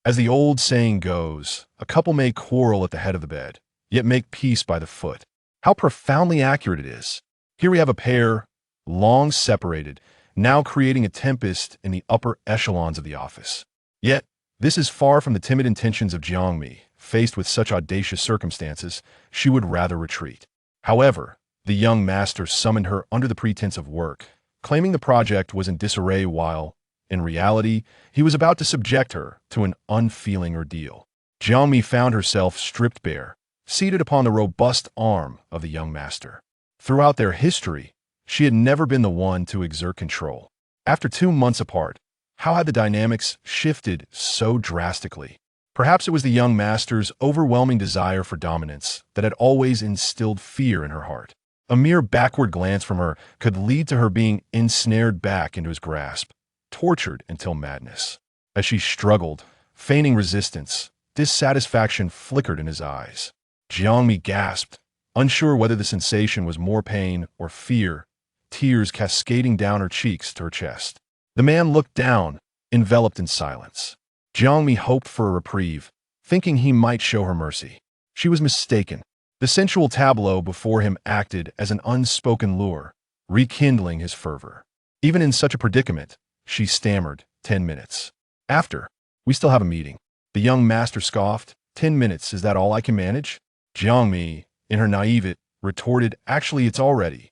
As the old saying goes, a couple may quarrel at the head of the bed, yet make peace by the foot. How profoundly accurate it is. Here we have a pair, long separated, now creating a tempest in the upper echelons of the office. Yet, this is far from the timid intentions of Jiang Mi. Faced with such audacious circumstances, she would rather retreat. However, the young master summoned her under the pretense of work, claiming the project was in disarray while, in reality, he was about to subject her to an unfeeling ordeal. Jiang Mi found herself stripped bare, seated upon the robust arm of the young master. Throughout their history, she had never been the one to exert control. After 2 months apart, how had the dynamics shifted so drastically? Perhaps it was the young master's overwhelming desire for dominance that had always instilled fear in her heart. A mere backward glance from her could lead to her being ensnared back into his grasp, tortured until madness. As she struggled, feigning resistance, dissatisfaction flickered in his eyes. Jiang Mi gasped, unsure whether the sensation was more pain or fear, tears cascading down her cheeks to her chest. The man looked down, enveloped in silence. Jiang Mi hoped for a reprieve, thinking he might show her mercy. She was mistaken. The sensual tableau before him acted as an unspoken lure, rekindling his fervor. Even in such a predicament, she stammered, 10 minutes. After, we still have a meeting. The young master scoffed, 10 minutes, is that all I can manage? Jiang Mi, in her naivete, retorted, actually it's already,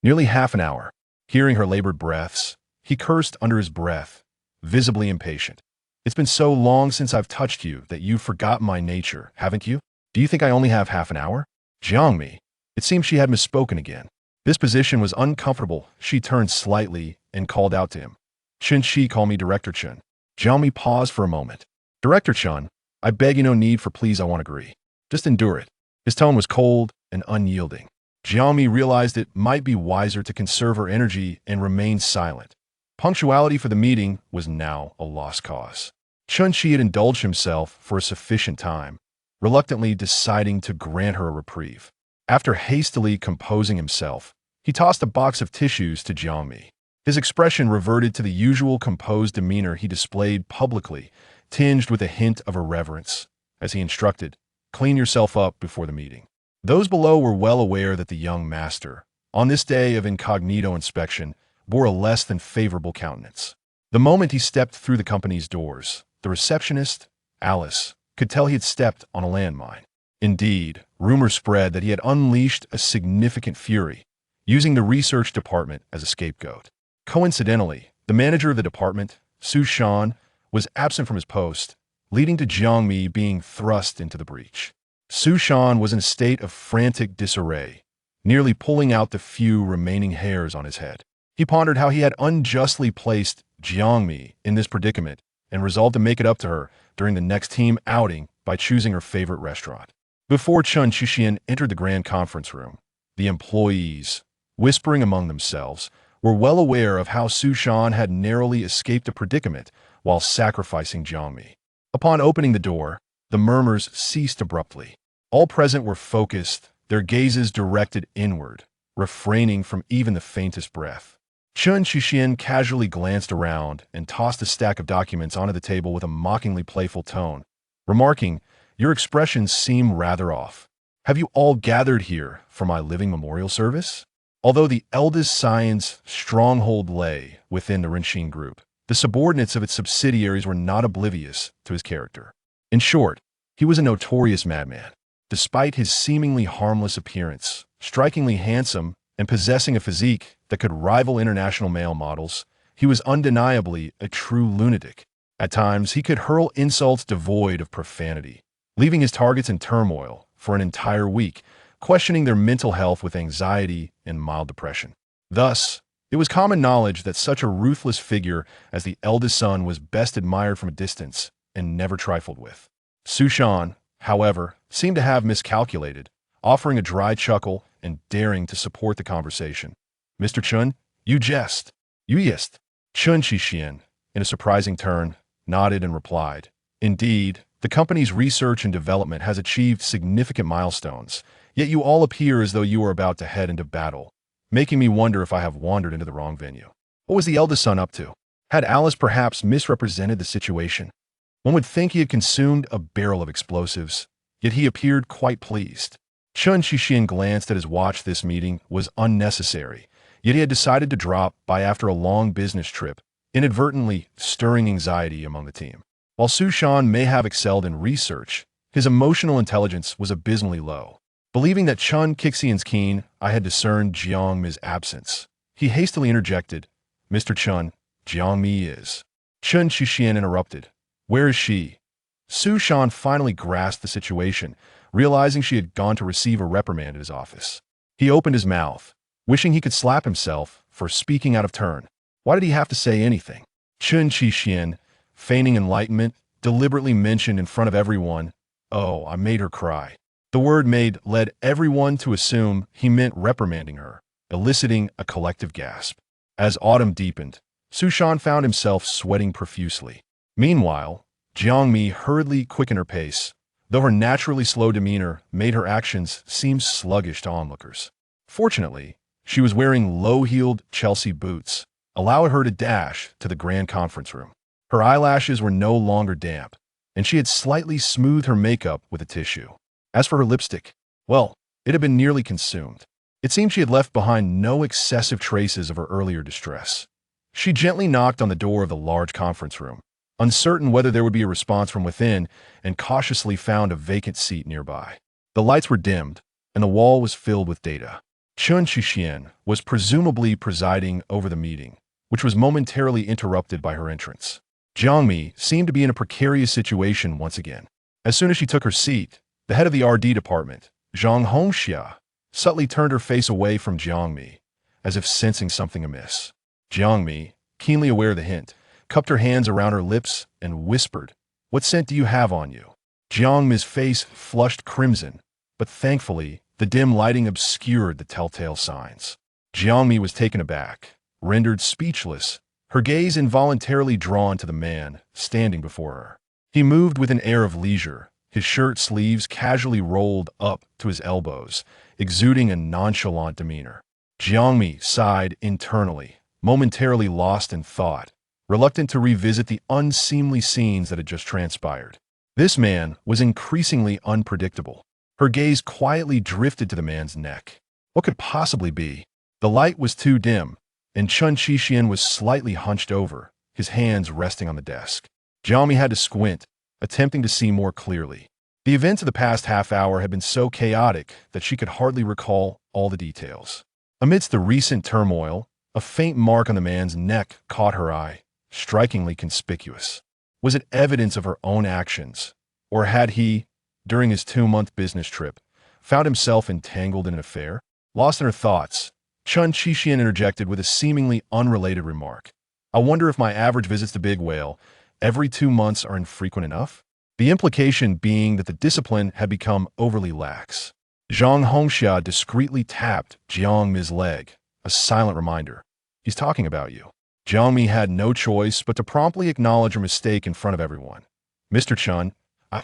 nearly half an hour. Hearing her labored breaths, he cursed under his breath, visibly impatient. It's been so long since I've touched you that you've forgotten my nature, haven't you? Do you think I only have half an hour? Jiang Mi. It seemed she had misspoken again. This position was uncomfortable. She turned slightly and called out to him. Chen, call me Director Chen. Jiang Mi paused for a moment. Director Chen, I beg you, no need for please, I won't agree. Just endure it. His tone was cold and unyielding. Jiang Mi realized it might be wiser to conserve her energy and remain silent. Punctuality for the meeting was now a lost cause. Chen had indulged himself for a sufficient time, reluctantly deciding to grant her a reprieve. After hastily composing himself, he tossed a box of tissues to Jiang Mi. His expression reverted to the usual composed demeanor he displayed publicly, tinged with a hint of irreverence. As he instructed, clean yourself up before the meeting. Those below were well aware that the young master, on this day of incognito inspection, bore a less than favorable countenance. The moment he stepped through the company's doors, the receptionist, Alice, could tell he had stepped on a landmine. Indeed, rumor spread that he had unleashed a significant fury, using the research department as a scapegoat. Coincidentally, the manager of the department, Scion, was absent from his post, leading to Jiang Mi being thrust into the breach. Scion was in a state of frantic disarray, nearly pulling out the few remaining hairs on his head. He pondered how he had unjustly placed Jiang Mi in this predicament and resolved to make it up to her during the next team outing by choosing her favorite restaurant. Before Chen Qixian entered the grand conference room, the employees, whispering among themselves, were well aware of how Scion had narrowly escaped a predicament while sacrificing Jiang Mi. Upon opening the door, the murmurs ceased abruptly. All present were focused, their gazes directed inward, refraining from even the faintest breath. Chen Qixian casually glanced around and tossed a stack of documents onto the table with a mockingly playful tone, remarking, "Your expressions seem rather off. Have you all gathered here for my living memorial service?" Although the eldest scion's stronghold lay within the Renxin group, the subordinates of its subsidiaries were not oblivious to his character. In short, he was a notorious madman. Despite his seemingly harmless appearance, strikingly handsome, and possessing a physique that could rival international male models, he was undeniably a true lunatic. At times, he could hurl insults devoid of profanity, leaving his targets in turmoil for an entire week, questioning their mental health with anxiety and mild depression. Thus, it was common knowledge that such a ruthless figure as the eldest son was best admired from a distance and never trifled with. Scion, however, seemed to have miscalculated, offering a dry chuckle and daring to support the conversation. "Mr. Chen, you jest. You jest." Chen Qixian, in a surprising turn, nodded and replied, "Indeed, the company's research and development has achieved significant milestones, yet you all appear as though you are about to head into battle, making me wonder if I have wandered into the wrong venue." What was the eldest son up to? Had Alice perhaps misrepresented the situation? One would think he had consumed a barrel of explosives, yet he appeared quite pleased. Chen Shixian glanced at his watch. This meeting was unnecessary, yet he had decided to drop by after a long business trip, inadvertently stirring anxiety among the team. While Su Shan may have excelled in research, his emotional intelligence was abysmally low. Believing that Chen Qixian's keen eye had discerned Jiang Mi's absence, he hastily interjected, "Mr. Chen, Jiang Mi is." Chen Shixian interrupted, "Where is she?" Su Shan finally grasped the situation, realizing she had gone to receive a reprimand at his office. He opened his mouth, wishing he could slap himself for speaking out of turn. Why did he have to say anything? Chen Shixian, feigning enlightenment, deliberately mentioned in front of everyone, "Oh, I made her cry." The word "made" led everyone to assume he meant reprimanding her, eliciting a collective gasp. As autumn deepened, Su Shan found himself sweating profusely. Meanwhile, Jiang Mi hurriedly quickened her pace, though her naturally slow demeanor made her actions seem sluggish to onlookers. Fortunately, she was wearing low-heeled Chelsea boots, allowing her to dash to the grand conference room. Her eyelashes were no longer damp, and she had slightly smoothed her makeup with a tissue. As for her lipstick, well, it had been nearly consumed. It seemed she had left behind no excessive traces of her earlier distress. She gently knocked on the door of the large conference room, uncertain whether there would be a response from within, and cautiously found a vacant seat nearby. The lights were dimmed, and the wall was filled with data. Chen Shixian was presumably presiding over the meeting, which was momentarily interrupted by her entrance. Jiang Mi seemed to be in a precarious situation once again. As soon as she took her seat, the head of the RD department, Zhang Hongxia, subtly turned her face away from Jiang Mi, as if sensing something amiss. Jiang Mi, keenly aware of the hint, cupped her hands around her lips and whispered, "What scent do you have on you?" Jiang Mi's face flushed crimson, but thankfully, the dim lighting obscured the telltale signs. Jiang Mi was taken aback, rendered speechless, her gaze involuntarily drawn to the man standing before her. He moved with an air of leisure, his shirt sleeves casually rolled up to his elbows, exuding a nonchalant demeanor. Jiang Mi sighed internally, momentarily lost in thought, reluctant to revisit the unseemly scenes that had just transpired. This man was increasingly unpredictable. Her gaze quietly drifted to the man's neck. What could possibly be? The light was too dim, and Chen Shixian was slightly hunched over, his hands resting on the desk. Jiang Mi had to squint, attempting to see more clearly. The events of the past half hour had been so chaotic that she could hardly recall all the details. Amidst the recent turmoil, a faint mark on the man's neck caught her eye, strikingly conspicuous. Was it evidence of her own actions, or had he, during his 2-month business trip, found himself entangled in an affair? Lost in her thoughts, Chen Shixian interjected with a seemingly unrelated remark. "I wonder if my average visits to Big Whale every 2 months are infrequent enough?" The implication being that the discipline had become overly lax. Zhang Hongxia discreetly tapped Jiang Mi's leg, a silent reminder. "He's talking about you." Jiang Mi had no choice but to promptly acknowledge her mistake in front of everyone. "Mr. Chen,"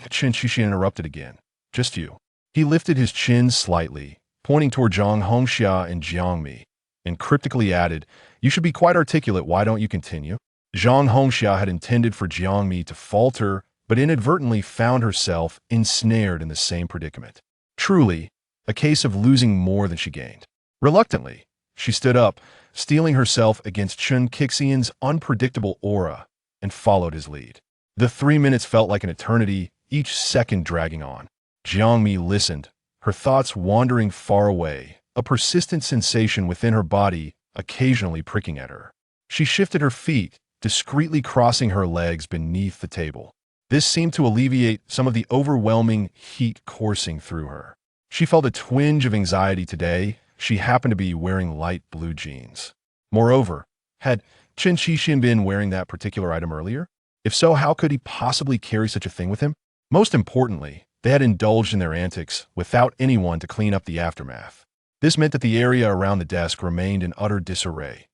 Chen Shixian interrupted again. "Just you." He lifted his chin slightly, pointing toward Zhang Hongxia and Jiang Mi, and cryptically added, "You should be quite articulate, why don't you continue?" Zhang Hongxia had intended for Jiang Mi to falter, but inadvertently found herself ensnared in the same predicament. Truly, a case of losing more than she gained. Reluctantly, she stood up, steeling herself against Chen Qixian's unpredictable aura, and followed his lead. The 3 minutes felt like an eternity, each second dragging on. Jiang Mi listened, her thoughts wandering far away, a persistent sensation within her body occasionally pricking at her. She shifted her feet, discreetly crossing her legs beneath the table. This seemed to alleviate some of the overwhelming heat coursing through her. She felt a twinge of anxiety today. She happened to be wearing light blue jeans. Moreover, had Chen Shixian been wearing that particular item earlier? If so, how could he possibly carry such a thing with him? Most importantly, they had indulged in their antics without anyone to clean up the aftermath. This meant that the area around the desk remained in utter disarray.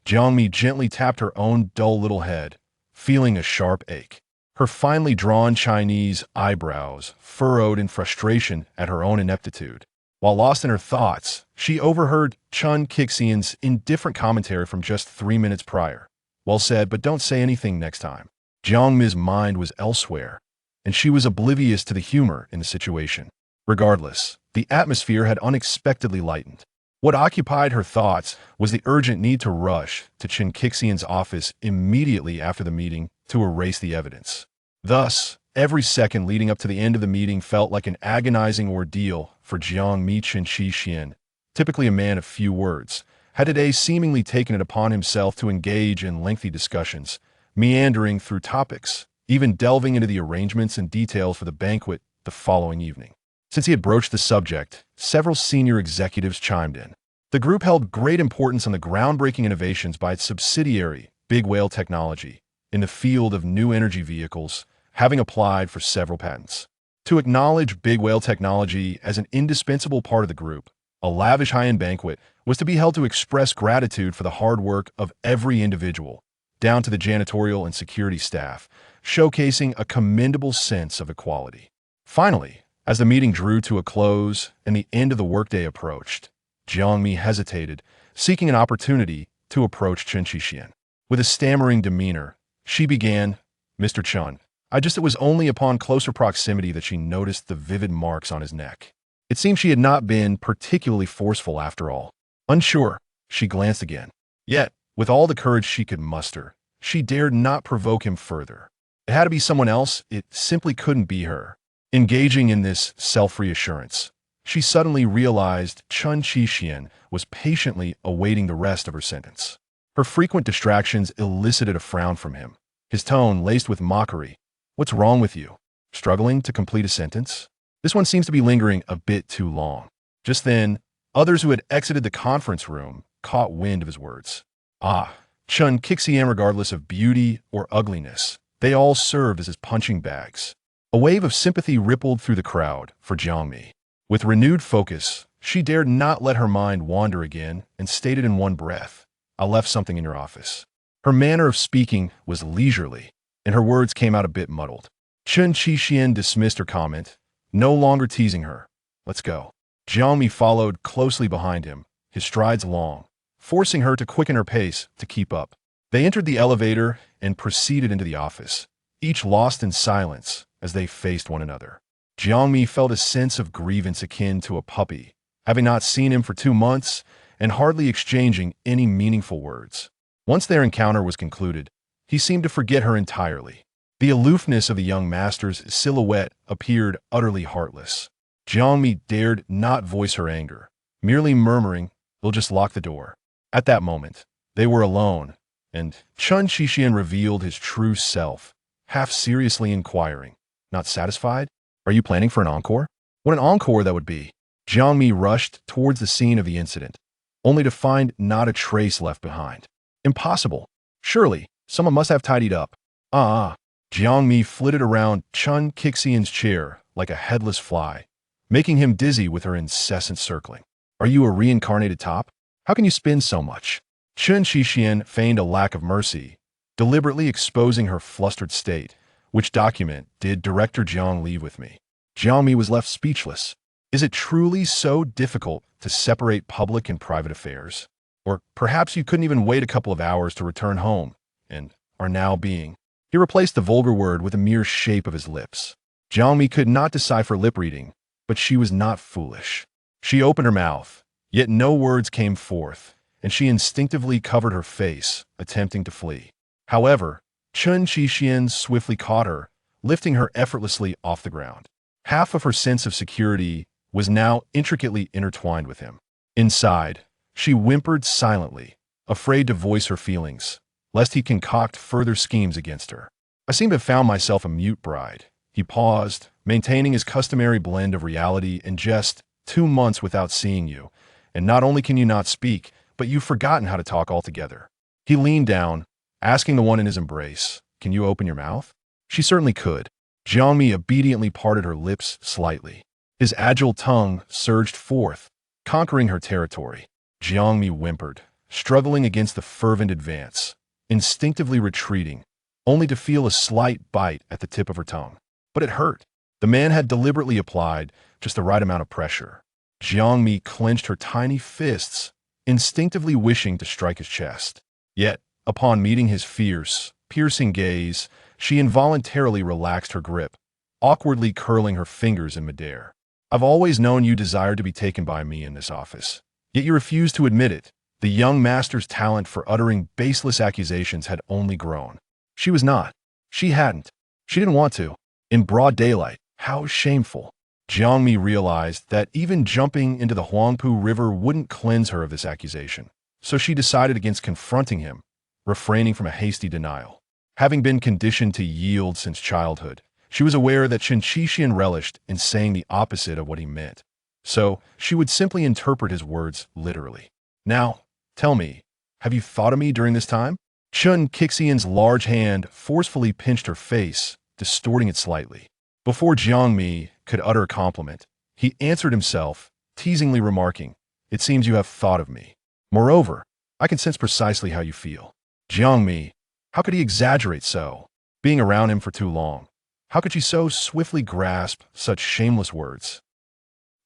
Jiang Mi gently tapped her own dull little head, feeling a sharp ache. Her finely drawn Chinese eyebrows furrowed in frustration at her own ineptitude. While lost in her thoughts, she overheard Chen Qixian's indifferent commentary from just 3 minutes prior. "Well said, but don't say anything next time." Jiang Mi's mind was elsewhere, and she was oblivious to the humor in the situation. Regardless, the atmosphere had unexpectedly lightened. What occupied her thoughts was the urgent need to rush to Chen Qixian's office immediately after the meeting to erase the evidence. Thus, every second leading up to the end of the meeting felt like an agonizing ordeal for Jiang Mi. Chen Qixian, typically a man of few words, had today seemingly taken it upon himself to engage in lengthy discussions, meandering through topics, even delving into the arrangements and details for the banquet the following evening. Since he had broached the subject, several senior executives chimed in. The group held great importance on the groundbreaking innovations by its subsidiary, Big Whale Technology, in the field of new energy vehicles, having applied for several patents. To acknowledge Big Whale Technology as an indispensable part of the group, a lavish high-end banquet was to be held to express gratitude for the hard work of every individual, down to the janitorial and security staff, showcasing a commendable sense of equality. Finally, as the meeting drew to a close and the end of the workday approached, Jiang Mi hesitated, seeking an opportunity to approach Chen Qixian. With a stammering demeanor, she began, "Mr. Chen, it was only upon closer proximity that she noticed the vivid marks on his neck. It seemed she had not been particularly forceful after all." Unsure, she glanced again. Yet, with all the courage she could muster, she dared not provoke him further. It had to be someone else, it simply couldn't be her. Engaging in this self-reassurance, she suddenly realized Chen Qixian was patiently awaiting the rest of her sentence. Her frequent distractions elicited a frown from him, his tone laced with mockery. "What's wrong with you? Struggling to complete a sentence? This one seems to be lingering a bit too long." Just then, others who had exited the conference room caught wind of his words. Chen Qixian, regardless of beauty or ugliness, they all served as his punching bags. A wave of sympathy rippled through the crowd for Jiang Mi. With renewed focus, she dared not let her mind wander again and stated in one breath, "I left something in your office." Her manner of speaking was leisurely, and her words came out a bit muddled. Chen Qixian dismissed her comment, no longer teasing her. "Let's go." Jiang Mi followed closely behind him, his strides long, forcing her to quicken her pace to keep up. They entered the elevator and proceeded into the office, each lost in silence as they faced one another. Jiang Mi felt a sense of grievance akin to a puppy, having not seen him for 2 months and hardly exchanging any meaningful words. Once their encounter was concluded, he seemed to forget her entirely. The aloofness of the young master's silhouette appeared utterly heartless. Jiang Mi dared not voice her anger, merely murmuring, "We'll just lock the door." At that moment, they were alone, and Chen Qixian revealed his true self, half seriously inquiring, "Not satisfied? Are you planning for an encore?" What an encore that would be! Jiang Mi rushed towards the scene of the incident, only to find not a trace left behind. Impossible! Surely, someone must have tidied up. Jiang Mi flitted around Chen Qixian's chair like a headless fly, making him dizzy with her incessant circling. "Are you a reincarnated top? How can you spin so much?" Chen Qixian feigned a lack of mercy, deliberately exposing her flustered state. "Which document did Director Jiang leave with me?" Jiang Mi was left speechless. Is it truly so difficult to separate public and private affairs? Or perhaps you couldn't even wait a couple of hours to return home, and are now being... He replaced the vulgar word with a mere shape of his lips. Jiang Mi could not decipher lip reading, but she was not foolish. She opened her mouth, yet no words came forth, and she instinctively covered her face, attempting to flee. However, Chen Qixian swiftly caught her, lifting her effortlessly off the ground. Half of her sense of security was now intricately intertwined with him. Inside, she whimpered silently, afraid to voice her feelings, lest he concoct further schemes against her. "I seem to have found myself a mute bride." He paused, maintaining his customary blend of reality and jest. 2 months without seeing you, and not only can you not speak, but you've forgotten how to talk altogether." He leaned down, asking the one in his embrace, "Can you open your mouth?" She certainly could. Jiang Mi obediently parted her lips slightly. His agile tongue surged forth, conquering her territory. Jiang Mi whimpered, struggling against the fervent advance, instinctively retreating, only to feel a slight bite at the tip of her tongue. But it hurt. The man had deliberately applied just the right amount of pressure. Jiang Mi clenched her tiny fists, instinctively wishing to strike his chest. Yet, upon meeting his fierce, piercing gaze, She involuntarily relaxed her grip, awkwardly curling her fingers in midair. I've always known you desired to be taken by me in this office, yet you refuse to admit it. The young master's talent for uttering baseless accusations had only grown. She was not. She hadn't. She didn't want to. In broad daylight. How shameful. Jiang Mi realized that even jumping into the Huangpu River wouldn't cleanse her of this accusation, so she decided against confronting him, refraining from a hasty denial. Having been conditioned to yield since childhood, she was aware that Chen Qixian relished in saying the opposite of what he meant, so she would simply interpret his words literally. Now, tell me, have you thought of me during this time? Chen Qixian's large hand forcefully pinched her face, distorting it slightly. Before Jiang Mi could utter a compliment, he answered himself, teasingly remarking, "It seems you have thought of me. Moreover, I can sense precisely how you feel." Jiang Mi, how could he exaggerate so? Being around him for too long, how could she so swiftly grasp such shameless words?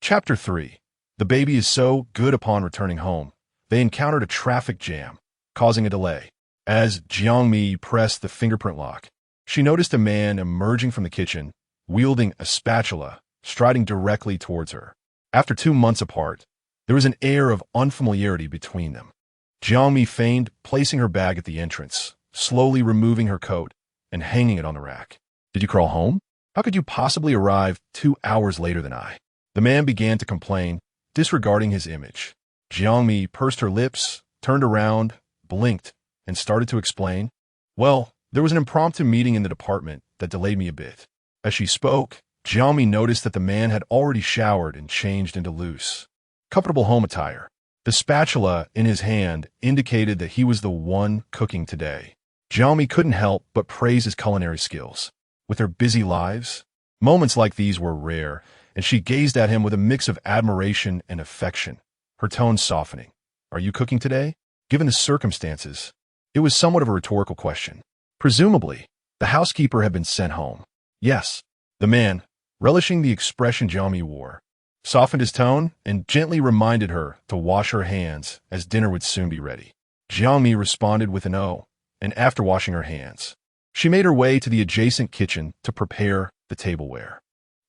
Chapter 3. The baby is so good. Upon returning home, they encountered a traffic jam, causing a delay. As Jiang Mi pressed the fingerprint lock, she noticed a man emerging from the kitchen, wielding a spatula, striding directly towards her. After 2 months apart, there was an air of unfamiliarity between them. Jiang Mi feigned placing her bag at the entrance, slowly removing her coat and hanging it on the rack. "Did you crawl home? How could you possibly arrive 2 hours later than I?" The man began to complain, disregarding his image. Jiang Mi pursed her lips, turned around, blinked, and started to explain. "Well, there was an impromptu meeting in the department that delayed me a bit." As she spoke, Jiang Mi noticed that the man had already showered and changed into loose, comfortable home attire. The spatula in his hand indicated that he was the one cooking today. Jiang Mi couldn't help but praise his culinary skills. With their busy lives, moments like these were rare, and she gazed at him with a mix of admiration and affection, her tone softening. "Are you cooking today?" Given the circumstances, it was somewhat of a rhetorical question. Presumably, the housekeeper had been sent home. "Yes." The man, relishing the expression Jiang Mi wore, softened his tone and gently reminded her to wash her hands as dinner would soon be ready. Jiang Mi responded with an "oh," and after washing her hands, she made her way to the adjacent kitchen to prepare the tableware.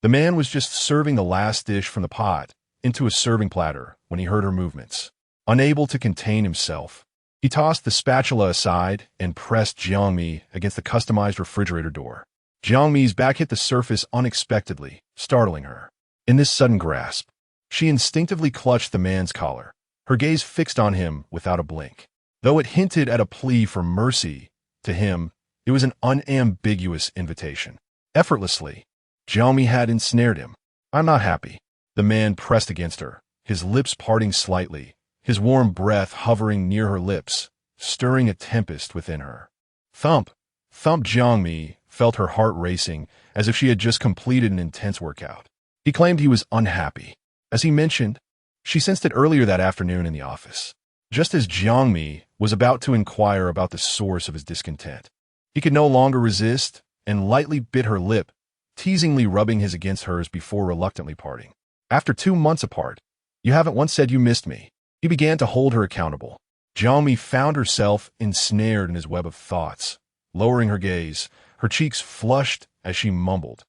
The man was just serving the last dish from the pot into a serving platter when he heard her movements. Unable to contain himself, he tossed the spatula aside and pressed Jiang Mi against the customized refrigerator door. Jiang Mi's back hit the surface unexpectedly, startling her. In this sudden grasp, she instinctively clutched the man's collar, her gaze fixed on him without a blink. Though it hinted at a plea for mercy, to him, it was an unambiguous invitation. Effortlessly, Jiang Mi had ensnared him. "I'm not happy." The man pressed against her, his lips parting slightly, his warm breath hovering near her lips, stirring a tempest within her. Thump, thump. Jiang Mi felt her heart racing as if she had just completed an intense workout. He claimed he was unhappy. As he mentioned, she sensed it earlier that afternoon in the office. Just as Jiang Mi was about to inquire about the source of his discontent, he could no longer resist and lightly bit her lip, teasingly rubbing his against hers before reluctantly parting. "After 2 months apart, you haven't once said you missed me." He began to hold her accountable. Jiang Mi found herself ensnared in his web of thoughts. Lowering her gaze, her cheeks flushed as she mumbled,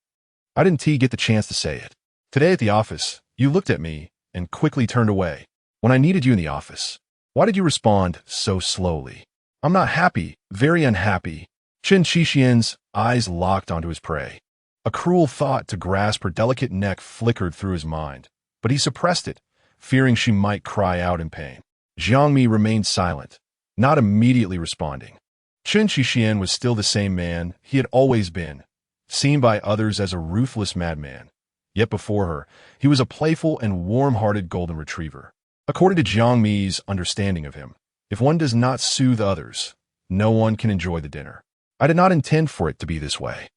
"I didn't get the chance to say it. Today at the office, you looked at me and quickly turned away. When I needed you in the office, why did you respond so slowly?" "I'm not happy, very unhappy." Chen Qixian's eyes locked onto his prey. A cruel thought to grasp her delicate neck flickered through his mind, but he suppressed it, fearing she might cry out in pain. Jiang Mi remained silent, not immediately responding. Chen Qixian was still the same man he had always been, seen by others as a ruthless madman. Yet before her, he was a playful and warm-hearted golden retriever. According to Jiang Mi's understanding of him, if one does not soothe others, no one can enjoy the dinner. "I did not intend for it to be this way."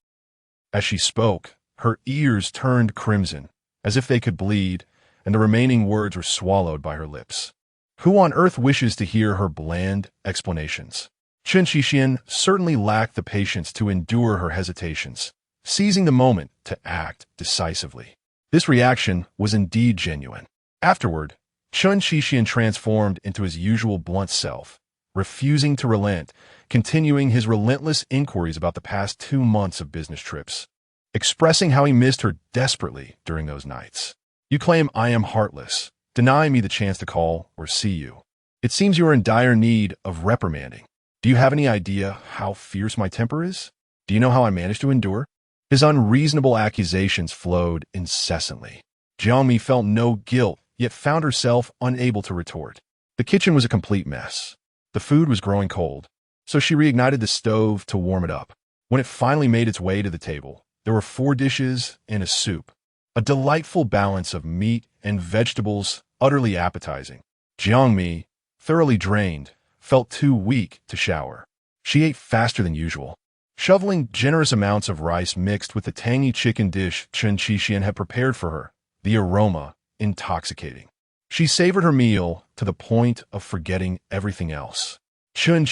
As she spoke, her ears turned crimson, as if they could bleed, and the remaining words were swallowed by her lips. Who on earth wishes to hear her bland explanations? Chen Qixian certainly lacked the patience to endure her hesitations, seizing the moment to act decisively. This reaction was indeed genuine. Afterward, Chen Qixian transformed into his usual blunt self, refusing to relent, continuing his relentless inquiries about the past 2 months of business trips, expressing how he missed her desperately during those nights. You claim I am heartless, denying me the chance to call or see you. It seems you are in dire need of reprimanding. Do you have any idea how fierce my temper is? Do you know how I managed to endure? His unreasonable accusations flowed incessantly. Jiang Mi felt no guilt, yet found herself unable to retort. The kitchen was a complete mess. The food was growing cold, so she reignited the stove to warm it up. When it finally made its way to the table, there were 4 dishes and a soup. A delightful balance of meat and vegetables, utterly appetizing. Jiang Mi, thoroughly drained, felt too weak to shower. She ate faster than usual, shoveling generous amounts of rice mixed with the tangy chicken dish Chen had prepared for her, the aroma intoxicating. She savored her meal to the point of forgetting everything else. Chen,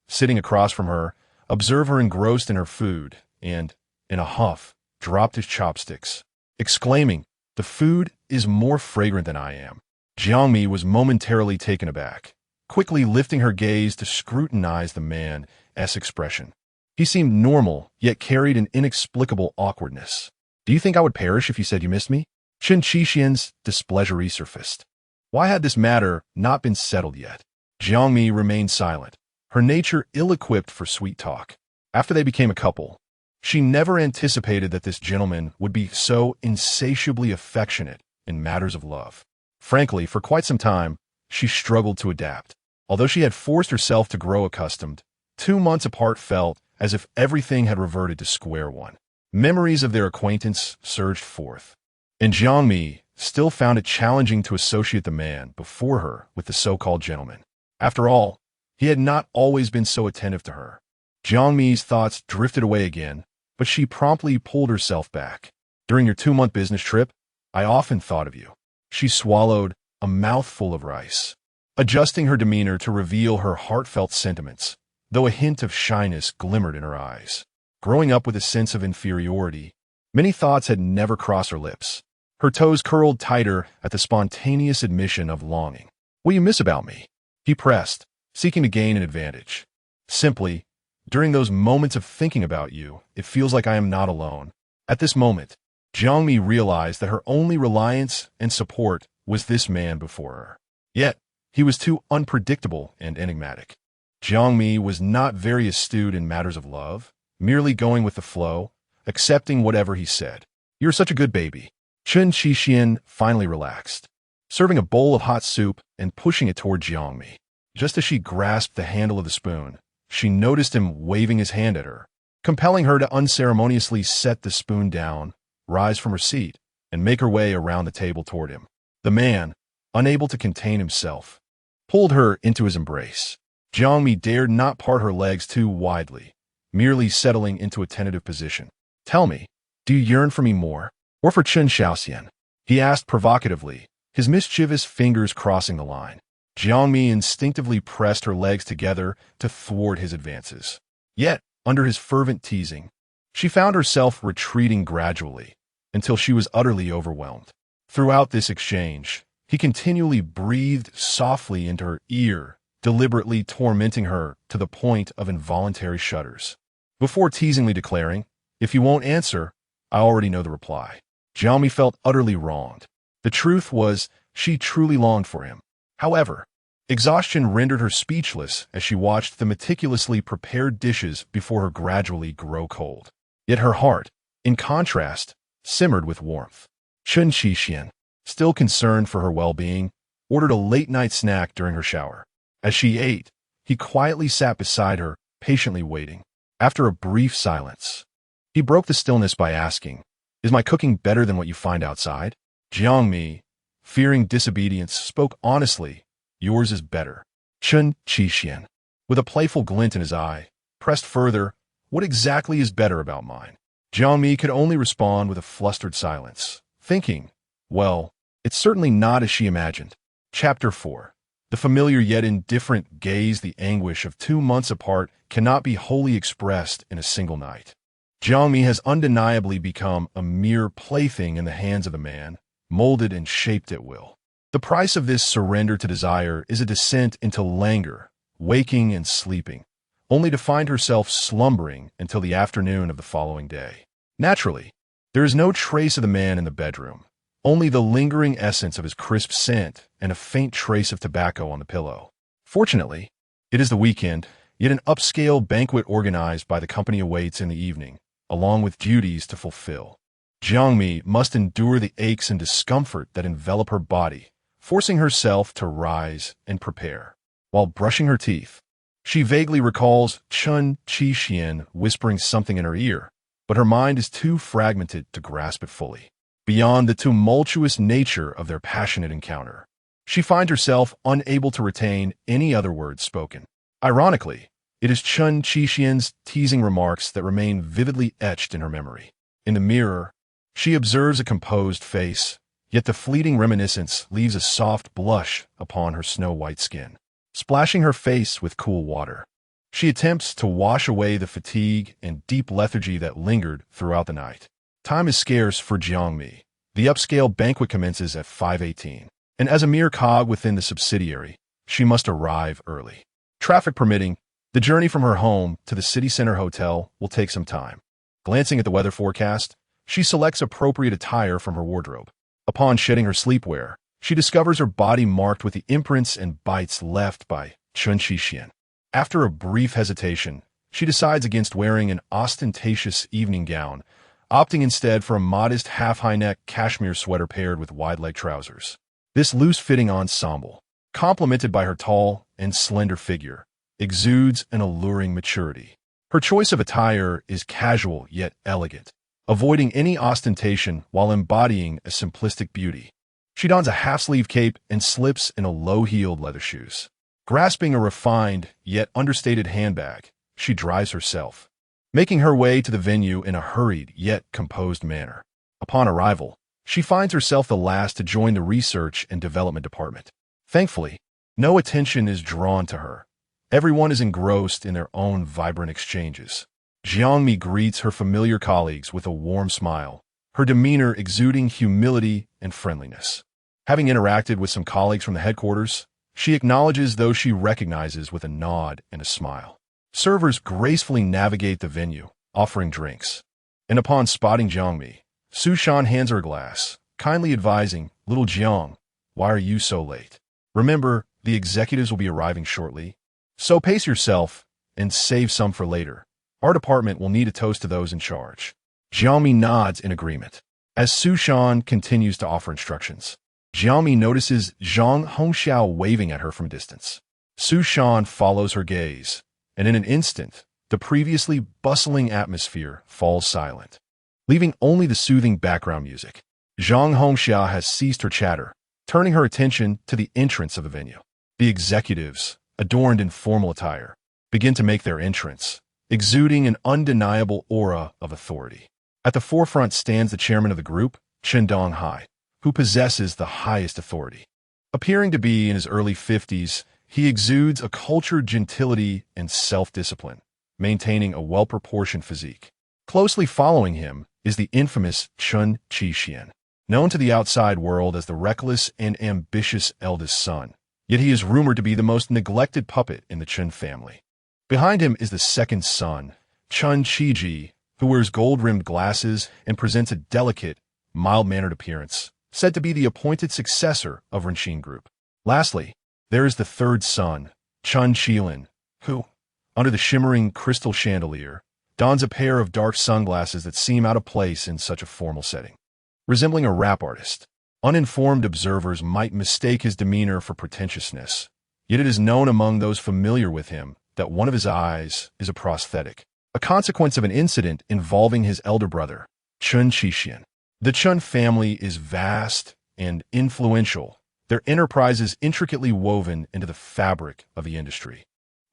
sitting across from her, observed her engrossed in her food and, in a huff, dropped his chopsticks, exclaiming, "The food is more fragrant than I am." Jiang Mi was momentarily taken aback, quickly lifting her gaze to scrutinize the man's expression. He seemed normal, yet carried an inexplicable awkwardness. "Do you think I would perish if you said you missed me?" Chen Qixian's displeasure resurfaced. Why had this matter not been settled yet? Jiang Mi remained silent, her nature ill-equipped for sweet talk. After they became a couple, she never anticipated that this gentleman would be so insatiably affectionate in matters of love. Frankly, for quite some time, she struggled to adapt. Although she had forced herself to grow accustomed, 2 months apart felt as if everything had reverted to square one. Memories of their acquaintance surged forth, and Jiang Mi still found it challenging to associate the man before her with the so-called gentleman. After all, he had not always been so attentive to her. Jiang Mi's thoughts drifted away again, but she promptly pulled herself back. "During your 2-month business trip, I often thought of you." She swallowed a mouthful of rice, adjusting her demeanor to reveal her heartfelt sentiments, though a hint of shyness glimmered in her eyes. Growing up with a sense of inferiority, many thoughts had never crossed her lips. Her toes curled tighter at the spontaneous admission of longing. "What do you miss about me?" he pressed, seeking to gain an advantage. "Simply, during those moments of thinking about you, it feels like I am not alone." At this moment, Jiang Mi realized that her only reliance and support was this man before her. Yet, he was too unpredictable and enigmatic. Jiang Mi was not very astute in matters of love, merely going with the flow, accepting whatever he said. "You're such a good baby." Chen Qixian finally relaxed, serving a bowl of hot soup and pushing it toward Jiang Mi. Just as she grasped the handle of the spoon, she noticed him waving his hand at her, compelling her to unceremoniously set the spoon down, rise from her seat, and make her way around the table toward him. The man, unable to contain himself, pulled her into his embrace. Jiang Mi dared not part her legs too widely, merely settling into a tentative position. "Tell me, do you yearn for me more? Or for Chen Xiaoxian?" he asked provocatively, his mischievous fingers crossing the line. Jiang Mi instinctively pressed her legs together to thwart his advances. Yet, under his fervent teasing, she found herself retreating gradually, until she was utterly overwhelmed. Throughout this exchange, he continually breathed softly into her ear, deliberately tormenting her to the point of involuntary shudders. Before teasingly declaring, "If you won't answer, I already know the reply." Jiang Mi felt utterly wronged. The truth was, she truly longed for him. However, exhaustion rendered her speechless as she watched the meticulously prepared dishes before her gradually grow cold. Yet her heart, in contrast, simmered with warmth. Chen Qixian, still concerned for her well-being, ordered a late-night snack during her shower. As she ate, he quietly sat beside her, patiently waiting. After a brief silence, he broke the stillness by asking, "Is my cooking better than what you find outside?" Jiang Mi, fearing disobedience, spoke honestly, "Yours is better." Chen Qixian, with a playful glint in his eye, pressed further, "What exactly is better about mine?" Jiang Mi could only respond with a flustered silence, thinking, well, it's certainly not as she imagined. Chapter 4. The familiar yet indifferent gaze, the anguish of 2 months apart cannot be wholly expressed in a single night. Jiang Mi has undeniably become a mere plaything in the hands of the man, molded and shaped at will. The price of this surrender to desire is a descent into languor, waking and sleeping, only to find herself slumbering until the afternoon of the following day. Naturally, there is no trace of the man in the bedroom, only the lingering essence of his crisp scent and a faint trace of tobacco on the pillow. Fortunately, it is the weekend, yet an upscale banquet organized by the company awaits in the evening, along with duties to fulfill. Jiang Mi must endure the aches and discomfort that envelop her body, forcing herself to rise and prepare. While brushing her teeth, she vaguely recalls Chen Qixian whispering something in her ear, but her mind is too fragmented to grasp it fully. Beyond the tumultuous nature of their passionate encounter, she finds herself unable to retain any other words spoken. Ironically, it is Chen Qixian's teasing remarks that remain vividly etched in her memory. In the mirror, she observes a composed face, yet the fleeting reminiscence leaves a soft blush upon her snow-white skin. Splashing her face with cool water, she attempts to wash away the fatigue and deep lethargy that lingered throughout the night. Time is scarce for Jiang Mi. The upscale banquet commences at 5:18, and as a mere cog within the subsidiary, she must arrive early. Traffic permitting, the journey from her home to the city center hotel will take some time. Glancing at the weather forecast, she selects appropriate attire from her wardrobe. Upon shedding her sleepwear, she discovers her body marked with the imprints and bites left by Chen Qixian. After a brief hesitation, she decides against wearing an ostentatious evening gown, opting instead for a modest half-high-neck cashmere sweater paired with wide-leg trousers. This loose-fitting ensemble, complemented by her tall and slender figure, exudes an alluring maturity. Her choice of attire is casual yet elegant, avoiding any ostentation while embodying a simplistic beauty. She dons a half-sleeve cape and slips in a low-heeled leather shoes. Grasping a refined yet understated handbag, she drives herself, making her way to the venue in a hurried yet composed manner. Upon arrival, she finds herself the last to join the research and development department. Thankfully, no attention is drawn to her. Everyone is engrossed in their own vibrant exchanges. Jiang Mi greets her familiar colleagues with a warm smile, her demeanor exuding humility and friendliness. Having interacted with some colleagues from the headquarters, she acknowledges those she recognizes with a nod and a smile. Servers gracefully navigate the venue, offering drinks. And upon spotting Jiang Mi, Su Shan hands her a glass, kindly advising, "Little Jiang, why are you so late? Remember, the executives will be arriving shortly, so pace yourself and save some for later. Our department will need a toast to those in charge." Jiang Mi nods in agreement. As Su Shan continues to offer instructions, Jiang Mi notices Zhang Hongxiao waving at her from a distance. Su Shan follows her gaze, and in an instant, the previously bustling atmosphere falls silent, leaving only the soothing background music. Zhang Hongxiao has ceased her chatter, turning her attention to the entrance of the venue. The executives, adorned in formal attire, begin to make their entrance, exuding an undeniable aura of authority. At the forefront stands the chairman of the group, Chen Donghai, who possesses the highest authority. Appearing to be in his early 50s, he exudes a cultured gentility and self-discipline, maintaining a well-proportioned physique. Closely following him is the infamous Chen Qixian, known to the outside world as the reckless and ambitious eldest son, yet he is rumored to be the most neglected puppet in the Chen family. Behind him is the second son, Chen Qiji, who wears gold-rimmed glasses and presents a delicate, mild-mannered appearance, said to be the appointed successor of Renqin Group. Lastly, there is the third son, Chen Qilin, who, under the shimmering crystal chandelier, dons a pair of dark sunglasses that seem out of place in such a formal setting. Resembling a rap artist, uninformed observers might mistake his demeanor for pretentiousness, yet it is known among those familiar with him that one of his eyes is a prosthetic, a consequence of an incident involving his elder brother, Chen Qixian. The Chen family is vast and influential, their enterprises intricately woven into the fabric of the industry,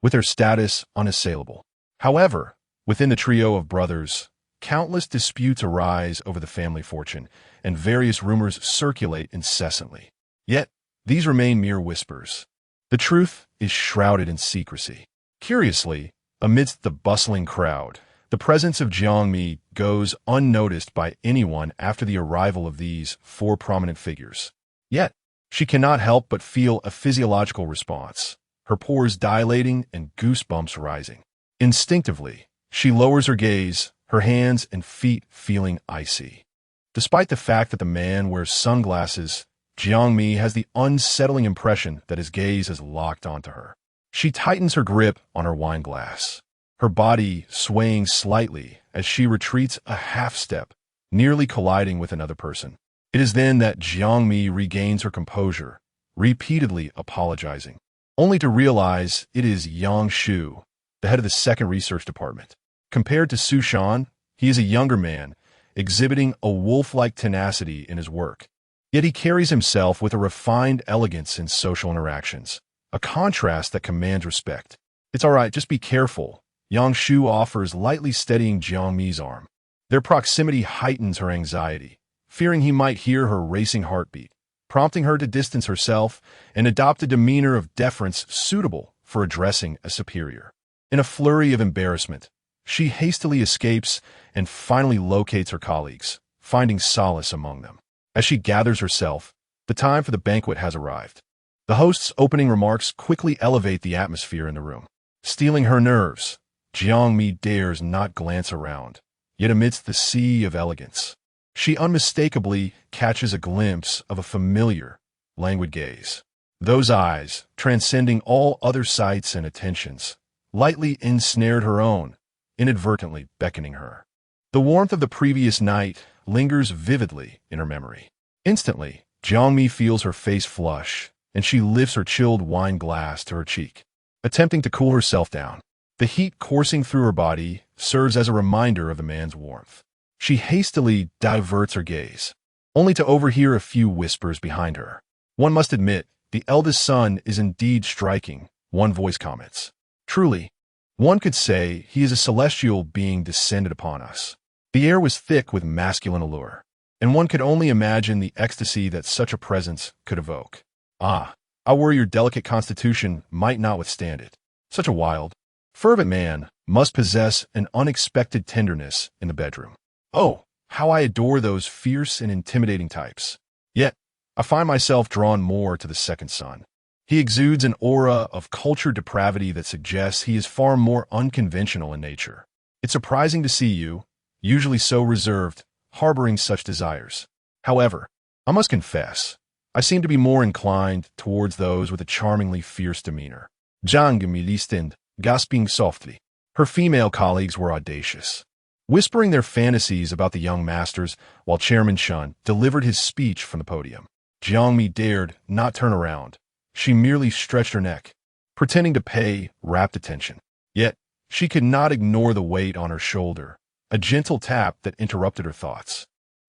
with their status unassailable. However, within the trio of brothers, countless disputes arise over the family fortune, and various rumors circulate incessantly. Yet, these remain mere whispers. The truth is shrouded in secrecy. Curiously, amidst the bustling crowd, the presence of Jiang Mi goes unnoticed by anyone after the arrival of these four prominent figures. Yet, she cannot help but feel a physiological response, her pores dilating and goosebumps rising. Instinctively, she lowers her gaze, her hands and feet feeling icy. Despite the fact that the man wears sunglasses, Jiang Mi has the unsettling impression that his gaze is locked onto her. She tightens her grip on her wine glass, her body swaying slightly as she retreats a half step, nearly colliding with another person. It is then that Jiang Mi regains her composure, repeatedly apologizing, only to realize it is Yang Shu, the head of the second research department. Compared to Su Shan, he is a younger man, exhibiting a wolf-like tenacity in his work. Yet he carries himself with a refined elegance in social interactions, a contrast that commands respect. It's all right, just be careful, Yang Shu offers, lightly steadying Jiang Mi's arm. Their proximity heightens her anxiety, fearing he might hear her racing heartbeat, prompting her to distance herself and adopt a demeanor of deference suitable for addressing a superior. In a flurry of embarrassment, she hastily escapes and finally locates her colleagues, finding solace among them. As she gathers herself, the time for the banquet has arrived. The host's opening remarks quickly elevate the atmosphere in the room. Stealing her nerves, Jiang Mi dares not glance around, yet amidst the sea of elegance, she unmistakably catches a glimpse of a familiar, languid gaze. Those eyes, transcending all other sights and attentions, lightly ensnared her own, inadvertently beckoning her. The warmth of the previous night lingers vividly in her memory. Instantly, Jiang Mi feels her face flush, and she lifts her chilled wine glass to her cheek, attempting to cool herself down. The heat coursing through her body serves as a reminder of the man's warmth. She hastily diverts her gaze, only to overhear a few whispers behind her. One must admit, the eldest son is indeed striking, one voice comments. Truly, one could say he is a celestial being descended upon us. The air was thick with masculine allure, and one could only imagine the ecstasy that such a presence could evoke. I worry your delicate constitution might not withstand it. Such a wild, fervent man must possess an unexpected tenderness in the bedroom. Oh, how I adore those fierce and intimidating types. Yet, I find myself drawn more to the second son. He exudes an aura of cultured depravity that suggests he is far more unconventional in nature. It's surprising to see you, usually so reserved, harboring such desires. However, I must confess, I seem to be more inclined towards those with a charmingly fierce demeanor. Jiang Mi listened, gasping softly. Her female colleagues were audacious, whispering their fantasies about the young masters while Chairman Chen delivered his speech from the podium. Jiang Mi dared not turn around. She merely stretched her neck, pretending to pay rapt attention. Yet, she could not ignore the weight on her shoulder, a gentle tap that interrupted her thoughts.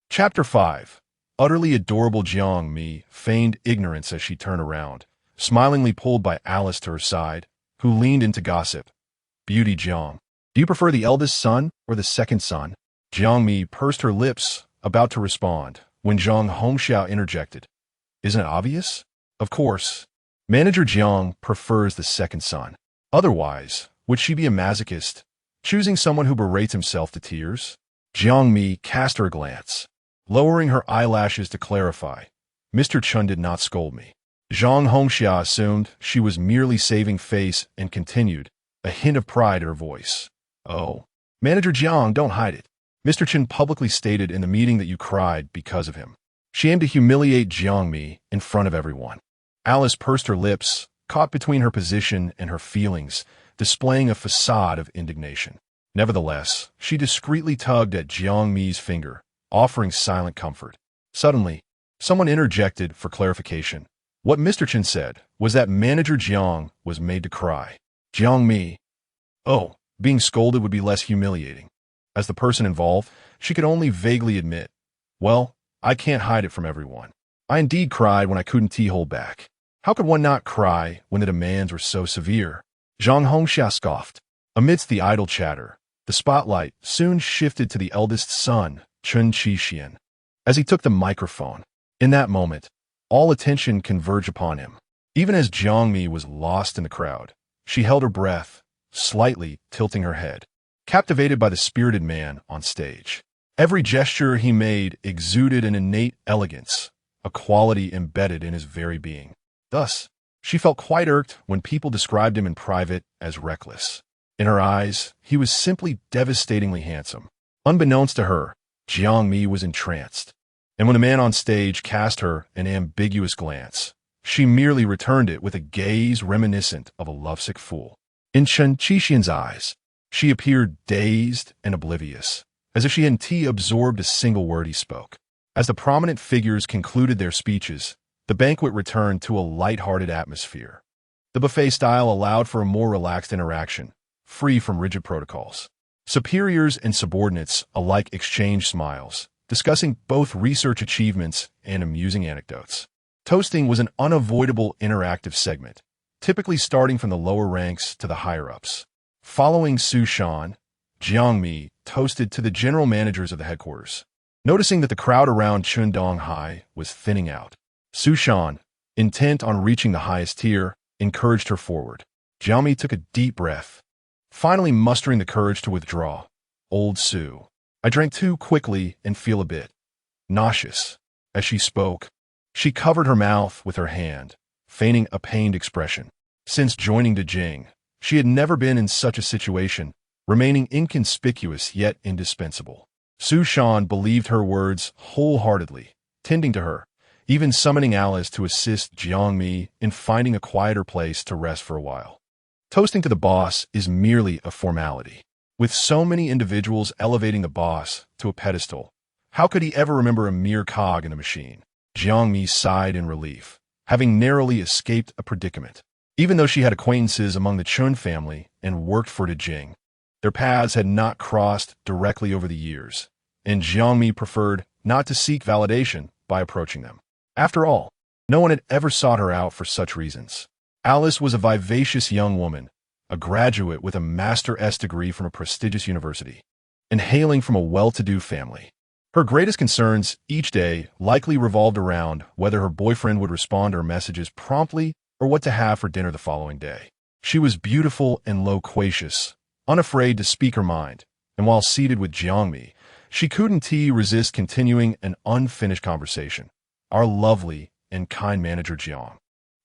Chapter 5. Utterly adorable Jiang Mi feigned ignorance as she turned around, smilingly pulled by Alice to her side, who leaned in to gossip. Beauty Jiang, do you prefer the eldest son or the second son? Jiang Mi pursed her lips, about to respond, when Zhang Hongxiao interjected. Isn't it obvious? Of course. Manager Jiang prefers the second son. Otherwise, would she be a masochist, choosing someone who berates himself to tears? Jiang Mi cast her a glance, lowering her eyelashes to clarify. Mr. Chen did not scold me. Zhang Hongxia assumed she was merely saving face and continued, a hint of pride in her voice. Oh, Manager Jiang, don't hide it. Mr. Chen publicly stated in the meeting that you cried because of him. She aimed to humiliate Jiang Mi in front of everyone. Alice pursed her lips, caught between her position and her feelings, displaying a facade of indignation. Nevertheless, she discreetly tugged at Jiang Mi's finger, offering silent comfort. Suddenly, someone interjected for clarification. What Mr. Chen said was that Manager Jiang was made to cry. Jiang Mi. Oh, being scolded would be less humiliating. As the person involved, she could only vaguely admit, well, I can't hide it from everyone. I indeed cried when I couldn't hold back. How could one not cry when the demands were so severe? Zhang Hongxia scoffed. Amidst the idle chatter, the spotlight soon shifted to the eldest son, Chen Qixian. As he took the microphone, in that moment, all attention converged upon him. Even as Jiang Mi was lost in the crowd, she held her breath, slightly tilting her head, captivated by the spirited man on stage. Every gesture he made exuded an innate elegance, a quality embedded in his very being. Thus, She felt quite irked when people described him in private as reckless. In her eyes, he was simply devastatingly handsome. Unbeknownst to her, Jiang Mi was entranced. And when a man on stage cast her an ambiguous glance, she merely returned it with a gaze reminiscent of a lovesick fool. In Chen Qixian's eyes, she appeared dazed and oblivious, as if she hadn't absorbed a single word he spoke. As the prominent figures concluded their speeches, the banquet returned to a light-hearted atmosphere. The buffet style allowed for a more relaxed interaction, free from rigid protocols. Superiors and subordinates alike exchanged smiles, discussing both research achievements and amusing anecdotes. Toasting was an unavoidable interactive segment, typically starting from the lower ranks to the higher-ups. Following Su Shan, Jiang Mi toasted to the general managers of the headquarters. Noticing that the crowd around Chun Donghai was thinning out, Su Shan, intent on reaching the highest tier, encouraged her forward. Jiang Mi took a deep breath, finally mustering the courage to withdraw. Old Su, I drank too quickly and feel a bit nauseous. As she spoke, she covered her mouth with her hand, feigning a pained expression. Since joining Jing, she had never been in such a situation, remaining inconspicuous yet indispensable. Su Shan believed her words wholeheartedly, tending to her, even summoning Alice to assist Jiang Mi in finding a quieter place to rest for a while. Toasting to the boss is merely a formality. With so many individuals elevating the boss to a pedestal, how could he ever remember a mere cog in the machine? Jiang Mi sighed in relief, having narrowly escaped a predicament. Even though she had acquaintances among the Chun family and worked for Jing, their paths had not crossed directly over the years, and Jiang Mi preferred not to seek validation by approaching them. After all, no one had ever sought her out for such reasons. Alice was a vivacious young woman, a graduate with a Master S degree from a prestigious university, and hailing from a well-to-do family. Her greatest concerns each day likely revolved around whether her boyfriend would respond to her messages promptly or what to have for dinner the following day. She was beautiful and loquacious, unafraid to speak her mind, and while seated with Jiang Mi, she couldn't resist continuing an unfinished conversation. Our lovely and kind manager Jiang.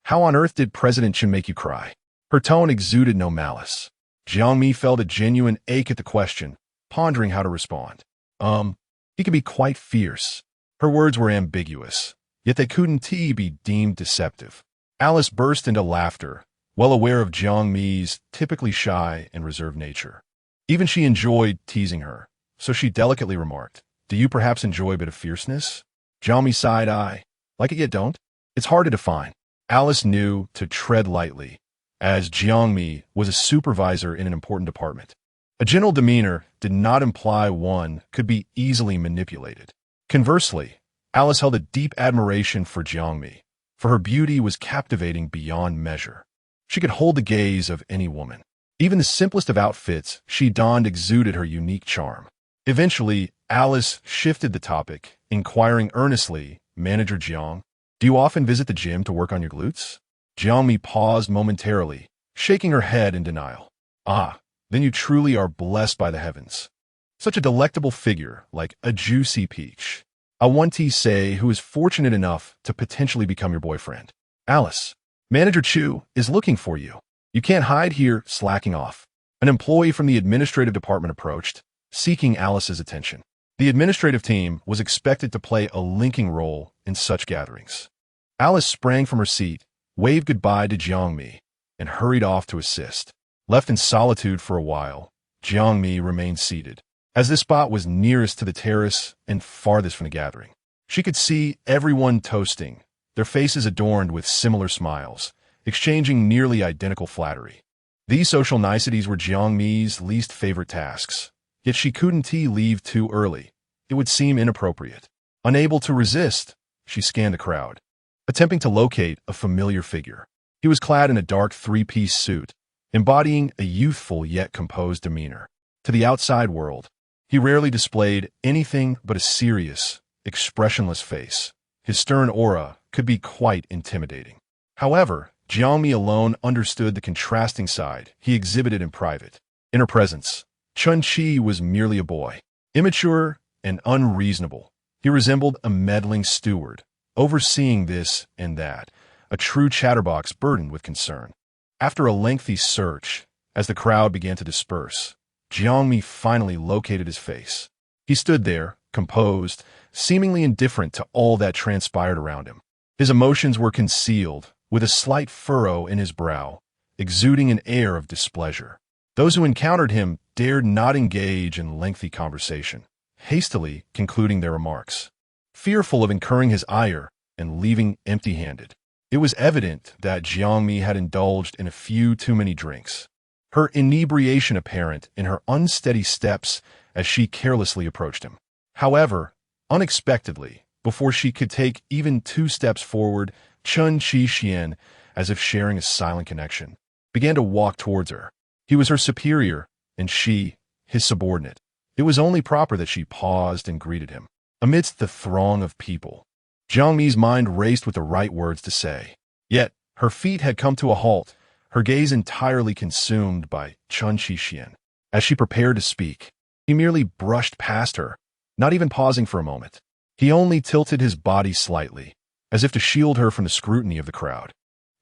How on earth did President Chen make you cry? Her tone exuded no malice. Jiang Mi felt a genuine ache at the question, pondering how to respond. He could be quite fierce. Her words were ambiguous, yet they couldn't be deemed deceptive. Alice burst into laughter, well aware of Jiang Mi's typically shy and reserved nature. Even she enjoyed teasing her, so she delicately remarked, "Do you perhaps enjoy a bit of fierceness?" Jiang Mi sighed, "I like it yet don't. It's hard to define." Alice knew to tread lightly, as Jiang Mi was a supervisor in an important department. A general demeanor did not imply one could be easily manipulated. Conversely, Alice held a deep admiration for Jiang Mi, for her beauty was captivating beyond measure. She could hold the gaze of any woman. Even the simplest of outfits she donned exuded her unique charm. Eventually, Alice shifted the topic, inquiring earnestly, "Manager Jiang, do you often visit the gym to work on your glutes?" Jiang Mi paused momentarily, shaking her head in denial. "Ah, then you truly are blessed by the heavens. Such a delectable figure, like a juicy peach. I want to say who is fortunate enough to potentially become your boyfriend. Alice, Manager Chu is looking for you. You can't hide here slacking off." An employee from the administrative department approached, seeking Alice's attention. The administrative team was expected to play a linking role in such gatherings. Alice sprang from her seat, waved goodbye to Jiang Mi, and hurried off to assist. Left in solitude for a while, Jiang Mi remained seated, as this spot was nearest to the terrace and farthest from the gathering. She could see everyone toasting, their faces adorned with similar smiles, exchanging nearly identical flattery. These social niceties were Jiang Mi's least favorite tasks, yet she couldn't leave too early. It would seem inappropriate. Unable to resist, she scanned the crowd, attempting to locate a familiar figure. He was clad in a dark three-piece suit, embodying a youthful yet composed demeanor. To the outside world, he rarely displayed anything but a serious, expressionless face. His stern aura could be quite intimidating. However, Jiang Mi alone understood the contrasting side he exhibited in private. In her presence, Chun Chi was merely a boy, immature and unreasonable. He resembled a meddling steward, overseeing this and that, a true chatterbox burdened with concern. After a lengthy search, as the crowd began to disperse, Jiang Mi finally located his face. He stood there, composed, seemingly indifferent to all that transpired around him. His emotions were concealed, with a slight furrow in his brow, exuding an air of displeasure. Those who encountered him dared not engage in lengthy conversation, hastily concluding their remarks, fearful of incurring his ire and leaving empty-handed. It was evident that Jiang Mi had indulged in a few too many drinks, her inebriation apparent in her unsteady steps as she carelessly approached him. However, unexpectedly, before she could take even 2 steps forward, Chen Xian, as if sharing a silent connection, began to walk towards her. He was her superior, and she, his subordinate. It was only proper that she paused and greeted him. Amidst the throng of people, Jiang Mi's mind raced with the right words to say. Yet, her feet had come to a halt, her gaze entirely consumed by Chen Xian. As she prepared to speak, he merely brushed past her, not even pausing for a moment. He only tilted his body slightly, as if to shield her from the scrutiny of the crowd.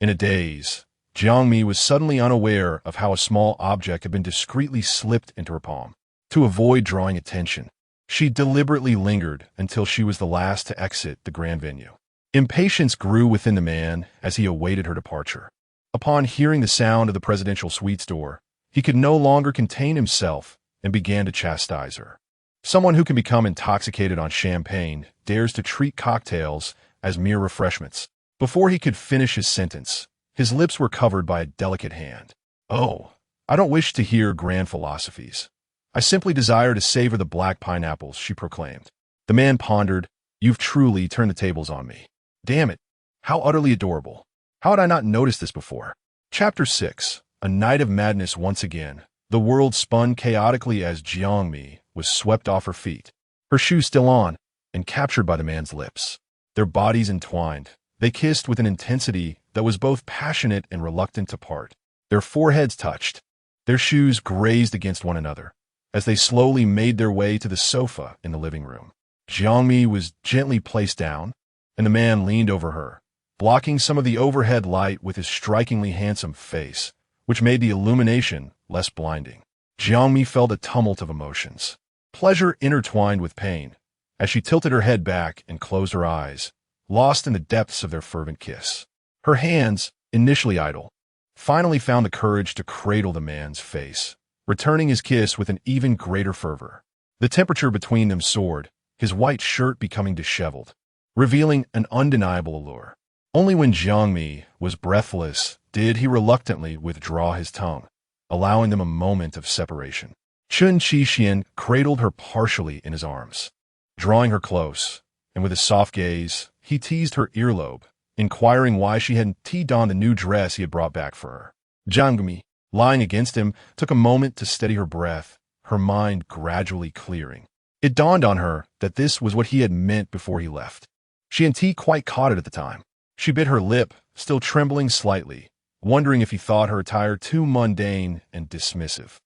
In a daze, Jiang Mi was suddenly unaware of how a small object had been discreetly slipped into her palm. To avoid drawing attention, she deliberately lingered until she was the last to exit the grand venue. Impatience grew within the man as he awaited her departure. Upon hearing the sound of the presidential suite's door, he could no longer contain himself and began to chastise her. Someone who can become intoxicated on champagne dares to treat cocktails as mere refreshments. Before he could finish his sentence, his lips were covered by a delicate hand. Oh, I don't wish to hear grand philosophies. I simply desire to savor the black pineapples, she proclaimed. The man pondered. You've truly turned the tables on me. Damn it. How utterly adorable. How had I not noticed this before? Chapter 6. A night of madness once again. The world spun chaotically as Jiang Mi was swept off her feet, her shoes still on, and captured by the man's lips. Their bodies entwined. They kissed with an intensity that was both passionate and reluctant to part. Their foreheads touched. Their shoes grazed against one another as they slowly made their way to the sofa in the living room. Jiang Mi was gently placed down, and the man leaned over her, blocking some of the overhead light with his strikingly handsome face, which made the illumination less blinding. Jiang Mi felt a tumult of emotions, pleasure intertwined with pain, as she tilted her head back and closed her eyes, lost in the depths of their fervent kiss. Her hands, initially idle, finally found the courage to cradle the man's face, returning his kiss with an even greater fervor. The temperature between them soared, his white shirt becoming disheveled, revealing an undeniable allure. Only when Jiang Mi was breathless did he reluctantly withdraw his tongue, allowing them a moment of separation. Chen Xian cradled her partially in his arms, drawing her close, and with a soft gaze, he teased her earlobe, inquiring why she hadn't donned the new dress he had brought back for her. Jiang Mi, lying against him, took a moment to steady her breath, her mind gradually clearing. It dawned on her that this was what he had meant before he left. She hadn't quite caught it at the time. She bit her lip, still trembling slightly, wondering if he thought her attire too mundane and dismissive.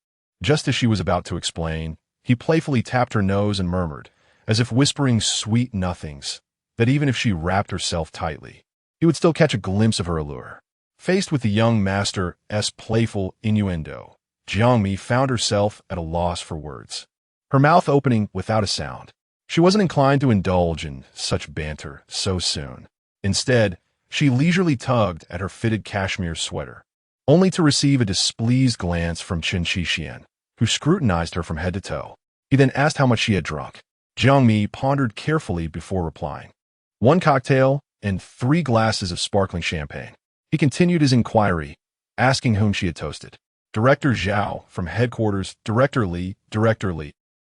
Just as she was about to explain, he playfully tapped her nose and murmured, as if whispering sweet nothings, that even if she wrapped herself tightly, he would still catch a glimpse of her allure. Faced with the young master's playful innuendo, Jiang Mi found herself at a loss for words, her mouth opening without a sound. She wasn't inclined to indulge in such banter so soon. Instead, she leisurely tugged at her fitted cashmere sweater, only to receive a displeased glance from Chen Xian, who scrutinized her from head to toe. He then asked how much she had drunk. Jiang Mi pondered carefully before replying. 1 cocktail and 3 glasses of sparkling champagne. He continued his inquiry, asking whom she had toasted. Director Zhao from headquarters, Director Li,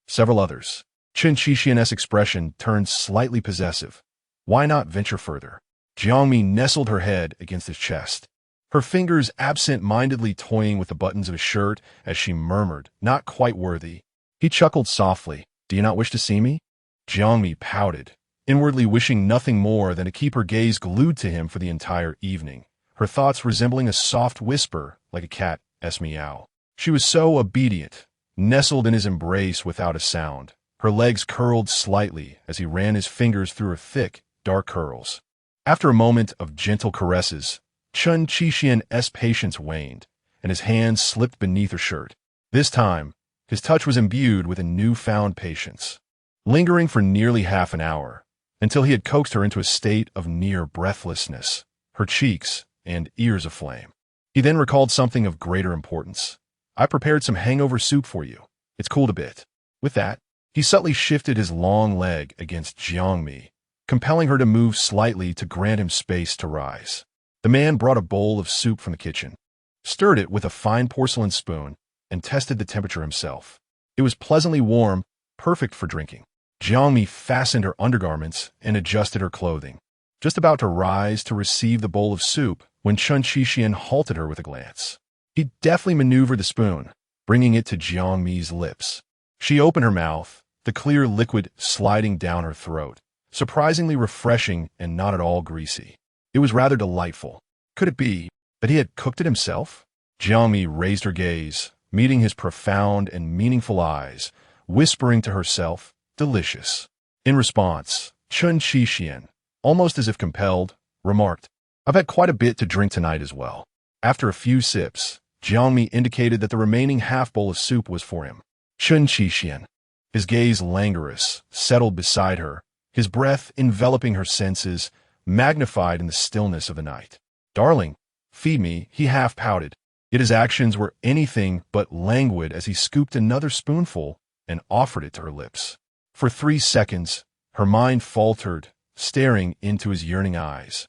several others. Chen Xian's expression turned slightly possessive. Why not venture further? Jiang Mi nestled her head against his chest, her fingers absent-mindedly toying with the buttons of his shirt as she murmured, not quite worthy. He chuckled softly. Do you not wish to see me? Jiang Mi pouted, inwardly wishing nothing more than to keep her gaze glued to him for the entire evening, her thoughts resembling a soft whisper like a cat's meow. She was so obedient, nestled in his embrace without a sound, her legs curled slightly as he ran his fingers through her thick, dark curls. After a moment of gentle caresses, Chen Qixian's patience waned, and his hands slipped beneath her shirt. This time, his touch was imbued with a newfound patience, lingering for nearly half an hour, until he had coaxed her into a state of near breathlessness, her cheeks and ears aflame. He then recalled something of greater importance. "I prepared some hangover soup for you. It's cooled a bit." With that, he subtly shifted his long leg against Jiang Mi, compelling her to move slightly to grant him space to rise. The man brought a bowl of soup from the kitchen, stirred it with a fine porcelain spoon, and tested the temperature himself. It was pleasantly warm, perfect for drinking. Jiang Mi fastened her undergarments and adjusted her clothing, just about to rise to receive the bowl of soup when Chen Qixian halted her with a glance. He deftly maneuvered the spoon, bringing it to Jiang Mi's lips. She opened her mouth, the clear liquid sliding down her throat, surprisingly refreshing and not at all greasy. It was rather delightful. Could it be that he had cooked it himself? Jiang Mi raised her gaze, meeting his profound and meaningful eyes, whispering to herself, "Delicious." In response, Chen Qixian, almost as if compelled, remarked, "I've had quite a bit to drink tonight as well." After a few sips, Jiang Mi indicated that the remaining half bowl of soup was for him. Chen Qixian, his gaze languorous, settled beside her, his breath enveloping her senses, magnified in the stillness of the night. "Darling, feed me," he half pouted, yet his actions were anything but languid as he scooped another spoonful and offered it to her lips. For 3 seconds, her mind faltered, staring into his yearning eyes,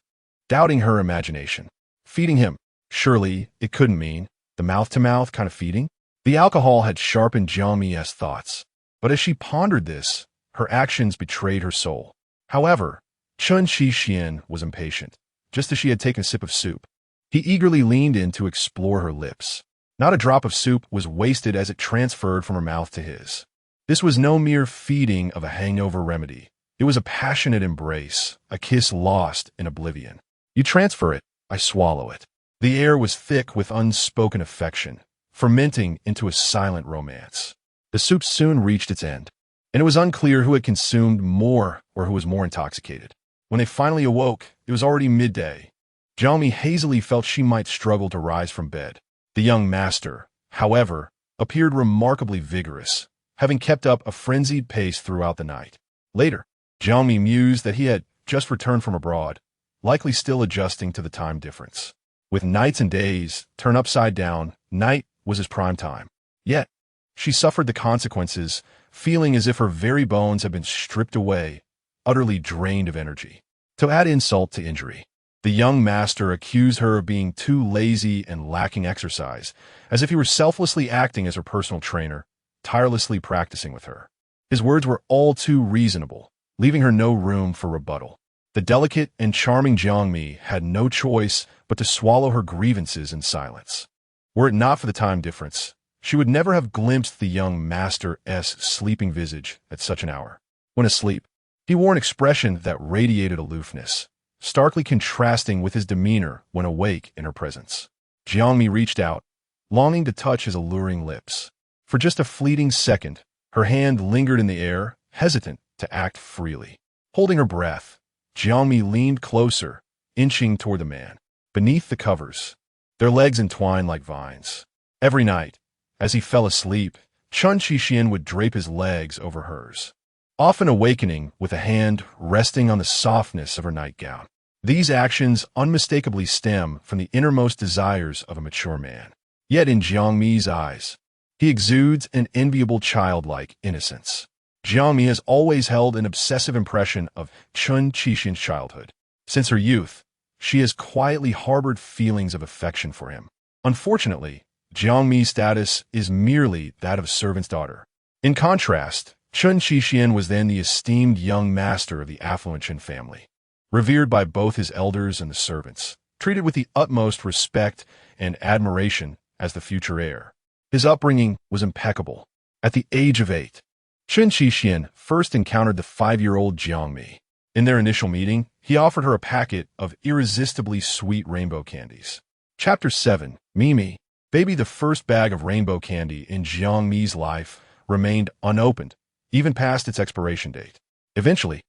doubting her imagination. Feeding him? Surely it couldn't mean the mouth-to-mouth kind of feeding? The alcohol had sharpened Jiang Mi's thoughts, but as she pondered this, her actions betrayed her soul. However, Chen Qixian was impatient, just as she had taken a sip of soup. He eagerly leaned in to explore her lips. Not a drop of soup was wasted as it transferred from her mouth to his. This was no mere feeding of a hangover remedy. It was a passionate embrace, a kiss lost in oblivion. You transfer it, I swallow it. The air was thick with unspoken affection, fermenting into a silent romance. The soup soon reached its end, and it was unclear who had consumed more or who was more intoxicated. When they finally awoke, it was already midday. Jiang Mi hazily felt she might struggle to rise from bed. The young master, however, appeared remarkably vigorous, having kept up a frenzied pace throughout the night. Later, Jiang Mi mused that he had just returned from abroad, likely still adjusting to the time difference. With nights and days turned upside down, night was his prime time. Yet, she suffered the consequences, feeling as if her very bones had been stripped away, utterly drained of energy. To add insult to injury, the young master accused her of being too lazy and lacking exercise, as if he were selflessly acting as her personal trainer, tirelessly practicing with her. His words were all too reasonable, leaving her no room for rebuttal. The delicate and charming Jiang Mi had no choice but to swallow her grievances in silence. Were it not for the time difference, she would never have glimpsed the young master's sleeping visage at such an hour. When asleep, he wore an expression that radiated aloofness, starkly contrasting with his demeanor when awake in her presence. Jiang Mi reached out, longing to touch his alluring lips. For just a fleeting second, her hand lingered in the air, hesitant to act freely. Holding her breath, Jiang Mi leaned closer, inching toward the man. Beneath the covers, their legs entwined like vines. Every night, as he fell asleep, Chen Qixian would drape his legs over hers, often awakening with a hand resting on the softness of her nightgown. These actions unmistakably stem from the innermost desires of a mature man. Yet in Jiang Mi's eyes, he exudes an enviable childlike innocence. Jiang Mi has always held an obsessive impression of Chen Qixian's childhood. Since her youth, she has quietly harbored feelings of affection for him. Unfortunately, Jiang Mi's status is merely that of servant's daughter. In contrast, Chen Qixian was then the esteemed young master of the affluent Chen family, revered by both his elders and the servants, treated with the utmost respect and admiration as the future heir. His upbringing was impeccable. At the age of 8, Chen Qixian first encountered the 5-year-old Jiang Mi. In their initial meeting, he offered her a packet of irresistibly sweet rainbow candies. Chapter 7, Mimi. Baby, the first bag of rainbow candy in Jiang Mi's life remained unopened, even past its expiration date. Eventually,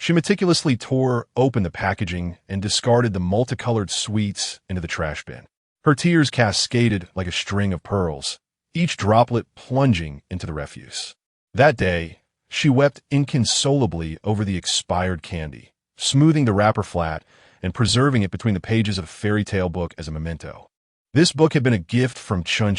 She meticulously tore open the packaging and discarded the multicolored sweets into the trash bin. Her tears cascaded like a string of pearls, each droplet plunging into the refuse. That day, she wept inconsolably over the expired candy, smoothing the wrapper flat and preserving it between the pages of a fairy tale book as a memento. This book had been a gift from Chen,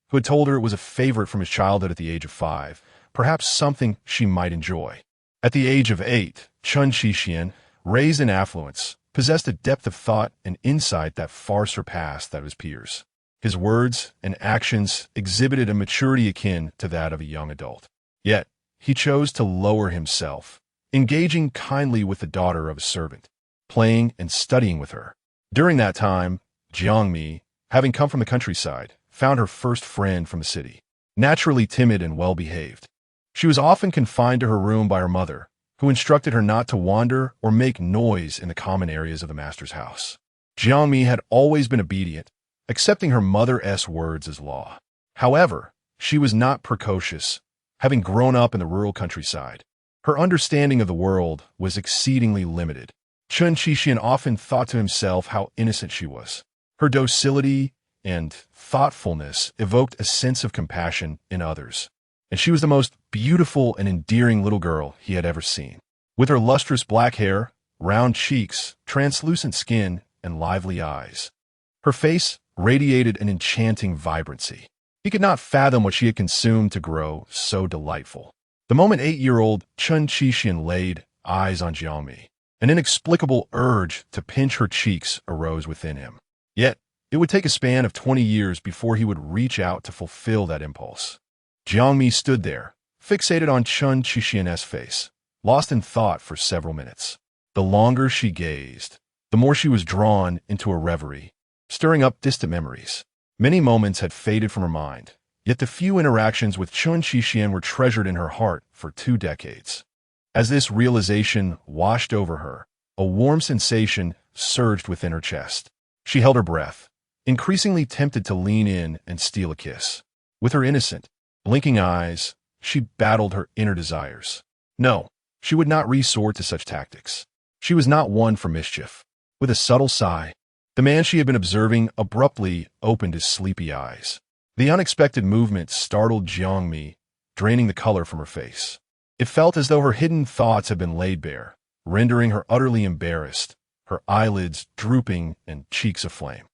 who had told her it was a favorite from his childhood at the age of 5, perhaps something she might enjoy. At the age of 8, Chen, raised in affluence, possessed a depth of thought and insight that far surpassed that of his peers. His words and actions exhibited a maturity akin to that of a young adult. Yet, he chose to lower himself, engaging kindly with the daughter of a servant, playing and studying with her. During that time, Jiang Mi, having come from the countryside, found her first friend from the city. Naturally timid and well-behaved, she was often confined to her room by her mother, who instructed her not to wander or make noise in the common areas of the master's house. Jiang Mi had always been obedient, accepting her mother's words as law. However, she was not precocious, having grown up in the rural countryside. Her understanding of the world was exceedingly limited. Chen often thought to himself how innocent she was. Her docility and thoughtfulness evoked a sense of compassion in others, and she was the most beautiful and endearing little girl he had ever seen. With her lustrous black hair, round cheeks, translucent skin, and lively eyes, her face radiated an enchanting vibrancy. He could not fathom what she had consumed to grow so delightful. The moment 8-year-old Chen laid eyes on Jiang Mi, an inexplicable urge to pinch her cheeks arose within him. Yet, it would take a span of 20 years before he would reach out to fulfill that impulse. Jiang Mi stood there, fixated on Chen Qixian's face, lost in thought for several minutes. The longer she gazed, the more she was drawn into a reverie, stirring up distant memories. Many moments had faded from her mind, yet the few interactions with Chen Qixian were treasured in her heart for 2 decades. As this realization washed over her, a warm sensation surged within her chest. She held her breath, increasingly tempted to lean in and steal a kiss. With her innocent, blinking eyes, she battled her inner desires. No, she would not resort to such tactics. She was not one for mischief. With a subtle sigh, the man she had been observing abruptly opened his sleepy eyes. The unexpected movement startled Jiang Mi, draining the color from her face. It felt as though her hidden thoughts had been laid bare, rendering her utterly embarrassed, her eyelids drooping and cheeks aflame.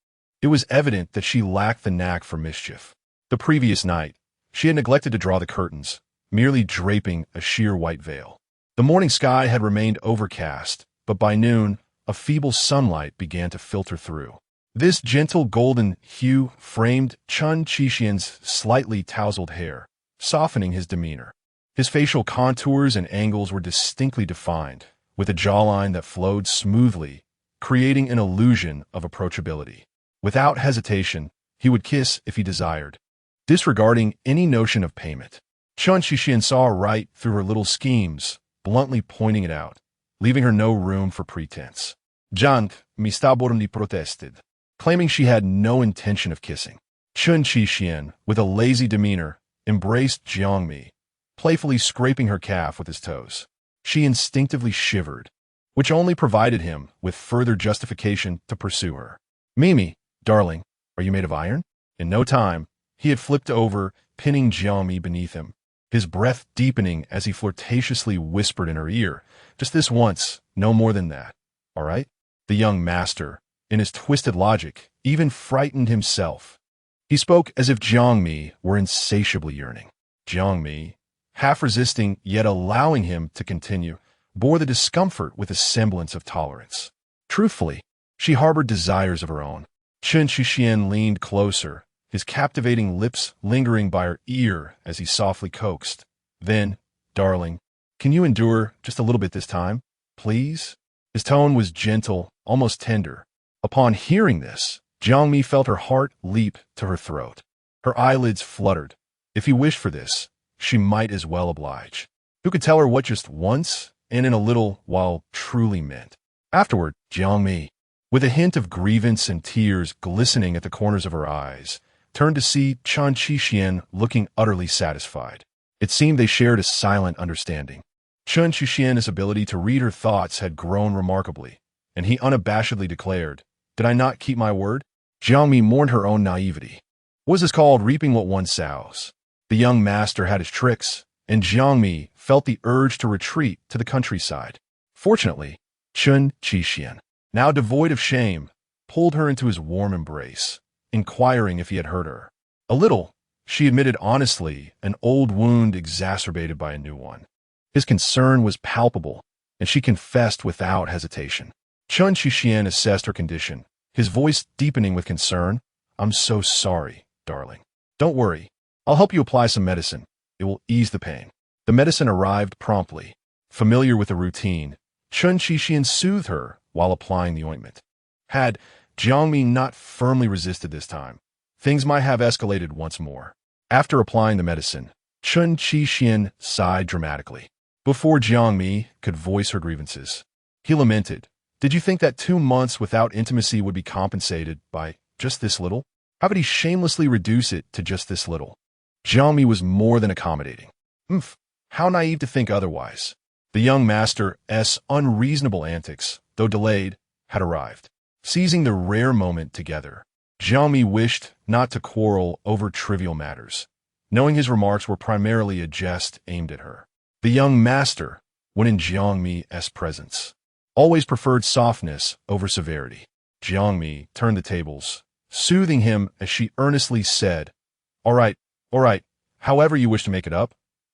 It was evident that she lacked the knack for mischief. The previous night, she had neglected to draw the curtains, merely draping a sheer white veil. The morning sky had remained overcast, but by noon, a feeble sunlight began to filter through. This gentle golden hue framed Chen Qixian's slightly tousled hair, softening his demeanor. His facial contours and angles were distinctly defined, with a jawline that flowed smoothly, creating an illusion of approachability. Without hesitation, he would kiss if he desired, disregarding any notion of payment. Chen Qixian saw right through her little schemes, bluntly pointing it out, leaving her no room for pretense. Jiang Mi stubbornly protested, claiming she had no intention of kissing. Chen Qixian, with a lazy demeanor, embraced Jiang Mi, playfully scraping her calf with his toes. She instinctively shivered, which only provided him with further justification to pursue her. "Mimi, darling, are you made of iron?" In no time, he had flipped over, pinning Jiang Mi beneath him, his breath deepening as he flirtatiously whispered in her ear, "Just this once, no more than that. All right?" The young master, in his twisted logic, even frightened himself. He spoke as if Jiang Mi were insatiably yearning. Jiang Mi, half resisting yet allowing him to continue, bore the discomfort with a semblance of tolerance. Truthfully, she harbored desires of her own. Chen Qixian leaned closer, his captivating lips lingering by her ear as he softly coaxed. Then, "Darling, can you endure just a little bit this time, please?" His tone was gentle, almost tender. Upon hearing this, Jiang Mi felt her heart leap to her throat. Her eyelids fluttered. If he wished for this, she might as well oblige. Who could tell her what just once and in a little while truly meant? Afterward, Jiang Mi, with a hint of grievance and tears glistening at the corners of her eyes, turned to see Chen Qixian looking utterly satisfied. It seemed they shared a silent understanding. Chen Chuxian's ability to read her thoughts had grown remarkably, and he unabashedly declared, "Did I not keep my word?" Jiang Mi mourned her own naivety. What was this called reaping what one sows? The young master had his tricks, and Jiang Mi felt the urge to retreat to the countryside. Fortunately, Chen Chuxian, now devoid of shame, pulled her into his warm embrace, inquiring if he had hurt her. A little, she admitted honestly, an old wound exacerbated by a new one. His concern was palpable, and she confessed without hesitation. Chen Chuxian assessed her condition, his voice deepening with concern. "I'm so sorry, darling. Don't worry. I'll help you apply some medicine. It will ease the pain." The medicine arrived promptly. Familiar with the routine, Chen Chuxian soothed her while applying the ointment. Had Jiang Mi not firmly resisted this time, things might have escalated once more. After applying the medicine, Chen Chuxian sighed dramatically. Before Jiang Mi could voice her grievances, he lamented, "Did you think that 2 months without intimacy would be compensated by just this little? How could he shamelessly reduce it to just this little?" Jiang Mi was more than accommodating. How naive to think otherwise. The young master's unreasonable antics, though delayed, had arrived. Seizing the rare moment together, Jiang Mi wished not to quarrel over trivial matters, knowing his remarks were primarily a jest aimed at her. The young master, when in Jiang Mi's presence, always preferred softness over severity. Jiang Mi turned the tables, soothing him as she earnestly said, all right, however you wish to make it up,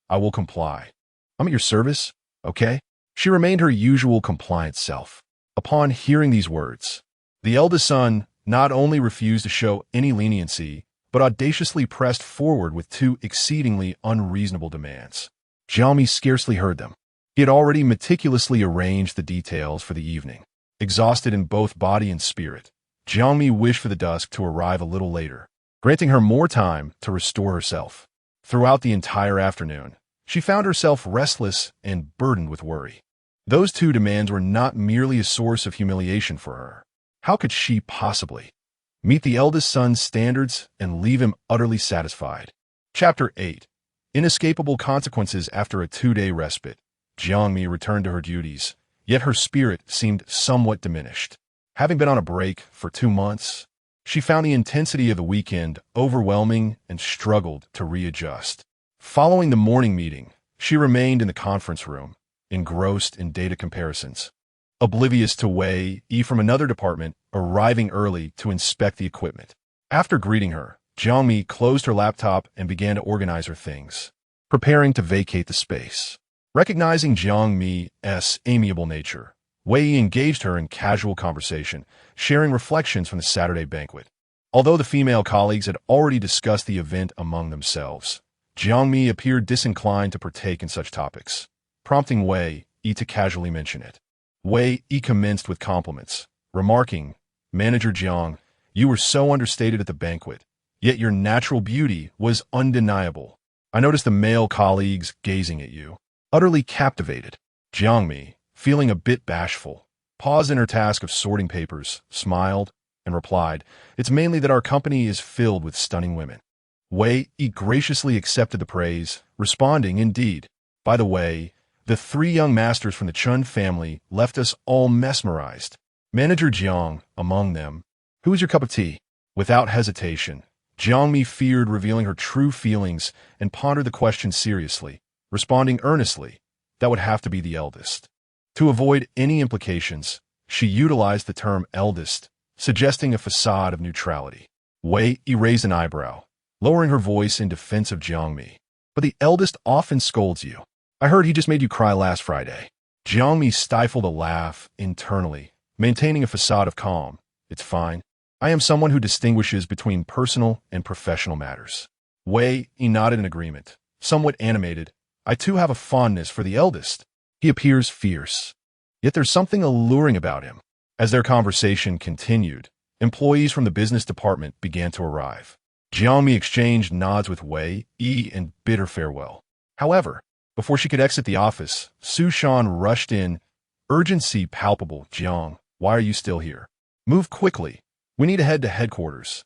I will comply. I'm at your service, okay?" She remained her usual compliant self. Upon hearing these words, the eldest son not only refused to show any leniency, but audaciously pressed forward with 2 exceedingly unreasonable demands. Jiang Mi scarcely heard them. He had already meticulously arranged the details for the evening. Exhausted in both body and spirit, Jiang Mi wished for the dusk to arrive a little later, granting her more time to restore herself. Throughout the entire afternoon, she found herself restless and burdened with worry. Those 2 demands were not merely a source of humiliation for her. How could she possibly meet the eldest son's standards and leave him utterly satisfied? Chapter 8. Inescapable consequences. After a 2-day respite, Jiang Mi returned to her duties, yet her spirit seemed somewhat diminished. Having been on a break for 2 months, she found the intensity of the weekend overwhelming and struggled to readjust. Following the morning meeting, she remained in the conference room, engrossed in data comparisons, oblivious to Wei Yi from another department arriving early to inspect the equipment. After greeting her, Jiang Mi closed her laptop and began to organize her things, preparing to vacate the space. Recognizing Jiang Mi's amiable nature, Wei Yi engaged her in casual conversation, sharing reflections from the Saturday banquet. Although the female colleagues had already discussed the event among themselves, Jiang Mi appeared disinclined to partake in such topics, prompting Wei Yi to casually mention it. Wei Yi commenced with compliments, remarking, "Manager Jiang, you were so understated at the banquet, yet your natural beauty was undeniable. I noticed the male colleagues gazing at you, utterly captivated." Jiang Mi, feeling a bit bashful, paused in her task of sorting papers, smiled, and replied, "It's mainly that our company is filled with stunning women." Wei Yi graciously accepted the praise, responding, "Indeed. By the way, the 3 young masters from the Chen family left us all mesmerized. Manager Jiang among them. Who is your cup of tea?" Without hesitation, Jiang Mi feared revealing her true feelings and pondered the question seriously, responding earnestly, "That would have to be the eldest." To avoid any implications, she utilized the term eldest, suggesting a facade of neutrality. Wei Yi raised an eyebrow, lowering her voice in defense of Jiang Mi. "But the eldest often scolds you. I heard he just made you cry last Friday." Jiang Mi stifled a laugh internally, maintaining a facade of calm. "It's fine. I am someone who distinguishes between personal and professional matters." Wei Yi nodded in agreement, somewhat animated. "I too have a fondness for the eldest. He appears fierce, yet there's something alluring about him." As their conversation continued, employees from the business department began to arrive. Jiang Mi exchanged nods with Wei Yi and bid her farewell. However, before she could exit the office, Su Shan rushed in, urgency palpable. "Jiang, why are you still here? Move quickly. We need to head to headquarters."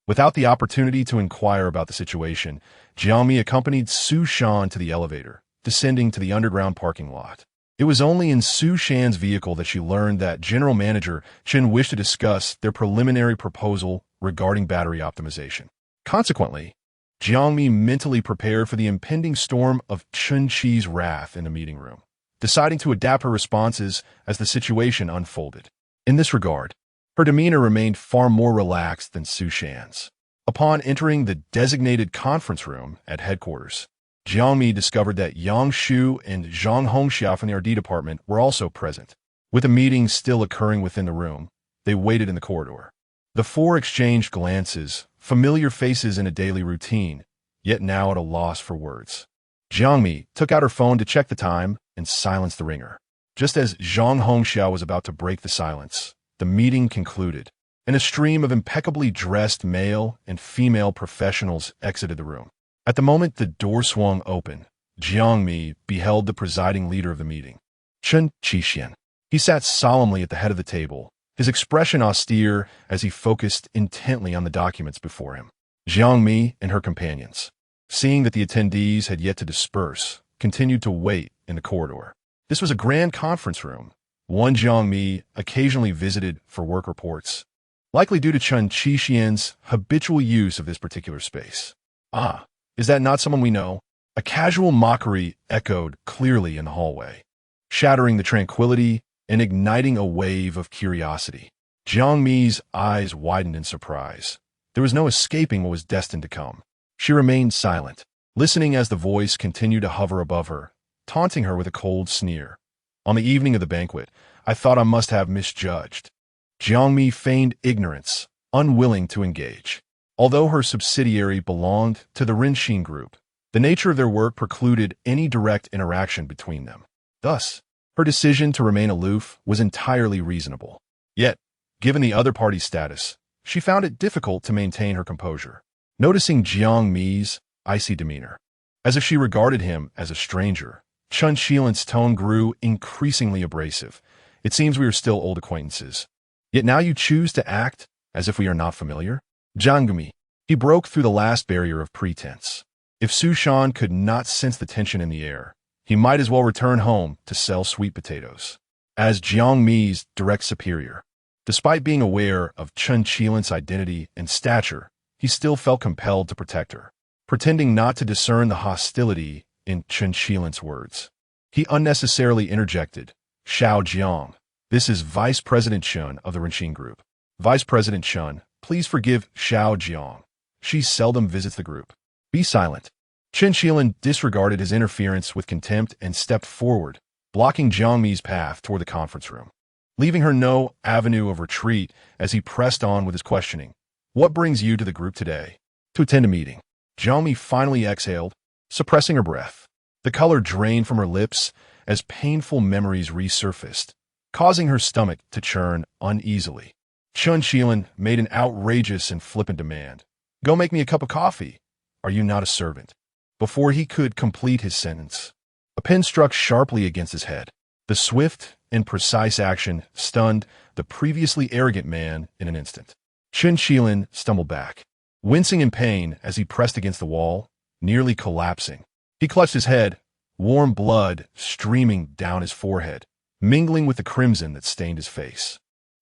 Without the opportunity to inquire about the situation, Jiang Mi accompanied Su Shan to the elevator, descending to the underground parking lot. It was only in Su Shan's vehicle that she learned that General Manager Chen wished to discuss their preliminary proposal regarding battery optimization. Consequently, Jiang Mi mentally prepared for the impending storm of Chen Qi's wrath in the meeting room, deciding to adapt her responses as the situation unfolded. In this regard, her demeanor remained far more relaxed than Su Shan's. Upon entering the designated conference room at headquarters, Jiang Mi discovered that Yang Shu and Zhang Hongxia from the R&D department were also present. With the meeting still occurring within the room, they waited in the corridor. The four exchanged glances, familiar faces in a daily routine, yet now at a loss for words. Jiang Mi took out her phone to check the time and silence the ringer. Just as Zhang Hongxia was about to break the silence, the meeting concluded, and a stream of impeccably dressed male and female professionals exited the room. At the moment the door swung open, Jiang Mi beheld the presiding leader of the meeting, Chen Qixian. He sat solemnly at the head of the table, his expression austere as he focused intently on the documents before him. Jiang Mi and her companions, seeing that the attendees had yet to disperse, continued to wait in the corridor. This was a grand conference room, one Jiang Mi occasionally visited for work reports, likely due to Chen Qixian's habitual use of this particular space. "Ah, is that not someone we know?" A casual mockery echoed clearly in the hallway, shattering the tranquility and igniting a wave of curiosity. Jiang Mi's eyes widened in surprise. There was no escaping what was destined to come. She remained silent, listening as the voice continued to hover above her, taunting her with a cold sneer. "On the evening of the banquet, I thought I must have misjudged." Jiang Mi feigned ignorance, unwilling to engage. Although her subsidiary belonged to the Renxin group, the nature of their work precluded any direct interaction between them. Thus, her decision to remain aloof was entirely reasonable. Yet, given the other party's status, she found it difficult to maintain her composure. Noticing Jiang Mi's icy demeanor, as if she regarded him as a stranger, Chen Qilan's tone grew increasingly abrasive. "It seems we are still old acquaintances. Yet now you choose to act as if we are not familiar?" Jiang Mi. He broke through the last barrier of pretense. If Su Shan could not sense the tension in the air, he might as well return home to sell sweet potatoes. As Jiang Mi's direct superior, despite being aware of Chen Qilan's identity and stature, he still felt compelled to protect her. Pretending not to discern the hostility in Chen Qilan's words, he unnecessarily interjected, "Xiao Jiang, this is Vice President Chen of the Renxin Group. Vice President Chen, please forgive Xiao Jiang. She seldom visits the group." "Be silent." Chen Qilan disregarded his interference with contempt and stepped forward, blocking Jiang Mi's path toward the conference room, leaving her no avenue of retreat as he pressed on with his questioning. "What brings you to the group today?" "To attend a meeting." Jiang Mi finally exhaled, suppressing her breath. The color drained from her lips as painful memories resurfaced, causing her stomach to churn uneasily. Chen Qilan made an outrageous and flippant demand. "Go make me a cup of coffee. Are you not a servant?" Before he could complete his sentence, a pin struck sharply against his head. The swift and precise action stunned the previously arrogant man in an instant. Chen Qilan stumbled back, wincing in pain as he pressed against the wall, nearly collapsing. He clutched his head, warm blood streaming down his forehead, mingling with the crimson that stained his face.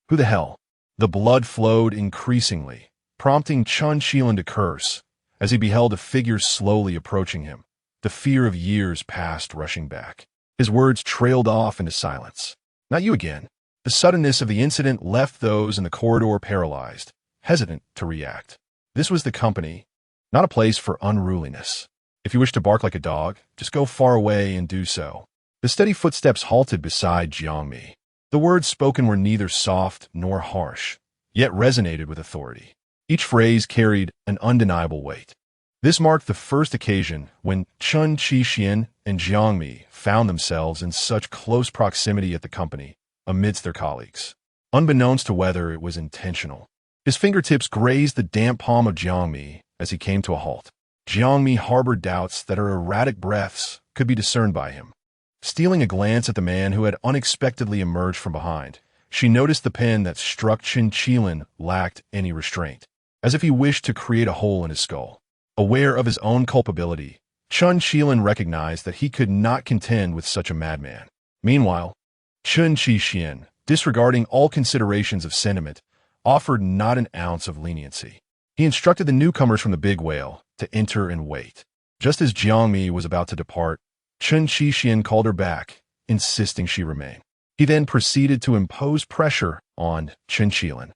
"Who the hell?" The blood flowed increasingly, prompting Chen Qilan to curse as he beheld a figure slowly approaching him, the fear of years past rushing back. His words trailed off into silence. "Not you again." The suddenness of the incident left those in the corridor paralyzed, hesitant to react. This was the company, not a place for unruliness. If you wish to bark like a dog, just go far away and do so. The steady footsteps halted beside Jiang Mi. The words spoken were neither soft nor harsh, yet resonated with authority. Each phrase carried an undeniable weight. This marked the first occasion when Chen Qixian and Jiang Mi found themselves in such close proximity at the company amidst their colleagues, unbeknownst to whether it was intentional. His fingertips grazed the damp palm of Jiang Mi as he came to a halt. Jiang Mi harbored doubts that her erratic breaths could be discerned by him. Stealing a glance at the man who had unexpectedly emerged from behind, she noticed the pen that struck Chen Qilan lacked any restraint, as if he wished to create a hole in his skull. Aware of his own culpability, Chen Qilin recognized that he could not contend with such a madman. Meanwhile, Chen Qixin, disregarding all considerations of sentiment, offered not an ounce of leniency. He instructed the newcomers from the big whale to enter and wait. Just as Jiang Mi was about to depart, Chen Qixin called her back, insisting she remain. He then proceeded to impose pressure on Chen Qilin,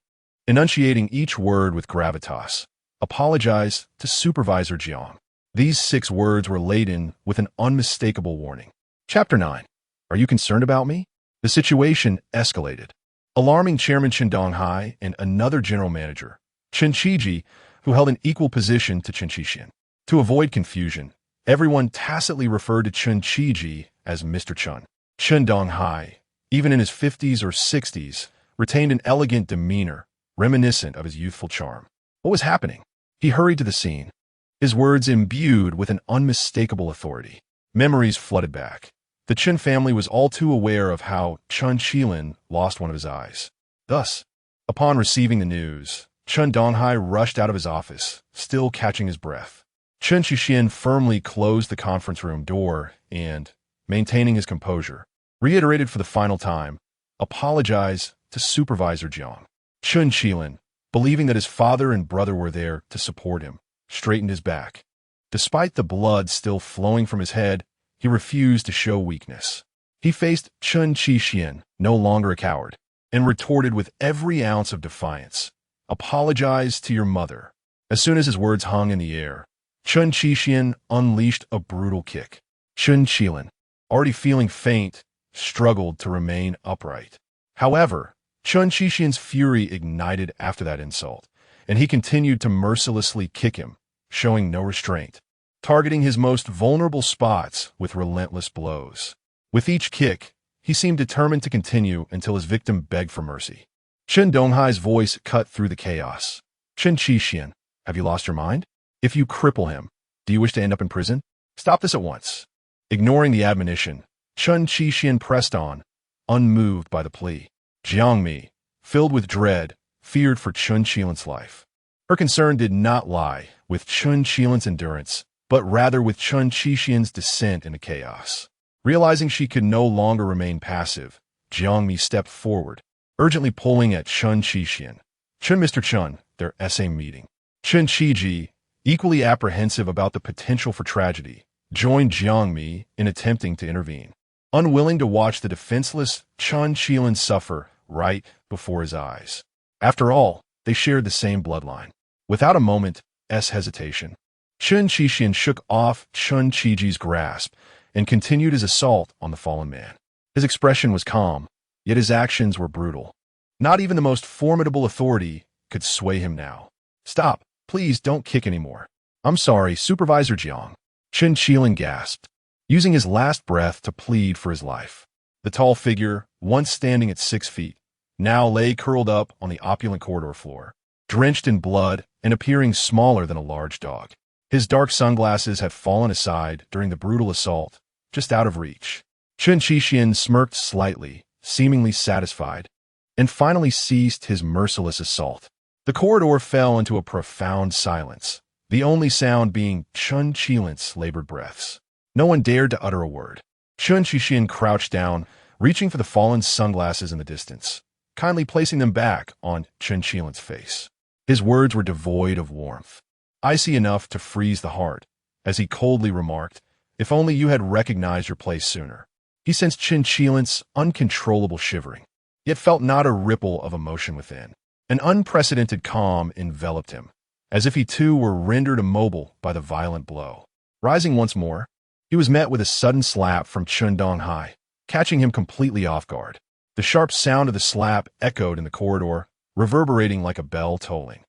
enunciating each word with gravitas. Apologize to Supervisor Jiang. These 6 words were laden with an unmistakable warning. Chapter 9. Are you concerned about me? The situation escalated, alarming Chairman Chen Donghai and another general manager, Chen Qiji, who held an equal position to Chen Qixin. To avoid confusion, everyone tacitly referred to Chen Qiji as Mr. Chen. Chen Donghai, even in his 50s or 60s, retained an elegant demeanor reminiscent of his youthful charm. What was happening? He hurried to the scene, his words imbued with an unmistakable authority. Memories flooded back. The Chen family was all too aware of how Chen Qilin lost one of his eyes. Thus, upon receiving the news, Chen Donghai rushed out of his office, still catching his breath. Chen Qixin firmly closed the conference room door and, maintaining his composure, reiterated for the final time, apologize to Supervisor Jiang. Chen Qilin, believing that his father and brother were there to support him, straightened his back. Despite the blood still flowing from his head, he refused to show weakness. He faced Chen Qixin, no longer a coward, and retorted with every ounce of defiance, apologize to your mother. As soon as his words hung in the air, Chen Qixin unleashed a brutal kick. Chen Qilin, already feeling faint, struggled to remain upright. However, Chen Qixin's fury ignited after that insult, and he continued to mercilessly kick him, showing no restraint, targeting his most vulnerable spots with relentless blows. With each kick, he seemed determined to continue until his victim begged for mercy. Chen Donghai's voice cut through the chaos. Chen Qixin, have you lost your mind? If you cripple him, do you wish to end up in prison? Stop this at once. Ignoring the admonition, Chen Qixin pressed on, unmoved by the plea. Jiang Mi, filled with dread, feared for Chen Qilin's life. Her concern did not lie with Chen Qilin's endurance, but rather with Chen Qixin's descent into chaos. Realizing she could no longer remain passive, Jiang Mi stepped forward, urgently pulling at Chen Qixin. Chen, Mr. Chen, their SA meeting. Chen Qiji, equally apprehensive about the potential for tragedy, joined Jiang Mi in attempting to intervene, unwilling to watch the defenseless Chen Qilin suffer right before his eyes. After all, they shared the same bloodline. Without a moment's hesitation, Chen Qixin shook off Chen Qiji's grasp and continued his assault on the fallen man. His expression was calm, yet his actions were brutal. Not even the most formidable authority could sway him now. Stop, please don't kick anymore. I'm sorry, Supervisor Jiang. Chen Qilin gasped, using his last breath to plead for his life. The tall figure, once standing at 6 feet, now lay curled up on the opulent corridor floor, drenched in blood and appearing smaller than a large dog. His dark sunglasses had fallen aside during the brutal assault, just out of reach. Chen Qixin smirked slightly, seemingly satisfied, and finally ceased his merciless assault. The corridor fell into a profound silence, the only sound being Chen Qilin's labored breaths. No one dared to utter a word. Chen Qixin crouched down, reaching for the fallen sunglasses in the distance, kindly placing them back on Chen Qilin's face. His words were devoid of warmth, icy enough to freeze the heart, as he coldly remarked, if only you had recognized your place sooner. He sensed Chen Qilin's uncontrollable shivering, yet felt not a ripple of emotion within. An unprecedented calm enveloped him, as if he too were rendered immobile by the violent blow. Rising once more, he was met with a sudden slap from Chen Donghai, catching him completely off guard. The sharp sound of the slap echoed in the corridor, reverberating like a bell tolling.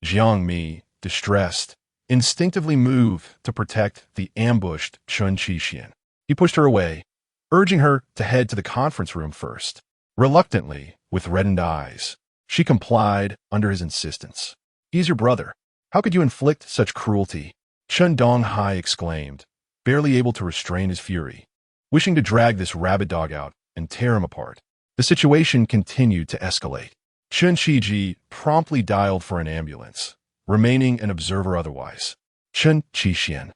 Jiang Mi, distressed, instinctively moved to protect the ambushed Chen Qixin. He pushed her away, urging her to head to the conference room first. Reluctantly, with reddened eyes, she complied under his insistence. He's your brother. How could you inflict such cruelty? Chen Donghai exclaimed, barely able to restrain his fury, wishing to drag this rabid dog out and tear him apart. The situation continued to escalate. Chen Qiji promptly dialed for an ambulance, remaining an observer otherwise. Chen Qixin,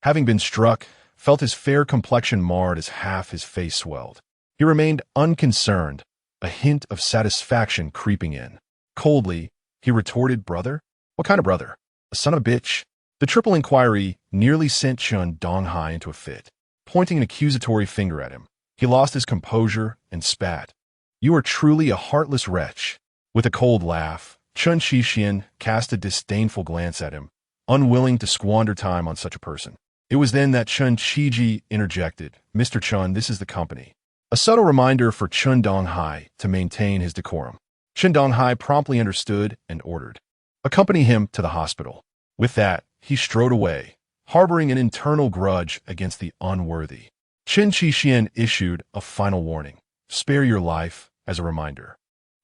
having been struck, felt his fair complexion marred as half his face swelled. He remained unconcerned, a hint of satisfaction creeping in. Coldly, he retorted, "Brother? What kind of brother? A son of a bitch?" The triple inquiry nearly sent Chen Donghai into a fit. Pointing an accusatory finger at him, he lost his composure and spat. "You are truly a heartless wretch." With a cold laugh, Chen Shixian cast a disdainful glance at him, unwilling to squander time on such a person. It was then that Chen Qiji interjected, "Mr. Chen, this is the company." A subtle reminder for Chen Donghai to maintain his decorum. Chen Donghai promptly understood and ordered, "Accompany him to the hospital." With that, he strode away, harboring an internal grudge against the unworthy. Chen Shixian issued a final warning, "Spare your life," as a reminder.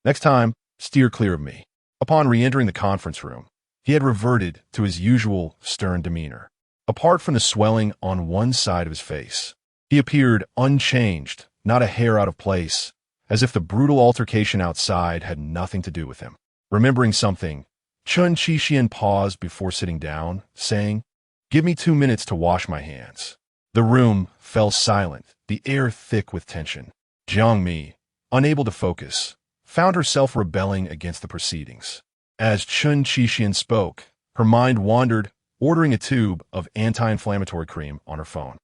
"Next time, steer clear of me." Upon re-entering the conference room, he had reverted to his usual stern demeanor. Apart from the swelling on one side of his face, he appeared unchanged, not a hair out of place, as if the brutal altercation outside had nothing to do with him. Remembering something, Chen Shixian paused before sitting down, saying, "Give me 2 minutes to wash my hands." The room fell silent, the air thick with tension. Jiang Mi, unable to focus, found herself rebelling against the proceedings. As Chen Shixian spoke, her mind wandered, ordering a tube of anti-inflammatory cream on her phone.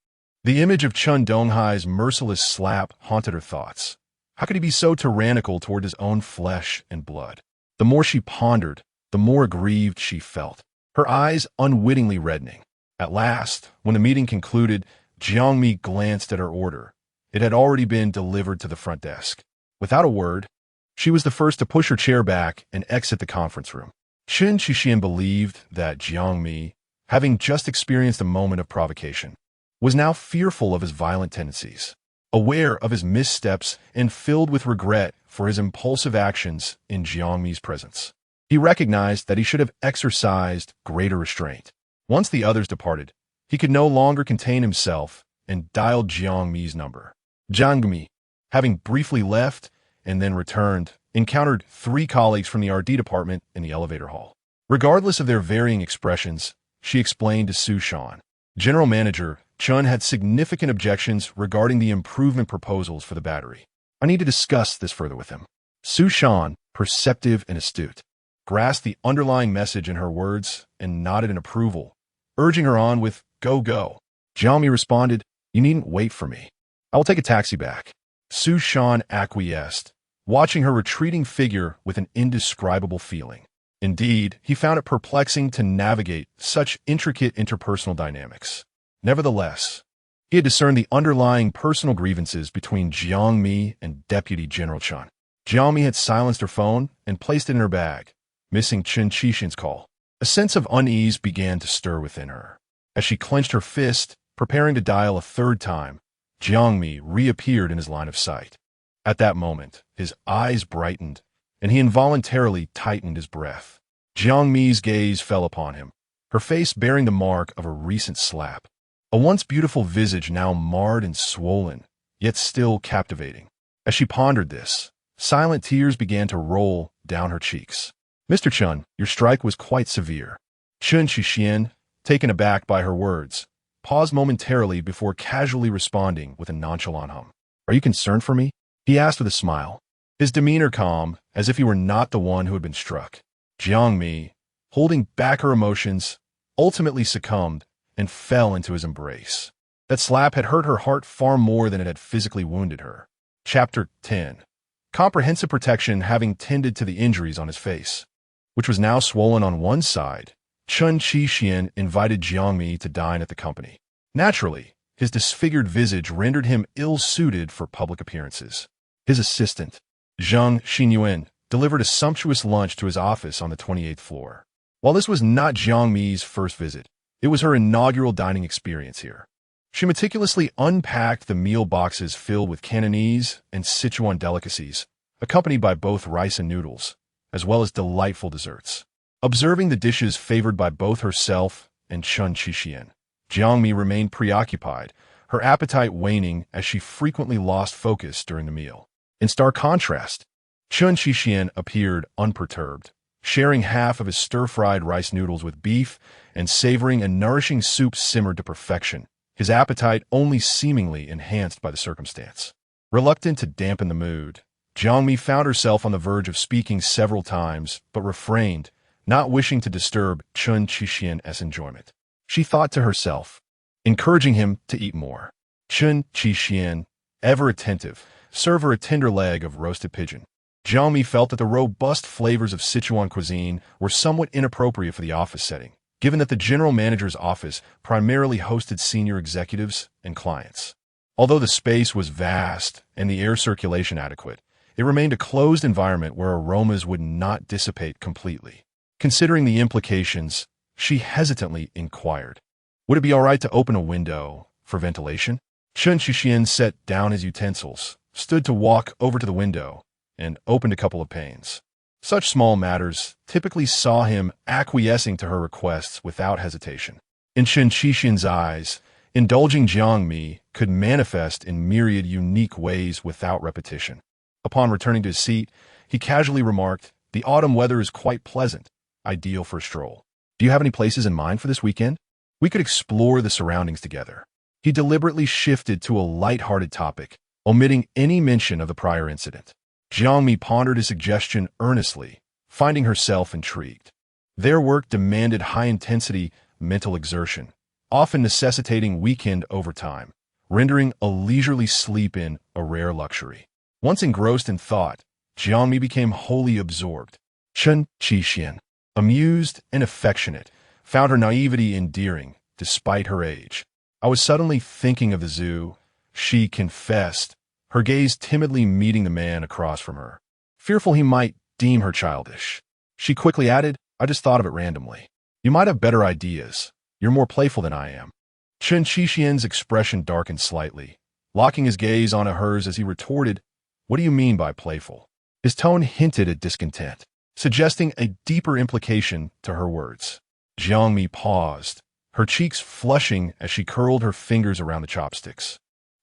The image of Chen Donghai's merciless slap haunted her thoughts. How could he be so tyrannical toward his own flesh and blood? The more she pondered, the more aggrieved she felt, her eyes unwittingly reddening. At last, when the meeting concluded, Jiang Mi glanced at her order. It had already been delivered to the front desk. Without a word, she was the first to push her chair back and exit the conference room. Chen Shixian believed that Jiang Mi, having just experienced a moment of provocation, was now fearful of his violent tendencies, aware of his missteps and filled with regret for his impulsive actions in Jiang Mi's presence. He recognized that he should have exercised greater restraint. Once the others departed, he could no longer contain himself and dialed Jiang Mi's number. Jiang Mi, having briefly left and then returned, encountered 3 colleagues from the R&D department in the elevator hall. Regardless of their varying expressions, she explained to Su Shan, General Manager, Chen had significant objections regarding the improvement proposals for the battery. I need to discuss this further with him. Su Shan, perceptive and astute, grasped the underlying message in her words and nodded in approval, urging her on with, "Go, go." Jiang Mi responded, "You needn't wait for me. I will take a taxi back." Su Shan acquiesced, watching her retreating figure with an indescribable feeling. Indeed, he found it perplexing to navigate such intricate interpersonal dynamics. Nevertheless, he had discerned the underlying personal grievances between Jiang Mi and Deputy General Chen. Jiang Mi had silenced her phone and placed it in her bag, missing Chen Shixian's call. A sense of unease began to stir within her. As she clenched her fist, preparing to dial a 3rd time, Jiang Mi reappeared in his line of sight. At that moment, his eyes brightened, and he involuntarily tightened his breath. Jiang Mi's gaze fell upon him, her face bearing the mark of a recent slap. A once beautiful visage now marred and swollen, yet still captivating. As she pondered this, silent tears began to roll down her cheeks. "Mr. Chen, your strike was quite severe." Chen Shixian, taken aback by her words, paused momentarily before casually responding with a nonchalant hum. "Are you concerned for me?" he asked with a smile, his demeanor calm, as if he were not the one who had been struck. Jiang Mi, holding back her emotions, ultimately succumbed and fell into his embrace. That slap had hurt her heart far more than it had physically wounded her. Chapter 10. Comprehensive protection having tended to the injuries on his face, which was now swollen on one side, Chen Shixian invited Jiang Mi to dine at the company. Naturally, his disfigured visage rendered him ill-suited for public appearances. His assistant, Zhang Xinyuan, delivered a sumptuous lunch to his office on the 28th floor. While this was not Jiang Mi's first visit, it was her inaugural dining experience here. She meticulously unpacked the meal boxes filled with Cantonese and Sichuan delicacies, accompanied by both rice and noodles, as well as delightful desserts. Observing the dishes favored by both herself and Chen Shixian, Jiang Mi remained preoccupied, her appetite waning as she frequently lost focus during the meal. In stark contrast, Chen Shixian appeared unperturbed, sharing half of his stir-fried rice noodles with beef and savoring a nourishing soup simmered to perfection, his appetite only seemingly enhanced by the circumstance. Reluctant to dampen the mood, Jiang Mi found herself on the verge of speaking several times, but refrained, not wishing to disturb Chen Qixian's enjoyment. She thought to herself, encouraging him to eat more. Chen Qixian, ever attentive, served her a tender leg of roasted pigeon. Jiang Mi felt that the robust flavors of Sichuan cuisine were somewhat inappropriate for the office setting, given that the general manager's office primarily hosted senior executives and clients. Although the space was vast and the air circulation adequate, it remained a closed environment where aromas would not dissipate completely. Considering the implications, she hesitantly inquired, "Would it be all right to open a window for ventilation?" Chen Qixian set down his utensils, stood to walk over to the window, and opened a couple of panes. Such small matters typically saw him acquiescing to her requests without hesitation. In Chen Qixian's eyes, indulging Jiang Mi could manifest in myriad unique ways without repetition. Upon returning to his seat, he casually remarked, "The autumn weather is quite pleasant, ideal for a stroll. Do you have any places in mind for this weekend? We could explore the surroundings together." He deliberately shifted to a light-hearted topic, omitting any mention of the prior incident. Jiang Mi pondered his suggestion earnestly, finding herself intrigued. Their work demanded high-intensity mental exertion, often necessitating weekend overtime, rendering a leisurely sleep-in a rare luxury. Once engrossed in thought, Jiang Mi became wholly absorbed. Chen Qixian, amused and affectionate, found her naivety endearing, despite her age. "I was suddenly thinking of the zoo," she confessed, her gaze timidly meeting the man across from her. Fearful he might deem her childish, she quickly added, "I just thought of it randomly. You might have better ideas. You're more playful than I am." Chen Qixian's expression darkened slightly, locking his gaze onto hers as he retorted, "What do you mean by playful?" His tone hinted at discontent, suggesting a deeper implication to her words. Jiang Mi paused, her cheeks flushing as she curled her fingers around the chopsticks,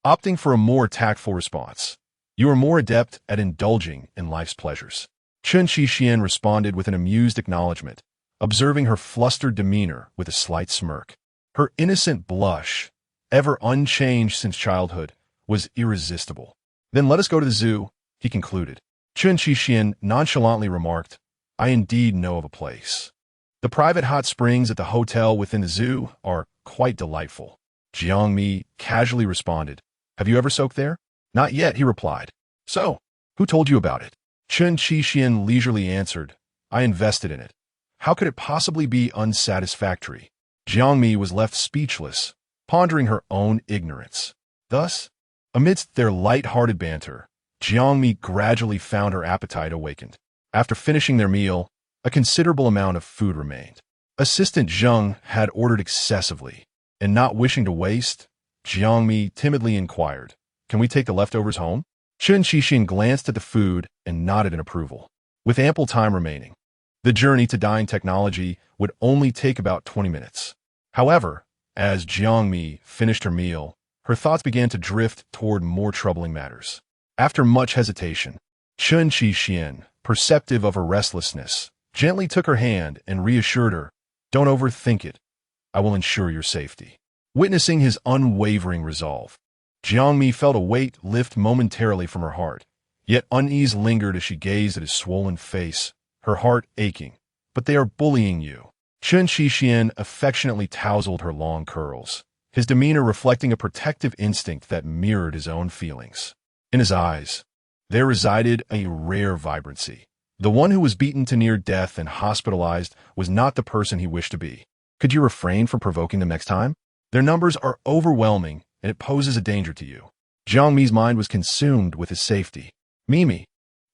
opting for a more tactful response. "You are more adept at indulging in life's pleasures." Chen Qixian responded with an amused acknowledgement, observing her flustered demeanor with a slight smirk. Her innocent blush, ever unchanged since childhood, was irresistible. "Then let us go to the zoo," he concluded. Chen Qixian nonchalantly remarked, "I indeed know of a place. The private hot springs at the hotel within the zoo are quite delightful." Jiang Mi casually responded, "Have you ever soaked there?" "Not yet," he replied. "So, who told you about it?" Chen Qixian leisurely answered, "I invested in it. How could it possibly be unsatisfactory?" Jiang Mi was left speechless, pondering her own ignorance. Thus, amidst their light-hearted banter, Jiang Mi gradually found her appetite awakened. After finishing their meal, a considerable amount of food remained. Assistant Zheng had ordered excessively, and not wishing to waste, Jiang Mi timidly inquired, "Can we take the leftovers home?" Chen Qixian glanced at the food and nodded in approval. With ample time remaining, the journey to Dine Technology would only take about 20 minutes. However, as Jiang Mi finished her meal, her thoughts began to drift toward more troubling matters. After much hesitation, Chen Qixian, perceptive of her restlessness, gently took her hand and reassured her, "Don't overthink it. I will ensure your safety." Witnessing his unwavering resolve, Jiang Mi felt a weight lift momentarily from her heart, yet unease lingered as she gazed at his swollen face, her heart aching. "But they are bullying you." Chen Qixian affectionately tousled her long curls, his demeanor reflecting a protective instinct that mirrored his own feelings. In his eyes, there resided a rare vibrancy. The one who was beaten to near death and hospitalized was not the person he wished to be. "Could you refrain from provoking them next time? Their numbers are overwhelming, and it poses a danger to you." Jiang Mi's mind was consumed with his safety. "Mimi,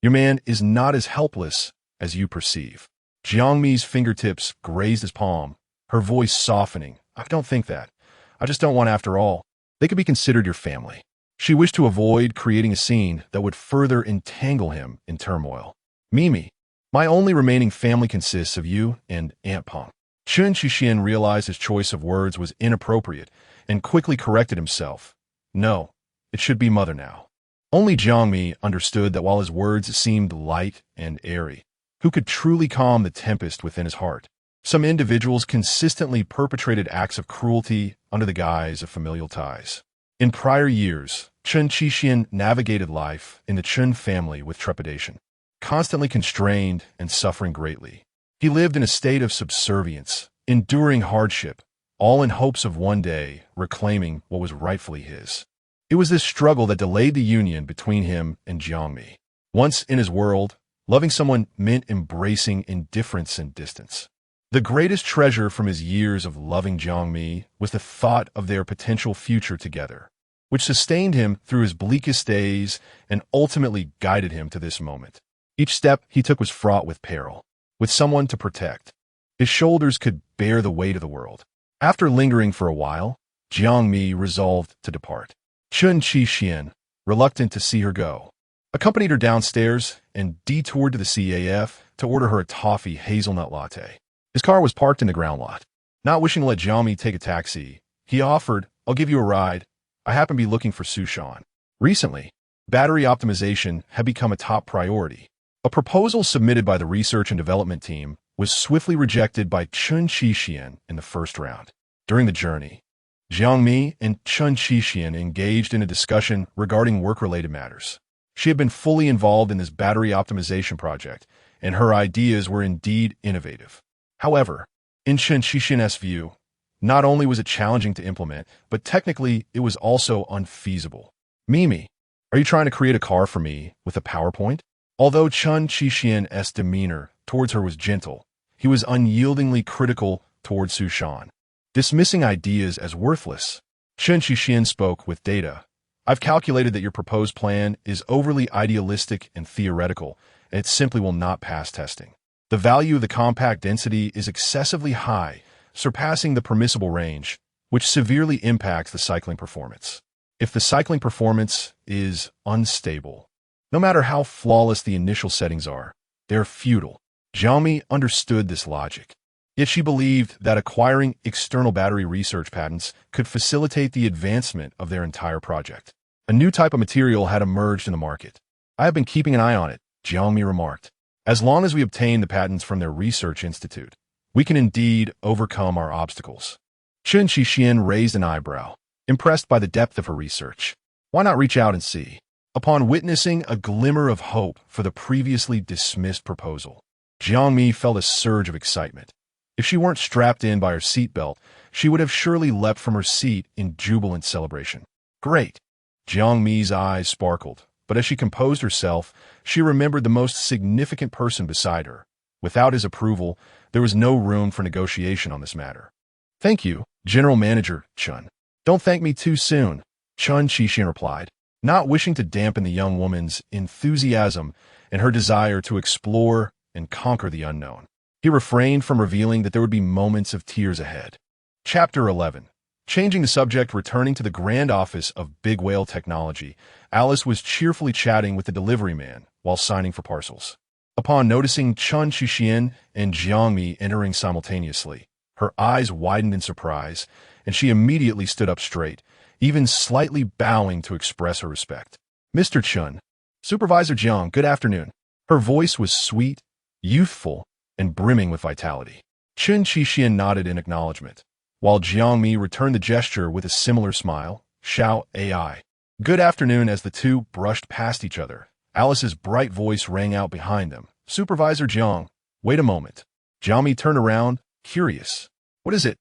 your man is not as helpless as you perceive." Jiang Mi's fingertips grazed his palm, her voice softening. "I don't think that. I just don't want, after all, they could be considered your family." She wished to avoid creating a scene that would further entangle him in turmoil. "Mimi, my only remaining family consists of you and Aunt Peng." Chen Qixian realized his choice of words was inappropriate and quickly corrected himself. "No, it should be mother now." Only Jiang Mi understood that while his words seemed light and airy, who could truly calm the tempest within his heart. Some individuals consistently perpetrated acts of cruelty under the guise of familial ties. In prior years, Chen Qixian navigated life in the Chen family with trepidation, constantly constrained and suffering greatly. He lived in a state of subservience, enduring hardship, all in hopes of one day reclaiming what was rightfully his. It was this struggle that delayed the union between him and Jiang Mi. Once in his world, loving someone meant embracing indifference and distance. The greatest treasure from his years of loving Jiang Mi was the thought of their potential future together, which sustained him through his bleakest days and ultimately guided him to this moment. Each step he took was fraught with peril, with someone to protect. His shoulders could bear the weight of the world. After lingering for a while, Jiang Mi resolved to depart. Chen Qixian, reluctant to see her go, accompanied her downstairs and detoured to the CAF to order her a toffee hazelnut latte. His car was parked in the ground lot. Not wishing to let Jiang Mi take a taxi, he offered, "I'll give you a ride. I happen to be looking for Sushan." Recently, battery optimization had become a top priority. A proposal submitted by the research and development team was swiftly rejected by Chen Qixian in the first round. During the journey, Jiang Mi and Chen Qixian engaged in a discussion regarding work-related matters. She had been fully involved in this battery optimization project, and her ideas were indeed innovative. However, in Chen Qixian's view, not only was it challenging to implement, but technically it was also unfeasible. "Mimi, are you trying to create a car for me with a PowerPoint?" Although Chen Qixian's demeanor towards her was gentle, he was unyieldingly critical towards Sushan, dismissing ideas as worthless. Chen Qixian spoke with data. "I've calculated that your proposed plan is overly idealistic and theoretical, and it simply will not pass testing. The value of the compact density is excessively high, surpassing the permissible range, which severely impacts the cycling performance. If the cycling performance is unstable, no matter how flawless the initial settings are, they're futile." Jiang Mi understood this logic, yet she believed that acquiring external battery research patents could facilitate the advancement of their entire project. A new type of material had emerged in the market. "I have been keeping an eye on it," Jiang Mi remarked. "As long as we obtain the patents from their research institute, we can indeed overcome our obstacles." Chen Qixian raised an eyebrow, impressed by the depth of her research. "Why not reach out and see?" Upon witnessing a glimmer of hope for the previously dismissed proposal, Jiang Mi felt a surge of excitement. If she weren't strapped in by her seatbelt, she would have surely leapt from her seat in jubilant celebration. "Great!" Jiang Mi's eyes sparkled, but as she composed herself, she remembered the most significant person beside her. Without his approval, there was no room for negotiation on this matter. "Thank you, General Manager Chen." "Don't thank me too soon," Chen Qixian replied, not wishing to dampen the young woman's enthusiasm and her desire to explore and conquer the unknown. He refrained from revealing that there would be moments of tears ahead. Chapter 11. Changing the subject, returning to the grand office of Big Whale Technology, Alice was cheerfully chatting with the delivery man while signing for parcels. Upon noticing Chen Qixian and Jiang Mi entering simultaneously, her eyes widened in surprise, and she immediately stood up straight, even slightly bowing to express her respect. "Mr. Chen, Supervisor Jiang, good afternoon." Her voice was sweet, youthful, and brimming with vitality. Chen Qixian nodded in acknowledgement, while Jiang Mi returned the gesture with a similar smile. "Xiao AI. Good afternoon." As the two brushed past each other, Alice's bright voice rang out behind them. "Supervisor Jiang, wait a moment." Jiang Mi turned around, curious. "What is it?"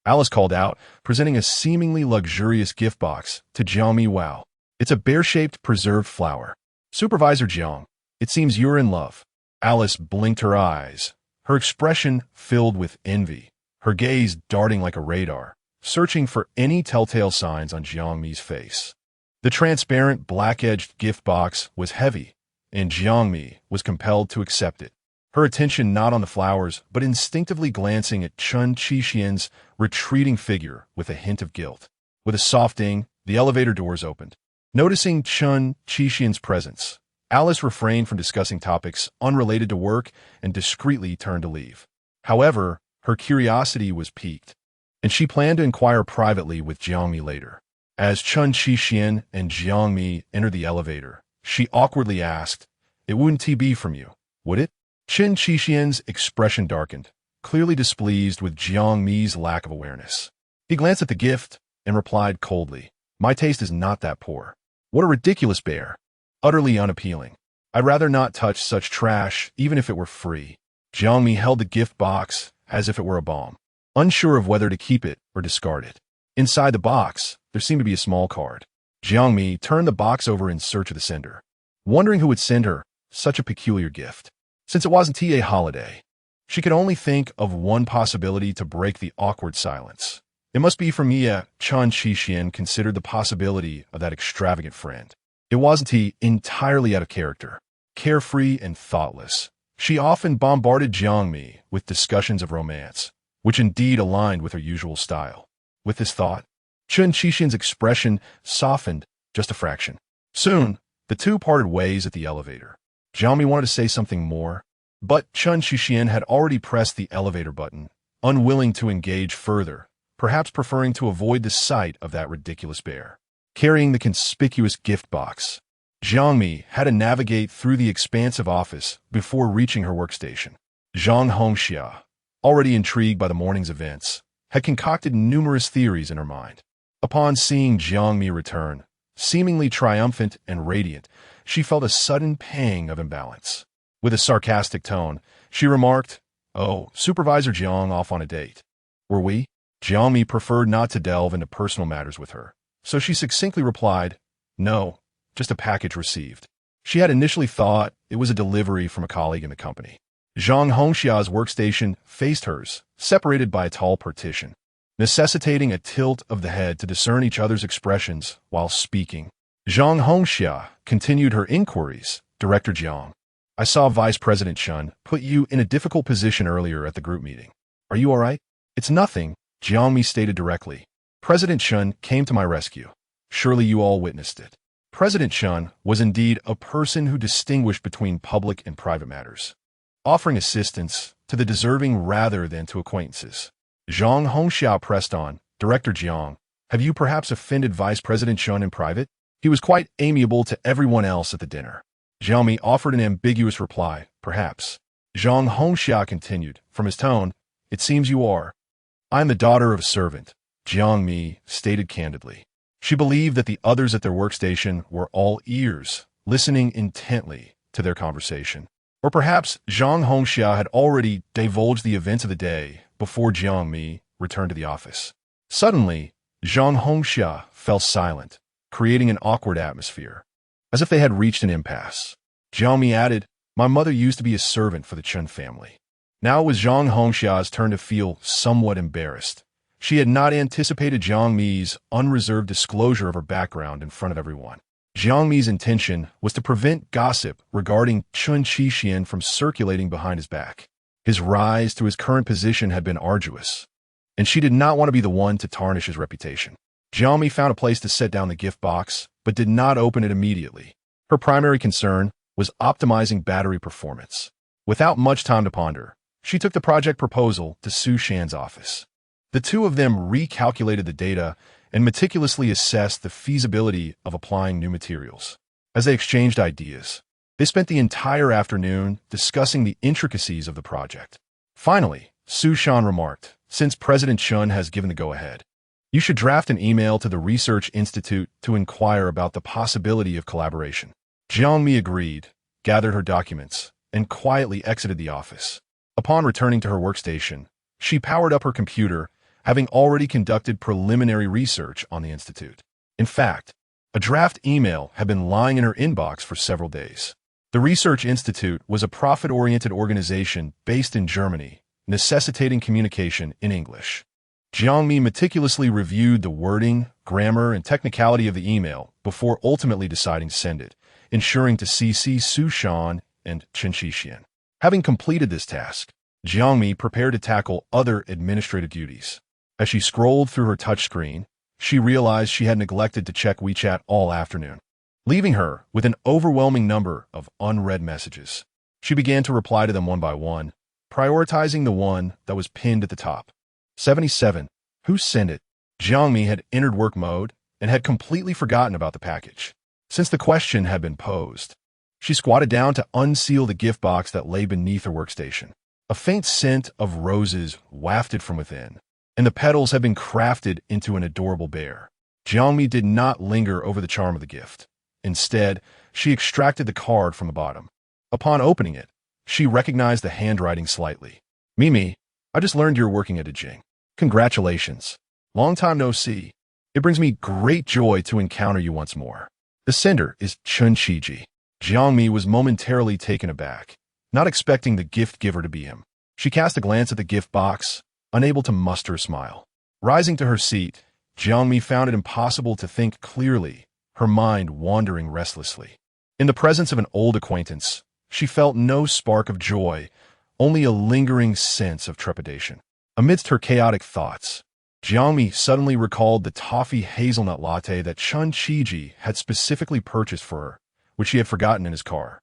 Alice called out, presenting a seemingly luxurious gift box to Jiang Mi. "Wow, it's a bear-shaped preserved flower." "Supervisor Jiang, it seems you're in love." Alice blinked her eyes, her expression filled with envy, her gaze darting like a radar, searching for any telltale signs on Jiang Mi's face. The transparent, black-edged gift box was heavy, and Jiang Mi was compelled to accept it, her attention not on the flowers, but instinctively glancing at Chen Qixian's retreating figure with a hint of guilt. With a soft ding, the elevator doors opened. Noticing Chen Qixian's presence, Alice refrained from discussing topics unrelated to work and discreetly turned to leave. However, her curiosity was piqued, and she planned to inquire privately with Jiang Mi later. As Chen Qixian and Jiang Mi entered the elevator, she awkwardly asked, "It wouldn't be from you, would it?" Chen Qixian's expression darkened, clearly displeased with Jiang Mi's lack of awareness. He glanced at the gift and replied coldly, "My taste is not that poor." "What a ridiculous bear. Utterly unappealing. I'd rather not touch such trash, even if it were free." Jiang Mi held the gift box as if it were a bomb, unsure of whether to keep it or discard it. Inside the box, there seemed to be a small card. Jiang Mi turned the box over in search of the sender, wondering who would send her such a peculiar gift. Since it wasn't a holiday, she could only think of one possibility to break the awkward silence. It must be from Mia. Chen Qixian considered the possibility of that extravagant friend. It wasn't he entirely out of character, carefree and thoughtless. She often bombarded Jiang Mi with discussions of romance, which indeed aligned with her usual style. With this thought, Chen Qixian's expression softened just a fraction. Soon, the two parted ways at the elevator. Jiang Mi wanted to say something more, but Chen Qixian had already pressed the elevator button, unwilling to engage further, perhaps preferring to avoid the sight of that ridiculous bear. Carrying the conspicuous gift box, Jiang Mi had to navigate through the expansive office before reaching her workstation. Zhang Hongxia, already intrigued by the morning's events, had concocted numerous theories in her mind. Upon seeing Jiang Mi return, seemingly triumphant and radiant, she felt a sudden pang of imbalance. With a sarcastic tone, she remarked, "Oh, Supervisor Jiang off on a date. Were we?" Jiang Mi preferred not to delve into personal matters with her, so she succinctly replied, "No, just a package received." She had initially thought it was a delivery from a colleague in the company. Zhang Hongxia's workstation faced hers, separated by a tall partition, necessitating a tilt of the head to discern each other's expressions while speaking. Zhang Hongxia continued her inquiries. "Director Jiang, I saw Vice President Chen put you in a difficult position earlier at the group meeting. Are you all right?" "It's nothing," Jiang Mi stated directly. "President Chen came to my rescue. Surely you all witnessed it." President Chen was indeed a person who distinguished between public and private matters, offering assistance to the deserving rather than to acquaintances. Zhang Hongxia pressed on, "Director Jiang, have you perhaps offended Vice President Chen in private? He was quite amiable to everyone else at the dinner." Jiang Mi offered an ambiguous reply, "Perhaps." Zhang Hongxia continued, "From his tone, it seems you are." "I am the daughter of a servant," Jiang Mi stated candidly. She believed that the others at their workstation were all ears, listening intently to their conversation. Or perhaps Zhang Hongxia had already divulged the events of the day before Jiang Mi returned to the office. Suddenly, Zhang Hongxia fell silent, creating an awkward atmosphere, as if they had reached an impasse. Jiang Mi added, "My mother used to be a servant for the Chen family." Now it was Zhang Hongxia's turn to feel somewhat embarrassed. She had not anticipated Jiang Mi's unreserved disclosure of her background in front of everyone. Jiang Mi's intention was to prevent gossip regarding Chen Qixian from circulating behind his back. His rise to his current position had been arduous, and she did not want to be the one to tarnish his reputation. Jiang Mi found a place to set down the gift box, but did not open it immediately. Her primary concern was optimizing battery performance. Without much time to ponder, she took the project proposal to Su Shan's office. The two of them recalculated the data and meticulously assessed the feasibility of applying new materials. As they exchanged ideas, they spent the entire afternoon discussing the intricacies of the project. Finally, Su Shan remarked, "Since President Chen has given the go-ahead, you should draft an email to the Research Institute to inquire about the possibility of collaboration." Jiang Mi agreed, gathered her documents, and quietly exited the office. Upon returning to her workstation, she powered up her computer, having already conducted preliminary research on the institute. In fact, a draft email had been lying in her inbox for several days. The Research Institute was a profit-oriented organization based in Germany, necessitating communication in English. Jiang Mi meticulously reviewed the wording, grammar, and technicality of the email before ultimately deciding to send it, ensuring to CC Su Shan and Chen Qixian. Having completed this task, Jiang Mi prepared to tackle other administrative duties. As she scrolled through her touchscreen, she realized she had neglected to check WeChat all afternoon, leaving her with an overwhelming number of unread messages. She began to reply to them one by one, prioritizing the one that was pinned at the top. 77. Who sent it? Jiang Mi had entered work mode and had completely forgotten about the package. Since the question had been posed, She squatted down to unseal the gift box that lay beneath her workstation. A faint scent of roses wafted from within, and the petals had been crafted into an adorable bear. Jiang Mi did not linger over the charm of the gift. Instead, she extracted the card from the bottom. Upon opening it, she recognized the handwriting slightly. "Mimi, I just learned you're working at a Jing. Congratulations. Long time no see. It brings me great joy to encounter you once more. The sender is Chen Shiji." Jiang Mi was momentarily taken aback, not expecting the gift giver to be him. She cast a glance at the gift box, unable to muster a smile. Rising to her seat, Jiang Mi found it impossible to think clearly, her mind wandering restlessly. In the presence of an old acquaintance, she felt no spark of joy, only a lingering sense of trepidation. Amidst her chaotic thoughts, Jiang Mi suddenly recalled the toffee hazelnut latte that Chen Shiji had specifically purchased for her, which he had forgotten in his car.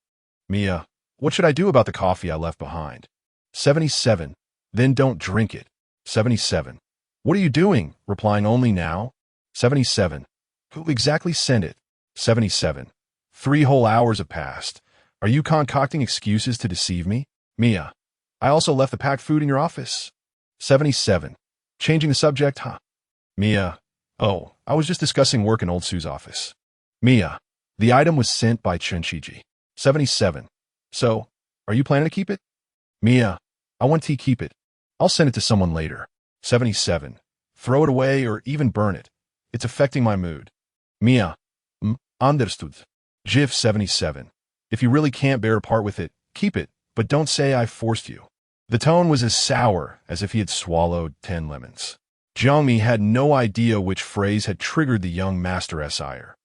"Mia, what should I do about the coffee I left behind?" 77. "Then don't drink it." 77. "What are you doing? Replying only now?" 77. "Who exactly sent it?" 77. 3 whole hours have passed. Are you concocting excuses to deceive me? "Mia, I also left the packed food in your office." 77. Changing the subject, huh? "Mia, oh, I was just discussing work in old Sue's office." "Mia, the item was sent by Chen Shiji." 77. "So, are you planning to keep it?" "Mia, I want to keep it. I'll send it to someone later." 77. "Throw it away or even burn it. It's affecting my mood." "Mia, understood." GIF 77. "If you really can't bear to part with it, keep it, but don't say I forced you." The tone was as sour as if he had swallowed 10 lemons. Jiang Mi had no idea which phrase had triggered the young master's ire.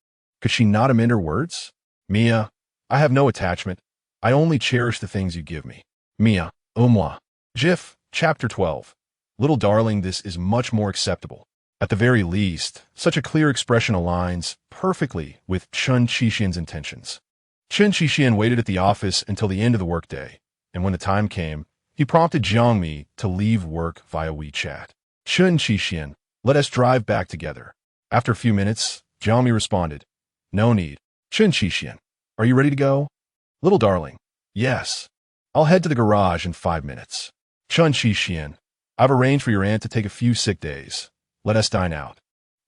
Could she not amend her words? "Mia, I have no attachment. I only cherish the things you give me." "Mia, moi." GIF, Chapter 12. "Little darling, this is much more acceptable. At the very least, such a clear expression aligns perfectly with Chen Qixian's intentions." Chen Qixian waited at the office until the end of the workday, and when the time came, he prompted Jiang Mi to leave work via WeChat. "Chen Qixian, let us drive back together." After a few minutes, Jiang Mi responded, "No need." "Chen Qixian, are you ready to go?" "Little darling, yes. I'll head to the garage in 5 minutes." "Chen Qixian, I've arranged for your aunt to take a few sick days. Let us dine out."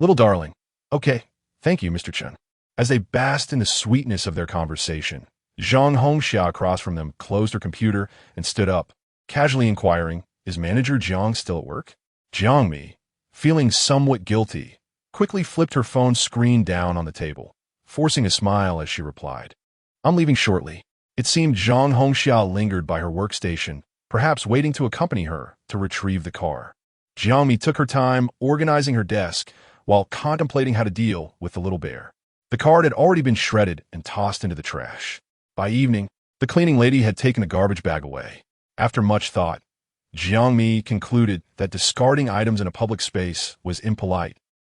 "Little darling, okay, thank you, Mr. Chen." As they basked in the sweetness of their conversation, Zhang Hongxia across from them closed her computer and stood up, casually inquiring, "Is Manager Jiang still at work?" Jiang Mi, feeling somewhat guilty, quickly flipped her phone screen down on the table, forcing a smile as she replied, "I'm leaving shortly." It seemed Zhang Hongxia lingered by her workstation, perhaps waiting to accompany her to retrieve the car. Jiang Mi took her time organizing her desk while contemplating how to deal with the little bear. The card had already been shredded and tossed into the trash. By evening, the cleaning lady had taken the garbage bag away. After much thought, Jiang Mi concluded that discarding items in a public space was impolite,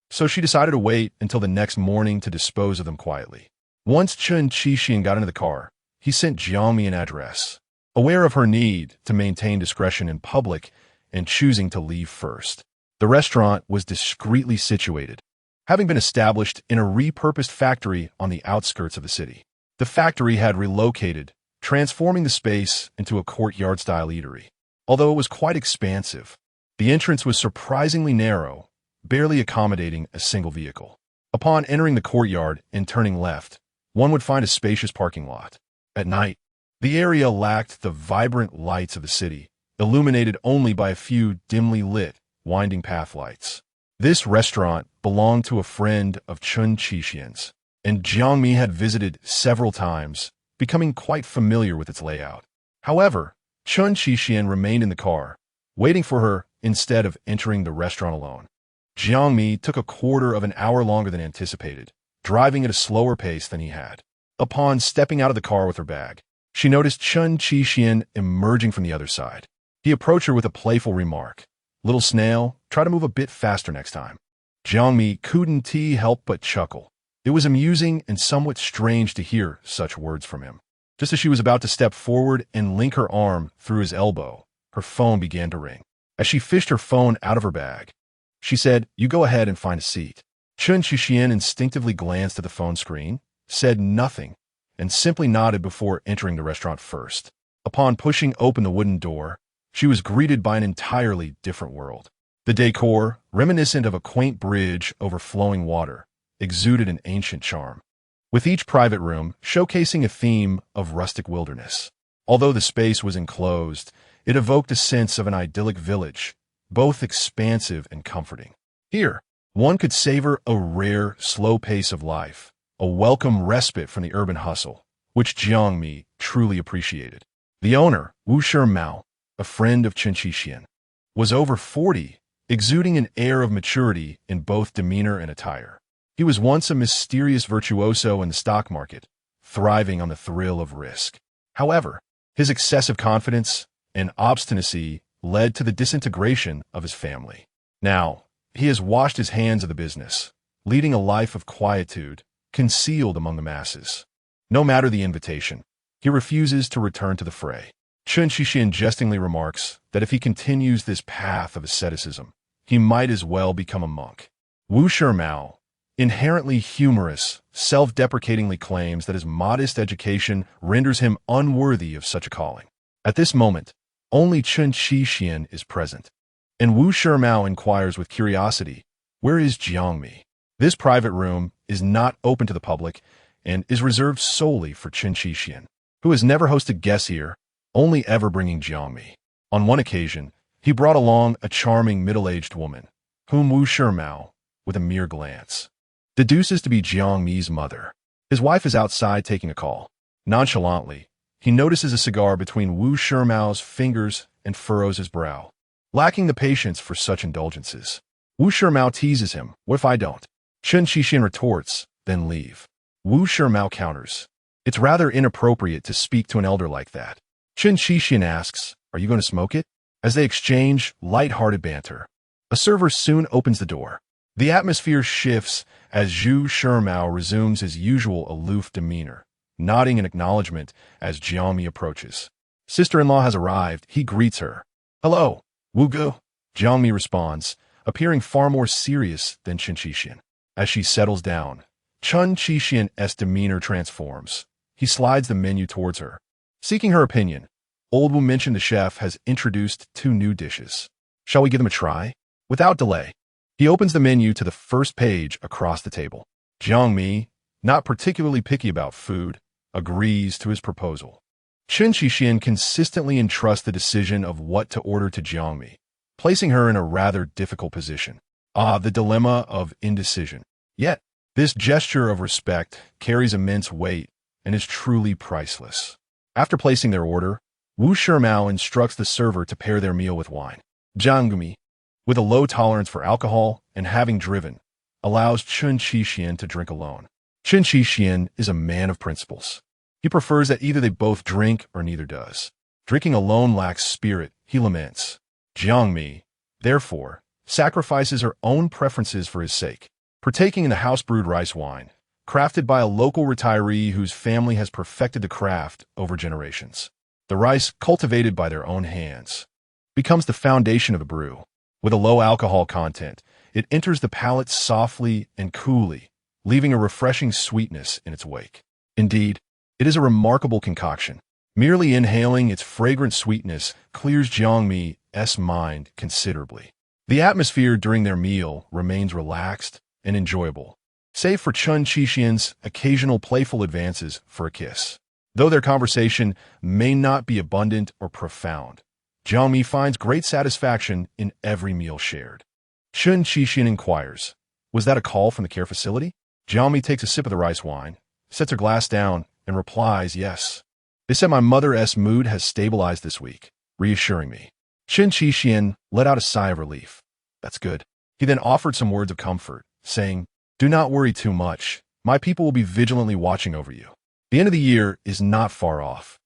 so she decided to wait until the next morning to dispose of them quietly. Once Chen Qixian got into the car, he sent Jiang Mi an address. Aware of her need to maintain discretion in public and choosing to leave first, the restaurant was discreetly situated, having been established in a repurposed factory on the outskirts of the city. The factory had relocated, transforming the space into a courtyard-style eatery. Although it was quite expansive, the entrance was surprisingly narrow, barely accommodating a single vehicle. Upon entering the courtyard and turning left, one would find a spacious parking lot. At night, the area lacked the vibrant lights of the city, illuminated only by a few dimly lit, winding path lights. This restaurant belonged to a friend of Chen Qixian's, and Jiang Mi had visited several times, becoming quite familiar with its layout. However, Chen Qixian remained in the car, waiting for her instead of entering the restaurant alone. Jiang Mi took a quarter of an hour longer than anticipated, driving at a slower pace than he had. Upon stepping out of the car with her bag, she noticed Chen Qixian emerging from the other side. He approached her with a playful remark. "Little snail, try to move a bit faster next time." Jiang Mi couldn't help but chuckle. It was amusing and somewhat strange to hear such words from him. Just as she was about to step forward and link her arm through his elbow, her phone began to ring. As she fished her phone out of her bag, she said, "You go ahead and find a seat." Chen Qixian instinctively glanced at the phone screen, said nothing, and simply nodded before entering the restaurant first. Upon pushing open the wooden door, she was greeted by an entirely different world. The decor, reminiscent of a quaint bridge over flowing water, exuded an ancient charm, with each private room showcasing a theme of rustic wilderness. Although the space was enclosed, it evoked a sense of an idyllic village, both expansive and comforting. Here, one could savor a rare, slow pace of life, a welcome respite from the urban hustle, which Jiang Mi truly appreciated. The owner, Wu Shimao, a friend of Chen Qixian, was over 40, exuding an air of maturity in both demeanor and attire. He was once a mysterious virtuoso in the stock market, thriving on the thrill of risk. However, his excessive confidence and obstinacy led to the disintegration of his family. Now, he has washed his hands of the business, leading a life of quietude, concealed among the masses. No matter the invitation, he refuses to return to the fray. Chen Qixian jestingly remarks that if he continues this path of asceticism, he might as well become a monk. Wu Shimao, inherently humorous, self-deprecatingly claims that his modest education renders him unworthy of such a calling. At this moment, only Chen Qixian is present, and Wu Shimao inquires with curiosity, "Where is Jiang Mi?" This private room is not open to the public and is reserved solely for Chen Qixian, who has never hosted guests here, only ever bringing Jiang Mi. On one occasion, he brought along a charming middle-aged woman, whom Wu Shimao, with a mere glance, deduces to be Jiang Mi's mother. His wife is outside taking a call. Nonchalantly, he notices a cigar between Wu Shimao's fingers and furrows his brow. Lacking the patience for such indulgences, Wu Shimao teases him, "What if I don't?" Chen Qixian retorts, "Then leave." Wu Shimao counters, "It's rather inappropriate to speak to an elder like that." Chen Qixian asks, "Are you going to smoke it?" As they exchange light-hearted banter, a server soon opens the door. The atmosphere shifts as Zhu Shimao resumes his usual aloof demeanor, nodding in acknowledgement as Jiang Mi approaches. Sister-in-law has arrived, he greets her. "Hello, Wu Gu," Jiang Mi responds, appearing far more serious than Chen Qixian. As she settles down, Chen Qixian's demeanor transforms. He slides the menu towards her. Seeking her opinion, old Wu mentioned the chef has introduced 2 new dishes. Shall we give them a try? Without delay, he opens the menu to the first page across the table. Jiang Mi, not particularly picky about food, agrees to his proposal. Chen Qixian consistently entrusts the decision of what to order to Jiang Mi, placing her in a rather difficult position. The dilemma of indecision. Yet, this gesture of respect carries immense weight and is truly priceless. After placing their order, Wu Shimao instructs the server to pair their meal with wine. Jiang Mi, with a low tolerance for alcohol and having driven, allows Chen Qixian to drink alone. Chen Qixian is a man of principles. He prefers that either they both drink or neither does. Drinking alone lacks spirit, he laments. Jiang Mi, therefore, sacrifices her own preferences for his sake, partaking in the house-brewed rice wine, crafted by a local retiree whose family has perfected the craft over generations. The rice, cultivated by their own hands, becomes the foundation of the brew. With a low alcohol content, it enters the palate softly and coolly, leaving a refreshing sweetness in its wake. Indeed, it is a remarkable concoction. Merely inhaling its fragrant sweetness clears Jiang Mi's mind considerably. The atmosphere during their meal remains relaxed and enjoyable, save for Chen Qixian's occasional playful advances for a kiss. Though their conversation may not be abundant or profound, Jiang Mi finds great satisfaction in every meal shared. Chen Qixian inquires, "Was that a call from the care facility?" Jiang Mi takes a sip of the rice wine, sets her glass down, and replies, "Yes. They said my mother's mood has stabilized this week, reassuring me." Chen Qixian let out a sigh of relief. "That's good." He then offered some words of comfort, saying, "Do not worry too much. My people will be vigilantly watching over you. The end of the year is not far off,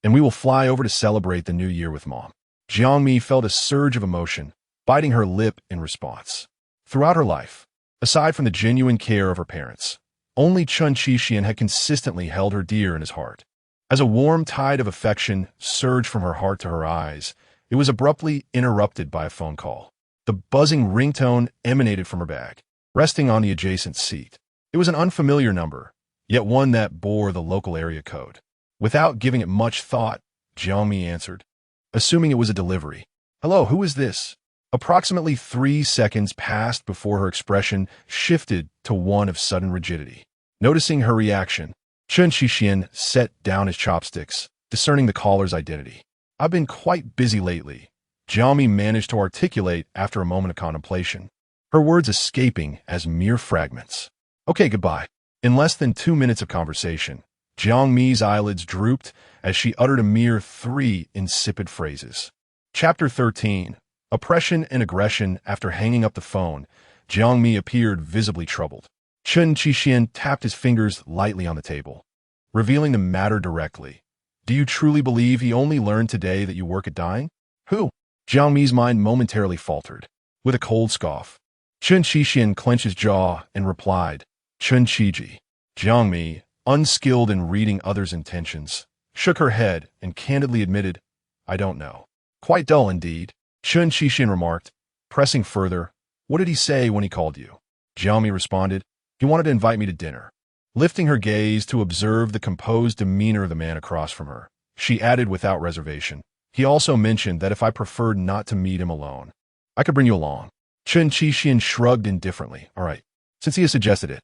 and we will fly over to celebrate the new year with Mom." Jiang Mi felt a surge of emotion, biting her lip in response. Throughout her life, aside from the genuine care of her parents, only Chen Qixian had consistently held her dear in his heart. As a warm tide of affection surged from her heart to her eyes, it was abruptly interrupted by a phone call. The buzzing ringtone emanated from her bag, resting on the adjacent seat. It was an unfamiliar number, yet one that bore the local area code. Without giving it much thought, Jiang Mi answered, assuming it was a delivery. Hello, who is this? Approximately 3 seconds passed before her expression shifted to one of sudden rigidity. Noticing her reaction, Chen Qixian set down his chopsticks, discerning the caller's identity. I've been quite busy lately, Jiang Mi managed to articulate after a moment of contemplation, her words escaping as mere fragments. Okay, goodbye. In less than 2 minutes of conversation, Jiang Mi's eyelids drooped as she uttered a mere 3 insipid phrases. Chapter 13. Oppression and Aggression. After hanging up the phone, Jiang Mi appeared visibly troubled. Chen Qixian tapped his fingers lightly on the table, revealing the matter directly. Do you truly believe he only learned today that you work at dyeing? Who? Jiang Mi's mind momentarily faltered. With a cold scoff, Chen Qixian clenched his jaw and replied, Chen Qiji. Jiang Mi, unskilled in reading others' intentions, shook her head and candidly admitted, I don't know. Quite dull indeed, Chen Qixian remarked, pressing further. What did he say when he called you? Jiang Mi responded, he wanted to invite me to dinner. Lifting her gaze to observe the composed demeanor of the man across from her, she added without reservation, he also mentioned that if I preferred not to meet him alone, I could bring you along. Chen Qixian shrugged indifferently. All right, since he has suggested it,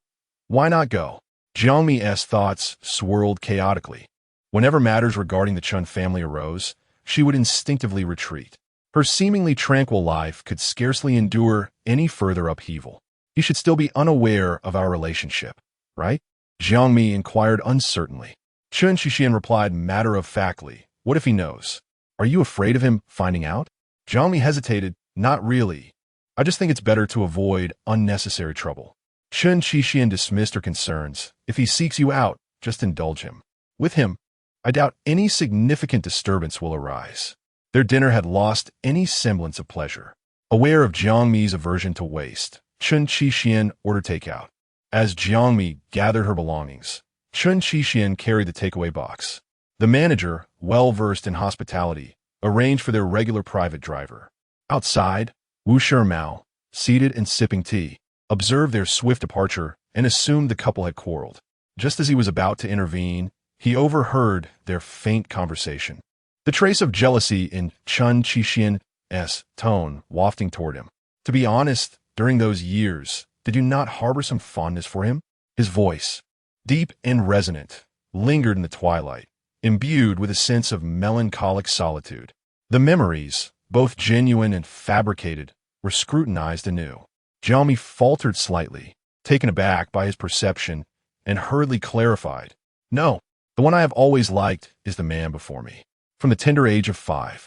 why not go? Jiang Mi's thoughts swirled chaotically. Whenever matters regarding the Chen family arose, she would instinctively retreat. Her seemingly tranquil life could scarcely endure any further upheaval. He should still be unaware of our relationship, right? Jiang Mi inquired uncertainly. Chen Qixian replied matter-of-factly, what if he knows? Are you afraid of him finding out? Jiang Mi hesitated, not really. I just think it's better to avoid unnecessary trouble. Chen Qixian dismissed her concerns. If he seeks you out, just indulge him. With him, I doubt any significant disturbance will arise. Their dinner had lost any semblance of pleasure. Aware of Jiang Mi's aversion to waste, Chen Qixian ordered takeout. As Jiang Mi gathered her belongings, Chen Qixian carried the takeaway box. The manager, well-versed in hospitality, arranged for their regular private driver. Outside, Wu Shimao, seated and sipping tea, observed their swift departure and assumed the couple had quarreled. Just as he was about to intervene, he overheard their faint conversation. The trace of jealousy in Chen Qixian's tone wafting toward him. To be honest, during those years, did you not harbor some fondness for him? His voice, deep and resonant, lingered in the twilight, imbued with a sense of melancholic solitude. The memories, both genuine and fabricated, were scrutinized anew. Jiang Mi faltered slightly, taken aback by his perception, and hurriedly clarified, no, the one I have always liked is the man before me. From the tender age of 5,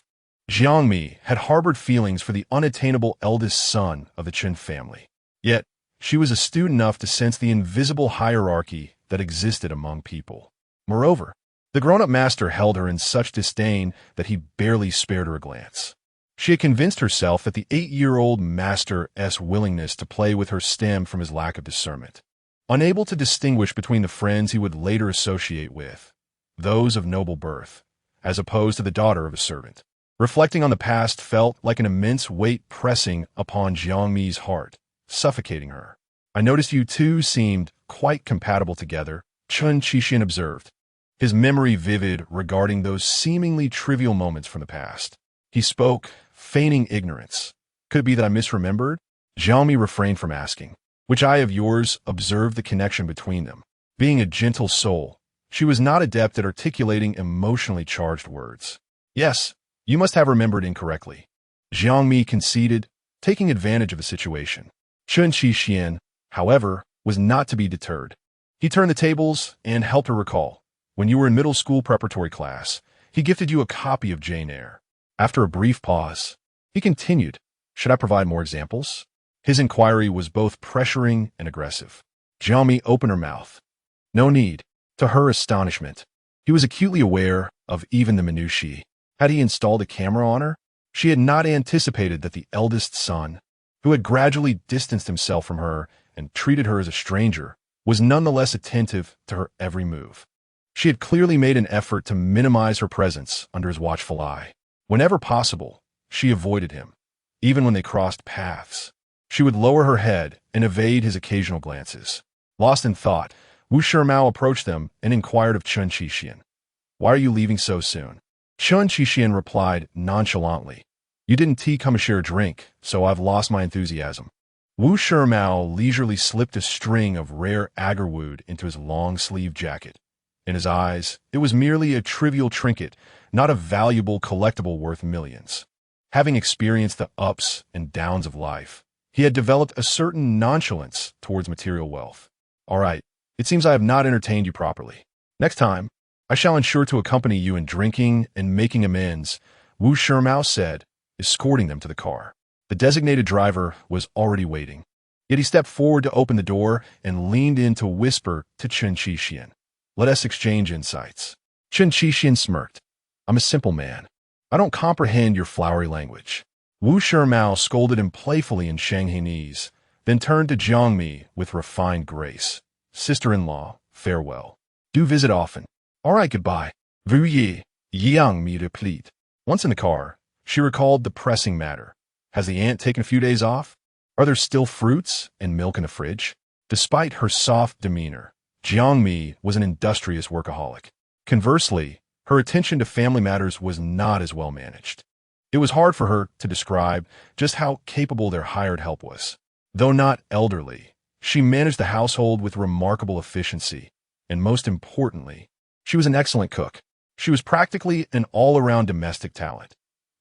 Jiang Mi had harbored feelings for the unattainable eldest son of the Chen family. Yet, she was astute enough to sense the invisible hierarchy that existed among people. Moreover, the grown-up master held her in such disdain that he barely spared her a glance. She had convinced herself that the 8-year-old master's willingness to play with her stemmed from his lack of discernment. Unable to distinguish between the friends he would later associate with, those of noble birth, as opposed to the daughter of a servant. Reflecting on the past felt like an immense weight pressing upon Jiang Mi's heart, suffocating her. I noticed you two seemed quite compatible together, Chen Qixian observed, his memory vivid regarding those seemingly trivial moments from the past. He spoke, feigning ignorance. Could it be that I misremembered? Jiang Mi refrained from asking. Which eye of yours observed the connection between them? Being a gentle soul, she was not adept at articulating emotionally charged words. Yes, you must have remembered incorrectly. Jiang Mi conceded, taking advantage of the situation. Chen Qixian, however, was not to be deterred. He turned the tables and helped her recall. When you were in middle school preparatory class, he gifted you a copy of Jane Eyre. After a brief pause, he continued, should I provide more examples? His inquiry was both pressuring and aggressive. Jiang Mi opened her mouth. No need. To her astonishment, he was acutely aware of even the minutiae. Had he installed a camera on her? She had not anticipated that the eldest son, who had gradually distanced himself from her and treated her as a stranger, was nonetheless attentive to her every move. She had clearly made an effort to minimize her presence under his watchful eye. Whenever possible, she avoided him, even when they crossed paths. She would lower her head and evade his occasional glances. Lost in thought, Wu Shimao approached them and inquired of Chen Qixian. Why are you leaving so soon? Chen Qixian replied nonchalantly. You didn't come to share a drink, so I've lost my enthusiasm. Wu Shimao leisurely slipped a string of rare agarwood into his long-sleeved jacket. In his eyes, it was merely a trivial trinket, not a valuable collectible worth millions. Having experienced the ups and downs of life, he had developed a certain nonchalance towards material wealth. All right, it seems I have not entertained you properly. Next time, I shall ensure to accompany you in drinking and making amends, Wu Shimao said, escorting them to the car. The designated driver was already waiting. Yet he stepped forward to open the door and leaned in to whisper to Chen Qixian. Let us exchange insights. Chen Qixian smirked. I'm a simple man. I don't comprehend your flowery language. Wu Shimao scolded him playfully in Shanghainese, then turned to Jiang Mi with refined grace. Sister-in-law, farewell. Do visit often. All right, goodbye. Veuillez, Jiang Mi replied. Once in the car, she recalled the pressing matter. Has the aunt taken a few days off? Are there still fruits and milk in the fridge? Despite her soft demeanor, Jiang Mi was an industrious workaholic. Conversely, her attention to family matters was not as well managed. It was hard for her to describe just how capable their hired help was. Though not elderly, she managed the household with remarkable efficiency, and most importantly, she was an excellent cook. She was practically an all-around domestic talent.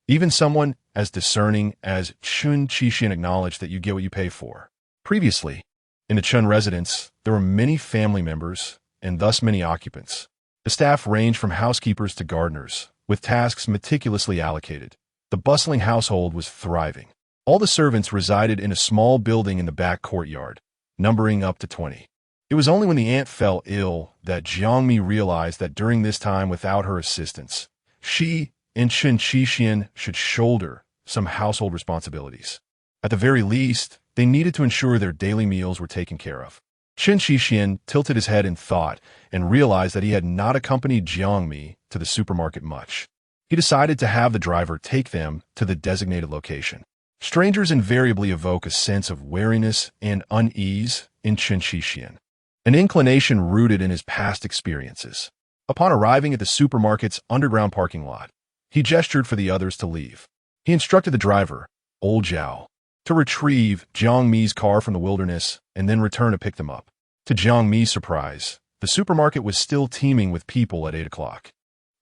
Even someone as discerning as Chen Qixian acknowledged that you get what you pay for. Previously, in the Chen residence, there were many family members and thus many occupants. The staff ranged from housekeepers to gardeners, with tasks meticulously allocated. The bustling household was thriving. All the servants resided in a small building in the back courtyard, numbering up to 20. It was only when the aunt fell ill that Jiang Mi realized that during this time without her assistance, she and Chen Qixian should shoulder some household responsibilities. At the very least, they needed to ensure their daily meals were taken care of. Chen Qixian tilted his head in thought and realized that he had not accompanied Jiang Mi to the supermarket much. He decided to have the driver take them to the designated location. Strangers invariably evoke a sense of wariness and unease in Chen Qixian, an inclination rooted in his past experiences. Upon arriving at the supermarket's underground parking lot, he gestured for the others to leave. He instructed the driver, Old Zhao, to retrieve Jiang Mi's car from the wilderness and then return to pick them up. To Jiang Mi's surprise, the supermarket was still teeming with people at 8 o'clock.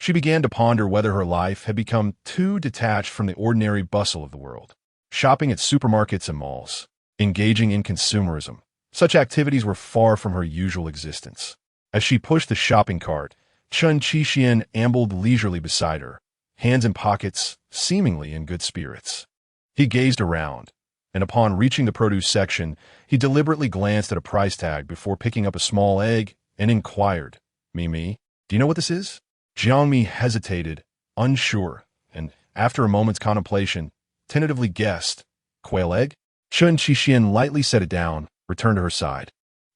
She began to ponder whether her life had become too detached from the ordinary bustle of the world. Shopping at supermarkets and malls, engaging in consumerism, such activities were far from her usual existence. As she pushed the shopping cart, Chen Qixian ambled leisurely beside her, hands in pockets, seemingly in good spirits. He gazed around, and upon reaching the produce section, he deliberately glanced at a price tag before picking up a small egg and inquired, Mi, do you know what this is? Jiang Mi hesitated, unsure, and, after a moment's contemplation, tentatively guessed, quail egg? Chen Qixian lightly set it down, returned to her side,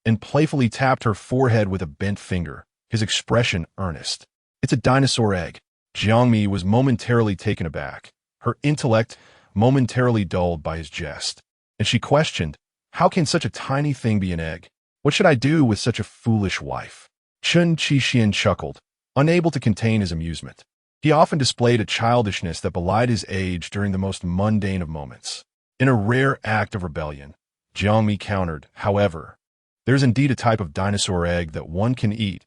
and playfully tapped her forehead with a bent finger, his expression earnest. It's a dinosaur egg. Jiang Mi was momentarily taken aback, her intellect momentarily dulled by his jest, and she questioned, how can such a tiny thing be an egg? What should I do with such a foolish wife? Chen Qixian chuckled, unable to contain his amusement. He often displayed a childishness that belied his age during the most mundane of moments. In a rare act of rebellion, Jiang Mi countered, however, there's indeed a type of dinosaur egg that one can eat,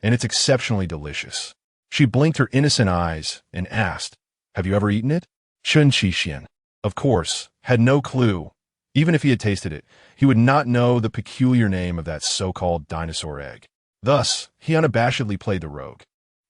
and it's exceptionally delicious. She blinked her innocent eyes and asked, have you ever eaten it? Chen Qixian, of course, had no clue. Even if he had tasted it, he would not know the peculiar name of that so-called dinosaur egg. Thus, he unabashedly played the rogue.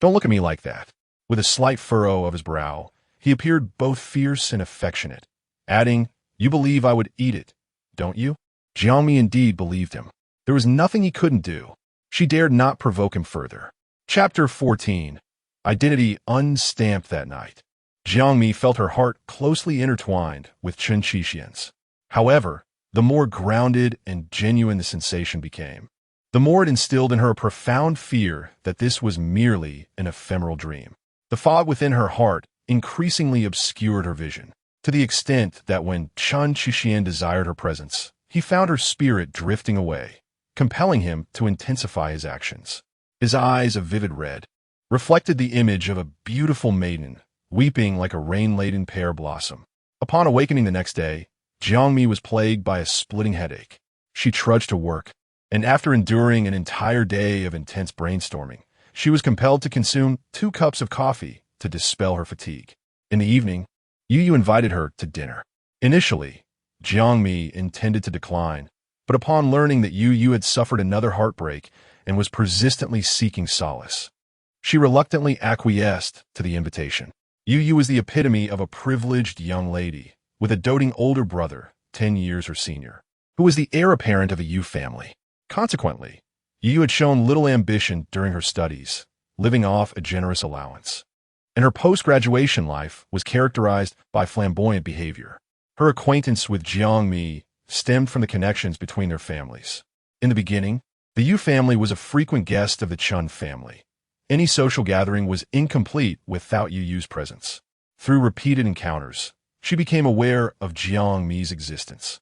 Don't look at me like that. With a slight furrow of his brow, he appeared both fierce and affectionate, adding, you believe I would eat it, don't you? Jiang Mi indeed believed him. There was nothing he couldn't do. She dared not provoke him further. Chapter 14. Identity unstamped that night. Jiang Mi felt her heart closely intertwined with Chen Qixian's. However, the more grounded and genuine the sensation became, the more it instilled in her a profound fear that this was merely an ephemeral dream. The fog within her heart increasingly obscured her vision, to the extent that when Chen Qixian desired her presence, he found her spirit drifting away, compelling him to intensify his actions. His eyes, a vivid red, reflected the image of a beautiful maiden, weeping like a rain-laden pear blossom. Upon awakening the next day, Jiang Mi was plagued by a splitting headache. She trudged to work, and after enduring an entire day of intense brainstorming, she was compelled to consume 2 cups of coffee to dispel her fatigue. In the evening, Yu invited her to dinner. Initially, Jiang Mi intended to decline, but upon learning that Yu had suffered another heartbreak and was persistently seeking solace, she reluctantly acquiesced to the invitation. Yu was the epitome of a privileged young lady, with a doting older brother, 10 years her senior, who was the heir apparent of the Yu family. Consequently, Yu had shown little ambition during her studies, living off a generous allowance, and her post-graduation life was characterized by flamboyant behavior. Her acquaintance with Jiang Mi stemmed from the connections between their families. In the beginning, the Yu family was a frequent guest of the Chen family. Any social gathering was incomplete without Yu's presence. Through repeated encounters, she became aware of Jiang Mi's existence.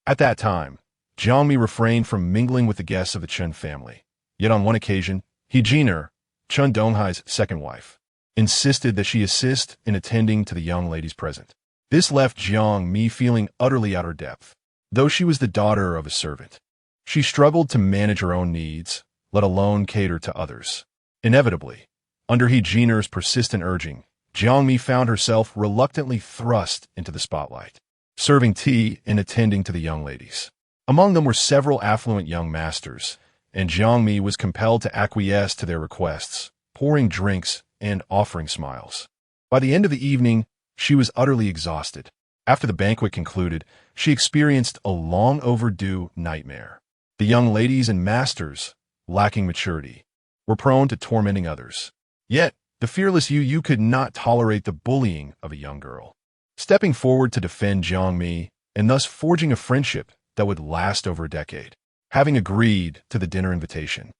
At that time, Jiang Mi refrained from mingling with the guests of the Chen family. Yet on one occasion, Jiner, Chen Donghai's second wife, insisted that she assist in attending to the young ladies present. This left Jiang Mi feeling utterly out of her depth. Though she was the daughter of a servant, she struggled to manage her own needs, let alone cater to others. Inevitably, under Jiner's persistent urging, Jiang Mi found herself reluctantly thrust into the spotlight, serving tea and attending to the young ladies. Among them were several affluent young masters, and Jiang Mi was compelled to acquiesce to their requests, pouring drinks and offering smiles. By the end of the evening, she was utterly exhausted. After the banquet concluded, she experienced a long overdue nightmare. The young ladies and masters, lacking maturity, were prone to tormenting others. Yet, the fearless Yu could not tolerate the bullying of a young girl. Stepping forward to defend Jiang Mi, and thus forging a friendship that would last over a decade. Having agreed to the dinner invitation,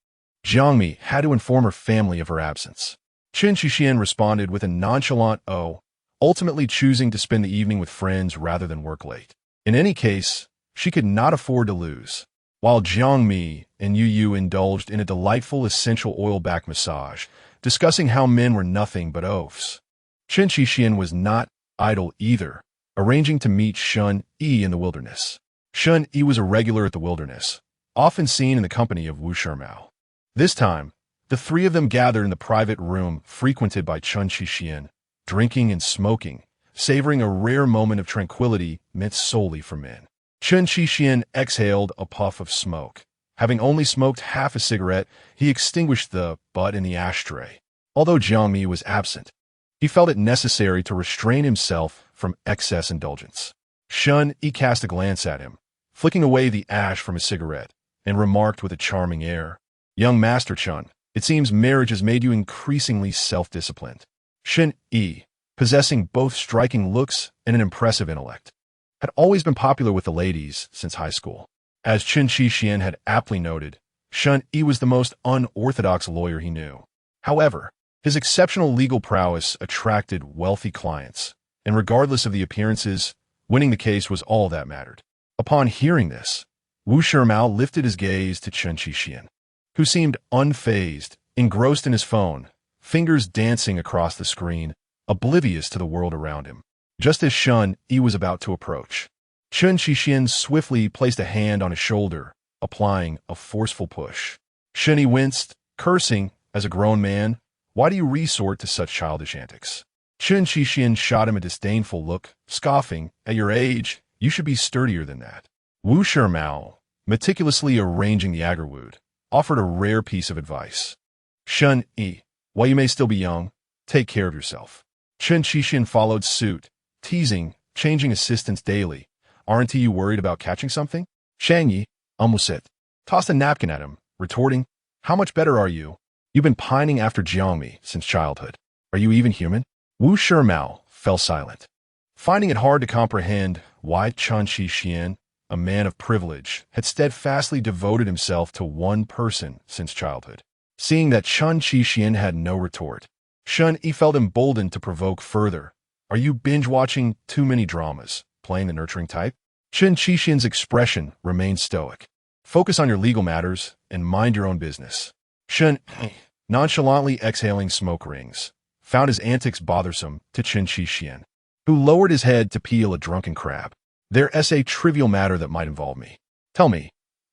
Jiang Mi had to inform her family of her absence. Chen Qixian responded with a nonchalant "oh," ultimately choosing to spend the evening with friends rather than work late. In any case, she could not afford to lose. While Jiang Mi and Yu indulged in a delightful essential oil back massage, discussing how men were nothing but oafs, Chen Qixian was not idle either, arranging to meet Shen Yi in the wilderness. Shen Yi was a regular at the wilderness, often seen in the company of Wu Shimao. This time, the 3 of them gathered in the private room frequented by Chen Qixian, drinking and smoking, savoring a rare moment of tranquility meant solely for men. Chen Qixian exhaled a puff of smoke. Having only smoked half a cigarette, he extinguished the butt in the ashtray. Although Jiang Mi was absent, he felt it necessary to restrain himself from excess indulgence. Shen Yi cast a glance at him, flicking away the ash from his cigarette, and remarked with a charming air, "Young Master Chen, it seems marriage has made you increasingly self-disciplined." Shen Yi, possessing both striking looks and an impressive intellect, had always been popular with the ladies since high school. As Chen Qixian had aptly noted, Shen Yi was the most unorthodox lawyer he knew. However, his exceptional legal prowess attracted wealthy clients, and regardless of the appearances, winning the case was all that mattered. Upon hearing this, Wu Shimao lifted his gaze to Chen Qixian, who seemed unfazed, engrossed in his phone, fingers dancing across the screen, oblivious to the world around him. Just as Shen Yi was about to approach, Chen Qixian swiftly placed a hand on his shoulder, applying a forceful push. Shen Yi winced, cursing, as a grown man, "Why do you resort to such childish antics?" Chen Qixian shot him a disdainful look, scoffing, "At your age, you should be sturdier than that." Wu Shimao, meticulously arranging the agarwood, offered a rare piece of advice. "Shen Yi, while you may still be young, take care of yourself." Chen Qixian followed suit, teasing, changing assistants daily. "Aren't you worried about catching something?" Shang Yi, almost it, tossed a napkin at him, retorting, "How much better are you? You've been pining after Jiang Mi since childhood. Are you even human?" Wu Shimao fell silent, finding it hard to comprehend why Chen Qixian, a man of privilege, had steadfastly devoted himself to one person since childhood. Seeing that Chen Qixian had no retort, Shen Yi felt emboldened to provoke further. "Are you binge-watching too many dramas, playing the nurturing type?" Chen Qixian's expression remained stoic. Focus on your legal matters and mind your own business. Chen, nonchalantly exhaling smoke rings, found his antics bothersome to Chen Qixian, who lowered his head to peel a drunken crab. There's a trivial matter that might involve me. Tell me,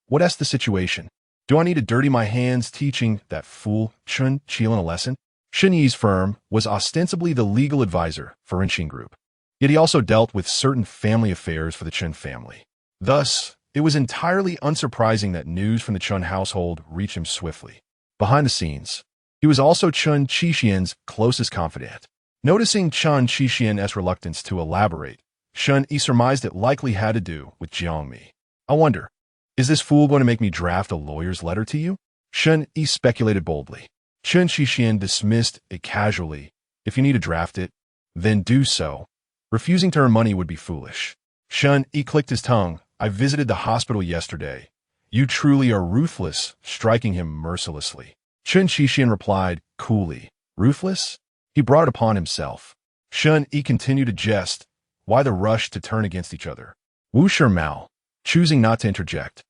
what's the situation? Do I need to dirty my hands teaching that fool Chen Qilan a lesson? Shen Yi's firm was ostensibly the legal advisor for Renqing Group, yet he also dealt with certain family affairs for the Chen family. Thus, it was entirely unsurprising that news from the Chen household reached him swiftly. Behind the scenes, he was also Chen Qixian's closest confidant. Noticing Chen Qixian's reluctance to elaborate, Shen Yi surmised it likely had to do with Jiang Mi. I wonder, is this fool going to make me draft a lawyer's letter to you? Shen Yi speculated boldly. Chen Qixian dismissed it casually. If you need to draft it, then do so. Refusing to earn money would be foolish. Shen Yi clicked his tongue. I visited the hospital yesterday. You truly are ruthless, striking him mercilessly. Chen Qixian replied coolly. Ruthless? He brought it upon himself. Shen Yi continued to jest. Why the rush to turn against each other? Wu Shimao, choosing not to interject,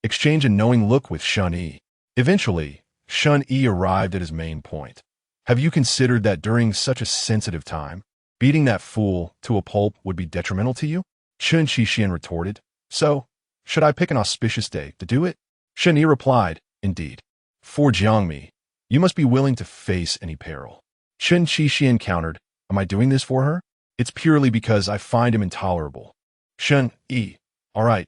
exchanged a knowing look with Shen Yi. Eventually, Shen Yi arrived at his main point. Have you considered that during such a sensitive time, beating that fool to a pulp would be detrimental to you? Chen Qixian retorted. So, should I pick an auspicious day to do it? Shen Yi replied, indeed. For Jiang Mi, you must be willing to face any peril. Chen Qixian countered, am I doing this for her? It's purely because I find him intolerable. Shen Yi, all right,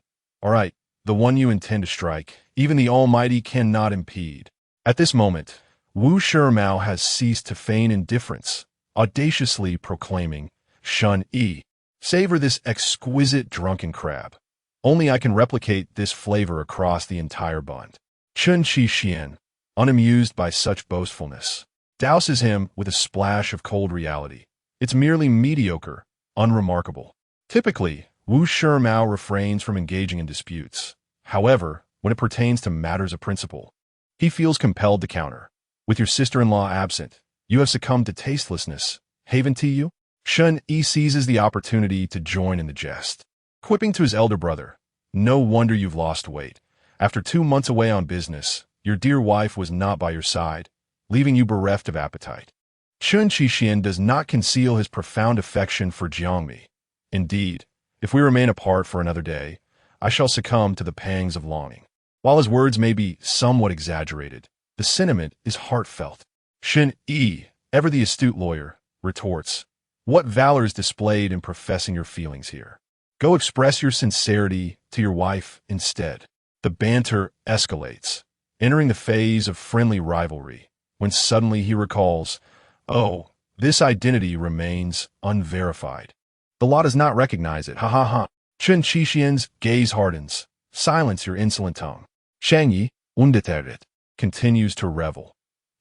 the one you intend to strike, even the Almighty cannot impede. At this moment, Wu Shimao has ceased to feign indifference, audaciously proclaiming, Shen Yi, savor this exquisite drunken crab. Only I can replicate this flavor across the entire bund. Chen Qixian, unamused by such boastfulness, douses him with a splash of cold reality. It's merely mediocre, unremarkable. Typically, Wu Shimao refrains from engaging in disputes. However, when it pertains to matters of principle, he feels compelled to counter. With your sister-in-law absent, you have succumbed to tastelessness. Haven to you? Shen Yi seizes the opportunity to join in the jest, quipping to his elder brother, no wonder you've lost weight. After 2 months away on business, your dear wife was not by your side, leaving you bereft of appetite. Chen Qixian does not conceal his profound affection for Jiang Mi. Indeed, if we remain apart for another day, I shall succumb to the pangs of longing. While his words may be somewhat exaggerated, the sentiment is heartfelt. Shen Yi, ever the astute lawyer, retorts, what valor is displayed in professing your feelings here? Go express your sincerity to your wife instead. The banter escalates, entering the phase of friendly rivalry, when suddenly he recalls, oh, this identity remains unverified. The law does not recognize it, ha ha ha. Chen Qixian's gaze hardens. Silence your insolent tongue. Shang Yi, undeterred, continues to revel.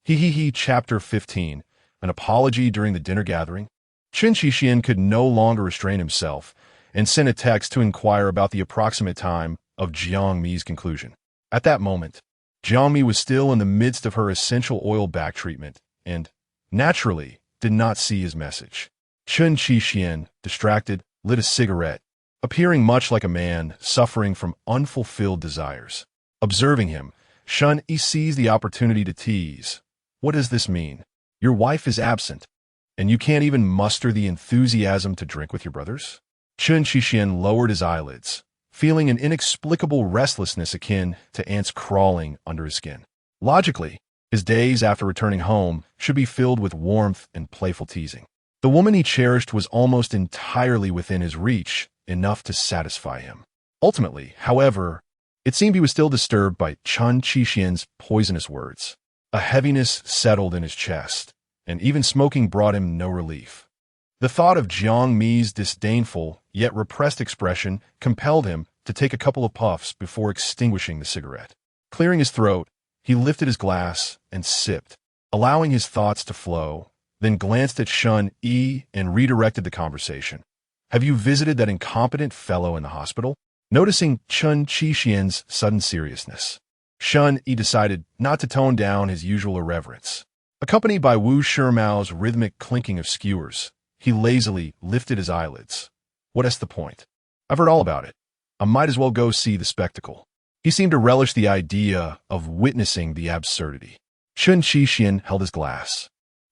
He. Chapter 15, an apology during the dinner gathering. Chen Qixian could no longer restrain himself and sent a text to inquire about the approximate time of Jiang Mi's conclusion. At that moment, Jiang Mi was still in the midst of her essential oil back treatment and, naturally, did not see his message. Chen Qixian, distracted, lit a cigarette, appearing much like a man suffering from unfulfilled desires. Observing him, Shen Yi seized the opportunity to tease. What does this mean? Your wife is absent, and you can't even muster the enthusiasm to drink with your brothers? Chen Qixian lowered his eyelids, feeling an inexplicable restlessness akin to ants crawling under his skin. Logically, his days after returning home should be filled with warmth and playful teasing. The woman he cherished was almost entirely within his reach, enough to satisfy him. Ultimately, however, it seemed he was still disturbed by Chen Qixian's poisonous words. A heaviness settled in his chest, and even smoking brought him no relief. The thought of Jiang Mi's disdainful yet repressed expression compelled him to take a couple of puffs before extinguishing the cigarette. Clearing his throat, he lifted his glass and sipped, allowing his thoughts to flow, then glanced at Shen Yi and redirected the conversation. Have you visited that incompetent fellow in the hospital? Noticing Chen Qixian's sudden seriousness, Shen Yi decided not to tone down his usual irreverence. Accompanied by Wu Shimao's rhythmic clinking of skewers, he lazily lifted his eyelids. What's the point? I've heard all about it. I might as well go see the spectacle. He seemed to relish the idea of witnessing the absurdity. Chen Qixian held his glass,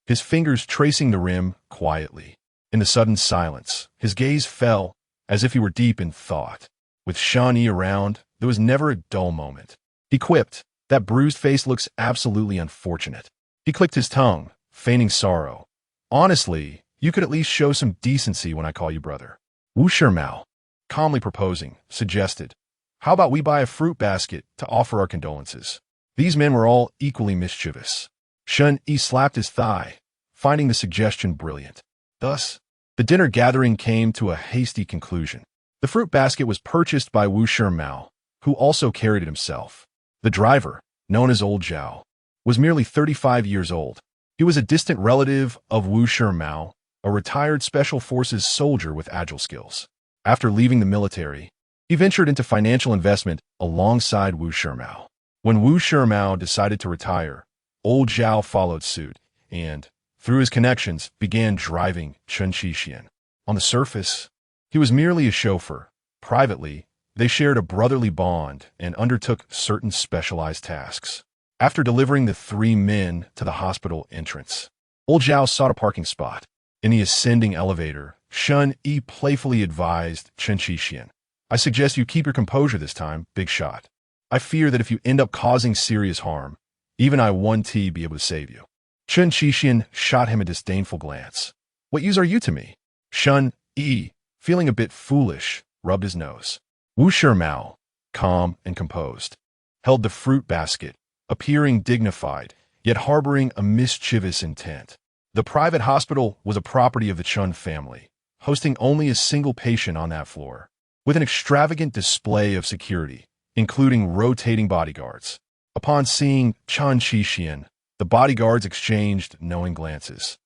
his fingers tracing the rim quietly. In the sudden silence, his gaze fell as if he were deep in thought. With Jiang Mi around, there was never a dull moment. He quipped, "That bruised face looks absolutely unfortunate." He clicked his tongue, feigning sorrow. "Honestly, you could at least show some decency when I call you brother." Wu Shimao, calmly proposing, suggested, "How about we buy a fruit basket to offer our condolences?" These men were all equally mischievous. Chen Yi slapped his thigh, finding the suggestion brilliant. Thus, the dinner gathering came to a hasty conclusion. The fruit basket was purchased by Wu Shimao, who also carried it himself. The driver, known as Old Zhao, was merely 35 years old. He was a distant relative of Wu Shimao, a retired Special Forces soldier with agile skills. After leaving the military, he ventured into financial investment alongside Wu Shimao. When Wu Shimao decided to retire, Old Zhao followed suit and, through his connections, began driving Chen Qixian. On the surface, he was merely a chauffeur. Privately, they shared a brotherly bond and undertook certain specialized tasks. After delivering the three men to the hospital entrance, Old Zhao sought a parking spot. In the ascending elevator, Chen Yi playfully advised Chen Qixian, "I suggest you keep your composure this time, big shot. I fear that if you end up causing serious harm, even I 1T be able to save you." Chen Qixian shot him a disdainful glance. "What use are you to me?" Chen Yi, feeling a bit foolish, rubbed his nose. Wu Shimao, calm and composed, held the fruit basket, appearing dignified, yet harboring a mischievous intent. The private hospital was a property of the Chen family, hosting only a single patient on that floor, with an extravagant display of security, including rotating bodyguards. Upon seeing Chen Qixian, the bodyguards exchanged knowing glances.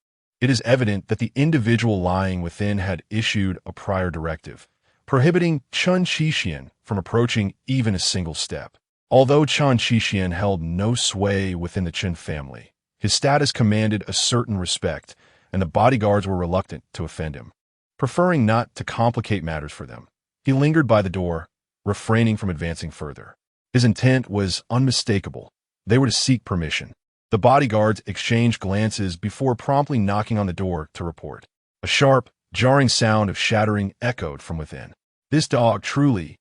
It is evident that the individual lying within had issued a prior directive, prohibiting Chen Qixian from approaching even a single step. Although Chen Qixian held no sway within the Chen family, his status commanded a certain respect, and the bodyguards were reluctant to offend him. Preferring not to complicate matters for them, he lingered by the door, refraining from advancing further. His intent was unmistakable. They were to seek permission. The bodyguards exchanged glances before promptly knocking on the door to report. A sharp, jarring sound of shattering echoed from within. This dog, truly,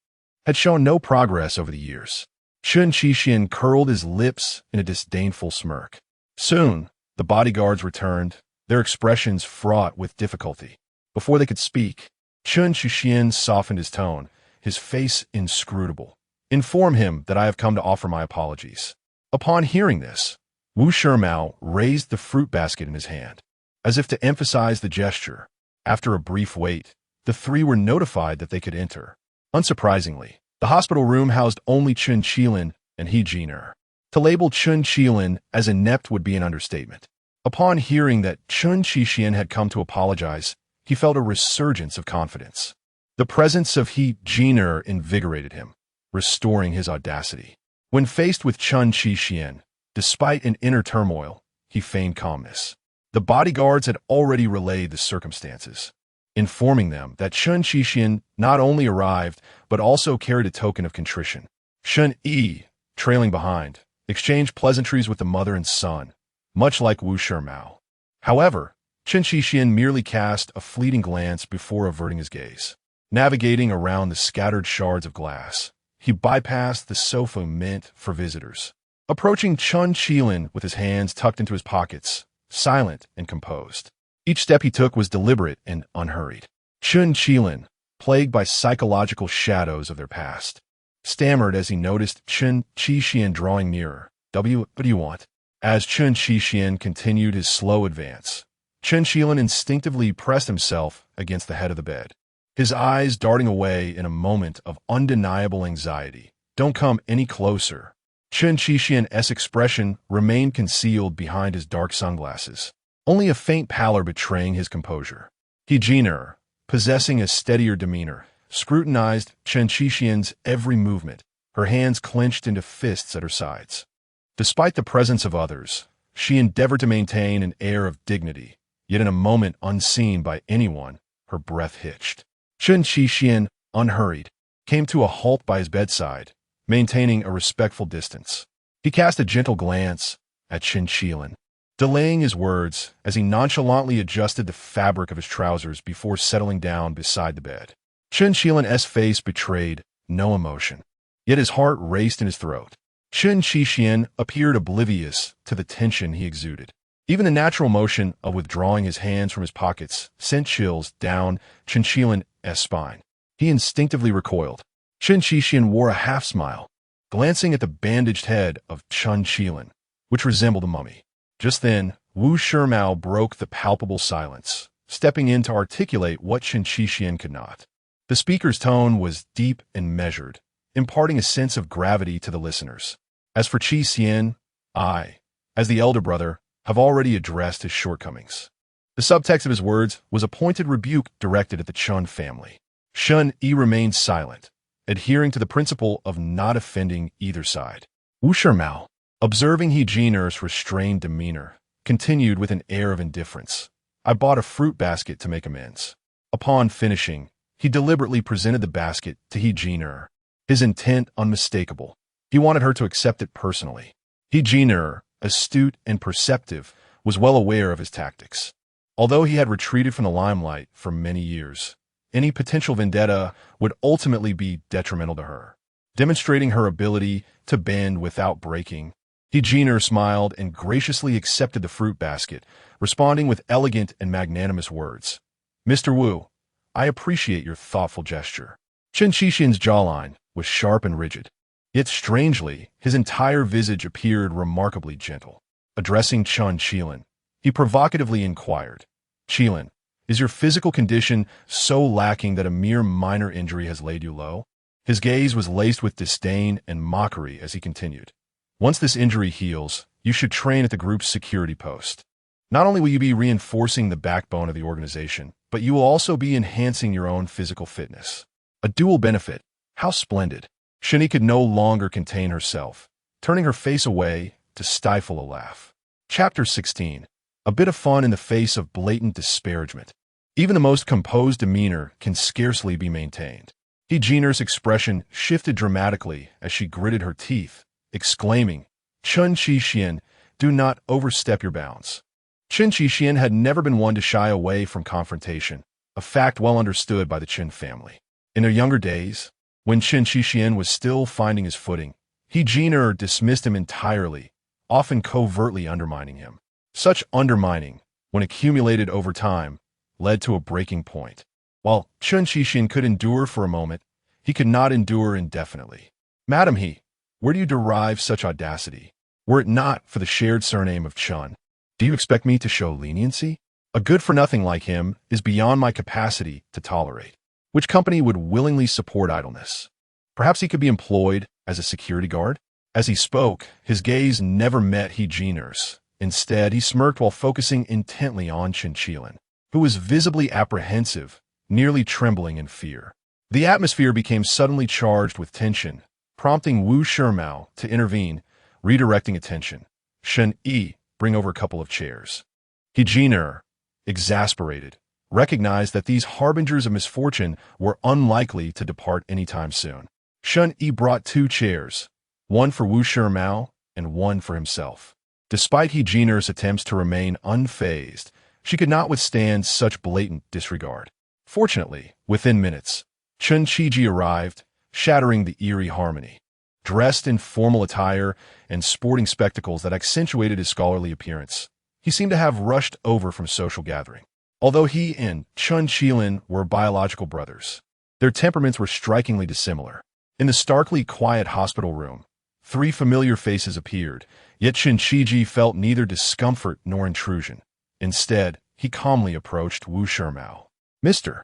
had shown no progress over the years. Chen Qixian curled his lips in a disdainful smirk. Soon, the bodyguards returned, their expressions fraught with difficulty. Before they could speak, Chen Qixian softened his tone, his face inscrutable. "Inform him that I have come to offer my apologies." Upon hearing this, Wu Shimao raised the fruit basket in his hand, as if to emphasize the gesture. After a brief wait, the three were notified that they could enter. Unsurprisingly, the hospital room housed only Chen Qixian and He Jiner. To label Chen Qixian as inept would be an understatement. Upon hearing that Chen Qixian had come to apologize, he felt a resurgence of confidence. The presence of He Jiner invigorated him, restoring his audacity. When faced with Chen Qixian, despite an inner turmoil, he feigned calmness. The bodyguards had already relayed the circumstances, informing them that Chen Qixian not only arrived, but also carried a token of contrition. Chen Yi, trailing behind, exchanged pleasantries with the mother and son, much like Wu Shimao. However, Chen Qixian merely cast a fleeting glance before averting his gaze. Navigating around the scattered shards of glass, he bypassed the sofa meant for visitors. Approaching Chen Qixian with his hands tucked into his pockets, silent and composed. Each step he took was deliberate and unhurried. Chen Qixian, plagued by psychological shadows of their past, stammered as he noticed Chen Qixian drawing nearer. What do you want?" As Chen Qixian continued his slow advance, Chen Qixian instinctively pressed himself against the head of the bed, his eyes darting away in a moment of undeniable anxiety. "Don't come any closer." Chen Qixian's expression remained concealed behind his dark sunglasses, only a faint pallor betraying his composure. He Jiner, possessing a steadier demeanor, scrutinized Chen Qixian's every movement, her hands clenched into fists at her sides. Despite the presence of others, she endeavored to maintain an air of dignity, yet in a moment unseen by anyone, her breath hitched. Chen Qixian, unhurried, came to a halt by his bedside, maintaining a respectful distance. He cast a gentle glance at Chen Qilin, delaying his words as he nonchalantly adjusted the fabric of his trousers before settling down beside the bed. Chen Qilin's face betrayed no emotion, yet his heart raced in his throat. Chen Qixian appeared oblivious to the tension he exuded. Even the natural motion of withdrawing his hands from his pockets sent chills down Chen Qilin's spine. He instinctively recoiled. Chen Qixian wore a half-smile, glancing at the bandaged head of Chen Qilin, which resembled a mummy. Just then, Wu Shimao broke the palpable silence, stepping in to articulate what Chen Qixian could not. The speaker's tone was deep and measured, imparting a sense of gravity to the listeners. As for Qi Xian, I, as the elder brother, have already addressed his shortcomings. The subtext of his words was a pointed rebuke directed at the Chen family. Shen Yi remained silent, adhering to the principle of not offending either side. Wu Shimao, observing He Jiner's restrained demeanor, continued with an air of indifference. I bought a fruit basket to make amends. Upon finishing, he deliberately presented the basket to He Jiner, his intent unmistakable. He wanted her to accept it personally. He Jiner, astute and perceptive, was well aware of his tactics. Although he had retreated from the limelight for many years, any potential vendetta would ultimately be detrimental to her. Demonstrating her ability to bend without breaking, He Jiner smiled and graciously accepted the fruit basket, responding with elegant and magnanimous words. Mr. Wu, I appreciate your thoughtful gesture. Chen Qixian's jawline was sharp and rigid. Yet strangely, his entire visage appeared remarkably gentle. Addressing Chen Qilin, he provocatively inquired, Qilin, is your physical condition so lacking that a mere minor injury has laid you low? His gaze was laced with disdain and mockery as he continued. Once this injury heals, you should train at the group's security post. Not only will you be reinforcing the backbone of the organization, but you will also be enhancing your own physical fitness. A dual benefit. How splendid. Shani could no longer contain herself, turning her face away to stifle a laugh. Chapter 16. A bit of fun in the face of blatant disparagement. Even the most composed demeanor can scarcely be maintained. He Jiner's expression shifted dramatically as she gritted her teeth, exclaiming, Chen Qixian, do not overstep your bounds. Chen Qixian had never been one to shy away from confrontation, a fact well understood by the Chen family. In their younger days, when Chen Qixian was still finding his footing, He Jiner dismissed him entirely, often covertly undermining him. Such undermining, when accumulated over time, led to a breaking point. While Chen Qixian could endure for a moment, he could not endure indefinitely. Madam He, where do you derive such audacity? Were it not for the shared surname of Chen, do you expect me to show leniency? A good-for-nothing like him is beyond my capacity to tolerate. Which company would willingly support idleness? Perhaps he could be employed as a security guard? As he spoke, his gaze never met He Jiner's. Instead, he smirked while focusing intently on Chen Qilin, who was visibly apprehensive, nearly trembling in fear. The atmosphere became suddenly charged with tension, prompting Wu Shimao to intervene, redirecting attention. Shen Yi, bring over a couple of chairs. He Jiner, exasperated, recognized that these harbingers of misfortune were unlikely to depart anytime soon. Shen Yi brought 2 chairs, one for Wu Shimao and one for himself. Despite He Jiner's attempts to remain unfazed, she could not withstand such blatant disregard. Fortunately, within minutes, Chen Qiji arrived, shattering the eerie harmony. Dressed in formal attire and sporting spectacles that accentuated his scholarly appearance, he seemed to have rushed over from social gathering. Although he and Chen Qilin were biological brothers, their temperaments were strikingly dissimilar. In the starkly quiet hospital room, 3 familiar faces appeared, yet Chen Qiji felt neither discomfort nor intrusion. Instead, he calmly approached Wu Shimao. Mr.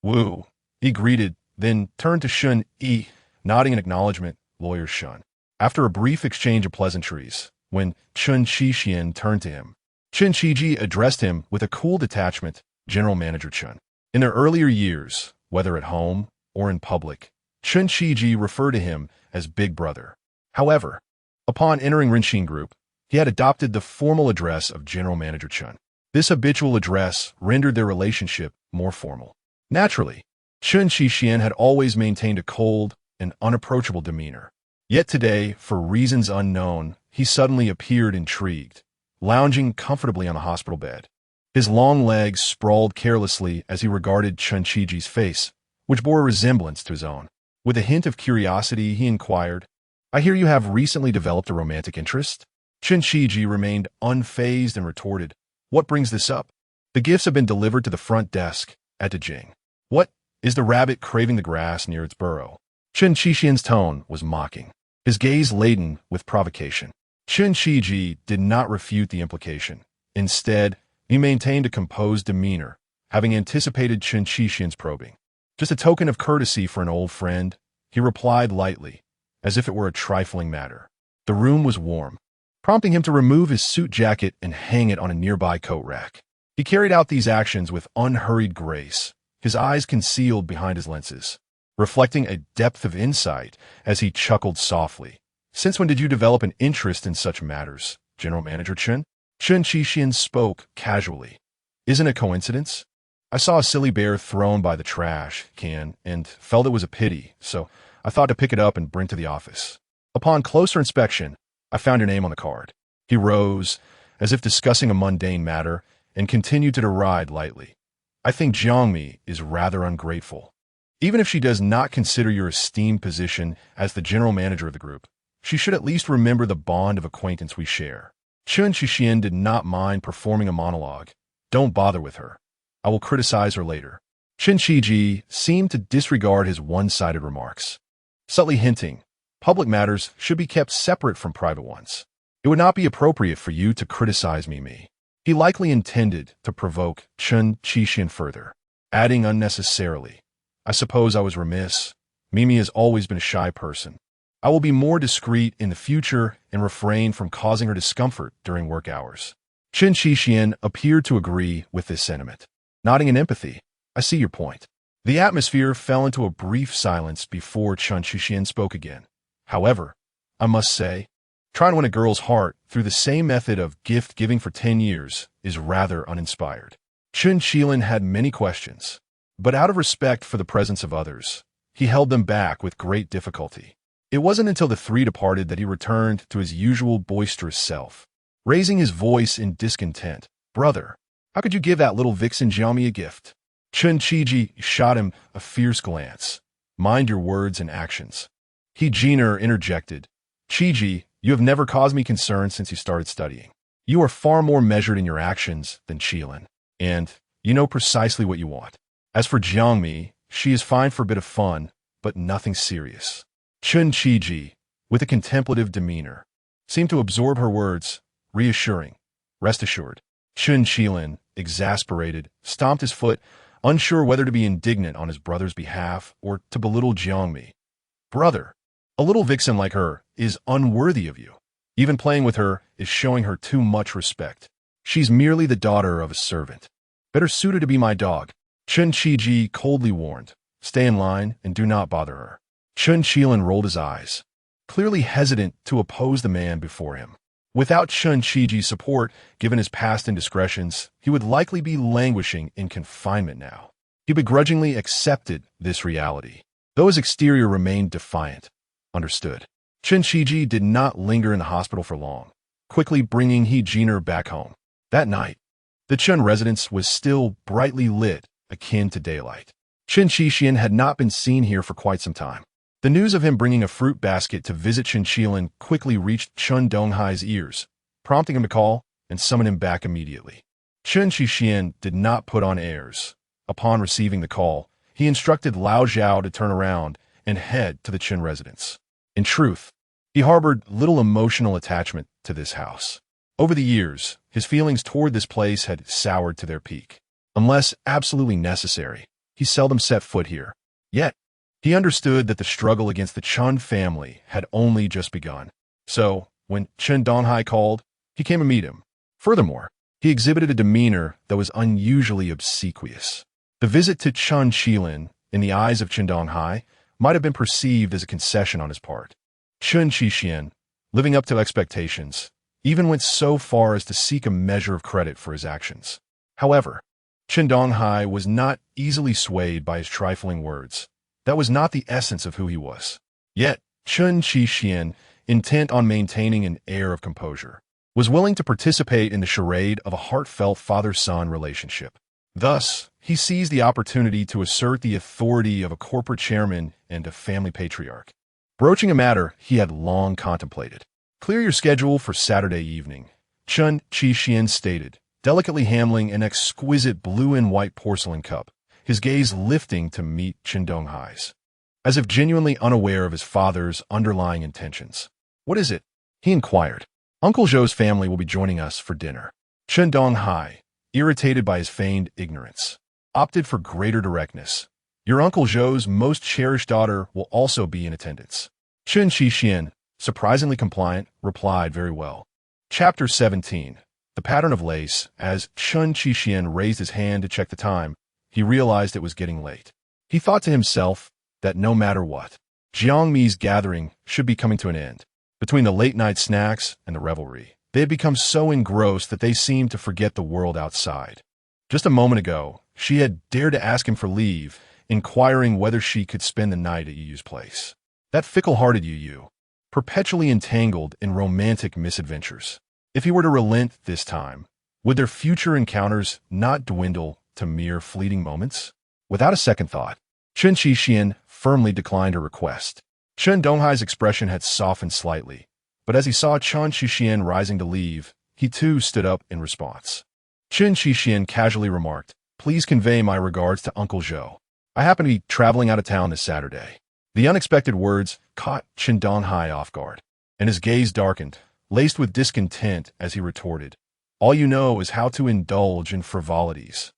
Wu, he greeted, then turned to Shen Yi, nodding in acknowledgement, Lawyer Shen. After a brief exchange of pleasantries, when Chen Qixian turned to him, Chen Qiji addressed him with a cool detachment, General Manager Chen. In their earlier years, whether at home or in public, Chen Qiji referred to him as Big Brother. However, upon entering Rinxin Group, he had adopted the formal address of General Manager Chen. This habitual address rendered their relationship more formal. Naturally, Chen Qixian had always maintained a cold and unapproachable demeanor. Yet today, for reasons unknown, he suddenly appeared intrigued, lounging comfortably on the hospital bed. His long legs sprawled carelessly as he regarded Chen Qiji's face, which bore a resemblance to his own. With a hint of curiosity, he inquired, "I hear you have recently developed a romantic interest?" Chen Qiji remained unfazed and retorted, "What brings this up? The gifts have been delivered to the front desk," added Jing. "What? Is the rabbit craving the grass near its burrow?" Chen Qixian's tone was mocking, his gaze laden with provocation. Chen Qiji did not refute the implication. Instead, he maintained a composed demeanor, having anticipated Chen Qixian's probing. "Just a token of courtesy for an old friend," he replied lightly, as if it were a trifling matter. The room was warm, prompting him to remove his suit jacket and hang it on a nearby coat rack. He carried out these actions with unhurried grace, his eyes concealed behind his lenses, reflecting a depth of insight as he chuckled softly. "Since when did you develop an interest in such matters, General Manager Chen?" Chen Qixian spoke casually. "Isn't it a coincidence? I saw a silly bear thrown by the trash can and felt it was a pity, so I thought to pick it up and bring to the office. Upon closer inspection, I found your name on the card." He rose, as if discussing a mundane matter, and continued to deride lightly. "I think Jiang Mi is rather ungrateful. Even if she does not consider your esteemed position as the general manager of the group, she should at least remember the bond of acquaintance we share." Chen Qixian did not mind performing a monologue. "Don't bother with her. I will criticize her later." Chen Qiji seemed to disregard his one-sided remarks, subtly hinting, "Public matters should be kept separate from private ones. It would not be appropriate for you to criticize me." He likely intended to provoke Chen Qixian further, adding unnecessarily, "I suppose I was remiss. Mimi has always been a shy person. I will be more discreet in the future and refrain from causing her discomfort during work hours." Chen Qixian appeared to agree with this sentiment, nodding in empathy. "I see your point." The atmosphere fell into a brief silence before Chen Qixian spoke again. "However, I must say, trying to win a girl's heart through the same method of gift-giving for 10 years is rather uninspired." Chen Qilan had many questions, but out of respect for the presence of others, he held them back with great difficulty. It wasn't until the three departed that he returned to his usual boisterous self, raising his voice in discontent. "Brother, how could you give that little vixen Jiang Mi a gift?" Chen Qiji shot him a fierce glance. "Mind your words and actions." He Jeaner interjected, "Qiji, you have never caused me concern since you started studying. You are far more measured in your actions than Qilan, and you know precisely what you want. As for Jiang Mi, she is fine for a bit of fun, but nothing serious." Chen Qiji, with a contemplative demeanor, seemed to absorb her words, reassuring, "Rest assured." Chen Qilan, exasperated, stomped his foot, unsure whether to be indignant on his brother's behalf or to belittle Jiang Mi. "Brother, a little vixen like her is unworthy of you. Even playing with her is showing her too much respect. She's merely the daughter of a servant. Better suited to be my dog." Chen Qiji coldly warned, "Stay in line and do not bother her." Chen Qilan rolled his eyes, clearly hesitant to oppose the man before him. Without Chen Qiji's support, given his past indiscretions, he would likely be languishing in confinement now. He begrudgingly accepted this reality, though his exterior remained defiant. Understood. Chen Qiji did not linger in the hospital for long, quickly bringing He Jiner back home. That night, the Chen residence was still brightly lit, akin to daylight. Chen Qixian had not been seen here for quite some time. The news of him bringing a fruit basket to visit Chen Qilan quickly reached Chen Donghai's ears, prompting him to call and summon him back immediately. Chen Qixian did not put on airs. Upon receiving the call, he instructed Lao Zhao to turn around and head to the Chen residence. In truth, he harbored little emotional attachment to this house. Over the years, his feelings toward this place had soured to their peak. Unless absolutely necessary, he seldom set foot here. Yet, he understood that the struggle against the Chen family had only just begun. So, when Chen Donghai called, he came to meet him. Furthermore, he exhibited a demeanor that was unusually obsequious. The visit to Chen Qilan, in the eyes of Chen Donghai, might have been perceived as a concession on his part. Chen Qixian, living up to expectations, even went so far as to seek a measure of credit for his actions. However, Chen Donghai was not easily swayed by his trifling words. That was not the essence of who he was. Yet, Chen Qixian, intent on maintaining an air of composure, was willing to participate in the charade of a heartfelt father-son relationship. Thus, he seized the opportunity to assert the authority of a corporate chairman and a family patriarch, broaching a matter he had long contemplated. "Clear your schedule for Saturday evening," Chen Qixian stated, delicately handling an exquisite blue and white porcelain cup, his gaze lifting to meet Chen Donghai's, as if genuinely unaware of his father's underlying intentions. "What is it?" he inquired. "Uncle Zhou's family will be joining us for dinner." Chen Donghai, irritated by his feigned ignorance, opted for greater directness. "Your Uncle Zhou's most cherished daughter will also be in attendance." Chen Qixian, surprisingly compliant, replied, "Very well." Chapter 17. The Pattern of Lace. As Chen Qixian raised his hand to check the time, he realized it was getting late. He thought to himself that no matter what, Jiang Mi's gathering should be coming to an end. Between the late-night snacks and the revelry, they had become so engrossed that they seemed to forget the world outside. Just a moment ago, she had dared to ask him for leave, inquiring whether she could spend the night at Yu's place. That fickle-hearted Yu, perpetually entangled in romantic misadventures. If he were to relent this time, would their future encounters not dwindle to mere fleeting moments? Without a second thought, Chen Qixian firmly declined her request. Chen Donghai's expression had softened slightly, but as he saw Chen Qixian rising to leave, he too stood up in response. Chen Qixian casually remarked, "Please convey my regards to Uncle Zhou. I happen to be traveling out of town this Saturday." The unexpected words caught Chen Donghai off guard, and his gaze darkened, laced with discontent as he retorted, "All you know is how to indulge in frivolities.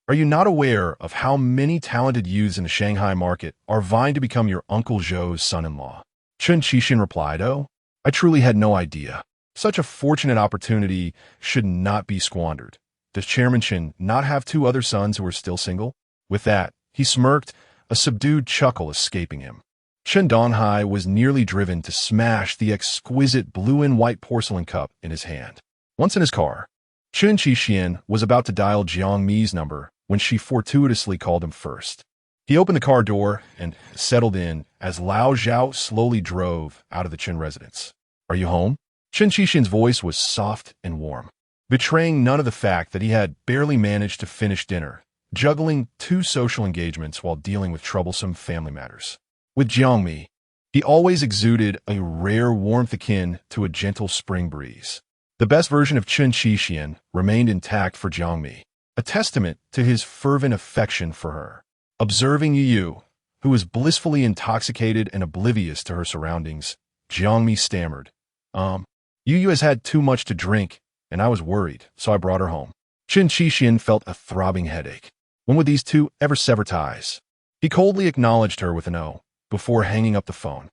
Are you not aware of how many talented youths in the Shanghai market are vying to become your Uncle Zhou's son-in-law?" Chen Qixian replied, "Oh, I truly had no idea. Such a fortunate opportunity should not be squandered. Does Chairman Chen not have two other sons who are still single?" With that, he smirked, a subdued chuckle escaping him. Chen Donghai was nearly driven to smash the exquisite blue and white porcelain cup in his hand. Once in his car, Chen Qixian was about to dial Jiang Mi's number when she fortuitously called him first. He opened the car door and settled in as Lao Zhao slowly drove out of the Chen residence. "Are you home?" Chen Qixian's voice was soft and warm, betraying none of the fact that he had barely managed to finish dinner, juggling two social engagements while dealing with troublesome family matters. With Jiang Mi, he always exuded a rare warmth akin to a gentle spring breeze. The best version of Chen Qixian remained intact for Jiang Mi, a testament to his fervent affection for her. Observing Yu, who was blissfully intoxicated and oblivious to her surroundings, Jiang Mi stammered, Yu has had too much to drink, and I was worried, so I brought her home." Chen Qixian felt a throbbing headache. When would these two ever sever ties? He coldly acknowledged her with an "oh" before hanging up the phone.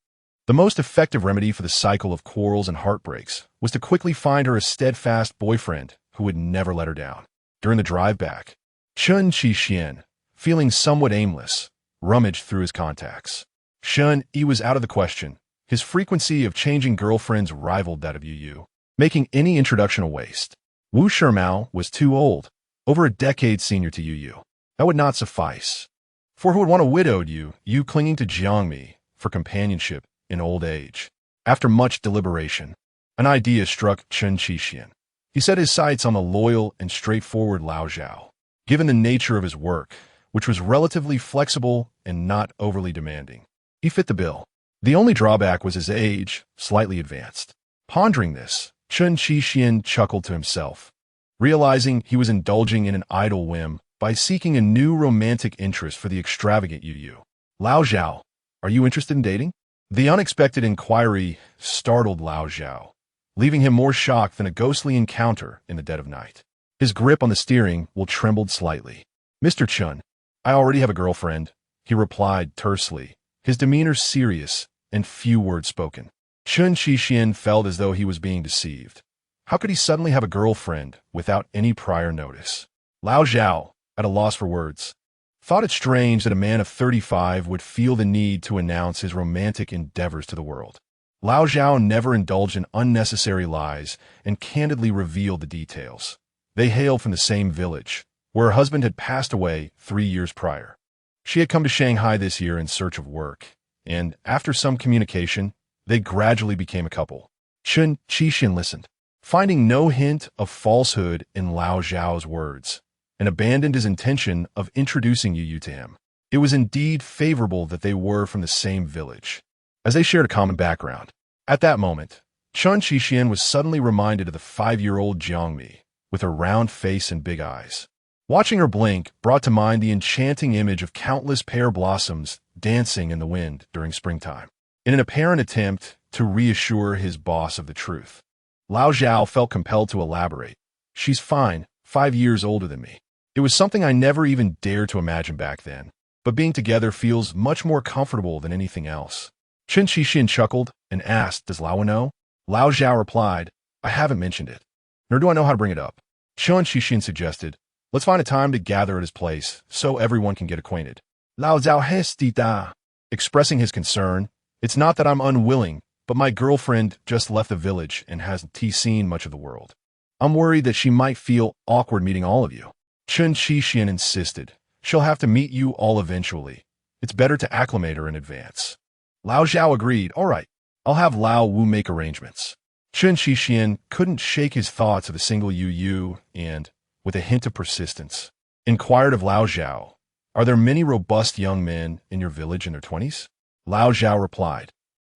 The most effective remedy for the cycle of quarrels and heartbreaks was to quickly find her a steadfast boyfriend who would never let her down. During the drive back, Chen Qixian, feeling somewhat aimless, rummaged through his contacts. Shen Yi was out of the question. His frequency of changing girlfriends rivaled that of Yu, making any introduction a waste. Wu Shimao was too old, over a decade senior to Yu. That would not suffice. For who would want a widowed Yu clinging to Jiang Mi for companionship in old age? After much deliberation, an idea struck Chen Qixian. He set his sights on the loyal and straightforward Lao Zhao. Given the nature of his work, which was relatively flexible and not overly demanding, he fit the bill. The only drawback was his age, slightly advanced. Pondering this, Chen Qixian chuckled to himself, realizing he was indulging in an idle whim by seeking a new romantic interest for the extravagant Yu. "Lao Zhao, are you interested in dating?" The unexpected inquiry startled Lao Zhao, leaving him more shocked than a ghostly encounter in the dead of night. His grip on the steering wheel trembled slightly. "Mr. Chen, I already have a girlfriend," he replied tersely, his demeanor serious and few words spoken. Chen Qixian felt as though he was being deceived. How could he suddenly have a girlfriend without any prior notice? Lao Zhao, at a loss for words, thought it strange that a man of 35 would feel the need to announce his romantic endeavors to the world. Lao Zhao never indulged in unnecessary lies and candidly revealed the details. They hailed from the same village, where her husband had passed away 3 years prior. She had come to Shanghai this year in search of work, and, after some communication, They gradually became a couple. Chen Qixin listened, finding no hint of falsehood in Lao Zhao's words, and abandoned his intention of introducing Yu Yu to him. It was indeed favorable that they were from the same village, as they shared a common background. At that moment, Chen Qixin was suddenly reminded of the 5-year-old Jiang Mi, with her round face and big eyes. Watching her blink brought to mind the enchanting image of countless pear blossoms dancing in the wind during springtime. In an apparent attempt to reassure his boss of the truth, Lao Zhao felt compelled to elaborate. She's fine, 5 years older than me. It was something I never even dared to imagine back then, but being together feels much more comfortable than anything else. Chen Qixin chuckled and asked, does Lao know? Lao Zhao replied, I haven't mentioned it, nor do I know how to bring it up. Chen Qixin suggested, let's find a time to gather at his place so everyone can get acquainted. Lao Zhao hesitita, expressing his concern, it's not that I'm unwilling, but my girlfriend just left the village and hasn't seen much of the world. I'm worried that she might feel awkward meeting all of you. Chen Qixin insisted, she'll have to meet you all eventually. It's better to acclimate her in advance. Lao Zhao agreed, all right, I'll have Lao Wu make arrangements. Chen Qixin couldn't shake his thoughts of a single Yu Yu and, with a hint of persistence, inquired of Lao Zhao, are there many robust young men in your village in their 20s? Lao Zhao replied,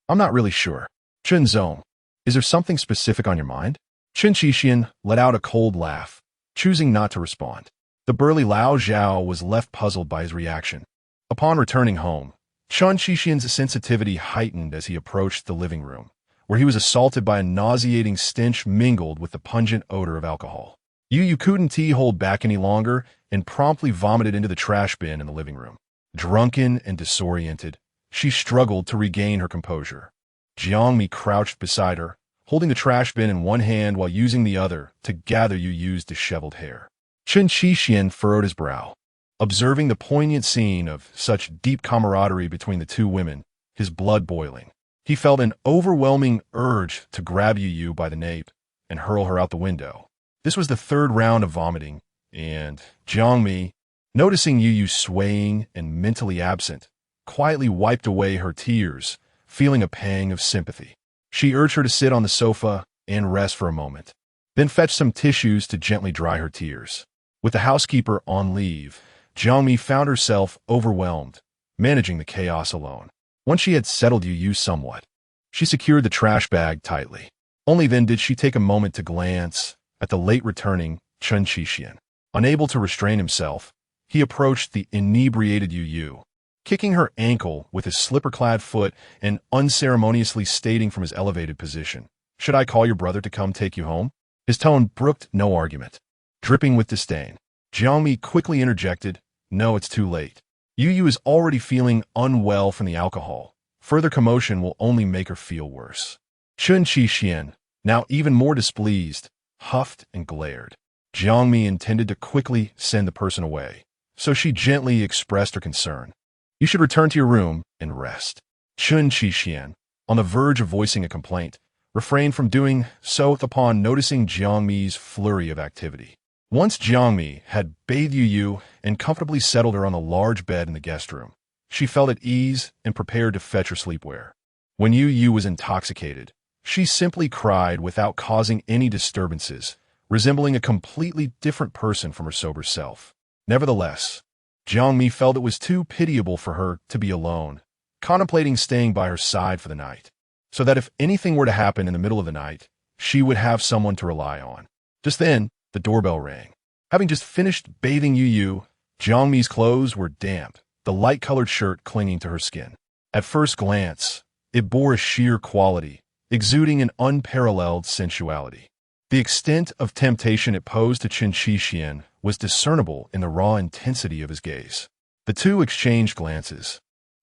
I'm not really sure. Chen Zong, is there something specific on your mind? Chen Qixin let out a cold laugh, choosing not to respond. The burly Lao Zhao was left puzzled by his reaction. Upon returning home, Chen Qixin's sensitivity heightened as he approached the living room, where he was assaulted by a nauseating stench mingled with the pungent odor of alcohol. Yu Yu couldn't hold back any longer and promptly vomited into the trash bin in the living room. Drunken and disoriented, she struggled to regain her composure. Jiang Mi crouched beside her, holding the trash bin in one hand while using the other to gather Yu Yu's disheveled hair. Chen Qixin furrowed his brow. Observing the poignant scene of such deep camaraderie between the two women, his blood boiling, he felt an overwhelming urge to grab Yu Yu by the nape and hurl her out the window. This was the third round of vomiting, and Jiang Mi, noticing Yu Yu swaying and mentally absent, quietly wiped away her tears, feeling a pang of sympathy. She urged her to sit on the sofa and rest for a moment, then fetched some tissues to gently dry her tears. With the housekeeper on leave, Jiang Mi found herself overwhelmed, managing the chaos alone. Once she had settled Yu Yu somewhat, she secured the trash bag tightly. Only then did she take a moment to glance at the late-returning Chen Qixin. Unable to restrain himself, he approached the inebriated Yu Yu, kicking her ankle with his slipper-clad foot and unceremoniously stating from his elevated position, should I call your brother to come take you home? His tone brooked no argument. Dripping with disdain, Jiang Mi quickly interjected, no, it's too late. Yu Yu is already feeling unwell from the alcohol. Further commotion will only make her feel worse. Chen Qixin, now even more displeased, huffed and glared. Jiang Mi intended to quickly send the person away, so she gently expressed her concern. You should return to your room and rest. Chen Qixin, on the verge of voicing a complaint, refrained from doing so upon noticing Jiang Mi's flurry of activity. Once Jiang Mi had bathed Yu Yu and comfortably settled her on the large bed in the guest room, she felt at ease and prepared to fetch her sleepwear. When Yu Yu was intoxicated, she simply cried without causing any disturbances, resembling a completely different person from her sober self. Nevertheless, Jiang Mi felt it was too pitiable for her to be alone, contemplating staying by her side for the night, so that if anything were to happen in the middle of the night, she would have someone to rely on. Just then, the doorbell rang. Having just finished bathing Yu Yu, Jiang Mi's clothes were damp, the light-colored shirt clinging to her skin. At first glance, it bore a sheer quality, exuding an unparalleled sensuality. The extent of temptation it posed to Chen Qixin was discernible in the raw intensity of his gaze. The two exchanged glances,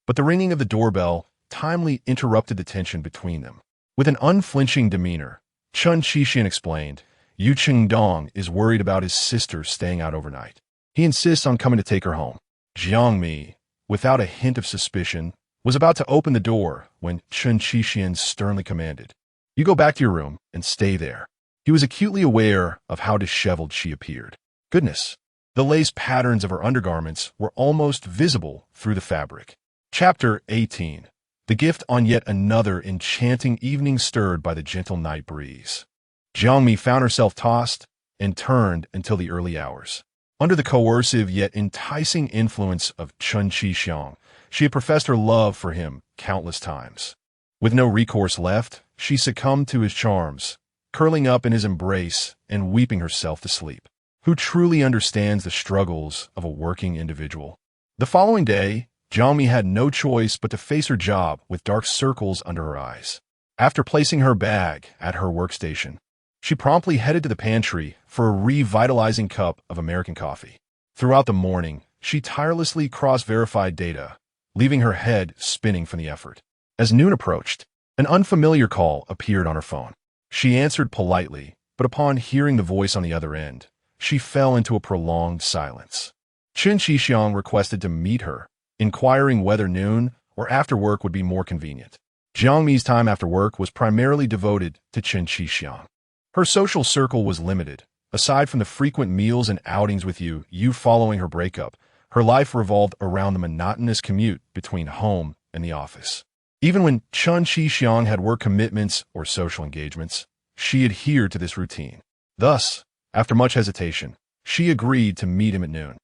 but the ringing of the doorbell timely interrupted the tension between them. With an unflinching demeanor, Chen Qixin explained, Yu Qingdong is worried about his sister staying out overnight. He insists on coming to take her home. Jiang Mi, without a hint of suspicion, was about to open the door when Chen Qixin sternly commanded, You go back to your room and stay there. He was acutely aware of how disheveled she appeared. Goodness, the lace patterns of her undergarments were almost visible through the fabric. Chapter 18. the gift on yet another enchanting evening stirred by the gentle night breeze. Jiang Mi found herself tossed and turned until the early hours. Under the coercive yet enticing influence of Chen Xixiang, she had professed her love for him countless times. With no recourse left, she succumbed to his charms, curling up in his embrace and weeping herself to sleep. Who truly understands the struggles of a working individual? The following day, Jiang Mi had no choice but to face her job with dark circles under her eyes. After placing her bag at her workstation, she promptly headed to the pantry for a revitalizing cup of American coffee. Throughout the morning, she tirelessly cross-verified data, leaving her head spinning from the effort. As noon approached, an unfamiliar call appeared on her phone. She answered politely, but upon hearing the voice on the other end, she fell into a prolonged silence. Chen Xixiang requested to meet her, inquiring whether noon or after work would be more convenient. Jiang Mi's time after work was primarily devoted to Chen Xixiang. Her social circle was limited. Aside from the frequent meals and outings with you following her breakup, her life revolved around the monotonous commute between home and the office. Even when Chen Xixiang had work commitments or social engagements, she adhered to this routine. Thus, after much hesitation, she agreed to meet him at noon.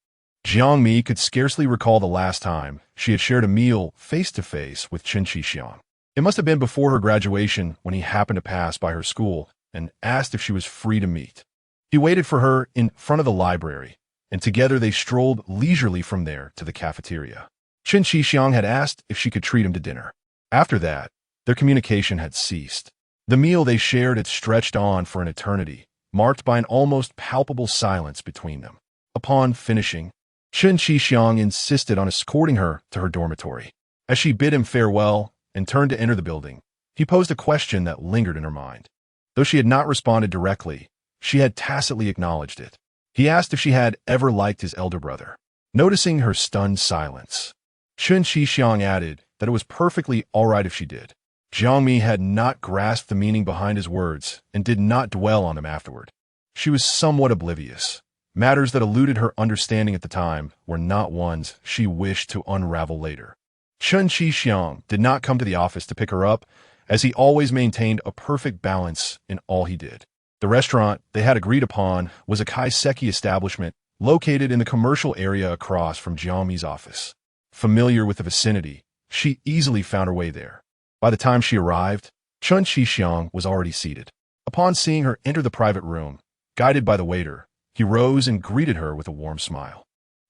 Jiang Mi could scarcely recall the last time she had shared a meal face-to-face with Chen Xixiang. It must have been before her graduation when he happened to pass by her school and asked if she was free to meet. He waited for her in front of the library, and together they strolled leisurely from there to the cafeteria. Chen Xixiang had asked if she could treat him to dinner. After that, their communication had ceased. The meal they shared had stretched on for an eternity, marked by an almost palpable silence between them. Upon finishing, Chen Xixiang insisted on escorting her to her dormitory. As she bid him farewell and turned to enter the building, he posed a question that lingered in her mind. Though she had not responded directly, she had tacitly acknowledged it. He asked if she had ever liked his elder brother. Noticing her stunned silence, Chen Xixiang added that it was perfectly all right if she did. Jiang Mi had not grasped the meaning behind his words and did not dwell on them afterward. She was somewhat oblivious. Matters that eluded her understanding at the time were not ones she wished to unravel later. Chen Xixiang did not come to the office to pick her up, as he always maintained a perfect balance in all he did. The restaurant they had agreed upon was a kaiseki establishment located in the commercial area across from Jiang Mi's office. Familiar with the vicinity, she easily found her way there. By the time she arrived, Chen Xixiang was already seated. Upon seeing her enter the private room, guided by the waiter, he rose and greeted her with a warm smile.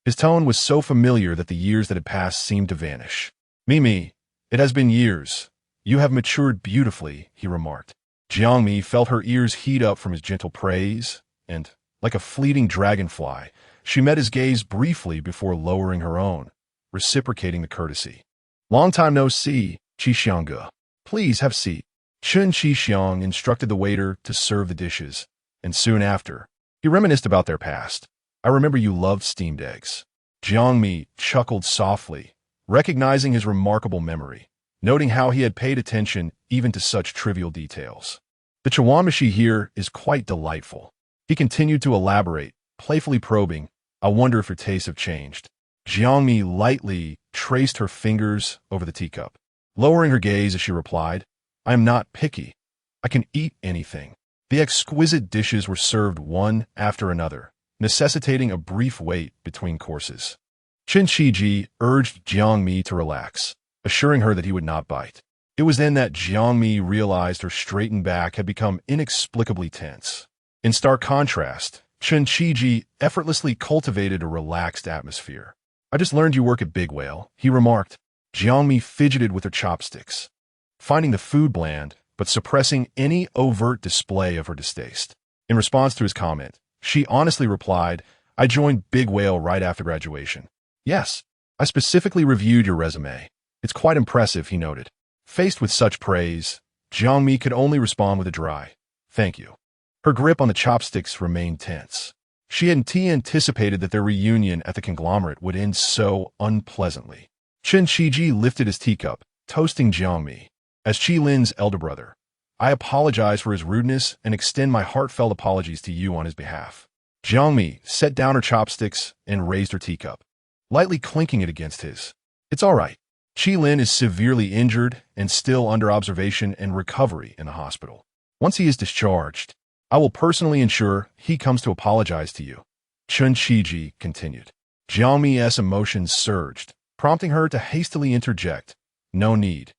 His tone was so familiar that the years that had passed seemed to vanish. "Mimi, it has been years. You have matured beautifully," he remarked. Jiang Mi felt her ears heat up from his gentle praise, and, like a fleeting dragonfly, she met his gaze briefly before lowering her own, reciprocating the courtesy. "Long time no see, Xixiangge. Please have a seat." Chen Xixiang instructed the waiter to serve the dishes, and soon after, he reminisced about their past. "I remember you loved steamed eggs." Jiang Mi chuckled softly, recognizing his remarkable memory, noting how he had paid attention even to such trivial details. "The chawanmushi here is quite delightful." He continued to elaborate, playfully probing, "I wonder if your tastes have changed." Jiang Mi lightly traced her fingers over the teacup, lowering her gaze as she replied, "I am not picky. I can eat anything." The exquisite dishes were served one after another, necessitating a brief wait between courses. Chen Shiji urged Jiang Mi to relax, assuring her that he would not bite. It was then that Jiang Mi realized her straightened back had become inexplicably tense. In stark contrast, Chen Shiji effortlessly cultivated a relaxed atmosphere. "I just learned you work at Big Whale," he remarked. Jiang Mi fidgeted with her chopsticks, finding the food bland, but suppressing any overt display of her distaste. In response to his comment, she honestly replied, "I joined Big Whale right after graduation." "Yes, I specifically reviewed your resume. It's quite impressive," he noted. Faced with such praise, Jiang Mi could only respond with a dry, "Thank you." Her grip on the chopsticks remained tense. She hadn't anticipated that their reunion at the conglomerate would end so unpleasantly. Chen Shiji lifted his teacup, toasting Jiang Mi. "As Qi Lin's elder brother, I apologize for his rudeness and extend my heartfelt apologies to you on his behalf." Jiang Mi set down her chopsticks and raised her teacup, lightly clinking it against his. "It's all right. Qi Lin is severely injured and still under observation and recovery in the hospital. Once he is discharged, I will personally ensure he comes to apologize to you. Chen Qiji continued. Jiang Mi's emotions surged, prompting her to hastily interject. No need.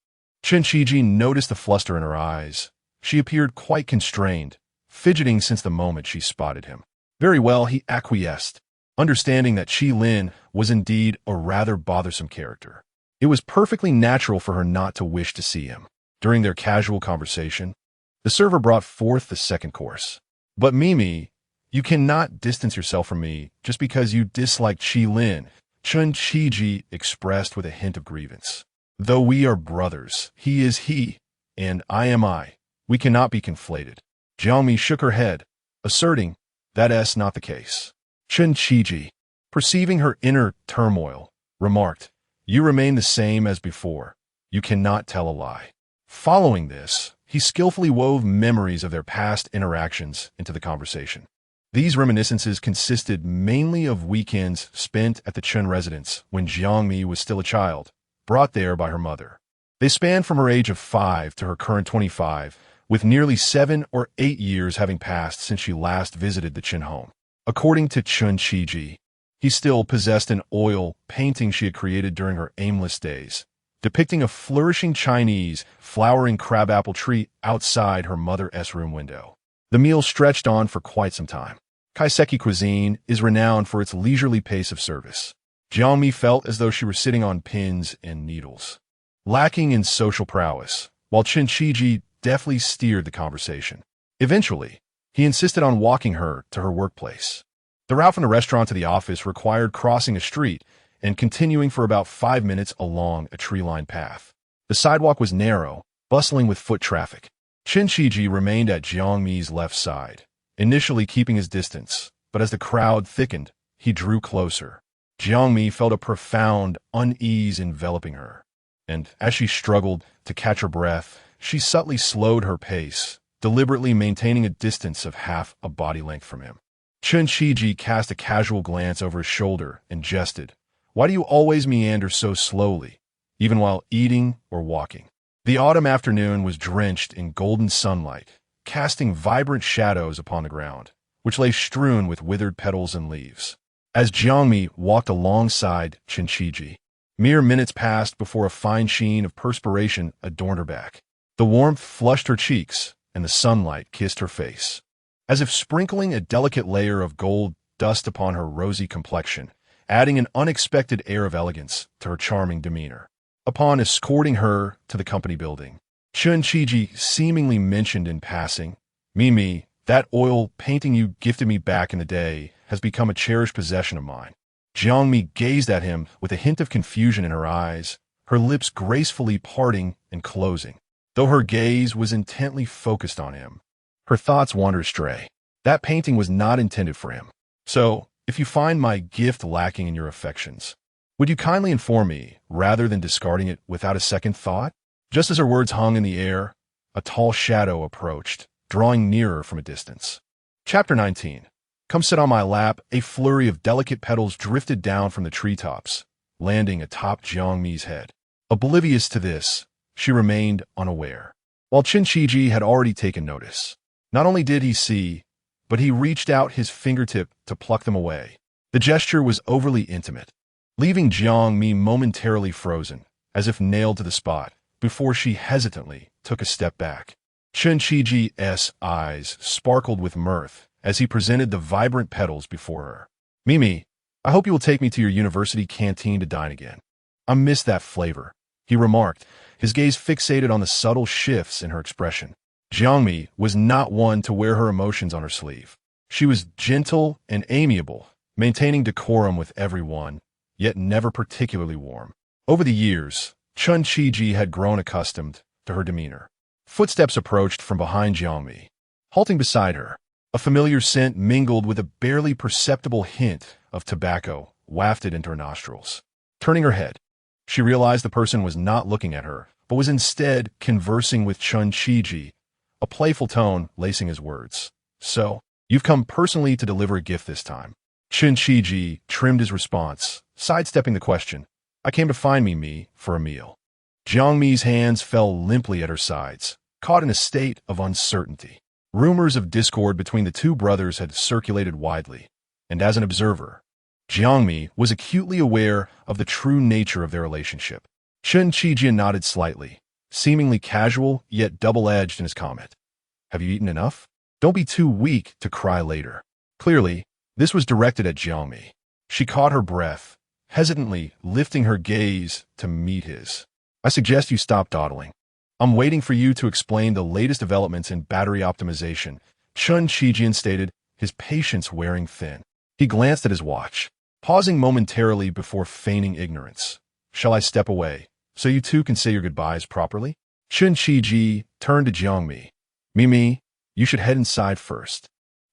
Chen Qiji noticed the fluster in her eyes. She appeared quite constrained, fidgeting since the moment she spotted him. Very well, he acquiesced, understanding that Qi Lin was indeed a rather bothersome character. It was perfectly natural for her not to wish to see him. During their casual conversation, the server brought forth the second course. But Mimi, you cannot distance yourself from me just because you dislike Qi Lin, Chen Qiji expressed with a hint of grievance. Though we are brothers, he is he, and I am I. We cannot be conflated. Jiang Mi shook her head, asserting that's not the case. Chen Qiji, perceiving her inner turmoil, remarked, you remain the same as before. You cannot tell a lie. Following this, he skillfully wove memories of their past interactions into the conversation. These reminiscences consisted mainly of weekends spent at the Chen residence when Jiang Mi was still a child, brought there by her mother. They spanned from her age of 5 to her current 25, with nearly 7 or 8 years having passed since she last visited the Chen home. According to Chen Qiji, he still possessed an oil painting she had created during her aimless days, depicting a flourishing Chinese, flowering crabapple tree outside her mother's room window. The meal stretched on for quite some time. Kaiseki cuisine is renowned for its leisurely pace of service. Jiang Mi felt as though she were sitting on pins and needles. Lacking in social prowess, while Chen Qiji deftly steered the conversation. Eventually, he insisted on walking her to her workplace. The route from the restaurant to the office required crossing a street and continuing for about 5 minutes along a tree-lined path. The sidewalk was narrow, bustling with foot traffic. Chen Qiji remained at Jiang Mi's left side, initially keeping his distance, but as the crowd thickened, he drew closer. Jiang Mi felt a profound unease enveloping her, and as she struggled to catch her breath, she subtly slowed her pace, deliberately maintaining a distance of half a body length from him. Chen Qiji cast a casual glance over his shoulder and jested, "Why do you always meander so slowly, even while eating or walking?" The autumn afternoon was drenched in golden sunlight, casting vibrant shadows upon the ground, which lay strewn with withered petals and leaves. As Jiang Mi walked alongside Chen Qiji, mere minutes passed before a fine sheen of perspiration adorned her back. The warmth flushed her cheeks, and the sunlight kissed her face, as if sprinkling a delicate layer of gold dust upon her rosy complexion, adding an unexpected air of elegance to her charming demeanor. Upon escorting her to the company building, Chen Qiji seemingly mentioned in passing, "Mimi, that oil painting you gifted me back in the day has become a cherished possession of mine." Jiang Mi gazed at him with a hint of confusion in her eyes, her lips gracefully parting and closing. Though her gaze was intently focused on him, her thoughts wandered astray. That painting was not intended for him. So, if you find my gift lacking in your affections, would you kindly inform me, rather than discarding it without a second thought? Just as her words hung in the air, a tall shadow approached, drawing nearer from a distance. Chapter 19. Come sit on my lap. A flurry of delicate petals drifted down from the treetops, landing atop Jiang Mi's head. Oblivious to this, she remained unaware, while Chen Qiji had already taken notice. Not only did he see, but he reached out his fingertip to pluck them away. The gesture was overly intimate, leaving Jiang Mi momentarily frozen, as if nailed to the spot, before she hesitantly took a step back. Chen Qiji's eyes sparkled with mirth as he presented the vibrant petals before her. "Mimi, I hope you will take me to your university canteen to dine again. I miss that flavor," he remarked, his gaze fixated on the subtle shifts in her expression. Jiang Mi was not one to wear her emotions on her sleeve. She was gentle and amiable, maintaining decorum with everyone, yet never particularly warm. Over the years, Chen Qiji had grown accustomed to her demeanor. Footsteps approached from behind Jiang Mi, halting beside her. A familiar scent mingled with a barely perceptible hint of tobacco wafted into her nostrils. Turning her head, she realized the person was not looking at her, but was instead conversing with Chen Qiji, a playful tone lacing his words. "So, you've come personally to deliver a gift this time." Chen Qiji trimmed his response, sidestepping the question. I came to find Mi for a meal. Jiang Mi's hands fell limply at her sides, caught in a state of uncertainty. Rumors of discord between the two brothers had circulated widely, and as an observer, Jiang Mi was acutely aware of the true nature of their relationship. Chen Qijian nodded slightly, seemingly casual yet double-edged in his comment. Have you eaten enough? Don't be too weak to cry later. Clearly, this was directed at Jiang Mi. She caught her breath, hesitantly lifting her gaze to meet his. I suggest you stop dawdling. I'm waiting for you to explain the latest developments in battery optimization, Chen Qijian stated, his patience wearing thin. He glanced at his watch, pausing momentarily before feigning ignorance. Shall I step away, so you two can say your goodbyes properly? Chen Qiji turned to Jiang Mi. Mi, you should head inside first.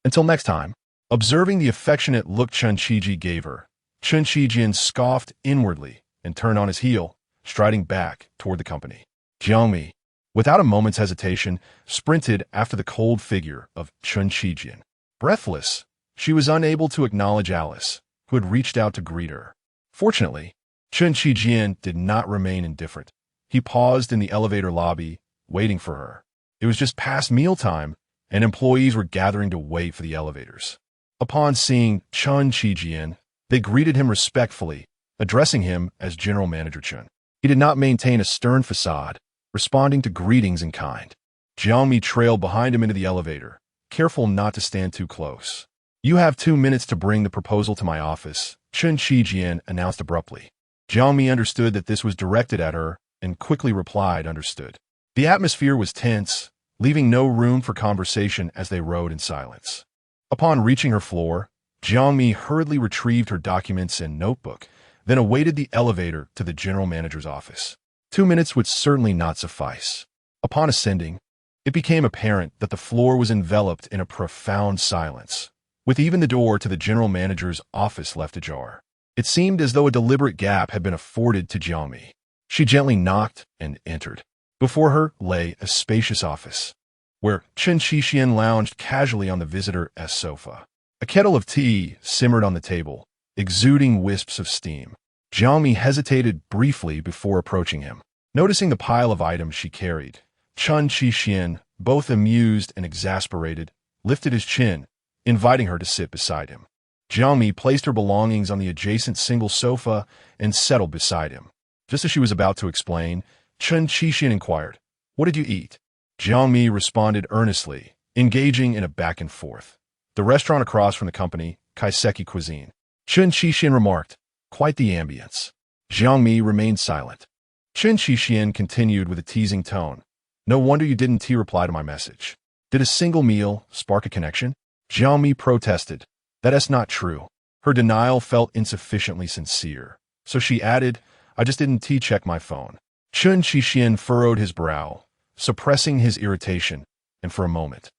Until next time. Observing the affectionate look Chen Qiji gave her, Chen Qijian scoffed inwardly and turned on his heel, striding back toward the company. Jiang Mi, without a moment's hesitation, sprinted after the cold figure of Chen Qijian. Breathless, she was unable to acknowledge Alice, who had reached out to greet her. Fortunately, Chen Qijian did not remain indifferent. He paused in the elevator lobby, waiting for her. It was just past mealtime, and employees were gathering to wait for the elevators. Upon seeing Chen Qijian, they greeted him respectfully, addressing him as General Manager Chen. He did not maintain a stern facade, responding to greetings in kind. Jiang Mi trailed behind him into the elevator, careful not to stand too close. You have 2 minutes to bring the proposal to my office, Chen Qijian announced abruptly. Jiang Mi understood that this was directed at her and quickly replied, understood. The atmosphere was tense, leaving no room for conversation as they rode in silence. Upon reaching her floor, Jiang Mi hurriedly retrieved her documents and notebook, then awaited the elevator to the general manager's office. 2 minutes would certainly not suffice. Upon ascending, it became apparent that the floor was enveloped in a profound silence, with even the door to the general manager's office left ajar. It seemed as though a deliberate gap had been afforded to Jiang Mi. She gently knocked and entered. Before her lay a spacious office, where Chen Qijian lounged casually on the visitor's sofa. A kettle of tea simmered on the table, exuding wisps of steam. Jiang Mi hesitated briefly before approaching him. Noticing the pile of items she carried, Chen Qijian, both amused and exasperated, lifted his chin, inviting her to sit beside him. Jiang Mi placed her belongings on the adjacent single sofa and settled beside him. Just as she was about to explain, Chen Qijian inquired, "What did you eat?" Jiang Mi responded earnestly, engaging in a back and forth. The restaurant across from the company, Kaiseki Cuisine. Chen Qijian remarked, "Quite the ambience." Jiang Mi remained silent. Chen Qijian continued with a teasing tone. "No wonder you didn't reply to my message. Did a single meal spark a connection?" Jiang Mi protested. "That's not true." Her denial felt insufficiently sincere, so she added, "I just didn't check my phone." Chen Qijian furrowed his brow, suppressing his irritation, and for a moment,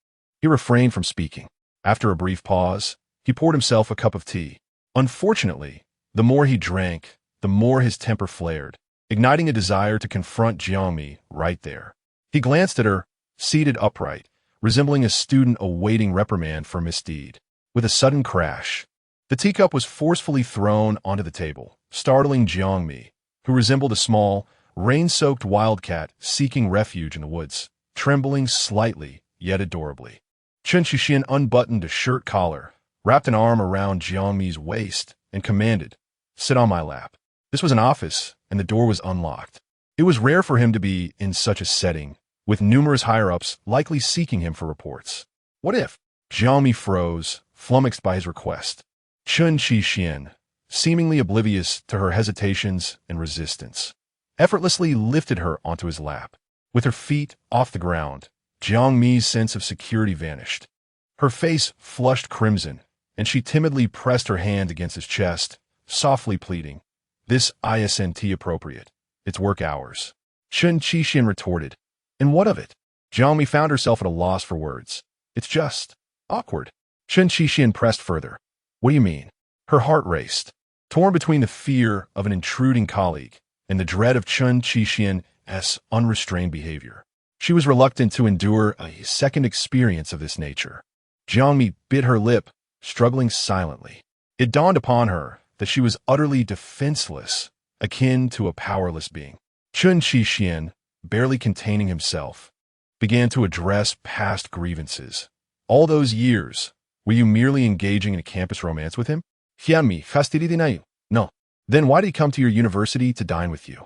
he refrained from speaking. After a brief pause, he poured himself a cup of tea. Unfortunately, the more he drank, the more his temper flared, igniting a desire to confront Jiang Mi right there. He glanced at her, seated upright, resembling a student awaiting reprimand for misdeed. With a sudden crash, the teacup was forcefully thrown onto the table, startling Jiang Mi, who resembled a small, rain-soaked wildcat seeking refuge in the woods, trembling slightly, yet adorably. Chen Qijian unbuttoned a shirt collar, wrapped an arm around Jiang Mi's waist, and commanded, "Sit on my lap." This was an office, and the door was unlocked. It was rare for him to be in such a setting, with numerous higher-ups likely seeking him for reports. What if? Jiang Mi froze, flummoxed by his request. Chen Qijian, seemingly oblivious to her hesitations and resistance, effortlessly lifted her onto his lap. With her feet off the ground, Jiang Mi's sense of security vanished. Her face flushed crimson, and she timidly pressed her hand against his chest, softly pleading, "This isn't appropriate. It's work hours." Chen Qijian retorted, "And what of it?" Jiang Mi found herself at a loss for words. "It's just awkward." Chen Qijian pressed further. "What do you mean?" Her heart raced, torn between the fear of an intruding colleague and the dread of Chen Qijian's unrestrained behavior. She was reluctant to endure a second experience of this nature. Jiang Mi bit her lip, struggling silently. It dawned upon her that she was utterly defenseless akin to a powerless being. Chen Qixian, barely containing himself, began to address past grievances. All those years, were you merely engaging in a campus romance with him? Jiang Mi, fastidiinayu. No. Then why did he come to your university to dine with you?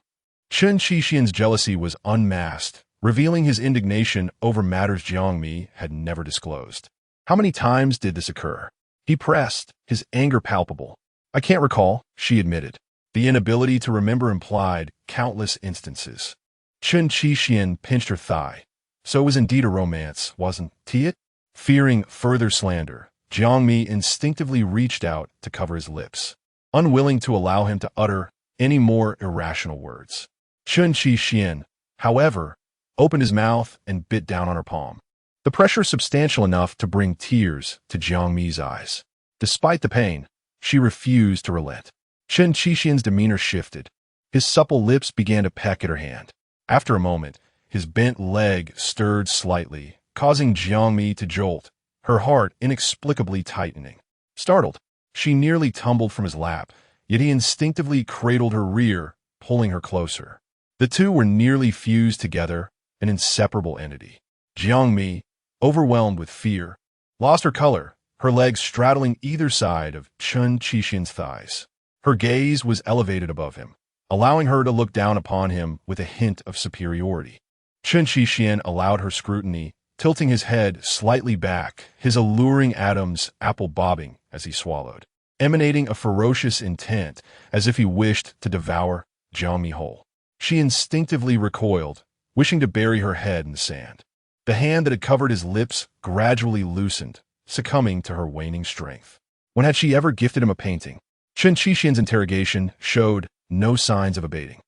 Chen Qixian's jealousy was unmasked, revealing his indignation over matters Jiang Mi had never disclosed. How many times did this occur? He pressed, his anger palpable. I can't recall, she admitted. The inability to remember implied countless instances. Chen Qixian pinched her thigh. So it was indeed a romance, wasn't it? Fearing further slander, Jiang Mi instinctively reached out to cover his lips, unwilling to allow him to utter any more irrational words. Chen Qixian, however, opened his mouth and bit down on her palm. The pressure substantial enough to bring tears to Jiang Mi's eyes. Despite the pain, she refused to relent. Chen Qixian's demeanor shifted. His supple lips began to peck at her hand. After a moment, his bent leg stirred slightly, causing Jiang Mi to jolt, her heart inexplicably tightening. Startled, she nearly tumbled from his lap, yet he instinctively cradled her rear, pulling her closer. The two were nearly fused together, an inseparable entity. Jiang Mi, overwhelmed with fear, lost her color, her legs straddling either side of Chen Qixian's thighs. Her gaze was elevated above him, allowing her to look down upon him with a hint of superiority. Chen Qixian allowed her scrutiny, tilting his head slightly back, his alluring atoms apple bobbing as he swallowed, emanating a ferocious intent as if he wished to devour Jiang Mi whole. She instinctively recoiled, wishing to bury her head in the sand. The hand that had covered his lips gradually loosened, succumbing to her waning strength. When had she ever gifted him a painting? Chen Qixian's interrogation showed no signs of abating.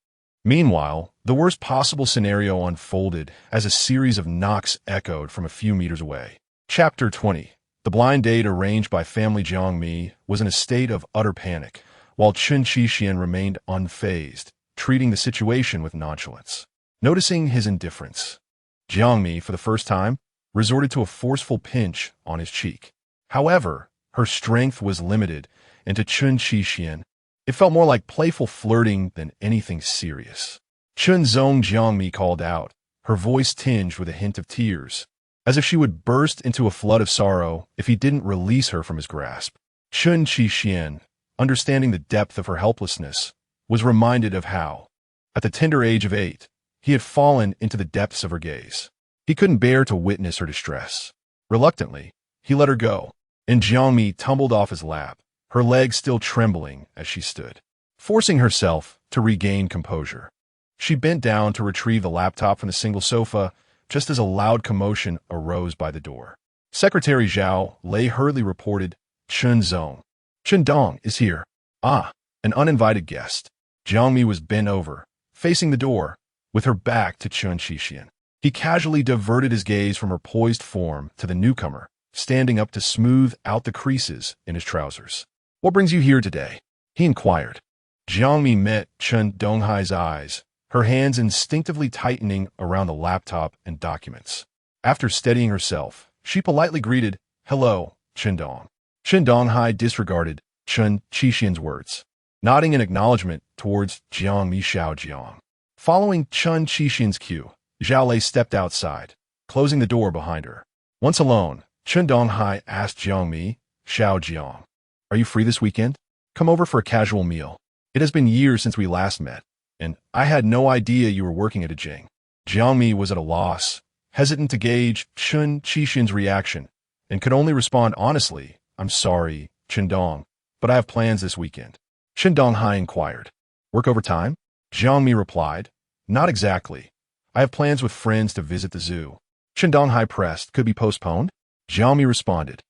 Meanwhile, the worst possible scenario unfolded as a series of knocks echoed from a few meters away. Chapter 20. The blind date arranged by family Jiang Mi was in a state of utter panic, while Chen Qixian remained unfazed, treating the situation with nonchalance. Noticing his indifference, Jiang Mi, for the first time, resorted to a forceful pinch on his cheek. However, her strength was limited, and to Chen Qixian, it felt more like playful flirting than anything serious. Chen Zong, Jiang Mi called out, her voice tinged with a hint of tears, as if she would burst into a flood of sorrow if he didn't release her from his grasp. Chen Qixian, understanding the depth of her helplessness, was reminded of how, at the tender age of 8, he had fallen into the depths of her gaze. He couldn't bear to witness her distress. Reluctantly, he let her go, and Jiang Mi tumbled off his lap, her legs still trembling as she stood, forcing herself to regain composure. She bent down to retrieve the laptop from the single sofa, just as a loud commotion arose by the door. Secretary Zhao Lei hurriedly reported, Chen Zong. Chen Dong is here. Ah, an uninvited guest. Jiang Mi was bent over, facing the door, with her back to Chen Qixian. He casually diverted his gaze from her poised form to the newcomer, standing up to smooth out the creases in his trousers. What brings you here today? He inquired. Jiang Mi met Chen Donghai's eyes, her hands instinctively tightening around the laptop and documents. After steadying herself, she politely greeted, Hello, Chen Dong. Chen Donghai disregarded Chen Qixian's words, nodding in acknowledgement towards Jiang Mi Xiaojiang. Following Chen Qixian's cue, Zhao Lei stepped outside, closing the door behind her. Once alone, Chen Donghai asked Jiang Mi Xiaojiang, Are you free this weekend? Come over for a casual meal. It has been years since we last met, and I had no idea you were working at a Jing. Jiang Mi was at a loss, hesitant to gauge Chen Qixian's reaction, and could only respond honestly, I'm sorry, Chen Dong, but I have plans this weekend. Chen Donghai inquired. Work overtime? Jiang Mi replied, Not exactly. I have plans with friends to visit the zoo. Chen Donghai pressed, Could be postponed? Jiang Mi responded,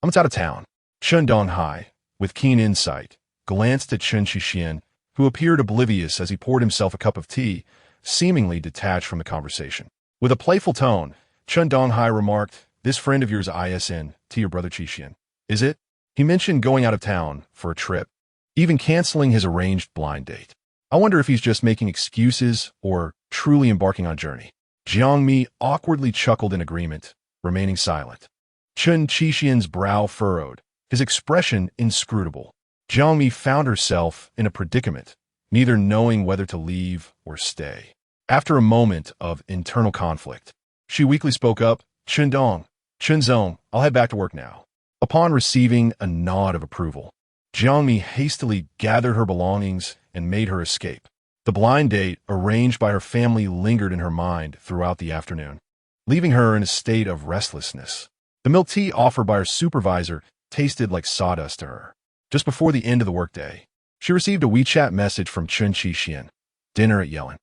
I'm out of town. Chen Donghai, with keen insight, glanced at Chen Qixian, who appeared oblivious as he poured himself a cup of tea, seemingly detached from the conversation. With a playful tone, Chen Donghai remarked, This friend of yours ISN to your brother Qixian, is it? He mentioned going out of town for a trip, even canceling his arranged blind date. I wonder if he's just making excuses or truly embarking on a journey. Jiang Mi awkwardly chuckled in agreement, remaining silent. Chen Qixian's brow furrowed, his expression inscrutable. Jiang Mi found herself in a predicament, neither knowing whether to leave or stay. After a moment of internal conflict, she weakly spoke up, Chen Dong, Chen Zong, I'll head back to work now. Upon receiving a nod of approval, Jiang Mi hastily gathered her belongings and made her escape. The blind date arranged by her family lingered in her mind throughout the afternoon, leaving her in a state of restlessness. The milk tea offered by her supervisor tasted like sawdust to her. Just before the end of the workday, she received a WeChat message from Chen Qixian, dinner at Yellen.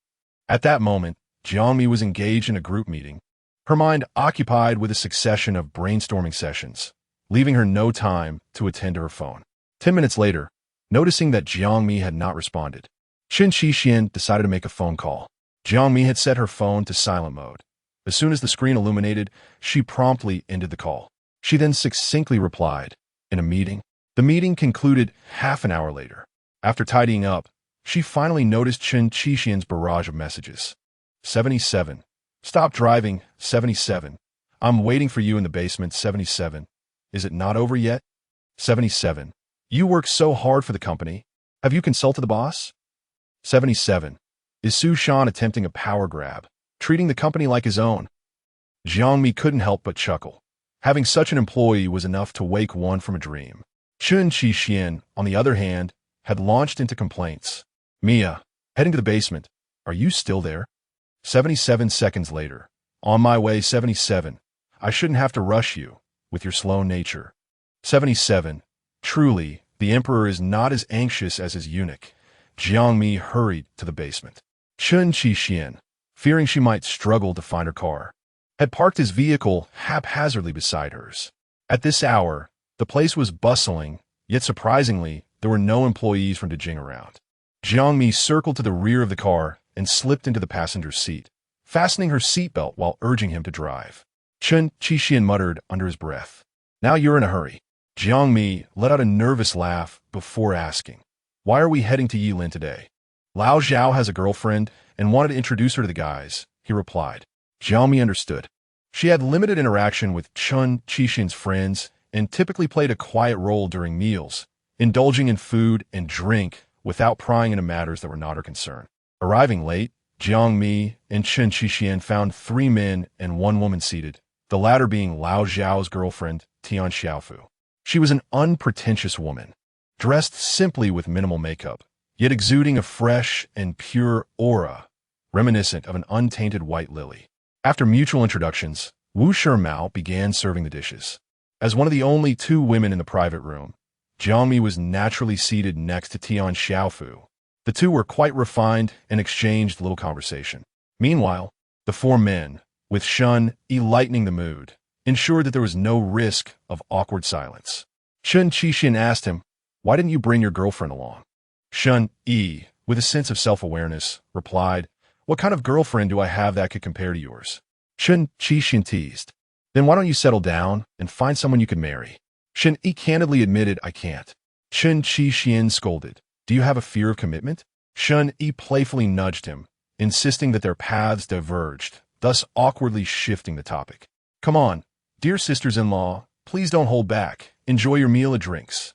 At that moment, Jiang Mi was engaged in a group meeting, her mind occupied with a succession of brainstorming sessions, leaving her no time to attend to her phone. 10 minutes later, noticing that Jiang Mi had not responded, Chen Qixian decided to make a phone call. Jiang Mi had set her phone to silent mode. As soon as the screen illuminated, she promptly ended the call. She then succinctly replied, in a meeting. The meeting concluded half an hour later. After tidying up, she finally noticed Chen Qixian's barrage of messages. 77. Stop driving. 77. I'm waiting for you in the basement. 77. Is it not over yet? 77. You work so hard for the company. Have you consulted the boss? 77. Is Su Shan attempting a power grab, treating the company like his own? Jiang Mi couldn't help but chuckle. Having such an employee was enough to wake one from a dream. Chen Qixian, on the other hand, had launched into complaints. Mia, heading to the basement. Are you still there? 77 seconds later. On my way. 77. I shouldn't have to rush you, with your slow nature. 77. Truly, the emperor is not as anxious as his eunuch. Jiang Mi hurried to the basement. Chen Qixian, fearing she might struggle to find her car, had parked his vehicle haphazardly beside hers. At this hour, the place was bustling, yet surprisingly, there were no employees from Dejing around. Jiang Mi circled to the rear of the car and slipped into the passenger's seat, fastening her seatbelt while urging him to drive. Chen Qixian muttered under his breath, "Now you're in a hurry." Jiang Mi let out a nervous laugh before asking, "Why are we heading to Yilin today?" "Lao Zhao has a girlfriend and wanted to introduce her to the guys," he replied. Jiang Mi understood. She had limited interaction with Chen Qixian's friends and typically played a quiet role during meals, indulging in food and drink without prying into matters that were not her concern. Arriving late, Jiang Mi and Chen Qixian found 3 men and 1 woman seated, the latter being Lao Zhao's girlfriend, Tian Xiaofu. She was an unpretentious woman, dressed simply with minimal makeup, yet exuding a fresh and pure aura, reminiscent of an untainted white lily. After mutual introductions, Wu Shimao began serving the dishes. As one of the only 2 women in the private room, Jiang Mi was naturally seated next to Tian Xiaofu. The 2 were quite refined and exchanged little conversation. Meanwhile, the 4 men, with Shun lightening the mood, ensured that there was no risk of awkward silence. Chen Qixian asked him, "Why didn't you bring your girlfriend along?" Shun Yi, with a sense of self-awareness, replied, "What kind of girlfriend do I have that could compare to yours?" Chen Qixian teased, "Then why don't you settle down and find someone you could marry?" Shen Yi candidly admitted, "I can't." Chen Qixian scolded, "Do you have a fear of commitment?" Shun Yi playfully nudged him, insisting that their paths diverged, thus awkwardly shifting the topic. "Come on, dear sisters-in-law, please don't hold back. Enjoy your meal and drinks."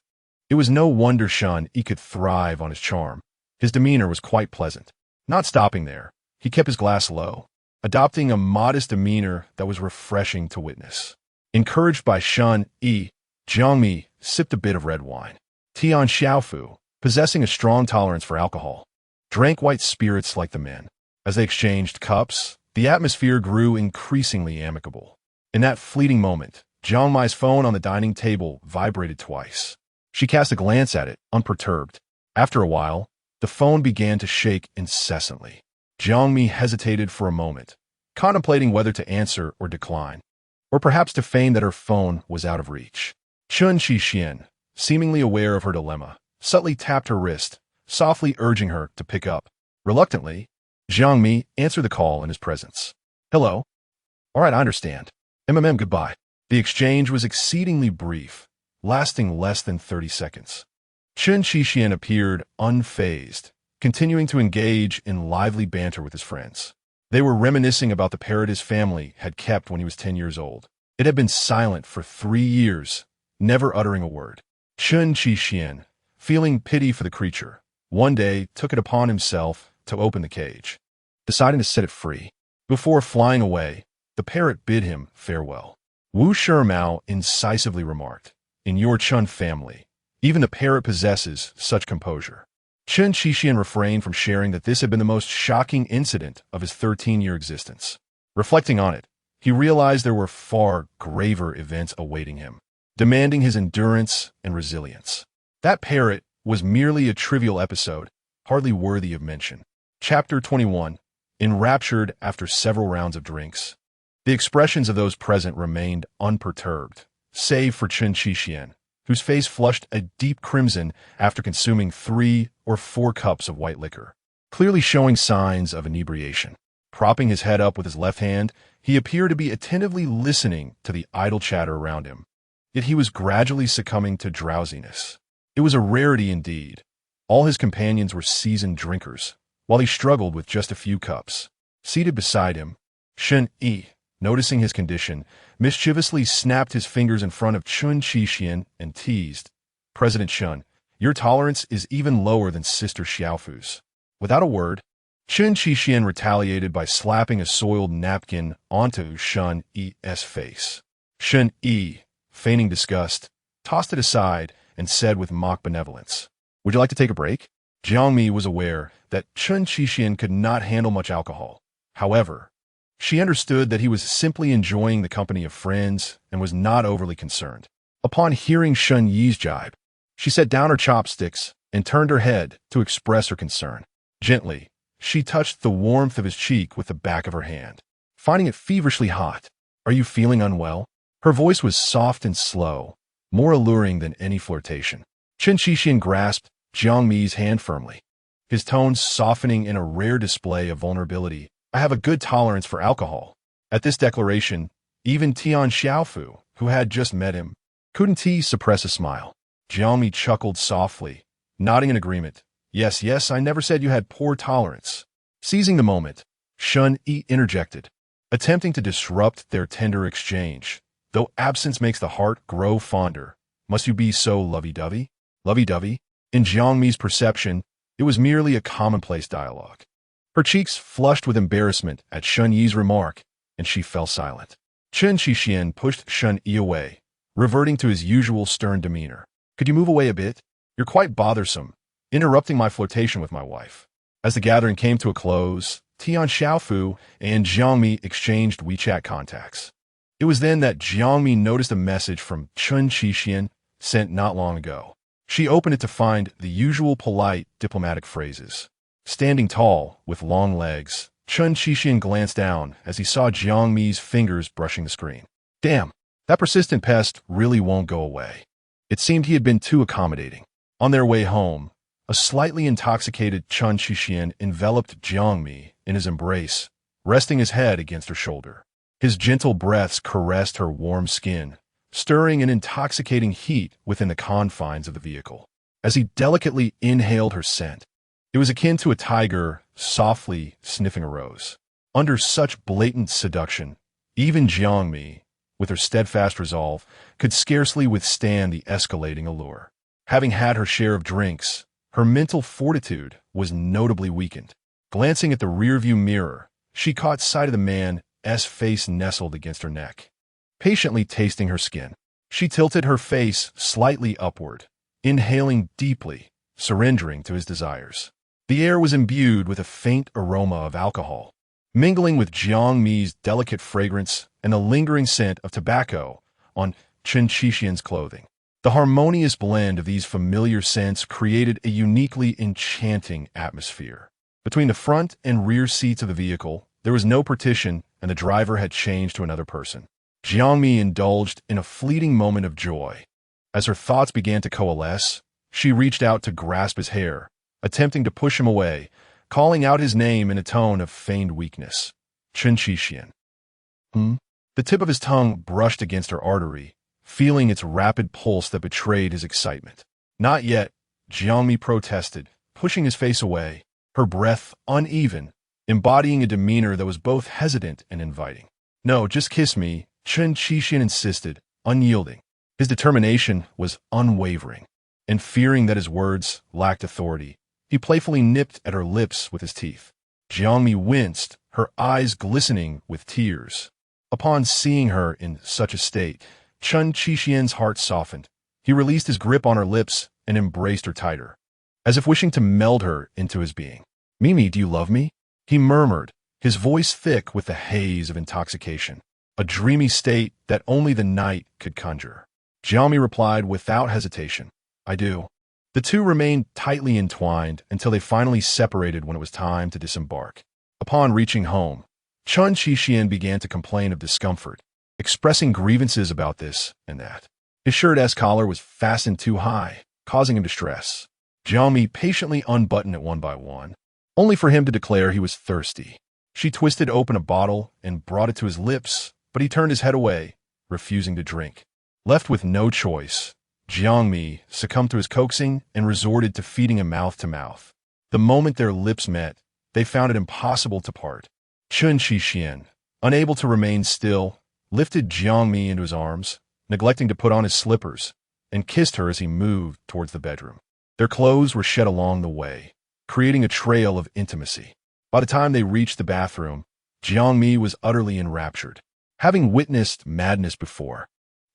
It was no wonder Shun Yi could thrive on his charm. His demeanor was quite pleasant. Not stopping there, he kept his glass low, adopting a modest demeanor that was refreshing to witness. Encouraged by Shun Yi, Jiang Mi sipped a bit of red wine. Tian Xiaofu, possessing a strong tolerance for alcohol, drank white spirits like the men. As they exchanged cups, the atmosphere grew increasingly amicable. In that fleeting moment, Jiang Mi's phone on the dining table vibrated twice. She cast a glance at it, unperturbed. After a while, the phone began to shake incessantly. Jiang Mi hesitated for a moment, contemplating whether to answer or decline, or perhaps to feign that her phone was out of reach. Chen Qixian, seemingly aware of her dilemma, subtly tapped her wrist, softly urging her to pick up. Reluctantly, Jiang Mi answered the call in his presence. "Hello? All right, I understand. Goodbye." The exchange was exceedingly brief, lasting less than 30 seconds. Chen Qixian appeared unfazed, continuing to engage in lively banter with his friends. They were reminiscing about the parrot his family had kept when he was 10 years old. It had been silent for 3 years, never uttering a word. Chen Qixian, feeling pity for the creature, one day took it upon himself to open the cage, deciding to set it free. Before flying away, the parrot bid him farewell. Wu Shimao incisively remarked, "In your Chen family, even the parrot possesses such composure." Chen Qixian refrained from sharing that this had been the most shocking incident of his 13-year existence. Reflecting on it, he realized there were far graver events awaiting him, demanding his endurance and resilience. That parrot was merely a trivial episode, hardly worthy of mention. Chapter 21. Enraptured after several rounds of drinks. The expressions of those present remained unperturbed, save for Chen Qixian, whose face flushed a deep crimson after consuming 3 or 4 cups of white liquor, clearly showing signs of inebriation. Propping his head up with his left hand, he appeared to be attentively listening to the idle chatter around him. Yet he was gradually succumbing to drowsiness. It was a rarity indeed. All his companions were seasoned drinkers, while he struggled with just a few cups. Seated beside him, Shen Yi, noticing his condition, mischievously snapped his fingers in front of Chen Qixian and teased, "President Chen, your tolerance is even lower than Sister Xiaofu's." Without a word, Chen Qixian retaliated by slapping a soiled napkin onto Shen Yi's face. Shen Yi, feigning disgust, tossed it aside and said with mock benevolence, "Would you like to take a break?" Jiang Mi was aware that Chen Qixian could not handle much alcohol. However, she understood that he was simply enjoying the company of friends and was not overly concerned. Upon hearing Shen Yi's jibe, she set down her chopsticks and turned her head to express her concern. Gently, she touched the warmth of his cheek with the back of her hand, finding it feverishly hot. "Are you feeling unwell?" Her voice was soft and slow, more alluring than any flirtation. Chen Qixian grasped Jiang Mi's hand firmly, his tones softening in a rare display of vulnerability. "I have a good tolerance for alcohol." At this declaration, even Tian Xiaofu, who had just met him, couldn't suppress a smile. Jiang Mi chuckled softly, nodding in agreement. Yes, I never said you had poor tolerance." Seizing the moment, Shen Yi interjected, attempting to disrupt their tender exchange. "Though absence makes the heart grow fonder, must you be so lovey-dovey?" Lovey-dovey? In Jiang Mi's perception, it was merely a commonplace dialogue. Her cheeks flushed with embarrassment at Shen Yi's remark, and she fell silent. Chen Qixian pushed Shen Yi away, reverting to his usual stern demeanor. "Could you move away a bit? You're quite bothersome, interrupting my flirtation with my wife." As the gathering came to a close, Tian Xiaofu and Jiang Mi exchanged WeChat contacts. It was then that Jiang Mi noticed a message from Chen Qixian sent not long ago. She opened it to find the usual polite diplomatic phrases. Standing tall, with long legs, Chen Qixian glanced down as he saw Jiang Mi's fingers brushing the screen. Damn, that persistent pest really won't go away. It seemed he had been too accommodating. On their way home, a slightly intoxicated Chen Qixian enveloped Jiang Mi in his embrace, resting his head against her shoulder. His gentle breaths caressed her warm skin, stirring an intoxicating heat within the confines of the vehicle. As he delicately inhaled her scent, it was akin to a tiger softly sniffing a rose. Under such blatant seduction, even Jiang Mi, with her steadfast resolve, could scarcely withstand the escalating allure. Having had her share of drinks, her mental fortitude was notably weakened. Glancing at the rearview mirror, she caught sight of the man's face nestled against her neck. Patiently tasting her skin, she tilted her face slightly upward, inhaling deeply, surrendering to his desires. The air was imbued with a faint aroma of alcohol, mingling with Jiang Mi's delicate fragrance and the lingering scent of tobacco on Chen Qixian's clothing. The harmonious blend of these familiar scents created a uniquely enchanting atmosphere. Between the front and rear seats of the vehicle, there was no partition, and the driver had changed to another person. Jiang Mi indulged in a fleeting moment of joy. As her thoughts began to coalesce, she reached out to grasp his hair, attempting to push him away, calling out his name in a tone of feigned weakness. Chen Qixian. The tip of his tongue brushed against her artery, feeling its rapid pulse that betrayed his excitement. Not yet, Jiang Mi protested, pushing his face away, her breath uneven, embodying a demeanor that was both hesitant and inviting. "No, just kiss me," Chen Qixian insisted, unyielding. His determination was unwavering, and fearing that his words lacked authority, He playfully nipped at her lips with his teeth. Jiang Mi winced, her eyes glistening with tears. Upon seeing her in such a state, Chen Qixian's heart softened. He released his grip on her lips and embraced her tighter, as if wishing to meld her into his being. "Mimi, do you love me?" he murmured, his voice thick with the haze of intoxication, a dreamy state that only the night could conjure. Jiang Mi replied without hesitation, "I do." The two remained tightly entwined until they finally separated when it was time to disembark. Upon reaching home, Chen Qixian began to complain of discomfort, expressing grievances about this and that. His shirt-s collar was fastened too high, causing him distress. Jiang Mi patiently unbuttoned it one by one, only for him to declare he was thirsty. She twisted open a bottle and brought it to his lips, but he turned his head away, refusing to drink. Left with no choice, Jiang Mi succumbed to his coaxing and resorted to feeding him mouth to mouth. The moment their lips met, they found it impossible to part. Chen Qixian, unable to remain still, lifted Jiang Mi into his arms, neglecting to put on his slippers, and kissed her as he moved towards the bedroom. Their clothes were shed along the way, creating a trail of intimacy. By the time they reached the bathroom, Jiang Mi was utterly enraptured. Having witnessed madness before,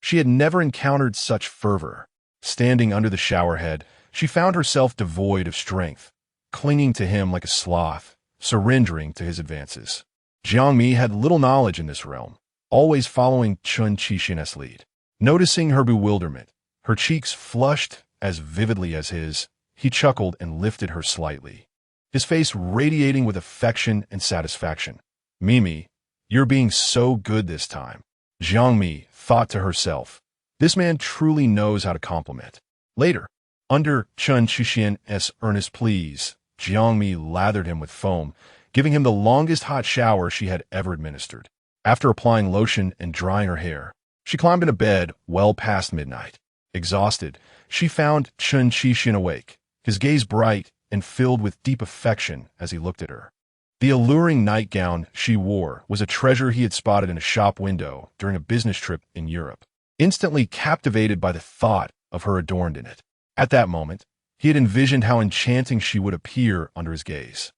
she had never encountered such fervor. Standing under the shower head, she found herself devoid of strength, clinging to him like a sloth, surrendering to his advances. Jiang Mi had little knowledge in this realm, always following Chen Qixian's lead. Noticing her bewilderment, her cheeks flushed as vividly as his, he chuckled and lifted her slightly, his face radiating with affection and satisfaction. "Mimi, you're being so good this time." Jiang Mi thought to herself, this man truly knows how to compliment. Later, under Chen Qixian's earnest pleas, Jiang Mi lathered him with foam, giving him the longest hot shower she had ever administered. After applying lotion and drying her hair, she climbed into bed well past midnight. Exhausted, she found Chen Qixian awake, his gaze bright and filled with deep affection as he looked at her. The alluring nightgown she wore was a treasure he had spotted in a shop window during a business trip in Europe, instantly captivated by the thought of her adorned in it. At that moment, he had envisioned how enchanting she would appear under his gaze.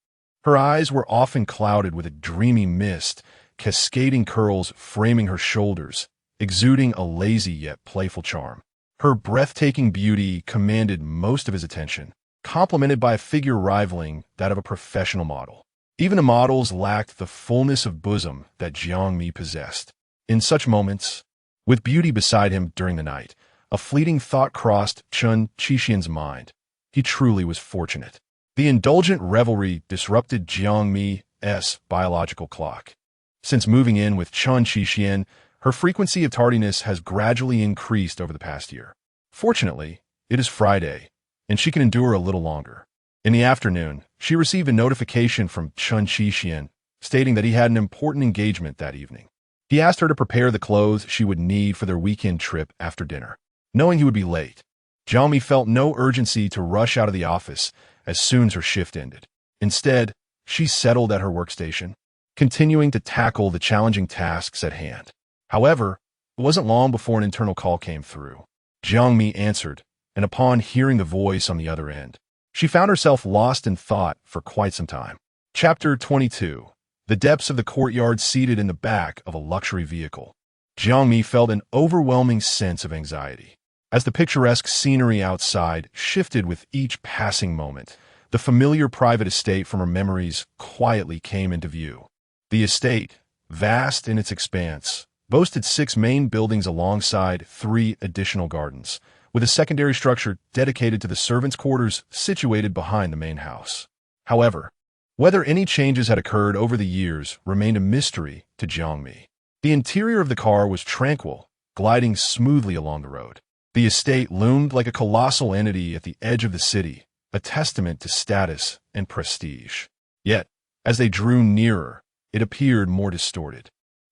Her eyes were often clouded with a dreamy mist, cascading curls framing her shoulders, exuding a lazy yet playful charm. Her breathtaking beauty commanded most of his attention, complemented by a figure rivaling that of a professional model. Even the models lacked the fullness of bosom that Jiang Mi possessed. In such moments, with beauty beside him during the night, a fleeting thought crossed Chen Qixian's mind. He truly was fortunate. The indulgent revelry disrupted Jiang Mi's biological clock. Since moving in with Chen Qixian, her frequency of tardiness has gradually increased over the past year. Fortunately, it is Friday, and she can endure a little longer. In the afternoon, she received a notification from Chen Qixian stating that he had an important engagement that evening. He asked her to prepare the clothes she would need for their weekend trip after dinner. Knowing he would be late, Jiang Mi felt no urgency to rush out of the office as soon as her shift ended. Instead, she settled at her workstation, continuing to tackle the challenging tasks at hand. However, it wasn't long before an internal call came through. Jiang Mi answered, and upon hearing the voice on the other end, she found herself lost in thought for quite some time. Chapter 22. The depths of the courtyard seated in the back of a luxury vehicle. Jiang Mi felt an overwhelming sense of anxiety. As the picturesque scenery outside shifted with each passing moment, the familiar private estate from her memories quietly came into view. The estate, vast in its expanse, boasted 6 main buildings alongside 3 additional gardens, with a secondary structure dedicated to the servants' quarters situated behind the main house. However, whether any changes had occurred over the years remained a mystery to Jiang Mi. The interior of the car was tranquil, gliding smoothly along the road. The estate loomed like a colossal entity at the edge of the city, a testament to status and prestige. Yet, as they drew nearer, it appeared more distorted.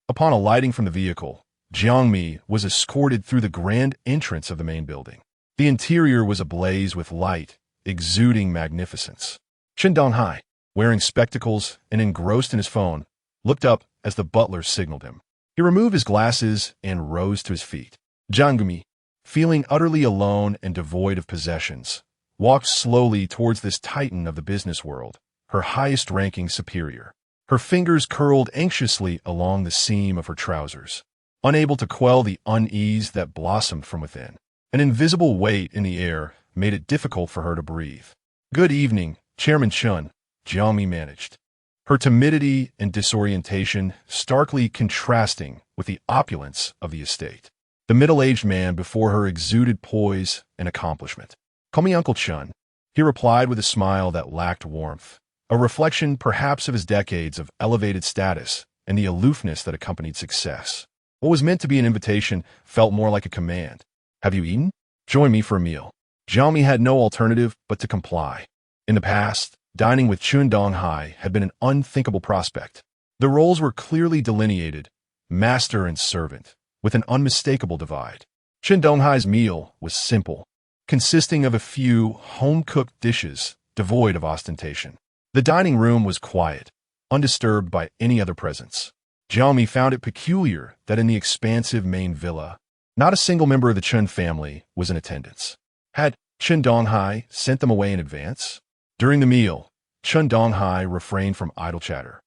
Upon alighting from the vehicle, Jiang Mi was escorted through the grand entrance of the main building. The interior was ablaze with light, exuding magnificence. Chen Donghai, wearing spectacles and engrossed in his phone, looked up as the butler signaled him. He removed his glasses and rose to his feet. Jiang Mi, feeling utterly alone and devoid of possessions, walked slowly towards this titan of the business world, her highest-ranking superior. Her fingers curled anxiously along the seam of her trousers, unable to quell the unease that blossomed from within. An invisible weight in the air made it difficult for her to breathe. "Good evening, Chairman Chen," Jiang Mi managed, her timidity and disorientation starkly contrasting with the opulence of the estate. The middle-aged man before her exuded poise and accomplishment. "Call me Uncle Chen," he replied with a smile that lacked warmth, a reflection perhaps of his decades of elevated status and the aloofness that accompanied success. What was meant to be an invitation felt more like a command. "Have you eaten? Join me for a meal." Jiang Mi had no alternative but to comply. In the past, dining with Chen Donghai had been an unthinkable prospect. The roles were clearly delineated, master and servant, with an unmistakable divide. Chen Donghai's meal was simple, consisting of a few home-cooked dishes devoid of ostentation. The dining room was quiet, undisturbed by any other presence. Jiang Mi found it peculiar that in the expansive main villa, not a single member of the Chen family was in attendance. Had Chen Donghai sent them away in advance? During the meal, Chen Donghai refrained from idle chatter,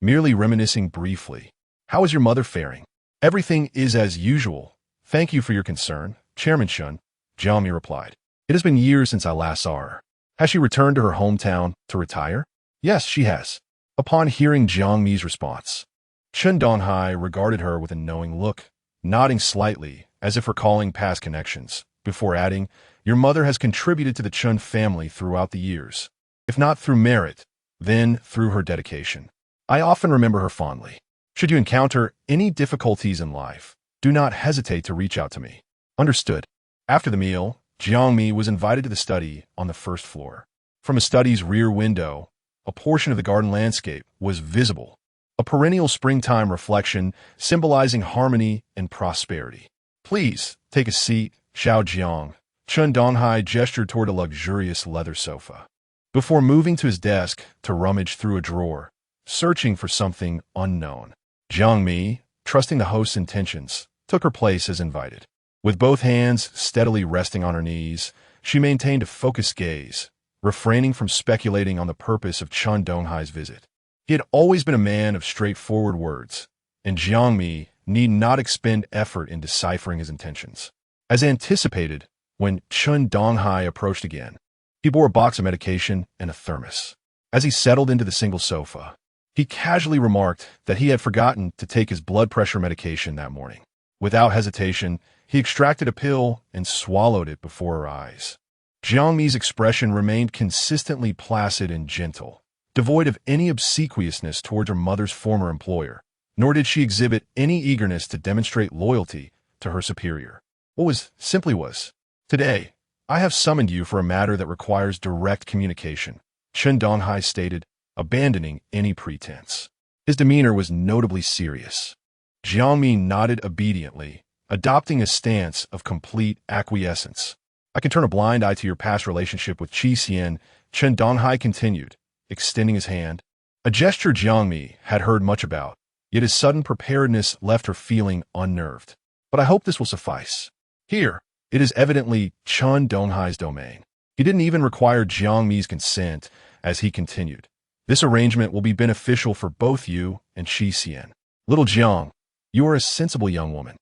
merely reminiscing briefly. "How is your mother faring?" "Everything is as usual. Thank you for your concern, Chairman Chen," Jiang Mi replied. "It has been years since I last saw her." "Has she returned to her hometown to retire?" "Yes, she has." Upon hearing Jiang Mi's response, Chen Donghai regarded her with a knowing look, nodding slightly as if recalling past connections, before adding, "Your mother has contributed to the Chen family throughout the years. If not through merit, then through her dedication. I often remember her fondly. Should you encounter any difficulties in life, do not hesitate to reach out to me." "Understood." After the meal, Jiang Mi was invited to the study on the first floor. From the study's rear window, a portion of the garden landscape was visible, a perennial springtime reflection symbolizing harmony and prosperity. "Please, take a seat, Xiao Jiang." Chen Donghai gestured toward a luxurious leather sofa, before moving to his desk to rummage through a drawer, searching for something unknown. Jiang Mi, trusting the host's intentions, took her place as invited. With both hands steadily resting on her knees, she maintained a focused gaze, refraining from speculating on the purpose of Chen Donghai's visit. He had always been a man of straightforward words, and Jiang Mi need not expend effort in deciphering his intentions. As anticipated, when Chen Donghai approached again, he bore a box of medication and a thermos. As he settled into the single sofa, he casually remarked that he had forgotten to take his blood pressure medication that morning. Without hesitation, he extracted a pill and swallowed it before her eyes. Jiang Mi's expression remained consistently placid and gentle, devoid of any obsequiousness towards her mother's former employer, nor did she exhibit any eagerness to demonstrate loyalty to her superior. What was simply was, "Today, I have summoned you for a matter that requires direct communication," Chen Donghai stated, abandoning any pretense. His demeanor was notably serious. Jiang Mi nodded obediently, adopting a stance of complete acquiescence. "I can turn a blind eye to your past relationship with Qi Xian," Chen Donghai continued, extending his hand. A gesture Jiang Mi had heard much about, yet his sudden preparedness left her feeling unnerved. "But I hope this will suffice. Here, it is evidently Chen Donghai's domain." He didn't even require Jiang Mi's consent, as he continued. "This arrangement will be beneficial for both you and Qi Xian. Little Jiang, you are a sensible young woman.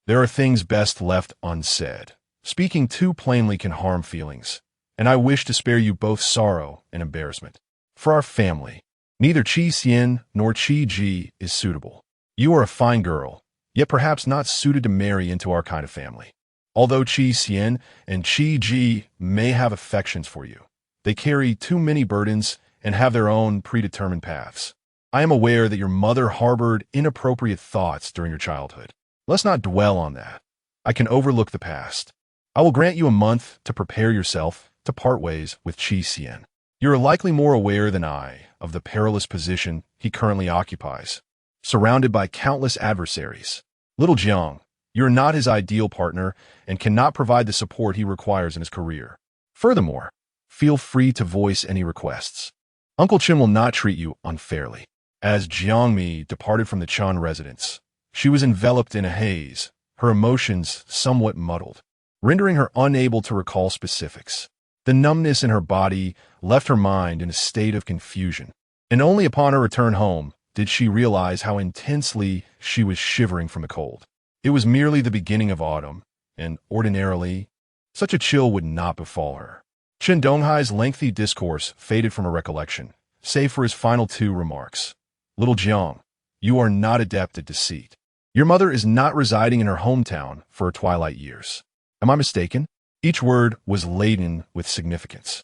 There are things best left unsaid. Speaking too plainly can harm feelings, and I wish to spare you both sorrow and embarrassment. For our family, neither Qi Xian nor Qi Ji is suitable. You are a fine girl, yet perhaps not suited to marry into our kind of family. Although Qi Xian and Qi Ji may have affections for you, they carry too many burdens and have their own predetermined paths. I am aware that your mother harbored inappropriate thoughts during your childhood. Let's not dwell on that. I can overlook the past. I will grant you a month to prepare yourself to part ways with Qi Xian. You are likely more aware than I of the perilous position he currently occupies, surrounded by countless adversaries. Little Jiang, you are not his ideal partner and cannot provide the support he requires in his career. Furthermore, feel free to voice any requests. Uncle Chen will not treat you unfairly." As Jiang Mi departed from the Chen residence, she was enveloped in a haze, her emotions somewhat muddled, rendering her unable to recall specifics. The numbness in her body left her mind in a state of confusion, and only upon her return home did she realize how intensely she was shivering from the cold. It was merely the beginning of autumn, and ordinarily, such a chill would not befall her. Chen Donghai's lengthy discourse faded from her recollection, save for his final two remarks. Little Jiang, you are not adept at deceit. Your mother is not residing in her hometown for her twilight years. Am I mistaken? Each word was laden with significance.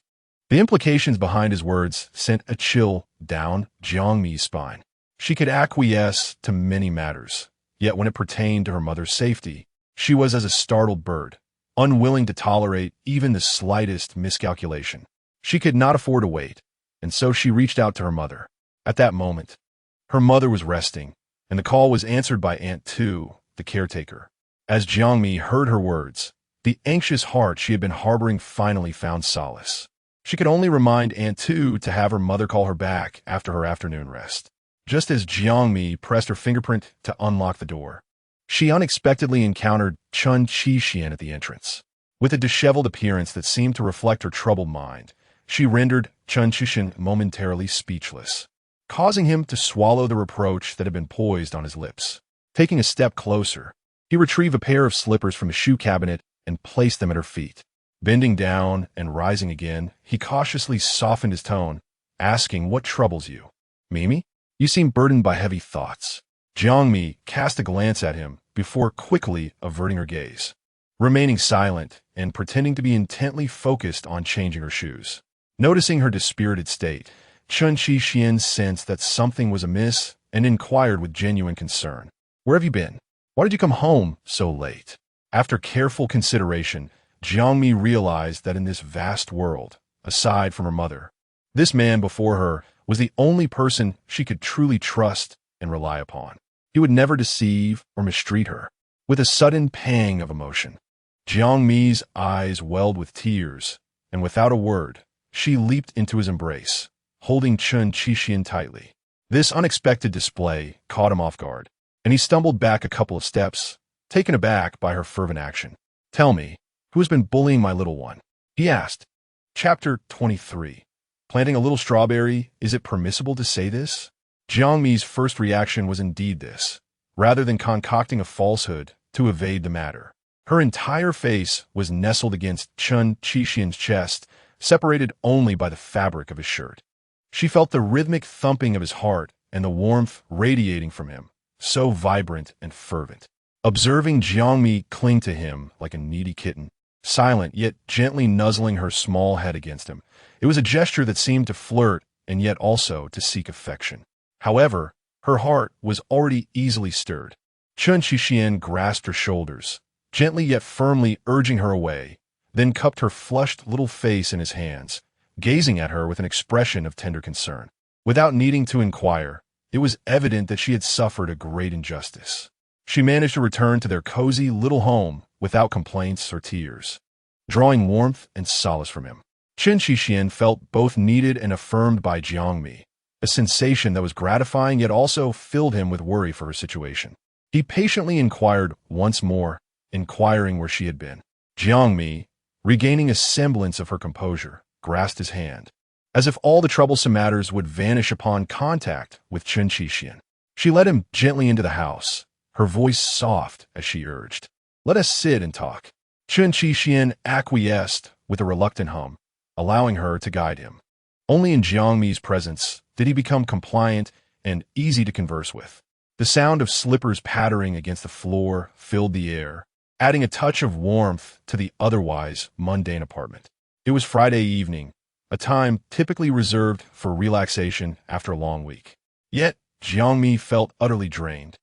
The implications behind his words sent a chill down Jiang Mi's spine. She could acquiesce to many matters, yet when it pertained to her mother's safety, she was as a startled bird, unwilling to tolerate even the slightest miscalculation. She could not afford to wait, and so she reached out to her mother. At that moment, her mother was resting, and the call was answered by Aunt Tu, the caretaker. As Jiang Mi heard her words, the anxious heart she had been harboring finally found solace. She could only remind Aunt Tu to have her mother call her back after her afternoon rest. Just as Jiang Mi pressed her fingerprint to unlock the door, she unexpectedly encountered Chen Qixian at the entrance. With a disheveled appearance that seemed to reflect her troubled mind, she rendered Chen Qixian momentarily speechless, causing him to swallow the reproach that had been poised on his lips. Taking a step closer, he retrieved a pair of slippers from a shoe cabinet and placed them at her feet. Bending down and rising again, he cautiously softened his tone, asking, "What troubles you? Mimi? You seem burdened by heavy thoughts." Jiang Mi cast a glance at him before quickly averting her gaze, remaining silent and pretending to be intently focused on changing her shoes. Noticing her dispirited state, Chen Qixian sensed that something was amiss and inquired with genuine concern. "Where have you been? Why did you come home so late?" After careful consideration, Jiang Mi realized that in this vast world, aside from her mother, this man before her was the only person she could truly trust and rely upon. He would never deceive or mistreat her. With a sudden pang of emotion, Jiang Mi's eyes welled with tears, and without a word, she leaped into his embrace, holding Chen Qixian tightly. This unexpected display caught him off guard, and he stumbled back a couple of steps, taken aback by her fervent action. "Tell me, who has been bullying my little one?" he asked. Chapter 23. Planting a little strawberry, is it permissible to say this? Jiang Mi's first reaction was indeed this, rather than concocting a falsehood to evade the matter. Her entire face was nestled against Chen Qixian's chest, separated only by the fabric of his shirt. She felt the rhythmic thumping of his heart and the warmth radiating from him, so vibrant and fervent. Observing Jiang Mi cling to him like a needy kitten, silent yet gently nuzzling her small head against him, it was a gesture that seemed to flirt and yet also to seek affection. However, her heart was already easily stirred. Chen Qixian grasped her shoulders, gently yet firmly urging her away, then cupped her flushed little face in his hands, gazing at her with an expression of tender concern. Without needing to inquire, it was evident that she had suffered a great injustice. She managed to return to their cozy little home without complaints or tears, drawing warmth and solace from him. Chen Qixian felt both needed and affirmed by Jiang Mi, a sensation that was gratifying yet also filled him with worry for her situation. He patiently inquired once more, inquiring where she had been. Jiang Mi, regaining a semblance of her composure, grasped his hand, as if all the troublesome matters would vanish upon contact with Chen Qixian. She led him gently into the house, her voice soft as she urged, "Let us sit and talk." Chen Qixian acquiesced with a reluctant hum, allowing her to guide him. Only in Jiang Mi's presence did he become compliant and easy to converse with. The sound of slippers pattering against the floor filled the air, adding a touch of warmth to the otherwise mundane apartment. It was Friday evening, a time typically reserved for relaxation after a long week. Yet, Jiang Mi felt utterly drained,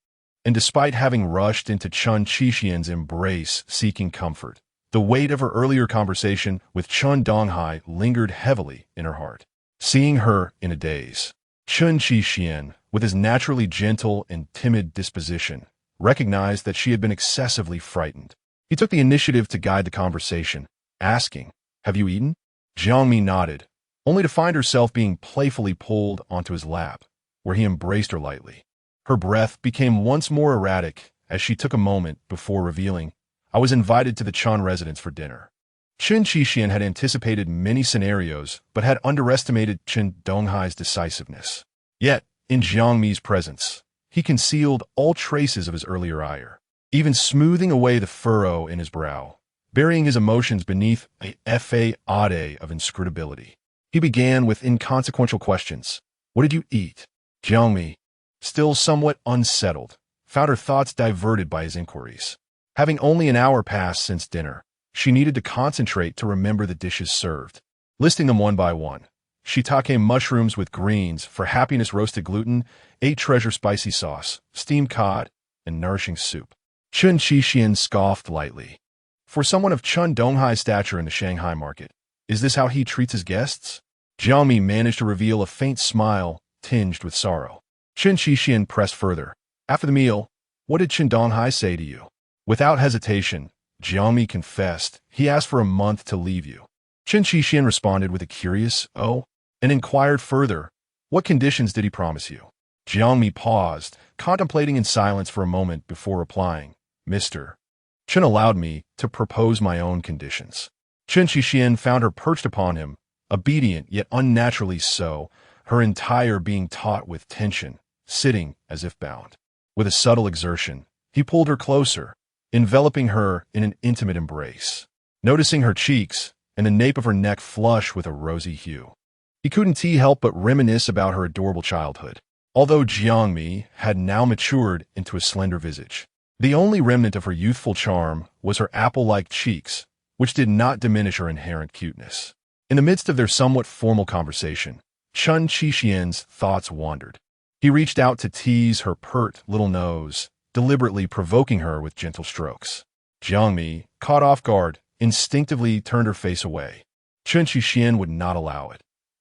and despite having rushed into Chen Qixian's embrace seeking comfort, the weight of her earlier conversation with Chen Donghai lingered heavily in her heart. Seeing her in a daze, Chen Qixian, with his naturally gentle and timid disposition, recognized that she had been excessively frightened. He took the initiative to guide the conversation, asking, "Have you eaten?" Jiang Mi nodded, only to find herself being playfully pulled onto his lap, where he embraced her lightly. Her breath became once more erratic as she took a moment before revealing, "I was invited to the Chen residence for dinner." Chen Qixian had anticipated many scenarios, but had underestimated Chen Donghai's decisiveness. Yet, in Jiang Mi's presence, he concealed all traces of his earlier ire, even smoothing away the furrow in his brow, burying his emotions beneath a facade of inscrutability. He began with inconsequential questions. What did you eat? Jiang Mi, still somewhat unsettled, found her thoughts diverted by his inquiries. Having only an hour passed since dinner, she needed to concentrate to remember the dishes served. Listing them one by one, shiitake mushrooms with greens, for happiness roasted gluten, 8 treasure spicy sauce, steamed cod, and nourishing soup. Chen Qixian scoffed lightly. For someone of Chen Donghai's stature in the Shanghai market, is this how he treats his guests? Jiang Mi managed to reveal a faint smile tinged with sorrow. Chen Qixian pressed further. After the meal, what did Chen Donghai say to you? Without hesitation, Jiang Mi confessed he asked for a month to leave you. Chen Qixian responded with a curious, "Oh," and inquired further, what conditions did he promise you? Jiang Mi paused, contemplating in silence for a moment before replying, Mr. Chen allowed me to propose my own conditions. Chen Qixian found her perched upon him, obedient yet unnaturally so, her entire being taut with tension, sitting as if bound. With a subtle exertion, he pulled her closer, enveloping her in an intimate embrace, noticing her cheeks and the nape of her neck flush with a rosy hue. He couldn't help but reminisce about her adorable childhood, although Jiang Mi had now matured into a slender visage. The only remnant of her youthful charm was her apple-like cheeks, which did not diminish her inherent cuteness. In the midst of their somewhat formal conversation, Chen Qixian's thoughts wandered. He reached out to tease her pert little nose, deliberately provoking her with gentle strokes. Jiang Mi, caught off guard, instinctively turned her face away. Chen Qixian would not allow it.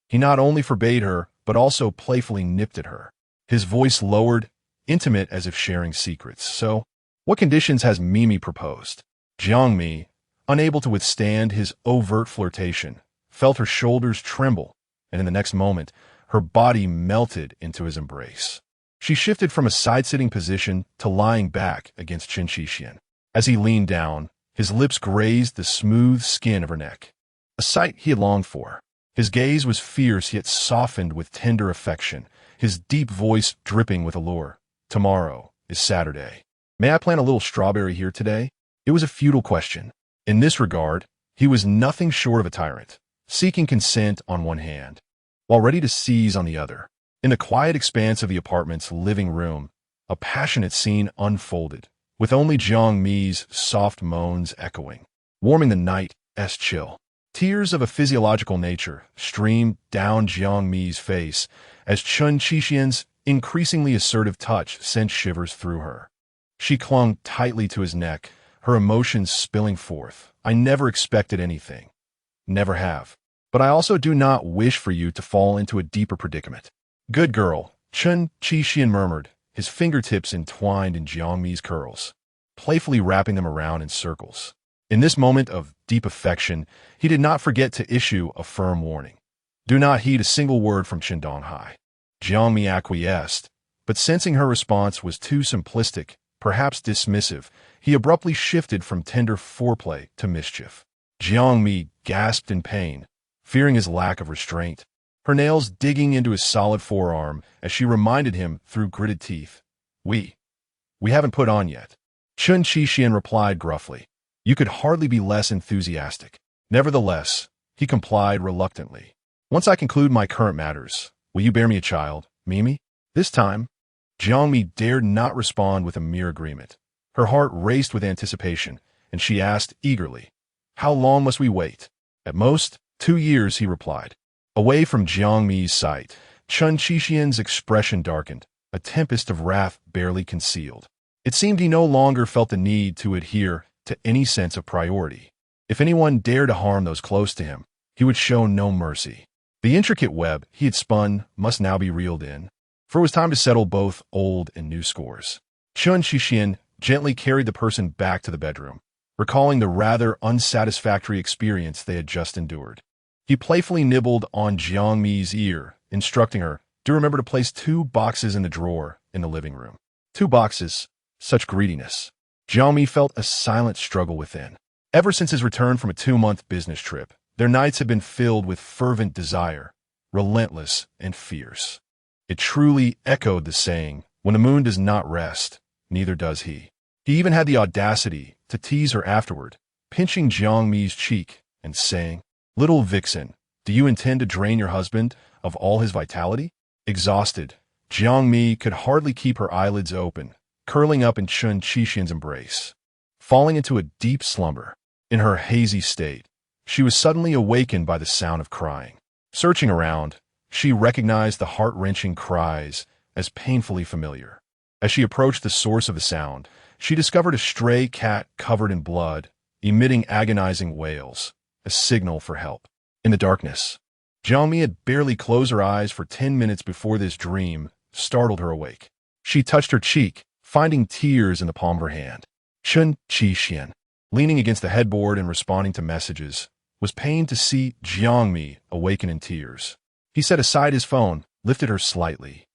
He not only forbade her, but also playfully nipped at her. His voice lowered, intimate as if sharing secrets. So, what conditions has Mimi proposed? Jiang Mi, unable to withstand his overt flirtation, felt her shoulders tremble, and in the next moment, her body melted into his embrace. She shifted from a side-sitting position to lying back against Chen Qixian. As he leaned down, his lips grazed the smooth skin of her neck, a sight he had longed for. His gaze was fierce yet softened with tender affection, his deep voice dripping with allure. Tomorrow is Saturday. May I plant a little strawberry here today? It was a futile question. In this regard, he was nothing short of a tyrant, seeking consent on one hand, while ready to seize on the other. In the quiet expanse of the apartment's living room, a passionate scene unfolded, with only Jiang Mi's soft moans echoing, warming the night's chill. Tears of a physiological nature streamed down Jiang Mi's face as Chen Qixian's increasingly assertive touch sent shivers through her. She clung tightly to his neck, her emotions spilling forth. I never expected anything. Never have. But I also do not wish for you to fall into a deeper predicament. Good girl, Chen Qixian murmured, his fingertips entwined in Jiang Mi's curls, playfully wrapping them around in circles. In this moment of deep affection, he did not forget to issue a firm warning. Do not heed a single word from Chen Donghai. Jiang Mi acquiesced, but sensing her response was too simplistic, perhaps dismissive, he abruptly shifted from tender foreplay to mischief. Jiang Mi gasped in pain, fearing his lack of restraint, her nails digging into his solid forearm as she reminded him through gritted teeth. We haven't put on yet. Chen Qixian replied gruffly. You could hardly be less enthusiastic. Nevertheless, he complied reluctantly. Once I conclude my current matters, will you bear me a child, Mimi? This time, Jiang Mi dared not respond with a mere agreement. Her heart raced with anticipation, and she asked eagerly, How long must we wait? At most, 2 years, he replied. Away from Jiang Mi's sight, Chen Qixian's expression darkened, a tempest of wrath barely concealed. It seemed he no longer felt the need to adhere to any sense of priority. If anyone dared to harm those close to him, he would show no mercy. The intricate web he had spun must now be reeled in, for it was time to settle both old and new scores. Chen Qixian gently carried the person back to the bedroom, recalling the rather unsatisfactory experience they had just endured. He playfully nibbled on Jiang Mi's ear, instructing her, Do remember to place 2 boxes in the drawer in the living room. 2 boxes, such greediness. Jiang Mi felt a silent struggle within. Ever since his return from a 2-month business trip, their nights had been filled with fervent desire, relentless and fierce. It truly echoed the saying, when the moon does not rest, neither does he. He even had the audacity to tease her afterward, pinching Jiang Mi's cheek and saying, "Little vixen, do you intend to drain your husband of all his vitality?" Exhausted, Jiang Mi could hardly keep her eyelids open, curling up in Chen Qixian's embrace. Falling into a deep slumber, in her hazy state, she was suddenly awakened by the sound of crying. Searching around, she recognized the heart-wrenching cries as painfully familiar. As she approached the source of the sound, she discovered a stray cat covered in blood, emitting agonizing wails, a signal for help. In the darkness, Jiang Mi had barely closed her eyes for 10 minutes before this dream startled her awake. She touched her cheek, finding tears in the palm of her hand. Chen Qixian, leaning against the headboard and responding to messages, was pained to see Jiang Mi awaken in tears. He set aside his phone, lifted her slightly,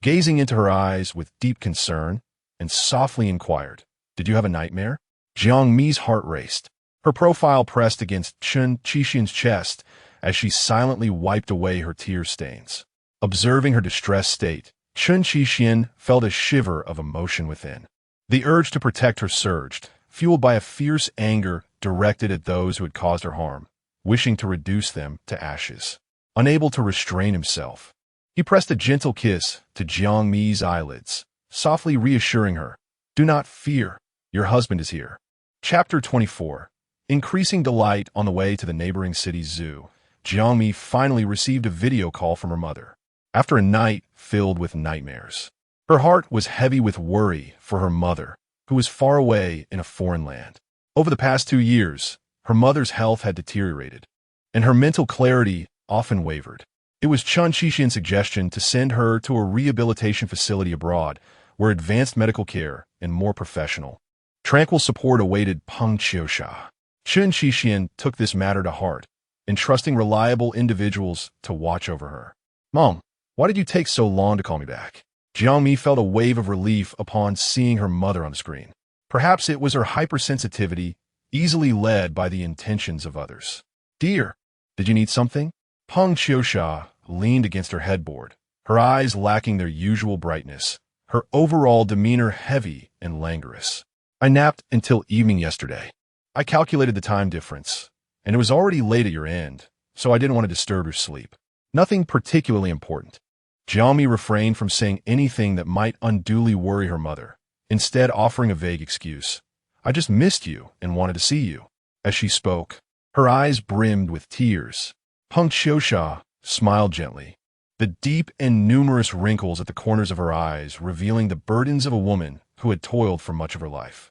gazing into her eyes with deep concern, and softly inquired, "Did you have a nightmare?" Jiang Mi's heart raced. Her profile pressed against Chen Qixian's chest as she silently wiped away her tear stains. Observing her distressed state, Chen Qixian felt a shiver of emotion within. The urge to protect her surged, fueled by a fierce anger directed at those who had caused her harm, wishing to reduce them to ashes. Unable to restrain himself, he pressed a gentle kiss to Jiang Mi's eyelids, softly reassuring her, "Do not fear, your husband is here." Chapter 24. Increasing delight on the way to the neighboring city's zoo, Jiang Mi finally received a video call from her mother. After a night filled with nightmares, her heart was heavy with worry for her mother, who was far away in a foreign land. Over the past 2 years, her mother's health had deteriorated, and her mental clarity often wavered. It was Chen Qixian's suggestion to send her to a rehabilitation facility abroad, where advanced medical care and more professional, tranquil support awaited Peng Qiusha. Chen Qixian took this matter to heart, entrusting reliable individuals to watch over her. "Mom, why did you take so long to call me back?" Jiang Mi felt a wave of relief upon seeing her mother on the screen. Perhaps it was her hypersensitivity, easily led by the intentions of others. "Dear, did you need something?" Peng Qiusha leaned against her headboard, her eyes lacking their usual brightness, her overall demeanor heavy and languorous. "I napped until evening yesterday. I calculated the time difference, and it was already late at your end, so I didn't want to disturb your sleep. Nothing particularly important." Jiang Mi refrained from saying anything that might unduly worry her mother, instead offering a vague excuse. "I just missed you and wanted to see you." As she spoke, her eyes brimmed with tears. Peng Qiusha smiled gently, the deep and numerous wrinkles at the corners of her eyes revealing the burdens of a woman who had toiled for much of her life.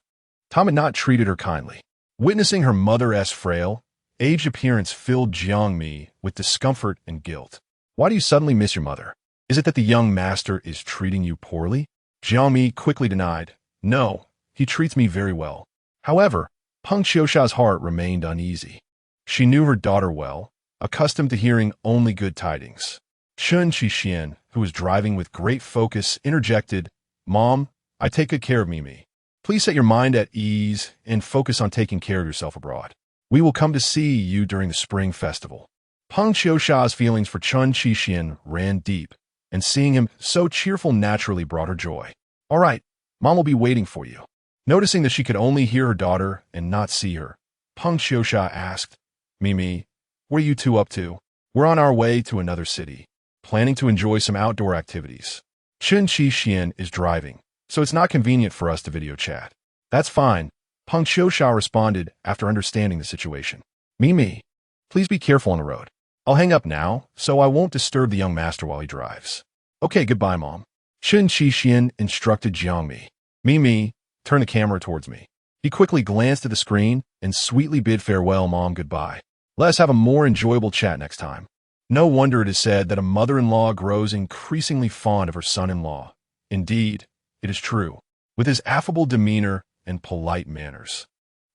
Tom had not treated her kindly. Witnessing her mother-esque frail, aged appearance filled Jiang Mi with discomfort and guilt. "Why do you suddenly miss your mother? Is it that the young master is treating you poorly?" Jiang Mi quickly denied, "No, he treats me very well." However, Peng Qiusha's heart remained uneasy. She knew her daughter well, accustomed to hearing only good tidings. Chen Qixian, who was driving with great focus, interjected, "Mom, I take good care of Mimi. Please set your mind at ease and focus on taking care of yourself abroad. We will come to see you during the spring festival." Peng Qiusha's feelings for Chen Qixian ran deep, and seeing him so cheerful naturally brought her joy. "All right, Mom will be waiting for you." Noticing that she could only hear her daughter and not see her, Peng Qiusha asked, "Mimi, what are you two up to?" "We're on our way to another city, planning to enjoy some outdoor activities. Chen Qixian is driving, so it's not convenient for us to video chat." "That's fine," Peng Qiusha responded after understanding the situation. "Mimi, please be careful on the road. I'll hang up now, so I won't disturb the young master while he drives." "Okay, goodbye, Mom." Chen Qixian instructed Jiang Mi. "Mimi, turn the camera towards me." He quickly glanced at the screen and sweetly bid farewell, "Mom, goodbye. Let us have a more enjoyable chat next time." No wonder it is said that a mother-in-law grows increasingly fond of her son-in-law. Indeed, it is true, with his affable demeanor and polite manners.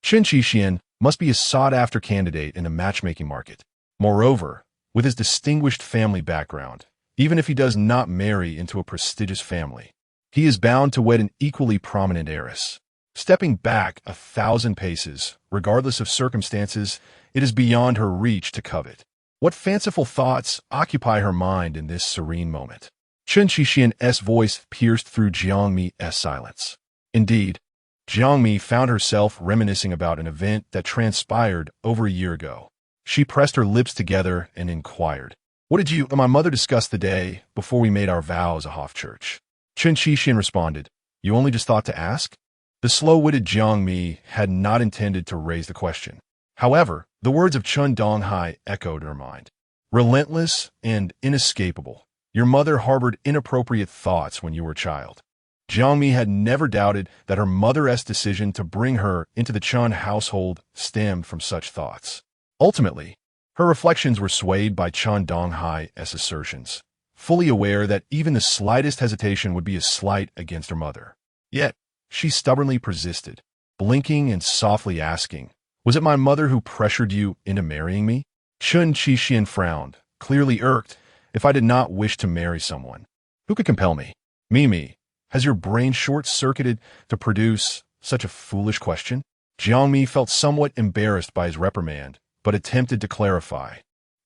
Chen Qixian must be a sought-after candidate in the matchmaking market. Moreover, with his distinguished family background, even if he does not marry into a prestigious family, he is bound to wed an equally prominent heiress. Stepping back 1,000 paces, regardless of circumstances, it is beyond her reach to covet. What fanciful thoughts occupy her mind in this serene moment? Chen Qixian's voice pierced through Jiang Mi's silence. Indeed, Jiang Mi found herself reminiscing about an event that transpired over a year ago. She pressed her lips together and inquired, "What did you and my mother discuss the day before we made our vows a Hofchurch?" Chen Qixian responded, "You only just thought to ask?" The slow-witted Jiang Mi had not intended to raise the question. However, the words of Chen Donghai echoed in her mind. Relentless and inescapable, your mother harbored inappropriate thoughts when you were a child. Jiang Mi had never doubted that her mother's decision to bring her into the Chen household stemmed from such thoughts. Ultimately, her reflections were swayed by Chen Donghai's assertions, fully aware that even the slightest hesitation would be a slight against her mother. Yet, she stubbornly persisted, blinking and softly asking, "Was it my mother who pressured you into marrying me?" Chen Qixian frowned, clearly irked. "If I did not wish to marry someone, who could compel me?" "Mimi, has your brain short-circuited to produce such a foolish question?" Jiang Mi felt somewhat embarrassed by his reprimand, but attempted to clarify.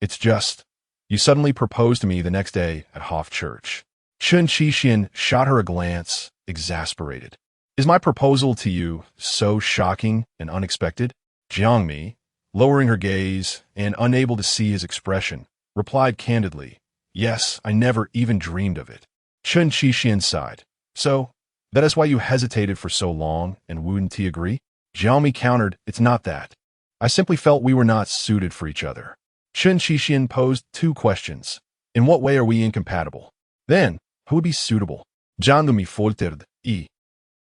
"It's just, you suddenly proposed to me the next day at Hofchurch." Chen Qixian shot her a glance, exasperated. "Is my proposal to you so shocking and unexpected?" Jiang Mi, lowering her gaze and unable to see his expression, replied candidly, "Yes, I never even dreamed of it." Chen Qixian sighed. "So, that is why you hesitated for so long, and wouldn't he agree?" Jiang Mi countered, "It's not that. I simply felt we were not suited for each other." Chen Qixian posed two questions. "In what way are we incompatible? Then, who would be suitable?" Jiang Mi faltered,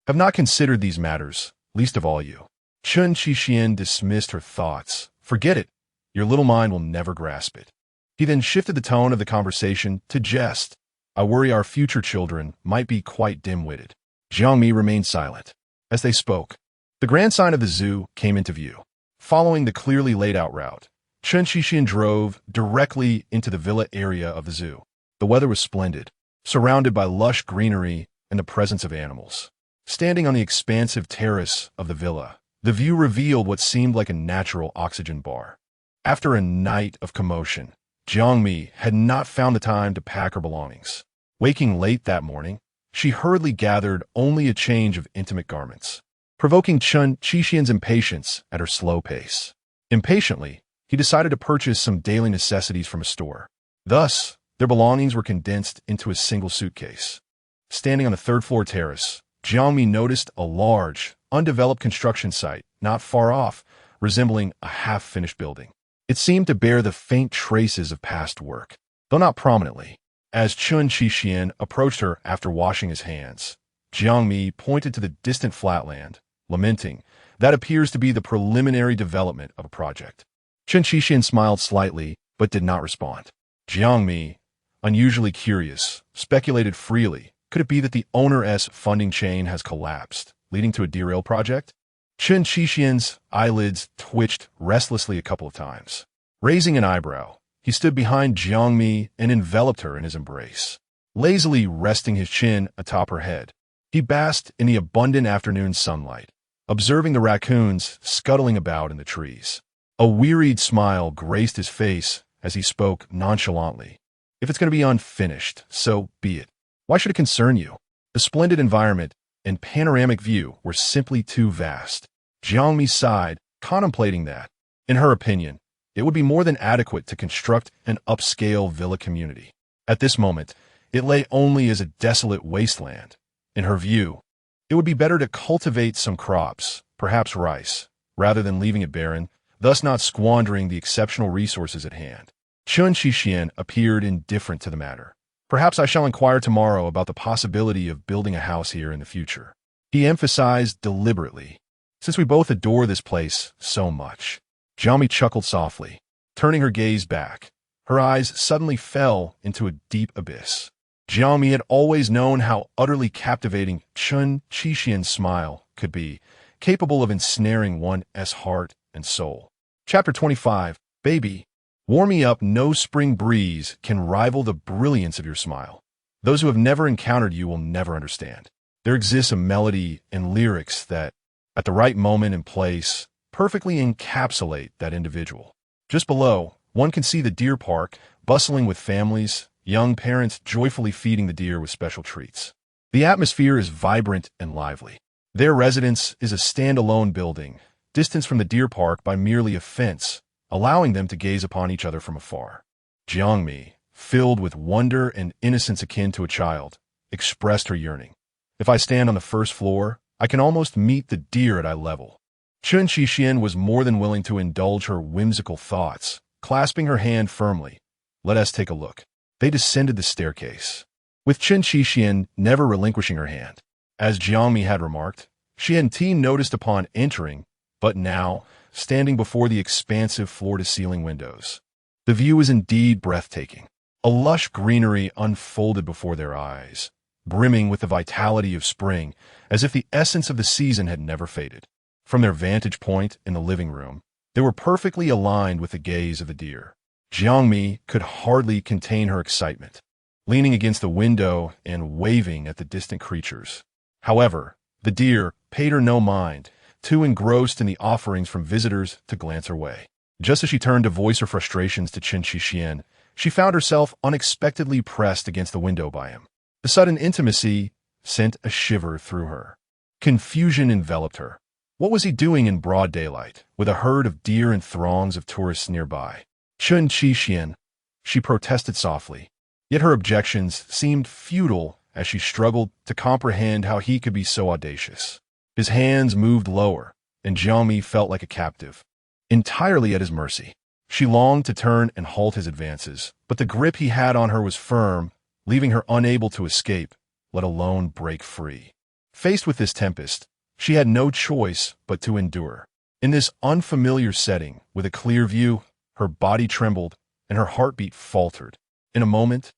"Have not considered these matters, least of all you." Chen Qixian dismissed her thoughts. "Forget it. Your little mind will never grasp it." He then shifted the tone of the conversation to jest. "I worry our future children might be quite dim-witted." Jiang Mi remained silent. As they spoke, the grand sign of the zoo came into view. Following the clearly laid-out route, Chen Qixian drove directly into the villa area of the zoo. The weather was splendid, surrounded by lush greenery and the presence of animals. Standing on the expansive terrace of the villa, the view revealed what seemed like a natural oxygen bar. After a night of commotion, Jiang Mi had not found the time to pack her belongings. Waking late that morning, she hurriedly gathered only a change of intimate garments, provoking Chen Qixian's impatience at her slow pace. Impatiently, he decided to purchase some daily necessities from a store. Thus, their belongings were condensed into a single suitcase. Standing on the third-floor terrace, Jiang Mi noticed a large, undeveloped construction site not far off, resembling a half-finished building. It seemed to bear the faint traces of past work, though not prominently. As Chen Qixian approached her after washing his hands, Jiang Mi pointed to the distant flatland, lamenting, "That appears to be the preliminary development of a project." Chen Qixian smiled slightly, but did not respond. Jiang Mi, unusually curious, speculated freely. Could it be that the owner's funding chain has collapsed, leading to a derailed project? Chen Qixian's eyelids twitched restlessly a couple of times. Raising an eyebrow, he stood behind Jiang Mi and enveloped her in his embrace. Lazily resting his chin atop her head, he basked in the abundant afternoon sunlight, observing the raccoons scuttling about in the trees. A wearied smile graced his face as he spoke nonchalantly. "If it's going to be unfinished, so be it. Why should it concern you?" The splendid environment and panoramic view were simply too vast. Jiang Mi sighed, contemplating that. In her opinion, it would be more than adequate to construct an upscale villa community. At this moment, it lay only as a desolate wasteland. In her view, it would be better to cultivate some crops, perhaps rice, rather than leaving it barren, thus not squandering the exceptional resources at hand. Chen Qixian appeared indifferent to the matter. "Perhaps I shall inquire tomorrow about the possibility of building a house here in the future," he emphasized deliberately, "since we both adore this place so much." Jiang Mi chuckled softly, turning her gaze back. Her eyes suddenly fell into a deep abyss. Jiang Mi had always known how utterly captivating Chen Qixian's smile could be, capable of ensnaring one's heart and soul. Chapter 25, Baby. Warm me up, no spring breeze can rival the brilliance of your smile. Those who have never encountered you will never understand. There exists a melody and lyrics that at the right moment and place, perfectly encapsulate that individual. Just below, one can see the deer park, bustling with families, young parents joyfully feeding the deer with special treats. The atmosphere is vibrant and lively. Their residence is a standalone building, distanced from the deer park by merely a fence, allowing them to gaze upon each other from afar. Jiang Mi, filled with wonder and innocence akin to a child, expressed her yearning. If I stand on the first floor, I can almost meet the deer at eye level. Chen Xixian was more than willing to indulge her whimsical thoughts, clasping her hand firmly. Let us take a look. They descended the staircase, with Chen Xixian never relinquishing her hand. As Jiang Mi had remarked, she and Teen noticed upon entering, but now, standing before the expansive floor-to-ceiling windows. The view is indeed breathtaking. A lush greenery unfolded before their eyes, brimming with the vitality of spring, as if the essence of the season had never faded. From their vantage point in the living room, they were perfectly aligned with the gaze of the deer. Jiang Mi could hardly contain her excitement, leaning against the window and waving at the distant creatures. However, the deer paid her no mind, too engrossed in the offerings from visitors to glance her way. Just as she turned to voice her frustrations to Chen Xixian, she found herself unexpectedly pressed against the window by him. The sudden intimacy sent a shiver through her. Confusion enveloped her. What was he doing in broad daylight, with a herd of deer and throngs of tourists nearby? Chen Xixian, she protested softly, yet her objections seemed futile as she struggled to comprehend how he could be so audacious. His hands moved lower, and Jiang Mi felt like a captive, entirely at his mercy. She longed to turn and halt his advances, but the grip he had on her was firm, leaving her unable to escape, let alone break free. Faced with this tempest, she had no choice but to endure. In this unfamiliar setting, with a clear view, her body trembled and her heartbeat faltered. In a moment,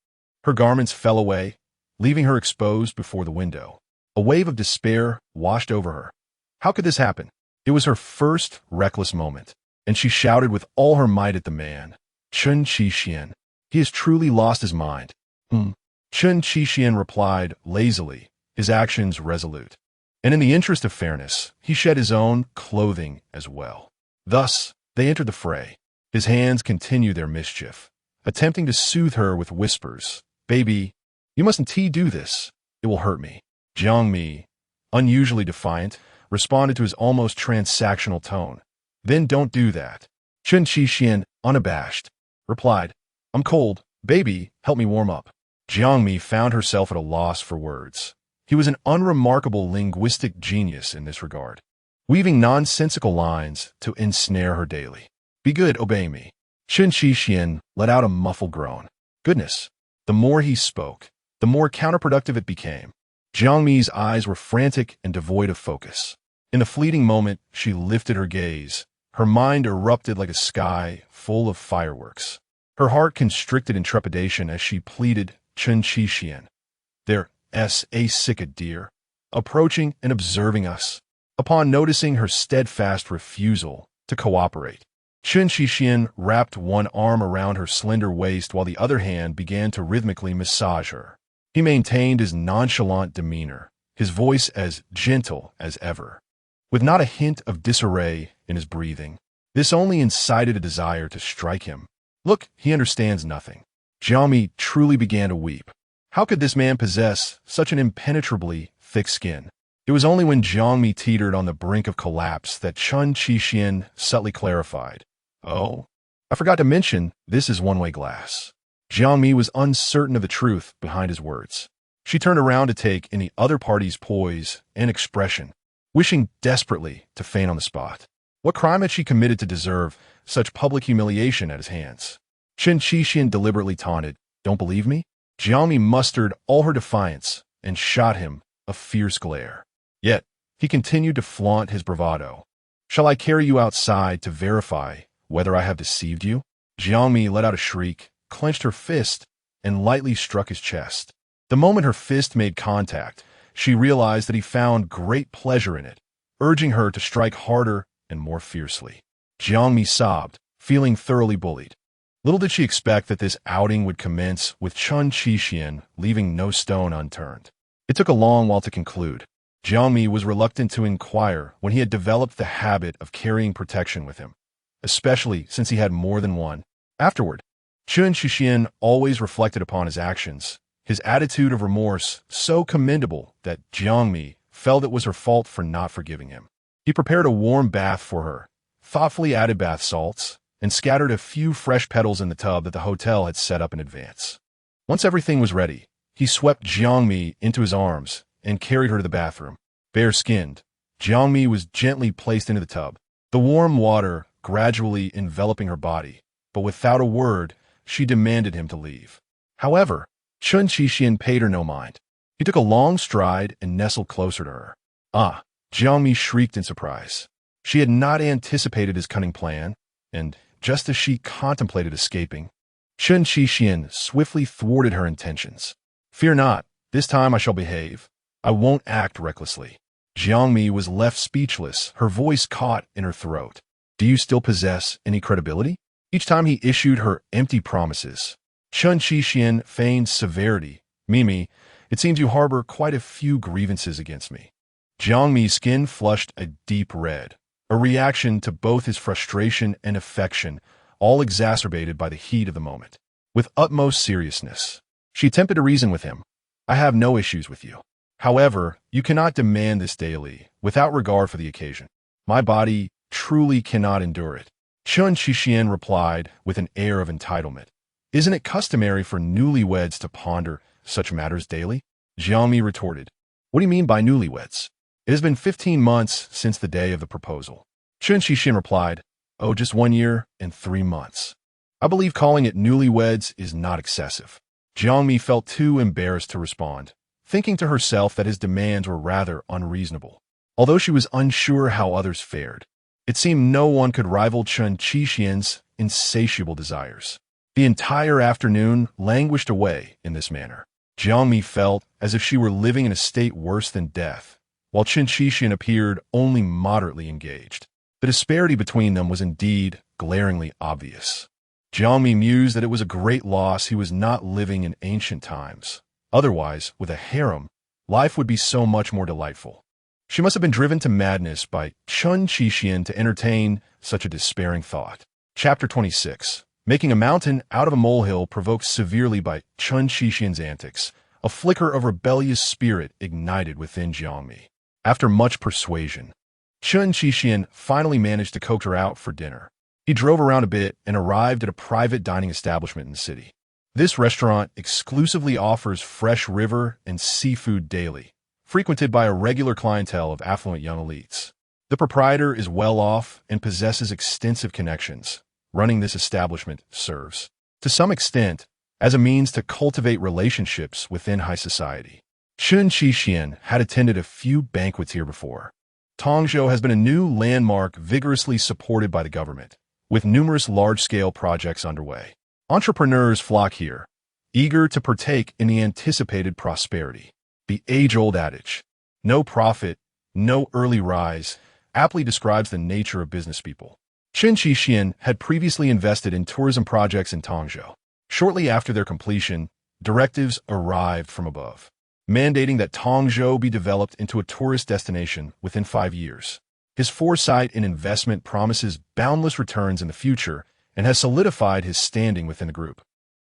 her garments fell away, leaving her exposed before the window. A wave of despair washed over her. How could this happen? It was her first reckless moment, and she shouted with all her might at the man. Chen Xixian, he has truly lost his mind. Chen Xixian replied lazily, his actions resolute. And in the interest of fairness, he shed his own clothing as well. Thus, they entered the fray. His hands continued their mischief, attempting to soothe her with whispers. Baby, you mustn't do this. It will hurt me. Jiang Mi, unusually defiant, responded to his almost transactional tone. Then don't do that. Chen Xixian, unabashed, replied, I'm cold. Baby, help me warm up. Jiang Mi found herself at a loss for words. He was an unremarkable linguistic genius in this regard, weaving nonsensical lines to ensnare her daily. Be good, obey me. Chen Xixian let out a muffled groan. Goodness, the more he spoke, the more counterproductive it became. Jiang Mi's eyes were frantic and devoid of focus. In the fleeting moment, she lifted her gaze. Her mind erupted like a sky full of fireworks. Her heart constricted in trepidation as she pleaded, Chen Xixian, there's a sick deer, approaching and observing us. Upon noticing her steadfast refusal to cooperate, Chen Xixian wrapped one arm around her slender waist while the other hand began to rhythmically massage her. He maintained his nonchalant demeanor, his voice as gentle as ever, with not a hint of disarray in his breathing. This only incited a desire to strike him. Look, he understands nothing. Jiang Mi truly began to weep. How could this man possess such an impenetrably thick skin? It was only when Jiang Mi teetered on the brink of collapse that Chen Xixian subtly clarified. Oh, I forgot to mention, this is one-way glass. Jiang Mi was uncertain of the truth behind his words. She turned around to take in the other party's poise and expression, wishing desperately to faint on the spot. What crime had she committed to deserve such public humiliation at his hands? Chen Xixian deliberately taunted, Don't believe me? Jiang Mi mustered all her defiance and shot him a fierce glare. Yet, he continued to flaunt his bravado. Shall I carry you outside to verify whether I have deceived you? Jiang Mi let out a shriek, clenched her fist, and lightly struck his chest. The moment her fist made contact, she realized that he found great pleasure in it, urging her to strike harder and more fiercely. Jiang Mi sobbed, feeling thoroughly bullied. Little did she expect that this outing would commence with Chen Xixian leaving no stone unturned. It took a long while to conclude. Jiang Mi was reluctant to inquire when he had developed the habit of carrying protection with him, especially since he had more than one. Afterward, Chen Shixian always reflected upon his actions, his attitude of remorse so commendable that Jiang Mi felt it was her fault for not forgiving him. He prepared a warm bath for her, thoughtfully added bath salts, and scattered a few fresh petals in the tub that the hotel had set up in advance. Once everything was ready, he swept Jiang Mi into his arms and carried her to the bathroom. Bare-skinned, Jiang Mi was gently placed into the tub, the warm water gradually enveloping her body, but without a word, she demanded him to leave. However, Chen Shixian paid her no mind. He took a long stride and nestled closer to her. Ah! Jiang Mi shrieked in surprise. She had not anticipated his cunning plan, and just as she contemplated escaping, Chen Shixian swiftly thwarted her intentions. Fear not, this time I shall behave. I won't act recklessly. Jiang Mi was left speechless, her voice caught in her throat. Do you still possess any credibility? Each time he issued her empty promises, Chen Shixian feigned severity. Mimi, it seems you harbor quite a few grievances against me. Jiang Mi's skin flushed a deep red, a reaction to both his frustration and affection, all exacerbated by the heat of the moment. With utmost seriousness, she attempted to reason with him. I have no issues with you. However, you cannot demand this daily, without regard for the occasion. My body truly cannot endure it. Chen Shixian replied with an air of entitlement. Isn't it customary for newlyweds to ponder such matters daily? Jiang Mi retorted. What do you mean by newlyweds? It has been 15 months since the day of the proposal. Chen Shixian replied, Oh, just 1 year and 3 months. I believe calling it newlyweds is not excessive. Jiang Mi felt too embarrassed to respond, thinking to herself that his demands were rather unreasonable. Although she was unsure how others fared, it seemed no one could rival Chen Shixian's insatiable desires. The entire afternoon languished away in this manner. Jiang Mi felt as if she were living in a state worse than death, while Chen Shixian appeared only moderately engaged. The disparity between them was indeed glaringly obvious. Jiang Mi mused that it was a great loss he was not living in ancient times. Otherwise, with a harem, life would be so much more delightful. She must have been driven to madness by Chen Shixian to entertain such a despairing thought. Chapter 26. Making a mountain out of a molehill provoked severely by Chen Shixian's antics, a flicker of rebellious spirit ignited within Jiang Mi. After much persuasion, Chen Shixian finally managed to coax her out for dinner. He drove around a bit and arrived at a private dining establishment in the city. This restaurant exclusively offers fresh river and seafood daily, frequented by a regular clientele of affluent young elites. The proprietor is well off and possesses extensive connections. Running this establishment serves, to some extent, as a means to cultivate relationships within high society. Chen Shixian had attended a few banquets here before. Tongzhou has been a new landmark vigorously supported by the government, with numerous large-scale projects underway. Entrepreneurs flock here, eager to partake in the anticipated prosperity. The age-old adage, no profit, no early rise, aptly describes the nature of business people. Chen Shixian had previously invested in tourism projects in Tongzhou. Shortly after their completion, directives arrived from above, mandating that Tongzhou be developed into a tourist destination within 5 years. His foresight in investment promises boundless returns in the future and has solidified his standing within the group,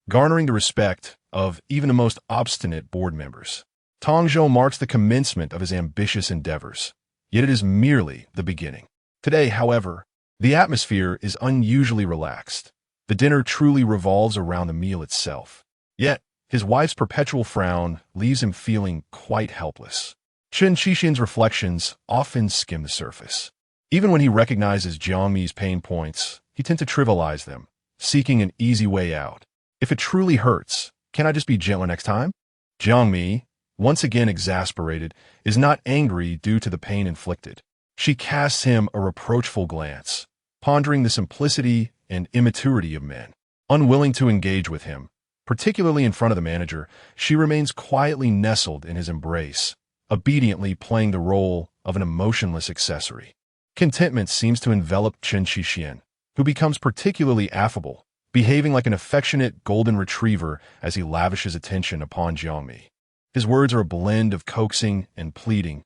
garnering the respect of even the most obstinate board members. Tongzhou marks the commencement of his ambitious endeavors, yet it is merely the beginning. Today, however, the atmosphere is unusually relaxed. The dinner truly revolves around the meal itself. Yet, his wife's perpetual frown leaves him feeling quite helpless. Chen Shixian's reflections often skim the surface. Even when he recognizes Jiang Mi's pain points, he tends to trivialize them, seeking an easy way out. If it truly hurts, can I just be gentler next time? Jiang Mi, once again exasperated, is not angry due to the pain inflicted. She casts him a reproachful glance, pondering the simplicity and immaturity of men. Unwilling to engage with him, particularly in front of the manager, she remains quietly nestled in his embrace, obediently playing the role of an emotionless accessory. Contentment seems to envelop Chen Shixian, who becomes particularly affable, behaving like an affectionate golden retriever as he lavishes attention upon Jiang Mi. His words are a blend of coaxing and pleading,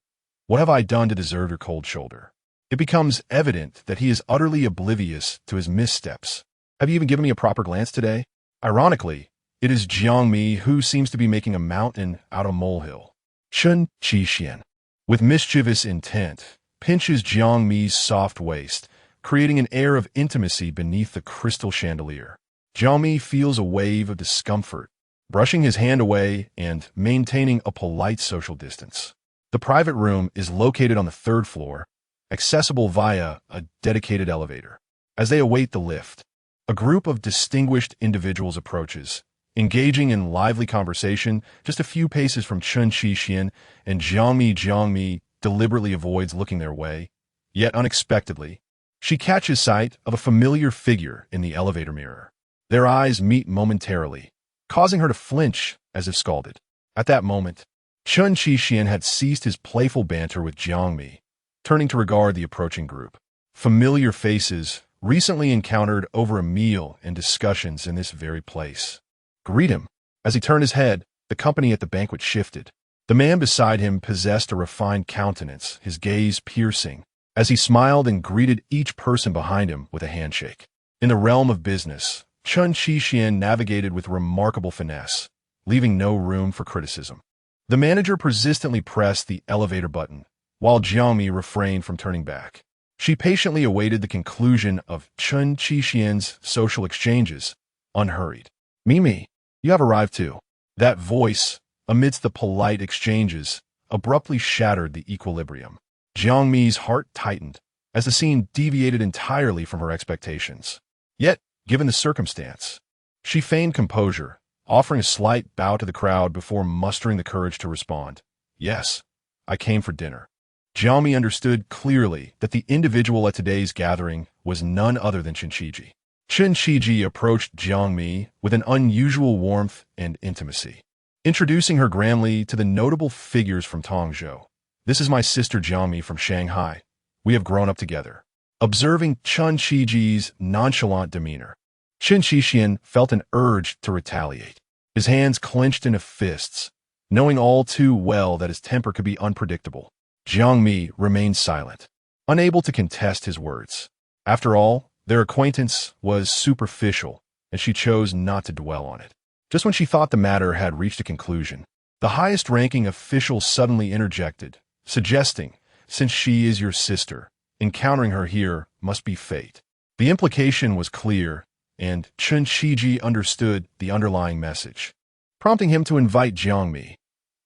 What have I done to deserve your cold shoulder? It becomes evident that he is utterly oblivious to his missteps. Have you even given me a proper glance today? Ironically, it is Jiang Mi who seems to be making a mountain out of a molehill. Chen Qixian, with mischievous intent, pinches Jiang Mi's soft waist, creating an air of intimacy beneath the crystal chandelier. Jiang Mi feels a wave of discomfort, brushing his hand away and maintaining a polite social distance. The private room is located on the third floor, accessible via a dedicated elevator. As they await the lift, a group of distinguished individuals approaches, engaging in lively conversation just a few paces from Chen Qixian and Jiang Mi. Jiang Mi deliberately avoids looking their way, yet unexpectedly, she catches sight of a familiar figure in the elevator mirror. Their eyes meet momentarily, causing her to flinch as if scalded. At that moment, Chen Qixian had ceased his playful banter with Jiang Mi, turning to regard the approaching group. Familiar faces recently encountered over a meal and discussions in this very place. Greet him. As he turned his head, the company at the banquet shifted. The man beside him possessed a refined countenance, his gaze piercing, as he smiled and greeted each person behind him with a handshake. In the realm of business, Chen Qixian navigated with remarkable finesse, leaving no room for criticism. The manager persistently pressed the elevator button, while Jiang Mi refrained from turning back. She patiently awaited the conclusion of Chen Qixian's social exchanges, unhurried. Mimi, you have arrived too. That voice, amidst the polite exchanges, abruptly shattered the equilibrium. Jiang Mi's heart tightened as the scene deviated entirely from her expectations. Yet, given the circumstance, she feigned composure, offering a slight bow to the crowd before mustering the courage to respond. Yes, I came for dinner. Jiang Mi understood clearly that the individual at today's gathering was none other than Chen Qiji. Chen Qiji approached Jiang Mi with an unusual warmth and intimacy, introducing her grandly to the notable figures from Tongzhou. This is my sister Jiang Mi from Shanghai. We have grown up together. Observing Chen Qiji's nonchalant demeanor, Chen Qixian felt an urge to retaliate. His hands clenched into fists, knowing all too well that his temper could be unpredictable. Jiang Mi remained silent, unable to contest his words. After all, their acquaintance was superficial, and she chose not to dwell on it. Just when she thought the matter had reached a conclusion, the highest-ranking official suddenly interjected, suggesting, since she is your sister, encountering her here must be fate. The implication was clear, and Chen Qiji understood the underlying message, prompting him to invite Jiang Mi.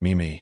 Mimi,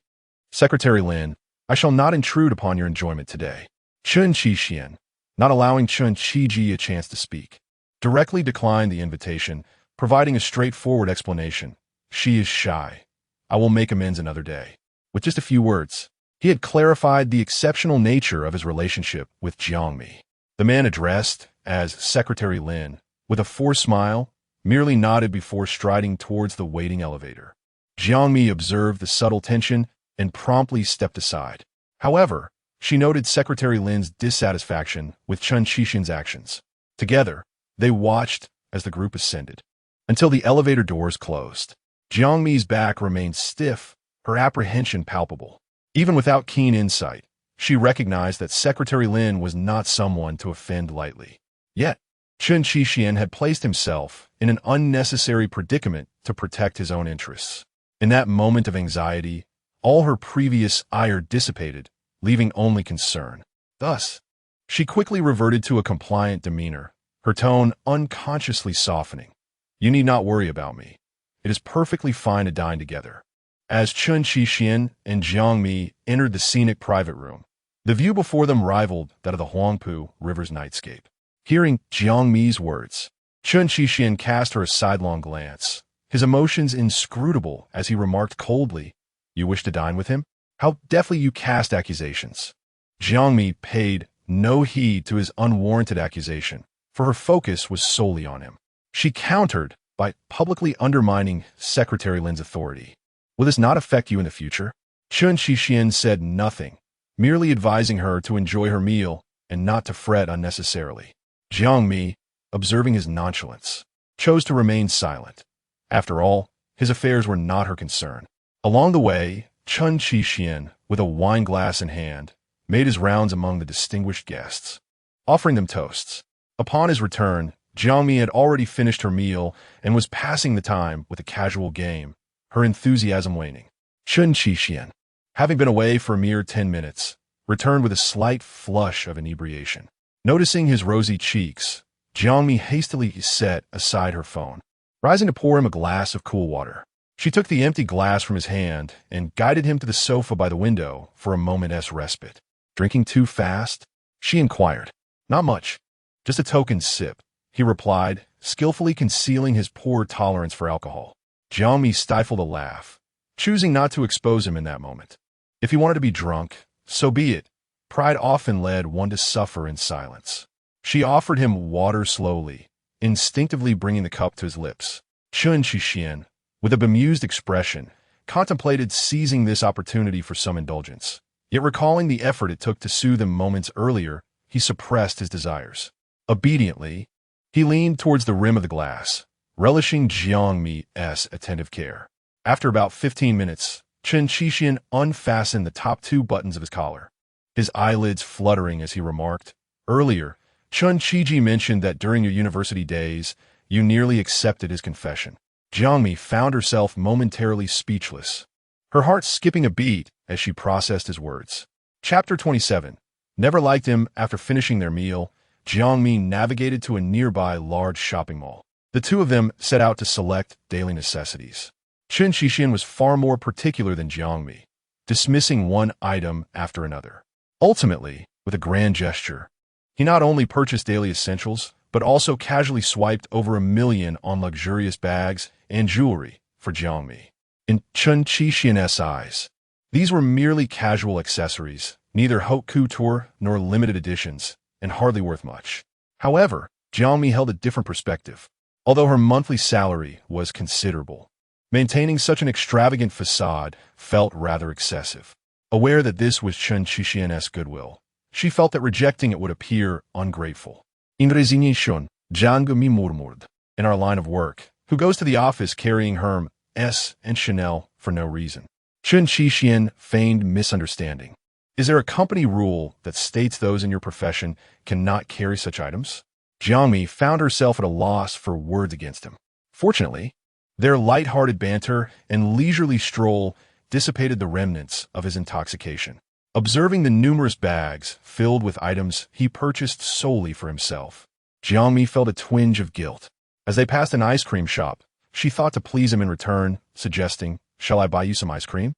Secretary Lin, I shall not intrude upon your enjoyment today. Chen Qixian, not allowing Chen Qiji a chance to speak, directly declined the invitation, providing a straightforward explanation. She is shy. I will make amends another day. With just a few words, he had clarified the exceptional nature of his relationship with Jiang Mi. The man addressed as Secretary Lin, with a forced smile, merely nodded before striding towards the waiting elevator. Jiang Mi observed the subtle tension and promptly stepped aside. However, she noted Secretary Lin's dissatisfaction with Chen Qixian's actions. Together, they watched as the group ascended, until the elevator doors closed. Jiang Mi's back remained stiff, her apprehension palpable. Even without keen insight, she recognized that Secretary Lin was not someone to offend lightly. Yet, Chen Qixian had placed himself in an unnecessary predicament to protect his own interests. In that moment of anxiety, all her previous ire dissipated, leaving only concern. Thus, she quickly reverted to a compliant demeanor, her tone unconsciously softening. You need not worry about me. It is perfectly fine to dine together. As Chen Qixian and Jiang Mi entered the scenic private room, the view before them rivaled that of the Huangpu River's nightscape. Hearing Jiang Mi's words, Chen Qixian cast her a sidelong glance, his emotions inscrutable as he remarked coldly, You wish to dine with him? How deftly you cast accusations. Jiang Mi paid no heed to his unwarranted accusation, for her focus was solely on him. She countered by publicly undermining Secretary Lin's authority. Will this not affect you in the future? Chen Qixian said nothing, merely advising her to enjoy her meal and not to fret unnecessarily. Jiang Mi, observing his nonchalance, chose to remain silent. After all, his affairs were not her concern. Along the way, Chen Qixian, with a wine glass in hand, made his rounds among the distinguished guests, offering them toasts. Upon his return, Jiang Mi had already finished her meal and was passing the time with a casual game, her enthusiasm waning. Chen Qixian, having been away for a mere 10 minutes, returned with a slight flush of inebriation. Noticing his rosy cheeks, Jiang Mi hastily set aside her phone, rising to pour him a glass of cool water. She took the empty glass from his hand and guided him to the sofa by the window for a moment's respite. "Drinking too fast?" she inquired. "Not much. Just a token sip," he replied, skillfully concealing his poor tolerance for alcohol. Jiang Mi stifled a laugh, choosing not to expose him in that moment. If he wanted to be drunk, so be it. Pride often led one to suffer in silence. She offered him water slowly, instinctively bringing the cup to his lips. Chen Qixian, with a bemused expression, contemplated seizing this opportunity for some indulgence. Yet recalling the effort it took to soothe him moments earlier, he suppressed his desires. Obediently, he leaned towards the rim of the glass, relishing Jiang Mi's attentive care. After about 15 minutes, Chen Qixian unfastened the top 2 buttons of his collar, his eyelids fluttering as he remarked, "Earlier, Chen Qiji mentioned that during your university days, you nearly accepted his confession." Jiang Mi found herself momentarily speechless, her heart skipping a beat as she processed his words. Chapter 27. Never liked him. After finishing their meal, Jiang Mi navigated to a nearby large shopping mall. The two of them set out to select daily necessities. Chen Qixian was far more particular than Jiang Mi, dismissing one item after another. Ultimately, with a grand gesture, he not only purchased daily essentials, but also casually swiped over $1 million on luxurious bags and jewelry for Jiang Mi. In Chen Qixian's eyes, these were merely casual accessories, neither haute couture nor limited editions, and hardly worth much. However, Jiang Mi held a different perspective. Although her monthly salary was considerable, maintaining such an extravagant facade felt rather excessive. Aware that this was Chen Qixian's goodwill, she felt that rejecting it would appear ungrateful. In resignation, Jiang Mi murmured, in our line of work, who goes to the office carrying Hermes and Chanel for no reason. Chen Qixian feigned misunderstanding. Is there a company rule that states those in your profession cannot carry such items? Jiang Mi found herself at a loss for words against him. Fortunately, their light-hearted banter and leisurely stroll dissipated the remnants of his intoxication. Observing the numerous bags filled with items he purchased solely for himself, Jiang Mi felt a twinge of guilt. As they passed an ice cream shop, she thought to please him in return, suggesting, "Shall I buy you some ice cream?"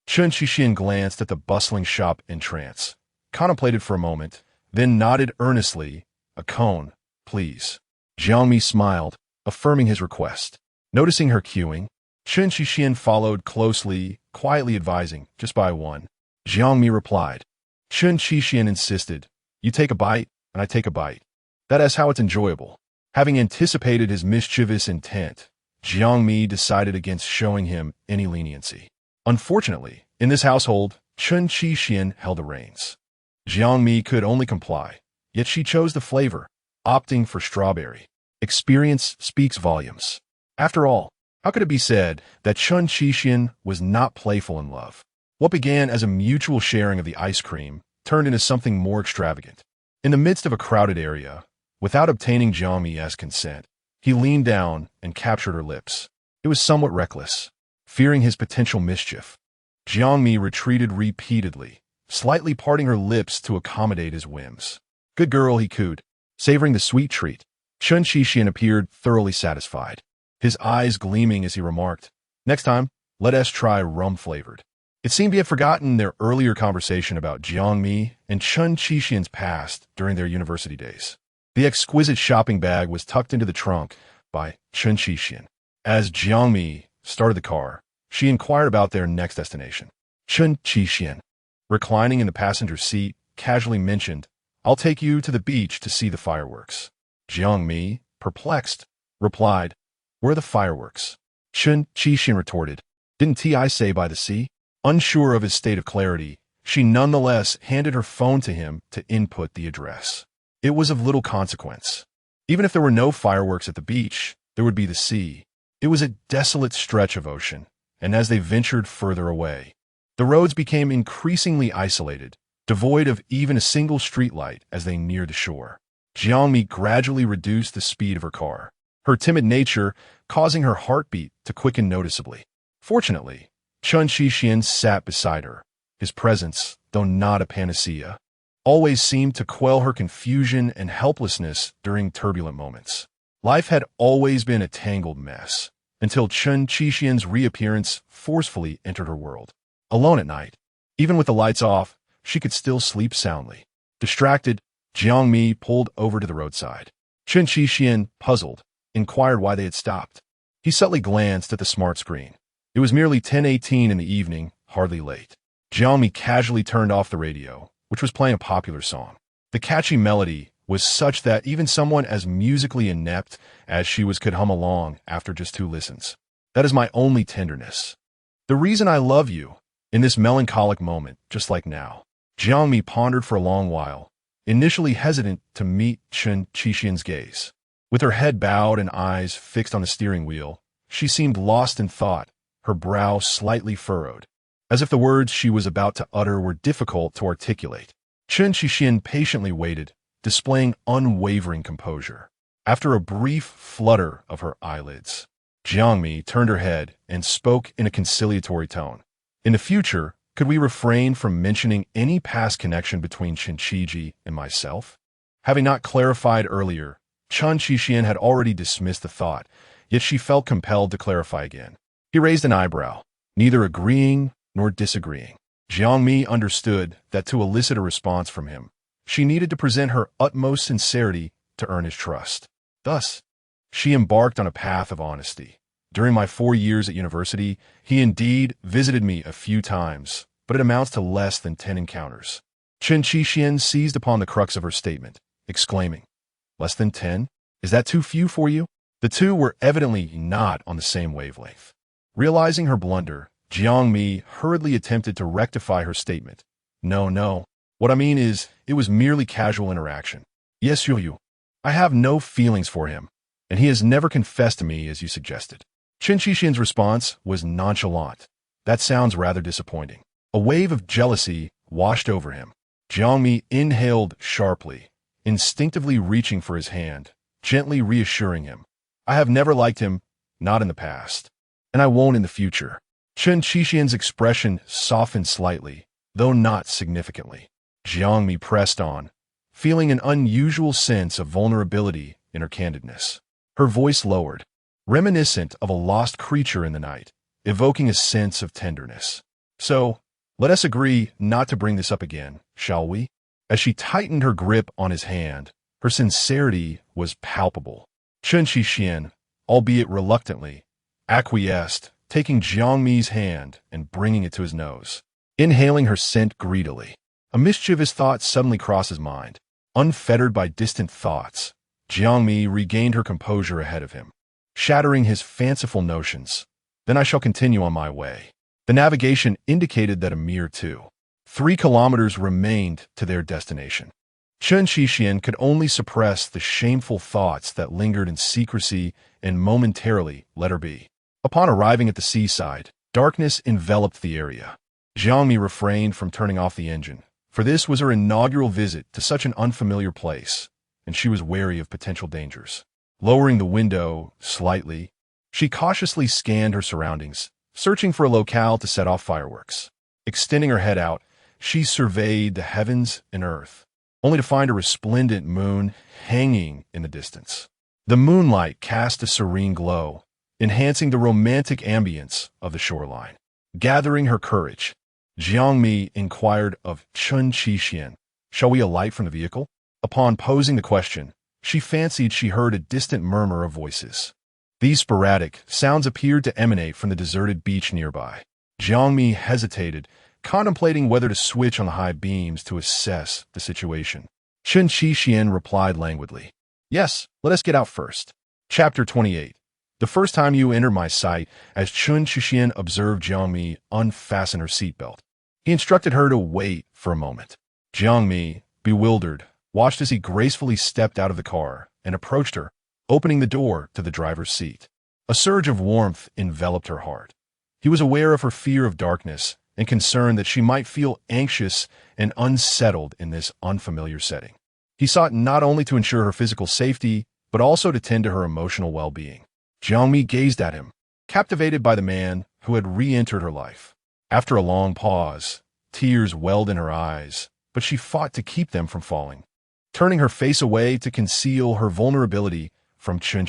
Chen Qixian glanced at the bustling shop in trance, contemplated for a moment, then nodded earnestly, "A cone, please." Jiang Mi smiled, affirming his request. Noticing her queuing, Chen Qixian followed closely, quietly advising, "Just buy one." Jiang Mi replied. Chen Qixian insisted, "You take a bite, and I take a bite. That is how it's enjoyable." Having anticipated his mischievous intent, Jiang Mi decided against showing him any leniency. Unfortunately, in this household, Chen Qixian held the reins. Jiang Mi could only comply, yet she chose the flavor, opting for strawberry. Experience speaks volumes. After all, how could it be said that Chen Qixian was not playful in love? What began as a mutual sharing of the ice cream turned into something more extravagant. In the midst of a crowded area, without obtaining Jiang Mi's consent, he leaned down and captured her lips. It was somewhat reckless. Fearing his potential mischief, Jiang Mi retreated repeatedly, slightly parting her lips to accommodate his whims. "Good girl," he cooed, savoring the sweet treat. Chen Qixian appeared thoroughly satisfied, his eyes gleaming as he remarked, "Next time, let us try rum-flavored." It seemed he had forgotten their earlier conversation about Jiang Mi and Chen Qixian's past during their university days. The exquisite shopping bag was tucked into the trunk by Chen Qixian. As Jiang Mi started the car, she inquired about their next destination. Chen Qixian, reclining in the passenger seat, casually mentioned, "I'll take you to the beach to see the fireworks." Jiang Mi, perplexed, replied, "Where are the fireworks?" Chen Qixian retorted, "Didn't I say by the sea?" Unsure of his state of clarity, she nonetheless handed her phone to him to input the address. It was of little consequence. Even if there were no fireworks at the beach, there would be the sea. It was a desolate stretch of ocean, and as they ventured further away, the roads became increasingly isolated, devoid of even a single streetlight as they neared the shore. Jiang Mi gradually reduced the speed of her car, her timid nature causing her heartbeat to quicken noticeably. Fortunately, Chen Qixian sat beside her. His presence, though not a panacea, always seemed to quell her confusion and helplessness during turbulent moments. Life had always been a tangled mess, until Chen Qixian's reappearance forcefully entered her world. Alone at night, even with the lights off, she could still sleep soundly. Distracted, Jiang Mi pulled over to the roadside. Chen Qixian, puzzled, inquired why they had stopped. He subtly glanced at the smart screen. It was merely 10:18 in the evening, hardly late. Jiang Mi casually turned off the radio, which was playing a popular song. The catchy melody was such that even someone as musically inept as she was could hum along after just 2 listens. That is my only tenderness. The reason I love you, in this melancholic moment, just like now. Jiang Mi pondered for a long while, initially hesitant to meet Chen Qixian's gaze. With her head bowed and eyes fixed on the steering wheel, she seemed lost in thought, her brow slightly furrowed, as if the words she was about to utter were difficult to articulate. Chen Qixian patiently waited, displaying unwavering composure. After a brief flutter of her eyelids, Jiang Mi turned her head and spoke in a conciliatory tone. In the future, could we refrain from mentioning any past connection between Chen Qiji and myself? Having not clarified earlier, Chen Qixian had already dismissed the thought, yet she felt compelled to clarify again. He raised an eyebrow, neither agreeing nor disagreeing. Jiang Mi understood that to elicit a response from him, she needed to present her utmost sincerity to earn his trust. Thus, she embarked on a path of honesty. During my 4 years at university, he indeed visited me a few times, but it amounts to less than 10 encounters. Chen Qixian seized upon the crux of her statement, exclaiming, "Less than 10? Is that too few for you?" The two were evidently not on the same wavelength. Realizing her blunder, Jiang Mi hurriedly attempted to rectify her statement. No. What I mean is, it was merely casual interaction. Yes, you. I have no feelings for him, and he has never confessed to me as you suggested. Chen Qixian's response was nonchalant. That sounds rather disappointing. A wave of jealousy washed over him. Jiang Mi inhaled sharply, instinctively reaching for his hand, gently reassuring him. I have never liked him, not in the past, and I won't in the future. Chen Qixian's expression softened slightly, though not significantly. Jiang Mi pressed on, feeling an unusual sense of vulnerability in her candidness. Her voice lowered, reminiscent of a lost creature in the night, evoking a sense of tenderness. So, let us agree not to bring this up again, shall we? As she tightened her grip on his hand, her sincerity was palpable. Chen Qixian, albeit reluctantly, acquiesced, taking Jiang Mi's hand and bringing it to his nose, inhaling her scent greedily. A mischievous thought suddenly crossed his mind. Unfettered by distant thoughts, Jiang Mi regained her composure ahead of him, shattering his fanciful notions. Then I shall continue on my way. The navigation indicated that a mere 3 kilometers remained to their destination. Chen Qixian could only suppress the shameful thoughts that lingered in secrecy and momentarily let her be. Upon arriving at the seaside, darkness enveloped the area. Jiang Mi refrained from turning off the engine, for this was her inaugural visit to such an unfamiliar place, and she was wary of potential dangers. Lowering the window slightly, she cautiously scanned her surroundings, searching for a locale to set off fireworks. Extending her head out, she surveyed the heavens and earth, only to find a resplendent moon hanging in the distance. The moonlight cast a serene glow, enhancing the romantic ambience of the shoreline. Gathering her courage, Jiang Mi inquired of Chen Qixian, "Shall we alight from the vehicle?" Upon posing the question, she fancied she heard a distant murmur of voices. These sporadic sounds appeared to emanate from the deserted beach nearby. Jiang Mi hesitated, contemplating whether to switch on the high beams to assess the situation. Chen Qixian replied languidly, "Yes, let us get out first." Chapter 28. The first time you enter my sight, as Chen Qixian observed Jiang Mi unfasten her seatbelt. He instructed her to wait for a moment. Jiang Mi, bewildered, watched as he gracefully stepped out of the car and approached her, opening the door to the driver's seat. A surge of warmth enveloped her heart. He was aware of her fear of darkness and concerned that she might feel anxious and unsettled in this unfamiliar setting. He sought not only to ensure her physical safety, but also to tend to her emotional well-being. Jiang Mi gazed at him, captivated by the man who had re-entered her life. After a long pause, tears welled in her eyes, but she fought to keep them from falling, turning her face away to conceal her vulnerability from Chen.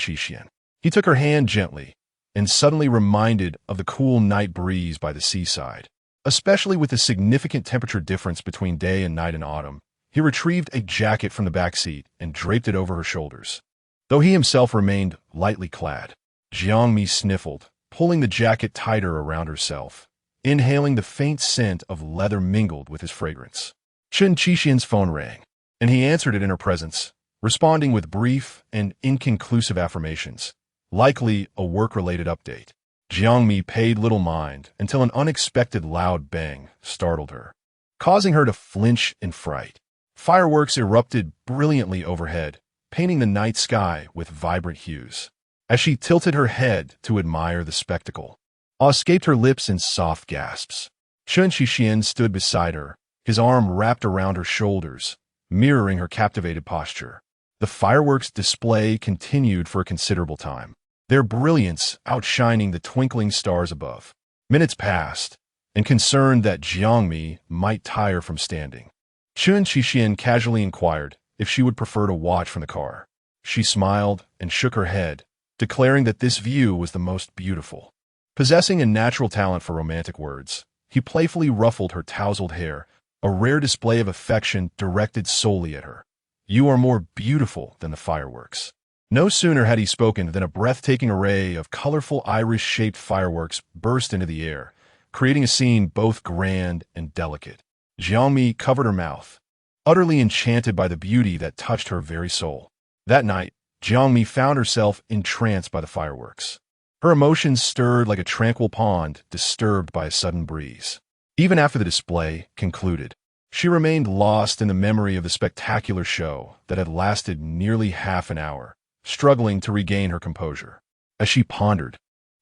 He took her hand gently, and suddenly reminded of the cool night breeze by the seaside. Especially with the significant temperature difference between day and night in autumn, he retrieved a jacket from the back seat and draped it over her shoulders. Though he himself remained lightly clad, Jiang Mi sniffled, pulling the jacket tighter around herself, inhaling the faint scent of leather mingled with his fragrance. Chen Qixian's phone rang, and he answered it in her presence, responding with brief and inconclusive affirmations, likely a work-related update. Jiang Mi paid little mind until an unexpected loud bang startled her, causing her to flinch in fright. Fireworks erupted brilliantly overhead, painting the night sky with vibrant hues. As she tilted her head to admire the spectacle, awe escaped her lips in soft gasps. Chen Qixian stood beside her, his arm wrapped around her shoulders, mirroring her captivated posture. The fireworks display continued for a considerable time, their brilliance outshining the twinkling stars above. Minutes passed, and concerned that Jiang Mi might tire from standing, Chen Qixian casually inquired if she would prefer to watch from the car. She smiled and shook her head, declaring that this view was the most beautiful. Possessing a natural talent for romantic words, he playfully ruffled her tousled hair, a rare display of affection directed solely at her. "You are more beautiful than the fireworks." No sooner had he spoken than a breathtaking array of colorful iris-shaped fireworks burst into the air, creating a scene both grand and delicate. Jiang Mi covered her mouth, utterly enchanted by the beauty that touched her very soul. That night, Jiang Mi found herself entranced by the fireworks. Her emotions stirred like a tranquil pond disturbed by a sudden breeze. Even after the display concluded, she remained lost in the memory of the spectacular show that had lasted nearly half an hour, struggling to regain her composure. As she pondered,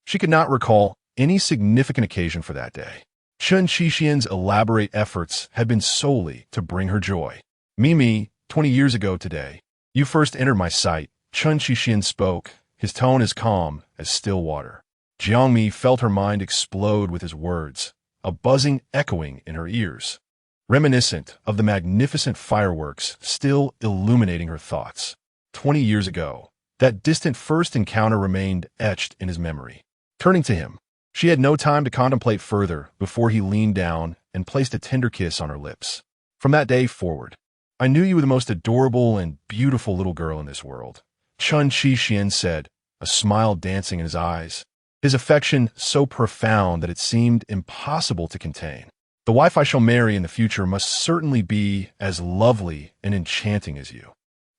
she could not recall any significant occasion for that day. Chen Qixian's elaborate efforts had been solely to bring her joy. "Mi, 20 years ago today, you first entered my sight," Chen Qixian spoke, his tone as calm as still water. Jiang Mi felt her mind explode with his words, a buzzing echoing in her ears, reminiscent of the magnificent fireworks still illuminating her thoughts. 20 years ago, that distant first encounter remained etched in his memory. Turning to him, she had no time to contemplate further before he leaned down and placed a tender kiss on her lips. "From that day forward, I knew you were the most adorable and beautiful little girl in this world," Chen Qixian said, a smile dancing in his eyes, his affection so profound that it seemed impossible to contain. "The wife I shall marry in the future must certainly be as lovely and enchanting as you."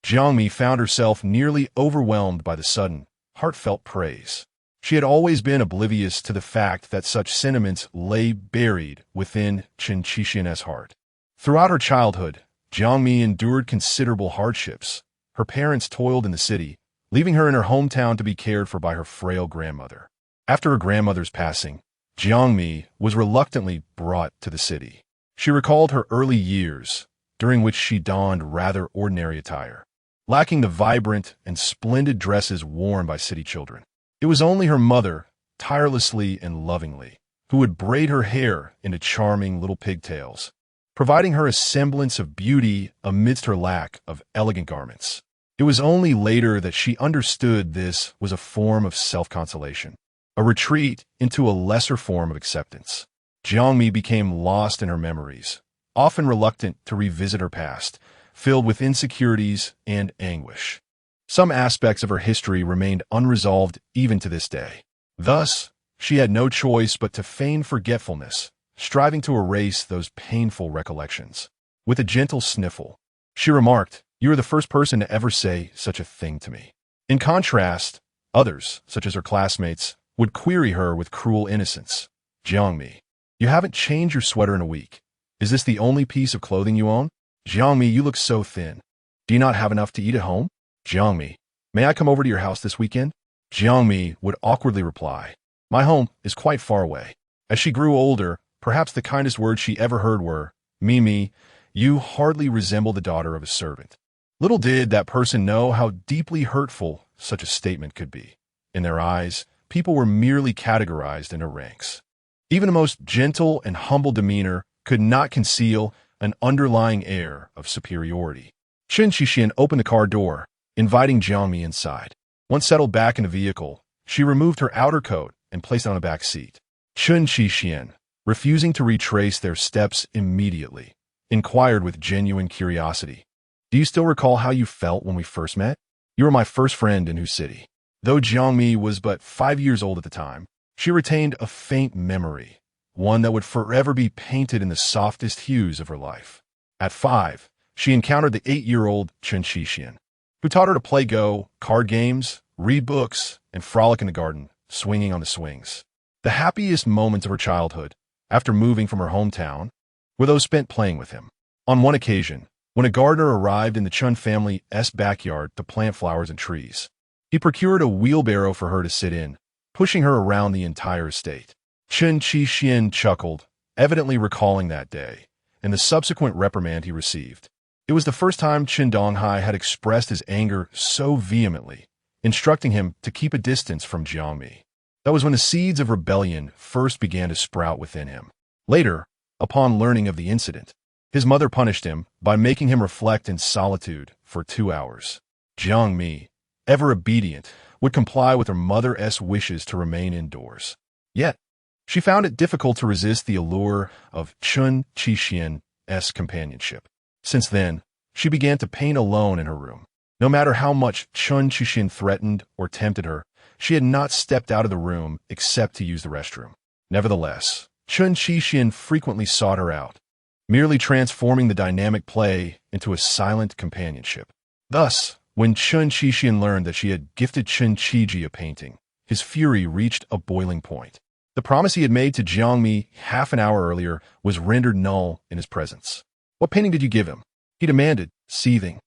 Jiang Mi found herself nearly overwhelmed by the sudden, heartfelt praise. She had always been oblivious to the fact that such sentiments lay buried within Chen Qixian's heart. Throughout her childhood, Jiang Mi endured considerable hardships. Her parents toiled in the city, leaving her in her hometown to be cared for by her frail grandmother. After her grandmother's passing, Jiang Mi was reluctantly brought to the city. She recalled her early years, during which she donned rather ordinary attire, lacking the vibrant and splendid dresses worn by city children. It was only her mother, tirelessly and lovingly, who would braid her hair into charming little pigtails, providing her a semblance of beauty amidst her lack of elegant garments. It was only later that she understood this was a form of self-consolation, a retreat into a lesser form of acceptance. Jiang Mi became lost in her memories, often reluctant to revisit her past, filled with insecurities and anguish. Some aspects of her history remained unresolved even to this day. Thus, she had no choice but to feign forgetfulness, striving to erase those painful recollections. With a gentle sniffle, she remarked, "You are the first person to ever say such a thing to me." In contrast, others, such as her classmates, would query her with cruel innocence. "Jiang Mi, you haven't changed your sweater in a week. Is this the only piece of clothing you own? Jiang Mi, you look so thin. Do you not have enough to eat at home? Jiang Mi, may I come over to your house this weekend?" Jiang Mi would awkwardly reply, "My home is quite far away." As she grew older, Perhaps the kindest words she ever heard were, "Mi, you hardly resemble the daughter of a servant." Little did that person know how deeply hurtful such a statement could be. In their eyes, people were merely categorized into ranks. Even the most gentle and humble demeanor could not conceal an underlying air of superiority. Chen Qixin opened the car door, inviting Jiang Mi inside. Once settled back in the vehicle, she removed her outer coat and placed it on the back seat. Chen Qixin, refusing to retrace their steps immediately, inquired with genuine curiosity, "Do you still recall how you felt when we first met? You were my first friend in whose city?" Though Jiang Mi was but 5 years old at the time, she retained a faint memory, one that would forever be painted in the softest hues of her life. At 5, she encountered the 8-year-old Chen Qixin, who taught her to play Go, card games, read books, and frolic in the garden, swinging on the swings. The happiest moments of her childhood, after moving from her hometown, were those spent playing with him. On one occasion, when a gardener arrived in the Chen family's backyard to plant flowers and trees, he procured a wheelbarrow for her to sit in, pushing her around the entire estate. Chen Qixin chuckled, evidently recalling that day, and the subsequent reprimand he received. It was the first time Chen Donghai had expressed his anger so vehemently, instructing him to keep a distance from Jiang Mi. That was when the seeds of rebellion first began to sprout within him. Later, upon learning of the incident, his mother punished him by making him reflect in solitude for 2 hours. Jiang Mi, ever obedient, would comply with her mother's wishes to remain indoors. Yet, she found it difficult to resist the allure of Chen Qixin's companionship. Since then, she began to paint alone in her room. No matter how much Chen Qixin threatened or tempted her, she had not stepped out of the room except to use the restroom. Nevertheless, Chen Qixin frequently sought her out, merely transforming the dynamic play into a silent companionship. Thus, when Chen Qixin learned that she had gifted Chen Qiji a painting, his fury reached a boiling point. The promise he had made to Jiang Mi half an hour earlier was rendered null in his presence. "What painting did you give him?" he demanded, seething.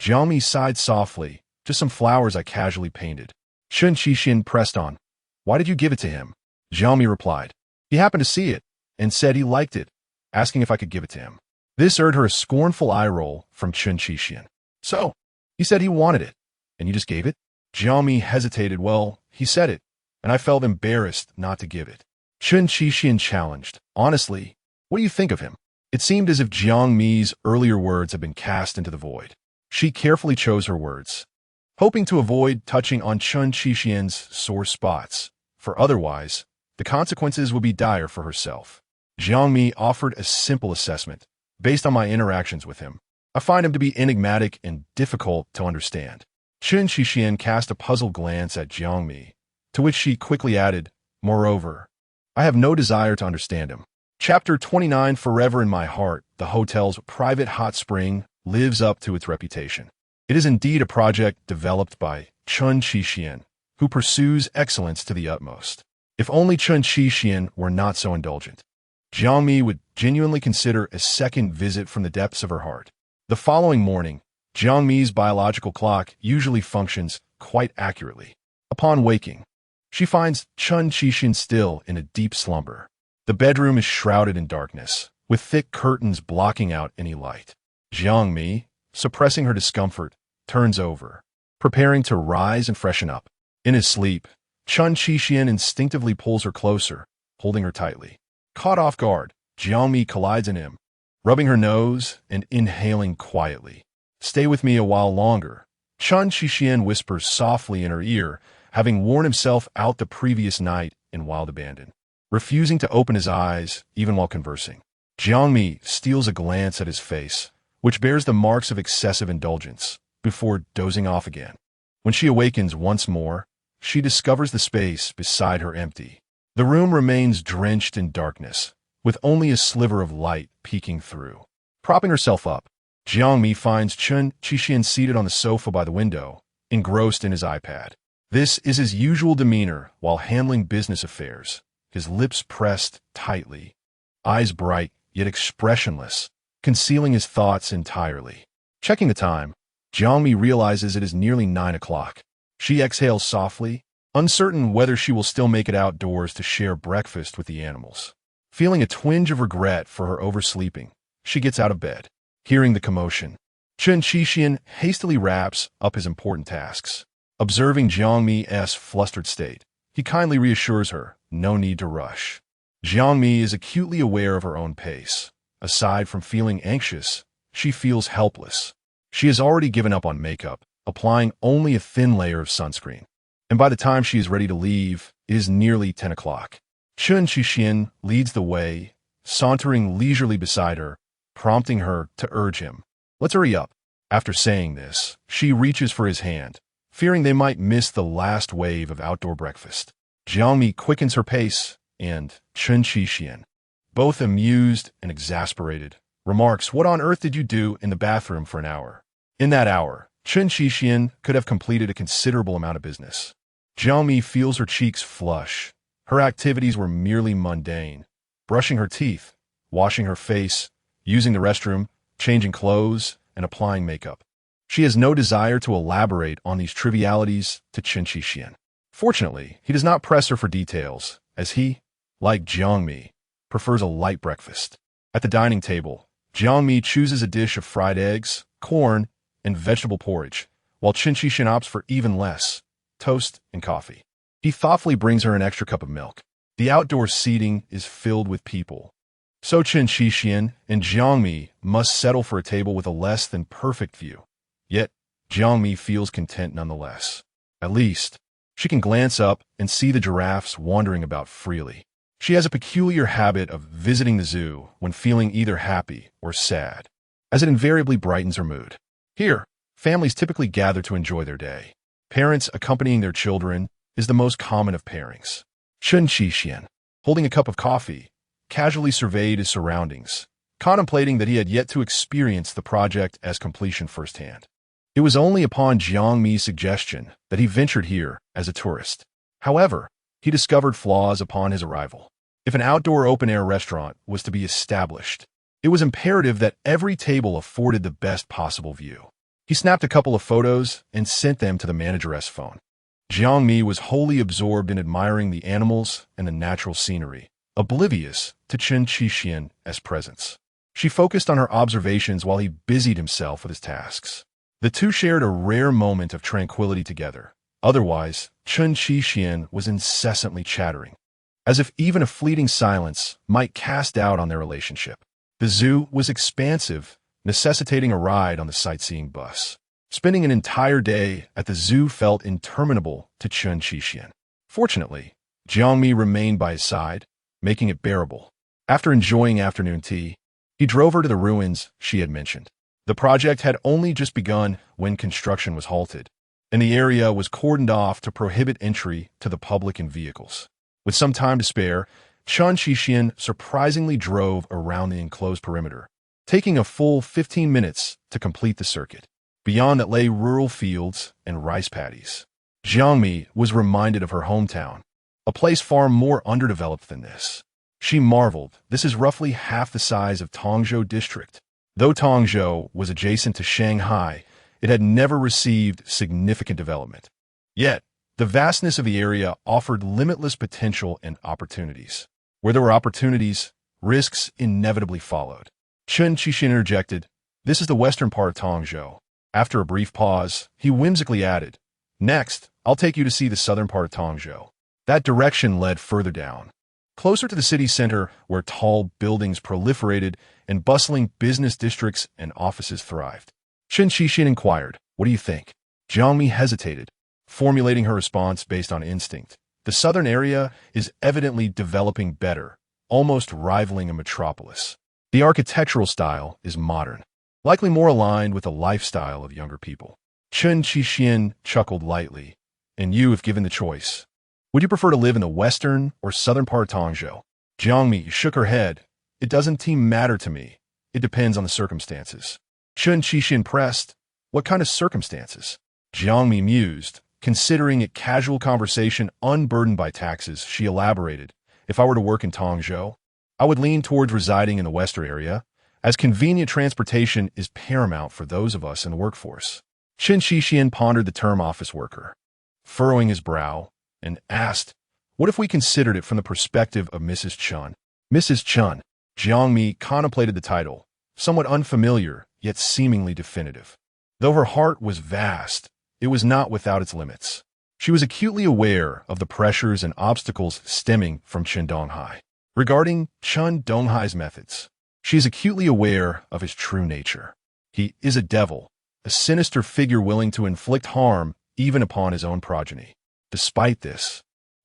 Jiang Mi sighed softly, "Just some flowers I casually painted." Chen Qixin pressed on, "Why did you give it to him?" Jiang Mi replied, "He happened to see it and said he liked it, asking if I could give it to him." This earned her a scornful eye roll from Chen Qixin. "So, he said he wanted it, and you just gave it?" Jiang Mi hesitated. "Well, he said it, and I felt embarrassed not to give it." Chen Qixin challenged, "Honestly, what do you think of him?" It seemed as if Jiang Mi's earlier words had been cast into the void. She carefully chose her words, hoping to avoid touching on Chen Qixin's sore spots, for otherwise, the consequences would be dire for herself. Jiang Mi offered a simple assessment, based on my interactions with him. I find him to be enigmatic and difficult to understand. Chen Qixin cast a puzzled glance at Jiang Mi, to which she quickly added, "Moreover, I have no desire to understand him." Chapter 29. Forever in my heart, the hotel's private hot spring lives up to its reputation. It is indeed a project developed by Chen Qixin, who pursues excellence to the utmost. If only Chen Qixin were not so indulgent, Jiang Mi would genuinely consider a second visit from the depths of her heart. The following morning, Jiang Mi's biological clock usually functions quite accurately. Upon waking, she finds Chen Qixin still in a deep slumber. The bedroom is shrouded in darkness, with thick curtains blocking out any light. Jiang Mi, suppressing her discomfort, turns over, preparing to rise and freshen up. In his sleep, Chen Qixin instinctively pulls her closer, holding her tightly. Caught off guard, Jiang Mi collides in him, rubbing her nose and inhaling quietly. "Stay with me a while longer," Chen Qixin whispers softly in her ear, having worn himself out the previous night in wild abandon. Refusing to open his eyes, even while conversing, Jiang Mi steals a glance at his face, which bears the marks of excessive indulgence, before dozing off again. When she awakens once more, she discovers the space beside her empty. The room remains drenched in darkness, with only a sliver of light peeking through. Propping herself up, Jiang Mi finds Chen Qixin seated on the sofa by the window, engrossed in his iPad. This is his usual demeanor while handling business affairs, his lips pressed tightly, eyes bright yet expressionless, concealing his thoughts entirely. Checking the time, Jiang Mi realizes it is nearly 9 o'clock. She exhales softly, uncertain whether she will still make it outdoors to share breakfast with the animals. Feeling a twinge of regret for her oversleeping, she gets out of bed. Hearing the commotion, Chen Qixian hastily wraps up his important tasks. Observing Jiang Mi's flustered state, he kindly reassures her, no need to rush. Jiang Mi is acutely aware of her own pace. Aside from feeling anxious, she feels helpless. She has already given up on makeup, applying only a thin layer of sunscreen. And by the time she is ready to leave, it is nearly 10 o'clock. Chen Qixian leads the way, sauntering leisurely beside her, prompting her to urge him. Let's hurry up. After saying this, she reaches for his hand, fearing they might miss the last wave of outdoor breakfast. Jiang Mi quickens her pace, and Chen Qixian, both amused and exasperated, remarks, "What on earth did you do in the bathroom for an hour?" In that hour, Chen Qixian could have completed a considerable amount of business. Jiang Mi feels her cheeks flush. Her activities were merely mundane. Brushing her teeth, washing her face, using the restroom, changing clothes, and applying makeup. She has no desire to elaborate on these trivialities to Chen Qixian. Fortunately, he does not press her for details, as he, like Jiang Mi, prefers a light breakfast. At the dining table, Jiang Mi chooses a dish of fried eggs, corn, and vegetable porridge, while Chen Qixian opts for even less, toast and coffee. He thoughtfully brings her an extra cup of milk. The outdoor seating is filled with people, so Chen Qixian and Jiang Mi must settle for a table with a less than perfect view. Yet, Jiang Mi feels content nonetheless. At least, she can glance up and see the giraffes wandering about freely. She has a peculiar habit of visiting the zoo when feeling either happy or sad, as it invariably brightens her mood. Here, families typically gather to enjoy their day. Parents accompanying their children is the most common of pairings. Chen Qixian, holding a cup of coffee, casually surveyed his surroundings, contemplating that he had yet to experience the project as completion firsthand. It was only upon Jiang Mi's suggestion that he ventured here as a tourist. However, he discovered flaws upon his arrival. If an outdoor open-air restaurant was to be established, it was imperative that every table afforded the best possible view. He snapped a couple of photos and sent them to the manageress phone. Jiang Mi was wholly absorbed in admiring the animals and the natural scenery, oblivious to Chen Qixian's presence. She focused on her observations while he busied himself with his tasks. The two shared a rare moment of tranquility together. Otherwise, Chen Qixian was incessantly chattering, as if even a fleeting silence might cast doubt on their relationship. The zoo was expansive, necessitating a ride on the sightseeing bus. Spending an entire day at the zoo felt interminable to Chen Qixian. Fortunately, Jiang Mi remained by his side, making it bearable. After enjoying afternoon tea, he drove her to the ruins she had mentioned. The project had only just begun when construction was halted, and the area was cordoned off to prohibit entry to the public and vehicles. With some time to spare, Chen Qixian surprisingly drove around the enclosed perimeter, taking a full 15 minutes to complete the circuit. Beyond that lay rural fields and rice paddies. Jiang Mi was reminded of her hometown, a place far more underdeveloped than this. She marveled, this is roughly half the size of Tongzhou district. Though Tongzhou was adjacent to Shanghai, it had never received significant development. Yet, the vastness of the area offered limitless potential and opportunities. Where there were opportunities, risks inevitably followed. Chen Qixian interjected, "This is the western part of Tongzhou." After a brief pause, he whimsically added, "Next, I'll take you to see the southern part of Tongzhou." That direction led further down, closer to the city center where tall buildings proliferated and bustling business districts and offices thrived. Chen Qixian inquired, "What do you think?" Jiang Mi hesitated, formulating her response based on instinct. The southern area is evidently developing better, almost rivaling a metropolis. The architectural style is modern, likely more aligned with the lifestyle of younger people. Chen Qixian chuckled lightly, "And you, if given the choice, would you prefer to live in the western or southern part of Tongzhou?" Jiang Mi shook her head. "It doesn't matter to me. It depends on the circumstances." Chen Qixian pressed, "What kind of circumstances?" Jiang Mi mused. Considering it casual conversation unburdened by taxes, she elaborated, "If I were to work in Tongzhou, I would lean towards residing in the western area, as convenient transportation is paramount for those of us in the workforce." Chen Qixian pondered the term office worker, furrowing his brow, and asked, "What if we considered it from the perspective of Mrs. Chen?" Mrs. Chen. Jiang Mi contemplated the title, somewhat unfamiliar, yet seemingly definitive. Though her heart was vast, it was not without its limits. She was acutely aware of the pressures and obstacles stemming from Chen Donghai. Regarding Chen Donghai's methods, she is acutely aware of his true nature. He is a devil, a sinister figure willing to inflict harm even upon his own progeny. Despite this,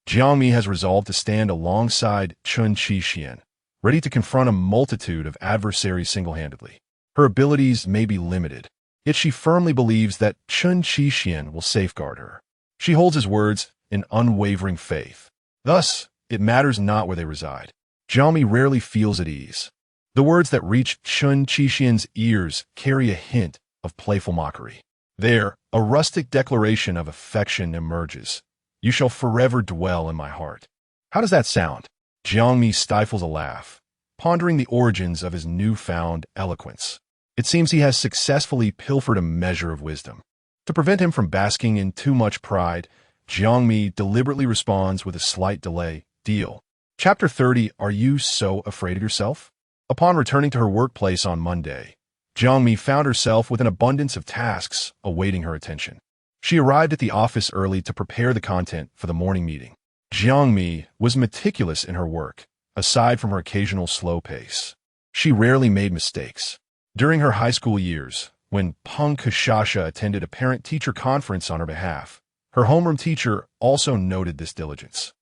Jiang Mi has resolved to stand alongside Chen Qixian, ready to confront a multitude of adversaries single-handedly. Her abilities may be limited, yet she firmly believes that Chen Qixian will safeguard her. She holds his words in unwavering faith. Thus, it matters not where they reside. Jiang Mi rarely feels at ease. The words that reach Chen Qixian's ears carry a hint of playful mockery. There, a rustic declaration of affection emerges. You shall forever dwell in my heart. How does that sound? Jiang Mi stifles a laugh, pondering the origins of his newfound eloquence. It seems he has successfully pilfered a measure of wisdom. To prevent him from basking in too much pride, Jiang Mi deliberately responds with a slight delay. Deal. Chapter 30. Are you so afraid of yourself? Upon returning to her workplace on Monday, Jiang Mi found herself with an abundance of tasks awaiting her attention. She arrived at the office early to prepare the content for the morning meeting. Jiang Mi was meticulous in her work, aside from her occasional slow pace. She rarely made mistakes. During her high school years, when Peng Kashasha attended a parent-teacher conference on her behalf, her homeroom teacher also noted this diligence.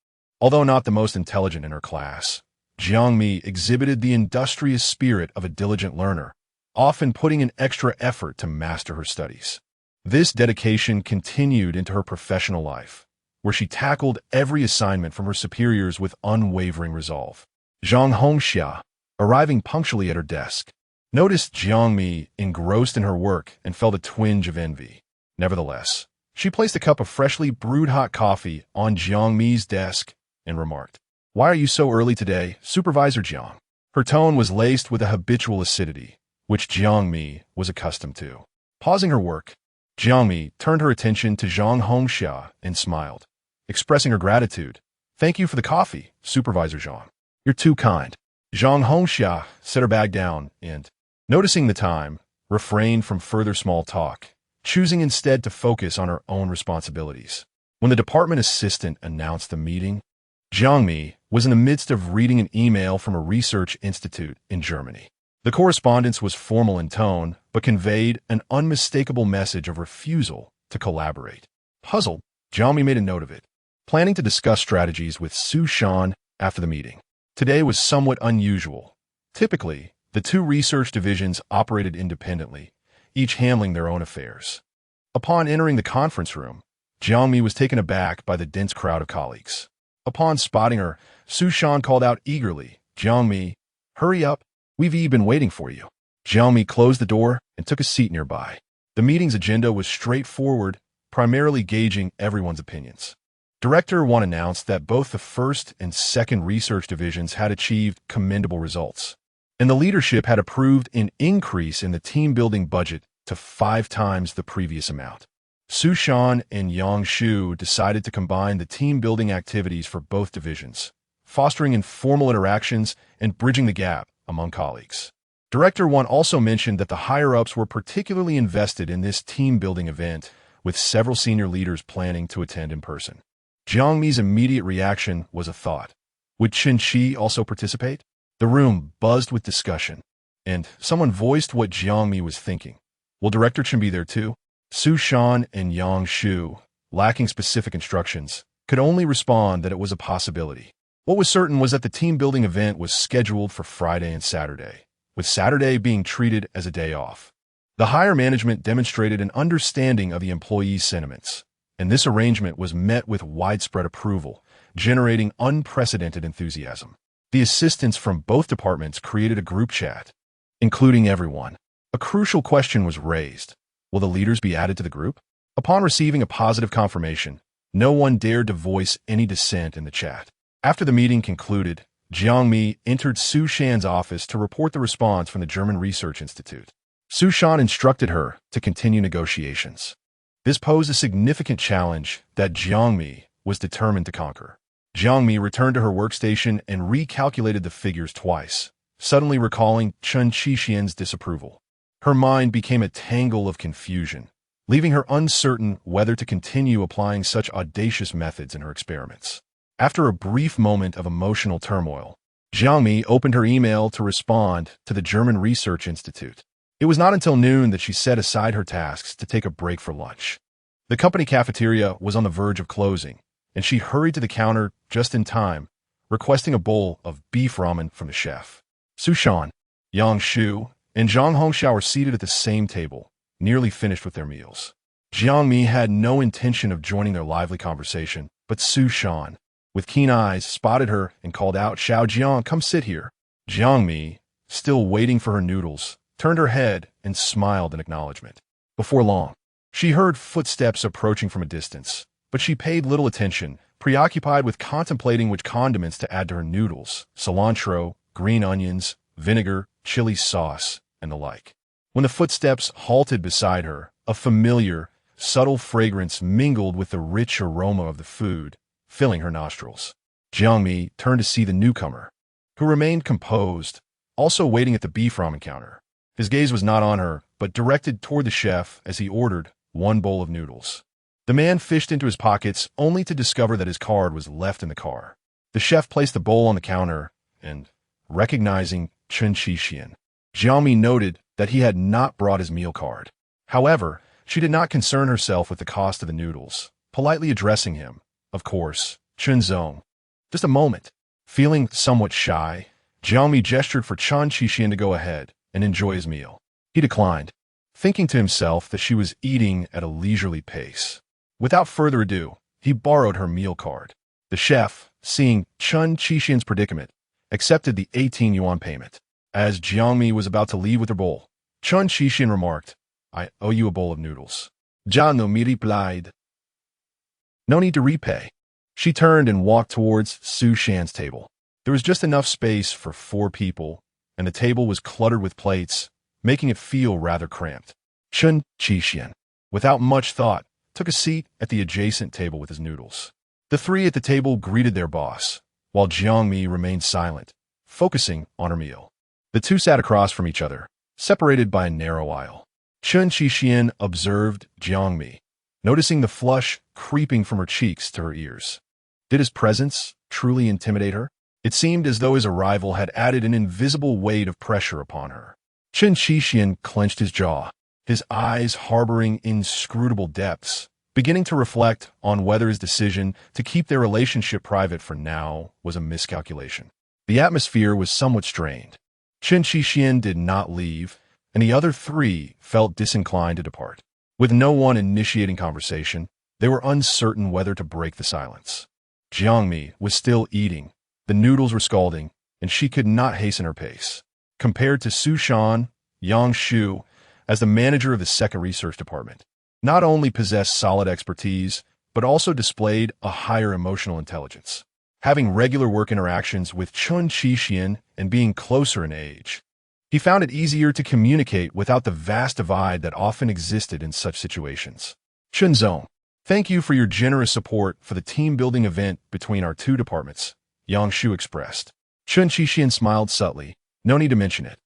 Although not the most intelligent in her class, Jiang Mi exhibited the industrious spirit of a diligent learner, often putting in extra effort to master her studies. This dedication continued into her professional life, where she tackled every assignment from her superiors with unwavering resolve. Zhang Hongxia, arriving punctually at her desk, noticed Jiang Mi engrossed in her work and felt a twinge of envy. Nevertheless, she placed a cup of freshly brewed hot coffee on Jiang Mi's desk and remarked, "Why are you so early today, Supervisor Jiang?" Her tone was laced with a habitual acidity, which Jiang Mi was accustomed to. Pausing her work, Jiang Mi turned her attention to Zhang Hongxia and smiled, expressing her gratitude. "Thank you for the coffee, Supervisor Zhang. You're too kind." Zhang Hongxia set her bag down and, noticing the time, refrained from further small talk, choosing instead to focus on her own responsibilities. When the department assistant announced the meeting, Jiang Mi was in the midst of reading an email from a research institute in Germany. The correspondence was formal in tone, but conveyed an unmistakable message of refusal to collaborate. Puzzled, Jiang Mi made a note of it, planning to discuss strategies with Su Shan after the meeting. Today was somewhat unusual. Typically, the two research divisions operated independently, each handling their own affairs. Upon entering the conference room, Jiang Mi was taken aback by the dense crowd of colleagues. Upon spotting her, Su Shan called out eagerly, "Jiang Mi, hurry up, we've been waiting for you." Jiang Mi closed the door and took a seat nearby. The meeting's agenda was straightforward, primarily gauging everyone's opinions. Director 1 announced that both the first and second research divisions had achieved commendable results, and the leadership had approved an increase in the team-building budget to 5 times the previous amount. Su Shan and Yang Shu decided to combine the team-building activities for both divisions, fostering informal interactions and bridging the gap among colleagues. Director 1 also mentioned that the higher-ups were particularly invested in this team-building event, with several senior leaders planning to attend in person. Jiang Mi's immediate reaction was a thought. Would Chen Qi also participate? The room buzzed with discussion, and someone voiced what Jiang Mi was thinking. Will Director Chen be there too? Su Shan and Yang Shu, lacking specific instructions, could only respond that it was a possibility. What was certain was that the team-building event was scheduled for Friday and Saturday, with Saturday being treated as a day off. The higher management demonstrated an understanding of the employees' sentiments, and this arrangement was met with widespread approval, generating unprecedented enthusiasm. The assistants from both departments created a group chat, including everyone. A crucial question was raised. Will the leaders be added to the group? Upon receiving a positive confirmation, no one dared to voice any dissent in the chat. After the meeting concluded, Jiang Mi entered Su Shan's office to report the response from the German Research Institute. Su Shan instructed her to continue negotiations. This posed a significant challenge that Jiang Mi was determined to conquer. Jiang Mi returned to her workstation and recalculated the figures twice, suddenly recalling Chen Qixian's disapproval. Her mind became a tangle of confusion, leaving her uncertain whether to continue applying such audacious methods in her experiments. After a brief moment of emotional turmoil, Jiang Mi opened her email to respond to the German Research Institute. It was not until noon that she set aside her tasks to take a break for lunch. The company cafeteria was on the verge of closing, and she hurried to the counter just in time, requesting a bowl of beef ramen from the chef. Su Shan, Yang Shu, and Zhang Hongxiao were seated at the same table, nearly finished with their meals. Jiang Mi had no intention of joining their lively conversation, but Su Shan, with keen eyes, spotted her and called out, "Xiao Jiang, come sit here." Jiang Mi, still waiting for her noodles, turned her head and smiled in acknowledgement. Before long, she heard footsteps approaching from a distance, but she paid little attention, preoccupied with contemplating which condiments to add to her noodles: cilantro, green onions, vinegar, chili sauce, and the like. When the footsteps halted beside her, a familiar, subtle fragrance mingled with the rich aroma of the food, filling her nostrils. Jiang Mi turned to see the newcomer, who remained composed, also waiting at the beef ramen counter. His gaze was not on her, but directed toward the chef as he ordered one bowl of noodles. The man fished into his pockets only to discover that his card was left in the car. The chef placed the bowl on the counter and, recognizing Chen Qixian, Jiang Mi noted that he had not brought his meal card. However, she did not concern herself with the cost of the noodles, politely addressing him, of course, Chen Zong. Just a moment. Feeling somewhat shy, Jiang Mi gestured for Chen Qixian to go ahead and enjoy his meal. He declined, thinking to himself that she was eating at a leisurely pace. Without further ado, he borrowed her meal card. The chef, seeing Chen Qixian's predicament, accepted the 18 yuan payment. As Jiang Mi was about to leave with her bowl, Chen Qixian remarked, "I owe you a bowl of noodles." Jiang Mi replied, "No need to repay." She turned and walked towards Su Shan's table. There was just enough space for 4 people, and the table was cluttered with plates, making it feel rather cramped. Chen Qixian, without much thought, took a seat at the adjacent table with his noodles. The 3 at the table greeted their boss, while Jiang Mi remained silent, focusing on her meal. The 2 sat across from each other, separated by a narrow aisle. Chen Qixian observed Jiang Mi, noticing the flush creeping from her cheeks to her ears. Did his presence truly intimidate her? It seemed as though his arrival had added an invisible weight of pressure upon her. Chen Qixian clenched his jaw, his eyes harboring inscrutable depths, beginning to reflect on whether his decision to keep their relationship private for now was a miscalculation. The atmosphere was somewhat strained. Chen Qixian did not leave, and the other 3 felt disinclined to depart. With no one initiating conversation, they were uncertain whether to break the silence. Jiang Mi was still eating, the noodles were scalding, and she could not hasten her pace. Compared to Su Shan, Yang Shu, as the manager of the second research department, not only possessed solid expertise, but also displayed a higher emotional intelligence. Having regular work interactions with Chen Qixian and being closer in age, he found it easier to communicate without the vast divide that often existed in such situations. Chen Zong, thank you for your generous support for the team-building event between our 2 departments, Yang Shu expressed. Chen Qixian smiled subtly. No need to mention it.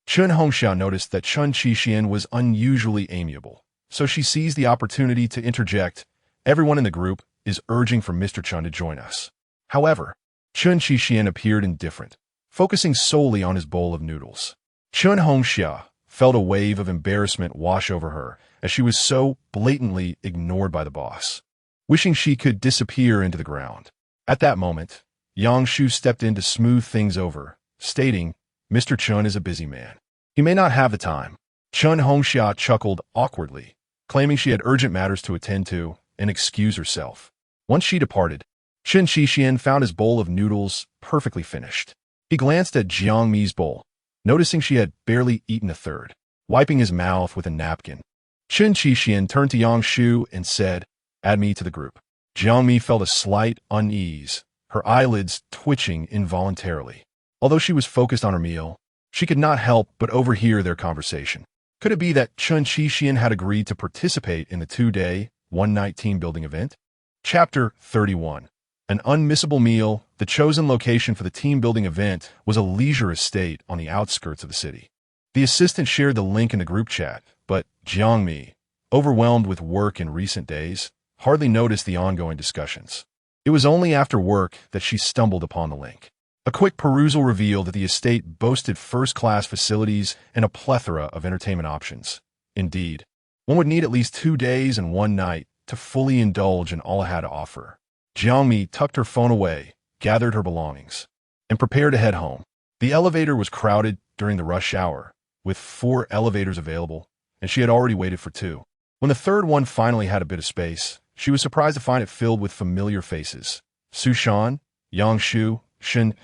Chen Hongxiao noticed that Chen Qixian was unusually amiable, so she seized the opportunity to interject. Everyone in the group is urging for Mr. Chen to join us. However, Chen Qixian appeared indifferent, focusing solely on his bowl of noodles. Chen Hongxiao felt a wave of embarrassment wash over her as she was so blatantly ignored by the boss, wishing she could disappear into the ground. At that moment, Yang Shu stepped in to smooth things over, stating, "Mr. Chen is a busy man. He may not have the time." Chen Hongxiao chuckled awkwardly, claiming she had urgent matters to attend to and excuse herself. Once she departed, Chen Qixian found his bowl of noodles perfectly finished. He glanced at Jiang Mi's bowl, noticing she had barely eaten a third, wiping his mouth with a napkin. Chen Qixian turned to Yang Shu and said, "Add me to the group." Jiang Mi felt a slight unease, her eyelids twitching involuntarily. Although she was focused on her meal, she could not help but overhear their conversation. Could it be that Chen Qixian had agreed to participate in the 2-day, 1-night team-building event? Chapter 31. An unmissable meal, the chosen location for the team-building event was a leisure estate on the outskirts of the city. The assistant shared the link in the group chat, but Jiang Mi, overwhelmed with work in recent days, hardly noticed the ongoing discussions. It was only after work that she stumbled upon the link. A quick perusal revealed that the estate boasted first-class facilities and a plethora of entertainment options. Indeed, one would need at least 2 days and 1 night to fully indulge in all it had to offer. Jiang Mi tucked her phone away, gathered her belongings, and prepared to head home. The elevator was crowded during the rush hour, with 4 elevators available, and she had already waited for 2. When the third one finally had a bit of space, she was surprised to find it filled with familiar faces. Sushan, Yangshu, Shen,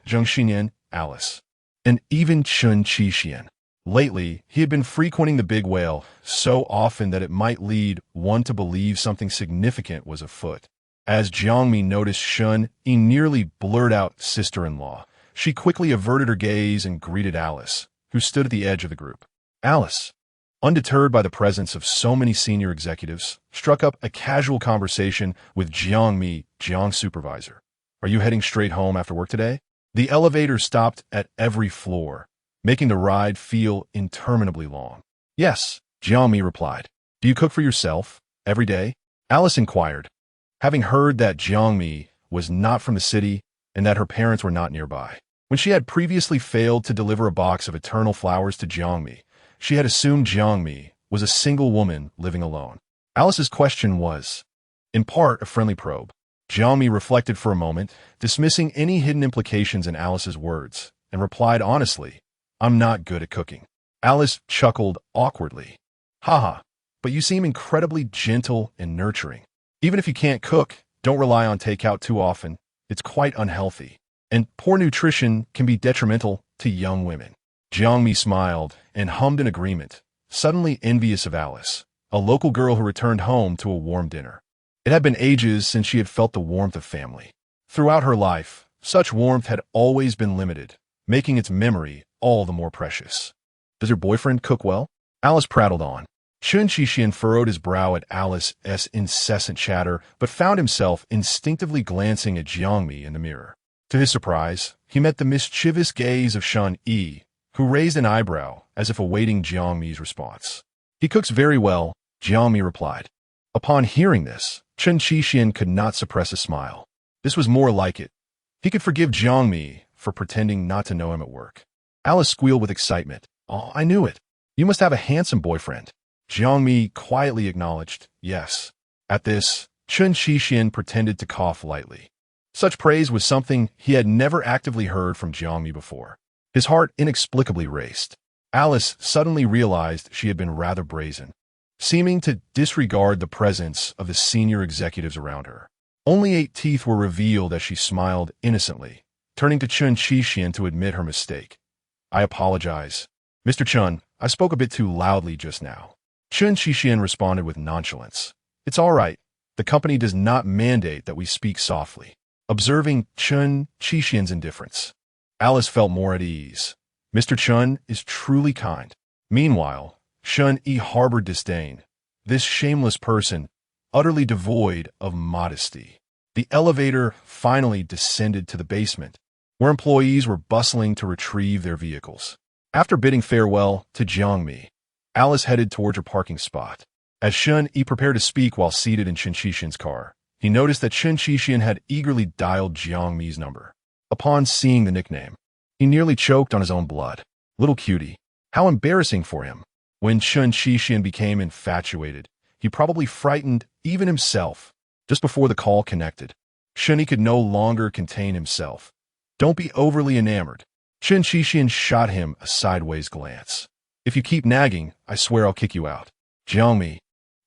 Zhengxian, Alice, and even Chen Qixian. Lately, he had been frequenting the big whale so often that it might lead one to believe something significant was afoot. As Jiang Mi noticed Shen, he nearly blurted out sister-in-law. She quickly averted her gaze and greeted Alice, who stood at the edge of the group. Alice, undeterred by the presence of so many senior executives, struck up a casual conversation with Jiang Mi, Jiang's supervisor. Are you heading straight home after work today? The elevator stopped at every floor, making the ride feel interminably long. Yes, Jiang Mi replied. Do you cook for yourself every day? Alice inquired, having heard that Jiang Mi was not from the city and that her parents were not nearby. When she had previously failed to deliver a box of eternal flowers to Jiang Mi, she had assumed Jiang Mi was a single woman living alone. Alice's question was, in part, a friendly probe. Jiang Mi reflected for a moment, dismissing any hidden implications in Alice's words, and replied honestly, I'm not good at cooking. Alice chuckled awkwardly. Haha, but you seem incredibly gentle and nurturing. Even if you can't cook, don't rely on takeout too often. It's quite unhealthy. And poor nutrition can be detrimental to young women. Jiang Mi smiled and hummed in agreement, suddenly envious of Alice, a local girl who returned home to a warm dinner. It had been ages since she had felt the warmth of family. Throughout her life, such warmth had always been limited, making its memory all the more precious. Does your boyfriend cook well? Alice prattled on. Chen Qixian furrowed his brow at Alice's incessant chatter, but found himself instinctively glancing at Jiang Mi in the mirror. To his surprise, he met the mischievous gaze of Shen Yi, who raised an eyebrow as if awaiting Jiang Mi's response. He cooks very well, Jiang Mi replied. Upon hearing this, Chen Qixian could not suppress a smile. This was more like it. He could forgive Jiang Mi for pretending not to know him at work. Alice squealed with excitement. Oh, I knew it. You must have a handsome boyfriend. Jiang Mi quietly acknowledged, yes. At this, Chen Qixian pretended to cough lightly. Such praise was something he had never actively heard from Jiang Mi before. His heart inexplicably raced. Alice suddenly realized she had been rather brazen, seeming to disregard the presence of the senior executives around her. Only 8 teeth were revealed as she smiled innocently, turning to Chen Qixian to admit her mistake. I apologize. Mr. Chen, I spoke a bit too loudly just now. Chen Qixian responded with nonchalance. It's all right. The company does not mandate that we speak softly. Observing Chen Qixian's indifference, Alice felt more at ease. Mr. Chen is truly kind. Meanwhile, Shen Yi harbored disdain. This shameless person, utterly devoid of modesty. The elevator finally descended to the basement, where employees were bustling to retrieve their vehicles. After bidding farewell to Jiang Mi, Alice headed towards her parking spot. As Shen Yi prepared to speak while seated in Chen Qixian's car, he noticed that Chen Qixian had eagerly dialed Jiang Mi's number. Upon seeing the nickname, he nearly choked on his own blood. Little cutie. How embarrassing for him. When Chen Qixian became infatuated, he probably frightened even himself. Just before the call connected, Shen Yi could no longer contain himself. Don't be overly enamored. Chen Qixian shot him a sideways glance. If you keep nagging, I swear I'll kick you out. Jiang Mi,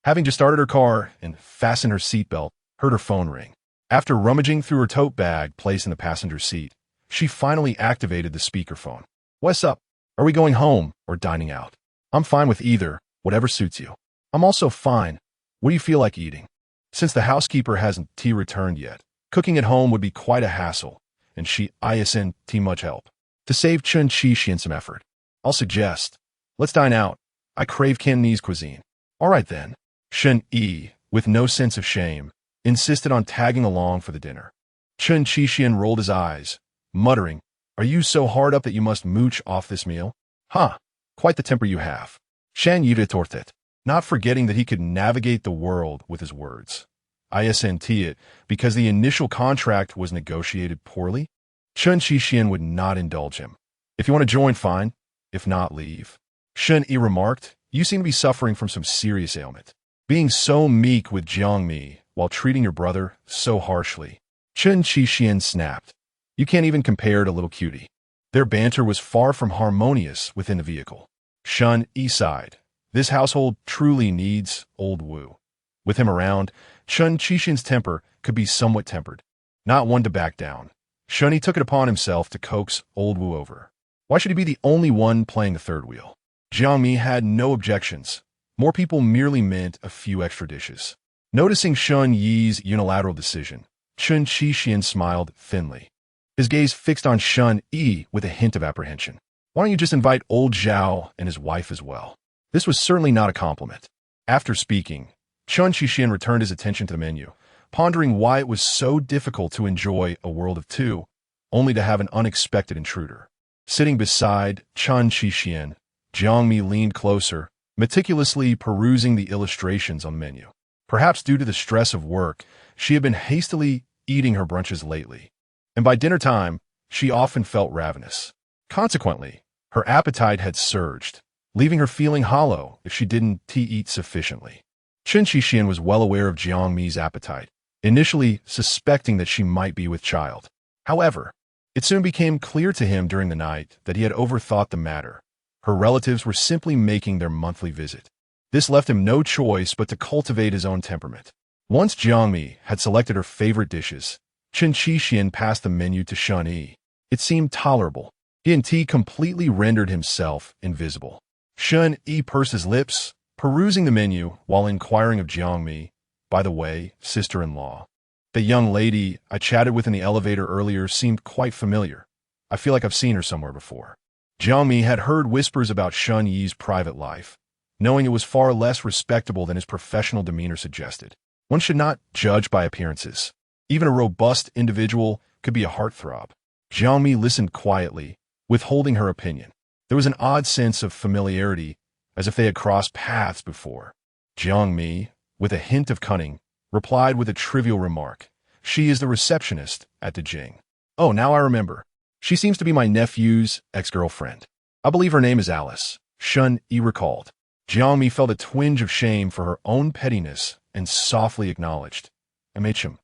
having just started her car and fastened her seatbelt, heard her phone ring. After rummaging through her tote bag placed in the passenger seat, she finally activated the speakerphone. What's up? Are we going home or dining out? I'm fine with either, whatever suits you. I'm also fine. What do you feel like eating? Since the housekeeper hasn't returned yet, cooking at home would be quite a hassle, and she isn't much help. To save Chen Qixian some effort, I'll suggest, let's dine out. I crave Cantonese cuisine. All right then. Shen Yi, with no sense of shame, insisted on tagging along for the dinner. Chen Qixuan rolled his eyes, muttering, "Are you so hard up that you must mooch off this meal? Huh, quite the temper you have." Shan Yi retorted, not forgetting that he could navigate the world with his words. Isn't it because the initial contract was negotiated poorly? Chen Qixuan would not indulge him. "If you want to join, fine. If not, leave." Shen Yi remarked, "You seem to be suffering from some serious ailment. Being so meek with Jiang Mi while treating your brother so harshly." Chen Qixuan snapped, "You can't even compare to little cutie." Their banter was far from harmonious within the vehicle. Shen Yi sighed. This household truly needs old Wu. With him around, Chen Qixuan's temper could be somewhat tempered. Not one to back down, Shen Yi took it upon himself to coax old Wu over. Why should he be the only one playing the third wheel? Jiang Mi had no objections. More people merely meant a few extra dishes. Noticing Shen Yi's unilateral decision, Chen Qixuan smiled thinly. His gaze fixed on Shen Yi with a hint of apprehension. "Why don't you just invite old Zhao and his wife as well?" This was certainly not a compliment. After speaking, Chen Qixuan returned his attention to the menu, pondering why it was so difficult to enjoy a world of two, only to have an unexpected intruder. Sitting beside Chen Qixuan, Jiang Mi leaned closer, meticulously perusing the illustrations on the menu. Perhaps due to the stress of work, she had been hastily eating her brunches lately, and by dinner time, she often felt ravenous. Consequently, her appetite had surged, leaving her feeling hollow if she didn't eat sufficiently. Chen Qixuan was well aware of Jiang Mi's appetite, initially suspecting that she might be with child. However, it soon became clear to him during the night that he had overthought the matter. Her relatives were simply making their monthly visit. This left him no choice but to cultivate his own temperament. Once Jiang Mi had selected her favorite dishes, Chen Qixuan passed the menu to Shen Yi. It seemed tolerable. He and T completely rendered himself invisible. Shen Yi pursed his lips, perusing the menu while inquiring of Jiang Mi, "By the way, sister-in-law, the young lady I chatted with in the elevator earlier seemed quite familiar. I feel like I've seen her somewhere before." Jiang Mi had heard whispers about Shen Yi's private life, knowing it was far less respectable than his professional demeanor suggested. One should not judge by appearances. Even a robust individual could be a heartthrob. Jiang Mi listened quietly, withholding her opinion. There was an odd sense of familiarity, as if they had crossed paths before. Jiang Mi, with a hint of cunning, replied with a trivial remark. "She is the receptionist at the Jing." "Oh, now I remember. She seems to be my nephew's ex-girlfriend. I believe her name is Alice," Shen Yi recalled. Jiang Mi felt a twinge of shame for her own pettiness and softly acknowledged, "MHM."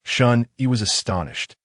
Shen Yi was astonished.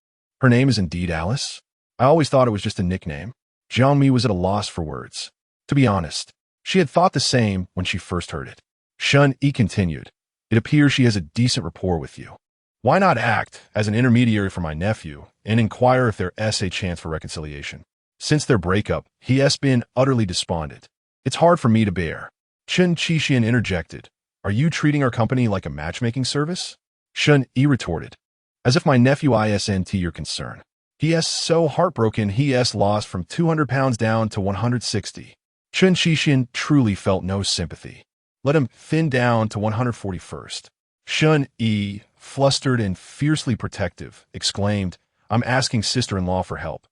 "Her name is indeed Alice? I always thought it was just a nickname." Jiang Mi was at a loss for words. To be honest, she had thought the same when she first heard it. Shen Yi continued, "It appears she has a decent rapport with you. Why not act as an intermediary for my nephew and inquire if there is a chance for reconciliation? Since their breakup, he has been utterly despondent. It's hard for me to bear." Chen Qixuan interjected, "Are you treating our company like a matchmaking service?" Shen Yi retorted, "As if my nephew isn't your concern. He is so heartbroken he has lost from 200 pounds down to 160. Chen Qixuan truly felt no sympathy. Let him thin down to 141st. Shen Yi, flustered and fiercely protective, exclaimed, "I'm asking sister-in-law for help."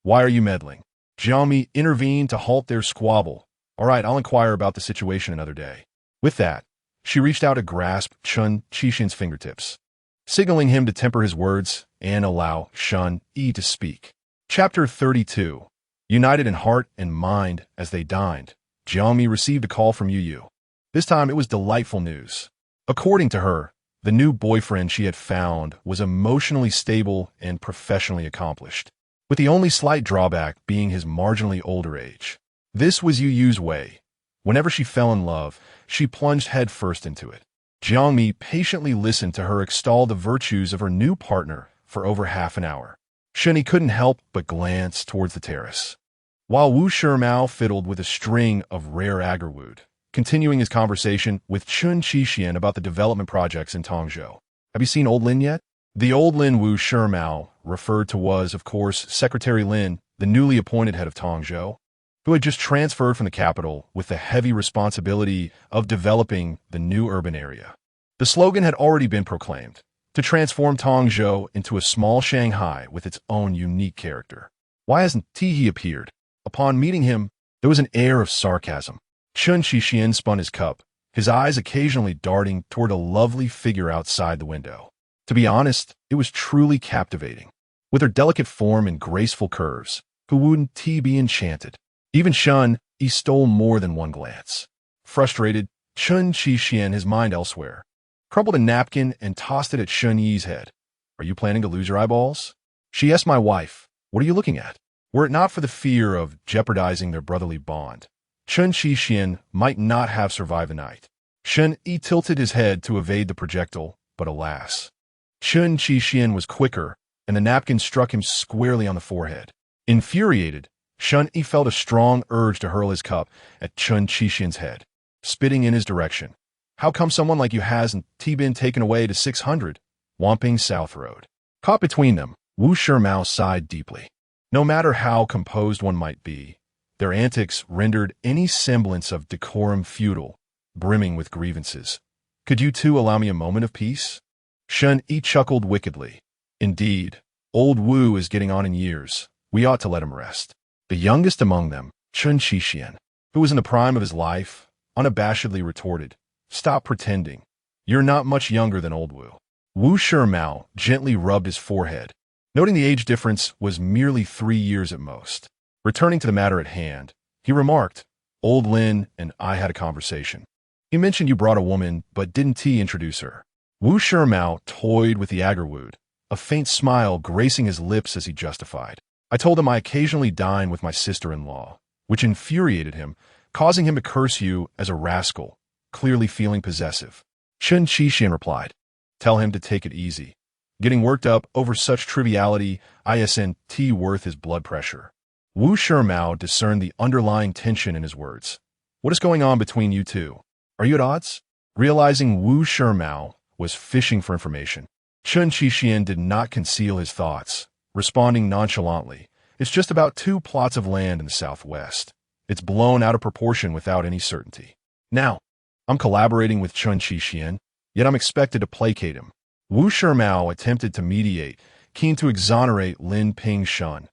"Why are you meddling?" Jiang Mi intervened to halt their squabble. "All right, I'll inquire about the situation another day." With that, she reached out to grasp Chen Qixuan's fingertips, signaling him to temper his words and allow Shen Yi to speak. Chapter 32. United in heart and mind as they dined, Jiang Mi received a call from Yu Yu. This time it was delightful news. According to her, the new boyfriend she had found was emotionally stable and professionally accomplished, with the only slight drawback being his marginally older age. This was Yu Yu's way. Whenever she fell in love, she plunged headfirst into it. Jiang Mi patiently listened to her extol the virtues of her new partner for over half an hour. Shen Yi couldn't help but glance towards the terrace, while Wu Shimao fiddled with a string of rare agarwood, continuing his conversation with Chen Qixuan about the development projects in Tongzhou. "Have you seen old Lin yet?" The old Lin Wu Shimao referred to was, of course, Secretary Lin, the newly appointed head of Tongzhou, who had just transferred from the capital with the heavy responsibility of developing the new urban area. The slogan had already been proclaimed, to transform Tongzhou into a small Shanghai with its own unique character. Why hasn't He appeared? Upon meeting him, there was an air of sarcasm. Chen Qixian spun his cup, his eyes occasionally darting toward a lovely figure outside the window. To be honest, it was truly captivating. With her delicate form and graceful curves, who wouldn't be enchanted? Even Chen Yi stole more than one glance. Frustrated, Chen Qixian, his mind elsewhere, crumpled a napkin and tossed it at Chen Yi's head. Are you planning to lose your eyeballs? She asked my wife. What are you looking at? Were it not for the fear of jeopardizing their brotherly bond, Chen Qixian might not have survived the night. Chen Yi tilted his head to evade the projectile, but alas. Chen Qixian was quicker, and the napkin struck him squarely on the forehead. Infuriated, Chen Yi felt a strong urge to hurl his cup at Chen Qixian's head, spitting in his direction. How come someone like you hasn't been taken away to 600 Wamping South Road? Caught between them, Wu Shimao sighed deeply. No matter how composed one might be, their antics rendered any semblance of decorum futile, brimming with grievances. Could you two allow me a moment of peace? Chen Yi chuckled wickedly. Indeed, old Wu is getting on in years. We ought to let him rest. The youngest among them, Chen Qixian, who was in the prime of his life, unabashedly retorted, Stop pretending. You're not much younger than old Wu. Wu Shimao gently rubbed his forehead, noting the age difference was merely 3 years at most. Returning to the matter at hand, he remarked, Old Lin and I had a conversation. He mentioned you brought a woman, but didn't he introduce her? Wu Shimao toyed with the agarwood, a faint smile gracing his lips as he justified. I told him I occasionally dine with my sister-in-law, which infuriated him, causing him to curse you as a rascal, clearly feeling possessive. Chen Qixian replied, Tell him to take it easy. Getting worked up over such triviality isn't worth his blood pressure. Wu Shimao discerned the underlying tension in his words. What is going on between you two? Are you at odds? Realizing Wu Shimao was fishing for information, Chen Qixian did not conceal his thoughts, responding nonchalantly. It's just about 2 plots of land in the southwest. It's blown out of proportion without any certainty. Now, I'm collaborating with Chen Qixian, yet I'm expected to placate him. Wu Shimao attempted to mediate, keen to exonerate Lin Ping Shan.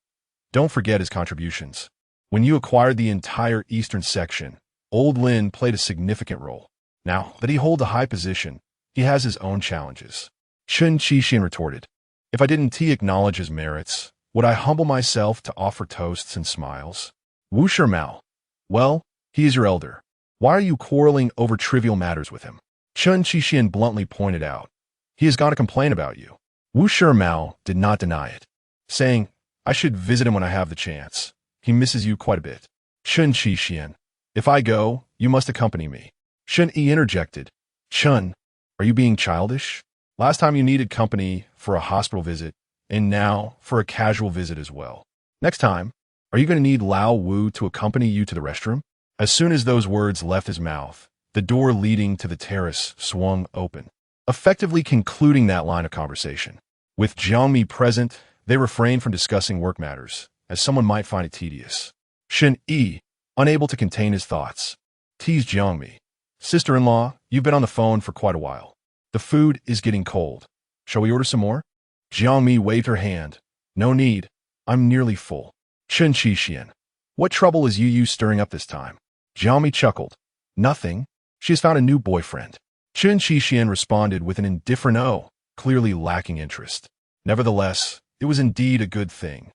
Don't forget his contributions. When you acquired the entire eastern section, old Lin played a significant role. Now that he holds a high position, he has his own challenges. Chen Qixian retorted, If I didn't acknowledge his merits, would I humble myself to offer toasts and smiles? Wu Shimao, well, he is your elder. Why are you quarreling over trivial matters with him? Chen Qixian bluntly pointed out, He has got a complaint about you. Wu Shimao did not deny it, saying, I should visit him when I have the chance. He misses you quite a bit. Chen Qixian, if I go, you must accompany me. Chen Yi interjected, Chen, are you being childish? Last time you needed company for a hospital visit, and now for a casual visit as well. Next time, are you going to need Lao Wu to accompany you to the restroom? As soon as those words left his mouth, the door leading to the terrace swung open, effectively concluding that line of conversation. With Jiang Mi present, they refrained from discussing work matters, as someone might find it tedious. Chen Yi, unable to contain his thoughts, teased Jiang Mi. Sister-in-law, you've been on the phone for quite a while. The food is getting cold. Shall we order some more? Jiang Mi waved her hand. No need. I'm nearly full. Chen Qixian, what trouble is you stirring up this time? Jiang Mi chuckled. Nothing. She has found a new boyfriend. Chen Qixian responded with an indifferent "oh," clearly lacking interest. Nevertheless, it was indeed a good thing,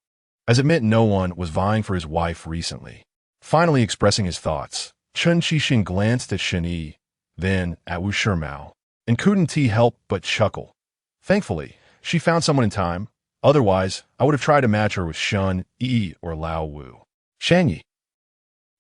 as it meant no one was vying for his wife recently. Finally expressing his thoughts, Chen Qixian glanced at Chen Yi, then at Wu Shimao, and couldn't help but chuckle. Thankfully, she found someone in time. Otherwise, I would have tried to match her with Chen Yi or Lao Wu. Shan Yi.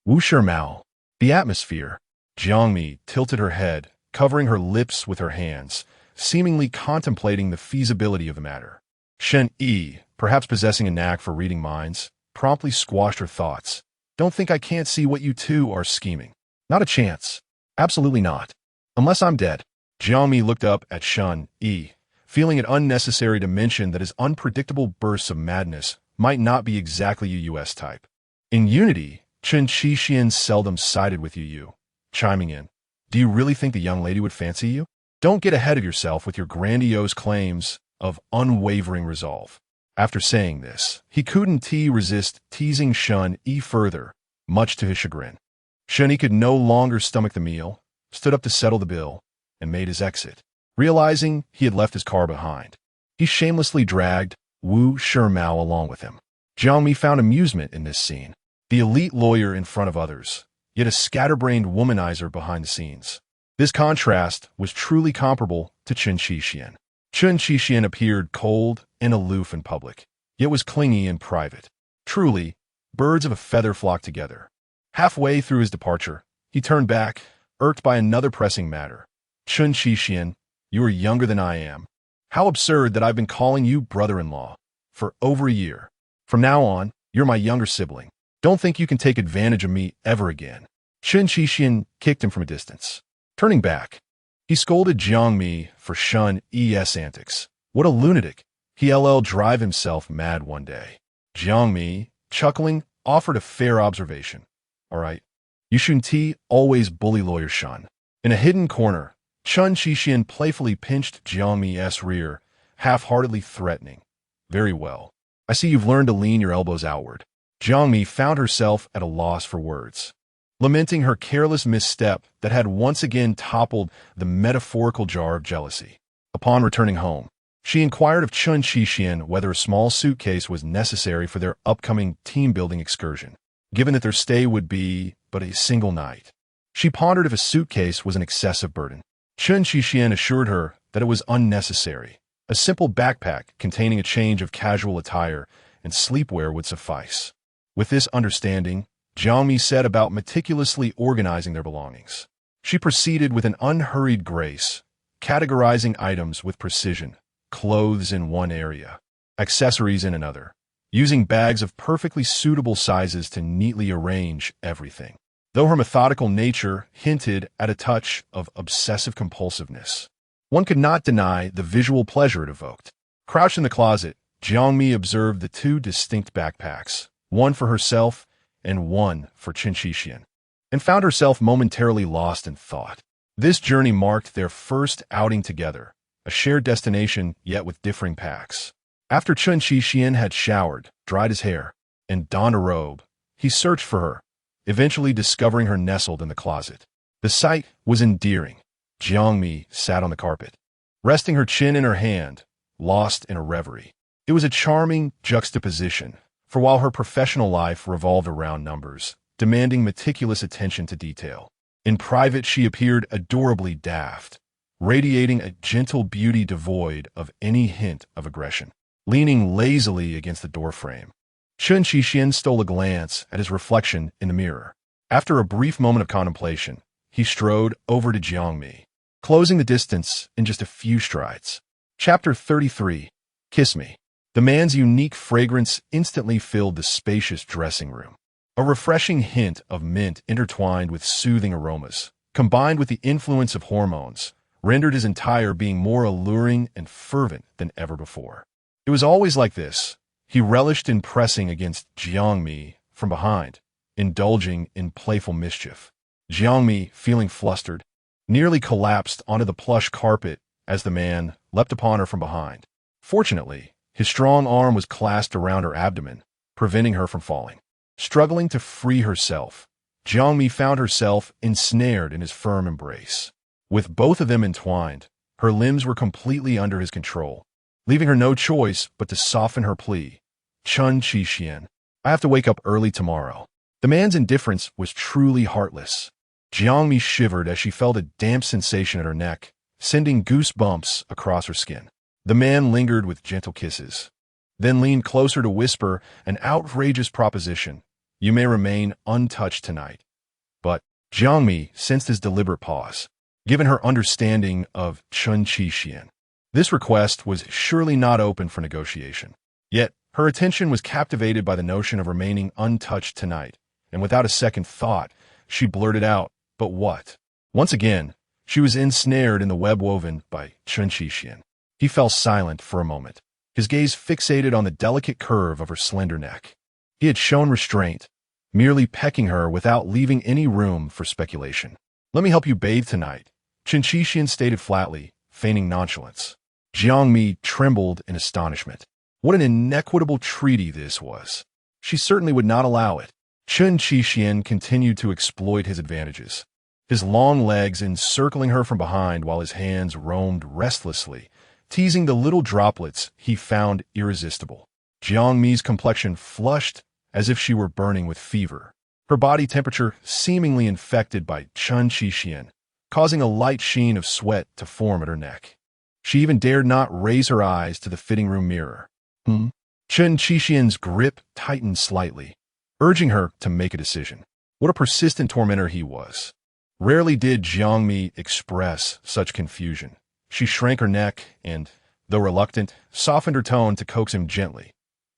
Wu Shimao. The atmosphere. Jiang Mi tilted her head, covering her lips with her hands, seemingly contemplating the feasibility of the matter. Shen Yi, perhaps possessing a knack for reading minds, promptly squashed her thoughts. Don't think I can't see what you two are scheming. Not a chance. Absolutely not. Unless I'm dead. Jiang Mi looked up at Shen Yi, feeling it unnecessary to mention that his unpredictable bursts of madness might not be exactly US type. In unity, Chen Qixian seldom sided with you, chiming in. Do you really think the young lady would fancy you? Don't get ahead of yourself with your grandiose claims of unwavering resolve. After saying this, he couldn't resist teasing Chen further, much to his chagrin. Chen could no longer stomach the meal, stood up to settle the bill, and made his exit. Realizing he had left his car behind, he shamelessly dragged Wu Shimao along with him. Jiang Mi found amusement in this scene. The elite lawyer in front of others, yet a scatterbrained womanizer behind the scenes. This contrast was truly comparable to Chen Qixian. Chen Qixian appeared cold and aloof in public, yet was clingy in private. Truly, birds of a feather flock together. Halfway through his departure, he turned back, irked by another pressing matter. Chen Qixian, you are younger than I am. How absurd that I've been calling you brother-in-law for over a year. From now on, you're my younger sibling. Don't think you can take advantage of me ever again. Chen Qixian kicked him from a distance. Turning back, he scolded Jiang Mi for Chen-es antics. What a lunatic. He'll drive himself mad one day. Jiang Mi, chuckling, offered a fair observation. All right, you shouldn't always bully lawyer Chen. In a hidden corner, Chen Qixian playfully pinched Jiang Mi's rear, half-heartedly threatening. Very well. I see you've learned to lean your elbows outward. Jiang Mi found herself at a loss for words. Lamenting her careless misstep that had once again toppled the metaphorical jar of jealousy. Upon returning home, she inquired of Chen Qixian whether a small suitcase was necessary for their upcoming team-building excursion, given that their stay would be but a single night. She pondered if a suitcase was an excessive burden. Chen Qixian assured her that it was unnecessary. A simple backpack containing a change of casual attire and sleepwear would suffice. With this understanding, Jiang Mi set about meticulously organizing their belongings. She proceeded with an unhurried grace, categorizing items with precision, clothes in one area, accessories in another, using bags of perfectly suitable sizes to neatly arrange everything. Though her methodical nature hinted at a touch of obsessive-compulsiveness, one could not deny the visual pleasure it evoked. Crouched in the closet, Jiang Mi observed the two distinct backpacks, one for herself and one for Chen Qixian, and found herself momentarily lost in thought. This journey marked their first outing together, a shared destination yet with differing packs. After Chen Qixian had showered, dried his hair, and donned a robe, he searched for her, eventually discovering her nestled in the closet. The sight was endearing. Jiang Mi sat on the carpet, resting her chin in her hand, lost in a reverie. It was a charming juxtaposition, for while her professional life revolved around numbers, demanding meticulous attention to detail, in private she appeared adorably daft, radiating a gentle beauty devoid of any hint of aggression. Leaning lazily against the doorframe, Chen Qixian stole a glance at his reflection in the mirror. After a brief moment of contemplation, he strode over to Jiang Mi, closing the distance in just a few strides. Chapter 33. Kiss Me. The man's unique fragrance instantly filled the spacious dressing room. A refreshing hint of mint intertwined with soothing aromas, combined with the influence of hormones, rendered his entire being more alluring and fervent than ever before. It was always like this. He relished in pressing against Jiang Mi from behind, indulging in playful mischief. Jiang Mi, feeling flustered, nearly collapsed onto the plush carpet as the man leapt upon her from behind. Fortunately, his strong arm was clasped around her abdomen, preventing her from falling. Struggling to free herself, Jiang Mi found herself ensnared in his firm embrace. With both of them entwined, her limbs were completely under his control, leaving her no choice but to soften her plea. Chen Qixian, I have to wake up early tomorrow. The man's indifference was truly heartless. Jiang Mi shivered as she felt a damp sensation at her neck, sending goosebumps across her skin. The man lingered with gentle kisses, then leaned closer to whisper an outrageous proposition. You may remain untouched tonight. But Jiang Mi sensed his deliberate pause, given her understanding of Chen Qixian. This request was surely not open for negotiation. Yet, her attention was captivated by the notion of remaining untouched tonight, and without a second thought, she blurted out, but what? Once again, she was ensnared in the web woven by Chen Qixian. He fell silent for a moment, his gaze fixated on the delicate curve of her slender neck. He had shown restraint, merely pecking her without leaving any room for speculation. Let me help you bathe tonight, Chen Qixian stated flatly, feigning nonchalance. Jiang Mi trembled in astonishment. What an inequitable treaty this was. She certainly would not allow it. Chen Qixian continued to exploit his advantages, his long legs encircling her from behind while his hands roamed restlessly, teasing the little droplets he found irresistible. Jiang Mi's complexion flushed as if she were burning with fever, her body temperature seemingly infected by Chen Qixian, causing a light sheen of sweat to form at her neck. She even dared not raise her eyes to the fitting room mirror. Chen Qixian's grip tightened slightly, urging her to make a decision. What a persistent tormentor he was. Rarely did Jiang Mi express such confusion. She shrank her neck and, though reluctant, softened her tone to coax him gently.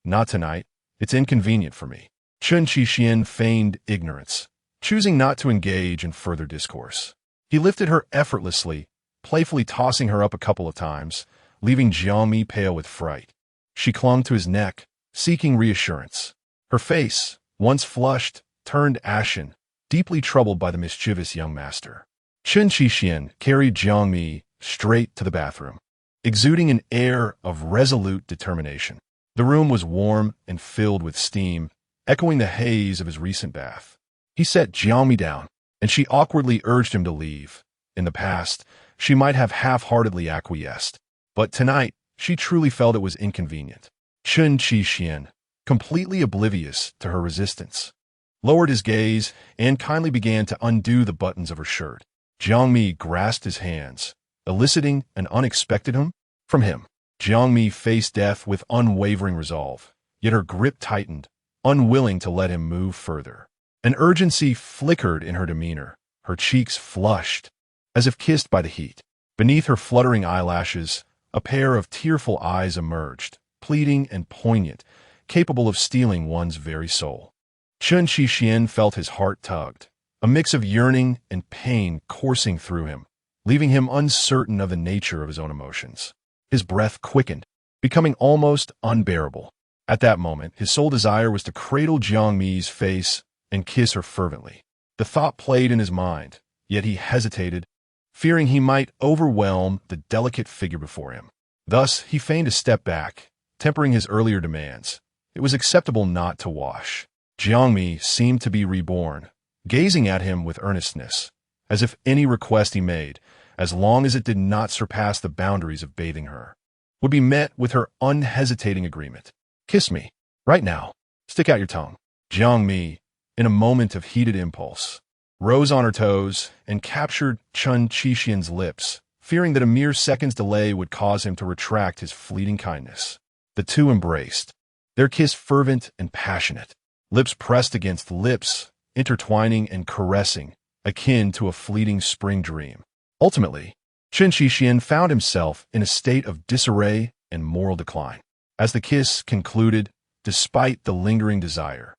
Not tonight. It's inconvenient for me. Chen Qixian feigned ignorance, choosing not to engage in further discourse. He lifted her effortlessly, playfully tossing her up a couple of times, leaving Jiang Mi pale with fright. She clung to his neck, seeking reassurance. Her face, once flushed, turned ashen, deeply troubled by the mischievous young master. Chen Qixian carried Jiang Mi straight to the bathroom, exuding an air of resolute determination. The room was warm and filled with steam, echoing the haze of his recent bath. He set Jiang Mi down, and she awkwardly urged him to leave. In the past, she might have half-heartedly acquiesced, but tonight, she truly felt it was inconvenient. Chen Qixian, completely oblivious to her resistance, lowered his gaze and kindly began to undo the buttons of her shirt. Jiang Mi grasped his hands, eliciting an unexpected from him. Jiang Mi faced death with unwavering resolve, yet her grip tightened, unwilling to let him move further. An urgency flickered in her demeanor, her cheeks flushed, as if kissed by the heat. Beneath her fluttering eyelashes, a pair of tearful eyes emerged, pleading and poignant, capable of stealing one's very soul. Chen Qixian felt his heart tugged, a mix of yearning and pain coursing through him, leaving him uncertain of the nature of his own emotions. His breath quickened, becoming almost unbearable. At that moment, his sole desire was to cradle Jiang Mi's face and kiss her fervently. The thought played in his mind, yet he hesitated, fearing he might overwhelm the delicate figure before him. Thus, he feigned a step back, tempering his earlier demands. It was acceptable not to wash. Jiang Mi seemed to be reborn, gazing at him with earnestness, as if any request he made, as long as it did not surpass the boundaries of bathing her, would be met with her unhesitating agreement. Kiss me, right now. Stick out your tongue. Jiang Mi, in a moment of heated impulse, rose on her toes and captured Chen Qixian's lips, fearing that a mere second's delay would cause him to retract his fleeting kindness. The two embraced, their kiss fervent and passionate, lips pressed against lips, intertwining and caressing, akin to a fleeting spring dream. Ultimately, Chen Qixian found himself in a state of disarray and moral decline. As the kiss concluded, despite the lingering desire,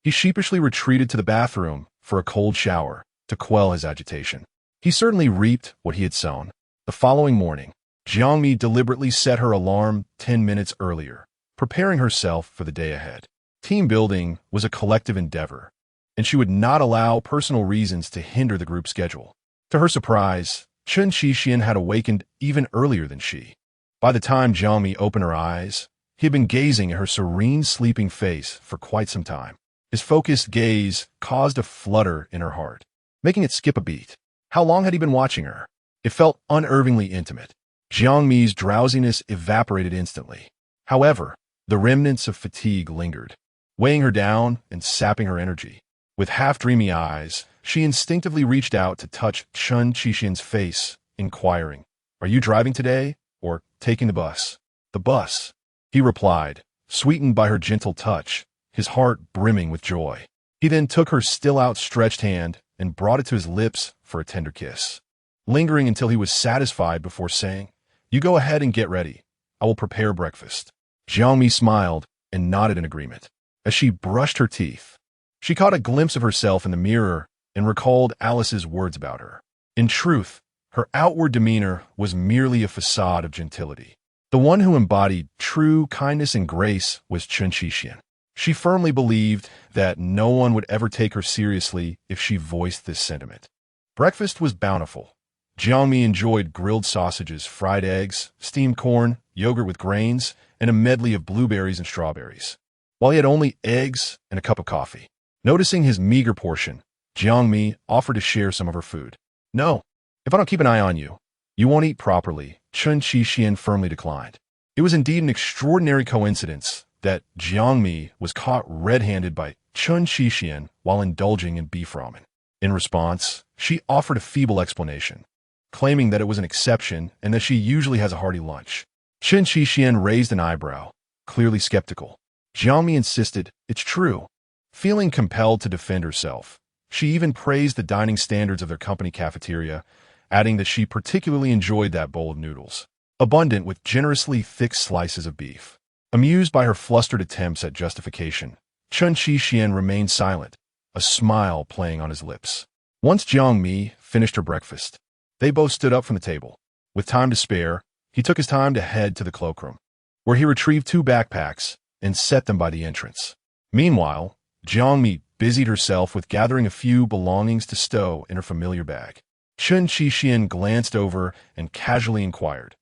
he sheepishly retreated to the bathroom for a cold shower to quell his agitation. He certainly reaped what he had sown. The following morning, Jiang Mi deliberately set her alarm 10 minutes earlier, preparing herself for the day ahead. Team building was a collective endeavor, and she would not allow personal reasons to hinder the group schedule. To her surprise, Chen Qixian had awakened even earlier than she. By the time Jiang Mi opened her eyes, he had been gazing at her serene sleeping face for quite some time. His focused gaze caused a flutter in her heart, making it skip a beat. How long had he been watching her? It felt unnervingly intimate. Jiang Mi's drowsiness evaporated instantly. However, the remnants of fatigue lingered, weighing her down and sapping her energy. With half-dreamy eyes, she instinctively reached out to touch Chen Qixian's face, inquiring, "Are you driving today, or taking the bus?" "The bus," he replied, sweetened by her gentle touch, his heart brimming with joy. He then took her still outstretched hand and brought it to his lips for a tender kiss, lingering until he was satisfied before saying, "You go ahead and get ready. I will prepare breakfast." Jiang Mi smiled and nodded in agreement. As she brushed her teeth, she caught a glimpse of herself in the mirror and recalled Alice's words about her. In truth, her outward demeanor was merely a facade of gentility. The one who embodied true kindness and grace was Chen Qixian. She firmly believed that no one would ever take her seriously if she voiced this sentiment. Breakfast was bountiful, Jiang Mi enjoyed grilled sausages, fried eggs, steamed corn, yogurt with grains, and a medley of blueberries and strawberries, while he had only eggs and a cup of coffee. Noticing his meager portion, Jiang Mi offered to share some of her food. "No, if I don't keep an eye on you, you won't eat properly," Chen Qixian firmly declined. It was indeed an extraordinary coincidence that Jiang Mi was caught red-handed by Chen Qixian while indulging in beef ramen. In response, she offered a feeble explanation, claiming that it was an exception and that she usually has a hearty lunch. Chen Qixian raised an eyebrow, clearly skeptical. Jiang Mi insisted, "It's true." Feeling compelled to defend herself, she even praised the dining standards of their company cafeteria, adding that she particularly enjoyed that bowl of noodles, abundant with generously thick slices of beef. Amused by her flustered attempts at justification, Chen Qixian remained silent, a smile playing on his lips. Once Jiang Mi finished her breakfast, they both stood up from the table. With time to spare, he took his time to head to the cloakroom, where he retrieved 2 backpacks and set them by the entrance. Meanwhile, Jiang Mi busied herself with gathering a few belongings to stow in her familiar bag. Chen Qixian glanced over and casually inquired,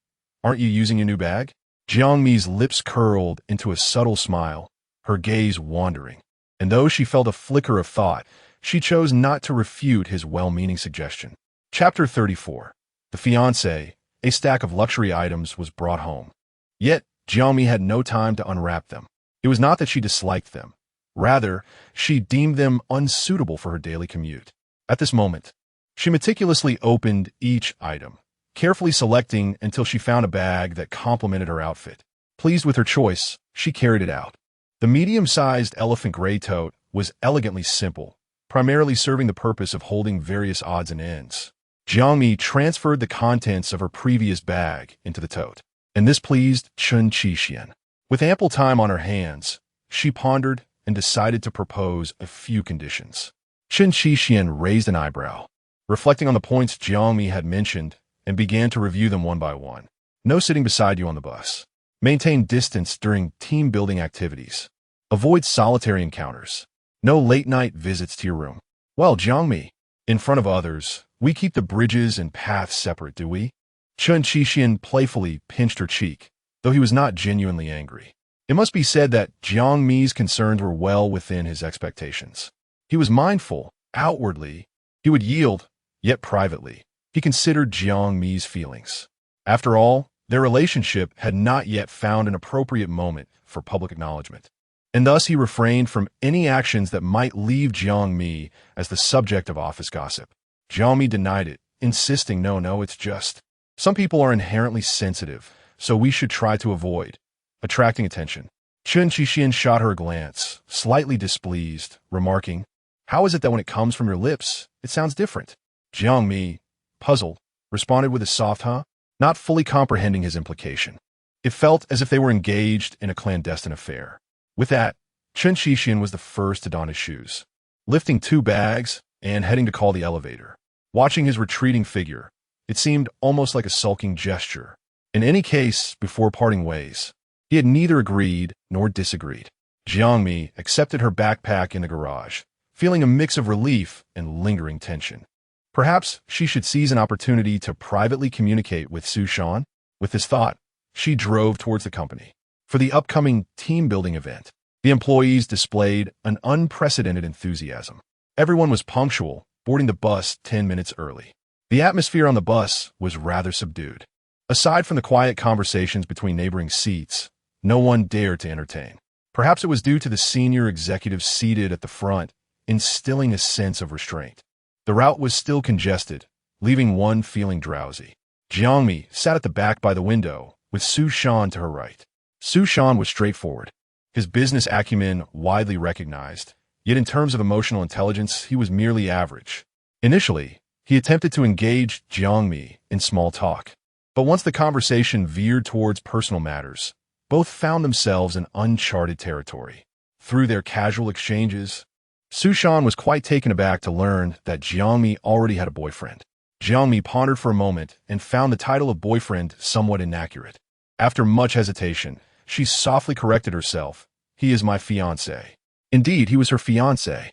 "Aren't you using your new bag?" Jiang Mi's lips curled into a subtle smile, her gaze wandering. And though she felt a flicker of thought, she chose not to refute his well-meaning suggestion. Chapter 34. The fiancé, a stack of luxury items, was brought home. Yet, Jiang Mi had no time to unwrap them. It was not that she disliked them. Rather, she deemed them unsuitable for her daily commute. At this moment, she meticulously opened each item, carefully selecting until she found a bag that complemented her outfit. Pleased with her choice, she carried it out. The medium-sized elephant gray tote was elegantly simple, primarily serving the purpose of holding various odds and ends. Jiang Mi transferred the contents of her previous bag into the tote, and this pleased Chen Qixian. With ample time on her hands, she pondered and decided to propose a few conditions. Chen Qixian raised an eyebrow, reflecting on the points Jiang Mi had mentioned, and began to review them one by one. No sitting beside you on the bus. Maintain distance during team-building activities. Avoid solitary encounters. No late-night visits to your room. Well, Jiang Mi, in front of others, we keep the bridges and paths separate, do we? Chen Qixian playfully pinched her cheek, though he was not genuinely angry. It must be said that Jiang Mi's concerns were well within his expectations. He was mindful, outwardly. He would yield, yet privately. He considered Jiang Mi's feelings. After all, their relationship had not yet found an appropriate moment for public acknowledgement, and thus he refrained from any actions that might leave Jiang Mi as the subject of office gossip. Jiang Mi denied it, insisting, no, it's just. Some people are inherently sensitive, so we should try to avoid attracting attention. Chen Qixian shot her a glance, slightly displeased, remarking, "How is it that when it comes from your lips, it sounds different?" Jiang Mi, puzzled, responded with a soft huh, not fully comprehending his implication. It felt as if they were engaged in a clandestine affair. With that, Chen Qixian was the first to don his shoes, lifting 2 bags and heading to call the elevator. Watching his retreating figure, it seemed almost like a sulking gesture. In any case, before parting ways, he had neither agreed nor disagreed. Jiang Mi accepted her backpack in the garage, feeling a mix of relief and lingering tension. Perhaps she should seize an opportunity to privately communicate with Scion. With this thought, she drove towards the company. For the upcoming team-building event, the employees displayed an unprecedented enthusiasm. Everyone was punctual, boarding the bus 10 minutes early. The atmosphere on the bus was rather subdued. Aside from the quiet conversations between neighboring seats, no one dared to entertain. Perhaps it was due to the senior executives seated at the front, instilling a sense of restraint. The route was still congested, leaving one feeling drowsy. Jiang Mi sat at the back by the window, with Scion to her right. Scion was straightforward, his business acumen widely recognized, yet in terms of emotional intelligence, he was merely average. Initially, he attempted to engage Jiang Mi in small talk, but once the conversation veered towards personal matters, both found themselves in uncharted territory. Through their casual exchanges, Scion was quite taken aback to learn that Jiang Mi already had a boyfriend. Jiang Mi pondered for a moment and found the title of boyfriend somewhat inaccurate. After much hesitation, she softly corrected herself. "He is my fiancé." Indeed, he was her fiancé.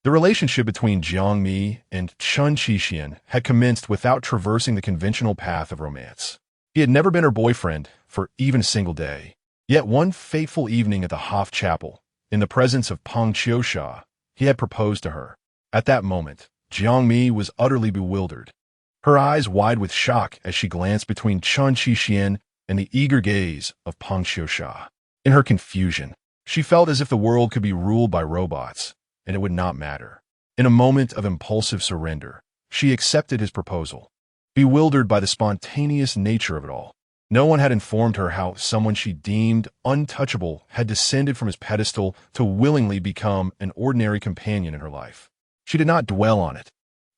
The relationship between Jiang Mi and Chen Qixian had commenced without traversing the conventional path of romance. He had never been her boyfriend for even a single day. Yet one fateful evening at the Hof Chapel, in the presence of Peng Qiusha, he had proposed to her. At that moment, Jiang Mi was utterly bewildered, her eyes wide with shock as she glanced between Chen Qixian and the eager gaze of Peng Qiusha. In her confusion, she felt as if the world could be ruled by robots, and it would not matter. In a moment of impulsive surrender, she accepted his proposal, bewildered by the spontaneous nature of it all. No one had informed her how someone she deemed untouchable had descended from his pedestal to willingly become an ordinary companion in her life. She did not dwell on it,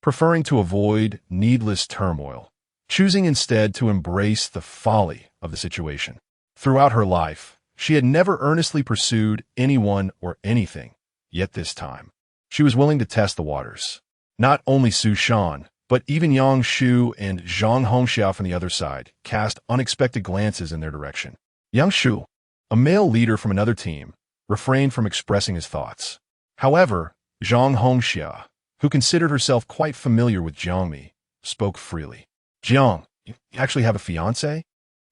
preferring to avoid needless turmoil, choosing instead to embrace the folly of the situation. Throughout her life, she had never earnestly pursued anyone or anything, yet this time, she was willing to test the waters. Not only Su Shan, but even Yang Shu and Zhang Hongxia from the other side cast unexpected glances in their direction. Yang Shu, a male leader from another team, refrained from expressing his thoughts. However, Zhang Hongxia, who considered herself quite familiar with Jiang Mi, spoke freely. Jiang, you actually have a fiancé?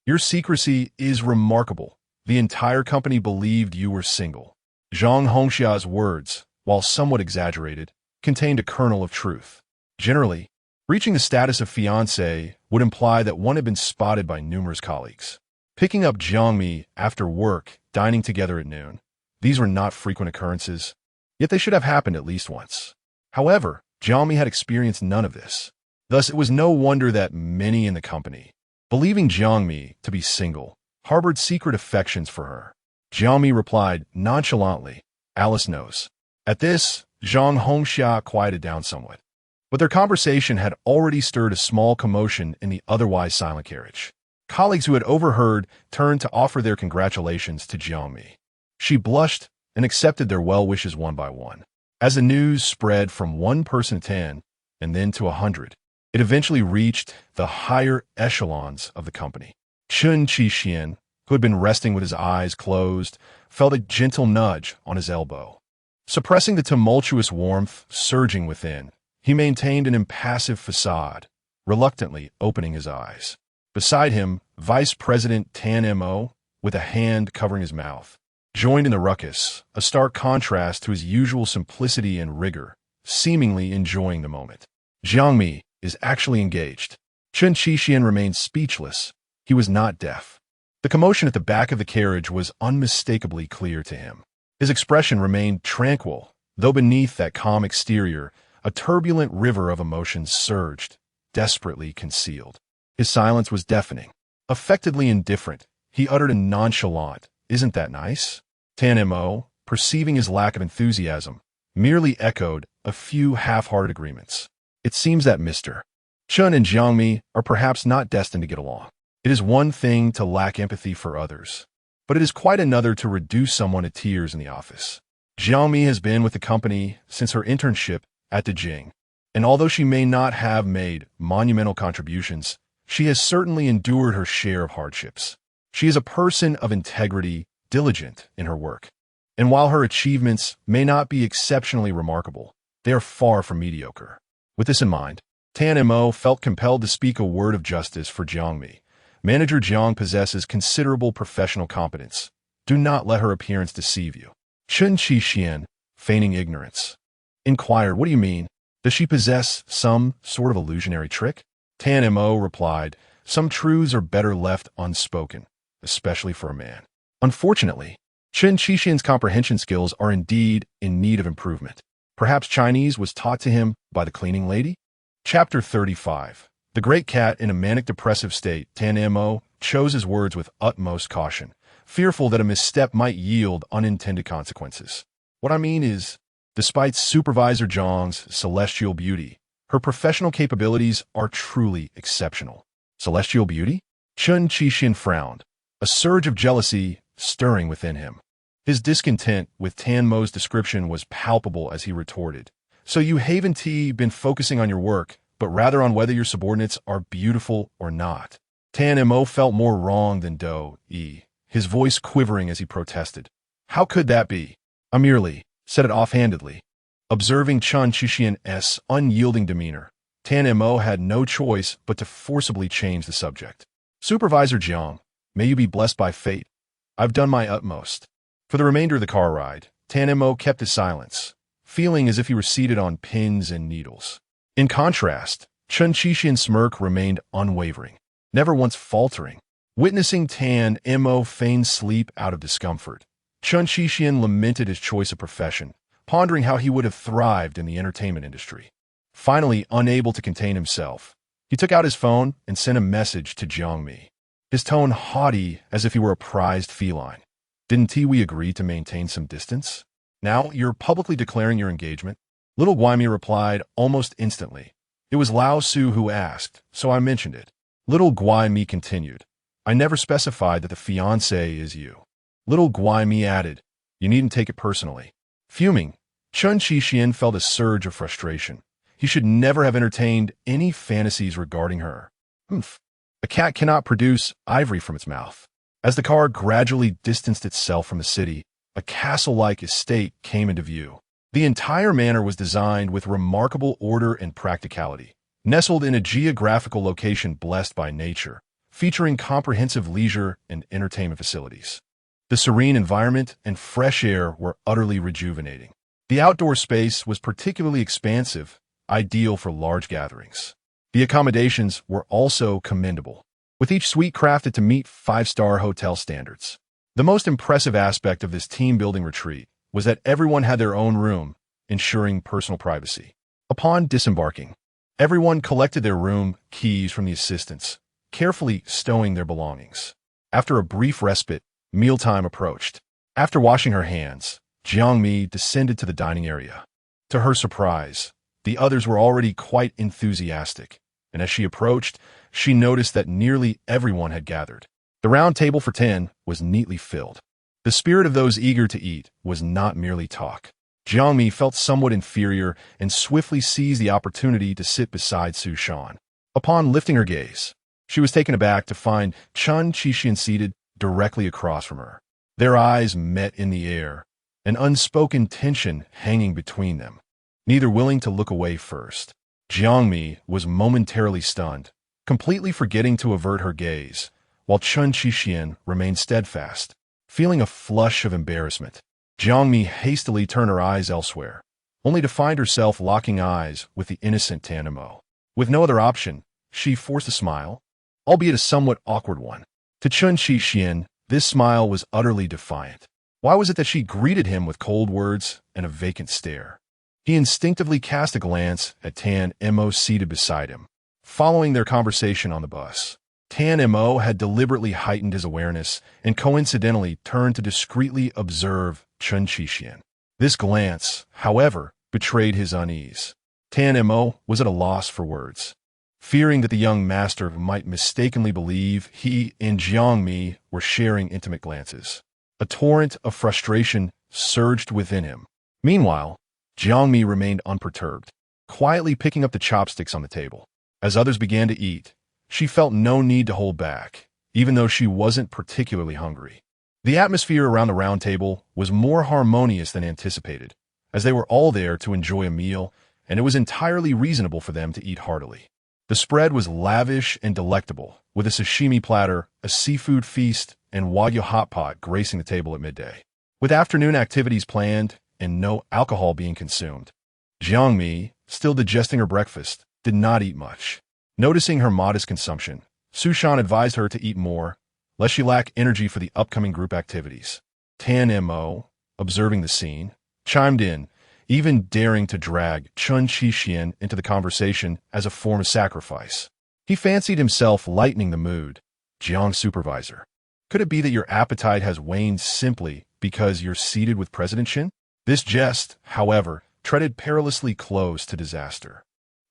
Your secrecy is remarkable. The entire company believed you were single. Zhang Hongxia's words, while somewhat exaggerated, contained a kernel of truth. Generally, reaching the status of fiancé would imply that one had been spotted by numerous colleagues. Picking up Jiang Mi after work, dining together at noon, these were not frequent occurrences, yet they should have happened at least once. However, Jiang Mi had experienced none of this. Thus, it was no wonder that many in the company, believing Jiang Mi to be single, harbored secret affections for her. Jiang Mi replied nonchalantly, "Alice knows." At this, Zhang Hongxia quieted down somewhat. But their conversation had already stirred a small commotion in the otherwise silent carriage. Colleagues who had overheard turned to offer their congratulations to Jiang Mi. She blushed and accepted their well wishes one by one. As the news spread from one person to 10, and then to 100, it eventually reached the higher echelons of the company. Chen Qixian, who had been resting with his eyes closed, felt a gentle nudge on his elbow. Suppressing the tumultuous warmth surging within, he maintained an impassive facade, reluctantly opening his eyes. Beside him, Vice President Tan Mo, with a hand covering his mouth, joined in the ruckus, a stark contrast to his usual simplicity and rigor, seemingly enjoying the moment. Jiang Mi is actually engaged. Chen Qixian remained speechless. He was not deaf. The commotion at the back of the carriage was unmistakably clear to him. His expression remained tranquil, though beneath that calm exterior, a turbulent river of emotions surged, desperately concealed. His silence was deafening. Affectedly indifferent, he uttered a nonchalant, "Isn't that nice?" Tan Mo, perceiving his lack of enthusiasm, merely echoed a few half-hearted agreements. It seems that Mr. Chen and Jiang Mi are perhaps not destined to get along. It is one thing to lack empathy for others, but it is quite another to reduce someone to tears in the office. Jiang Mi has been with the company since her internship at the Jing, and although she may not have made monumental contributions, she has certainly endured her share of hardships. She is a person of integrity, diligent in her work, and while her achievements may not be exceptionally remarkable, they are far from mediocre. With this in mind, Tan Mo felt compelled to speak a word of justice for Jiang Mi. Manager Jiang possesses considerable professional competence. Do not let her appearance deceive you. Chen Qixian, feigning ignorance, inquired, "What do you mean? Does she possess some sort of illusionary trick?" Tan Mo replied, "Some truths are better left unspoken, especially for a man." Unfortunately, Chen Qixian's comprehension skills are indeed in need of improvement. Perhaps Chinese was taught to him by the cleaning lady? Chapter 35. The great cat in a manic-depressive state, Tan Mo chose his words with utmost caution, fearful that a misstep might yield unintended consequences. What I mean is, despite Supervisor Zhang's celestial beauty, her professional capabilities are truly exceptional. Celestial beauty? Chen Qixian frowned, a surge of jealousy stirring within him. His discontent with Tan Mo's description was palpable as he retorted, "So you haven't been focusing on your work, but rather on whether your subordinates are beautiful or not." Tan Mo felt more wrong than Do-e, his voice quivering as he protested. "How could that be? I merely said it offhandedly." Observing Chen Qixian's unyielding demeanor, Tan Mo had no choice but to forcibly change the subject. Supervisor Jiang, may you be blessed by fate. I've done my utmost. For the remainder of the car ride, Tan Mo kept his silence, feeling as if he were seated on pins and needles. In contrast, Chen Qixian's smirk remained unwavering, never once faltering. Witnessing Tan Mo feign sleep out of discomfort, Chen Qixian lamented his choice of profession, pondering how he would have thrived in the entertainment industry. Finally, unable to contain himself, he took out his phone and sent a message to Jiang Mi, his tone haughty as if he were a prized feline. Didn't we agree to maintain some distance? Now you're publicly declaring your engagement? Little Jiang Mi replied almost instantly. It was Lao Su who asked, so I mentioned it. Little Jiang Mi continued. I never specified that the fiancé is you. Little Jiang Mi added, you needn't take it personally. Fuming, Chen Qixian felt a surge of frustration. He should never have entertained any fantasies regarding her. A cat cannot produce ivory from its mouth. As the car gradually distanced itself from the city, a castle-like estate came into view. The entire manor was designed with remarkable order and practicality, nestled in a geographical location blessed by nature, featuring comprehensive leisure and entertainment facilities. The serene environment and fresh air were utterly rejuvenating. The outdoor space was particularly expansive, ideal for large gatherings. The accommodations were also commendable, with each suite crafted to meet five-star hotel standards. The most impressive aspect of this team-building retreat was that everyone had their own room, ensuring personal privacy. Upon disembarking, everyone collected their room keys from the assistants, carefully stowing their belongings. After a brief respite, mealtime approached. After washing her hands, Jiang Mi descended to the dining area. To her surprise, the others were already quite enthusiastic, and as she approached, she noticed that nearly everyone had gathered. The round table for 10 was neatly filled. The spirit of those eager to eat was not merely talk. Jiang Mi felt somewhat inferior and swiftly seized the opportunity to sit beside Su Shan. Upon lifting her gaze, she was taken aback to find Chen Qixian seated directly across from her. Their eyes met in the air, an unspoken tension hanging between them, neither willing to look away first. Jiang Mi was momentarily stunned, completely forgetting to avert her gaze, while Chen Qixian remained steadfast. Feeling a flush of embarrassment, Jiang Mi hastily turned her eyes elsewhere, only to find herself locking eyes with the innocent Tan Mo. With no other option, she forced a smile, albeit a somewhat awkward one. To Chen Qixian, this smile was utterly defiant. Why was it that she greeted him with cold words and a vacant stare? He instinctively cast a glance at Tan Mo seated beside him. Following their conversation on the bus, Tan Mo had deliberately heightened his awareness and coincidentally turned to discreetly observe Chen Qixian. This glance, however, betrayed his unease. Tan Mo was at a loss for words. Fearing that the young master might mistakenly believe he and Jiang Mi were sharing intimate glances, a torrent of frustration surged within him. Meanwhile, Jiang Mi remained unperturbed, quietly picking up the chopsticks on the table. As others began to eat, she felt no need to hold back, even though she wasn't particularly hungry. The atmosphere around the round table was more harmonious than anticipated, as they were all there to enjoy a meal, and it was entirely reasonable for them to eat heartily. The spread was lavish and delectable, with a sashimi platter, a seafood feast, and wagyu hot pot gracing the table at midday. With afternoon activities planned and no alcohol being consumed, Jiang Mi, still digesting her breakfast, did not eat much. Noticing her modest consumption, Su Shan advised her to eat more, lest she lack energy for the upcoming group activities. Tan Mo, observing the scene, chimed in, even daring to drag Chen Qixian into the conversation as a form of sacrifice. He fancied himself lightening the mood. Jiang supervisor, could it be that your appetite has waned simply because you're seated with President Chen? This jest, however, treaded perilously close to disaster.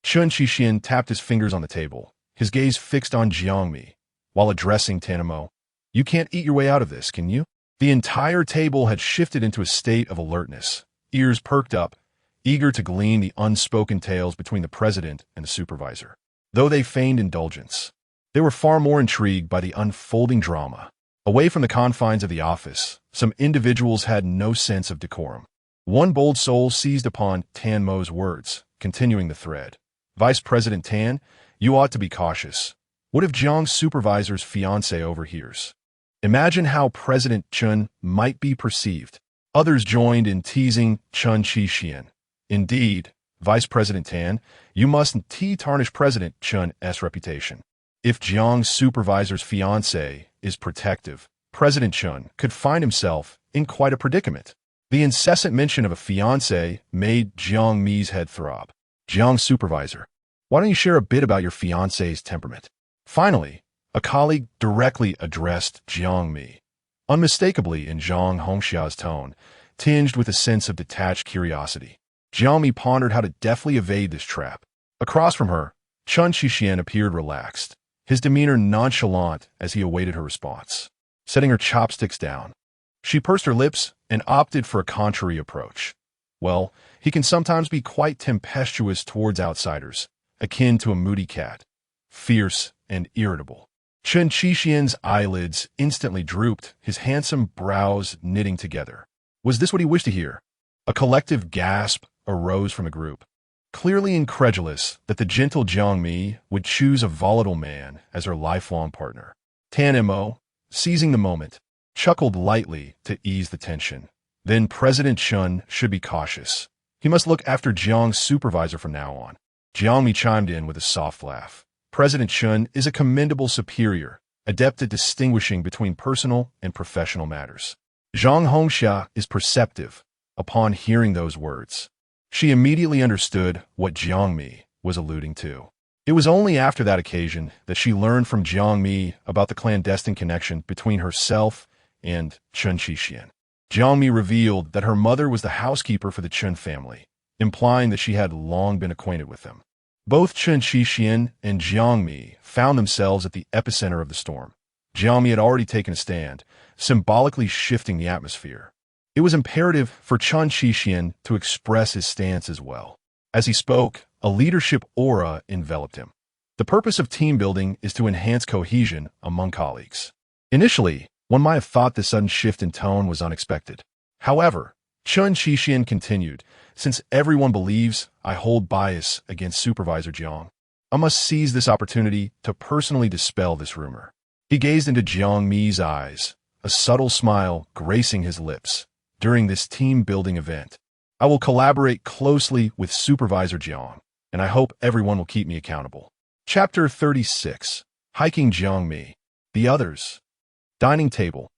Chen Qixian tapped his fingers on the table, his gaze fixed on Jiang Mi, while addressing Tan Mo. You can't eat your way out of this, can you? The entire table had shifted into a state of alertness, ears perked up, eager to glean the unspoken tales between the president and the supervisor. Though they feigned indulgence, they were far more intrigued by the unfolding drama. Away from the confines of the office, some individuals had no sense of decorum. One bold soul seized upon Tan Mo's words, continuing the thread. Vice President Tan, you ought to be cautious. What if Jiang's supervisor's fiancé overhears? Imagine how President Chen might be perceived. Others joined in teasing Chen Qixian. Indeed, Vice President Tan, you mustn't tarnish President Chen's reputation. If Jiang's supervisor's fiancé is protective, President Chen could find himself in quite a predicament. The incessant mention of a fiancé made Jiang Mi's head throb. Jiang's supervisor, why don't you share a bit about your fiancé's temperament? Finally, a colleague directly addressed Jiang Mi, unmistakably in Zhang Hongxia's tone, tinged with a sense of detached curiosity. Jiang Mi pondered how to deftly evade this trap. Across from her, Chen Qixian appeared relaxed, his demeanor nonchalant as he awaited her response. Setting her chopsticks down, she pursed her lips and opted for a contrary approach. Well, he can sometimes be quite tempestuous towards outsiders, akin to a moody cat, fierce and irritable. Chen Qixian's eyelids instantly drooped, his handsome brows knitting together. Was this what he wished to hear? A collective gasp arose from the group, clearly incredulous that the gentle Jiang Mi would choose a volatile man as her lifelong partner. Tan Mo, seizing the moment, chuckled lightly to ease the tension. Then President Chen should be cautious. He must look after Jiang's supervisor from now on. Jiang Mi chimed in with a soft laugh. President Chen is a commendable superior, adept at distinguishing between personal and professional matters. Zhang Hongxia is perceptive. Upon hearing those words, she immediately understood what Jiang Mi was alluding to. It was only after that occasion that she learned from Jiang Mi about the clandestine connection between herself and Chen Qixian. Jiang Mi revealed that her mother was the housekeeper for the Chen family, implying that she had long been acquainted with them. Both Chen Qixian and Jiang Mi found themselves at the epicenter of the storm. Jiang Mi had already taken a stand, symbolically shifting the atmosphere. It was imperative for Chen Qixian to express his stance as well. As he spoke, a leadership aura enveloped him. The purpose of team building is to enhance cohesion among colleagues. Initially, one might have thought this sudden shift in tone was unexpected. However, Chen Qixian continued, since everyone believes I hold bias against Supervisor Jiang, I must seize this opportunity to personally dispel this rumor. He gazed into Jiang Mi's eyes, a subtle smile gracing his lips. During this team-building event, I will collaborate closely with Supervisor Jiang, and I hope everyone will keep me accountable. Chapter 36. Hiking Jiang Mi. The others. Dining table.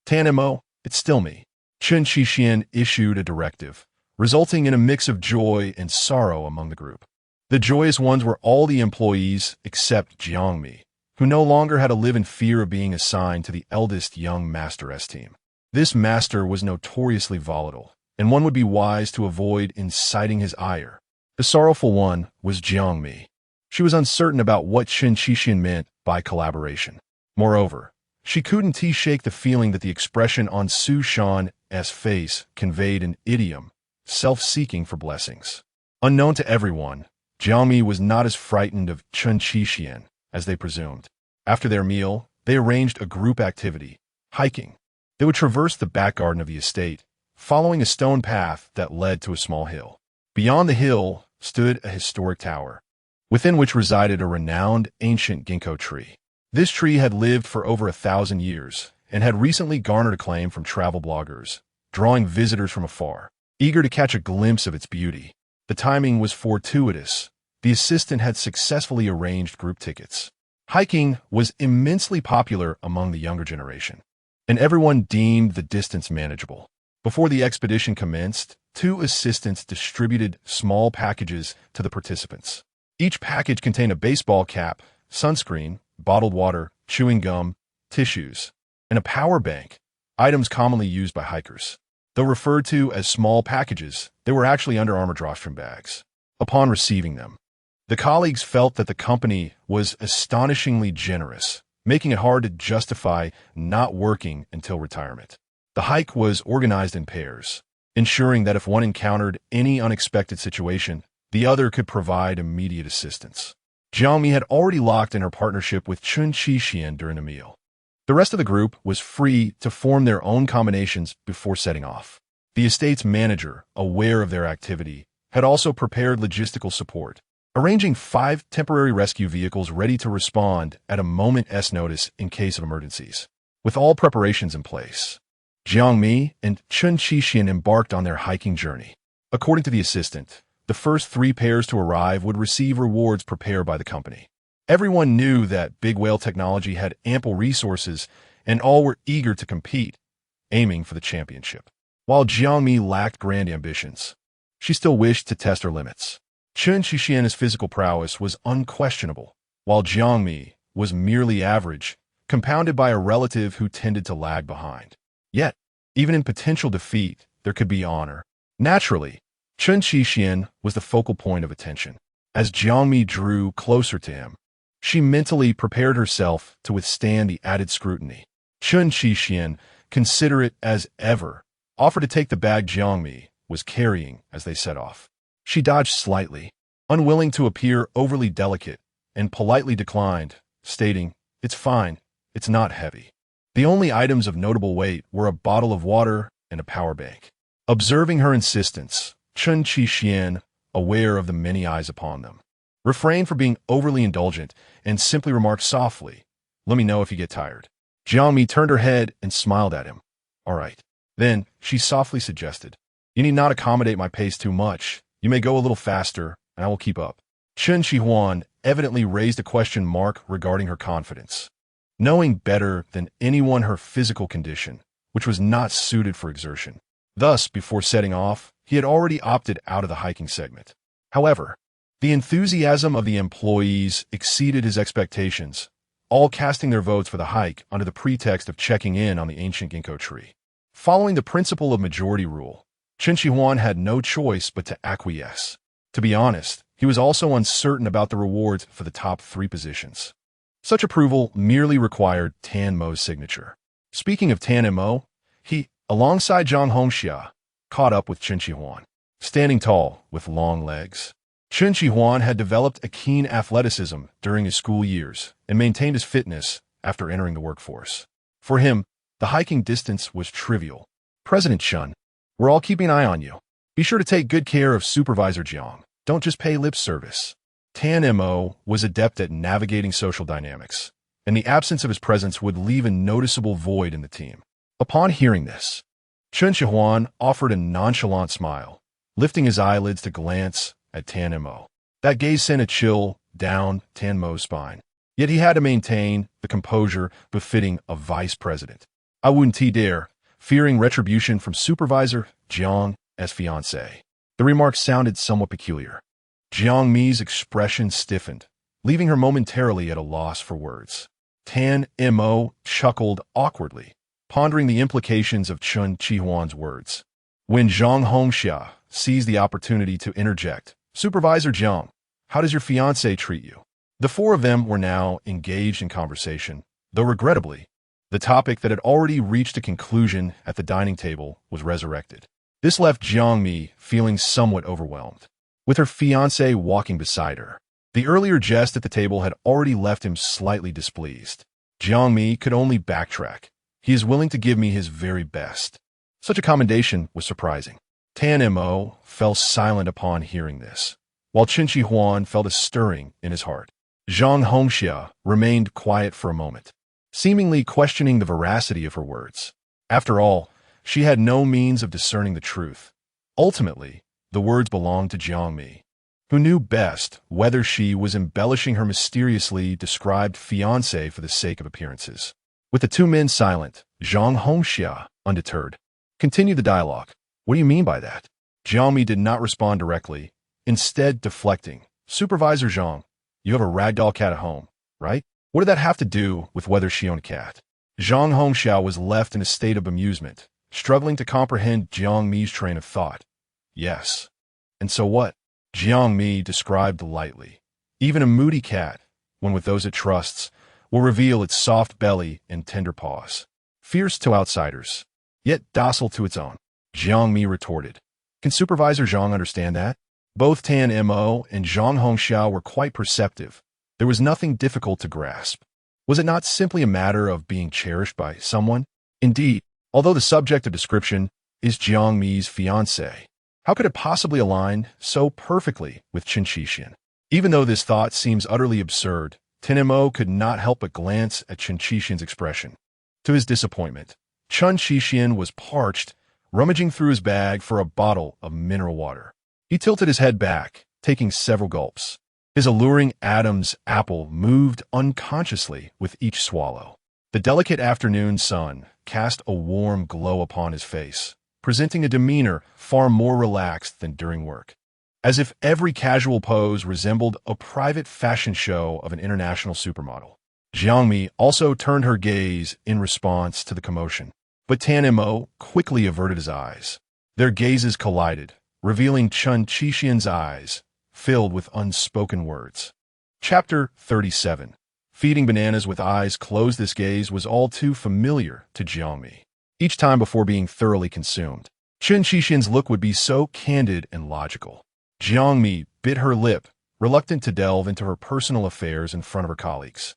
Tan Mo, it's still me. Chen Qixian issued a directive, resulting in a mix of joy and sorrow among the group. The joyous ones were all the employees except Jiang Mi, who no longer had to live in fear of being assigned to the eldest young Master S team. This master was notoriously volatile, and one would be wise to avoid inciting his ire. The sorrowful one was Jiang Mi. She was uncertain about what Chen Qixian meant by collaboration. Moreover, she couldn't shake the feeling that the expression on Su Shan's face conveyed an idiom, self-seeking for blessings. Unknown to everyone, Jiang Mi was not as frightened of Chen Qixian as they presumed. After their meal, they arranged a group activity, hiking. They would traverse the back garden of the estate, following a stone path that led to a small hill. Beyond the hill stood a historic tower, within which resided a renowned ancient ginkgo tree. This tree had lived for over 1,000 years and had recently garnered acclaim from travel bloggers, drawing visitors from afar, eager to catch a glimpse of its beauty. The timing was fortuitous. The assistant had successfully arranged group tickets. Hiking was immensely popular among the younger generation, and everyone deemed the distance manageable. Before the expedition commenced, 2 assistants distributed small packages to the participants. Each package contained a baseball cap, sunscreen, bottled water, chewing gum, tissues, and a power bank, items commonly used by hikers. Though referred to as small packages, they were actually Under Armour drawstring bags. Upon receiving them, the colleagues felt that the company was astonishingly generous, making it hard to justify not working until retirement. The hike was organized in pairs, ensuring that if one encountered any unexpected situation, the other could provide immediate assistance. Jiang Mi had already locked in her partnership with Chen Qixian during the meal. The rest of the group was free to form their own combinations before setting off. The estate's manager, aware of their activity, had also prepared logistical support, arranging 5 temporary rescue vehicles ready to respond at a moment's notice in case of emergencies. With all preparations in place, Jiang Mi and Chen Qixian embarked on their hiking journey. According to the assistant, the first 3 pairs to arrive would receive rewards prepared by the company. Everyone knew that Big Whale Technology had ample resources, and all were eager to compete, aiming for the championship. While Jiang Mi lacked grand ambitions, she still wished to test her limits. Chen Qixian's physical prowess was unquestionable, while Jiang Mi was merely average, compounded by a relative who tended to lag behind. Yet, even in potential defeat, there could be honor. Naturally, Chen Qixian was the focal point of attention. As Jiang Mi drew closer to him, she mentally prepared herself to withstand the added scrutiny. Chen Qixian, considerate as ever, offered to take the bag Jiang Mi was carrying as they set off. She dodged slightly, unwilling to appear overly delicate, and politely declined, stating, "It's fine, it's not heavy." The only items of notable weight were a bottle of water and a power bank. Observing her insistence, Chen Qixian, aware of the many eyes upon them, refrained from being overly indulgent and simply remarked softly, "Let me know if you get tired." Jiang Mi turned her head and smiled at him. "All right." Then, she softly suggested, "You need not accommodate my pace too much. You may go a little faster, and I will keep up." Chen Qihuan evidently raised a question mark regarding her confidence, knowing better than anyone her physical condition, which was not suited for exertion. Thus, before setting off, he had already opted out of the hiking segment. However, the enthusiasm of the employees exceeded his expectations, all casting their votes for the hike under the pretext of checking in on the ancient ginkgo tree. Following the principle of majority rule, Chen Qihuan had no choice but to acquiesce. To be honest, he was also uncertain about the rewards for the top 3 positions. Such approval merely required Tan Mo's signature. Speaking of Tan Mo, he, alongside Zhang Hongxia, caught up with Chen Qihuan. Standing tall, with long legs, Chen Qihuan had developed a keen athleticism during his school years and maintained his fitness after entering the workforce. For him, the hiking distance was trivial. "President Chen, we're all keeping an eye on you. Be sure to take good care of Supervisor Jiang. Don't just pay lip service." Tan Mo was adept at navigating social dynamics, and the absence of his presence would leave a noticeable void in the team. Upon hearing this, Chen Qihuan offered a nonchalant smile, lifting his eyelids to glance at Tan Mo. That gaze sent a chill down Tan Mo's spine. Yet he had to maintain the composure befitting a vice president. "I wouldn't dare," fearing retribution from Supervisor Jiang's fiancé. The remark sounded somewhat peculiar. Jiang Mi's expression stiffened, leaving her momentarily at a loss for words. Tan Mo chuckled awkwardly, pondering the implications of Chen Qihuan's words. When Zhang Hongxia seized the opportunity to interject, "Supervisor Jiang, how does your fiancé treat you?" The 4 of them were now engaged in conversation, though regrettably, the topic that had already reached a conclusion at the dining table was resurrected. This left Jiang Mi feeling somewhat overwhelmed. With her fiancé walking beside her, the earlier jest at the table had already left him slightly displeased. Jiang Mi could only backtrack. "He is willing to give me his very best." Such a commendation was surprising. Tan Mo fell silent upon hearing this, while Chen Qihuan felt a stirring in his heart. Zhang Hongxia remained quiet for a moment, seemingly questioning the veracity of her words. After all, she had no means of discerning the truth. Ultimately, the words belonged to Jiang Mi, who knew best whether she was embellishing her mysteriously described fiancé for the sake of appearances. With the 2 men silent, Zhang Hongxia, undeterred, continued the dialogue. "What do you mean by that?" Jiang Mi did not respond directly, instead deflecting. "Supervisor Zhang, you have a ragdoll cat at home, right? What did that have to do with whether she owned a cat?" Zhang Hongxia was left in a state of amusement, struggling to comprehend Jiang Mi's train of thought. "Yes. And so what?" Jiang Mi described lightly. "Even a moody cat, when with those it trusts, will reveal its soft belly and tender paws. Fierce to outsiders, yet docile to its own." Jiang Mi retorted. "Can Supervisor Zhang understand that?" Both Tan Mo and Zhang Hongxiao were quite perceptive. There was nothing difficult to grasp. Was it not simply a matter of being cherished by someone? Indeed, although the subject of description is Jiang Mi's fiancée. How could it possibly align so perfectly with Chen Qixian? Even though this thought seems utterly absurd, Tenmo could not help but glance at Chen Qixian's expression. To his disappointment, Chen Qixian was parched, rummaging through his bag for a bottle of mineral water. He tilted his head back, taking several gulps. His alluring Adam's apple moved unconsciously with each swallow. The delicate afternoon sun cast a warm glow upon his face, presenting a demeanor far more relaxed than during work. As if every casual pose resembled a private fashion show of an international supermodel. Jiang Mi also turned her gaze in response to the commotion, but Tenmo quickly averted his eyes. Their gazes collided, revealing Chen Qixian's eyes, filled with unspoken words. Chapter 37. Feeding bananas with eyes closed. This gaze was all too familiar to Jiang Mi. Each time before being thoroughly consumed, Chen Qixian's look would be so candid and logical. Jiang Mi bit her lip, reluctant to delve into her personal affairs in front of her colleagues,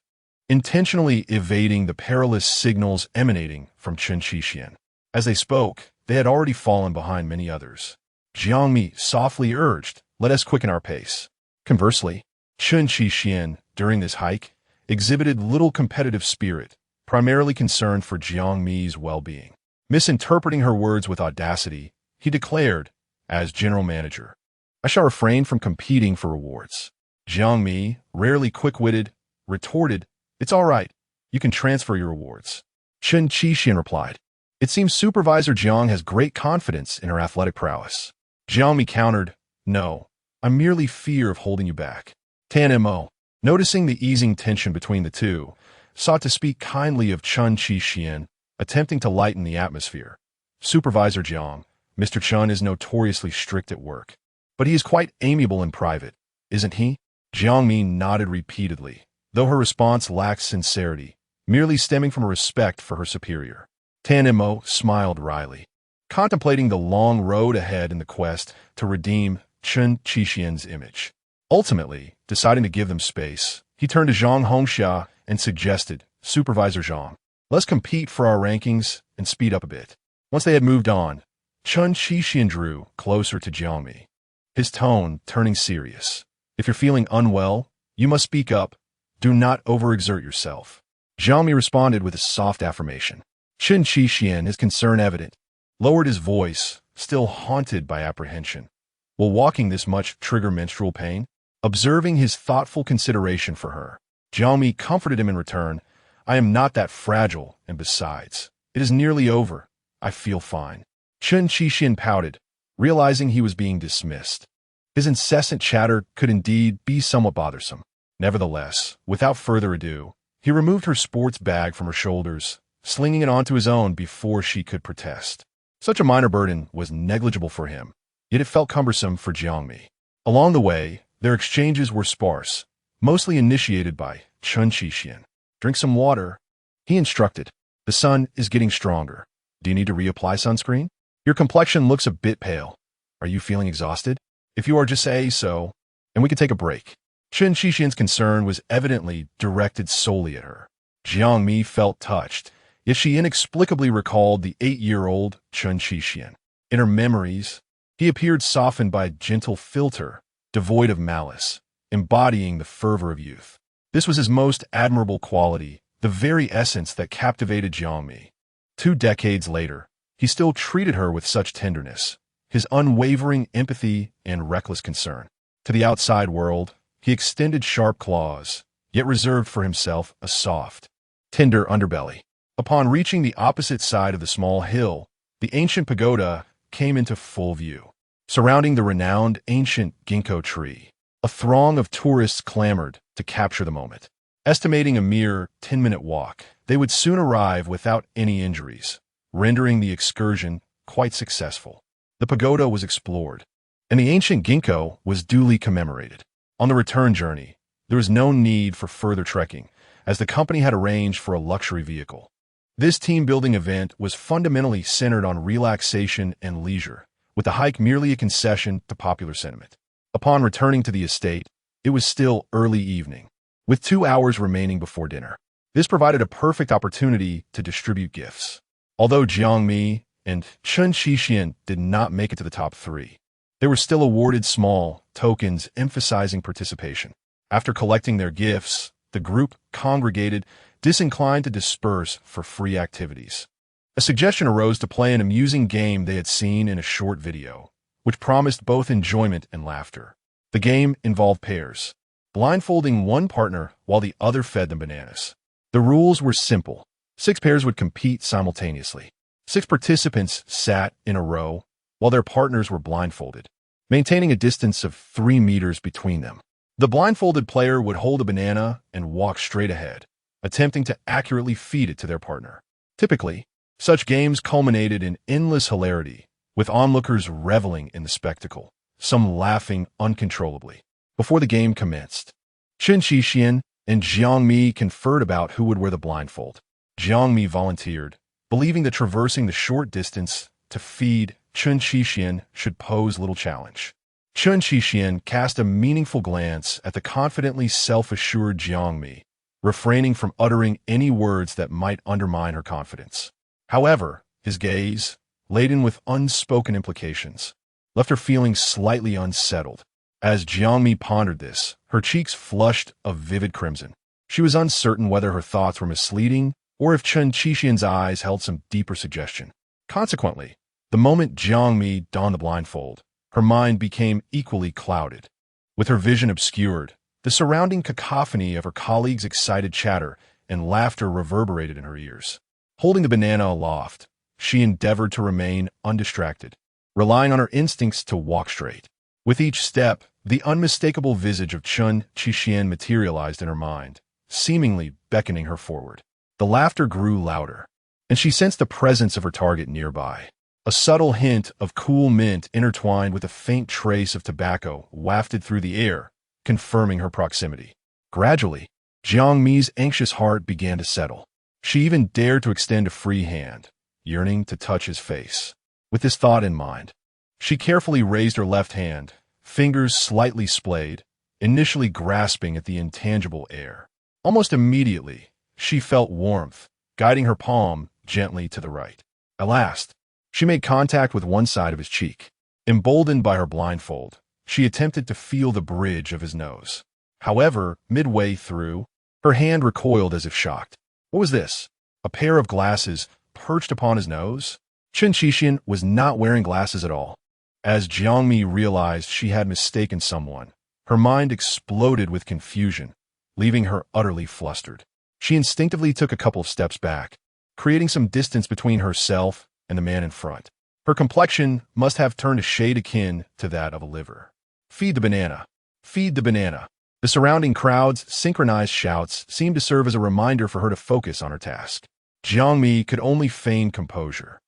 intentionally evading the perilous signals emanating from Chen Qixian. As they spoke, they had already fallen behind many others. Jiang Mi softly urged, "Let us quicken our pace." Conversely, Chen Qixian, during this hike, exhibited little competitive spirit, primarily concerned for Jiang Mi's well-being. Misinterpreting her words with audacity, he declared, as general manager, "I shall refrain from competing for rewards." Jiang Mi, rarely quick-witted, retorted, "It's all right. You can transfer your rewards." Chen Qixian replied, "It seems Supervisor Jiang has great confidence in her athletic prowess." Jiang Mi countered, "No, I merely fear of holding you back." Tenmo, noticing the easing tension between the two, sought to speak kindly of Chen Qixian, attempting to lighten the atmosphere. "Supervisor Jiang, Mr. Chen is notoriously strict at work, but he is quite amiable in private, isn't he?" Jiang Mi nodded repeatedly, though her response lacked sincerity, merely stemming from a respect for her superior. Tenmo smiled wryly, contemplating the long road ahead in the quest to redeem Chen Qixian's image. Ultimately, deciding to give them space, he turned to Zhang Hongxia and suggested, "Supervisor Zhang, let's compete for our rankings and speed up a bit." Once they had moved on, Chen Qixian drew closer to Jiang Mi, his tone turning serious. "If you're feeling unwell, you must speak up. Do not overexert yourself." Jiang Mi responded with a soft affirmation. Chen Qixian, his concern evident, lowered his voice, still haunted by apprehension. Will walking this much trigger menstrual pain? Observing his thoughtful consideration for her, Jiang Mi comforted him in return. "I am not that fragile, and besides, it is nearly over. I feel fine." Chen Qixian pouted, realizing he was being dismissed. His incessant chatter could indeed be somewhat bothersome. Nevertheless, without further ado, he removed her sports bag from her shoulders, slinging it onto his own before she could protest. Such a minor burden was negligible for him, yet it felt cumbersome for Jiang Mi. Along the way, their exchanges were sparse, mostly initiated by Chen Qixian. "Drink some water," he instructed. "The sun is getting stronger. Do you need to reapply sunscreen? Your complexion looks a bit pale. Are you feeling exhausted? If you are, just say so, and we can take a break." Chen Qixian's concern was evidently directed solely at her. Jiang Mi felt touched, yet she inexplicably recalled the 8-year-old Chen Qixian. In her memories, he appeared softened by a gentle filter, devoid of malice, embodying the fervor of youth. This was his most admirable quality, the very essence that captivated Jiang Mi. 2 decades later, he still treated her with such tenderness, his unwavering empathy and reckless concern. To the outside world, he extended sharp claws, yet reserved for himself a soft, tender underbelly. Upon reaching the opposite side of the small hill, the ancient pagoda came into full view. Surrounding the renowned ancient ginkgo tree, a throng of tourists clamored to capture the moment. Estimating a mere 10-minute walk, they would soon arrive without any injuries, rendering the excursion quite successful. The pagoda was explored, and the ancient ginkgo was duly commemorated. On the return journey, there was no need for further trekking, as the company had arranged for a luxury vehicle. This team-building event was fundamentally centered on relaxation and leisure, with the hike merely a concession to popular sentiment. Upon returning to the estate, it was still early evening, with 2 hours remaining before dinner. This provided a perfect opportunity to distribute gifts. Although Jiang Mi and Chen Qixian did not make it to the top three. They were still awarded small tokens emphasizing participation. After collecting their gifts, the group congregated, disinclined to disperse for free activities. A suggestion arose to play an amusing game they had seen in a short video, which promised both enjoyment and laughter. The game involved pairs, blindfolding one partner while the other fed them bananas. The rules were simple. 6 pairs would compete simultaneously. 6 participants sat in a row while their partners were blindfolded, maintaining a distance of 3 meters between them. The blindfolded player would hold a banana and walk straight ahead, attempting to accurately feed it to their partner. Typically, such games culminated in endless hilarity, with onlookers reveling in the spectacle, some laughing uncontrollably. Before the game commenced, Chen Qixian and Jiang Mi conferred about who would wear the blindfold. Jiang Mi volunteered, believing that traversing the short distance to feed Chen Qixian should pose little challenge. Chen Qixian cast a meaningful glance at the confidently self-assured Jiang Mi, refraining from uttering any words that might undermine her confidence. However, his gaze, laden with unspoken implications, left her feeling slightly unsettled. As Jiang Mi pondered this, her cheeks flushed a vivid crimson. She was uncertain whether her thoughts were misleading or if Chen Qixian's eyes held some deeper suggestion. Consequently, the moment Jiang Mi donned the blindfold, her mind became equally clouded. With her vision obscured, the surrounding cacophony of her colleagues' excited chatter and laughter reverberated in her ears. Holding the banana aloft, she endeavored to remain undistracted, relying on her instincts to walk straight. With each step, the unmistakable visage of Chen Qixian materialized in her mind, seemingly beckoning her forward. The laughter grew louder, and she sensed the presence of her target nearby. A subtle hint of cool mint intertwined with a faint trace of tobacco wafted through the air, confirming her proximity. Gradually, Jiang Mi's anxious heart began to settle. She even dared to extend a free hand, yearning to touch his face. With this thought in mind, she carefully raised her left hand, fingers slightly splayed, initially grasping at the intangible air. Almost immediately, she felt warmth, guiding her palm gently to the right. At last, she made contact with one side of his cheek. Emboldened by her blindfold, she attempted to feel the bridge of his nose. However, midway through, her hand recoiled as if shocked. What was this? A pair of glasses perched upon his nose? Chen Qixian was not wearing glasses at all. As Jiang Mi realized she had mistaken someone, her mind exploded with confusion, leaving her utterly flustered. She instinctively took a couple of steps back, creating some distance between herself and the man in front. Her complexion must have turned a shade akin to that of a liver. "Feed the banana! Feed the banana!" The surrounding crowd's synchronized shouts seemed to serve as a reminder for her to focus on her task. Jiang Mi could only feign composure.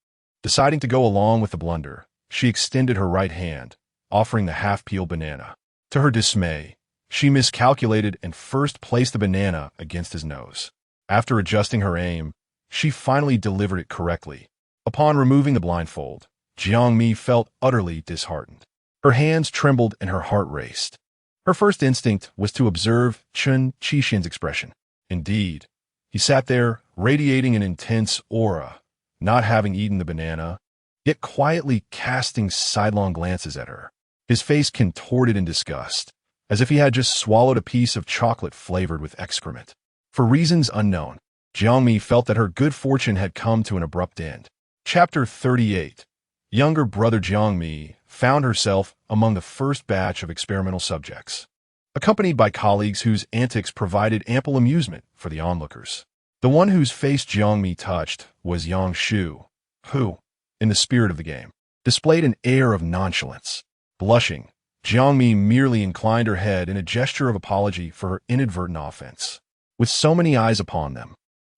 Deciding to go along with the blunder, she extended her right hand, offering the half-peeled banana. To her dismay, she miscalculated and first placed the banana against his nose. After adjusting her aim, she finally delivered it correctly. Upon removing the blindfold, Jiang Mi felt utterly disheartened. Her hands trembled and her heart raced. Her first instinct was to observe Chen Qixian's expression. Indeed, he sat there, radiating an intense aura, not having eaten the banana, yet quietly casting sidelong glances at her. His face contorted in disgust, as if he had just swallowed a piece of chocolate flavored with excrement. For reasons unknown, Jiang Mi felt that her good fortune had come to an abrupt end. Chapter 38. Younger brother Jiang Mi found herself among the first batch of experimental subjects, accompanied by colleagues whose antics provided ample amusement for the onlookers. The one whose face Jiang Mi touched was Yang Shu, who, in the spirit of the game, displayed an air of nonchalance. Blushing, Jiang Mi merely inclined her head in a gesture of apology for her inadvertent offense. With so many eyes upon them,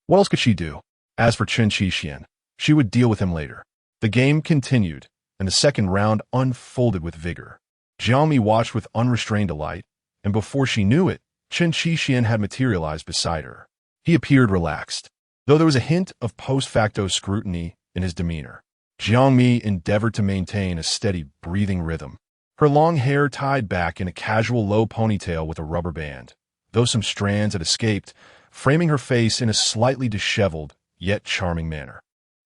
what else could she do? As for Chen Qixian, she would deal with him later. The game continued, and the second round unfolded with vigor. Jiang Mi watched with unrestrained delight, and before she knew it, Chen Qixian had materialized beside her. He appeared relaxed, though there was a hint of post-facto scrutiny in his demeanor. Jiang Mi endeavored to maintain a steady breathing rhythm, her long hair tied back in a casual low ponytail with a rubber band, though some strands had escaped, framing her face in a slightly disheveled, yet charming manner.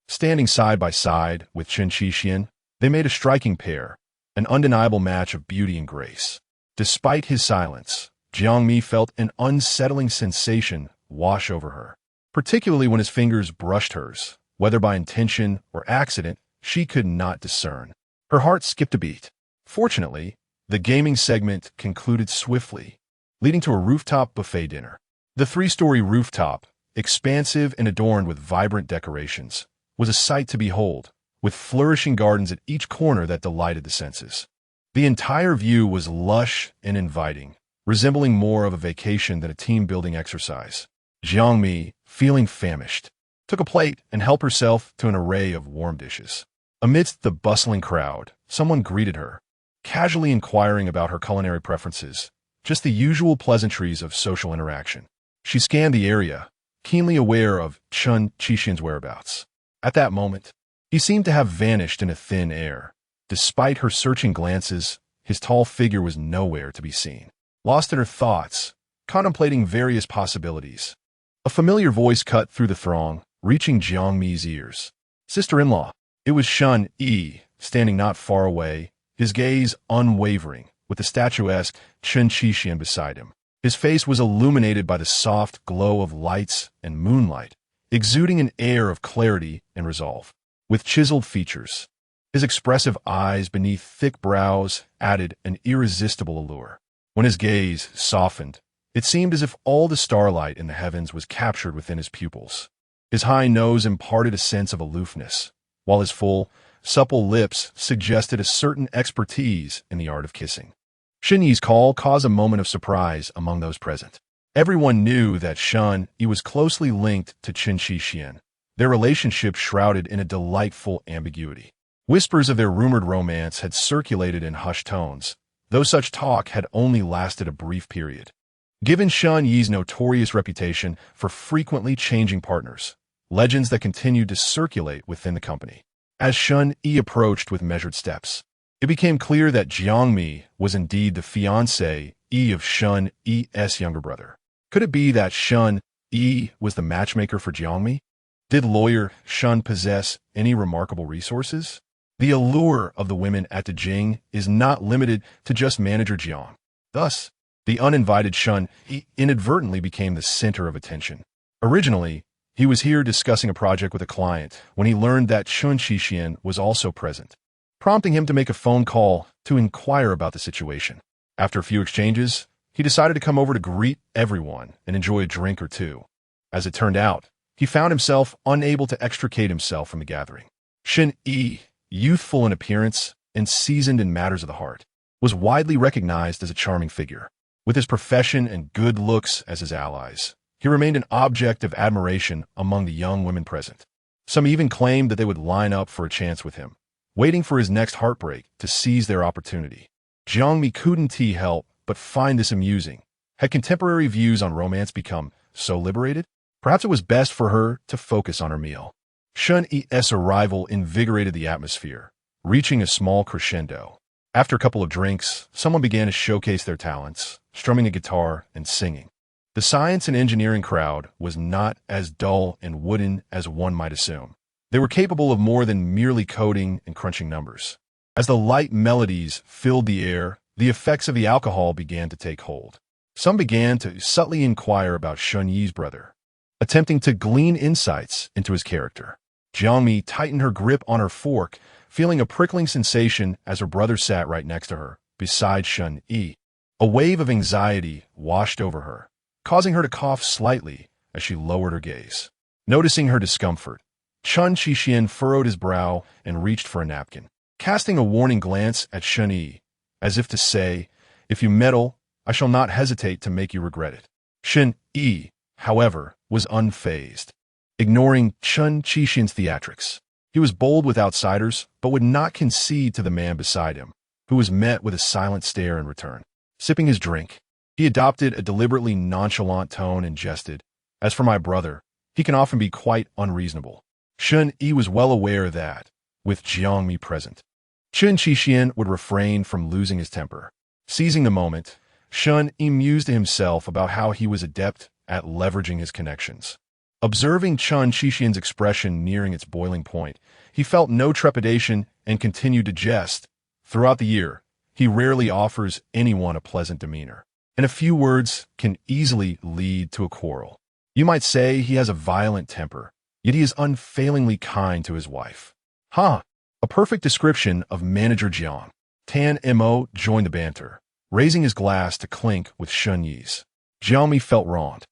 Standing side by side with Chen Qixian, they made a striking pair, an undeniable match of beauty and grace. Despite his silence, Jiang Mi felt an unsettling sensation wash over her. Particularly when his fingers brushed hers, whether by intention or accident, she could not discern. Her heart skipped a beat. Fortunately, the gaming segment concluded swiftly, leading to a rooftop buffet dinner. The three-story rooftop, expansive and adorned with vibrant decorations, was a sight to behold, with flourishing gardens at each corner that delighted the senses. The entire view was lush and inviting, resembling more of a vacation than a team-building exercise. Jiang Mi, feeling famished, took a plate and helped herself to an array of warm dishes. Amidst the bustling crowd, someone greeted her, casually inquiring about her culinary preferences, just the usual pleasantries of social interaction. She scanned the area, keenly aware of Chen Qixian's whereabouts. At that moment, he seemed to have vanished in a thin air. Despite her searching glances, his tall figure was nowhere to be seen. Lost in her thoughts, contemplating various possibilities, a familiar voice cut through the throng, reaching Jiang Mi's ears. Sister-in-law. It was Shen Yi, standing not far away, his gaze unwavering, with the statuesque Chen Qixian beside him. His face was illuminated by the soft glow of lights and moonlight, exuding an air of clarity and resolve. With chiseled features, his expressive eyes beneath thick brows added an irresistible allure. When his gaze softened, it seemed as if all the starlight in the heavens was captured within his pupils. His high nose imparted a sense of aloofness, while his full, supple lips suggested a certain expertise in the art of kissing. Shen Yi's call caused a moment of surprise among those present. Everyone knew that Shen Yi was closely linked to Chen Qixian, their relationship shrouded in a delightful ambiguity. Whispers of their rumored romance had circulated in hushed tones, though such talk had only lasted a brief period. Given Shen Yi's notorious reputation for frequently changing partners, legends that continued to circulate within the company. As Shen Yi approached with measured steps, it became clear that Jiang Mi was indeed the fiancé of Shen Yi's younger brother. Could it be that Shen Yi was the matchmaker for Jiang Mi? Did lawyer Shen possess any remarkable resources? The allure of the women at the Jing is not limited to just manager Jiang. Thus, the uninvited Shen Yi inadvertently became the center of attention. Originally, he was here discussing a project with a client when he learned that Chen Qixian was also present, prompting him to make a phone call to inquire about the situation. After a few exchanges, he decided to come over to greet everyone and enjoy a drink or two. As it turned out, he found himself unable to extricate himself from the gathering. Shen Yi, youthful in appearance and seasoned in matters of the heart, was widely recognized as a charming figure. With his profession and good looks as his allies, he remained an object of admiration among the young women present. Some even claimed that they would line up for a chance with him, waiting for his next heartbreak to seize their opportunity. Jiang Mi couldn't help but find this amusing. Had contemporary views on romance become so liberated? Perhaps it was best for her to focus on her meal. Shen Yi's arrival invigorated the atmosphere, reaching a small crescendo. After a couple of drinks, someone began to showcase their talents, strumming a guitar and singing. The science and engineering crowd was not as dull and wooden as one might assume. They were capable of more than merely coding and crunching numbers. As the light melodies filled the air, the effects of the alcohol began to take hold. Some began to subtly inquire about Shen Yi's brother, attempting to glean insights into his character. Jiang Mi tightened her grip on her fork, feeling a prickling sensation as her brother sat right next to her, beside Shen Yi. A wave of anxiety washed over her, causing her to cough slightly as she lowered her gaze. Noticing her discomfort, Chen Qixian furrowed his brow and reached for a napkin, casting a warning glance at Shen Yi, as if to say, "If you meddle, I shall not hesitate to make you regret it." Shen Yi, however, was unfazed, ignoring Chen Qixian's theatrics. He was bold with outsiders, but would not concede to the man beside him, who was met with a silent stare in return. Sipping his drink, he adopted a deliberately nonchalant tone and jested, "As for my brother, he can often be quite unreasonable." Shen Yi was well aware that, with Jiang Mi present, Chen Qixian would refrain from losing his temper. Seizing the moment, Shen Yi mused to himself about how he was adept at leveraging his connections. Observing Chen Shixian's expression nearing its boiling point, he felt no trepidation and continued to jest. Throughout the year, he rarely offers anyone a pleasant demeanor, and a few words can easily lead to a quarrel. You might say he has a violent temper, yet he is unfailingly kind to his wife. Ha! A perfect description of Manager Jiang. Tan Mo joined the banter, raising his glass to clink with Shun Yi's. Jiang Mi felt wronged.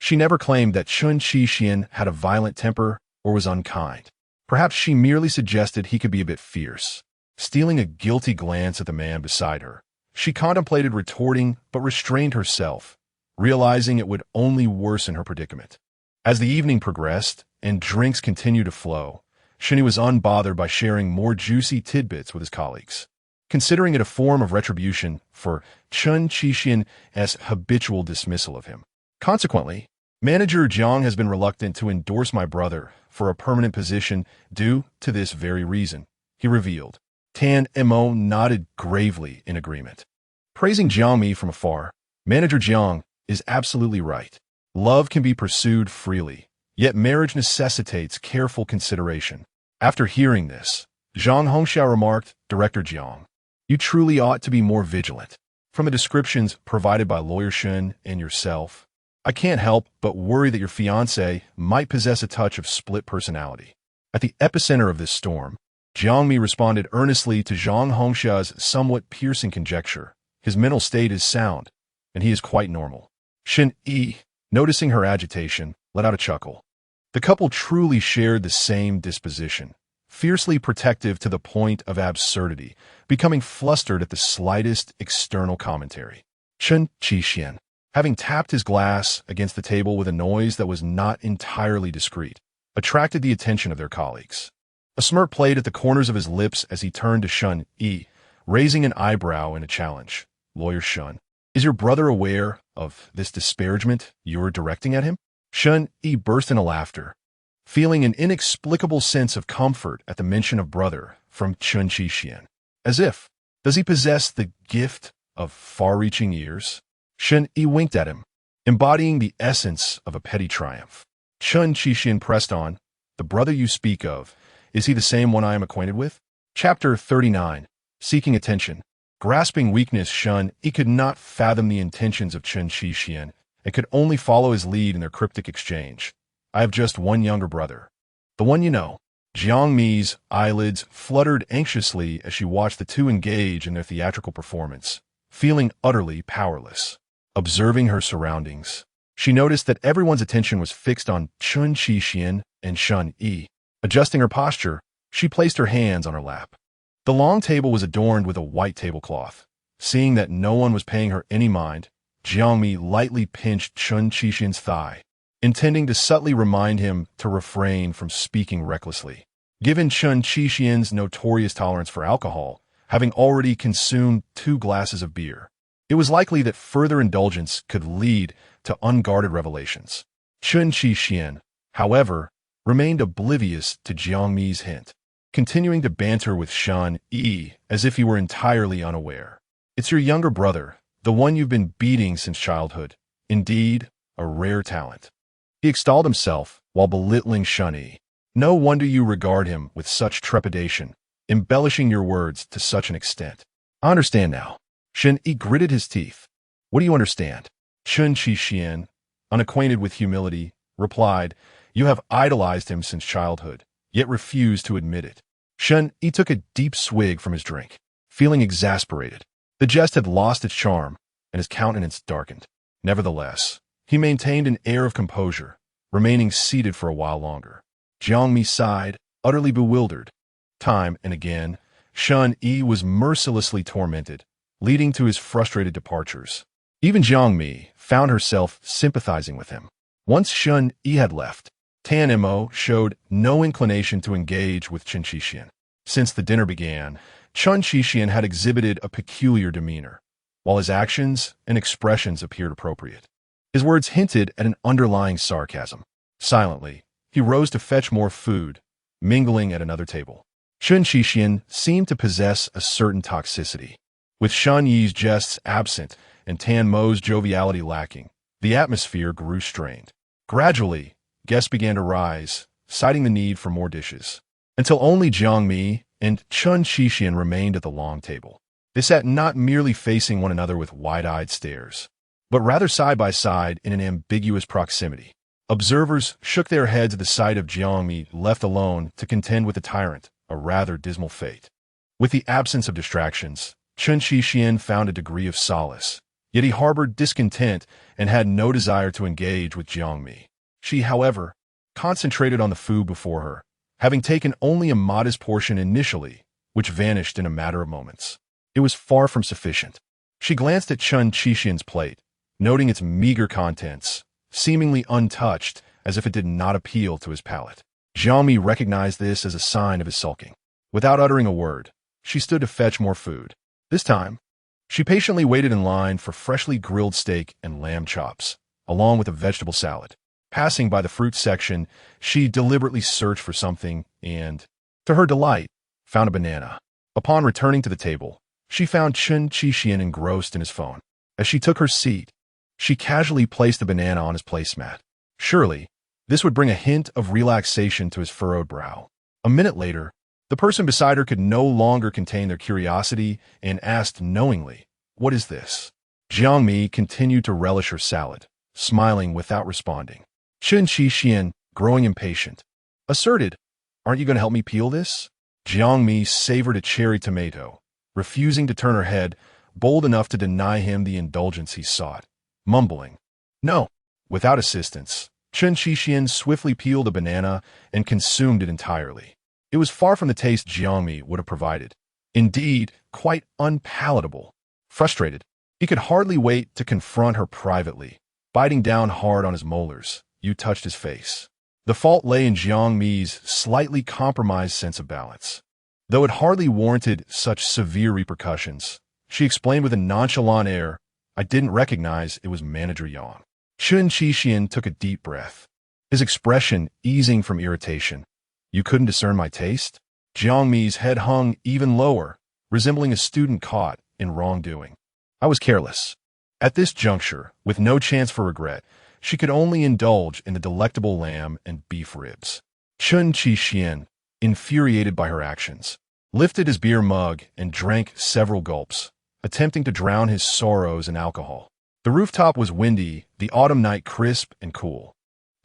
She never claimed that Chen Shixian had a violent temper or was unkind. Perhaps she merely suggested he could be a bit fierce. Stealing a guilty glance at the man beside her, she contemplated retorting but restrained herself, realizing it would only worsen her predicament. As the evening progressed and drinks continued to flow, Shun was unbothered by sharing more juicy tidbits with his colleagues, considering it a form of retribution for Chen Shixian's habitual dismissal of him. Consequently, Manager Jiang has been reluctant to endorse my brother for a permanent position due to this very reason, he revealed. Tan Mo nodded gravely in agreement. Praising Jiang Mi from afar, Manager Jiang is absolutely right. Love can be pursued freely, yet marriage necessitates careful consideration. After hearing this, Zhang Hongxiao remarked, Director Jiang, you truly ought to be more vigilant. From the descriptions provided by Lawyer Shen and yourself, I can't help but worry that your fiancé might possess a touch of split personality. At the epicenter of this storm, Jiang Mi responded earnestly to Zhang Hongxia's somewhat piercing conjecture. His mental state is sound, and he is quite normal. Shen Yi, noticing her agitation, let out a chuckle. The couple truly shared the same disposition, fiercely protective to the point of absurdity, becoming flustered at the slightest external commentary. Chen Shixian, having tapped his glass against the table with a noise that was not entirely discreet, attracted the attention of their colleagues. A smirk played at the corners of his lips as he turned to Shun Yi, raising an eyebrow in a challenge. Lawyer Shun, is your brother aware of this disparagement you're directing at him? Shun Yi burst into laughter, feeling an inexplicable sense of comfort at the mention of brother from Chen Shixian. As if, does he possess the gift of far-reaching ears? Shen Yi winked at him, embodying the essence of a petty triumph. Chen Shixian pressed on, the brother you speak of, is he the same one I am acquainted with? Chapter 39, Seeking Attention. Grasping weakness, Shun Yi could not fathom the intentions of Chen Shixian and could only follow his lead in their cryptic exchange. I have just one younger brother. The one you know. Jiang Mi's eyelids fluttered anxiously as she watched the two engage in their theatrical performance, feeling utterly powerless. Observing her surroundings, she noticed that everyone's attention was fixed on Chen Shixian and Shun Yi. Adjusting her posture, she placed her hands on her lap. The long table was adorned with a white tablecloth. Seeing that no one was paying her any mind, Jiang Mi lightly pinched Chen Shixian's thigh, intending to subtly remind him to refrain from speaking recklessly. Given Chen Shixian's notorious tolerance for alcohol, having already consumed 2 glasses of beer, it was likely that further indulgence could lead to unguarded revelations. Chen Shixian, however, remained oblivious to Jiang Mi's hint, continuing to banter with Shun Yi as if he were entirely unaware. It's your younger brother, the one you've been beating since childhood. Indeed, a rare talent. He extolled himself while belittling Shun Yi. No wonder you regard him with such trepidation, embellishing your words to such an extent. I understand now. Shen Yi gritted his teeth. What do you understand? Chen Shixian, unacquainted with humility, replied, you have idolized him since childhood, yet refused to admit it. Shen Yi took a deep swig from his drink, feeling exasperated. The jest had lost its charm, and his countenance darkened. Nevertheless, he maintained an air of composure, remaining seated for a while longer. Jiang Mi sighed, utterly bewildered. Time and again, Shun Yi was mercilessly tormented, leading to his frustrated departures. Even Jiang Mi found herself sympathizing with him. Once Shun Yi had left, Tan Mo showed no inclination to engage with Chen Shixian. Since the dinner began, Chen Shixian had exhibited a peculiar demeanor, while his actions and expressions appeared appropriate. His words hinted at an underlying sarcasm. Silently, he rose to fetch more food, mingling at another table. Chen Shixian seemed to possess a certain toxicity. With Shun Yi's jests absent and Tan Mo's joviality lacking, the atmosphere grew strained. Gradually, guests began to rise, citing the need for more dishes, until only Jiang Mi and Chen Qixian remained at the long table. They sat not merely facing one another with wide-eyed stares, but rather side by side in an ambiguous proximity. Observers shook their heads at the sight of Jiang Mi left alone to contend with the tyrant, a rather dismal fate. With the absence of distractions, Chen Qixian found a degree of solace, yet he harbored discontent and had no desire to engage with Jiang Mi. She, however, concentrated on the food before her, having taken only a modest portion initially, which vanished in a matter of moments. It was far from sufficient. She glanced at Chen Qixian's plate, noting its meager contents, seemingly untouched, as if it did not appeal to his palate. Jiang Mi recognized this as a sign of his sulking. Without uttering a word, she stood to fetch more food. This time, she patiently waited in line for freshly grilled steak and lamb chops, along with a vegetable salad. Passing by the fruit section, she deliberately searched for something and, to her delight, found a banana. Upon returning to the table, she found Chen Qixian engrossed in his phone. As she took her seat, she casually placed the banana on his placemat. Surely, this would bring a hint of relaxation to his furrowed brow. A minute later, the person beside her could no longer contain their curiosity and asked knowingly, "What is this?" Jiang Mi continued to relish her salad, smiling without responding. Chen Qixian, growing impatient, asserted, "Aren't you going to help me peel this?" Jiang Mi savored a cherry tomato, refusing to turn her head, bold enough to deny him the indulgence he sought, mumbling, "No." Without assistance, Chen Qixian swiftly peeled a banana and consumed it entirely. It was far from the taste Jiang Mi would have provided. Indeed, quite unpalatable. Frustrated, he could hardly wait to confront her privately. Biting down hard on his molars, Yu touched his face. The fault lay in Jiang Mi's slightly compromised sense of balance. Though it hardly warranted such severe repercussions, she explained with a nonchalant air, "I didn't recognize it was Manager Yang." Chen Qixian took a deep breath, his expression easing from irritation. "You couldn't discern my taste?" Jiang Mi's head hung even lower, resembling a student caught in wrongdoing. "I was careless." At this juncture, with no chance for regret, she could only indulge in the delectable lamb and beef ribs. Chen Qixian, infuriated by her actions, lifted his beer mug and drank several gulps, attempting to drown his sorrows in alcohol. The rooftop was windy, the autumn night crisp and cool.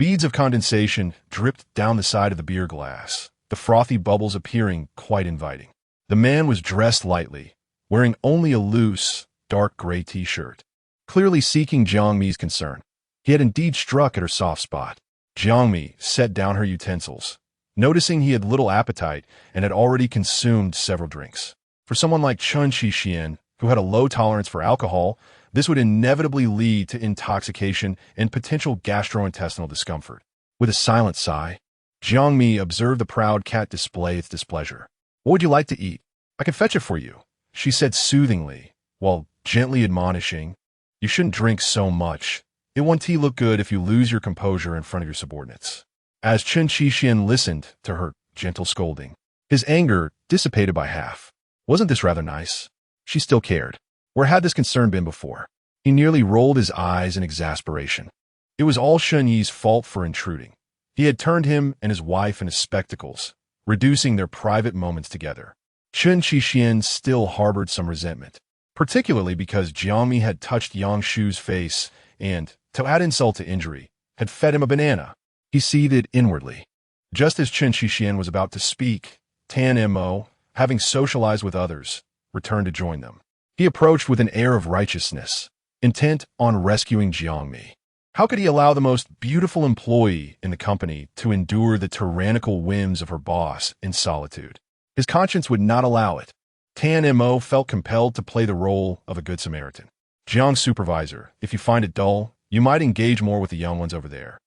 Beads of condensation dripped down the side of the beer glass, the frothy bubbles appearing quite inviting. The man was dressed lightly, wearing only a loose, dark gray t-shirt, clearly seeking Jiang Mi's concern. He had indeed struck at her soft spot. Jiang Mi set down her utensils, noticing he had little appetite and had already consumed several drinks. For someone like Chen Qixian, who had a low tolerance for alcohol, this would inevitably lead to intoxication and potential gastrointestinal discomfort. With a silent sigh, Jiang Mi observed the proud cat display its displeasure. "What would you like to eat? I can fetch it for you," she said soothingly, while gently admonishing, "You shouldn't drink so much. It won't look good if you lose your composure in front of your subordinates." As Chen Qixian listened to her gentle scolding, his anger dissipated by half. Wasn't this rather nice? She still cared. Where had this concern been before? He nearly rolled his eyes in exasperation. It was all Shen Yi's fault for intruding. He had turned him and his wife into spectacles, reducing their private moments together. Chen Qixian still harbored some resentment, particularly because Jiang Mi had touched Yang Shu's face and, to add insult to injury, had fed him a banana. He seethed inwardly. Just as Chen Qixian was about to speak, Tan Mo, having socialized with others, returned to join them. He approached with an air of righteousness, intent on rescuing Jiang Mi. How could he allow the most beautiful employee in the company to endure the tyrannical whims of her boss in solitude? His conscience would not allow it. Tan Mo felt compelled to play the role of a good Samaritan. "Jiang's supervisor, if you find it dull, you might engage more with the young ones over there,"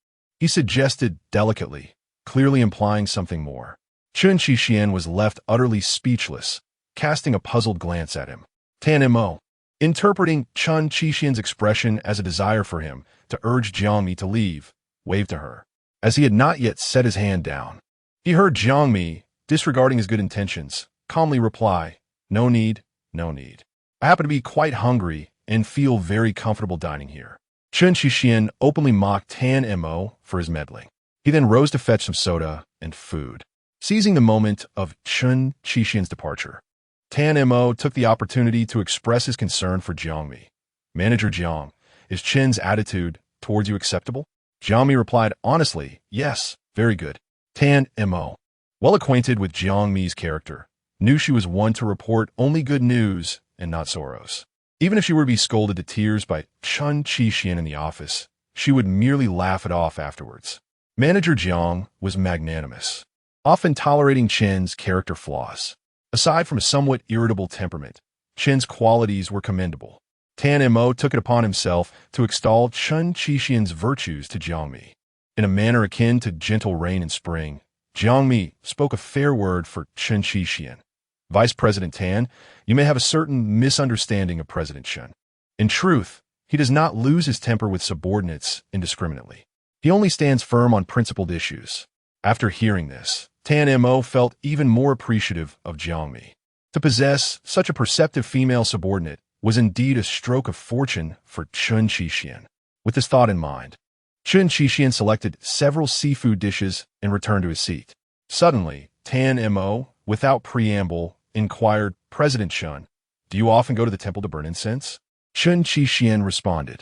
he suggested delicately, clearly implying something more. Chen Qixian was left utterly speechless, casting a puzzled glance at him. Tan Mo, interpreting Chen Qixian's expression as a desire for him to urge Jiang Mi to leave, waved to her, as he had not yet set his hand down. He heard Jiang Mi, disregarding his good intentions, calmly reply, "No need, no need. I happen to be quite hungry and feel very comfortable dining here." Chen Qixian openly mocked Tan Mo for his meddling. He then rose to fetch some soda and food. Seizing the moment of Chen Qixian's departure, Tan Mo took the opportunity to express his concern for Jiang Mi. Manager Jiang, is Chen's attitude towards you acceptable? Jiang Mi replied honestly, yes, very good. Tan Mo, well acquainted with Jiang Mi's character, knew she was one to report only good news and not sorrows. Even if she were to be scolded to tears by Chen Qixian in the office, she would merely laugh it off afterwards. Manager Jiang was magnanimous, often tolerating Chen's character flaws. Aside from a somewhat irritable temperament, Chen's qualities were commendable. Tan Mo took it upon himself to extol Chen Qixian's virtues to Jiang Mi. In a manner akin to gentle rain in spring, Jiang Mi spoke a fair word for Chen Qixian. Vice President Tan, you may have a certain misunderstanding of President Chen. In truth, he does not lose his temper with subordinates indiscriminately. He only stands firm on principled issues. After hearing this, Tan Mo felt even more appreciative of Jiang Mi. To possess such a perceptive female subordinate was indeed a stroke of fortune for Chen Qixian. With this thought in mind, Chen Qixian selected several seafood dishes and returned to his seat. Suddenly, Tan Mo, without preamble, inquired, President Chen, do you often go to the temple to burn incense? Chen Qixian responded,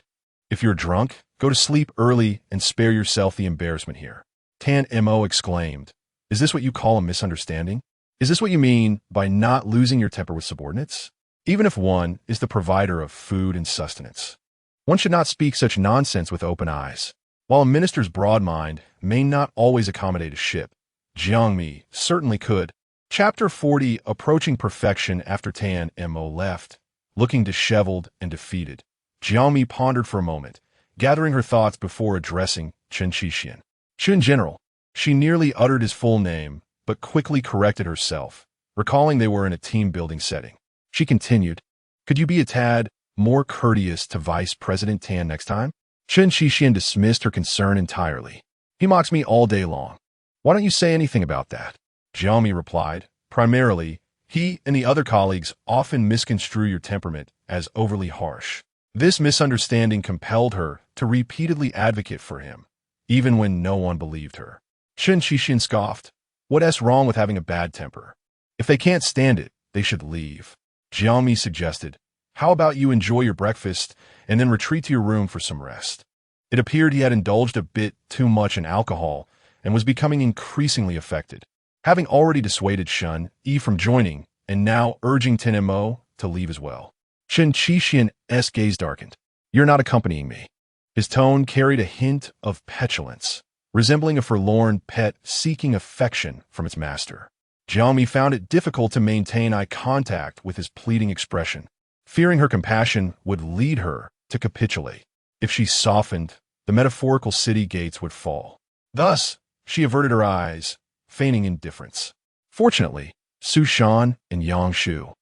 if you're drunk, go to sleep early and spare yourself the embarrassment here. Tan Mo exclaimed, is this what you call a misunderstanding? Is this what you mean by not losing your temper with subordinates? Even if one is the provider of food and sustenance, one should not speak such nonsense with open eyes. While a minister's broad mind may not always accommodate a ship, Jiang Mi certainly could. Chapter 40, Approaching Perfection. After Tan Mo left, looking disheveled and defeated, Jiang Mi pondered for a moment, gathering her thoughts before addressing Chen Qixian. Chen General. She nearly uttered his full name, but quickly corrected herself, recalling they were in a team-building setting. She continued, could you be a tad more courteous to Vice President Tan next time? Chen Qixian dismissed her concern entirely. He mocks me all day long. Why don't you say anything about that? Jiang Mi replied, primarily, he and the other colleagues often misconstrue your temperament as overly harsh. This misunderstanding compelled her to repeatedly advocate for him, even when no one believed her. Chen Qixian scoffed, what's wrong with having a bad temper? If they can't stand it, they should leave. Jiang Mi suggested, how about you enjoy your breakfast and then retreat to your room for some rest? It appeared he had indulged a bit too much in alcohol and was becoming increasingly affected. Having already dissuaded Chen Yi from joining and now urging Tan Mo to leave as well. Chen Qixian's gaze darkened. You're not accompanying me. His tone carried a hint of petulance, resembling a forlorn pet seeking affection from its master. Jiang Mi found it difficult to maintain eye contact with his pleading expression, fearing her compassion would lead her to capitulate. If she softened, the metaphorical city gates would fall. Thus, she averted her eyes, feigning indifference. Fortunately, Su Shan and Yang Shu,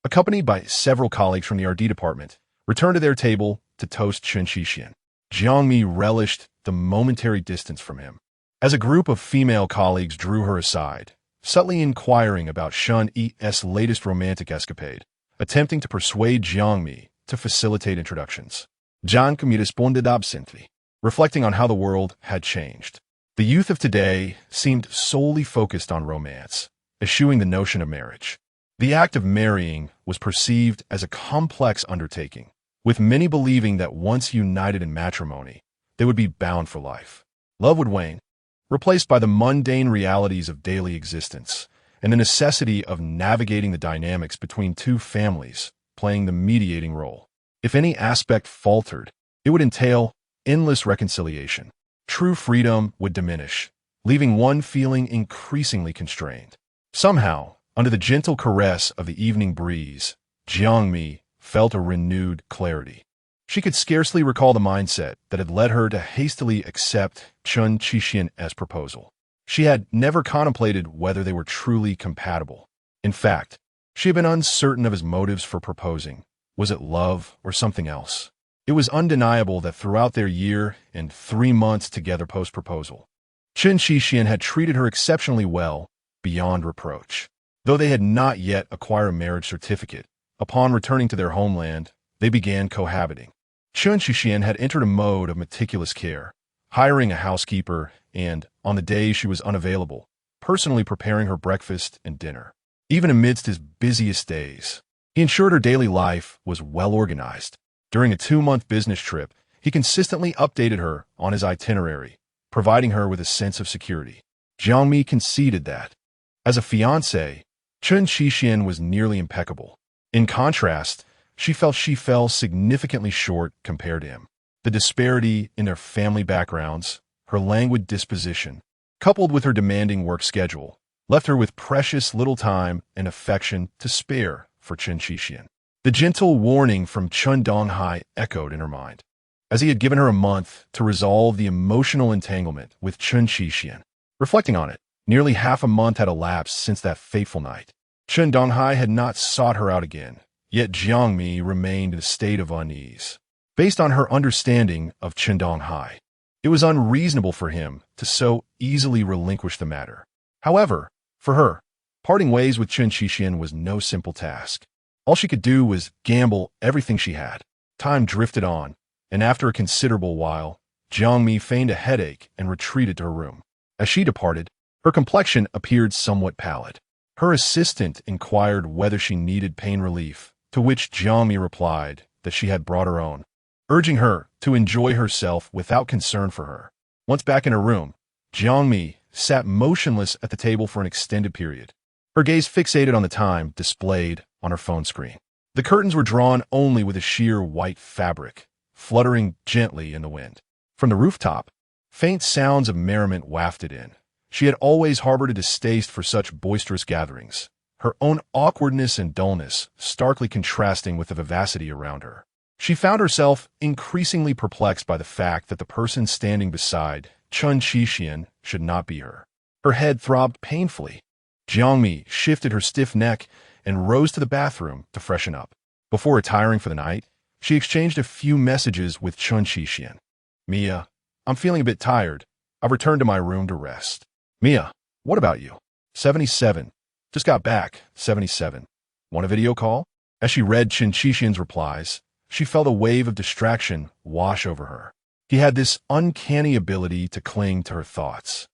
accompanied by several colleagues from the RD department, returned to their table to toast Chen Qixian. Jiang Mi relished the momentary distance from him. As a group of female colleagues drew her aside, subtly inquiring about Shen Yi's latest romantic escapade, attempting to persuade Jiang Mi to facilitate introductions. Jiang Mi responded absently, reflecting on how the world had changed. The youth of today seemed solely focused on romance, eschewing the notion of marriage. The act of marrying was perceived as a complex undertaking, with many believing that once united in matrimony, they would be bound for life. Love would wane, replaced by the mundane realities of daily existence and the necessity of navigating the dynamics between two families, playing the mediating role. If any aspect faltered, it would entail endless reconciliation. True freedom would diminish, leaving one feeling increasingly constrained. Somehow, under the gentle caress of the evening breeze, Jiang Mi felt a renewed clarity. She could scarcely recall the mindset that had led her to hastily accept Chen Qixian's proposal. She had never contemplated whether they were truly compatible. In fact, she had been uncertain of his motives for proposing. Was it love or something else? It was undeniable that throughout their year and 3 months together post-proposal, Chen Qixian had treated her exceptionally well, beyond reproach. Though they had not yet acquired a marriage certificate, upon returning to their homeland, they began cohabiting. Chen Qixian had entered a mode of meticulous care, hiring a housekeeper, and, on the days she was unavailable, personally preparing her breakfast and dinner. Even amidst his busiest days, he ensured her daily life was well organized. During a 2-month business trip, he consistently updated her on his itinerary, providing her with a sense of security. Jiang Mi conceded that, as a fiancé, Chen Qixian was nearly impeccable. In contrast, she felt she fell significantly short compared to him. The disparity in their family backgrounds, her languid disposition, coupled with her demanding work schedule, left her with precious little time and affection to spare for Chen Qixian. The gentle warning from Chen Donghai echoed in her mind, as he had given her a month to resolve the emotional entanglement with Chen Qixian. Reflecting on it, nearly half a month had elapsed since that fateful night. Chen Donghai had not sought her out again, yet Jiang Mi remained in a state of unease. Based on her understanding of Chen Donghai, it was unreasonable for him to so easily relinquish the matter. However, for her, parting ways with Chen Qixian was no simple task. All she could do was gamble everything she had. Time drifted on, and after a considerable while, Jiang Mi feigned a headache and retreated to her room. As she departed, her complexion appeared somewhat pallid. Her assistant inquired whether she needed pain relief, to which Jiang Mi replied that she had brought her own, urging her to enjoy herself without concern for her. Once back in her room, Jiang Mi sat motionless at the table for an extended period, her gaze fixated on the time displayed on her phone screen. The curtains were drawn only with a sheer white fabric, fluttering gently in the wind. From the rooftop, faint sounds of merriment wafted in. She had always harbored a distaste for such boisterous gatherings, her own awkwardness and dullness starkly contrasting with the vivacity around her. She found herself increasingly perplexed by the fact that the person standing beside Chen Qixian should not be her. Her head throbbed painfully. Jiang Mi shifted her stiff neck and rose to the bathroom to freshen up. Before retiring for the night, she exchanged a few messages with Chen Qixian. "Mia, I'm feeling a bit tired. I've returned to my room to rest." "Mia, what about you?" 77. "Just got back." 77. "Want a video call?" As she read Chen Qixian's replies, she felt a wave of distraction wash over her. He had this uncanny ability to cling to her thoughts.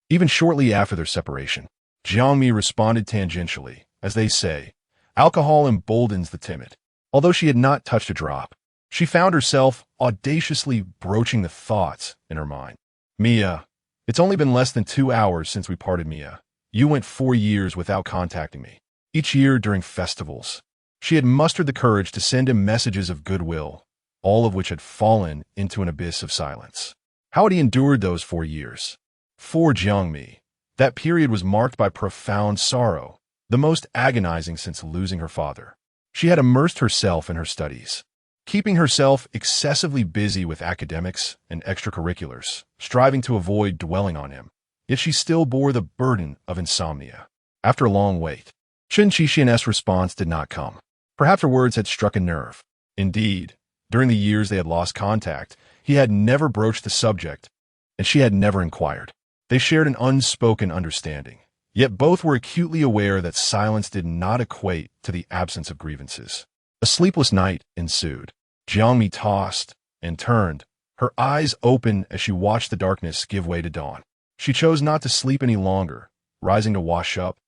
Even shortly after their separation, Jiang Mi responded tangentially. As they say, alcohol emboldens the timid. Although she had not touched a drop, she found herself audaciously broaching the thoughts in her mind. "Mia, it's only been less than 2 hours since we parted, Mia. You went 4 years without contacting me. Each year during festivals." She had mustered the courage to send him messages of goodwill, all of which had fallen into an abyss of silence. How had he endured those 4 years? For Jiang Mi, that period was marked by profound sorrow, the most agonizing since losing her father. She had immersed herself in her studies, keeping herself excessively busy with academics and extracurriculars, striving to avoid dwelling on him. Yet she still bore the burden of insomnia. After a long wait, Chen Qixian's response did not come. Perhaps her words had struck a nerve. Indeed, during the years they had lost contact, he had never broached the subject, and she had never inquired. They shared an unspoken understanding, yet both were acutely aware that silence did not equate to the absence of grievances. A sleepless night ensued. Jiang Mi tossed and turned, her eyes open as she watched the darkness give way to dawn. She chose not to sleep any longer, rising to wash up,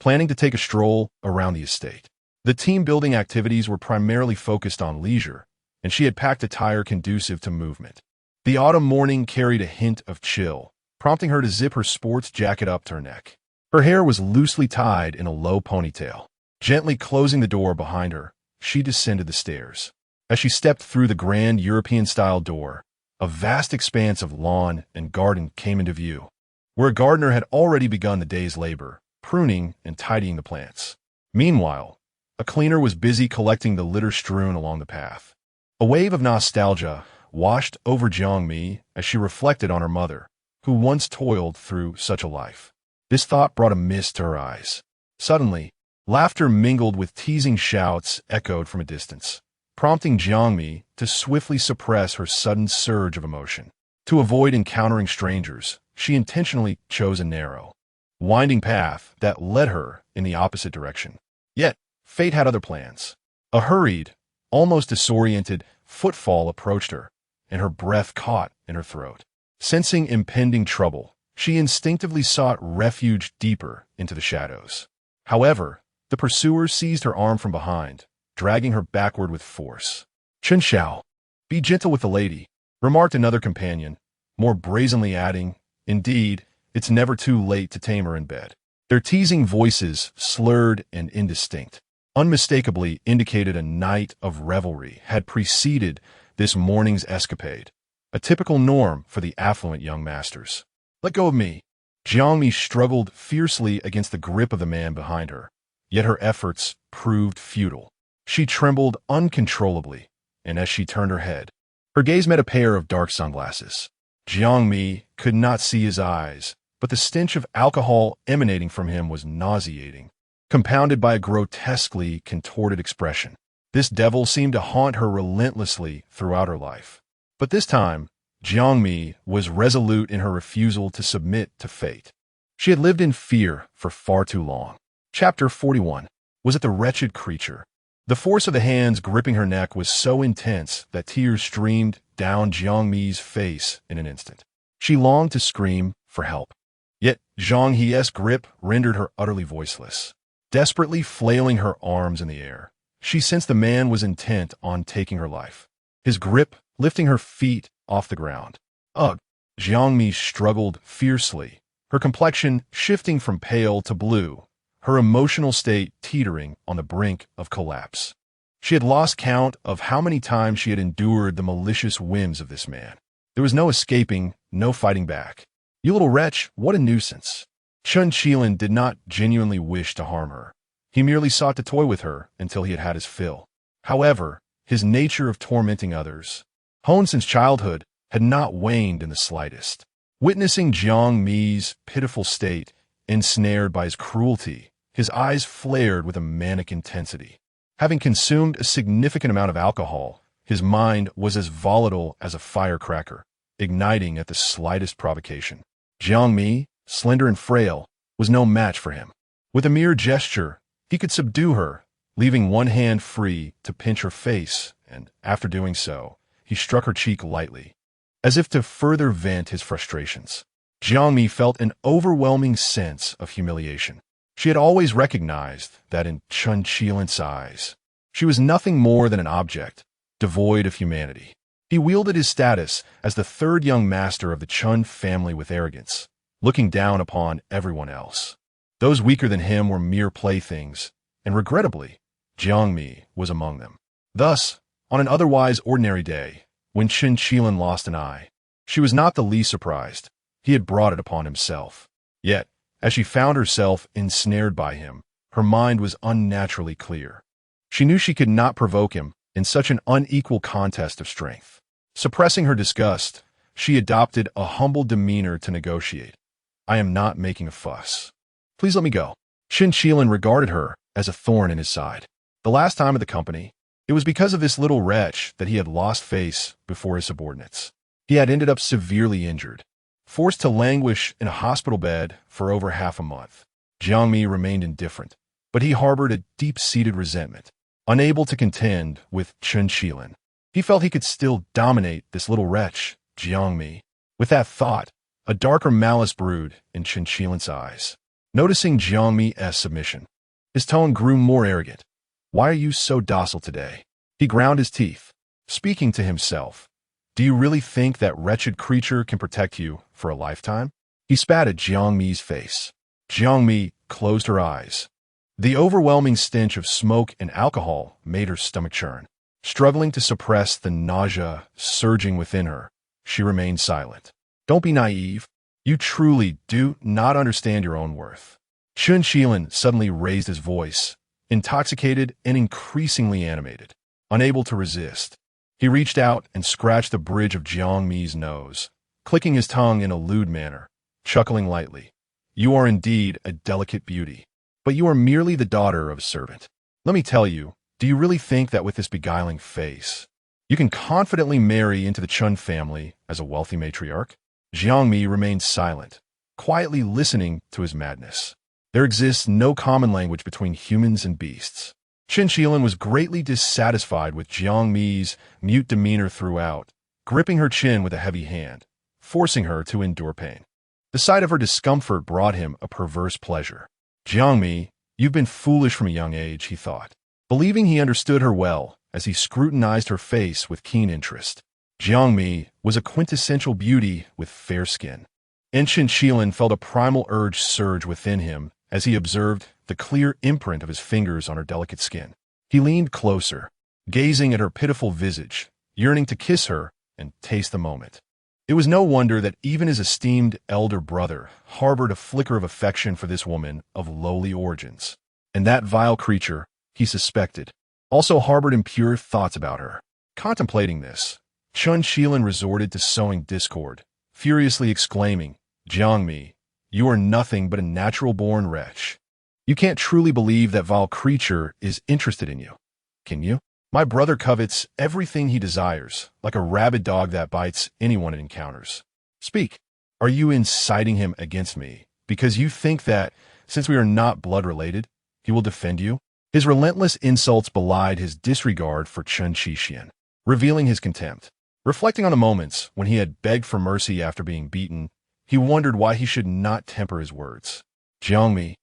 planning to take a stroll around the estate. The team-building activities were primarily focused on leisure, and she had packed attire conducive to movement. The autumn morning carried a hint of chill, prompting her to zip her sports jacket up to her neck. Her hair was loosely tied in a low ponytail. Gently closing the door behind her, she descended the stairs. As she stepped through the grand European-style door, a vast expanse of lawn and garden came into view, where a gardener had already begun the day's labor, pruning and tidying the plants. Meanwhile, a cleaner was busy collecting the litter strewn along the path. A wave of nostalgia washed over Jiang Mi as she reflected on her mother, who once toiled through such a life. This thought brought a mist to her eyes. Suddenly, laughter mingled with teasing shouts echoed from a distance, prompting Jiang Mi to swiftly suppress her sudden surge of emotion. To avoid encountering strangers, she intentionally chose a narrow, winding path that led her in the opposite direction. Yet, fate had other plans. A hurried, almost disoriented footfall approached her, and her breath caught in her throat. Sensing impending trouble, she instinctively sought refuge deeper into the shadows. However, the pursuer seized her arm from behind, dragging her backward with force. "Chen Xiao, be gentle with the lady," remarked another companion, more brazenly adding, "Indeed, it's never too late to tame her in bed." Their teasing voices, slurred and indistinct, unmistakably indicated a night of revelry had preceded this morning's escapade, a typical norm for the affluent young masters. "Let go of me." Jiang Mi struggled fiercely against the grip of the man behind her, yet her efforts proved futile. She trembled uncontrollably, and as she turned her head, her gaze met a pair of dark sunglasses. Jiang Mi could not see his eyes, but the stench of alcohol emanating from him was nauseating, compounded by a grotesquely contorted expression. This devil seemed to haunt her relentlessly throughout her life. But this time, Jiang Mi was resolute in her refusal to submit to fate. She had lived in fear for far too long. Chapter 41. Was it the wretched creature? The force of the hands gripping her neck was so intense that tears streamed down Jiang Mi's face in an instant. She longed to scream for help. Yet Jiang He's grip rendered her utterly voiceless. Desperately flailing her arms in the air, she sensed the man was intent on taking her life, his grip lifting her feet off the ground. Ugh! Jiang Mi struggled fiercely, her complexion shifting from pale to blue, her emotional state teetering on the brink of collapse. She had lost count of how many times she had endured the malicious whims of this man. There was no escaping, no fighting back. "You little wretch, what a nuisance." Chen did not genuinely wish to harm her. He merely sought to toy with her until he had had his fill. However, his nature of tormenting others, honed since childhood, had not waned in the slightest. Witnessing Jiang Mi's pitiful state, ensnared by his cruelty, his eyes flared with a manic intensity. Having consumed a significant amount of alcohol, his mind was as volatile as a firecracker, igniting at the slightest provocation. Jiang Mi, slender and frail, was no match for him. With a mere gesture, he could subdue her, leaving one hand free to pinch her face, and after doing so, he struck her cheek lightly, as if to further vent his frustrations. Jiang Mi felt an overwhelming sense of humiliation. She had always recognized that in Chen Qilin's eyes, she was nothing more than an object, devoid of humanity. He wielded his status as the third young master of the Chen family with arrogance, looking down upon everyone else. Those weaker than him were mere playthings, and regrettably, Jiang Mi was among them. Thus, on an otherwise ordinary day, when Chen Qilin lost an eye, she was not the least surprised. He had brought it upon himself. Yet, as she found herself ensnared by him, her mind was unnaturally clear. She knew she could not provoke him in such an unequal contest of strength. Suppressing her disgust, she adopted a humble demeanor to negotiate. "I am not making a fuss. Please let me go." Chen Qilin regarded her as a thorn in his side. The last time of the company, it was because of this little wretch that he had lost face before his subordinates. He had ended up severely injured, forced to languish in a hospital bed for over half a month. Jiang Mi remained indifferent, but he harbored a deep-seated resentment. Unable to contend with Chen Qilin, he felt he could still dominate this little wretch, Jiang Mi. With that thought, a darker malice brewed in Chen Qilin's eyes. Noticing Jiang Mi's submission, his tone grew more arrogant. "Why are you so docile today?" He ground his teeth, speaking to himself. "Do you really think that wretched creature can protect you for a lifetime?" He spat at Jiang Mi's face. Jiang Mi closed her eyes. The overwhelming stench of smoke and alcohol made her stomach churn. Struggling to suppress the nausea surging within her, she remained silent. "Don't be naive. You truly do not understand your own worth." Chen Qilin suddenly raised his voice, intoxicated and increasingly animated. Unable to resist, he reached out and scratched the bridge of Jiang Mi's nose, clicking his tongue in a lewd manner, chuckling lightly. "You are indeed a delicate beauty, but you are merely the daughter of a servant. Let me tell you, do you really think that with this beguiling face, you can confidently marry into the Chen family as a wealthy matriarch?" Jiang Mi remained silent, quietly listening to his madness. There exists no common language between humans and beasts. Chen Qilin was greatly dissatisfied with Jiang Mi's mute demeanor throughout, gripping her chin with a heavy hand, forcing her to endure pain. The sight of her discomfort brought him a perverse pleasure. Jiang Mi, you've been foolish from a young age, he thought, believing he understood her well as he scrutinized her face with keen interest. Jiang Mi was a quintessential beauty with fair skin. Chen felt a primal urge surge within him as he observed the clear imprint of his fingers on her delicate skin. He leaned closer, gazing at her pitiful visage, yearning to kiss her and taste the moment. It was no wonder that even his esteemed elder brother harbored a flicker of affection for this woman of lowly origins. And that vile creature, he suspected, also harbored impure thoughts about her. Contemplating this, Chen resorted to sowing discord, furiously exclaiming, "Jiang Mi, you are nothing but a natural-born wretch. You can't truly believe that vile creature is interested in you, can you? My brother covets everything he desires, like a rabid dog that bites anyone it encounters. Speak, are you inciting him against me because you think that, since we are not blood-related, he will defend you?" His relentless insults belied his disregard for Chen Qixian, revealing his contempt. Reflecting on the moments when he had begged for mercy after being beaten, he wondered why he should not temper his words. Jiang Mi,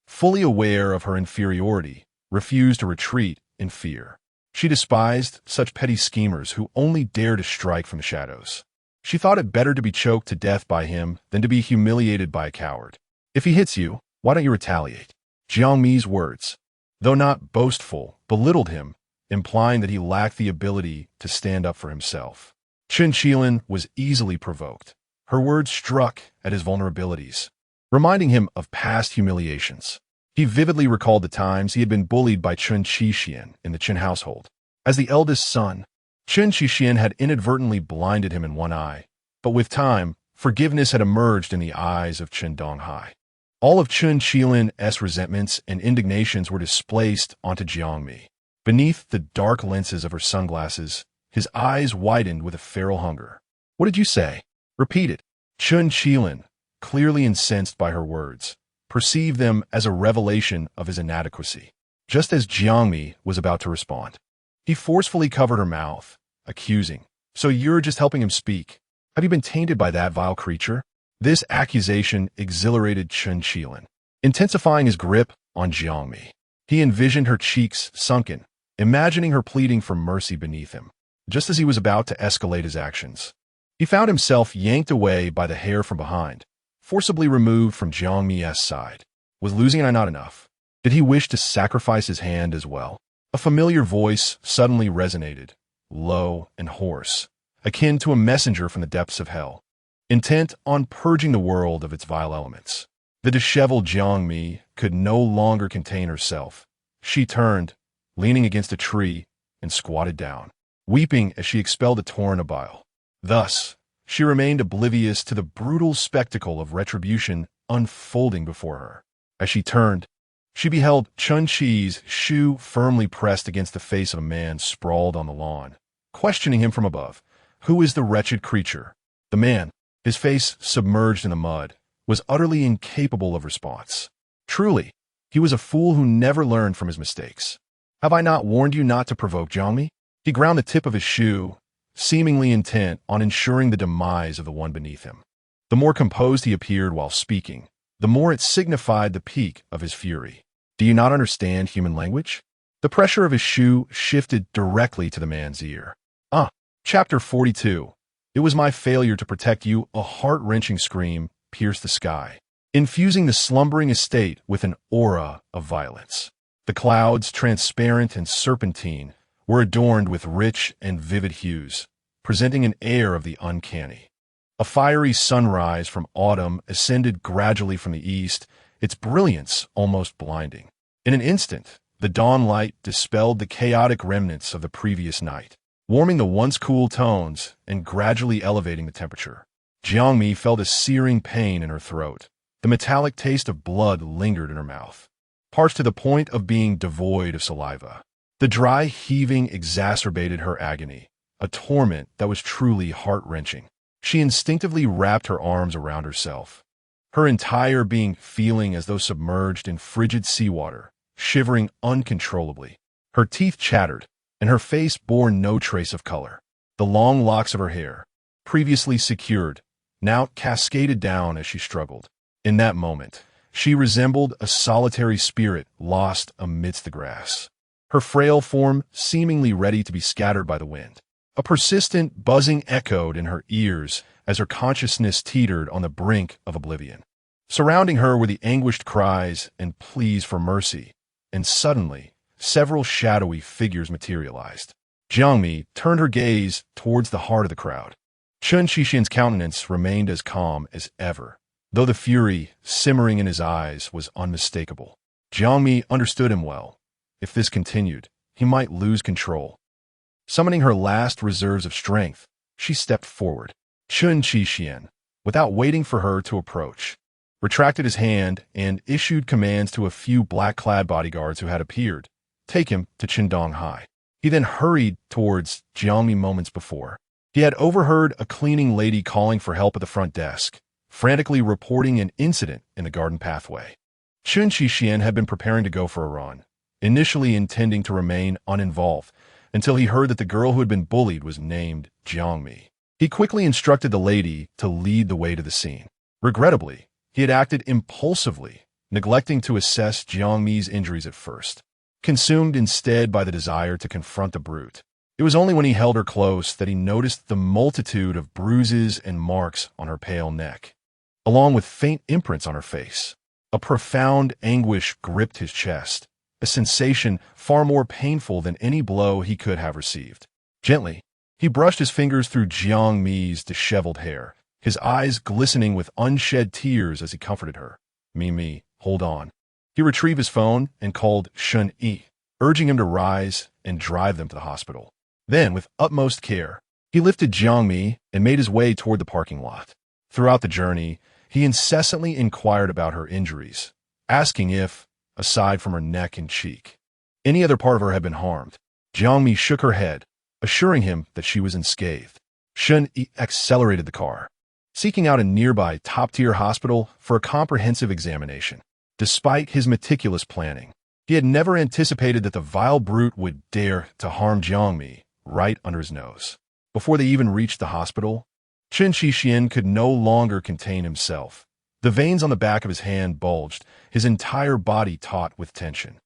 fully aware of her inferiority, refused to retreat in fear. She despised such petty schemers who only dare to strike from the shadows. She thought it better to be choked to death by him than to be humiliated by a coward. If he hits you, why don't you retaliate? Jiang Mi's words, though not boastful, belittled him, implying that he lacked the ability to stand up for himself. Chen was easily provoked. Her words struck at his vulnerabilities, reminding him of past humiliations. He vividly recalled the times he had been bullied by Chen Qixian in the Chen household. As the eldest son, Chen Qixian had inadvertently blinded him in one eye, but with time, forgiveness had emerged in the eyes of Chen Donghai. All of Chen Qilin's resentments and indignations were displaced onto Jiang Mi. Beneath the dark lenses of her sunglasses, his eyes widened with a feral hunger. "What did you say?" "Repeat it." Chen Qilin, clearly incensed by her words, perceived them as a revelation of his inadequacy. Just as Jiang Mi was about to respond, he forcefully covered her mouth, accusing, "So you're just helping him speak? Have you been tainted by that vile creature?" This accusation exhilarated Chen Qilin, intensifying his grip on Jiang Mi. He envisioned her cheeks sunken, imagining her pleading for mercy beneath him. Just as he was about to escalate his actions, he found himself yanked away by the hair from behind, forcibly removed from Jiang Mi's side. Was losing it not enough? Did he wish to sacrifice his hand as well? A familiar voice suddenly resonated, low and hoarse, akin to a messenger from the depths of hell, intent on purging the world of its vile elements. The disheveled Jiang Mi could no longer contain herself. She turned, leaning against a tree, and squatted down, weeping as she expelled a torrent of bile. Thus, she remained oblivious to the brutal spectacle of retribution unfolding before her. As she turned, she beheld Chen Qi's shoe firmly pressed against the face of a man sprawled on the lawn, questioning him from above. Who is the wretched creature? The man, his face submerged in the mud, was utterly incapable of response. Truly, he was a fool who never learned from his mistakes. Have I not warned you not to provoke Jiang Mi? He ground the tip of his shoe, seemingly intent on ensuring the demise of the one beneath him. The more composed he appeared while speaking, the more it signified the peak of his fury. Do you not understand human language? The pressure of his shoe shifted directly to the man's ear. Chapter 42. It was my failure to protect you. A heart-wrenching scream pierced the sky, infusing the slumbering estate with an aura of violence. The clouds, transparent and serpentine, were adorned with rich and vivid hues, presenting an air of the uncanny. A fiery sunrise from autumn ascended gradually from the east, its brilliance almost blinding. In an instant, the dawn light dispelled the chaotic remnants of the previous night, warming the once cool tones and gradually elevating the temperature. Jiang Mi felt a searing pain in her throat. The metallic taste of blood lingered in her mouth, parched to the point of being devoid of saliva. The dry heaving exacerbated her agony, a torment that was truly heart-wrenching. She instinctively wrapped her arms around herself, her entire being feeling as though submerged in frigid seawater, shivering uncontrollably. Her teeth chattered, and her face bore no trace of color. The long locks of her hair, previously secured, now cascaded down as she struggled. In that moment, she resembled a solitary spirit lost amidst the grass, her frail form seemingly ready to be scattered by the wind. A persistent buzzing echoed in her ears as her consciousness teetered on the brink of oblivion. Surrounding her were the anguished cries and pleas for mercy, and suddenly, several shadowy figures materialized. Jiang Mi turned her gaze towards the heart of the crowd. Chen Qixian's countenance remained as calm as ever, though the fury simmering in his eyes was unmistakable. Jiang Mi understood him well. If this continued, he might lose control. Summoning her last reserves of strength, she stepped forward. Chen Qixian, without waiting for her to approach, retracted his hand and issued commands to a few black-clad bodyguards who had appeared. Take him to Qingdong High. He then hurried towards Jiang Mi moments before. He had overheard a cleaning lady calling for help at the front desk, frantically reporting an incident in the garden pathway. Chen Qixian had been preparing to go for a run, initially intending to remain uninvolved, until he heard that the girl who had been bullied was named Jiang Mi. He quickly instructed the lady to lead the way to the scene. Regrettably, he had acted impulsively, neglecting to assess Jiang Mi's injuries at first, consumed instead by the desire to confront the brute. It was only when he held her close that he noticed the multitude of bruises and marks on her pale neck, along with faint imprints on her face. A profound anguish gripped his chest, a sensation far more painful than any blow he could have received. Gently, he brushed his fingers through Jiang Mi's disheveled hair, his eyes glistening with unshed tears as he comforted her. Mi, hold on. He retrieved his phone and called Shen Yi, urging him to rise and drive them to the hospital. Then, with utmost care, he lifted Jiang Mi and made his way toward the parking lot. Throughout the journey, he incessantly inquired about her injuries, asking if, aside from her neck and cheek, any other part of her had been harmed. Jiang Mi shook her head, assuring him that she was unscathed. Shen Yi accelerated the car, seeking out a nearby top-tier hospital for a comprehensive examination. Despite his meticulous planning, he had never anticipated that the vile brute would dare to harm Jiang Mi right under his nose. Before they even reached the hospital, Chen Qixian could no longer contain himself. The veins on the back of his hand bulged, his entire body taut with tension.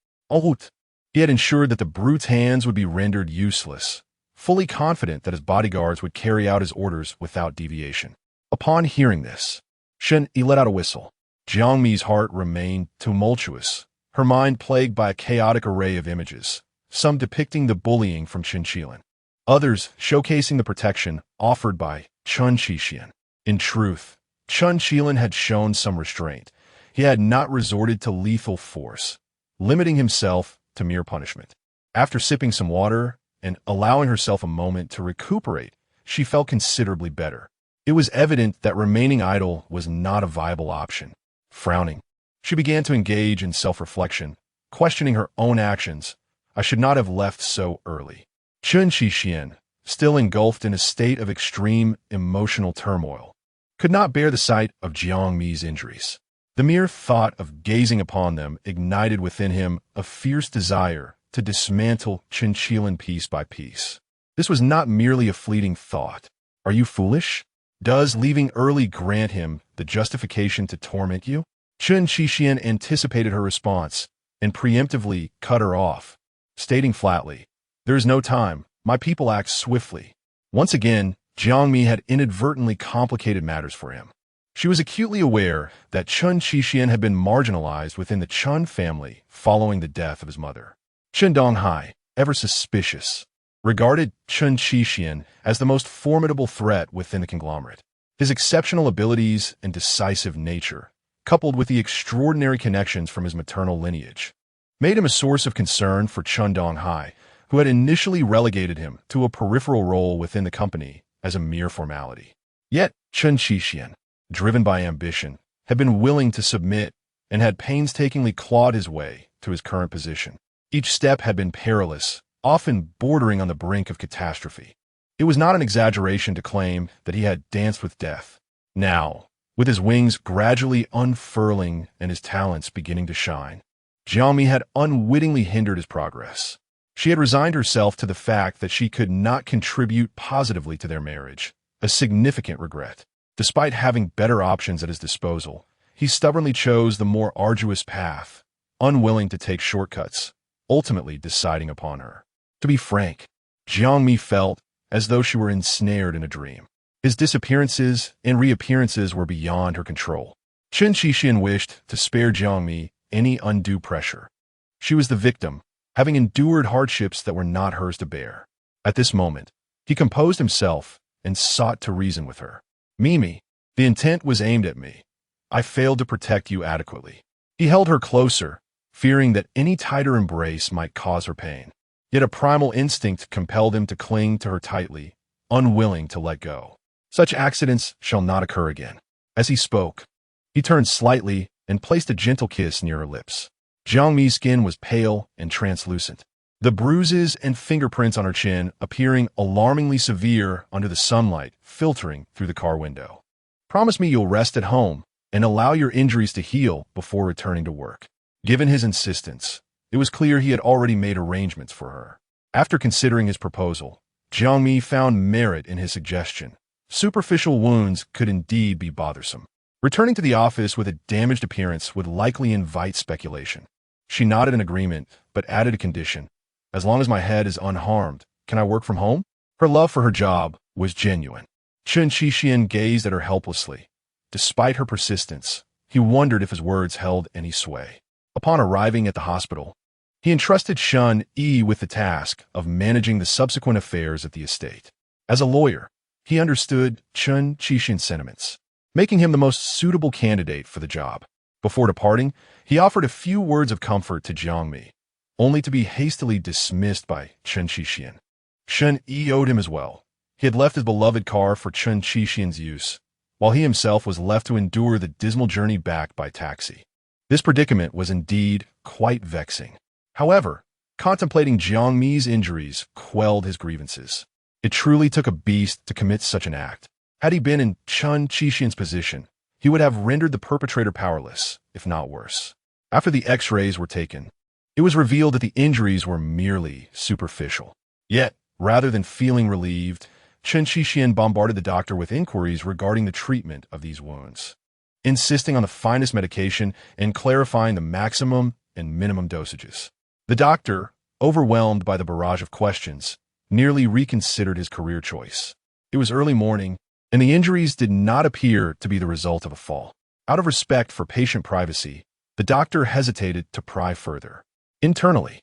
He had ensured that the brute's hands would be rendered useless, fully confident that his bodyguards would carry out his orders without deviation. Upon hearing this, Shen Yi let out a whistle. Jiang Mi's heart remained tumultuous, her mind plagued by a chaotic array of images, some depicting the bullying from Chen Qixian, others showcasing the protection offered by Chen Qixian. In truth, Chen Qixian had shown some restraint. He had not resorted to lethal force, limiting himself to mere punishment. After sipping some water and allowing herself a moment to recuperate, she felt considerably better. It was evident that remaining idle was not a viable option. Frowning, she began to engage in self-reflection, questioning her own actions. I should not have left so early. Chen Qixian, still engulfed in a state of extreme emotional turmoil, could not bear the sight of Jiang Mi's injuries. The mere thought of gazing upon them ignited within him a fierce desire to dismantle Chen Qixian piece by piece. This was not merely a fleeting thought. Are you foolish? Does leaving early grant him the justification to torment you? Chen Qixian anticipated her response and preemptively cut her off, stating flatly, "There is no time. My people act swiftly." Once again, Jiang Mi had inadvertently complicated matters for him. She was acutely aware that Chen Qixian had been marginalized within the Chen family following the death of his mother. Qingdong Hai, ever suspicious, regarded Chen Qixian as the most formidable threat within the conglomerate. His exceptional abilities and decisive nature, coupled with the extraordinary connections from his maternal lineage, made him a source of concern for Qingdong Hai, who had initially relegated him to a peripheral role within the company as a mere formality. Yet Chen Qixian, driven by ambition, had been willing to submit and had painstakingly clawed his way to his current position. Each step had been perilous, often bordering on the brink of catastrophe. It was not an exaggeration to claim that he had danced with death. Now, with his wings gradually unfurling and his talents beginning to shine, Jiang Mi had unwittingly hindered his progress. She had resigned herself to the fact that she could not contribute positively to their marriage, a significant regret. Despite having better options at his disposal, he stubbornly chose the more arduous path, unwilling to take shortcuts, ultimately deciding upon her. To be frank, Jiang Mi felt as though she were ensnared in a dream. His disappearances and reappearances were beyond her control. Chen Qixian wished to spare Jiang Mi any undue pressure. She was the victim, having endured hardships that were not hers to bear. At this moment, he composed himself and sought to reason with her. Mimi, the intent was aimed at me. I failed to protect you adequately. He held her closer, fearing that any tighter embrace might cause her pain. Yet a primal instinct compelled him to cling to her tightly, unwilling to let go. Such accidents shall not occur again. As he spoke, he turned slightly and placed a gentle kiss near her lips. Jiang Mi's skin was pale and translucent, the bruises and fingerprints on her chin appearing alarmingly severe under the sunlight filtering through the car window. Promise me you'll rest at home and allow your injuries to heal before returning to work. Given his insistence, it was clear he had already made arrangements for her. After considering his proposal, Jiang Mi found merit in his suggestion. Superficial wounds could indeed be bothersome. Returning to the office with a damaged appearance would likely invite speculation. She nodded in agreement, but added a condition. As long as my head is unharmed, can I work from home? Her love for her job was genuine. Chen Qixian gazed at her helplessly. Despite her persistence, he wondered if his words held any sway. Upon arriving at the hospital, he entrusted Shen Yi with the task of managing the subsequent affairs at the estate. As a lawyer, he understood Chen Qixian's sentiments, making him the most suitable candidate for the job. Before departing, he offered a few words of comfort to Jiang Mi, only to be hastily dismissed by Chen Qixian. Shen Yi owed him as well. He had left his beloved car for Chen Qixian's use, while he himself was left to endure the dismal journey back by taxi. This predicament was indeed quite vexing. However, contemplating Jiang Mi's injuries quelled his grievances. It truly took a beast to commit such an act. Had he been in Chen Qixian's position, he would have rendered the perpetrator powerless, if not worse. After the X-rays were taken, it was revealed that the injuries were merely superficial. Yet, rather than feeling relieved, Chen Qixian bombarded the doctor with inquiries regarding the treatment of these wounds, insisting on the finest medication and clarifying the maximum and minimum dosages. The doctor, overwhelmed by the barrage of questions, nearly reconsidered his career choice. It was early morning, and the injuries did not appear to be the result of a fall. Out of respect for patient privacy, the doctor hesitated to pry further. Internally,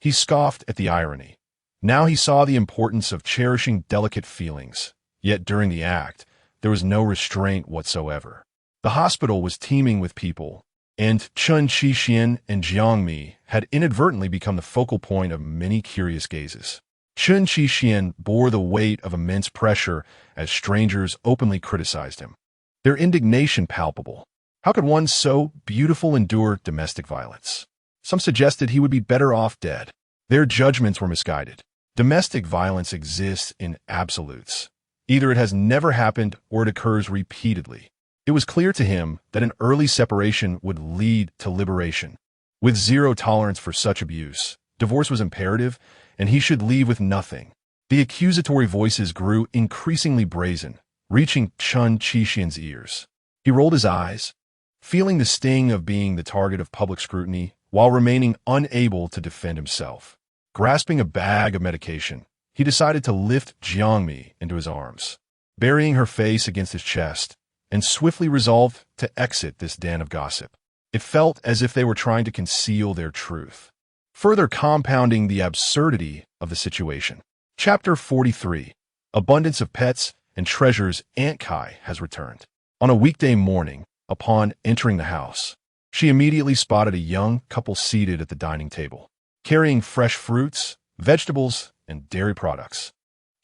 he scoffed at the irony. Now he saw the importance of cherishing delicate feelings, yet during the act, there was no restraint whatsoever. The hospital was teeming with people, and Chen Qixian and Jiang Mi had inadvertently become the focal point of many curious gazes. Chen Qixian bore the weight of immense pressure as strangers openly criticized him, their indignation palpable. How could one so beautiful endure domestic violence? Some suggested he would be better off dead. Their judgments were misguided. Domestic violence exists in absolutes. Either it has never happened or it occurs repeatedly. It was clear to him that an early separation would lead to liberation. With zero tolerance for such abuse, divorce was imperative, and he should leave with nothing. The accusatory voices grew increasingly brazen, reaching Chen Qixian's ears. He rolled his eyes, feeling the sting of being the target of public scrutiny while remaining unable to defend himself. Grasping a bag of medication, he decided to lift Jiang Mi into his arms, burying her face against his chest, and swiftly resolved to exit this den of gossip. It felt as if they were trying to conceal their truth, further compounding the absurdity of the situation. Chapter 43. Abundance of Pets and Treasures. Aunt Kai has returned. On a weekday morning, upon entering the house, she immediately spotted a young couple seated at the dining table, carrying fresh fruits, vegetables, and dairy products.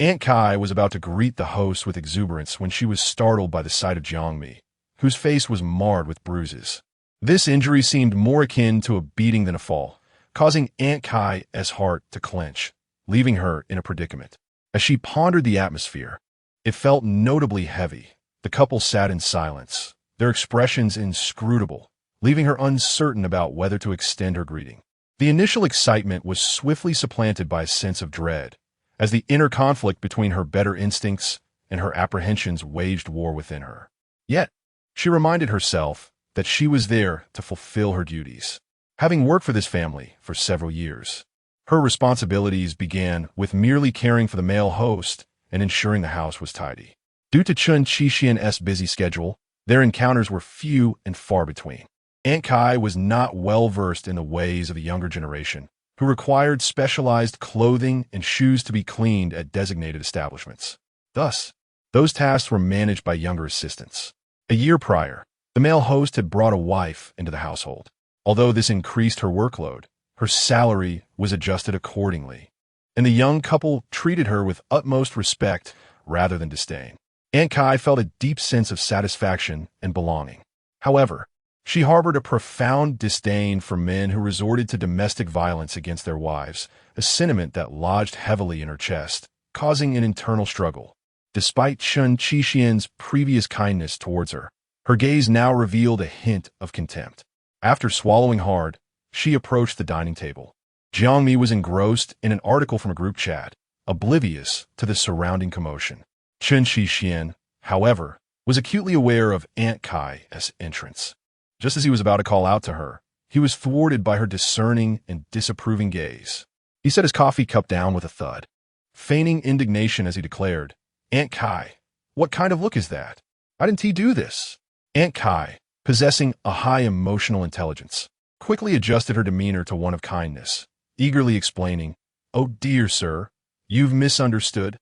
Aunt Kai was about to greet the host with exuberance when she was startled by the sight of Jiang Mi, whose face was marred with bruises. This injury seemed more akin to a beating than a fall, causing Aunt Kai's heart to clench, leaving her in a predicament. As she pondered the atmosphere, it felt notably heavy. The couple sat in silence, their expressions inscrutable, leaving her uncertain about whether to extend her greeting. The initial excitement was swiftly supplanted by a sense of dread, as the inner conflict between her better instincts and her apprehensions waged war within her. Yet, she reminded herself that she was there to fulfill her duties. Having worked for this family for several years, her responsibilities began with merely caring for the male host and ensuring the house was tidy. Due to Chen Qixian's busy schedule, their encounters were few and far between. Aunt Kai was not well versed in the ways of the younger generation, who required specialized clothing and shoes to be cleaned at designated establishments. Thus, those tasks were managed by younger assistants. A year prior, the male host had brought a wife into the household. Although this increased her workload, her salary was adjusted accordingly, and the young couple treated her with utmost respect rather than disdain. Aunt Kai felt a deep sense of satisfaction and belonging. However, she harbored a profound disdain for men who resorted to domestic violence against their wives, a sentiment that lodged heavily in her chest, causing an internal struggle. Despite Chen Qixian's previous kindness towards her, her gaze now revealed a hint of contempt. After swallowing hard, she approached the dining table. Jiang Mi was engrossed in an article from a group chat, oblivious to the surrounding commotion. Chen Qixian, however, was acutely aware of Aunt Kai's entrance. Just as he was about to call out to her, he was thwarted by her discerning and disapproving gaze. He set his coffee cup down with a thud, feigning indignation as he declared, "Aunt Kai, what kind of look is that? Why didn't he do this?" Aunt Kai, possessing a high emotional intelligence, quickly adjusted her demeanor to one of kindness, eagerly explaining, "Oh dear sir, you've misunderstood.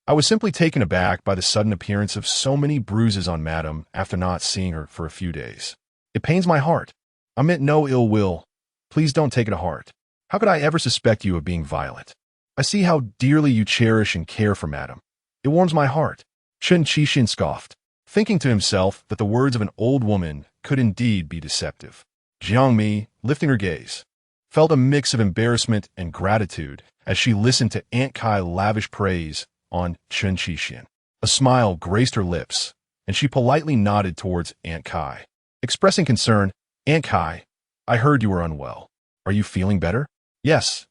I was simply taken aback by the sudden appearance of so many bruises on Madam after not seeing her for a few days. It pains my heart. I meant no ill will. Please don't take it to heart. How could I ever suspect you of being violent? I see how dearly you cherish and care for Madam. It warms my heart." Chen Qixian scoffed, thinking to himself that the words of an old woman could indeed be deceptive. Jiang Mi, lifting her gaze, felt a mix of embarrassment and gratitude as she listened to Aunt Kai lavish praise on Chen Qixian. A smile graced her lips, and she politely nodded towards Aunt Kai. Expressing concern, "Aunt Kai, I heard you were unwell. Are you feeling better?" Yes.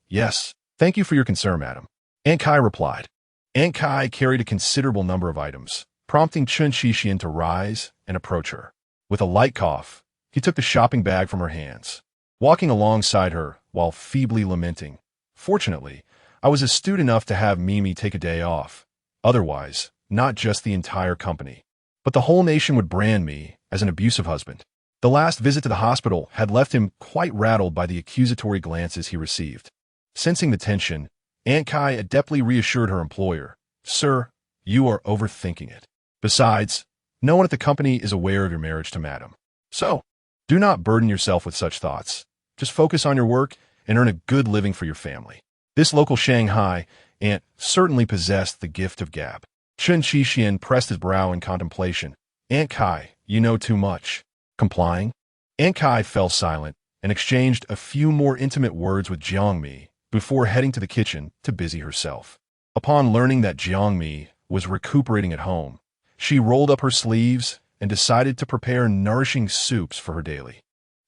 Thank you for your concern, madam," Aunt Kai replied. Aunt Kai carried a considerable number of items, prompting Chen Qixian to rise and approach her. With a light cough, he took the shopping bag from her hands, walking alongside her while feebly lamenting, "Fortunately, I was astute enough to have Mimi take a day off. Otherwise, not just the entire company, but the whole nation would brand me as an abusive husband." The last visit to the hospital had left him quite rattled by the accusatory glances he received. Sensing the tension, Aunt Kai adeptly reassured her employer, "Sir, you are overthinking it. Besides, no one at the company is aware of your marriage to Madam. So, do not burden yourself with such thoughts. Just focus on your work and earn a good living for your family." This local Shanghai aunt certainly possessed the gift of gab. Chen Qixian pressed his brow in contemplation. "Aunt Kai, you know too much." Complying, Aunt Kai fell silent and exchanged a few more intimate words with Jiang Mi before heading to the kitchen to busy herself. Upon learning that Jiang Mi was recuperating at home, she rolled up her sleeves and decided to prepare nourishing soups for her daily.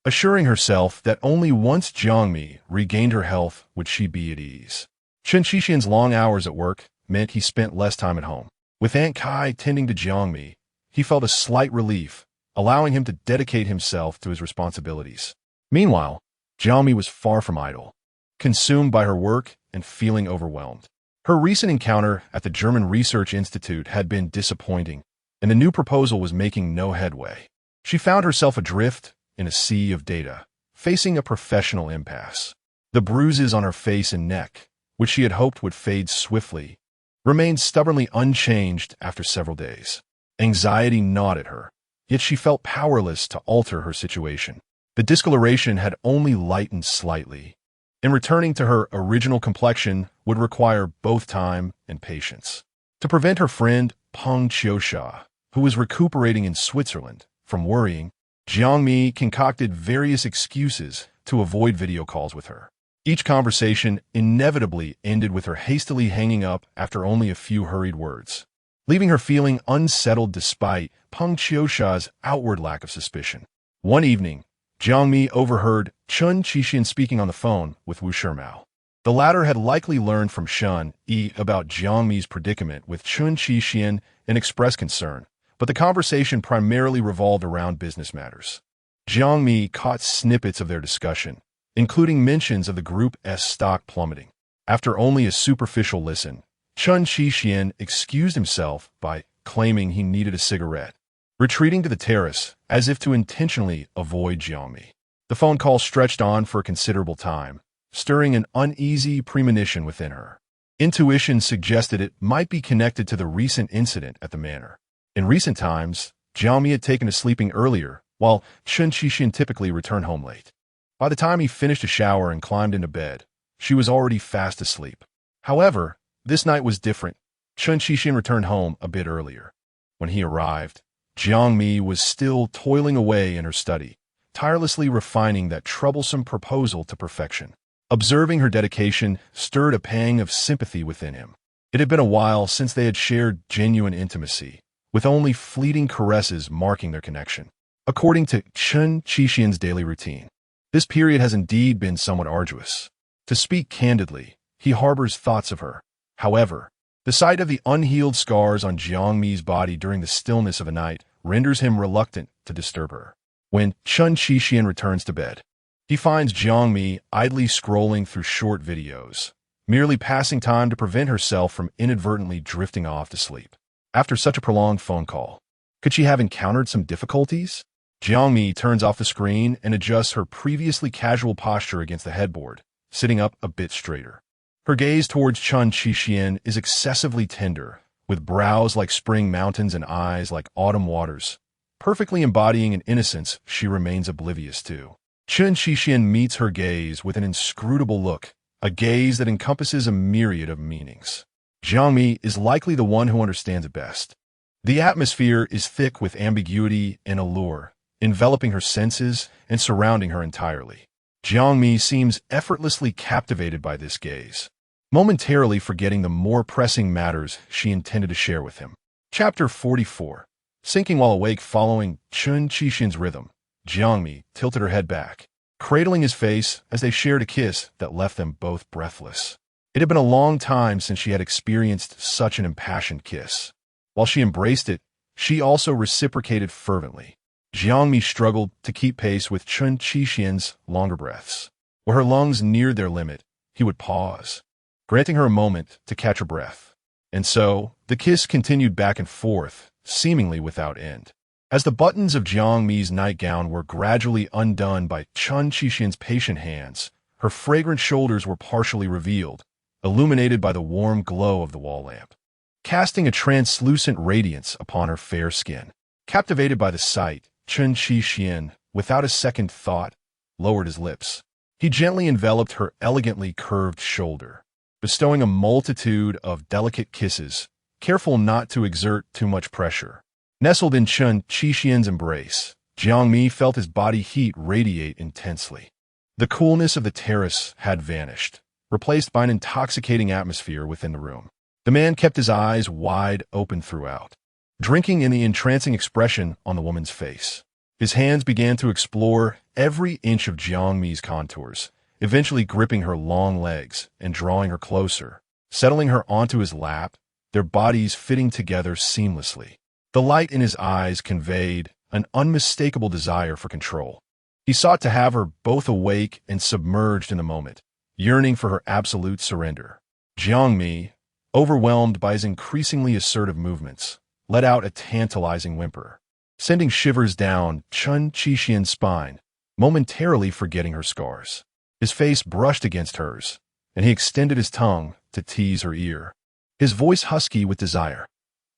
Assuring herself that only once Jiang Mi regained her health would she be at ease. Chen Qixian's long hours at work meant he spent less time at home. With Aunt Kai tending to Jiang Mi, he felt a slight relief, allowing him to dedicate himself to his responsibilities. Meanwhile, Jiang Mi was far from idle, consumed by her work and feeling overwhelmed. Her recent encounter at the German Research Institute had been disappointing, and the new proposal was making no headway. She found herself adrift in a sea of data, facing a professional impasse. The bruises on her face and neck, which she had hoped would fade swiftly, remained stubbornly unchanged after several days. Anxiety gnawed at her, yet she felt powerless to alter her situation. The discoloration had only lightened slightly, and returning to her original complexion would require both time and patience. To prevent her friend Peng Qiusha, who was recuperating in Switzerland, from worrying, Jiang Mi concocted various excuses to avoid video calls with her. Each conversation inevitably ended with her hastily hanging up after only a few hurried words, leaving her feeling unsettled despite Peng Qiusha's outward lack of suspicion. One evening, Jiang Mi overheard Chen Qixian speaking on the phone with Wu Shimao. The The latter had likely learned from Chen about Jiang Mi's predicament with Chen Qixian and expressed concern, but the conversation primarily revolved around business matters. Jiang Mi caught snippets of their discussion, including mentions of the group's stock plummeting. After only a superficial listen, Chen Qixian excused himself by claiming he needed a cigarette, retreating to the terrace as if to intentionally avoid Jiang Mi. The phone call stretched on for a considerable time, stirring an uneasy premonition within her. Intuition suggested it might be connected to the recent incident at the manor. In recent times, Jiang Mi had taken to sleeping earlier, while Chen Qixian typically returned home late. By the time he finished a shower and climbed into bed, she was already fast asleep. However, this night was different. Chen Qixian returned home a bit earlier. When he arrived, Jiang Mi was still toiling away in her study, tirelessly refining that troublesome proposal to perfection. Observing her dedication stirred a pang of sympathy within him. It had been a while since they had shared genuine intimacy, with only fleeting caresses marking their connection. According to Chen Qixian's daily routine, this period has indeed been somewhat arduous. To speak candidly, he harbors thoughts of her. However, the sight of the unhealed scars on Jiang Mi's body during the stillness of a night renders him reluctant to disturb her. When Chen Qixian returns to bed, he finds Jiang Mi idly scrolling through short videos, merely passing time to prevent herself from inadvertently drifting off to sleep. After such a prolonged phone call, could she have encountered some difficulties? Jiang Mi turns off the screen and adjusts her previously casual posture against the headboard, sitting up a bit straighter. Her gaze towards Chen Qixian is excessively tender, with brows like spring mountains and eyes like autumn waters, perfectly embodying an innocence she remains oblivious to. Chen Qixian meets her gaze with an inscrutable look, a gaze that encompasses a myriad of meanings. Jiang Mi is likely the one who understands it best. The atmosphere is thick with ambiguity and allure, enveloping her senses and surrounding her entirely. Jiang Mi seems effortlessly captivated by this gaze, momentarily forgetting the more pressing matters she intended to share with him. Chapter 44. Sinking while awake following Chen Qixian's rhythm, Jiang Mi tilted her head back, cradling his face as they shared a kiss that left them both breathless. It had been a long time since she had experienced such an impassioned kiss. While she embraced it, she also reciprocated fervently. Jiang Mi struggled to keep pace with Chen Qixian's longer breaths. Where her lungs neared their limit, he would pause, granting her a moment to catch her breath. And so, the kiss continued back and forth, seemingly without end. As the buttons of Jiang Mi's nightgown were gradually undone by Chen Qixian's patient hands, her fragrant shoulders were partially revealed, illuminated by the warm glow of the wall lamp, casting a translucent radiance upon her fair skin. Captivated by the sight, Chen Qixian, without a second thought, lowered his lips. He gently enveloped her elegantly curved shoulder, bestowing a multitude of delicate kisses, careful not to exert too much pressure. Nestled in Chen Qixian's embrace, Jiang Mi felt his body heat radiate intensely. The coolness of the terrace had vanished, replaced by an intoxicating atmosphere within the room. The man kept his eyes wide open throughout, drinking in the entrancing expression on the woman's face. His hands began to explore every inch of Jiang Mi's contours, eventually gripping her long legs and drawing her closer, settling her onto his lap, their bodies fitting together seamlessly. The light in his eyes conveyed an unmistakable desire for control. He sought to have her both awake and submerged in the moment, yearning for her absolute surrender. Jiang Mi, overwhelmed by his increasingly assertive movements, let out a tantalizing whimper, sending shivers down Chen Qixian's spine, momentarily forgetting her scars. His face brushed against hers, and he extended his tongue to tease her ear, his voice husky with desire.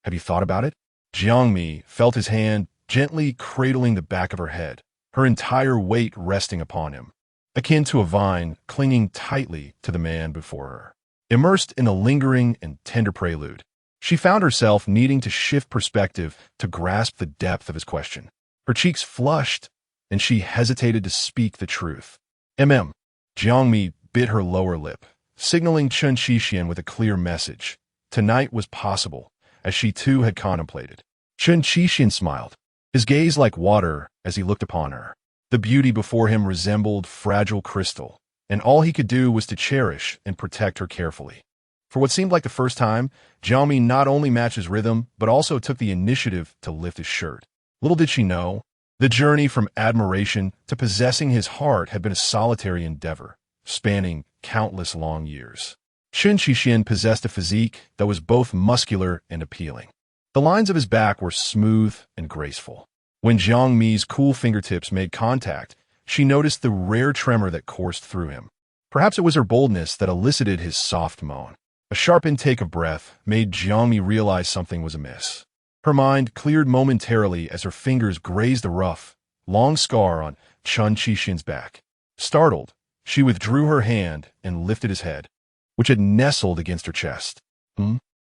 "Have you thought about it?" Jiang Mi felt his hand gently cradling the back of her head, her entire weight resting upon him, akin to a vine clinging tightly to the man before her. Immersed in a lingering and tender prelude, she found herself needing to shift perspective to grasp the depth of his question. Her cheeks flushed, and she hesitated to speak the truth. Jiang Mi bit her lower lip, signaling Chen Qixian with a clear message. Tonight was possible, as she too had contemplated. Chen Qixian smiled, his gaze like water as he looked upon her. The beauty before him resembled fragile crystal, and all he could do was to cherish and protect her carefully. For what seemed like the first time, Jiang Mi not only matched his rhythm, but also took the initiative to lift his shirt. Little did she know, the journey from admiration to possessing his heart had been a solitary endeavor, spanning countless long years. Chen Qixian possessed a physique that was both muscular and appealing. The lines of his back were smooth and graceful. When Jiang Mi's cool fingertips made contact, she noticed the rare tremor that coursed through him. Perhaps it was her boldness that elicited his soft moan. A sharp intake of breath made Jiang Mi realize something was amiss. Her mind cleared momentarily as her fingers grazed the rough, long scar on Chen Qixian's back. Startled, she withdrew her hand and lifted his head, which had nestled against her chest.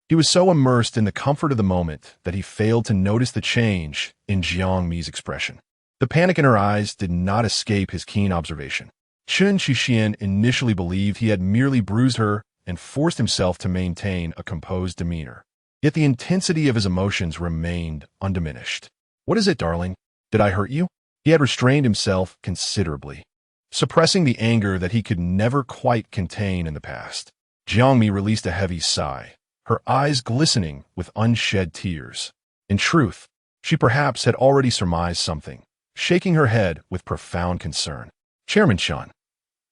He was so immersed in the comfort of the moment that he failed to notice the change in Jiang Mi's expression. The panic in her eyes did not escape his keen observation. Chen Qixian initially believed he had merely bruised her and forced himself to maintain a composed demeanor. Yet the intensity of his emotions remained undiminished. "What is it, darling? Did I hurt you?" He had restrained himself considerably, suppressing the anger that he could never quite contain in the past. Jiang Mi released a heavy sigh, her eyes glistening with unshed tears. In truth, she perhaps had already surmised something, shaking her head with profound concern. "Chairman Chen,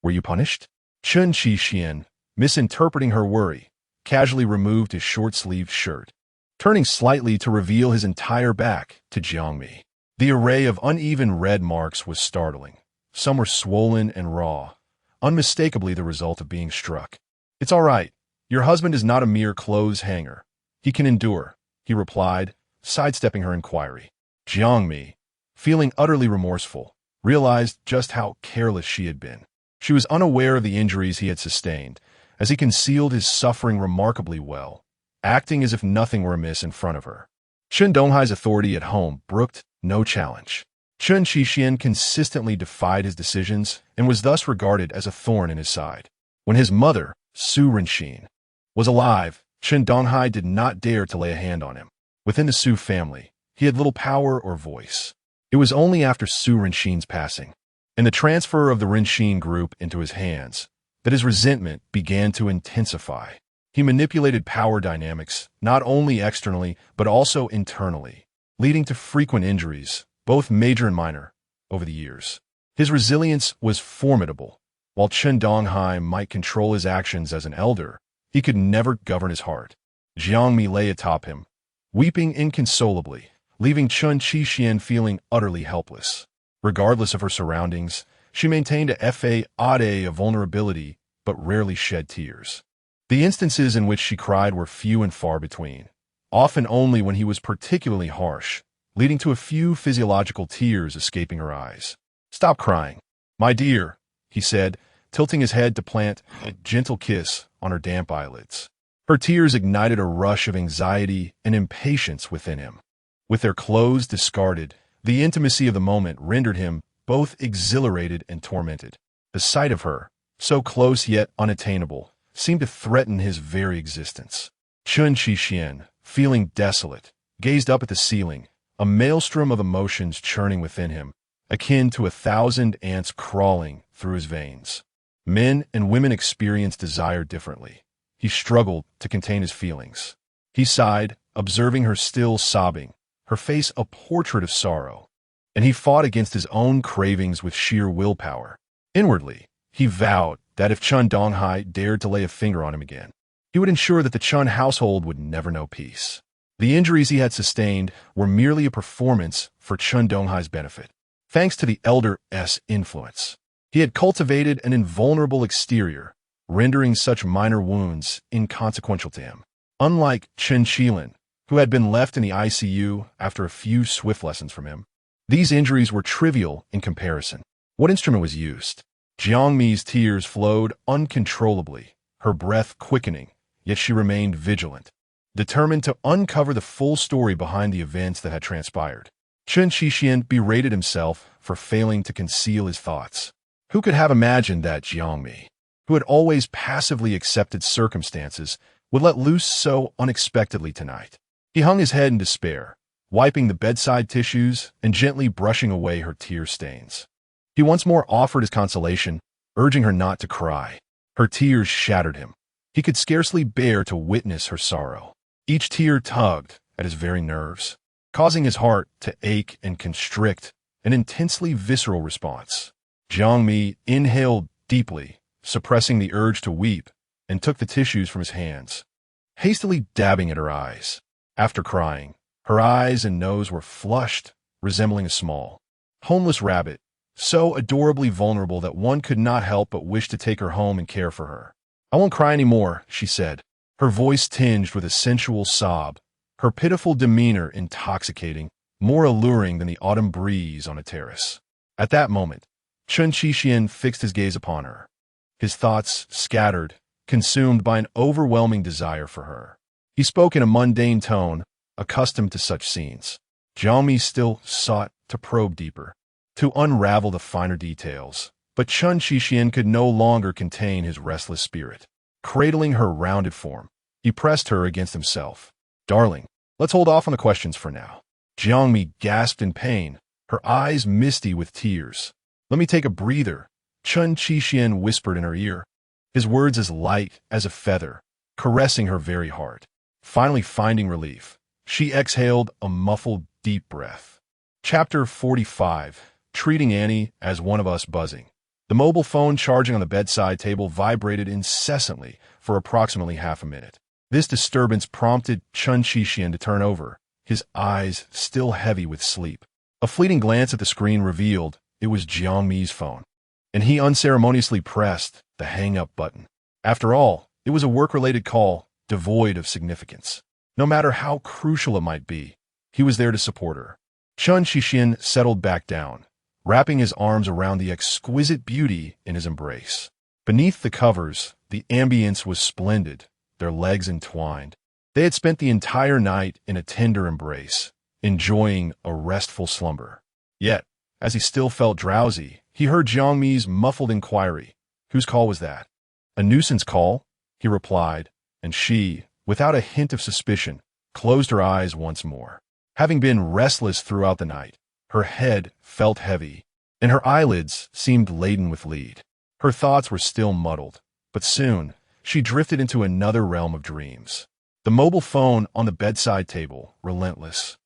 were you punished?" Chen Qixian, misinterpreting her worry, casually removed his short-sleeved shirt, turning slightly to reveal his entire back to Jiang Mi. The array of uneven red marks was startling. Some were swollen and raw, unmistakably the result of being struck. "It's all right. Your husband is not a mere clothes hanger. He can endure," he replied, sidestepping her inquiry. Jiang Mi, feeling utterly remorseful, realized just how careless she had been. She was unaware of the injuries he had sustained, as he concealed his suffering remarkably well, acting as if nothing were amiss in front of her. Chen Donghai's authority at home brooked no challenge. Chen Qixian consistently defied his decisions and was thus regarded as a thorn in his side. When his mother, Su Renxin, was alive, Chen Donghai did not dare to lay a hand on him. Within the Su family, he had little power or voice. It was only after Su Renxin's passing, and the transfer of the Renxin group into his hands, that his resentment began to intensify. He manipulated power dynamics, not only externally, but also internally, leading to frequent injuries, both major and minor, over the years. His resilience was formidable. While Chen Donghai might control his actions as an elder, he could never govern his heart. Jiang Mi lay atop him, weeping inconsolably, leaving Chen Qixian feeling utterly helpless. Regardless of her surroundings, she maintained a facade of vulnerability, but rarely shed tears. The instances in which she cried were few and far between, often only when he was particularly harsh, leading to a few physiological tears escaping her eyes. "Stop crying, my dear," he said, tilting his head to plant a gentle kiss on her damp eyelids. Her tears ignited a rush of anxiety and impatience within him. With their clothes discarded, the intimacy of the moment rendered him both exhilarated and tormented. The sight of her, so close yet unattainable, seemed to threaten his very existence. Chen Qixian, feeling desolate, gazed up at the ceiling, a maelstrom of emotions churning within him, akin to 1,000 ants crawling through his veins. Men and women experience desire differently. He struggled to contain his feelings. He sighed, observing her still sobbing, her face a portrait of sorrow, and he fought against his own cravings with sheer willpower. Inwardly, he vowed that if Chen Donghai dared to lay a finger on him again, he would ensure that the Chen household would never know peace. The injuries he had sustained were merely a performance for Chen Donghai's benefit. Thanks to the elder's influence, he had cultivated an invulnerable exterior, rendering such minor wounds inconsequential to him. Unlike Chen Qilin, who had been left in the ICU after a few swift lessons from him, these injuries were trivial in comparison. What instrument was used? Jiang Mi's tears flowed uncontrollably, her breath quickening, yet she remained vigilant, determined to uncover the full story behind the events that had transpired. Chen Qixian berated himself for failing to conceal his thoughts. Who could have imagined that Jiang Mi, who had always passively accepted circumstances, would let loose so unexpectedly tonight? He hung his head in despair, wiping the bedside tissues and gently brushing away her tear stains. He once more offered his consolation, urging her not to cry. Her tears shattered him. He could scarcely bear to witness her sorrow. Each tear tugged at his very nerves, causing his heart to ache and constrict, an intensely visceral response. Jiang Mi inhaled deeply, suppressing the urge to weep, and took the tissues from his hands, hastily dabbing at her eyes. After crying, her eyes and nose were flushed, resembling a small, homeless rabbit, so adorably vulnerable that one could not help but wish to take her home and care for her. "I won't cry any more," she said, her voice tinged with a sensual sob, her pitiful demeanor intoxicating, more alluring than the autumn breeze on a terrace. At that moment, Chen Qixian fixed his gaze upon her, his thoughts scattered, consumed by an overwhelming desire for her. He spoke in a mundane tone, accustomed to such scenes. Jiang Mi still sought to probe deeper, to unravel the finer details, but Chen Qixian could no longer contain his restless spirit. Cradling her rounded form, he pressed her against himself. "Darling, let's hold off on the questions for now." Jiang Mi gasped in pain, her eyes misty with tears. "Let me take a breather," Chen Qixian whispered in her ear, his words as light as a feather, caressing her very heart. Finally finding relief, she exhaled a muffled, deep breath. Chapter 45, Treating Annie as One of Us buzzing. The mobile phone charging on the bedside table vibrated incessantly for approximately half a minute. This disturbance prompted Chen Qixian to turn over, his eyes still heavy with sleep. A fleeting glance at the screen revealed it was Jiang Mi's phone, and he unceremoniously pressed the hang-up button. After all, it was a work-related call, devoid of significance. No matter how crucial it might be, he was there to support her. Chen Qixian settled back down, wrapping his arms around the exquisite beauty in his embrace. Beneath the covers, the ambience was splendid, their legs entwined. They had spent the entire night in a tender embrace, enjoying a restful slumber. Yet, as he still felt drowsy, he heard Jiang Mi's muffled inquiry. "Whose call was that?" "A nuisance call," he replied, and she, without a hint of suspicion, closed her eyes once more. Having been restless throughout the night, her head felt heavy, and her eyelids seemed laden with lead. Her thoughts were still muddled, but soon she drifted into another realm of dreams. The mobile phone on the bedside table, relentless,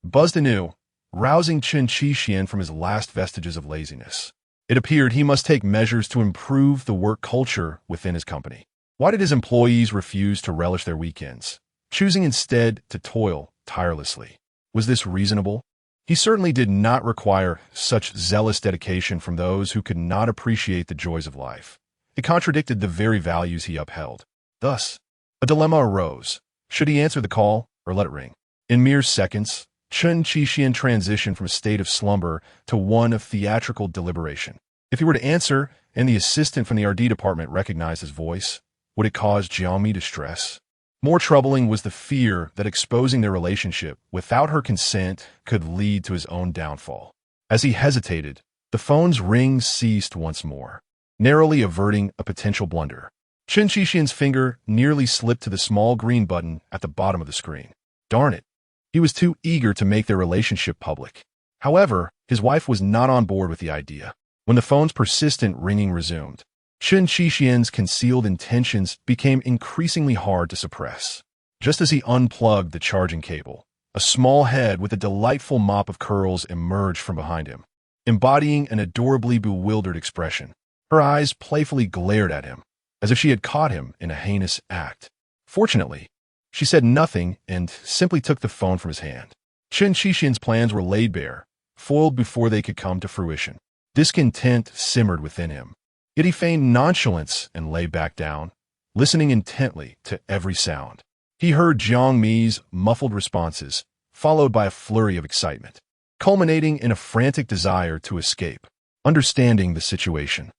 buzzed anew, rousing Chen Qixian from his last vestiges of laziness. It appeared he must take measures to improve the work culture within his company. Why did his employees refuse to relish their weekends, choosing instead to toil tirelessly? Was this reasonable? He certainly did not require such zealous dedication from those who could not appreciate the joys of life. It contradicted the very values he upheld. Thus, a dilemma arose. Should he answer the call or let it ring? In mere seconds, Chen Qixian transitioned from a state of slumber to one of theatrical deliberation. If he were to answer and the assistant from the RD department recognized his voice, would it cause Jiang Mi distress? More troubling was the fear that exposing their relationship without her consent could lead to his own downfall. As he hesitated, the phone's ring ceased once more, narrowly averting a potential blunder. Chen Qixian's finger nearly slipped to the small green button at the bottom of the screen. Darn it. He was too eager to make their relationship public. However, his wife was not on board with the idea. When the phone's persistent ringing resumed, Chen Qixian's concealed intentions became increasingly hard to suppress. Just as he unplugged the charging cable, a small head with a delightful mop of curls emerged from behind him, embodying an adorably bewildered expression. Her eyes playfully glared at him, as if she had caught him in a heinous act. Fortunately, she said nothing and simply took the phone from his hand. Chen Qixian's plans were laid bare, foiled before they could come to fruition. Discontent simmered within him. Yet he feigned nonchalance and lay back down, listening intently to every sound. He heard Jiang Mi's muffled responses, followed by a flurry of excitement, culminating in a frantic desire to escape. Understanding the situation,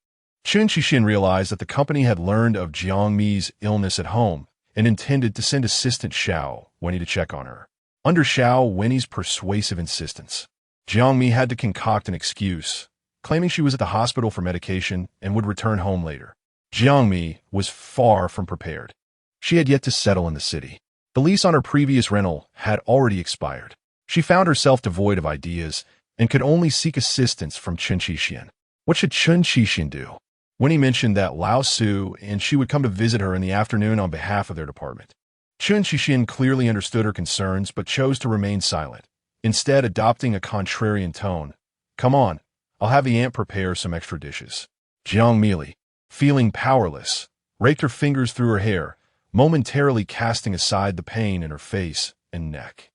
Chen Qixian realized that the company had learned of Jiang Mi's illness at home and intended to send assistant Xiao Wenyi to check on her. Under Xiao Wenyi's persuasive insistence, Jiang Mi had to concoct an excuse, claiming she was at the hospital for medication and would return home later. Jiang Mi was far from prepared. She had yet to settle in the city. The lease on her previous rental had already expired. She found herself devoid of ideas and could only seek assistance from Chen Qixian. What should Chen Qixian do? When he mentioned that Lao Su and she would come to visit her in the afternoon on behalf of their department. Chen Shixin clearly understood her concerns but chose to remain silent, instead adopting a contrarian tone. Come on, I'll have the aunt prepare some extra dishes. Jiang Mi, feeling powerless, raked her fingers through her hair, momentarily casting aside the pain in her face and neck.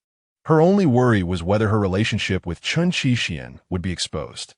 Her only worry was whether her relationship with Chen Shixin would be exposed.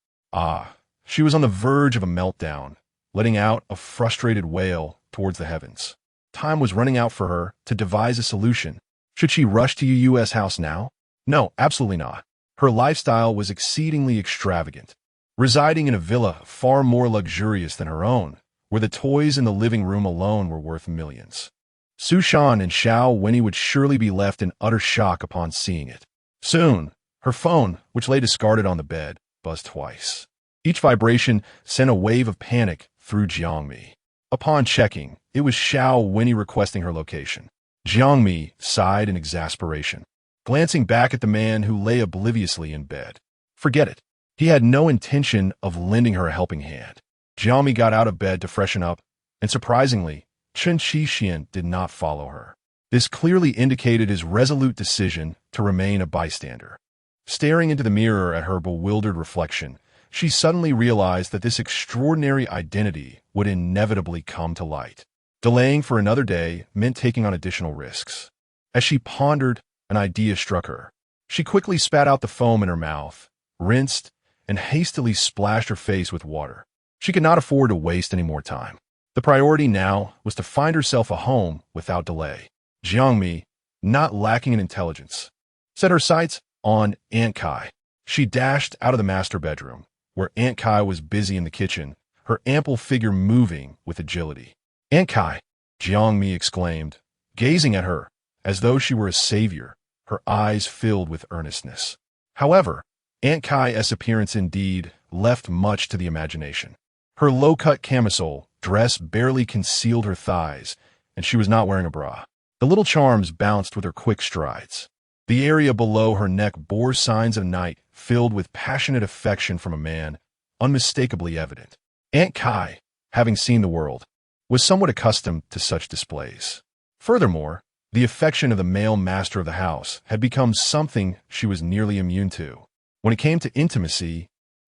She was on the verge of a meltdown, letting out a frustrated wail towards the heavens. Time was running out for her to devise a solution. Should she rush to U.S. house now? No, absolutely not. Her lifestyle was exceedingly extravagant, residing in a villa far more luxurious than her own, where the toys in the living room alone were worth millions. Su Shan and Xiao Wenyi would surely be left in utter shock upon seeing it. Soon, her phone, which lay discarded on the bed, buzzed twice. Each vibration sent a wave of panic through Jiang Mi. Upon checking, it was Xiao Wenyi requesting her location. Jiang Mi sighed in exasperation, glancing back at the man who lay obliviously in bed. Forget it. He had no intention of lending her a helping hand. Jiang Mi got out of bed to freshen up, and surprisingly, Chen Shixin did not follow her. This clearly indicated his resolute decision to remain a bystander. Staring into the mirror at her bewildered reflection, she suddenly realized that this extraordinary identity would inevitably come to light. Delaying for another day meant taking on additional risks. As she pondered, an idea struck her. She quickly spat out the foam in her mouth, rinsed, and hastily splashed her face with water. She could not afford to waste any more time. The priority now was to find herself a home without delay. Jiang Mi, not lacking in intelligence, set her sights on Aunt Kai. She dashed out of the master bedroom, where Aunt Kai was busy in the kitchen, her ample figure moving with agility. Aunt Kai, Jiang Mi exclaimed, gazing at her as though she were a savior, her eyes filled with earnestness. However, Aunt Kai's appearance indeed left much to the imagination. Her low-cut camisole dress barely concealed her thighs, and she was not wearing a bra. The little charms bounced with her quick strides. The area below her neck bore signs of night filled with passionate affection from a man, unmistakably evident. Aunt Kai, having seen the world, was somewhat accustomed to such displays. Furthermore, the affection of the male master of the house had become something she was nearly immune to. When it came to intimacy,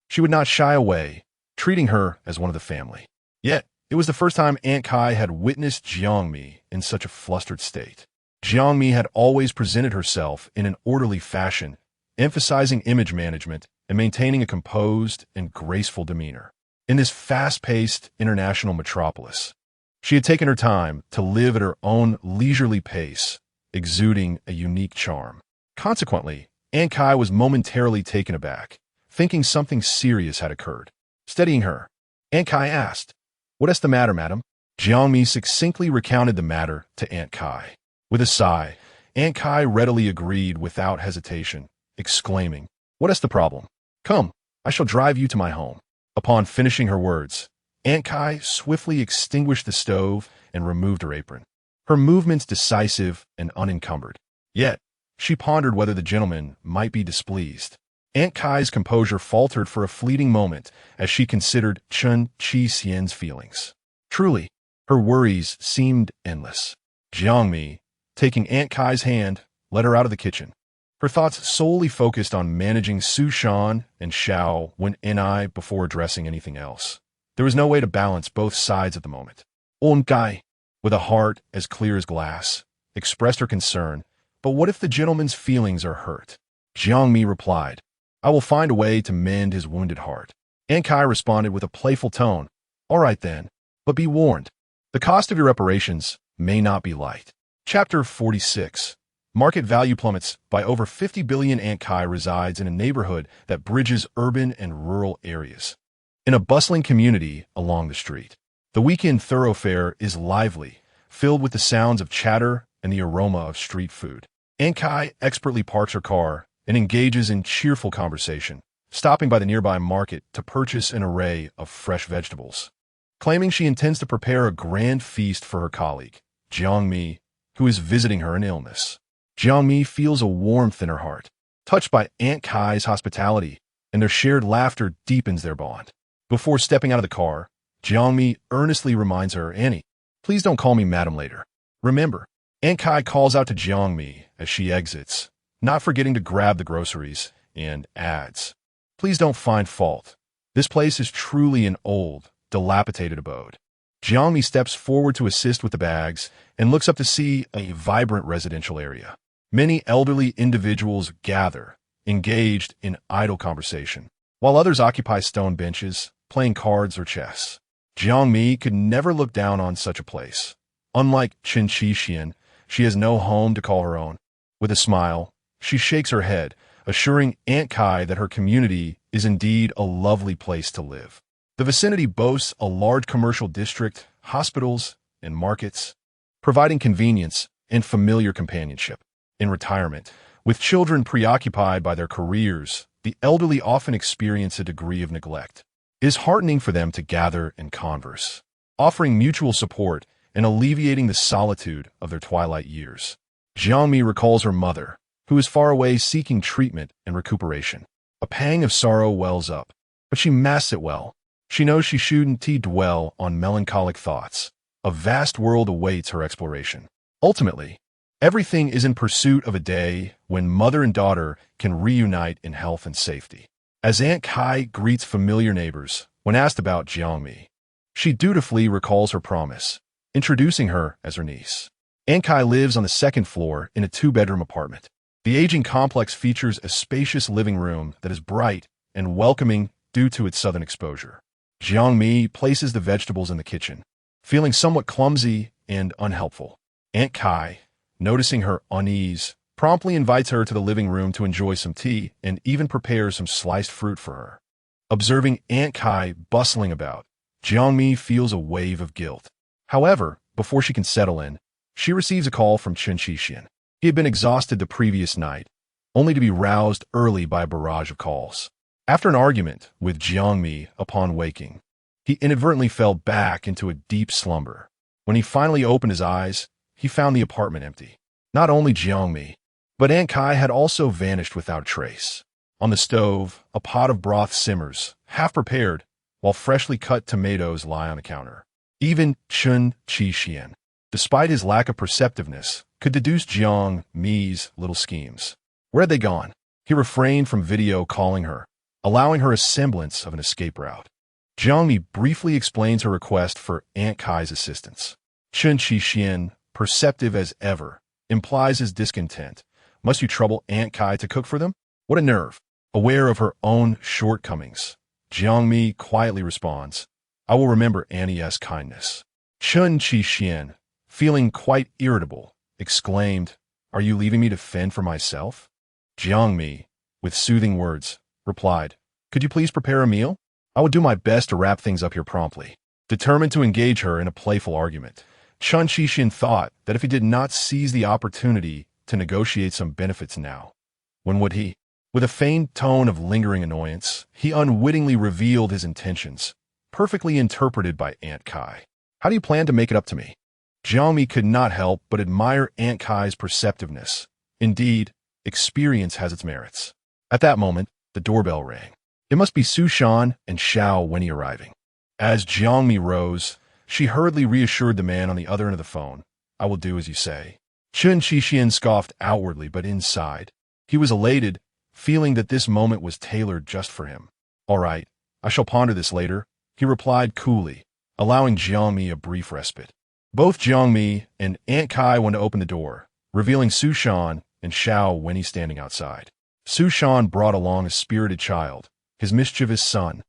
she would not shy away, treating her as one of the family. Yet, it was the first time Aunt Kai had witnessed Jiang Mi in such a flustered state. Jiang Mi had always presented herself in an orderly fashion, emphasizing image management and maintaining a composed and graceful demeanor. In this fast-paced international metropolis, she had taken her time to live at her own leisurely pace, exuding a unique charm. Consequently, Aunt Kai was momentarily taken aback, thinking something serious had occurred. Steadying her, Aunt Kai asked, "What is the matter, madam?" Jiang Mi succinctly recounted the matter to Aunt Kai. With a sigh, Aunt Kai readily agreed without hesitation, exclaiming, "What is the problem? Come, I shall drive you to my home." Upon finishing her words, Aunt Kai swiftly extinguished the stove and removed her apron, her movements decisive and unencumbered. Yet, she pondered whether the gentleman might be displeased. Aunt Kai's composure faltered for a fleeting moment as she considered Chen Xixian's feelings. Truly, her worries seemed endless. Jiang Mi, taking Aunt Kai's hand, led her out of the kitchen. Her thoughts solely focused on managing Su Shan and Xiao Wenyi before addressing anything else. There was no way to balance both sides at the moment. Aunt Kai, with a heart as clear as glass, expressed her concern, "But what if the gentleman's feelings are hurt?" Jiang Mi replied, "I will find a way to mend his wounded heart." Aunt Kai responded with a playful tone, "All right then, but be warned. The cost of your reparations may not be light." Chapter 46. Market value plummets by over 50 billion. Aunt Kai resides in a neighborhood that bridges urban and rural areas. In a bustling community along the street, the weekend thoroughfare is lively, filled with the sounds of chatter and the aroma of street food. Aunt Kai expertly parks her car and engages in cheerful conversation, stopping by the nearby market to purchase an array of fresh vegetables. Claiming she intends to prepare a grand feast for her colleague, Jiang Mi, who is visiting her in illness. Jiang Mi feels a warmth in her heart, touched by Aunt Kai's hospitality, and their shared laughter deepens their bond. Before stepping out of the car, Jiang Mi earnestly reminds her, Annie, please don't call me madam later. Remember, Aunt Kai calls out to Jiang Mi as she exits, not forgetting to grab the groceries, and adds, please don't find fault. This place is truly an old, dilapidated abode. Jiang Mi steps forward to assist with the bags and looks up to see a vibrant residential area. Many elderly individuals gather, engaged in idle conversation, while others occupy stone benches, playing cards or chess. Jiang Mi could never look down on such a place. Unlike Chen Xixian, she has no home to call her own. With a smile, she shakes her head, assuring Aunt Kai that her community is indeed a lovely place to live. The vicinity boasts a large commercial district, hospitals, and markets, providing convenience and familiar companionship. In retirement, with children preoccupied by their careers, the elderly often experience a degree of neglect. It is heartening for them to gather and converse, offering mutual support and alleviating the solitude of their twilight years. Jiang Mi recalls her mother, who is far away seeking treatment and recuperation. A pang of sorrow wells up, but she masks it well. She knows she shouldn't dwell on melancholic thoughts. A vast world awaits her exploration. Ultimately, everything is in pursuit of a day when mother and daughter can reunite in health and safety. As Aunt Kai greets familiar neighbors when asked about Jiang Mi, she dutifully recalls her promise, introducing her as her niece. Aunt Kai lives on the second floor in a two-bedroom apartment. The aging complex features a spacious living room that is bright and welcoming due to its southern exposure. Jiang Mi places the vegetables in the kitchen, feeling somewhat clumsy and unhelpful. Aunt Kai, noticing her unease, promptly invites her to the living room to enjoy some tea and even prepares some sliced fruit for her. Observing Aunt Kai bustling about, Jiang Mi feels a wave of guilt. However, before she can settle in, she receives a call from Chen Xixian. He had been exhausted the previous night, only to be roused early by a barrage of calls. After an argument with Jiang Mi upon waking, he inadvertently fell back into a deep slumber. When he finally opened his eyes, he found the apartment empty. Not only Jiang Mi, but Aunt Kai had also vanished without trace. On the stove, a pot of broth simmers, half prepared, while freshly cut tomatoes lie on the counter. Even Chen Xixian, despite his lack of perceptiveness, could deduce Jiang Mi's little schemes. Where had they gone? He refrained from video calling her, allowing her a semblance of an escape route. Jiang Mi briefly explains her request for Aunt Kai's assistance. Chen Xixian, perceptive as ever, implies his discontent. Must you trouble Aunt Kai to cook for them? What a nerve. Aware of her own shortcomings, Jiang Mi quietly responds, I will remember Annie's kindness. Chen Xixian, feeling quite irritable, exclaimed, Are you leaving me to fend for myself? Jiang Mi, with soothing words, replied, Could you please prepare a meal? I will do my best to wrap things up here promptly. Determined to engage her in a playful argument, Chen Xixian thought that if he did not seize the opportunity to negotiate some benefits now, when would he? With a feigned tone of lingering annoyance, he unwittingly revealed his intentions, perfectly interpreted by Aunt Kai. How do you plan to make it up to me? Jiang Mi could not help but admire Aunt Kai's perceptiveness. Indeed, experience has its merits. At that moment, the doorbell rang. It must be Su Shan and Xiao Wenyi arriving. As Jiang Mi rose, she hurriedly reassured the man on the other end of the phone. I will do as you say. Chen Xixian scoffed outwardly, but inside, he was elated, feeling that this moment was tailored just for him. All right, I shall ponder this later, he replied coolly, allowing Jiang Mi a brief respite. Both Jiang Mi and Aunt Kai went to open the door, revealing Su Shan and Xiao Wenyi standing outside. Su Shan brought along a spirited child, his mischievous son.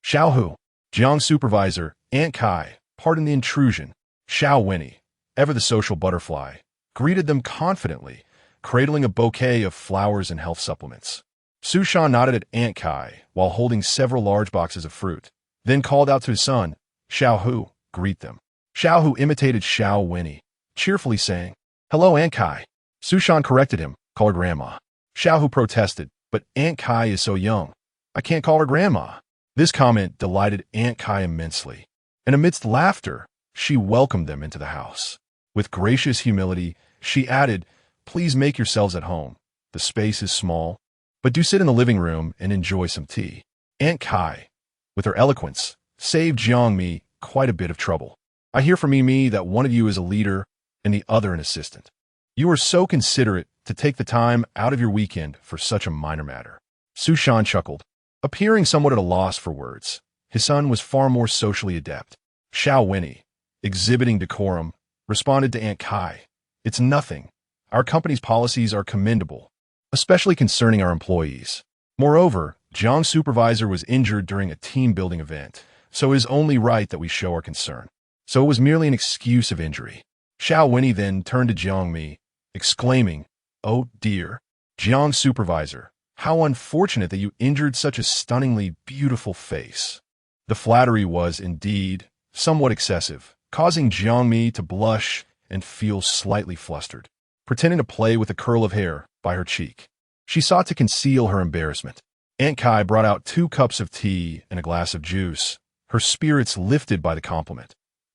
Xiao Hu, Jiang's supervisor, Aunt Kai, pardon the intrusion. Xiao Wenyi, ever the social butterfly, greeted them confidently, cradling a bouquet of flowers and health supplements. Su Shan nodded at Aunt Kai while holding several large boxes of fruit, then called out to his son, Xiao Hu, greet them. Xiao Hu imitated Xiao Wenyi, cheerfully saying, Hello, Aunt Kai. Su Shan corrected him, call her Grandma. Xiao Hu protested, but Aunt Kai is so young. I can't call her Grandma. This comment delighted Aunt Kai immensely, and amidst laughter, she welcomed them into the house. With gracious humility, she added, Please make yourselves at home. The space is small, but do sit in the living room and enjoy some tea. Aunt Kai, with her eloquence, saved Jiang Mi quite a bit of trouble. I hear from Mi that one of you is a leader and the other an assistant. You are so considerate to take the time out of your weekend for such a minor matter." Su Shan chuckled, appearing somewhat at a loss for words. His son was far more socially adept. Xiao Winnie, exhibiting decorum, responded to Aunt Kai. "It's nothing. Our company's policies are commendable, especially concerning our employees. Moreover, Jiang's supervisor was injured during a team-building event, so it is only right that we show our concern. So it was merely an excuse of injury." Xiao Winnie then turned to Jiang Mi, exclaiming, "Oh dear, Jiang's supervisor, how unfortunate that you injured such a stunningly beautiful face." The flattery was, indeed, somewhat excessive, causing Jiang Mi to blush and feel slightly flustered. Pretending to play with a curl of hair by her cheek, she sought to conceal her embarrassment. Aunt Kai brought out 2 cups of tea and a glass of juice, her spirits lifted by the compliment.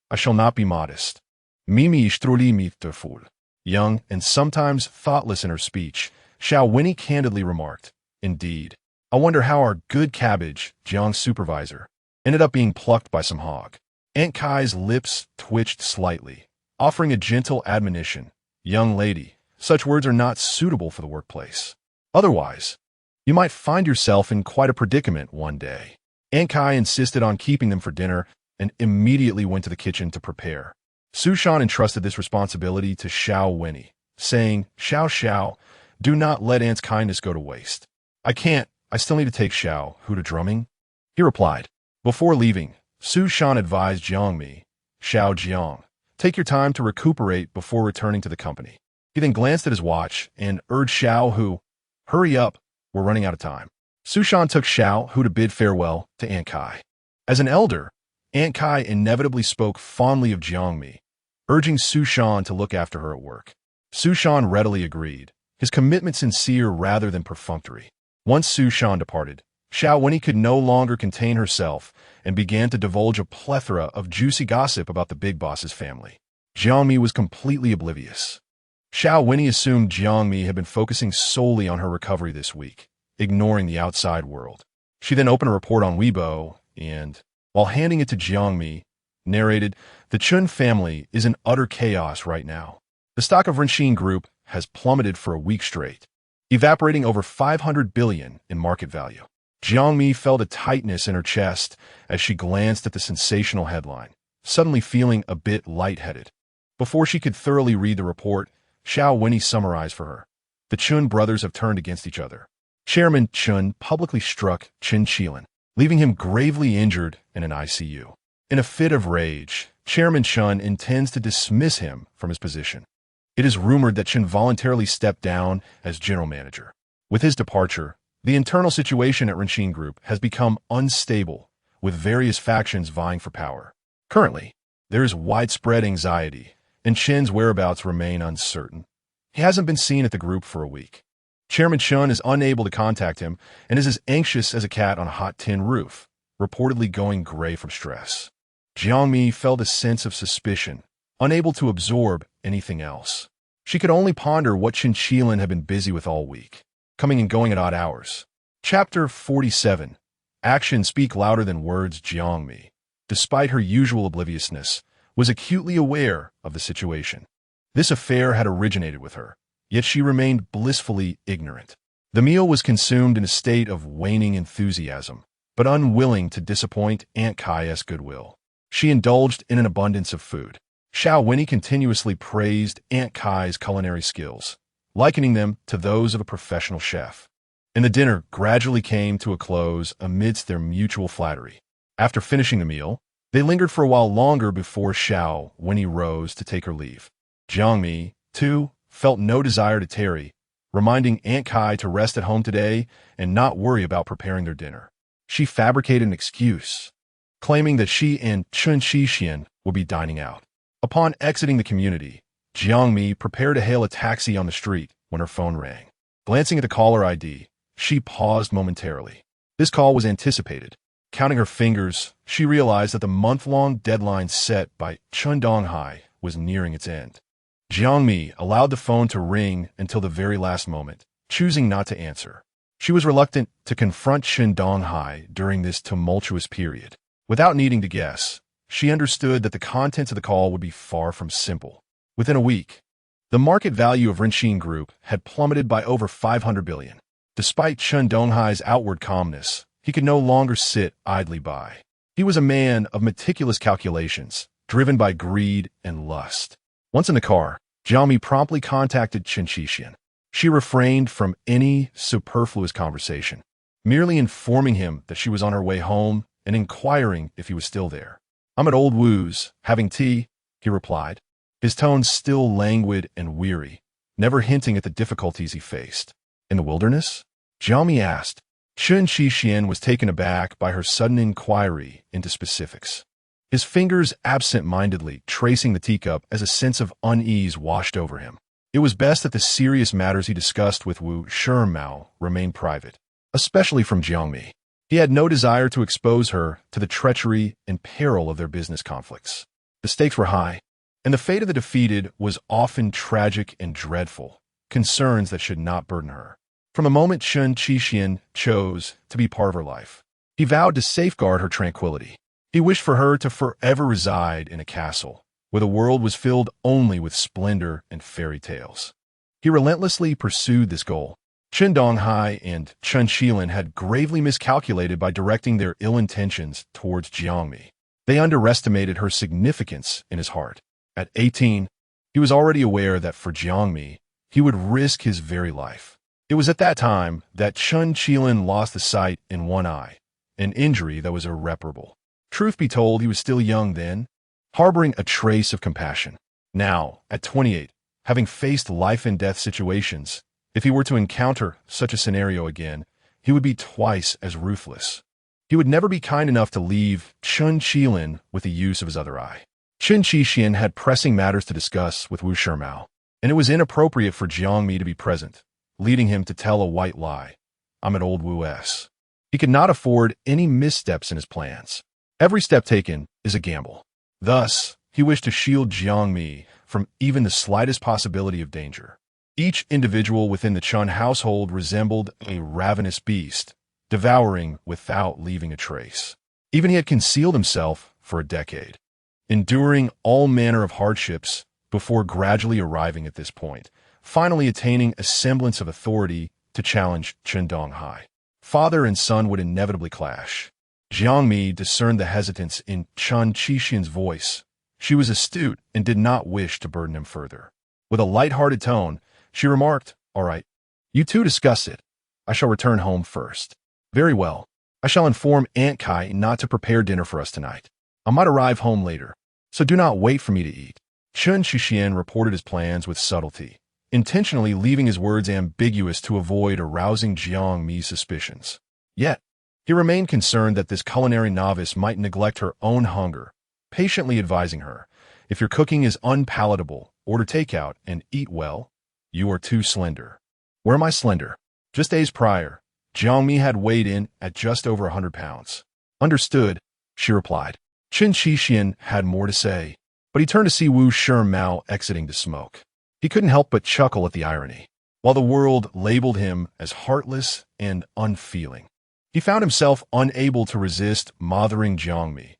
"I shall not be modest. Mimi struli mitterful." Young and sometimes thoughtless in her speech, Xiao Winnie candidly remarked, "Indeed, I wonder how our good cabbage, Jiang's supervisor, ended up being plucked by some hog." Aunt Kai's lips twitched slightly, offering a gentle admonition. "Young lady, such words are not suitable for the workplace. Otherwise, you might find yourself in quite a predicament one day." Aunt Kai insisted on keeping them for dinner and immediately went to the kitchen to prepare. Su Shan entrusted this responsibility to Xiao Winnie, saying, Xiao, do not let Aunt's kindness go to waste." I still need to take Xiao Hu to drumming," he replied. Before leaving, Su Shan advised Jiang Mi, "Xiao Jiang, take your time to recuperate before returning to the company." He then glanced at his watch and urged Xiao Hu, "Hurry up, we're running out of time." Su Shan took Xiao Hu to bid farewell to Aunt Kai. As an elder, Aunt Kai inevitably spoke fondly of Jiang Mi, urging Su Shan to look after her at work. Su Shan readily agreed, his commitment sincere rather than perfunctory. Once Su Shan departed, Xiao Winnie could no longer contain herself and began to divulge a plethora of juicy gossip about the big boss's family. Jiang Mi was completely oblivious. Xiao Winnie assumed Jiang Mi had been focusing solely on her recovery this week, ignoring the outside world. She then opened a report on Weibo and, while handing it to Jiang Mi, narrated, "The Chen family is in utter chaos right now. The stock of Renxin Group has plummeted for a week straight, evaporating over 500 billion in market value." Jiang Mi felt a tightness in her chest as she glanced at the sensational headline, suddenly feeling a bit lightheaded. Before she could thoroughly read the report, Xiao Winnie summarized for her. The Chen brothers have turned against each other. Chairman Chen publicly struck Chen Qilin, leaving him gravely injured in an ICU. In a fit of rage, Chairman Chen intends to dismiss him from his position. It is rumored that Chen voluntarily stepped down as general manager. With his departure, the internal situation at Renxin Group has become unstable, with various factions vying for power. Currently, there is widespread anxiety, and Chen's whereabouts remain uncertain. He hasn't been seen at the group for a week. Chairman Chen is unable to contact him and is as anxious as a cat on a hot tin roof, reportedly going gray from stress. Jiang Mi felt a sense of suspicion, unable to absorb anything else. She could only ponder what Chen Qilin had been busy with all week, coming and going at odd hours. Chapter 47. Actions speak louder than words. Jiang Mi, despite her usual obliviousness, was acutely aware of the situation. This affair had originated with her, yet she remained blissfully ignorant. The meal was consumed in a state of waning enthusiasm, but unwilling to disappoint Aunt Kai's goodwill. She indulged in an abundance of food. Xiao Winnie continuously praised Aunt Kai's culinary skills, likening them to those of a professional chef. And the dinner gradually came to a close amidst their mutual flattery. After finishing the meal, they lingered for a while longer before Xiao Winnie rose to take her leave. Jiang Mi, too, felt no desire to tarry, reminding Aunt Kai to rest at home today and not worry about preparing their dinner. She fabricated an excuse, claiming that she and Chen Xixian would be dining out. Upon exiting the community, Jiang Mi prepared to hail a taxi on the street when her phone rang. Glancing at the caller ID, she paused momentarily. This call was anticipated. Counting her fingers, she realized that the month-long deadline set by Chen Donghai was nearing its end. Jiang Mi allowed the phone to ring until the very last moment, choosing not to answer. She was reluctant to confront Chen Donghai during this tumultuous period. Without needing to guess, she understood that the contents of the call would be far from simple. Within a week, the market value of Rinxin Group had plummeted by over 500 billion. Despite Chen Donghai's outward calmness, he could no longer sit idly by. He was a man of meticulous calculations, driven by greed and lust. Once in the car, Jiang Mi promptly contacted Chen Qixian. She refrained from any superfluous conversation, merely informing him that she was on her way home and inquiring if he was still there. "I'm at Old Wu's, having tea," he replied, his tone still languid and weary, never hinting at the difficulties he faced. "In the wilderness?" Jiang Mi asked. Chen Qixian was taken aback by her sudden inquiry into specifics. His fingers absent-mindedly tracing the teacup as a sense of unease washed over him. It was best that the serious matters he discussed with Wu Shimao remain private, especially from Jiang Mi. He had no desire to expose her to the treachery and peril of their business conflicts. The stakes were high, and the fate of the defeated was often tragic and dreadful, concerns that should not burden her. From the moment Chen Qixian chose to be part of her life, he vowed to safeguard her tranquility. He wished for her to forever reside in a castle, where the world was filled only with splendor and fairy tales. He relentlessly pursued this goal. Chen Donghai and Chen Shilin had gravely miscalculated by directing their ill intentions towards Jiang Mi. They underestimated her significance in his heart. At 18, he was already aware that for Jiang Mi, he would risk his very life. It was at that time that Chen Qilin lost the sight in one eye, an injury that was irreparable. Truth be told, he was still young then, harboring a trace of compassion. Now, at 28, having faced life-and-death situations, if he were to encounter such a scenario again, he would be twice as ruthless. He would never be kind enough to leave Chen Qilin with the use of his other eye. Chen Qixian had pressing matters to discuss with Wu Shimao, and it was inappropriate for Jiang Mi to be present, leading him to tell a white lie. "I'm at Old Wu's." He could not afford any missteps in his plans. Every step taken is a gamble. Thus, he wished to shield Jiang Mi from even the slightest possibility of danger. Each individual within the Chen household resembled a ravenous beast, devouring without leaving a trace. Even he had concealed himself for a decade, enduring all manner of hardships before gradually arriving at this point, finally attaining a semblance of authority to challenge Chen Donghai. Father and son would inevitably clash. Jiang Mi discerned the hesitance in Chen Qixian's voice. She was astute and did not wish to burden him further. With a light-hearted tone, she remarked, "All right, you two discuss it. I shall return home first." "Very well. I shall inform Aunt Kai not to prepare dinner for us tonight. I might arrive home later, so do not wait for me to eat." Chen Qixian reported his plans with subtlety, intentionally leaving his words ambiguous to avoid arousing Jiang Mi's suspicions. Yet, he remained concerned that this culinary novice might neglect her own hunger, patiently advising her, "If your cooking is unpalatable, order takeout and eat well. You are too slender." "Where am I slender?" Just days prior, Jiang Mi had weighed in at just over 100 pounds. "Understood," she replied. Chen Qixian had more to say, but he turned to see Wu Shimao exiting to smoke. He couldn't help but chuckle at the irony. While the world labeled him as heartless and unfeeling, he found himself unable to resist mothering Jiang Mi,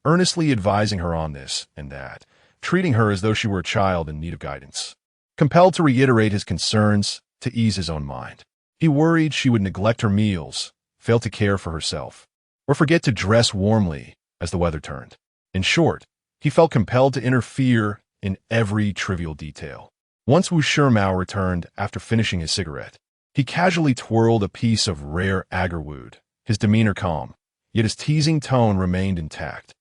earnestly advising her on this and that, treating her as though she were a child in need of guidance. Compelled to reiterate his concerns to ease his own mind, he worried she would neglect her meals, fail to care for herself, or forget to dress warmly as the weather turned. In short, he felt compelled to interfere in every trivial detail. Once Wu Shimao returned after finishing his cigarette, he casually twirled a piece of rare agarwood, his demeanor calm, yet his teasing tone remained intact.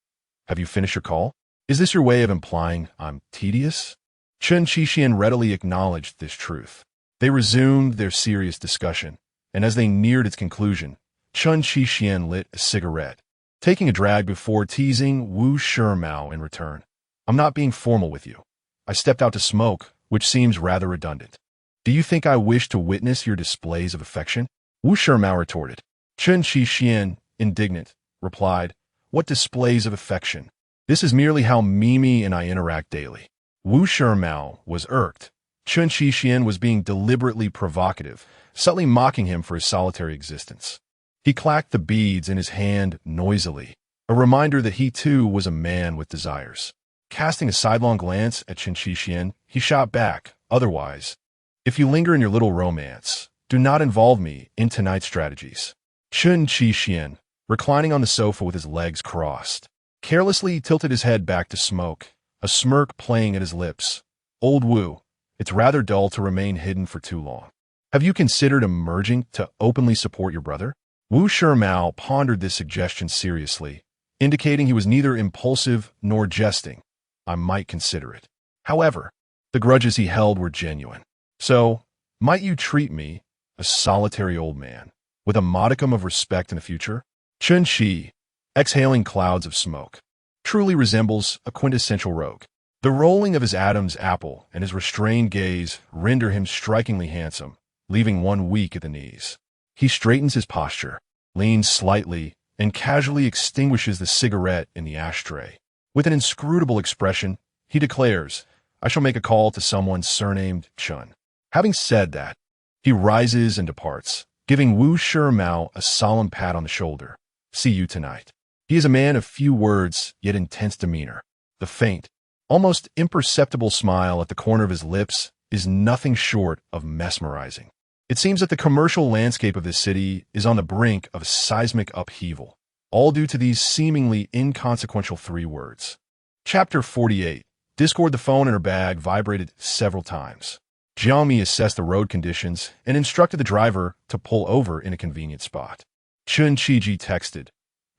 "Have you finished your call? Is this your way of implying I'm tedious?" Chen Qixian readily acknowledged this truth. They resumed their serious discussion, and as they neared its conclusion, Chen Qixian lit a cigarette, taking a drag before teasing Wu Shimao in return. "I'm not being formal with you. I stepped out to smoke, which seems rather redundant. Do you think I wish to witness your displays of affection?" Wu Shimao retorted. Chen Qixian, indignant, replied, "What displays of affection? This is merely how Mimi and I interact daily." Wu Shimao was irked. Chen Qixian was being deliberately provocative, subtly mocking him for his solitary existence. He clacked the beads in his hand noisily, a reminder that he too was a man with desires. Casting a sidelong glance at Chen Qixian, he shot back, otherwise, if you linger in your little romance, do not involve me in tonight's strategies. Chen Qixian, reclining on the sofa with his legs crossed, carelessly tilted his head back to smoke, a smirk playing at his lips. Old Wu, it's rather dull to remain hidden for too long. Have you considered emerging to openly support your brother? Wu Shimao pondered this suggestion seriously, indicating he was neither impulsive nor jesting. I might consider it. However, the grudges he held were genuine. So, might you treat me, a solitary old man, with a modicum of respect in the future? Chen Shi, exhaling clouds of smoke, truly resembles a quintessential rogue. The rolling of his Adam's apple and his restrained gaze render him strikingly handsome, leaving one weak at the knees. He straightens his posture, leans slightly, and casually extinguishes the cigarette in the ashtray. With an inscrutable expression, he declares, I shall make a call to someone surnamed Chen. Having said that, he rises and departs, giving Wu Shimao a solemn pat on the shoulder. See you tonight. He is a man of few words, yet intense demeanor. The faint, almost imperceptible smile at the corner of his lips is nothing short of mesmerizing. It seems that the commercial landscape of this city is on the brink of a seismic upheaval, all due to these seemingly inconsequential 3 words. Chapter 48. Discord. The phone in her bag vibrated several times. Jiang Mi assessed the road conditions and instructed the driver to pull over in a convenient spot. Chen Qiji texted,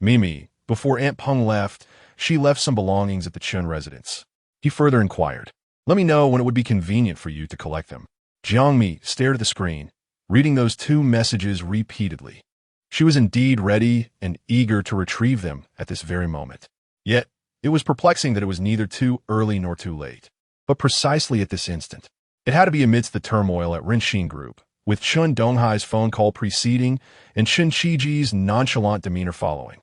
Mimi, before Aunt Peng left, she left some belongings at the Chen residence. He further inquired, let me know when it would be convenient for you to collect them. Jiang Mi stared at the screen, reading those 2 messages repeatedly. She was indeed ready and eager to retrieve them at this very moment. Yet, it was perplexing that it was neither too early nor too late. But precisely at this instant, it had to be amidst the turmoil at Renxin Group, with Chun Donghai's phone call preceding and Chen Qiji's nonchalant demeanor following.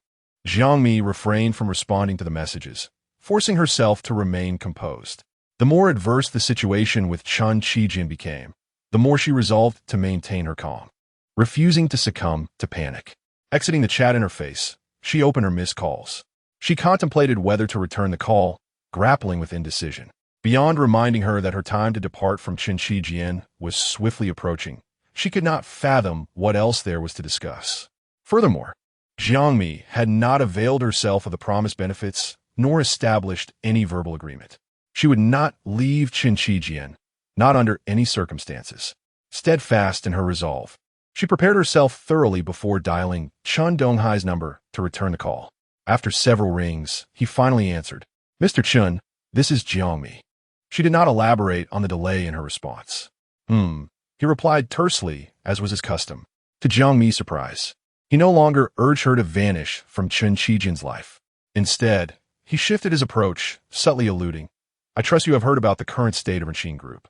Jiang Mi refrained from responding to the messages, forcing herself to remain composed. The more adverse the situation with Chen Qijin became, the more she resolved to maintain her calm, refusing to succumb to panic. Exiting the chat interface, she opened her missed calls. She contemplated whether to return the call, grappling with indecision. Beyond reminding her that her time to depart from Chen Qijian was swiftly approaching, she could not fathom what else there was to discuss. Furthermore, Jiang Mi had not availed herself of the promised benefits nor established any verbal agreement. She would not leave Chen Qijian, not under any circumstances. Steadfast in her resolve, she prepared herself thoroughly before dialing Chen Donghai's number to return the call. After several rings, he finally answered, Mr. Chen, this is Jiang Mi. She did not elaborate on the delay in her response. He replied tersely, as was his custom. To Jiang Mi's surprise, he no longer urged her to vanish from Chen Qijian's life. Instead, he shifted his approach, subtly alluding, I trust you have heard about the current state of Renxin Group.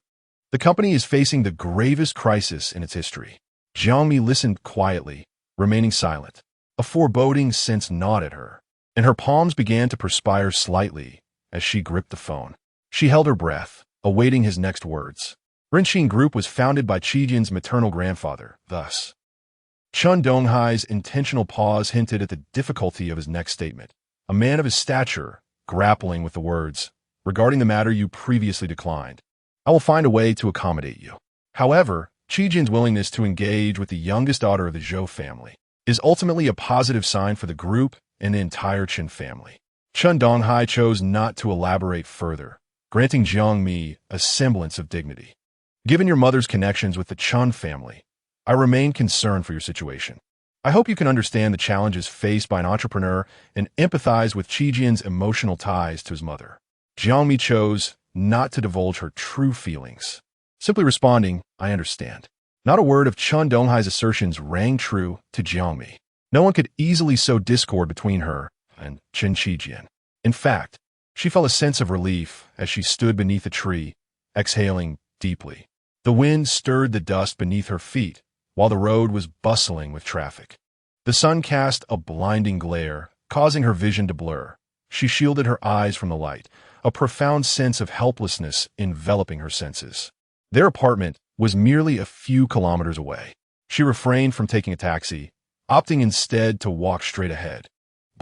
The company is facing the gravest crisis in its history. Jiang Mi listened quietly, remaining silent. A foreboding sense gnawed at her, and her palms began to perspire slightly as she gripped the phone. She held her breath, awaiting his next words. Renxin Group was founded by Qijian's maternal grandfather, thus. Chen Donghai's intentional pause hinted at the difficulty of his next statement. A man of his stature, grappling with the words, regarding the matter you previously declined. I will find a way to accommodate you. However, Qijian's willingness to engage with the youngest daughter of the Zhou family is ultimately a positive sign for the group and the entire Chen family. Chen Donghai chose not to elaborate further, granting Jiang Mi a semblance of dignity. Given your mother's connections with the Chen family, I remain concerned for your situation. I hope you can understand the challenges faced by an entrepreneur and empathize with Qijian's emotional ties to his mother. Jiang Mi chose not to divulge her true feelings, simply responding, I understand. Not a word of Chen Donghai's assertions rang true to Jiang Mi. No one could easily sow discord between her and Chen Qijian. In fact, she felt a sense of relief as she stood beneath a tree, exhaling deeply. The wind stirred the dust beneath her feet, while the road was bustling with traffic. The sun cast a blinding glare, causing her vision to blur. She shielded her eyes from the light, a profound sense of helplessness enveloping her senses. Their apartment was merely a few kilometers away. She refrained from taking a taxi, opting instead to walk straight ahead.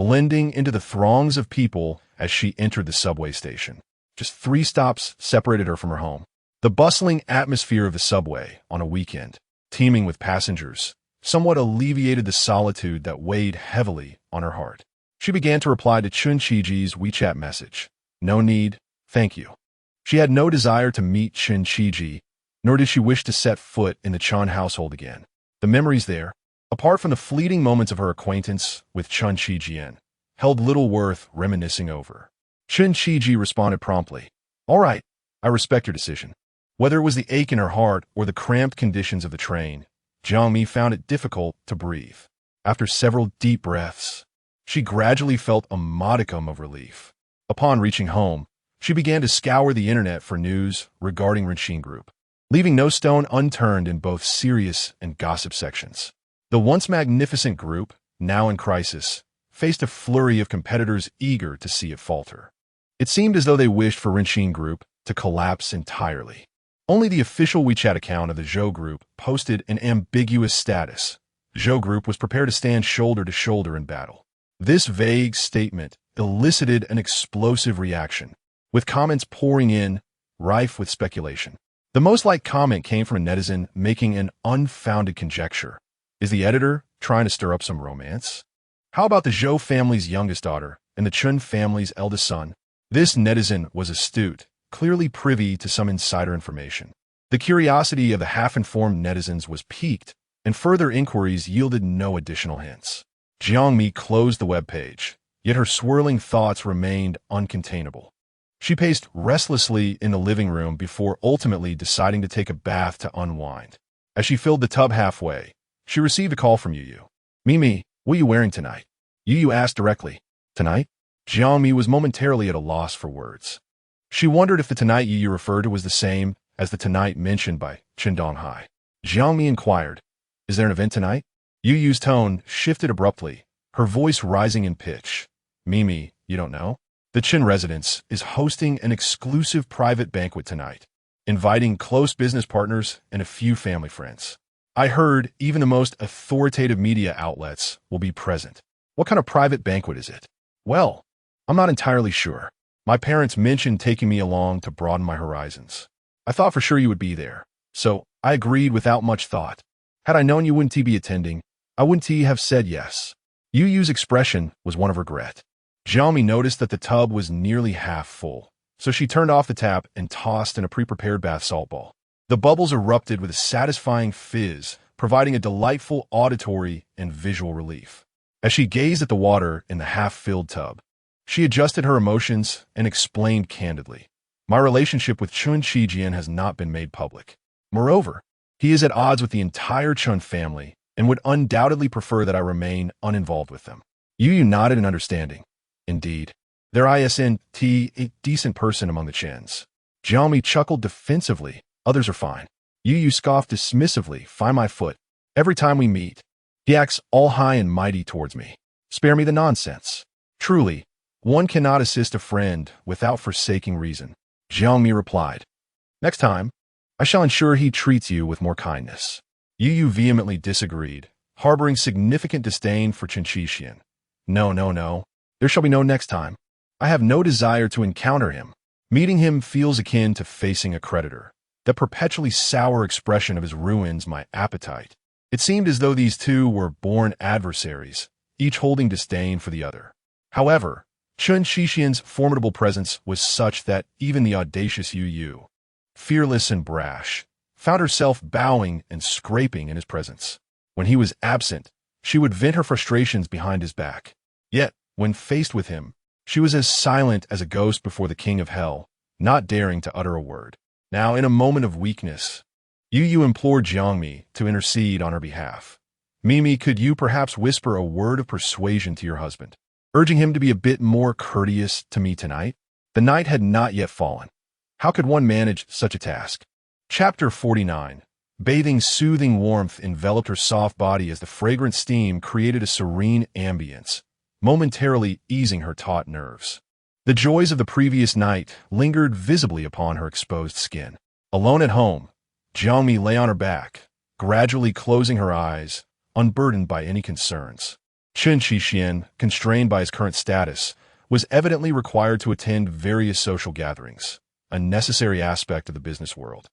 blending into the throngs of people as she entered the subway station. Just 3 stops separated her from her home. The bustling atmosphere of the subway on a weekend, teeming with passengers, somewhat alleviated the solitude that weighed heavily on her heart. She began to reply to Chen Qiji's WeChat message. No need, thank you. She had no desire to meet Chen Qiji, nor did she wish to set foot in the Chen household again. The memories there, apart from the fleeting moments of her acquaintance with Chen Qijian, held little worth reminiscing over. Chen Qiji responded promptly. All right, I respect your decision. Whether it was the ache in her heart or the cramped conditions of the train, Jiang Mi found it difficult to breathe. After several deep breaths, she gradually felt a modicum of relief. Upon reaching home, she began to scour the internet for news regarding Rinxin Group, leaving no stone unturned in both serious and gossip sections. The once magnificent group, now in crisis, faced a flurry of competitors eager to see it falter. It seemed as though they wished for Rinxin Group to collapse entirely. Only the official WeChat account of the Zhou Group posted an ambiguous status. Zhou Group was prepared to stand shoulder to shoulder in battle. This vague statement elicited an explosive reaction, with comments pouring in, rife with speculation. The most liked comment came from a netizen making an unfounded conjecture. Is the editor trying to stir up some romance? How about the Zhou family's youngest daughter and the Chen family's eldest son? This netizen was astute, clearly privy to some insider information. The curiosity of the half-informed netizens was piqued, and further inquiries yielded no additional hints. Jiang Mi closed the web page, yet her swirling thoughts remained uncontainable. She paced restlessly in the living room before ultimately deciding to take a bath to unwind. As she filled the tub halfway, she received a call from Yu. Mimi, what are you wearing tonight? Yu asked directly. Tonight? Jiang Mi was momentarily at a loss for words. She wondered if the tonight Yu referred to was the same as the tonight mentioned by Chen Donghai. Jiang Mi inquired, is there an event tonight? Yu's tone shifted abruptly, her voice rising in pitch. Mimi, you don't know? The Chen residence is hosting an exclusive private banquet tonight, inviting close business partners and a few family friends. I heard even the most authoritative media outlets will be present. What kind of private banquet is it? Well, I'm not entirely sure. My parents mentioned taking me along to broaden my horizons. I thought for sure you would be there, so I agreed without much thought. Had I known you wouldn't be attending, I wouldn't have said yes. Yu's expression was one of regret. Jiang Mi noticed that the tub was nearly half full, so she turned off the tap and tossed in a pre-prepared bath salt ball. The bubbles erupted with a satisfying fizz, providing a delightful auditory and visual relief. As she gazed at the water in the half-filled tub, she adjusted her emotions and explained candidly. My relationship with Chen Qijian has not been made public. Moreover, he is at odds with the entire Chen family and would undoubtedly prefer that I remain uninvolved with them. Yu nodded in understanding. Indeed, there isn't a decent person among the Chens. Jiang Mi chuckled defensively. Others are fine. Yu scoffed dismissively. Find my foot. Every time we meet, he acts all high and mighty towards me. Spare me the nonsense. Truly, one cannot assist a friend without forsaking reason. Jiang Mi replied. Next time, I shall ensure he treats you with more kindness. Yu vehemently disagreed, harboring significant disdain for Chen Qijian. No. There shall be no next time. I have no desire to encounter him. Meeting him feels akin to facing a creditor. The perpetually sour expression of his ruins my appetite. It seemed as though these two were born adversaries, each holding disdain for the other. However, Chen Qijian's formidable presence was such that even the audacious Yu, fearless and brash, found herself bowing and scraping in his presence. When he was absent, she would vent her frustrations behind his back. Yet, when faced with him, she was as silent as a ghost before the king of hell, not daring to utter a word. Now, in a moment of weakness, Yu implored Jiang Mi to intercede on her behalf. Mimi, could you perhaps whisper a word of persuasion to your husband, urging him to be a bit more courteous to me tonight? The night had not yet fallen. How could one manage such a task? Chapter 49. Bathing soothing warmth enveloped her soft body as the fragrant steam created a serene ambience, momentarily easing her taut nerves. The joys of the previous night lingered visibly upon her exposed skin. Alone at home, Jiang Mi lay on her back, gradually closing her eyes, unburdened by any concerns. Chen Xixian, constrained by his current status, was evidently required to attend various social gatherings, a necessary aspect of the business world.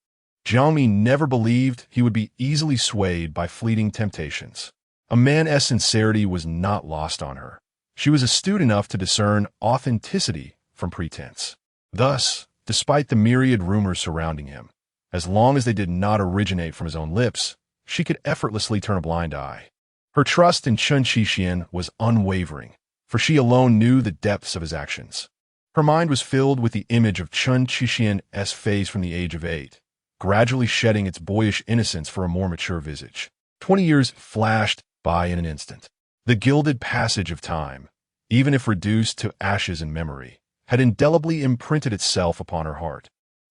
Jiang Mi never believed he would be easily swayed by fleeting temptations. A man's sincerity was not lost on her. She was astute enough to discern authenticity from pretense. Thus, despite the myriad rumors surrounding him, as long as they did not originate from his own lips, she could effortlessly turn a blind eye. Her trust in Chen Xixian was unwavering, for she alone knew the depths of his actions. Her mind was filled with the image of Chen Xixian's face from the age of 8, gradually shedding its boyish innocence for a more mature visage. 20 years flashed by in an instant. The gilded passage of time, even if reduced to ashes in memory, had indelibly imprinted itself upon her heart,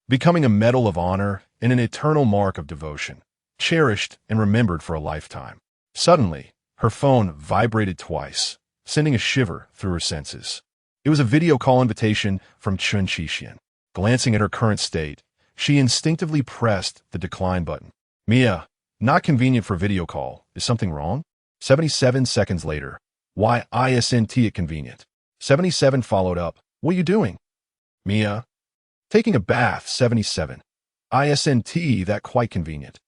becoming a medal of honor and an eternal mark of devotion, cherished and remembered for a lifetime. Suddenly, her phone vibrated twice, sending a shiver through her senses. It was a video call invitation from Chen Xixian. Glancing at her current state, she instinctively pressed the decline button. Mia, not convenient for video call. Is something wrong? 77 seconds later. Why isn't it convenient? 77 followed up. What are you doing? Mia. Taking a bath. 77. Isn't that quite convenient?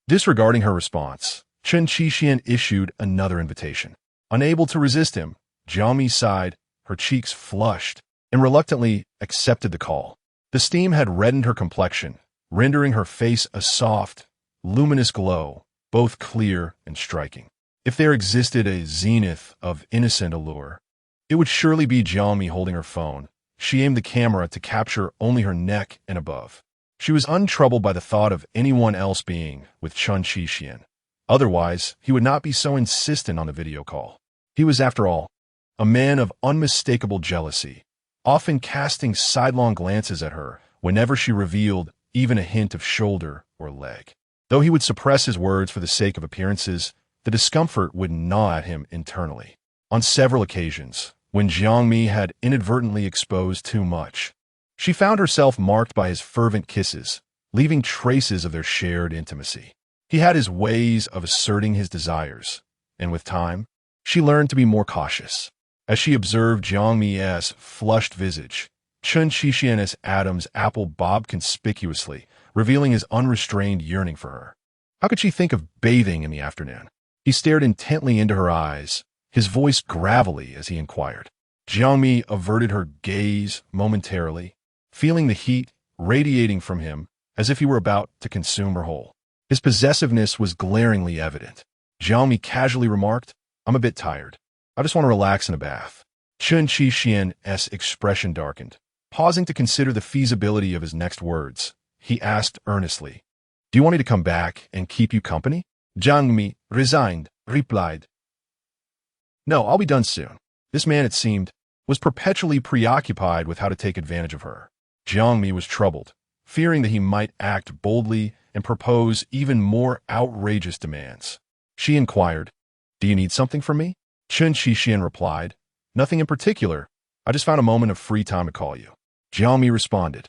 Disregarding her response, Chen Xixian issued another invitation. Unable to resist him, Jiang Mi sighed, her cheeks flushed, and reluctantly accepted the call. The steam had reddened her complexion, rendering her face a soft, luminous glow, both clear and striking. If there existed a zenith of innocent allure, it would surely be Jiang Mi holding her phone. She aimed the camera to capture only her neck and above. She was untroubled by the thought of anyone else being with Chen Xixian. Otherwise, he would not be so insistent on the video call. He was, after all, a man of unmistakable jealousy, often casting sidelong glances at her whenever she revealed even a hint of shoulder or leg. Though he would suppress his words for the sake of appearances, the discomfort would gnaw at him internally. On several occasions, when Jiang Mi had inadvertently exposed too much, she found herself marked by his fervent kisses, leaving traces of their shared intimacy. He had his ways of asserting his desires, and with time, she learned to be more cautious. As she observed Jiang Mi's flushed visage, Chen Xixian's Adam's apple bobbed conspicuously, revealing his unrestrained yearning for her. How could she think of bathing in the afternoon? He stared intently into her eyes, his voice gravelly as he inquired. Jiang Mi averted her gaze momentarily, feeling the heat radiating from him as if he were about to consume her whole. His possessiveness was glaringly evident. Jiang Mi casually remarked, "I'm a bit tired. I just want to relax in a bath." Chen Xixian's expression darkened. Pausing to consider the feasibility of his next words, he asked earnestly, "Do you want me to come back and keep you company?" Jiang Mi, resigned, replied, "No, I'll be done soon." This man, it seemed, was perpetually preoccupied with how to take advantage of her. Jiang Mi was troubled, fearing that he might act boldly and propose even more outrageous demands. She inquired, "Do you need something from me?" Chen Xixian replied, "Nothing in particular. I just found a moment of free time to call you." Jiang Mi responded,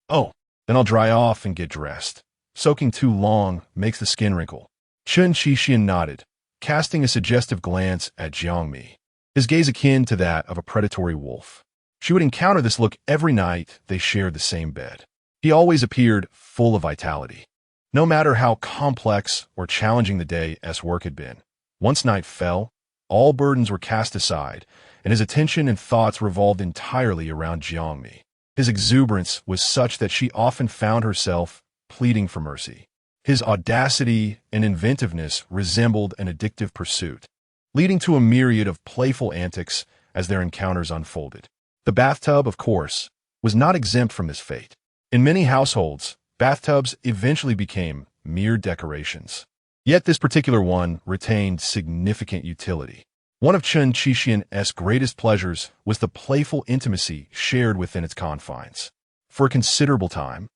"Oh, then I'll dry off and get dressed. Soaking too long makes the skin wrinkle." Chen Xixian nodded, casting a suggestive glance at Jiang Mi, his gaze akin to that of a predatory wolf. She would encounter this look every night they shared the same bed. He always appeared full of vitality. No matter how complex or challenging the day's work had been, once night fell, all burdens were cast aside, and his attention and thoughts revolved entirely around Jiang Mi. His exuberance was such that she often found herself pleading for mercy. His audacity and inventiveness resembled an addictive pursuit, leading to a myriad of playful antics as their encounters unfolded. The bathtub, of course, was not exempt from this fate. In many households, bathtubs eventually became mere decorations. Yet this particular one retained significant utility. One of Chen Xixian's greatest pleasures was the playful intimacy shared within its confines. For a considerable time,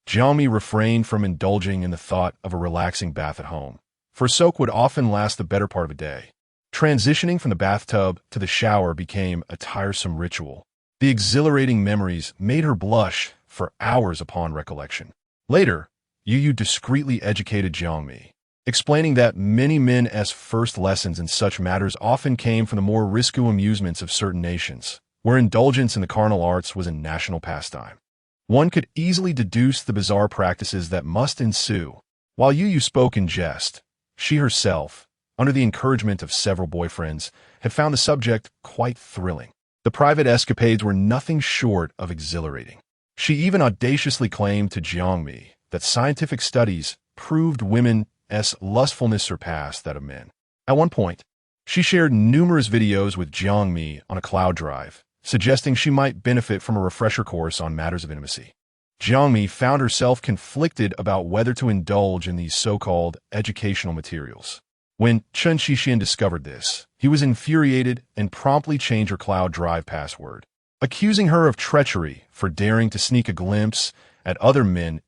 Jiang Mi refrained from indulging in the thought of a relaxing bath at home, for a soak would often last the better part of a day. Transitioning from the bathtub to the shower became a tiresome ritual. The exhilarating memories made her blush for hours upon recollection. Later, Yu discreetly educated Jiang Mi. explaining that many men's first lessons in such matters often came from the more risky amusements of certain nations, where indulgence in the carnal arts was a national pastime. One could easily deduce the bizarre practices that must ensue. While Yu spoke in jest, she herself, under the encouragement of several boyfriends, had found the subject quite thrilling. The private escapades were nothing short of exhilarating. She even audaciously claimed to Jiang Mi that scientific studies proved women's lustfulness surpassed that of men. At one point, she shared numerous videos with Jiang Mi on a cloud drive, suggesting she might benefit from a refresher course on matters of intimacy. Jiang Mi found herself conflicted about whether to indulge in these so-called educational materials. When Chen discovered this, he was infuriated and promptly changed her cloud drive password, accusing her of treachery for daring to sneak a glimpse at other men's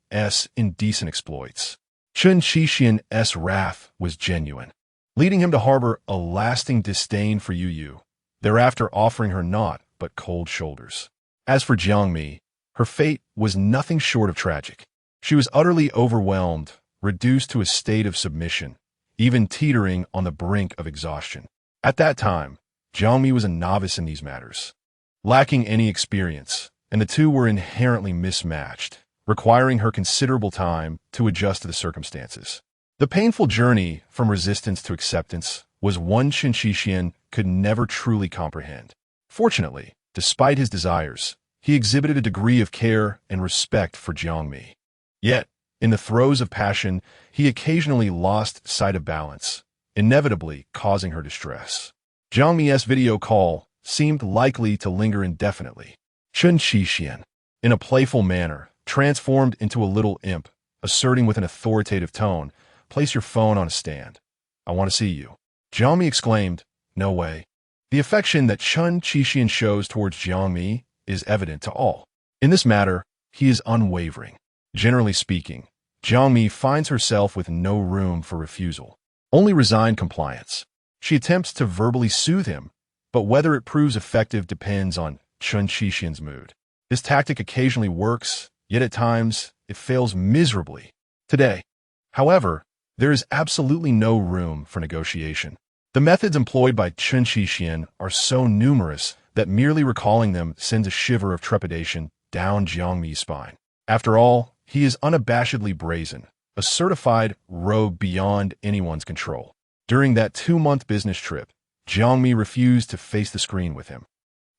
indecent exploits. Chen Qixian's wrath was genuine, leading him to harbor a lasting disdain for Yu, thereafter offering her naught but cold shoulders. As for Jiang Mi, her fate was nothing short of tragic. She was utterly overwhelmed, reduced to a state of submission, even teetering on the brink of exhaustion. At that time, Jiang Mi was a novice in these matters, lacking any experience, and the two were inherently mismatched, requiring her considerable time to adjust to the circumstances. The painful journey from resistance to acceptance was one Chen Qixian could never truly comprehend. Fortunately, despite his desires, he exhibited a degree of care and respect for Jiang Mi. Yet, in the throes of passion, he occasionally lost sight of balance, inevitably causing her distress. Jiang Mi's video call seemed likely to linger indefinitely. Chen Qixian, in a playful manner, transformed into a little imp, asserting with an authoritative tone, "Place your phone on a stand. I want to see you." Jiang Mi exclaimed, "No way." The affection that Chen Qixian shows towards Jiang Mi is evident to all. In this matter, he is unwavering. Generally speaking, Jiang Mi finds herself with no room for refusal, only resigned compliance. She attempts to verbally soothe him, but whether it proves effective depends on Chen Qixian's mood. This tactic occasionally works, yet at times it fails miserably. Today, however, there is absolutely no room for negotiation. The methods employed by Chen Qixian are so numerous that merely recalling them sends a shiver of trepidation down Jiang Mi's spine. After all, he is unabashedly brazen, a certified rogue beyond anyone's control. During that 2-month business trip, Jiang Mi refused to face the screen with him.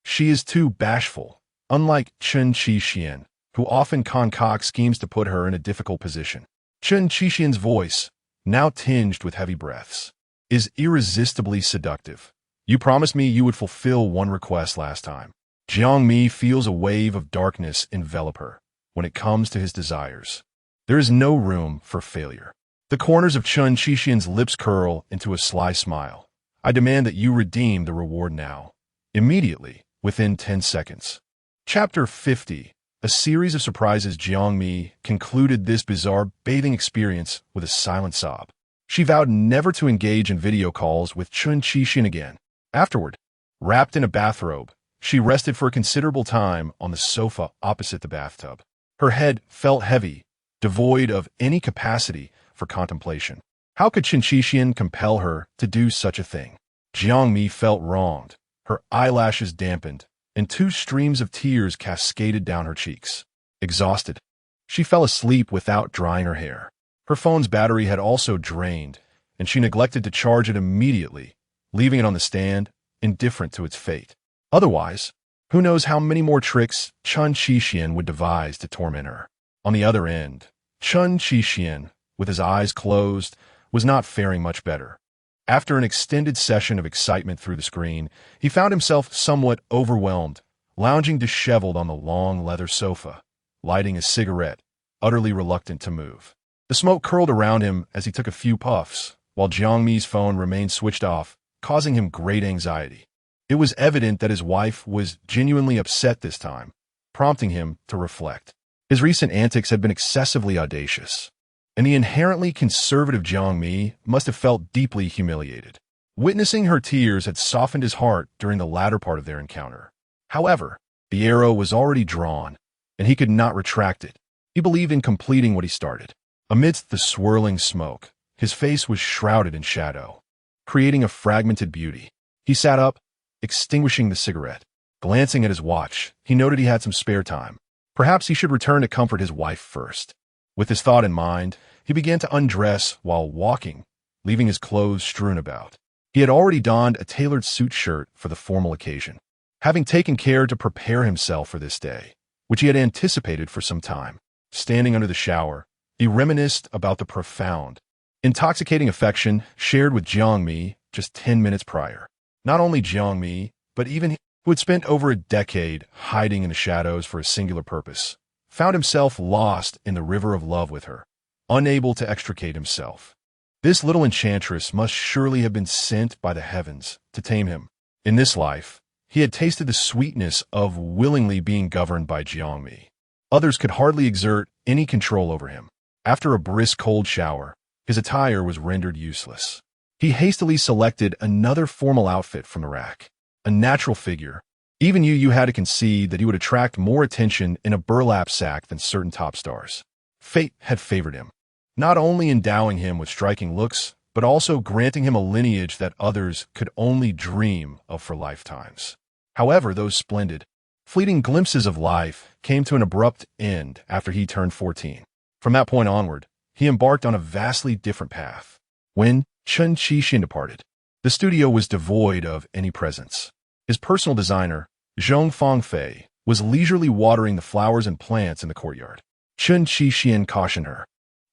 She is too bashful, unlike Chen Qixian, who often concocts schemes to put her in a difficult position. Chen Qixian's voice, now tinged with heavy breaths, is irresistibly seductive. "You promised me you would fulfill one request last time." Jiang Mi feels a wave of darkness envelop her when it comes to his desires. There is no room for failure. The corners of Chen Qixian's lips curl into a sly smile. "I demand that you redeem the reward now. Immediately, within 10 seconds. Chapter 50. A series of surprises. Jiang Mi concluded this bizarre bathing experience with a silent sob. She vowed never to engage in video calls with Chen Qixian again. Afterward, wrapped in a bathrobe, she rested for a considerable time on the sofa opposite the bathtub. Her head felt heavy, devoid of any capacity for contemplation. How could Chen Qixian compel her to do such a thing? Jiang Mi felt wronged. Her eyelashes dampened, and 2 streams of tears cascaded down her cheeks. Exhausted, she fell asleep without drying her hair. Her phone's battery had also drained, and she neglected to charge it immediately, leaving it on the stand, indifferent to its fate. Otherwise, who knows how many more tricks Chen Qixian would devise to torment her. On the other end, Chen Qixian, with his eyes closed, was not faring much better. After an extended session of excitement through the screen, he found himself somewhat overwhelmed, lounging disheveled on the long leather sofa, lighting a cigarette, utterly reluctant to move. The smoke curled around him as he took a few puffs, while Jiang Mi's phone remained switched off, causing him great anxiety. It was evident that his wife was genuinely upset this time, prompting him to reflect. His recent antics had been excessively audacious, and the inherently conservative Jiang Mi must have felt deeply humiliated. Witnessing her tears had softened his heart during the latter part of their encounter. However, the arrow was already drawn, and he could not retract it. He believed in completing what he started. Amidst the swirling smoke, His face was shrouded in shadow, creating a fragmented beauty. He sat up, extinguishing the cigarette. Glancing at his watch, he noted he had some spare time. Perhaps he should return to comfort his wife first. With this thought in mind, he began to undress while walking, leaving his clothes strewn about. He had already donned a tailored suit shirt for the formal occasion, having taken care to prepare himself for this day, which he had anticipated for some time. Standing under the shower, he reminisced about the profound, intoxicating affection shared with Jiang Mi just 10 minutes prior. Not only Jiang Mi, but even he, who had spent over a decade hiding in the shadows for a singular purpose, found himself lost in the river of love with her, unable to extricate himself. This little enchantress must surely have been sent by the heavens to tame him. In this life, he had tasted the sweetness of willingly being governed by Jiang Mi. Others could hardly exert any control over him. After a brisk cold shower, his attire was rendered useless. He hastily selected another formal outfit from the rack. A natural figure. Even you had to concede that he would attract more attention in a burlap sack than certain top stars. Fate had favored him, not only endowing him with striking looks, but also granting him a lineage that others could only dream of for lifetimes. However, those splendid, fleeting glimpses of life came to an abrupt end after he turned 14. From that point onward, he embarked on a vastly different path. When Chen departed, the studio was devoid of any presence. His personal designer, Zhong Fangfei, was leisurely watering the flowers and plants in the courtyard. Chen Qixian cautioned her,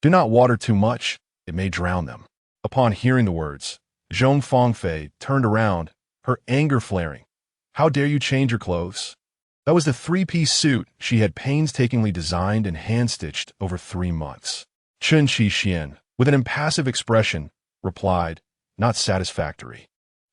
"Do not water too much, it may drown them." Upon hearing the words, Zhong Fangfei turned around, her anger flaring. "How dare you change your clothes?" That was the three-piece suit she had painstakingly designed and hand-stitched over 3 months. Chen Qixian, with an impassive expression, replied, "Not satisfactory."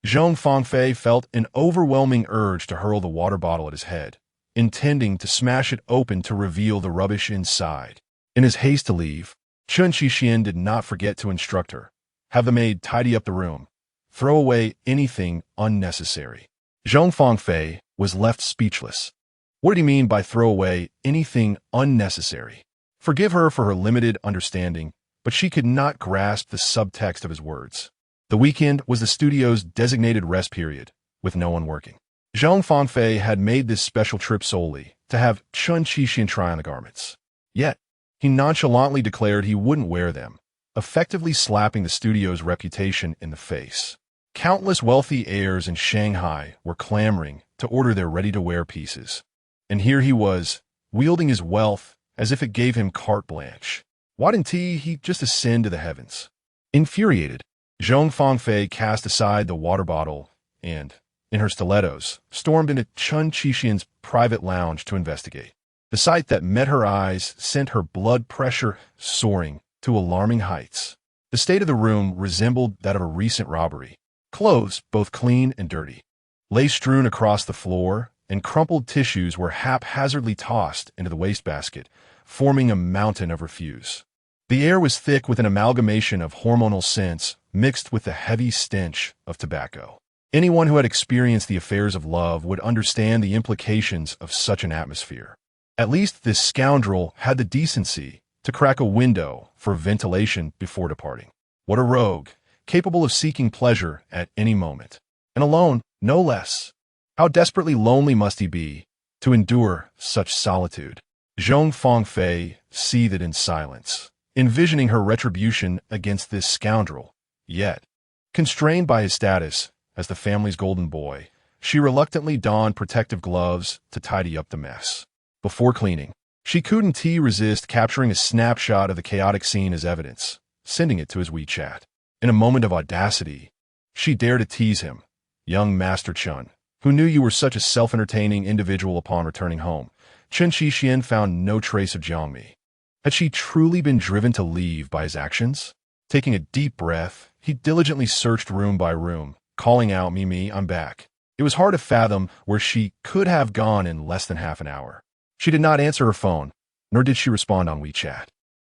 Zhong Fangfei felt an overwhelming urge to hurl the water bottle at his head, intending to smash it open to reveal the rubbish inside. In his haste to leave, Chen Qixian did not forget to instruct her, "Have the maid tidy up the room. Throw away anything unnecessary." Zhong Fangfei was left speechless. What did he mean by throw away anything unnecessary? Forgive her for her limited understanding, but she could not grasp the subtext of his words. The weekend was the studio's designated rest period, with no one working. Zhong Fangfei had made this special trip solely to have Chen Qixian try on the garments. Yet, he nonchalantly declared he wouldn't wear them, effectively slapping the studio's reputation in the face. Countless wealthy heirs in Shanghai were clamoring to order their ready-to-wear pieces. And here he was, wielding his wealth as if it gave him carte blanche. Why didn't he just ascend to the heavens? Infuriated, Zhong Fangfei cast aside the water bottle and, in her stilettos, stormed into Chen Qixian's private lounge to investigate. The sight that met her eyes sent her blood pressure soaring to alarming heights. The state of the room resembled that of a recent robbery. Clothes, both clean and dirty, lay strewn across the floor, and crumpled tissues were haphazardly tossed into the wastebasket, forming a mountain of refuse. The air was thick with an amalgamation of hormonal scents mixed with the heavy stench of tobacco. Anyone who had experienced the affairs of love would understand the implications of such an atmosphere. At least this scoundrel had the decency to crack a window for ventilation before departing. What a rogue, capable of seeking pleasure at any moment. And alone, no less. How desperately lonely must he be to endure such solitude? Zhong Fangfei seethed in silence, envisioning her retribution against this scoundrel. Yet, constrained by his status as the family's golden boy, she reluctantly donned protective gloves to tidy up the mess. Before cleaning, she couldn't resist capturing a snapshot of the chaotic scene as evidence, sending it to his WeChat. In a moment of audacity, she dared to tease him. "Young Master Chen, who knew you were such a self-entertaining individual upon returning home." Chen Qixian found no trace of Jiang Mi. Had she truly been driven to leave by his actions? Taking a deep breath, he diligently searched room by room, calling out, "Mimi, I'm back." It was hard to fathom where she could have gone in less than half an hour. She did not answer her phone, nor did she respond on WeChat.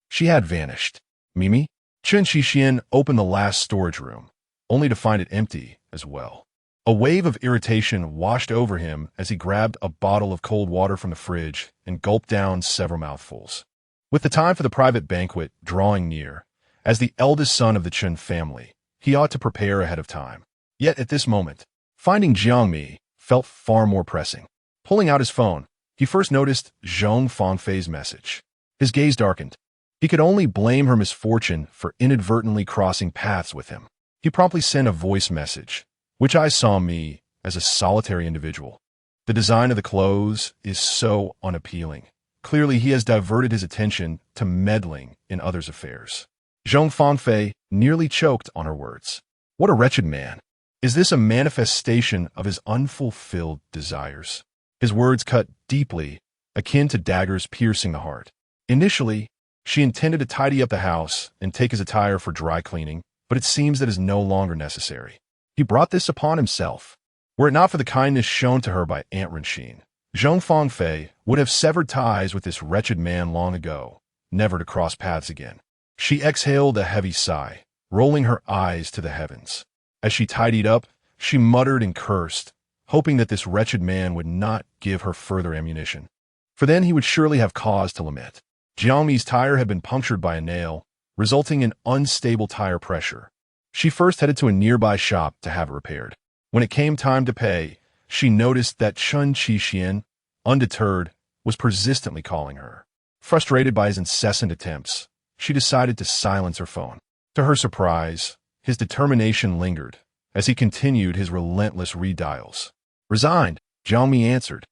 She had vanished. Mimi? Chen Qixian opened the last storage room, only to find it empty as well. A wave of irritation washed over him as he grabbed a bottle of cold water from the fridge and gulped down several mouthfuls. With the time for the private banquet drawing near, As the eldest son of the Chen family, he ought to prepare ahead of time. Yet at this moment, finding Jiang Mi felt far more pressing. Pulling out his phone, he first noticed Zhong Fangfei's message. His gaze darkened. He could only blame her misfortune for inadvertently crossing paths with him. He promptly sent a voice message, which I saw me as a solitary individual. The design of the clothes is so unappealing. Clearly, he has diverted his attention to meddling in others' affairs. Zhong Fangfei nearly choked on her words. What a wretched man. Is this a manifestation of his unfulfilled desires? His words cut deeply, akin to daggers piercing the heart. Initially, she intended to tidy up the house and take his attire for dry cleaning, but it seems that is no longer necessary. He brought this upon himself. Were it not for the kindness shown to her by Aunt Renshine, Zhong Fangfei would have severed ties with this wretched man long ago, never to cross paths again. She exhaled a heavy sigh, rolling her eyes to the heavens. As she tidied up, she muttered and cursed, hoping that this wretched man would not give her further ammunition. For then he would surely have cause to lament. Jiang Mi's tire had been punctured by a nail, resulting in unstable tire pressure. She first headed to a nearby shop to have it repaired. When it came time to pay, she noticed that Chen Qixian, undeterred, was persistently calling her. Frustrated by his incessant attempts, she decided to silence her phone. To her surprise, his determination lingered as he continued his relentless redials. Resigned, Jiang Mi answered,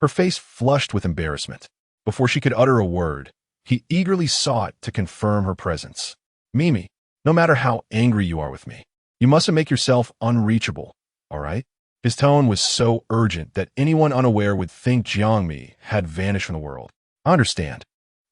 her face flushed with embarrassment. Before she could utter a word, he eagerly sought to confirm her presence. Mimi, no matter how angry you are with me, you mustn't make yourself unreachable, all right? His tone was so urgent that anyone unaware would think Jiang Mi had vanished from the world. I understand.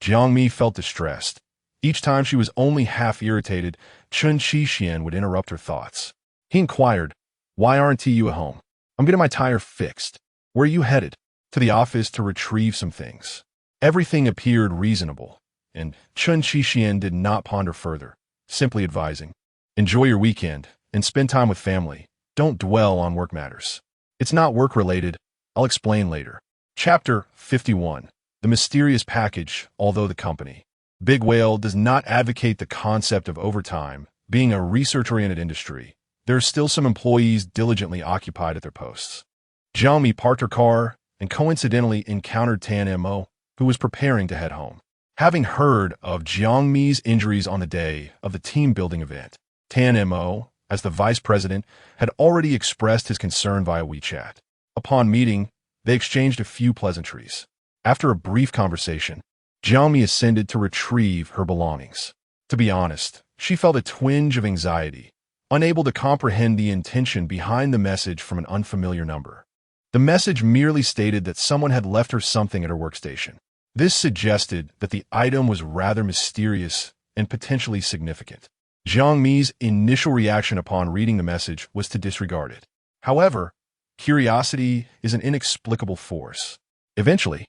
Jiang Mi felt distressed. Each time she was only half irritated, Chen Qixian would interrupt her thoughts. He inquired, why aren't you at home? I'm getting my tire fixed. Where are you headed? To the office to retrieve some things. Everything appeared reasonable, and Chen Qixian did not ponder further, simply advising, enjoy your weekend and spend time with family. Don't dwell on work matters. It's not work-related. I'll explain later. Chapter 51. The Mysterious Package, although the company. Big Whale does not advocate the concept of overtime. Being a research-oriented industry, there are still some employees diligently occupied at their posts. Jiang Mi parked her car and coincidentally encountered Tan Mo, who was preparing to head home. Having heard of Jiang Mi's injuries on the day of the team-building event, Tan Mo, as the vice president, had already expressed his concern via WeChat. Upon meeting, they exchanged a few pleasantries. After a brief conversation, Jiang Mi ascended to retrieve her belongings. To be honest, she felt a twinge of anxiety, unable to comprehend the intention behind the message from an unfamiliar number. The message merely stated that someone had left her something at her workstation. This suggested that the item was rather mysterious and potentially significant. Jiang Mi's initial reaction upon reading the message was to disregard it. However, curiosity is an inexplicable force. Eventually,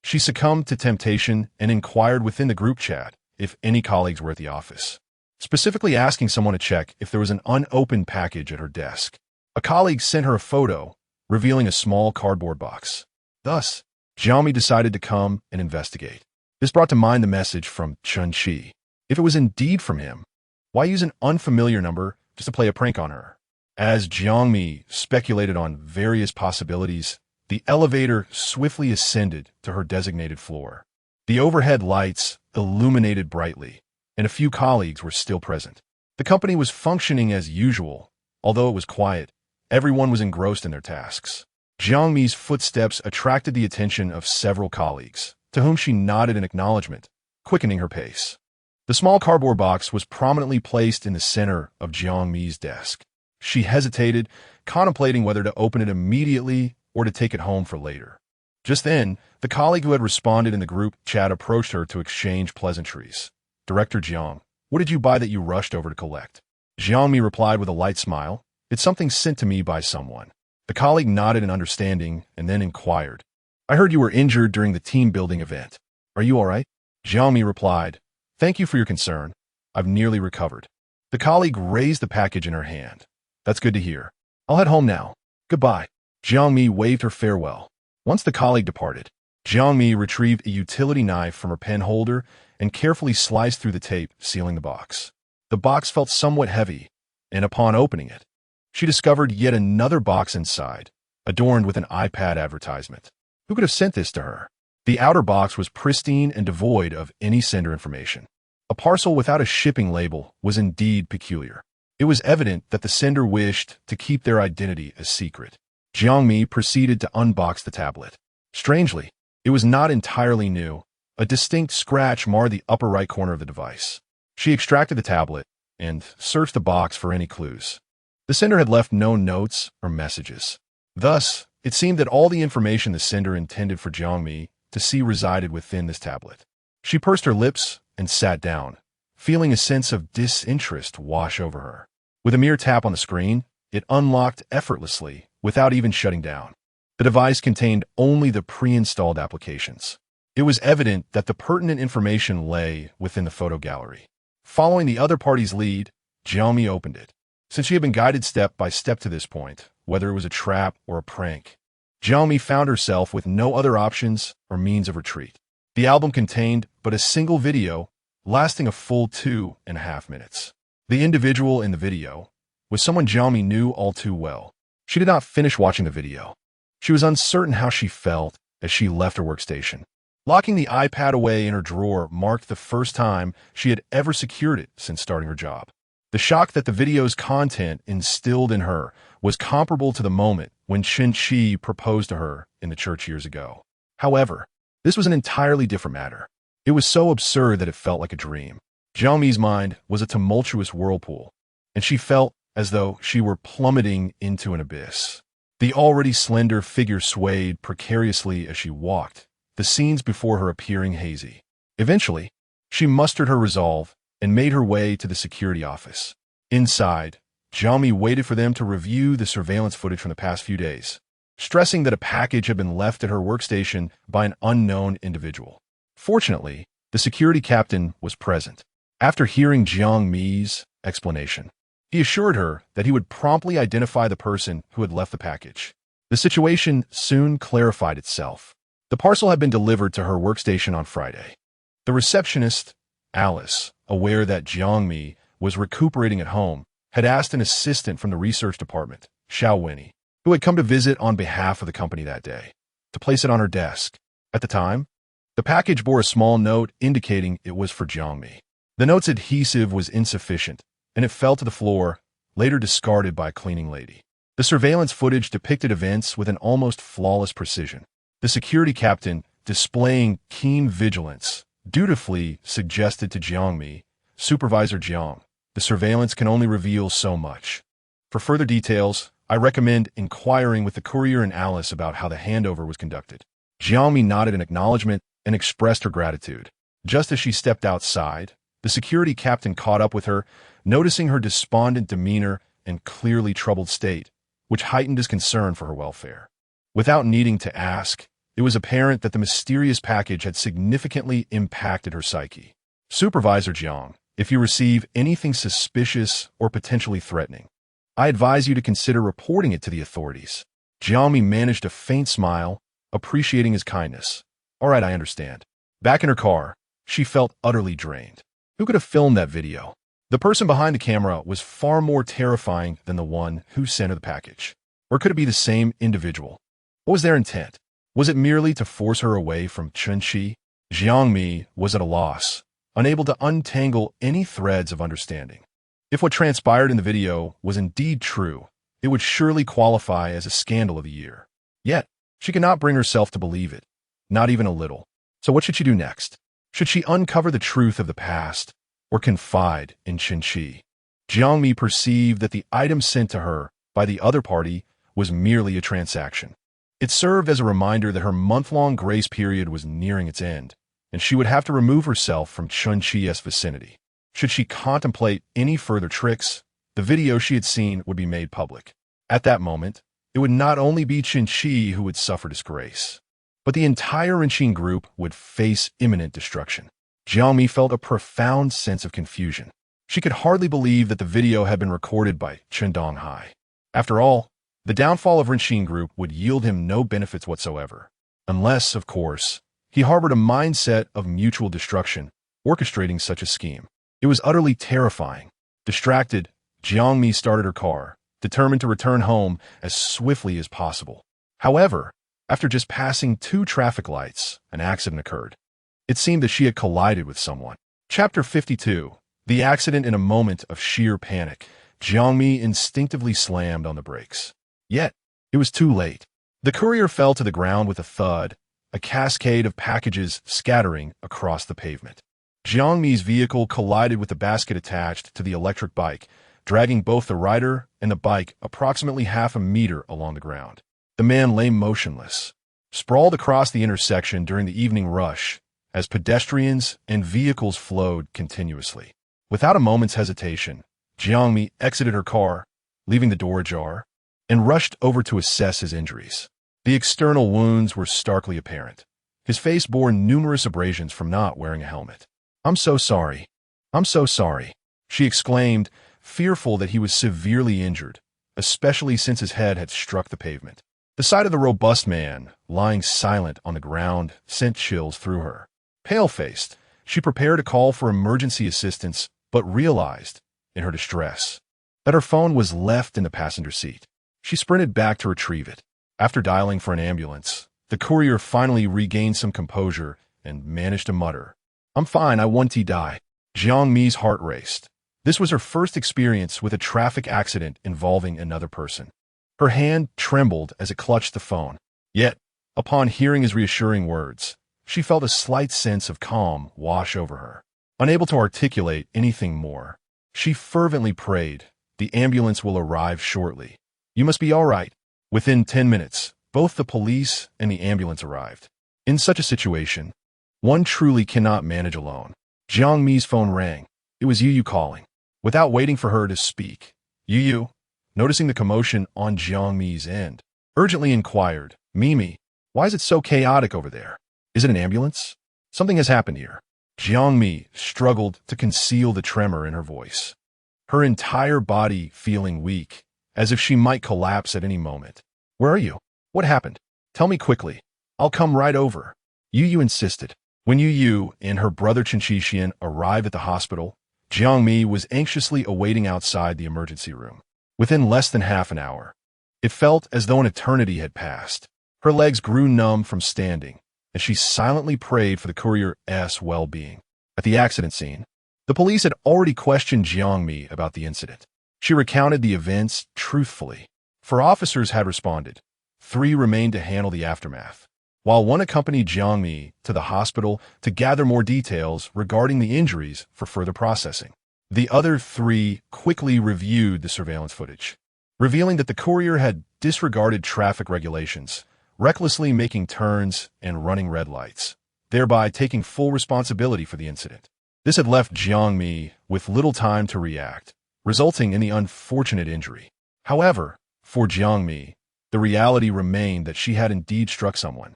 she succumbed to temptation and inquired within the group chat if any colleagues were at the office, specifically asking someone to check if there was an unopened package at her desk. A colleague sent her a photo, revealing a small cardboard box. Thus, Jiang Mi decided to come and investigate. This brought to mind the message from Chen Qi. If it was indeed from him, why use an unfamiliar number just to play a prank on her? As Jiang Mi speculated on various possibilities, the elevator swiftly ascended to her designated floor. The overhead lights illuminated brightly, and a few colleagues were still present. The company was functioning as usual. Although it was quiet, everyone was engrossed in their tasks. Jiang Mi's footsteps attracted the attention of several colleagues, to whom she nodded in acknowledgement, quickening her pace. The small cardboard box was prominently placed in the center of Jiang Mi's desk. She hesitated, contemplating whether to open it immediately or to take it home for later. Just then, the colleague who had responded in the group chat approached her to exchange pleasantries. Director Jiang, what did you buy that you rushed over to collect? Jiang Mi replied with a light smile, it's something sent to me by someone. The colleague nodded in understanding and then inquired, I heard you were injured during the team-building event. Are you all right? Jiang Mi replied, thank you for your concern. I've nearly recovered. The colleague raised the package in her hand. That's good to hear. I'll head home now. Goodbye. Jiang Mi waved her farewell. Once the colleague departed, Jiang Mi retrieved a utility knife from her pen holder and carefully sliced through the tape, sealing the box. The box felt somewhat heavy, and upon opening it, she discovered yet another box inside, adorned with an iPad advertisement. Who could have sent this to her? The outer box was pristine and devoid of any sender information. A parcel without a shipping label was indeed peculiar. It was evident that the sender wished to keep their identity a secret. Jiang Mi proceeded to unbox the tablet. Strangely, it was not entirely new. A distinct scratch marred the upper right corner of the device. She extracted the tablet and searched the box for any clues. The sender had left no notes or messages. Thus, it seemed that all the information the sender intended for Jiang Mi to see resided within this tablet. She pursed her lips and sat down, feeling a sense of disinterest wash over her. With a mere tap on the screen, it unlocked effortlessly without even shutting down. The device contained only the pre-installed applications. It was evident that the pertinent information lay within the photo gallery. Following the other party's lead, Jiang Mi opened it. Since she had been guided step by step to this point, whether it was a trap or a prank, Jiang Mi found herself with no other options or means of retreat. The album contained but a single video, lasting a full 2.5 minutes. The individual in the video was someone Jiang Mi knew all too well. She did not finish watching the video. She was uncertain how she felt as she left her workstation. Locking the iPad away in her drawer marked the first time she had ever secured it since starting her job. The shock that the video's content instilled in her was comparable to the moment when Chen proposed to her in the church years ago. However, this was an entirely different matter. It was so absurd that it felt like a dream. Jiang Mi's mind was a tumultuous whirlpool, and she felt as though she were plummeting into an abyss. The already slender figure swayed precariously as she walked, the scenes before her appearing hazy. Eventually, she mustered her resolve and made her way to the security office. Inside, Jiang Mi waited for them to review the surveillance footage from the past few days, stressing that a package had been left at her workstation by an unknown individual. Fortunately, the security captain was present. After hearing Jiang Mi's explanation, he assured her that he would promptly identify the person who had left the package. The situation soon clarified itself. The parcel had been delivered to her workstation on Friday. The receptionist, Alice, aware that Jiang Mi was recuperating at home, had asked an assistant from the research department, Xiao, who had come to visit on behalf of the company that day, to place it on her desk. At the time, the package bore a small note indicating it was for Jiang Mi. The note's adhesive was insufficient, and it fell to the floor, later discarded by a cleaning lady. The surveillance footage depicted events with an almost flawless precision. The security captain, displaying keen vigilance, dutifully suggested to Jiang Mi, "Supervisor Jiang, the surveillance can only reveal so much. For further details, I recommend inquiring with the courier and Alice about how the handover was conducted." Jiang Mi nodded in acknowledgement and expressed her gratitude. Just as she stepped outside, the security captain caught up with her, noticing her despondent demeanor and clearly troubled state, which heightened his concern for her welfare. Without needing to ask, it was apparent that the mysterious package had significantly impacted her psyche. "Supervisor Jiang, if you receive anything suspicious or potentially threatening, I advise you to consider reporting it to the authorities." Jiang Mi managed a faint smile, appreciating his kindness. "All right, I understand." Back in her car, she felt utterly drained. Who could have filmed that video? The person behind the camera was far more terrifying than the one who sent her the package. Or could it be the same individual? What was their intent? Was it merely to force her away from Chen? Jiang Mi was at a loss, unable to untangle any threads of understanding. If what transpired in the video was indeed true, it would surely qualify as a scandal of the year. Yet, she could not bring herself to believe it, not even a little. So what should she do next? Should she uncover the truth of the past, or confide in Chen? Jiang Mi perceived that the item sent to her by the other party was merely a transaction. It served as a reminder that her month-long grace period was nearing its end, and she would have to remove herself from Chen-Chi's vicinity. Should she contemplate any further tricks, the video she had seen would be made public. At that moment, it would not only be Chen who would suffer disgrace, but the entire Ren group would face imminent destruction. Jiang Mi felt a profound sense of confusion. She could hardly believe that the video had been recorded by Chen Donghai. After all, the downfall of Ren group would yield him no benefits whatsoever, unless, of course, he harbored a mindset of mutual destruction, orchestrating such a scheme. It was utterly terrifying. Distracted, Jiang Mi started her car, determined to return home as swiftly as possible. However, after just passing 2 traffic lights, an accident occurred. It seemed that she had collided with someone. Chapter 52. The accident. In a moment of sheer panic, Jiang Mi instinctively slammed on the brakes. Yet, it was too late. The courier fell to the ground with a thud, a cascade of packages scattering across the pavement. Jiang Mi's vehicle collided with the basket attached to the electric bike, dragging both the rider and the bike approximately half a meter along the ground. The man lay motionless, sprawled across the intersection during the evening rush, as pedestrians and vehicles flowed continuously. Without a moment's hesitation, Jiang Mi exited her car, leaving the door ajar, and rushed over to assess his injuries. The external wounds were starkly apparent. His face bore numerous abrasions from not wearing a helmet. "I'm so sorry. I'm so sorry," she exclaimed, fearful that he was severely injured, especially since his head had struck the pavement. The sight of the robust man, lying silent on the ground, sent chills through her. Pale-faced, she prepared to call for emergency assistance, but realized, in her distress, that her phone was left in the passenger seat. She sprinted back to retrieve it. After dialing for an ambulance, the courier finally regained some composure and managed to mutter, "I'm fine, I want to die." Jiang Mi's heart raced. This was her first experience with a traffic accident involving another person. Her hand trembled as it clutched the phone. Yet, upon hearing his reassuring words, she felt a slight sense of calm wash over her. Unable to articulate anything more, she fervently prayed, "The ambulance will arrive shortly. You must be all right." Within 10 minutes, both the police and the ambulance arrived. In such a situation, one truly cannot manage alone. Jiang Mi's phone rang. It was Yu calling. Without waiting for her to speak, Yu, noticing the commotion on Jiang Mi's end, urgently inquired, "Mimi, why is it so chaotic over there? Is it an ambulance? Something has happened here." Jiang Mi struggled to conceal the tremor in her voice, her entire body feeling weak, as if she might collapse at any moment. "Where are you? What happened? Tell me quickly. I'll come right over," Yu insisted. When Yu and her brother Chen arrived at the hospital, Jiang Mi was anxiously awaiting outside the emergency room. Within less than half an hour, it felt as though an eternity had passed. Her legs grew numb from standing, and she silently prayed for the courier's well-being. At the accident scene, the police had already questioned Jiang Mi about the incident. She recounted the events truthfully. 4 officers had responded. 3 remained to handle the aftermath, while 1 accompanied Jiang Mi to the hospital to gather more details regarding the injuries for further processing. The other 3 quickly reviewed the surveillance footage, revealing that the courier had disregarded traffic regulations, recklessly making turns and running red lights, thereby taking full responsibility for the incident. This had left Jiang Mi with little time to react, resulting in the unfortunate injury. However, for Jiang Mi, the reality remained that she had indeed struck someone.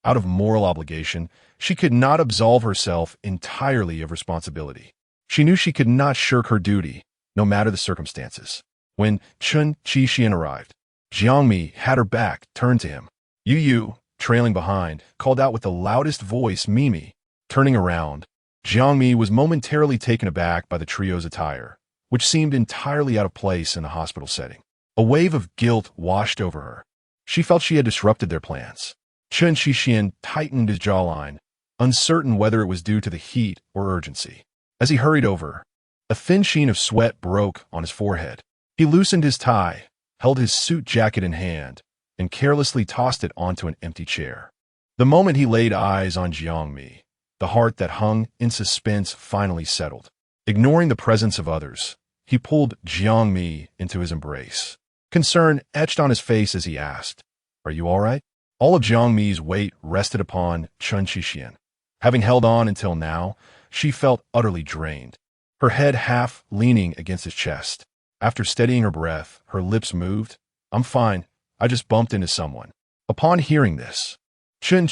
Out of moral obligation, she could not absolve herself entirely of responsibility. She knew she could not shirk her duty, no matter the circumstances. When Chen arrived, Jiang Mi had her back turned to him. Yu, trailing behind, called out with the loudest voice, "Mimi." Turning around, Jiang Mi was momentarily taken aback by the trio's attire, which seemed entirely out of place in a hospital setting. A wave of guilt washed over her. She felt she had disrupted their plans. Chen tightened his jawline, uncertain whether it was due to the heat or urgency. As he hurried over, a thin sheen of sweat broke on his forehead. He loosened his tie, held his suit jacket in hand, and carelessly tossed it onto an empty chair. The moment he laid eyes on Jiang Mi, the heart that hung in suspense finally settled. Ignoring the presence of others, he pulled Jiang Mi into his embrace. Concern etched on his face as he asked, "Are you all right?" All of Jiang Mi's weight rested upon Chen. Having held on until now, she felt utterly drained, her head half leaning against his chest. After steadying her breath, her lips moved. "I'm fine. I just bumped into someone." Upon hearing this, Chen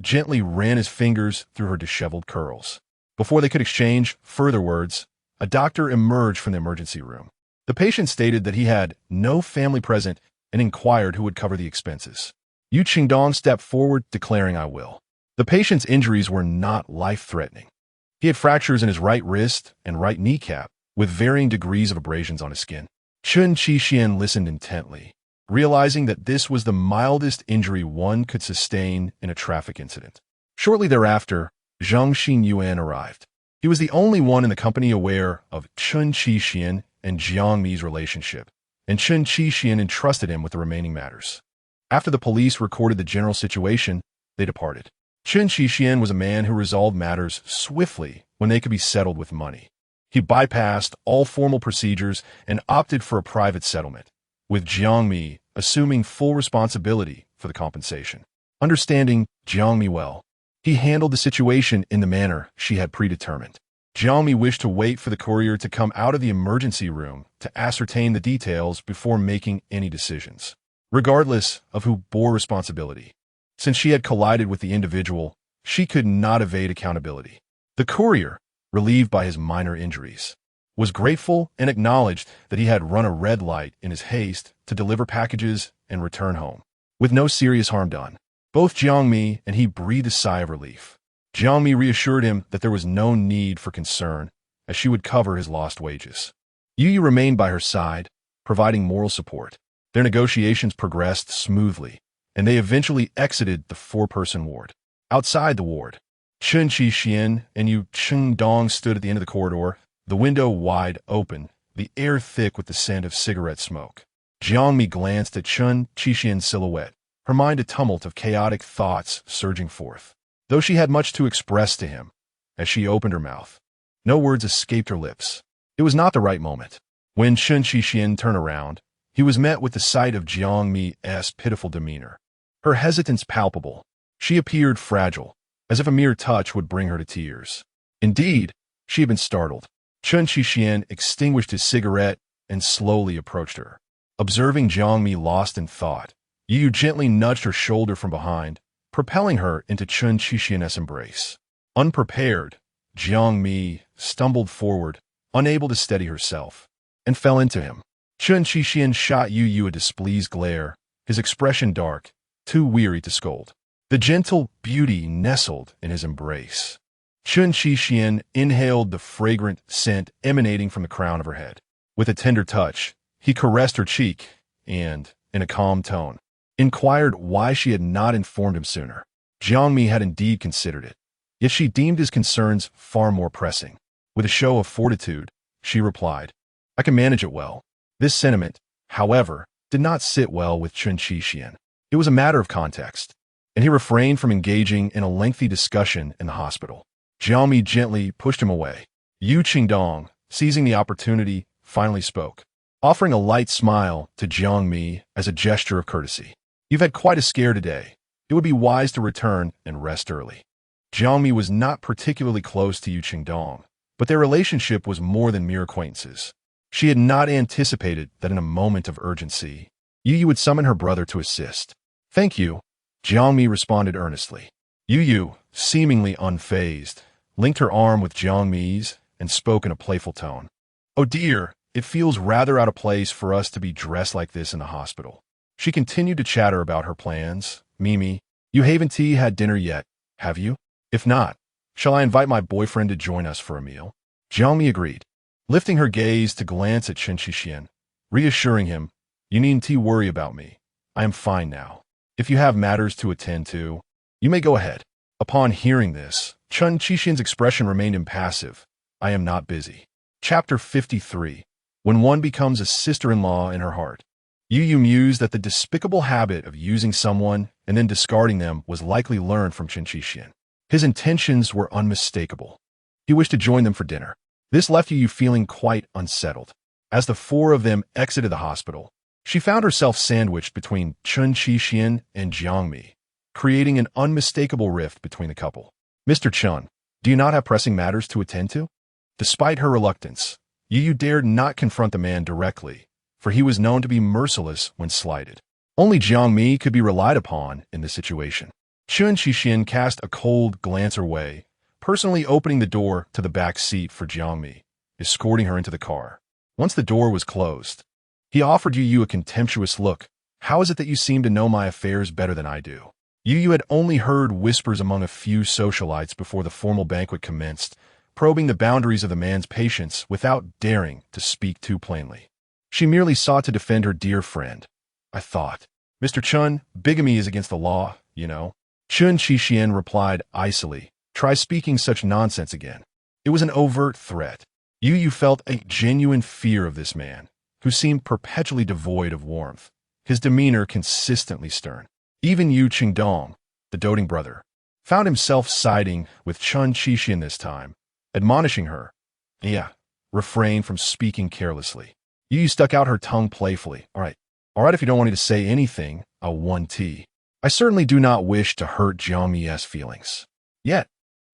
gently ran his fingers through her disheveled curls. Before they could exchange further words, a doctor emerged from the emergency room. The patient stated that he had no family present and inquired who would cover the expenses. Yu Qingdong stepped forward, declaring, "I will." The patient's injuries were not life-threatening. He had fractures in his right wrist and right kneecap, with varying degrees of abrasions on his skin. Chen Qixian listened intently, realizing that this was the mildest injury one could sustain in a traffic incident. Shortly thereafter, Zhang Xinyuan arrived. He was the only one in the company aware of Chen Qixian and Jiang Mi's relationship, and Chen Qixian entrusted him with the remaining matters. After the police recorded the general situation, they departed. Chen Qixian was a man who resolved matters swiftly when they could be settled with money. He bypassed all formal procedures and opted for a private settlement, with Jiang Mi assuming full responsibility for the compensation. Understanding Jiang Mi well, he handled the situation in the manner she had predetermined. Jiang Mi wished to wait for the courier to come out of the emergency room to ascertain the details before making any decisions, regardless of who bore responsibility. Since she had collided with the individual, she could not evade accountability. The courier, relieved by his minor injuries, was grateful and acknowledged that he had run a red light in his haste to deliver packages and return home, with no serious harm done. Both Jiang Mi and he breathed a sigh of relief. Jiang Mi reassured him that there was no need for concern, as she would cover his lost wages. Yu Yu remained by her side, providing moral support. Their negotiations progressed smoothly, and they eventually exited the four-person ward. Outside the ward, Chen Qixian and Yu Chengdong stood at the end of the corridor, the window wide open, the air thick with the scent of cigarette smoke. Jiang Mi glanced at Chen Qixian's silhouette, her mind a tumult of chaotic thoughts surging forth. Though she had much to express to him, as she opened her mouth, no words escaped her lips. It was not the right moment. When Chen Qixian turned around, he was met with the sight of Jiang Mi's pitiful demeanor. Her hesitance palpable. She appeared fragile, as if a mere touch would bring her to tears. Indeed, she had been startled. Chen Qixian extinguished his cigarette and slowly approached her. Observing Jiang Mi lost in thought, Yu Yu gently nudged her shoulder from behind, propelling her into Chen Qixian's embrace. Unprepared, Jiang Mi stumbled forward, unable to steady herself, and fell into him. Chen Qixian shot Yu Yu a displeased glare, his expression dark, too weary to scold. The gentle beauty nestled in his embrace. Chen Qixian inhaled the fragrant scent emanating from the crown of her head. With a tender touch, he caressed her cheek and, in a calm tone, inquired why she had not informed him sooner. Jiang Mi had indeed considered it, yet she deemed his concerns far more pressing. With a show of fortitude, she replied, "I can manage it well." This sentiment, however, did not sit well with Chen Qixian. It was a matter of context, and he refrained from engaging in a lengthy discussion in the hospital. Jiang Mi gently pushed him away. Yu Qingdong, seizing the opportunity, finally spoke, offering a light smile to Jiang Mi as a gesture of courtesy. "You've had quite a scare today. It would be wise to return and rest early." Jiang Mi was not particularly close to Yu Qingdong, but their relationship was more than mere acquaintances. She had not anticipated that in a moment of urgency, Yu Yu would summon her brother to assist. "Thank you," Jiang Mi responded earnestly. Yu Yu, seemingly unfazed, linked her arm with Jiang Mi's and spoke in a playful tone. "Oh dear, it feels rather out of place for us to be dressed like this in the hospital." She continued to chatter about her plans. "Mimi, you haven't had dinner yet, have you? If not, shall I invite my boyfriend to join us for a meal?" Jiang Mi agreed, lifting her gaze to glance at Chen Qixian, reassuring him, "You needn't worry about me. I am fine now. If you have matters to attend to, you may go ahead." Upon hearing this, Chen Qixian's expression remained impassive. "I am not busy." Chapter 53. When one becomes a sister-in-law in her heart. Yu Yu mused that the despicable habit of using someone and then discarding them was likely learned from Chen Qixian. His intentions were unmistakable. He wished to join them for dinner. This left Yu Yu feeling quite unsettled. As the four of them exited the hospital, she found herself sandwiched between Chen Qixian and Jiang Mi, creating an unmistakable rift between the couple. "Mr. Chen, do you not have pressing matters to attend to?" Despite her reluctance, Yu Yu dared not confront the man directly, for he was known to be merciless when slighted. Only Jiang Mi could be relied upon in this situation. Chen Qixian cast a cold glance her way, personally opening the door to the back seat for Jiang Mi, escorting her into the car. Once the door was closed, he offered Yu Yu a contemptuous look. "How is it that you seem to know my affairs better than I do?" Yu Yu had only heard whispers among a few socialites before the formal banquet commenced, probing the boundaries of the man's patience without daring to speak too plainly. She merely sought to defend her dear friend. I thought, Mr. Chen, bigamy is against the law, you know. Chen Qixian replied icily, try speaking such nonsense again. It was an overt threat. Yu felt a genuine fear of this man, who seemed perpetually devoid of warmth, his demeanor consistently stern. Even Yu Qingdong, the doting brother, found himself siding with Chen Qixian this time, admonishing her. Yeah, refrain from speaking carelessly. Yu stuck out her tongue playfully. All right, if you don't want me to say anything, I'll 1T. I certainly do not wish to hurt Jiang Mi's feelings. Yet,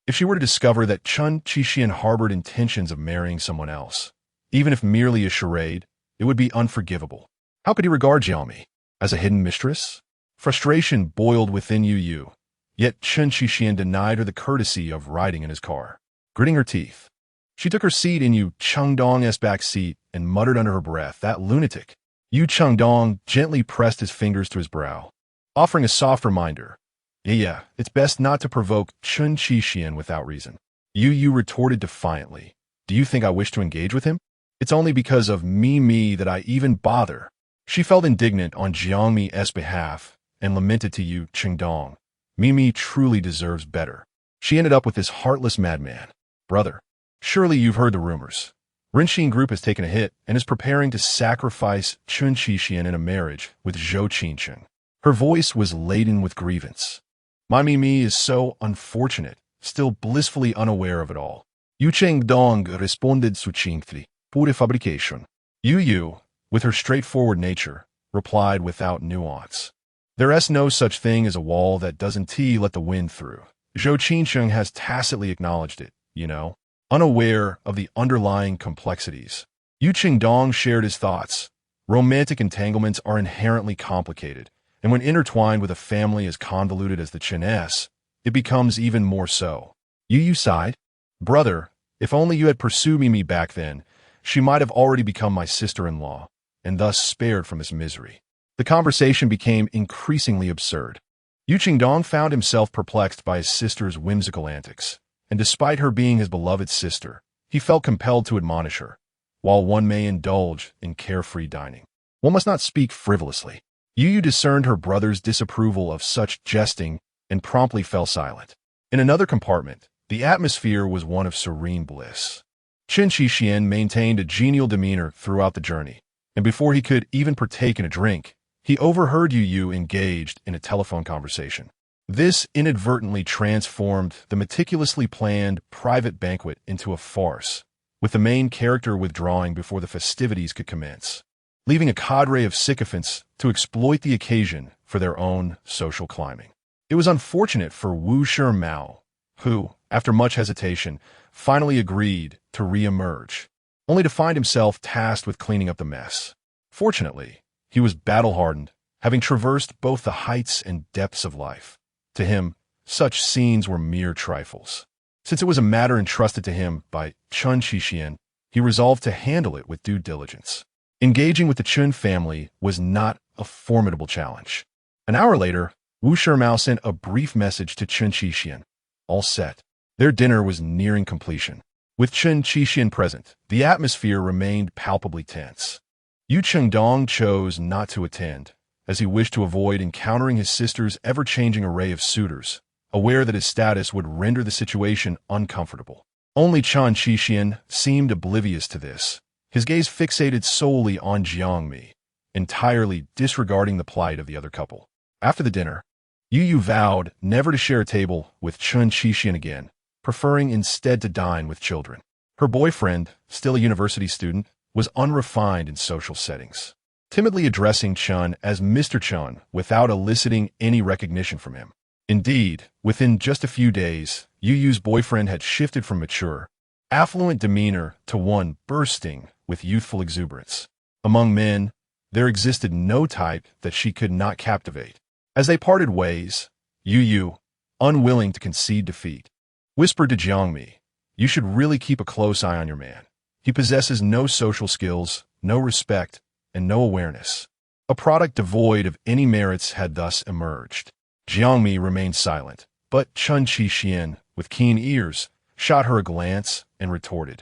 if she were to discover that Chen Qixian harbored intentions of marrying someone else, even if merely a charade, it would be unforgivable. How could he regard Jiang Mi as a hidden mistress? Frustration boiled within Yu, yet Chen Qixian denied her the courtesy of riding in his car. Gritting her teeth, she took her seat in Yu Chengdong's back seat and muttered under her breath, that lunatic. Yu Chengdong gently pressed his fingers to his brow, offering a soft reminder. Yeah, it's best not to provoke Chen Qixian without reason. Yu retorted defiantly. Do you think I wish to engage with him? It's only because of me that I even bother. She felt indignant on Jiang Mi's behalf and lamented to Yu Chengdong. Mi truly deserves better. She ended up with this heartless madman. Brother, surely you've heard the rumors. Rinxin Group has taken a hit and is preparing to sacrifice Chen Qixian in a marriage with Zhou Qingcheng. Her voice was laden with grievance. My Mi is so unfortunate, still blissfully unaware of it all. Yu Chengdong responded succinctly, pure fabrication. Yu, with her straightforward nature, replied without nuance. There is no such thing as a wall that doesn't let the wind through. Zhou Qingcheng has tacitly acknowledged it, you know, unaware of the underlying complexities. Yu Qingdong shared his thoughts. Romantic entanglements are inherently complicated, and when intertwined with a family as convoluted as the Chen's, it becomes even more so. Yu sighed. Brother, if only you had pursued me back then, she might have already become my sister-in-law, and thus spared from this misery. The conversation became increasingly absurd. Yu Qingdong found himself perplexed by his sister's whimsical antics, and despite her being his beloved sister, he felt compelled to admonish her. While one may indulge in carefree dining, one must not speak frivolously. Yu discerned her brother's disapproval of such jesting and promptly fell silent. In another compartment, the atmosphere was one of serene bliss. Chen Qixian maintained a genial demeanor throughout the journey, and before he could even partake in a drink, he overheard Yu engaged in a telephone conversation. This inadvertently transformed the meticulously planned private banquet into a farce, with the main character withdrawing before the festivities could commence, leaving a cadre of sycophants to exploit the occasion for their own social climbing. It was unfortunate for Wu Shimao, who, after much hesitation, finally agreed to re-emerge, only to find himself tasked with cleaning up the mess. Fortunately, he was battle-hardened, having traversed both the heights and depths of life. To him, such scenes were mere trifles. Since it was a matter entrusted to him by Chen Qixian, he resolved to handle it with due diligence. Engaging with the Chen family was not a formidable challenge. An hour later, Wu Shimao sent a brief message to Chen Qixian. All set. Their dinner was nearing completion. With Chen Qixian present, the atmosphere remained palpably tense. Yu Chengdong chose not to attend, as he wished to avoid encountering his sister's ever-changing array of suitors, aware that his status would render the situation uncomfortable. Only Chen Qixian seemed oblivious to this, his gaze fixated solely on Jiang Mi, entirely disregarding the plight of the other couple. After the dinner, Yu vowed never to share a table with Chen Qixian again, preferring instead to dine with children. Her boyfriend, still a university student, was unrefined in social settings, timidly addressing Chen as Mr. Chen without eliciting any recognition from him. Indeed, within just a few days, Yu's boyfriend had shifted from mature, affluent demeanor to one bursting with youthful exuberance. Among men, there existed no type that she could not captivate. As they parted ways, Yu, unwilling to concede defeat, whispered to Jiang Mi, "You should really keep a close eye on your man. He possesses no social skills, no respect, and no awareness." A product devoid of any merits had thus emerged. Jiang Mi remained silent, but Chen Qixian, with keen ears, shot her a glance, and retorted.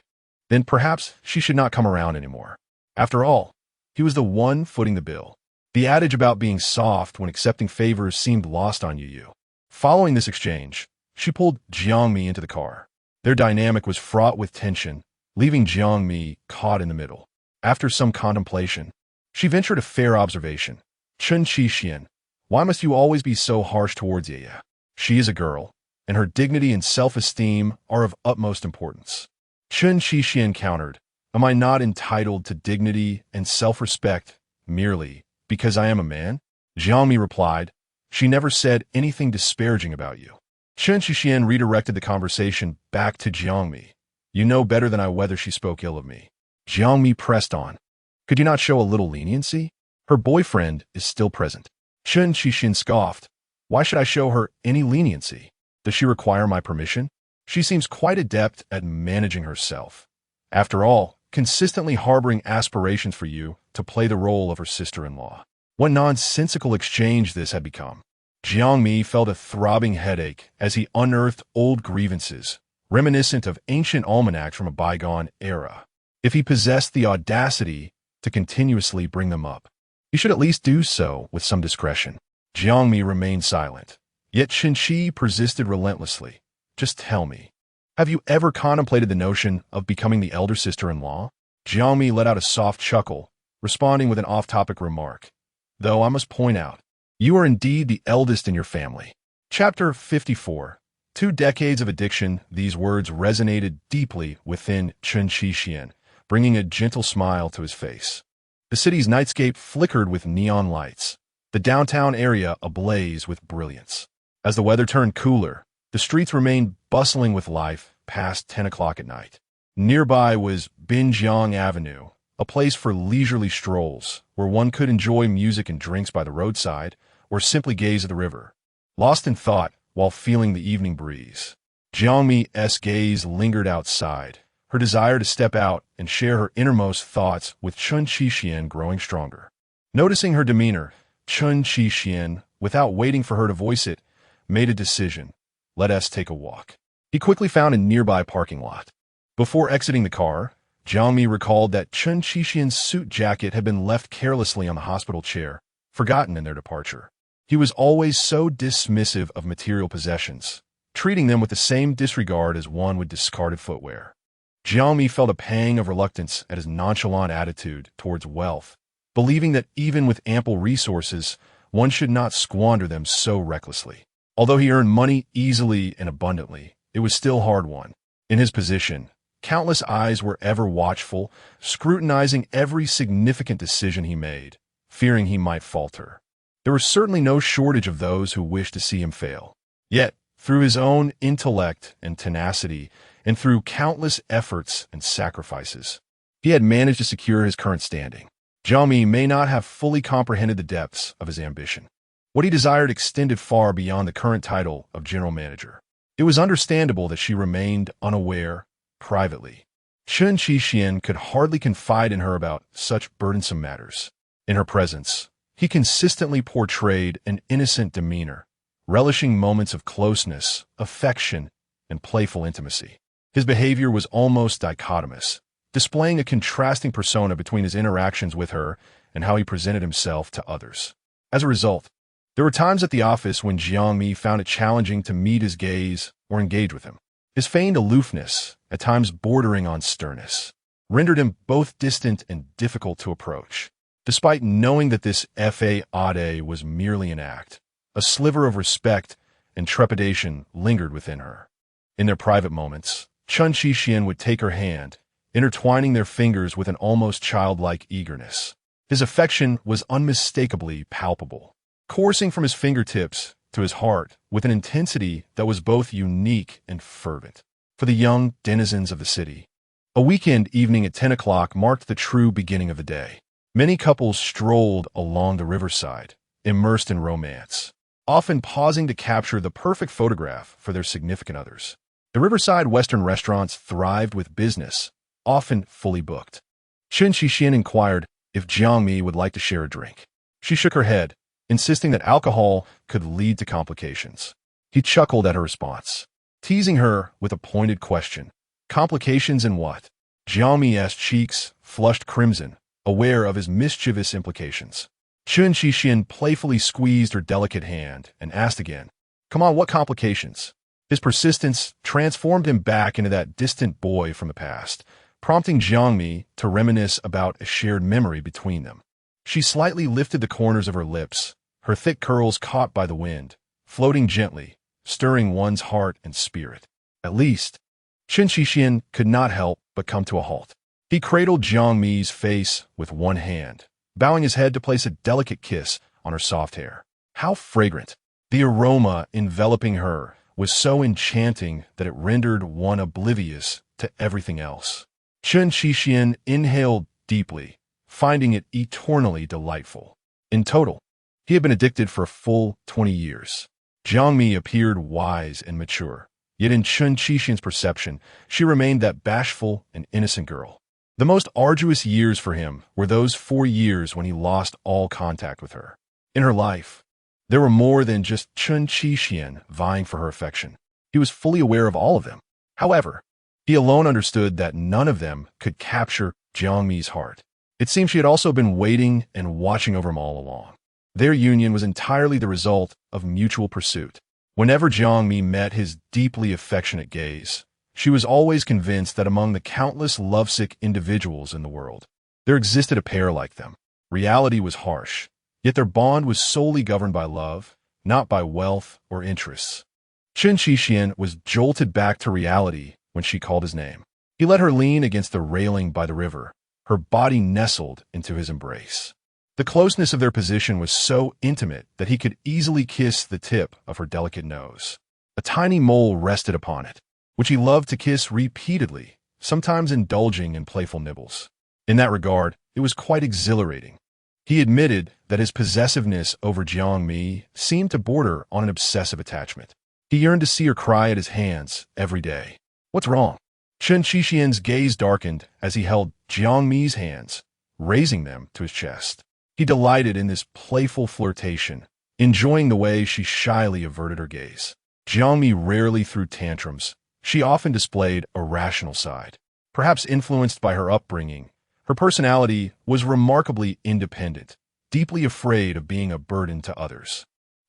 Then perhaps she should not come around anymore. After all, he was the one footing the bill. The adage about being soft when accepting favors seemed lost on Yu. Following this exchange, she pulled Jiang Mi into the car. Their dynamic was fraught with tension, leaving Jiang Mi caught in the middle. After some contemplation, she ventured a fair observation. Chen Xixian, why must you always be so harsh towards Yaya? She is a girl, and her dignity and self-esteem are of utmost importance. Chen Xixian countered, am I not entitled to dignity and self-respect merely because I am a man? Jiang Mi replied, she never said anything disparaging about you. Chen Xixian redirected the conversation back to Jiang Mi. You know better than I whether she spoke ill of me. Jiang Mi pressed on. Could you not show a little leniency? Her boyfriend is still present. Chen Xixian scoffed. Why should I show her any leniency? Does she require my permission? She seems quite adept at managing herself. After all, consistently harboring aspirations for you to play the role of her sister-in-law. What nonsensical exchange this had become. Jiang Mi felt a throbbing headache as he unearthed old grievances, reminiscent of ancient almanacs from a bygone era. If he possessed the audacity to continuously bring them up, he should at least do so with some discretion. Jiang Mi remained silent, yet Chen Qi persisted relentlessly. Just tell me, have you ever contemplated the notion of becoming the elder sister-in-law? Jiang Mi let out a soft chuckle, responding with an off-topic remark. Though I must point out, you are indeed the eldest in your family. Chapter 54. 2 decades of addiction. These words resonated deeply within Chen Xixian, bringing a gentle smile to his face. The city's nightscape flickered with neon lights, the downtown area ablaze with brilliance. As the weather turned cooler, the streets remained bustling with life past 10 o'clock at night. Nearby was Binjiang Avenue, a place for leisurely strolls, where one could enjoy music and drinks by the roadside, or simply gaze at the river, lost in thought while feeling the evening breeze. Jiang Mi's gaze lingered outside, her desire to step out and share her innermost thoughts with Chen Xixian growing stronger. Noticing her demeanor, Chen Xixian, without waiting for her to voice it, made a decision. Let us take a walk. He quickly found a nearby parking lot. Before exiting the car, Jiang Mi recalled that Chen Xixian's suit jacket had been left carelessly on the hospital chair, forgotten in their departure. He was always so dismissive of material possessions, treating them with the same disregard as one would discarded footwear. Jiang Mi felt a pang of reluctance at his nonchalant attitude towards wealth, believing that even with ample resources, one should not squander them so recklessly. Although he earned money easily and abundantly, it was still hard-won. In his position, countless eyes were ever watchful, scrutinizing every significant decision he made, fearing he might falter. There was certainly no shortage of those who wished to see him fail. Yet, through his own intellect and tenacity, and through countless efforts and sacrifices, he had managed to secure his current standing. Jiang Mi may not have fully comprehended the depths of his ambition. What he desired extended far beyond the current title of general manager. It was understandable that she remained unaware, privately. Chen Xixian could hardly confide in her about such burdensome matters. In her presence, he consistently portrayed an innocent demeanor, relishing moments of closeness, affection, and playful intimacy. His behavior was almost dichotomous, displaying a contrasting persona between his interactions with her and how he presented himself to others. As a result, there were times at the office when Jiang Mi found it challenging to meet his gaze or engage with him. His feigned aloofness, at times bordering on sternness, rendered him both distant and difficult to approach. Despite knowing that this fade was merely an act, a sliver of respect and trepidation lingered within her. In their private moments, Chen Xixian would take her hand, intertwining their fingers with an almost childlike eagerness. His affection was unmistakably palpable, coursing from his fingertips to his heart with an intensity that was both unique and fervent. For the young denizens of the city, a weekend evening at 10 o'clock marked the true beginning of the day. Many couples strolled along the riverside, immersed in romance, often pausing to capture the perfect photograph for their significant others. The riverside Western restaurants thrived with business, often fully booked. Chen Xixian inquired if Jiang Mi would like to share a drink. She shook her head, insisting that alcohol could lead to complications. He chuckled at her response. teasing her with a pointed question. Complications in what? Jiang Mi's cheeks flushed crimson, aware of his mischievous implications. Chen Qixian playfully squeezed her delicate hand and asked again, "Come on, what complications?" His persistence transformed him back into that distant boy from the past, prompting Jiang Mi to reminisce about a shared memory between them. She slightly lifted the corners of her lips, her thick curls caught by the wind, floating gently, stirring one's heart and spirit. At least, Chen Qixian could not help but come to a halt. He cradled Jiang Mi's face with one hand, bowing his head to place a delicate kiss on her soft hair. How fragrant! The aroma enveloping her was so enchanting that it rendered one oblivious to everything else. Chen Qixian inhaled deeply, finding it eternally delightful. In total, he had been addicted for a full 20 years. Jiang Mi appeared wise and mature, yet in Chen Qixian's perception, she remained that bashful and innocent girl. The most arduous years for him were those 4 years when he lost all contact with her. In her life, there were more than just Chen Qixian vying for her affection. He was fully aware of all of them. However, he alone understood that none of them could capture Jiang Mi's heart. It seemed she had also been waiting and watching over him all along. Their union was entirely the result of mutual pursuit. Whenever Jiang Mi met his deeply affectionate gaze, she was always convinced that among the countless lovesick individuals in the world, there existed a pair like them. Reality was harsh, yet their bond was solely governed by love, not by wealth or interests. Chen Qixian was jolted back to reality when she called his name. He let her lean against the railing by the river, her body nestled into his embrace. The closeness of their position was so intimate that he could easily kiss the tip of her delicate nose. A tiny mole rested upon it, which he loved to kiss repeatedly, sometimes indulging in playful nibbles. In that regard, it was quite exhilarating. He admitted that his possessiveness over Jiang Mi seemed to border on an obsessive attachment. He yearned to see her cry at his hands every day. "What's wrong?" Chen Qixian's gaze darkened as he held Jiang Mi's hands, raising them to his chest. He delighted in this playful flirtation, enjoying the way she shyly averted her gaze. Jiang Mi rarely threw tantrums. She often displayed a rational side. Perhaps influenced by her upbringing, her personality was remarkably independent, deeply afraid of being a burden to others.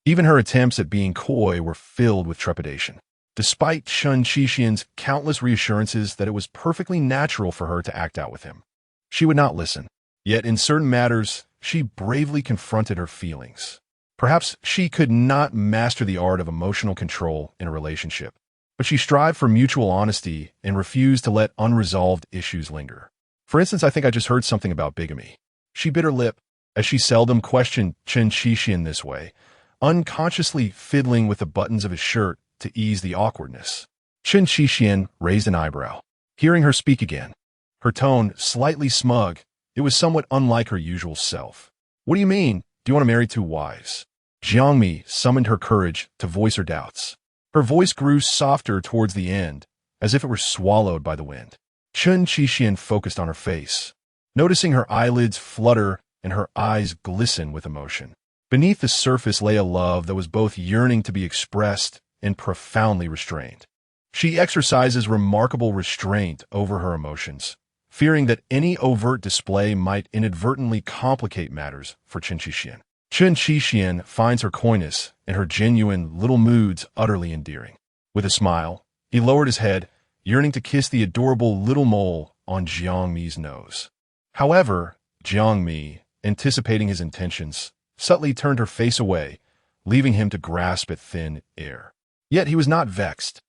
Even her attempts at being coy were filled with trepidation. Despite Chen Qixian's countless reassurances that it was perfectly natural for her to act out with him, she would not listen. Yet in certain matters, she bravely confronted her feelings. Perhaps she could not master the art of emotional control in a relationship, but she strived for mutual honesty and refused to let unresolved issues linger. For instance, I think I just heard something about bigamy. She bit her lip, as she seldom questioned Chen Qixian this way, unconsciously fiddling with the buttons of his shirt to ease the awkwardness. Chen Qixian raised an eyebrow, hearing her speak again. Her tone slightly smug, it was somewhat unlike her usual self. "What do you mean? Do you want to marry two wives?" Jiang Mi summoned her courage to voice her doubts. Her voice grew softer towards the end, as if it were swallowed by the wind. Chen Qixian focused on her face, noticing her eyelids flutter and her eyes glisten with emotion. Beneath the surface lay a love that was both yearning to be expressed and profoundly restrained. She exercises remarkable restraint over her emotions, fearing that any overt display might inadvertently complicate matters for Chen Qixian. Chen Qixian finds her coyness and her genuine little moods utterly endearing. With a smile, he lowered his head, yearning to kiss the adorable little mole on Jiang Mi's nose. However, Jiang Mi, anticipating his intentions, subtly turned her face away, leaving him to grasp at thin air. Yet he was not vexed.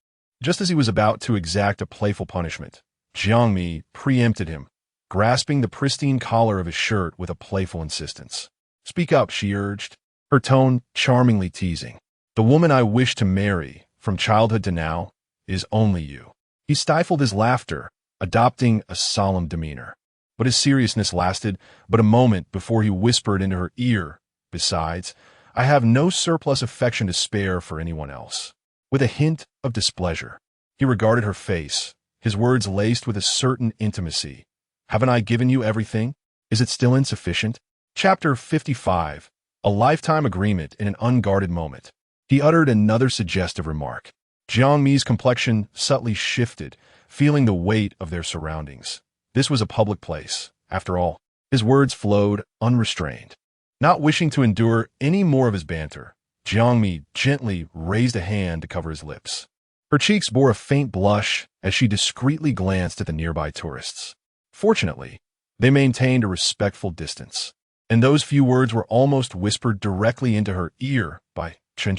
Just as he was about to exact a playful punishment, Jiang Mi preempted him, grasping the pristine collar of his shirt with a playful insistence. "Speak up," she urged, her tone charmingly teasing. "The woman I wish to marry, from childhood to now, is only you." He stifled his laughter, adopting a solemn demeanor. But his seriousness lasted but a moment before he whispered into her ear, "Besides, I have no surplus affection to spare for anyone else." With a hint of displeasure, he regarded her face, his words laced with a certain intimacy. "Haven't I given you everything? Is it still insufficient?" Chapter 55. A lifetime agreement in an unguarded moment. He uttered another suggestive remark. Jiang Mi's complexion subtly shifted, feeling the weight of their surroundings. This was a public place, after all. His words flowed unrestrained. Not wishing to endure any more of his banter, Jiang Mi gently raised a hand to cover his lips. Her cheeks bore a faint blush as she discreetly glanced at the nearby tourists. Fortunately, they maintained a respectful distance, and those few words were almost whispered directly into her ear by Chen.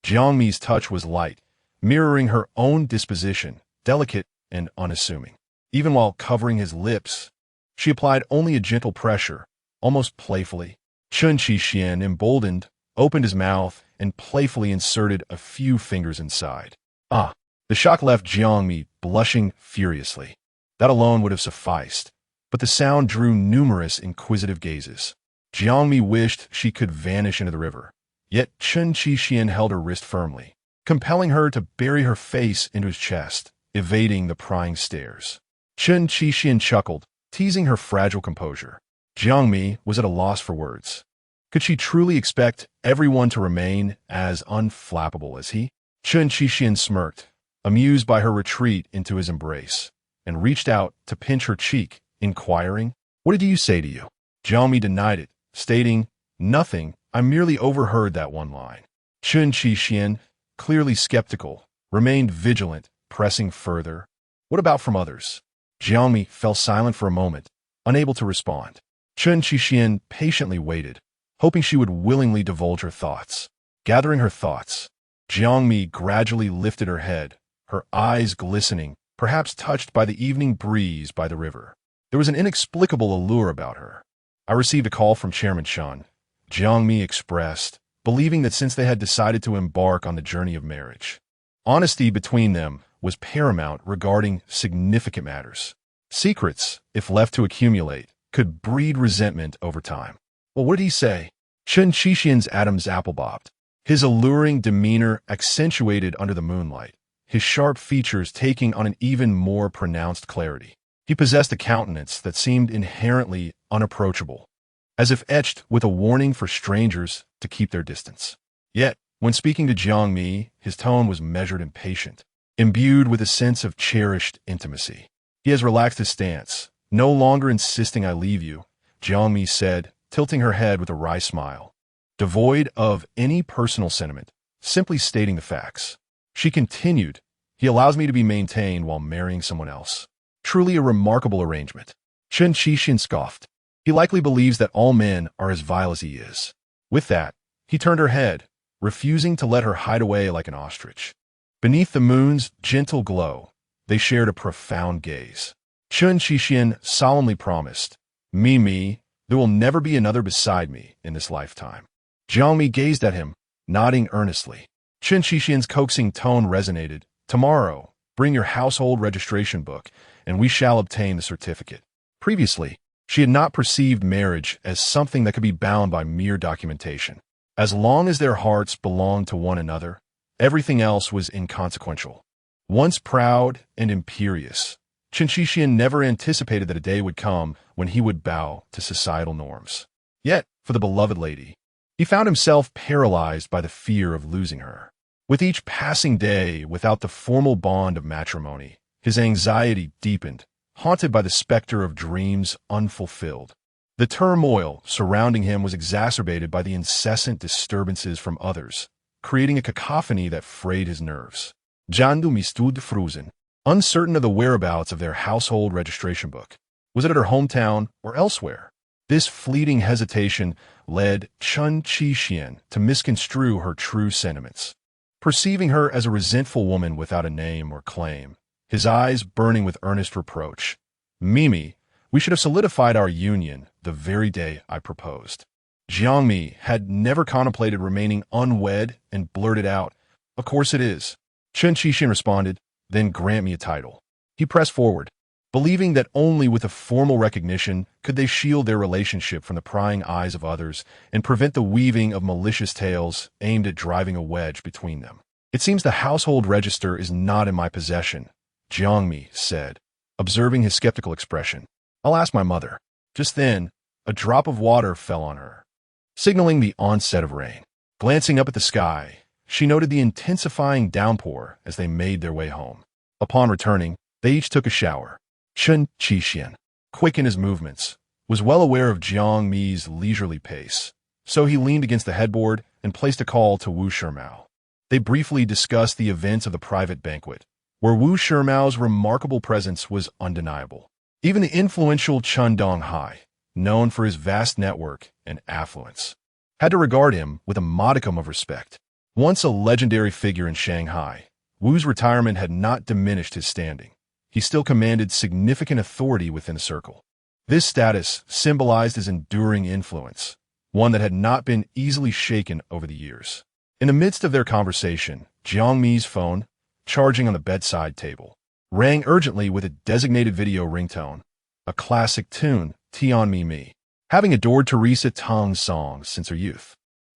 Jiang Mi's touch was light, mirroring her own disposition, delicate and unassuming. Even while covering his lips, she applied only a gentle pressure, almost playfully. Chen, emboldened, opened his mouth and playfully inserted a few fingers inside. Ah! The shock left Jiang Mi blushing furiously. That alone would have sufficed, but the sound drew numerous inquisitive gazes. Jiang Mi wished she could vanish into the river, yet Chen held her wrist firmly, compelling her to bury her face into his chest, evading the prying stares. Chen chuckled, teasing her fragile composure. Jiang Mi was at a loss for words. Could she truly expect everyone to remain as unflappable as he? Chen smirked, amused by her retreat into his embrace, and reached out to pinch her cheek, inquiring, "What did you say to you?" Jiang Mi denied it, stating, "Nothing, I merely overheard that one line." Chen clearly skeptical, remained vigilant, pressing further. "What about from others?" Jiang Mi fell silent for a moment, unable to respond. Chen patiently waited, hoping she would willingly divulge her thoughts. Gathering her thoughts, Jiang Mi gradually lifted her head, her eyes glistening, perhaps touched by the evening breeze by the river. There was an inexplicable allure about her. "I received a call from Chairman Chen," Jiang Mi expressed, believing that since they had decided to embark on the journey of marriage, honesty between them was paramount regarding significant matters. Secrets, if left to accumulate, could breed resentment over time. "Well, what did he say?" Chen Adam's apple bobbed, his alluring demeanor accentuated under the moonlight, his sharp features taking on an even more pronounced clarity. He possessed a countenance that seemed inherently unapproachable, as if etched with a warning for strangers to keep their distance. Yet, when speaking to Jiang Mi, his tone was measured and patient, imbued with a sense of cherished intimacy. He has relaxed his stance, no longer insisting I leave you, Jiang Mi said, tilting her head with a wry smile, devoid of any personal sentiment, simply stating the facts. She continued, "He allows me to be maintained while marrying someone else. Truly a remarkable arrangement." Chen scoffed. He likely believes that all men are as vile as he is. With that, he turned her head, refusing to let her hide away like an ostrich. Beneath the moon's gentle glow, they shared a profound gaze. Chen solemnly promised, Mi, there will never be another beside me in this lifetime." Jiang Mi gazed at him, nodding earnestly. Chen coaxing tone resonated. "Tomorrow, bring your household registration book, and we shall obtain the certificate." Previously, she had not perceived marriage as something that could be bound by mere documentation. As long as their hearts belonged to one another, everything else was inconsequential. Once proud and imperious, Chen never anticipated that a day would come when he would bow to societal norms. Yet, for the beloved lady, he found himself paralyzed by the fear of losing her. With each passing day without the formal bond of matrimony, his anxiety deepened, haunted by the specter of dreams unfulfilled. The turmoil surrounding him was exacerbated by the incessant disturbances from others, creating a cacophony that frayed his nerves. Jandu mi stood frozen, uncertain of the whereabouts of their household registration book. Was it at her hometown or elsewhere? This fleeting hesitation led Chen to misconstrue her true sentiments. Perceiving her as a resentful woman without a name or claim, his eyes burning with earnest reproach, "Mimi, we should have solidified our union the very day I proposed." Jiang Mi had never contemplated remaining unwed and blurted out, "Of course it is." Chen responded, "Then grant me a title." He pressed forward, believing that only with a formal recognition could they shield their relationship from the prying eyes of others and prevent the weaving of malicious tales aimed at driving a wedge between them. "It seems the household register is not in my possession," Jiang Mi said, observing his skeptical expression. "I'll ask my mother." Just then, a drop of water fell on her, signaling the onset of rain. Glancing up at the sky, She noted the intensifying downpour as they made their way home. Upon returning, they each took a shower. Chen Qixian, quick in his movements, was well aware of Jiang Mi's leisurely pace, so he leaned against the headboard and placed a call to Wu Shimao. They briefly discussed the events of the private banquet, where Wu Shimiao's remarkable presence was undeniable. Even the influential Chen Donghai, known for his vast network and affluence, had to regard him with a modicum of respect. Once a legendary figure in Shanghai, Wu's retirement had not diminished his standing. He still commanded significant authority within the circle. This status symbolized his enduring influence, one that had not been easily shaken over the years. In the midst of their conversation, Jiang Mi's phone, charging on the bedside table, rang urgently with a designated video ringtone, a classic tune, Tian Mi. Having adored Teresa Tang's songs since her youth,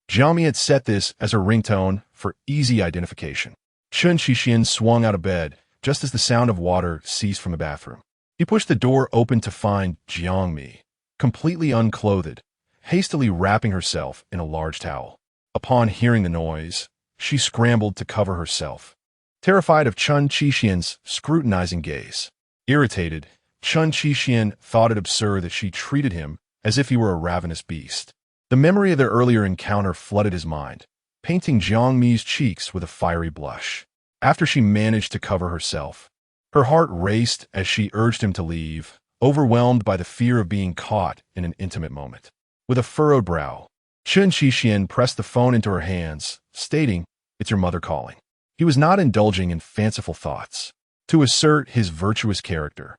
Jiang Mi had set this as her ringtone for easy identification. Chen Qixian swung out of bed just as the sound of water ceased from the bathroom. He pushed the door open to find Jiang Mi, completely unclothed, hastily wrapping herself in a large towel. Upon hearing the noise, she scrambled to cover herself, terrified of Chen Qixian's scrutinizing gaze. Irritated, Chen Qixian thought it absurd that she treated him as if he were a ravenous beast. The memory of their earlier encounter flooded his mind, painting Jiang Mi's cheeks with a fiery blush. After she managed to cover herself, her heart raced as she urged him to leave, overwhelmed by the fear of being caught in an intimate moment. With a furrowed brow, Chen Qixian pressed the phone into her hands, stating, "It's your mother calling." He was not indulging in fanciful thoughts. To assert his virtuous character,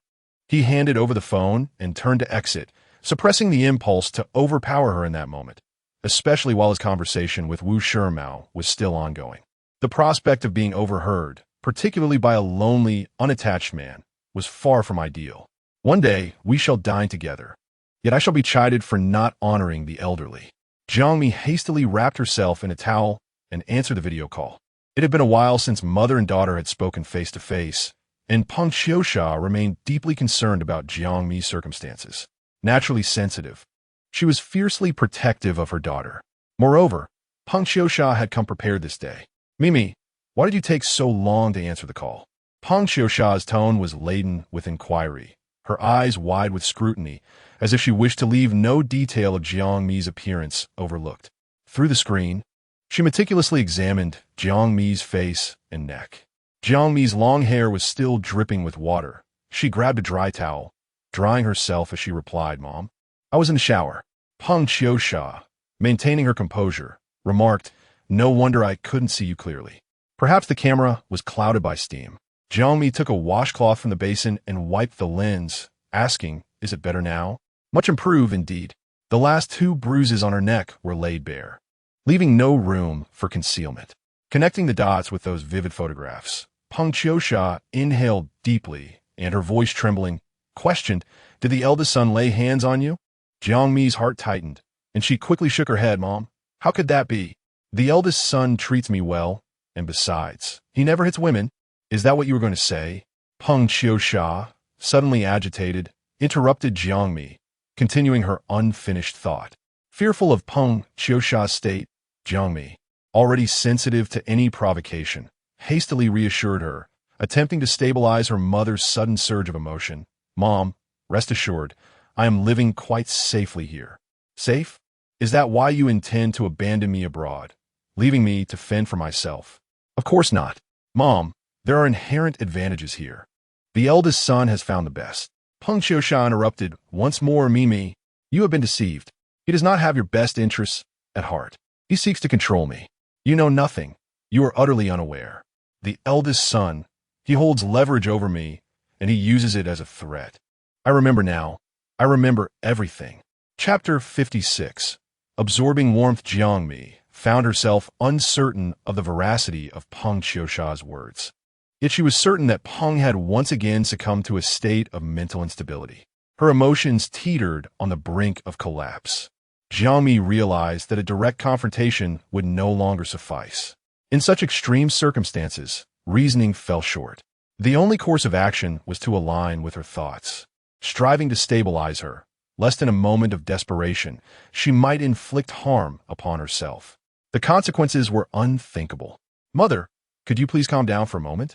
he handed over the phone and turned to exit, suppressing the impulse to overpower her in that moment, especially while his conversation with Wu Shimao was still ongoing. The prospect of being overheard, particularly by a lonely, unattached man, was far from ideal. One day, we shall dine together, yet I shall be chided for not honoring the elderly. Jiang Mi hastily wrapped herself in a towel and answered the video call. It had been a while since mother and daughter had spoken face to face, and Peng Qiuxia remained deeply concerned about Jiang Mi's circumstances. Naturally sensitive, she was fiercely protective of her daughter. Moreover, Peng Qiuxia had come prepared this day. "Mimi, why did you take so long to answer the call?" Peng Qiuxia's tone was laden with inquiry, her eyes wide with scrutiny, as if she wished to leave no detail of Jiang Mi's appearance overlooked. Through the screen, she meticulously examined Jiang Mi's face and neck. Jiang Mi's long hair was still dripping with water. She grabbed a dry towel, drying herself as she replied, "Mom, I was in the shower." Peng Qiuxia, maintaining her composure, remarked, "No wonder I couldn't see you clearly. Perhaps the camera was clouded by steam." Jiang Mi took a washcloth from the basin and wiped the lens, asking, "Is it better now?" Much improved, indeed. The last 2 bruises on her neck were laid bare, leaving no room for concealment. Connecting the dots with those vivid photographs, Peng Qiuxia inhaled deeply, and her voice trembling, questioned, "Did the eldest son lay hands on you?" Jiang Mi's heart tightened, and she quickly shook her head. "Mom, how could that be? The eldest son treats me well, and besides, he never hits women." "Is that what you were going to say?" Peng Qiuxia, suddenly agitated, interrupted Jiang Mi, continuing her unfinished thought. Fearful of Peng Qiuxia's state, Jiang Mi, already sensitive to any provocation, hastily reassured her, attempting to stabilize her mother's sudden surge of emotion. "Mom, rest assured, I am living quite safely here." "Safe? Is that why you intend to abandon me abroad, leaving me to fend for myself?" "Of course not. Mom, there are inherent advantages here. The eldest son has found the best." Peng Qiuxia interrupted, "Once more, Mimi, you have been deceived. He does not have your best interests at heart. He seeks to control me. You know nothing. You are utterly unaware. The eldest son, he holds leverage over me, and he uses it as a threat. I remember now. I remember everything." Chapter 56. Absorbing warmth. Jiang Mi found herself uncertain of the veracity of Peng Qiuxia's words. Yet she was certain that Peng had once again succumbed to a state of mental instability. Her emotions teetered on the brink of collapse. Jiang Mi realized that a direct confrontation would no longer suffice. In such extreme circumstances, reasoning fell short. The only course of action was to align with her thoughts, striving to stabilize her, lest in a moment of desperation she might inflict harm upon herself. The consequences were unthinkable. "Mother, could you please calm down for a moment?"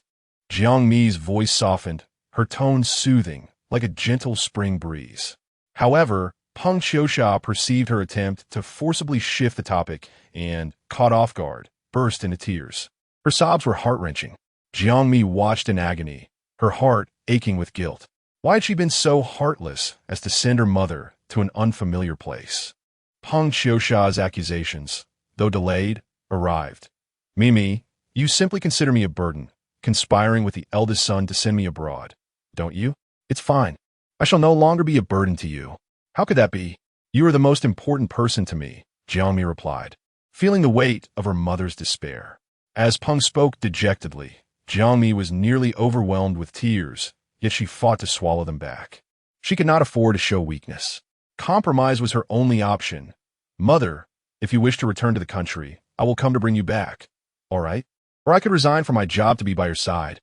Jiang Mi's voice softened, her tone soothing, like a gentle spring breeze. However, Peng Qiusha perceived her attempt to forcibly shift the topic and, caught off guard, burst into tears. Her sobs were heart-wrenching. Jiang Mi watched in agony, her heart aching with guilt. Why had she been so heartless as to send her mother to an unfamiliar place? Peng Qiusha's accusations, though delayed, arrived. "Mimi, you simply consider me a burden, conspiring with the eldest son to send me abroad, don't you? It's fine. I shall no longer be a burden to you." "How could that be? You are the most important person to me," Jiang Mi replied, feeling the weight of her mother's despair. As Peng spoke dejectedly, Jiang Mi was nearly overwhelmed with tears, yet she fought to swallow them back. She could not afford to show weakness. Compromise was her only option. "Mother, if you wish to return to the country, I will come to bring you back. All right? Or I could resign from my job to be by your side.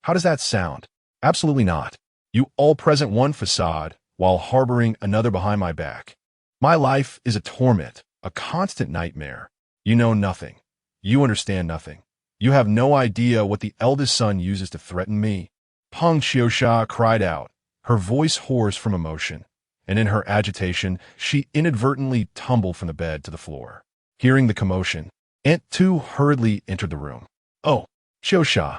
How does that sound?" "Absolutely not. You all present one facade while harboring another behind my back. My life is a torment, a constant nightmare. You know nothing. You understand nothing. You have no idea what the eldest son uses to threaten me." Peng Qiusha cried out, her voice hoarse from emotion, and in her agitation, she inadvertently tumbled from the bed to the floor. Hearing the commotion, Aunt Tu hurriedly entered the room. "Oh, Qiusha,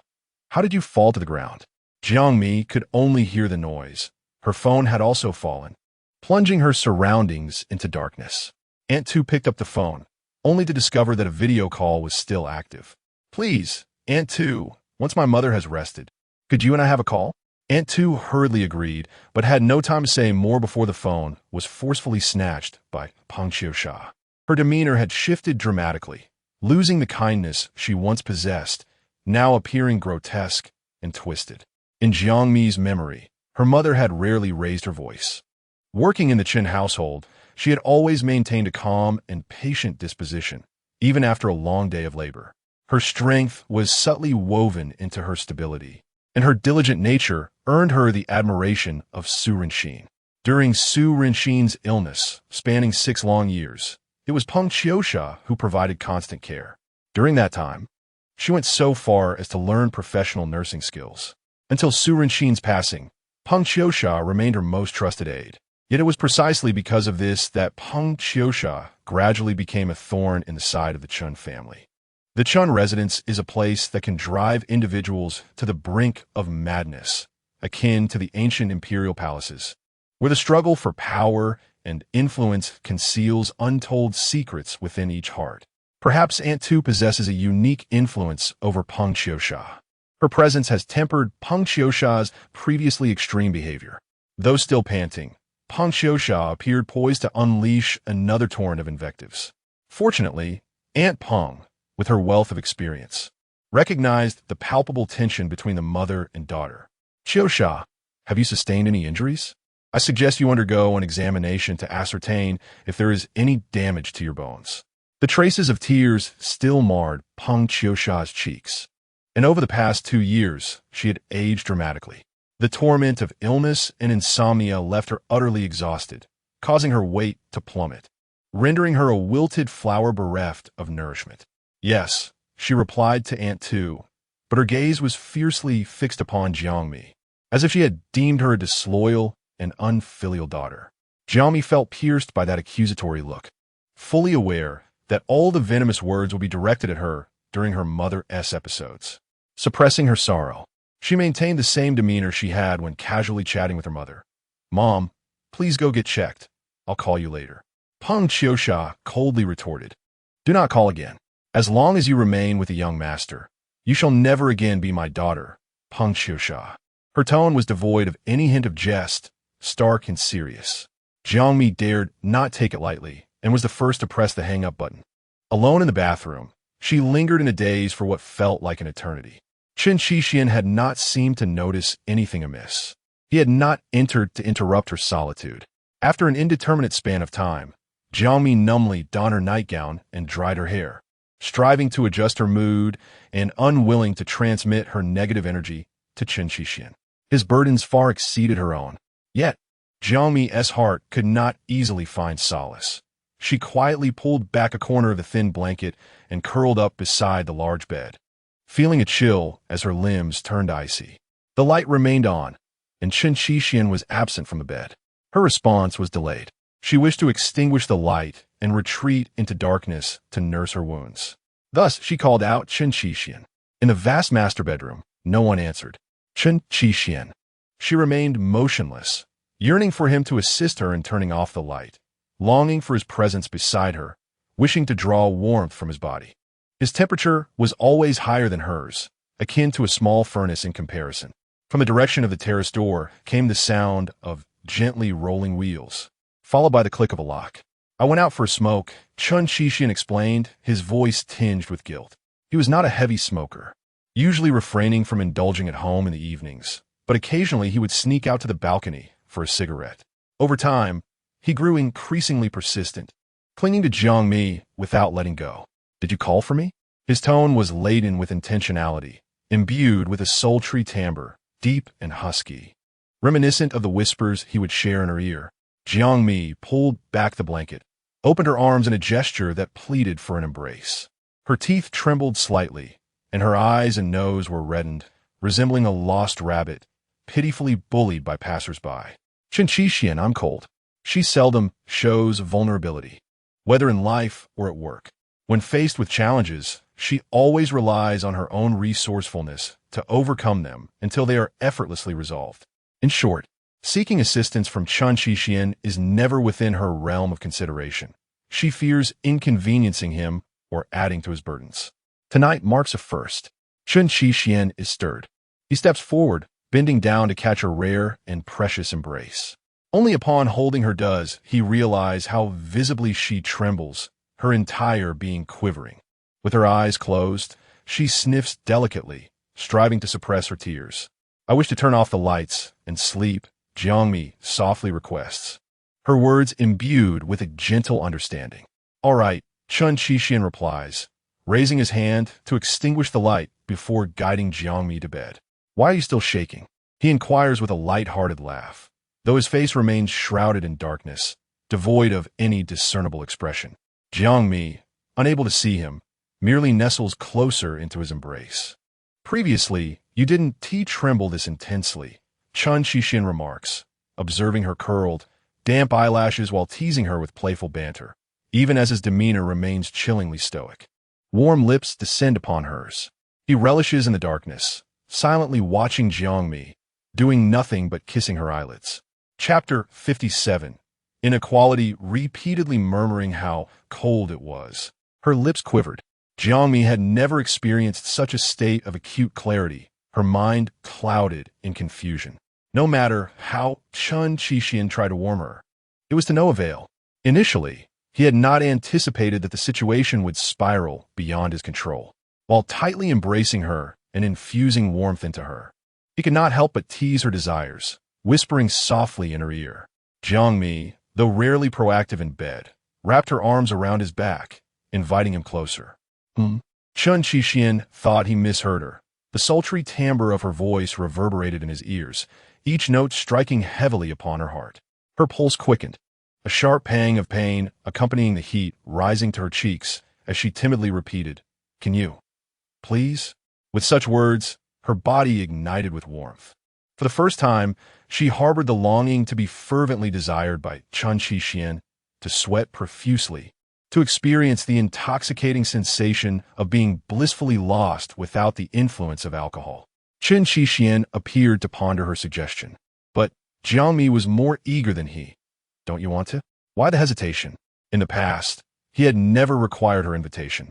how did you fall to the ground?" Jiang Mi could only hear the noise. Her phone had also fallen, plunging her surroundings into darkness. Aunt Tu picked up the phone, only to discover that a video call was still active. "Please, Aunt Tu, once my mother has rested, could you and I have a call?" Aunt Tu hurriedly agreed, but had no time to say more before the phone was forcefully snatched by Peng Qiusha. Her demeanor had shifted dramatically, losing the kindness she once possessed, now appearing grotesque and twisted. In Jiang Mi's memory, her mother had rarely raised her voice. Working in the Chen household, she had always maintained a calm and patient disposition, even after a long day of labor. Her strength was subtly woven into her stability, and her diligent nature earned her the admiration of Su Rinxin. During Su Rinxin's illness, spanning 6 long years, it was Peng Qiusha who provided constant care. During that time, she went so far as to learn professional nursing skills. Until Su Rinxin's passing, Peng Qiusha remained her most trusted aide. Yet it was precisely because of this that Peng Qiusha gradually became a thorn in the side of the Chen family. The Chen residence is a place that can drive individuals to the brink of madness, akin to the ancient imperial palaces, where the struggle for power and influence conceals untold secrets within each heart. Perhaps Aunt Tu possesses a unique influence over Peng Qiusha. Her presence has tempered Peng Qiusha's previously extreme behavior. Though still panting, Peng Qiusha appeared poised to unleash another torrent of invectives. Fortunately, Aunt Peng, with her wealth of experience, recognized the palpable tension between the mother and daughter. "Qiusha, have you sustained any injuries? I suggest you undergo an examination to ascertain if there is any damage to your bones." The traces of tears still marred Peng Qiusha's cheeks, and over the past 2 years, she had aged dramatically. The torment of illness and insomnia left her utterly exhausted, causing her weight to plummet, rendering her a wilted flower bereft of nourishment. "Yes," she replied to Aunt Tu, but her gaze was fiercely fixed upon Jiang Mi, as if she had deemed her a disloyal and unfilial daughter. Jiang Mi felt pierced by that accusatory look, fully aware that all the venomous words would be directed at her during her mother-s episodes. Suppressing her sorrow, she maintained the same demeanor she had when casually chatting with her mother. "Mom, please go get checked. I'll call you later." Peng Qiusha coldly retorted, "Do not call again. As long as you remain with the young master, you shall never again be my daughter, Peng Qiusha." Her tone was devoid of any hint of jest, stark and serious. Jiang Mi dared not take it lightly and was the first to press the hang-up button. Alone in the bathroom, she lingered in a daze for what felt like an eternity. Chen Qixian had not seemed to notice anything amiss. He had not entered to interrupt her solitude. After an indeterminate span of time, Jiang Mi numbly donned her nightgown and dried her hair, striving to adjust her mood and unwilling to transmit her negative energy to Chen Qixian. His burdens far exceeded her own. Yet, Jiang Mi's heart could not easily find solace. She quietly pulled back a corner of the thin blanket and curled up beside the large bed, feeling a chill as her limbs turned icy. The light remained on, and Chen Qixian was absent from the bed. Her response was delayed. She wished to extinguish the light and retreat into darkness to nurse her wounds. Thus, she called out Chen Qixian. In the vast master bedroom, no one answered. Chen Qixian. She remained motionless, yearning for him to assist her in turning off the light, longing for his presence beside her, wishing to draw warmth from his body. His temperature was always higher than hers, akin to a small furnace in comparison. From the direction of the terrace door came the sound of gently rolling wheels, followed by the click of a lock. I went out for a smoke, Chen Qixian explained, his voice tinged with guilt. He was not a heavy smoker, usually refraining from indulging at home in the evenings, but occasionally he would sneak out to the balcony for a cigarette. Over time, he grew increasingly persistent, clinging to Jiang Mi without letting go. Did you call for me? His tone was laden with intentionality, imbued with a sultry timbre, deep and husky, reminiscent of the whispers he would share in her ear. Jiang Mi pulled back the blanket, opened her arms in a gesture that pleaded for an embrace. Her teeth trembled slightly, and her eyes and nose were reddened, resembling a lost rabbit, pitifully bullied by passers-by. Chen Qixian, I'm cold. She seldom shows vulnerability, whether in life or at work. When faced with challenges, she always relies on her own resourcefulness to overcome them until they are effortlessly resolved. In short, seeking assistance from Chen Qixian is never within her realm of consideration. She fears inconveniencing him or adding to his burdens. Tonight marks a first. Chen Qixian is stirred. He steps forward, bending down to catch a rare and precious embrace. Only upon holding her does he realize how visibly she trembles, her entire being quivering. With her eyes closed, she sniffs delicately, striving to suppress her tears. I wish to turn off the lights and sleep, Jiang Mi softly requests, her words imbued with a gentle understanding. All right, Chen Qixian replies, raising his hand to extinguish the light before guiding Jiang Mi to bed. Why are you still shaking? He inquires with a light-hearted laugh, though his face remains shrouded in darkness, devoid of any discernible expression. Jiang Mi, unable to see him, merely nestles closer into his embrace. Previously, you didn't tremble this intensely, Chen Qixian remarks, observing her curled, damp eyelashes while teasing her with playful banter, even as his demeanor remains chillingly stoic. Warm lips descend upon hers. He relishes in the darkness, silently watching Jiang Mi, doing nothing but kissing her eyelids. Chapter 57. Inequality, repeatedly murmuring how cold it was. Her lips quivered. Jiang Mi had never experienced such a state of acute clarity, her mind clouded in confusion. No matter how Chen Qixian tried to warm her, it was to no avail. Initially, he had not anticipated that the situation would spiral beyond his control. While tightly embracing her and infusing warmth into her, he could not help but tease her desires, whispering softly in her ear. Jiang Mi, though rarely proactive in bed, wrapped her arms around his back, inviting him closer. Chen Qixian thought he misheard her. The sultry timbre of her voice reverberated in his ears, each note striking heavily upon her heart. Her pulse quickened, a sharp pang of pain accompanying the heat rising to her cheeks as she timidly repeated, "Can you, please?" With such words, her body ignited with warmth. For the first time, she harbored the longing to be fervently desired by Chen Qixian, to sweat profusely, to experience the intoxicating sensation of being blissfully lost without the influence of alcohol. Chen Qixian appeared to ponder her suggestion, but Jiang Mi was more eager than he. Don't you want to? Why the hesitation? In the past, he had never required her invitation.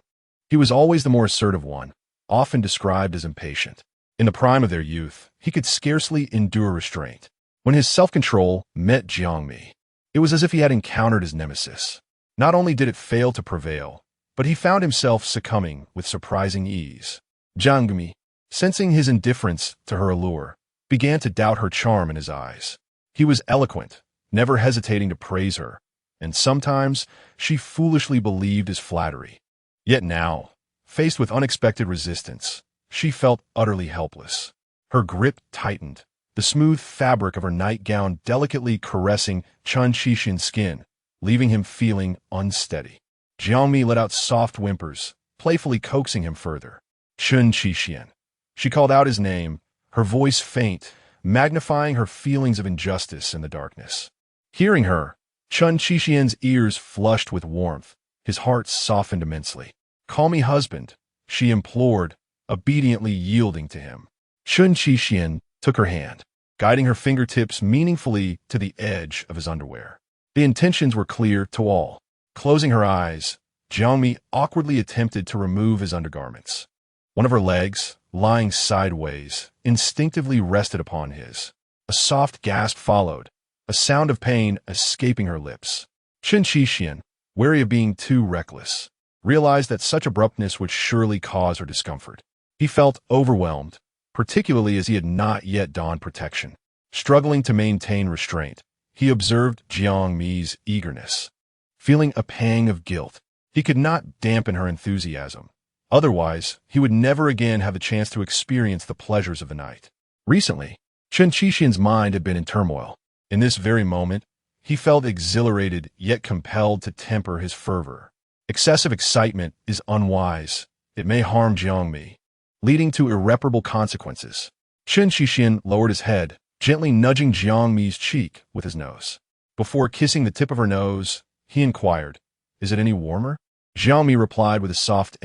He was always the more assertive one, often described as impatient. In the prime of their youth, he could scarcely endure restraint. When his self-control met Jiang Mi, it was as if he had encountered his nemesis. Not only did it fail to prevail, but he found himself succumbing with surprising ease. Jiang Mi, sensing his indifference to her allure, began to doubt her charm in his eyes. He was eloquent, never hesitating to praise her, and sometimes she foolishly believed his flattery. Yet now, faced with unexpected resistance, she felt utterly helpless. Her grip tightened, the smooth fabric of her nightgown delicately caressing Chen Qixian's skin, leaving him feeling unsteady. Jiang Mi let out soft whimpers, playfully coaxing him further. Chen Qixian. She called out his name, her voice faint, magnifying her feelings of injustice in the darkness. Hearing her, Chen Qixian's ears flushed with warmth, his heart softened immensely. "Call me husband," she implored, obediently yielding to him. Chen Qixian took her hand, guiding her fingertips meaningfully to the edge of his underwear. The intentions were clear to all. Closing her eyes, Jiang Mi awkwardly attempted to remove his undergarments. One of her legs, lying sideways, instinctively rested upon his. A soft gasp followed, a sound of pain escaping her lips. Chen Qixian, wary of being too reckless, realized that such abruptness would surely cause her discomfort. He felt overwhelmed, particularly as he had not yet donned protection. Struggling to maintain restraint, he observed Jiang Mi's eagerness. Feeling a pang of guilt, he could not dampen her enthusiasm. Otherwise, he would never again have the chance to experience the pleasures of the night. Recently, Chen Qixian's mind had been in turmoil. In this very moment, he felt exhilarated yet compelled to temper his fervor. Excessive excitement is unwise. It may harm Jiang Mi, leading to irreparable consequences. Chen Qixian lowered his head, gently nudging Jiang Mi's cheek with his nose. Before kissing the tip of her nose, he inquired, "Is it any warmer?" Jiang Mi replied with a soft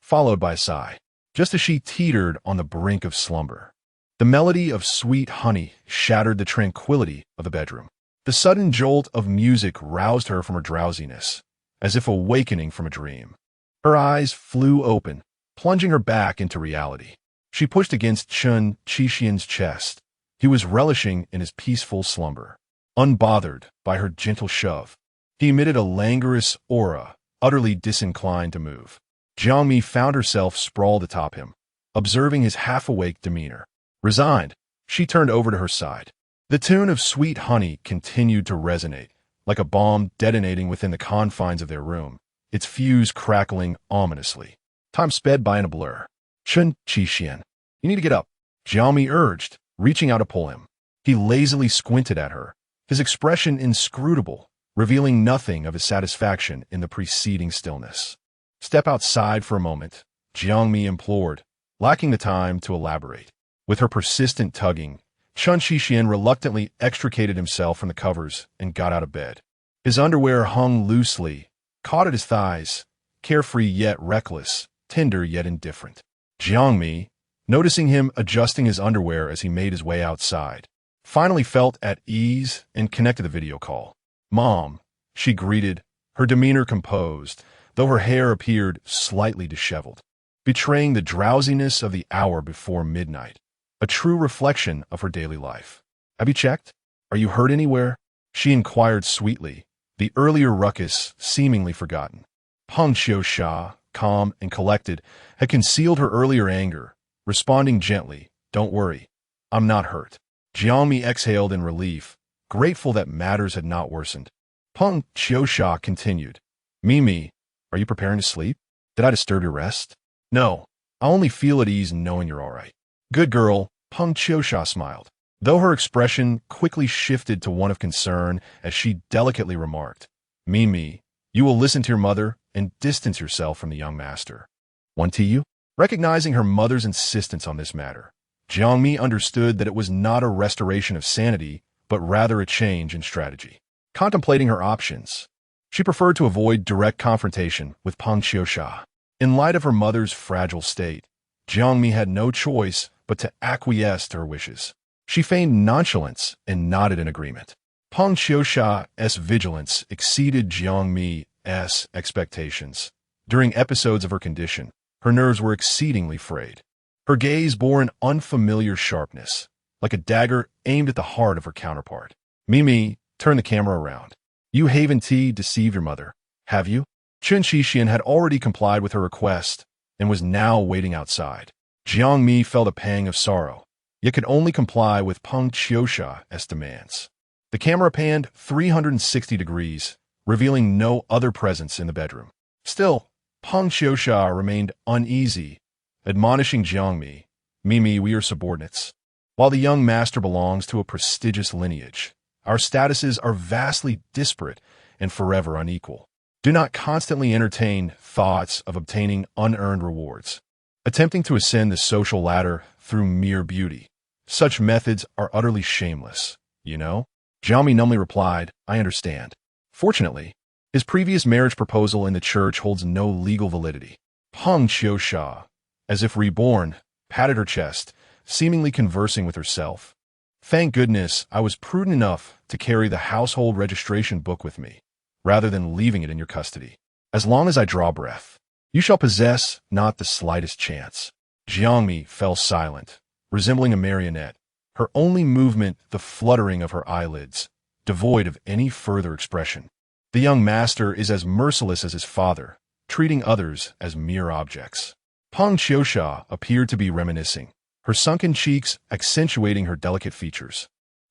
followed by a sigh, just as she teetered on the brink of slumber. The melody of sweet honey shattered the tranquility of the bedroom. The sudden jolt of music roused her from her drowsiness, as if awakening from a dream. Her eyes flew open, plunging her back into reality. She pushed against Chen Qixian's chest. He was relishing in his peaceful slumber. Unbothered by her gentle shove, he emitted a languorous aura, utterly disinclined to move. Jiang Mi found herself sprawled atop him, observing his half-awake demeanor. Resigned, she turned over to her side. The tune of Sweet Honey continued to resonate, like a bomb detonating within the confines of their room, its fuse crackling ominously. Time sped by in a blur. "Chen Qixian, you need to get up," Jiang Mi urged, reaching out to pull him. He lazily squinted at her, his expression inscrutable, revealing nothing of his satisfaction in the preceding stillness. "Step outside for a moment," Jiang Mi implored, lacking the time to elaborate. With her persistent tugging, Chen Qixian reluctantly extricated himself from the covers and got out of bed. His underwear hung loosely, caught at his thighs, carefree yet reckless, tender yet indifferent. Jiang Mi, noticing him adjusting his underwear as he made his way outside, finally felt at ease and connected the video call. "Mom," she greeted, her demeanor composed, though her hair appeared slightly disheveled, betraying the drowsiness of the hour before midnight, a true reflection of her daily life. "Have you checked? Are you hurt anywhere?" she inquired sweetly, the earlier ruckus seemingly forgotten. Peng Qiusha, calm and collected, had concealed her earlier anger, responding gently, "Don't worry, I'm not hurt." Jiang Mi exhaled in relief, grateful that matters had not worsened. Peng Qiusha continued, "Mimi, are you preparing to sleep? Did I disturb your rest?" "No, I only feel at ease knowing you're all right." "Good girl," Peng Qiusha smiled, though her expression quickly shifted to one of concern as she delicately remarked, "Mimi, you will listen to your mother and distance yourself from the young master. Want you?" Recognizing her mother's insistence on this matter, Jiang Mi understood that it was not a restoration of sanity, but rather a change in strategy. Contemplating her options, she preferred to avoid direct confrontation with Peng Qiusha. In light of her mother's fragile state, Jiang Mi had no choice but to acquiesce to her wishes. She feigned nonchalance and nodded in agreement. Peng Qiusha's vigilance exceeded Jiang Mi's expectations. During episodes of her condition, her nerves were exceedingly frayed. Her gaze bore an unfamiliar sharpness, like a dagger aimed at the heart of her counterpart. "Mimi, turn the camera around. You haven't deceived your mother, have you?" Chen Qixian had already complied with her request and was now waiting outside. Jiang Mi felt a pang of sorrow, yet could only comply with Peng Qiusha's demands. The camera panned 360 degrees, revealing no other presence in the bedroom. Still, Peng Qiusha remained uneasy, admonishing Jiang Mi, "Mimi, we are subordinates. While the young master belongs to a prestigious lineage, our statuses are vastly disparate, and forever unequal. Do not constantly entertain thoughts of obtaining unearned rewards, attempting to ascend the social ladder through mere beauty. Such methods are utterly shameless, you know? Jiang Mi numbly replied, I understand. Fortunately, his previous marriage proposal in the church holds no legal validity. Peng Qiusha, as if reborn, patted her chest, seemingly conversing with herself. Thank goodness I was prudent enough to carry the household registration book with me, rather than leaving it in your custody. As long as I draw breath, you shall possess not the slightest chance. Jiang Mi fell silent, resembling a marionette, her only movement the fluttering of her eyelids, devoid of any further expression. The young master is as merciless as his father, treating others as mere objects. Peng Qiusha appeared to be reminiscing, her sunken cheeks accentuating her delicate features.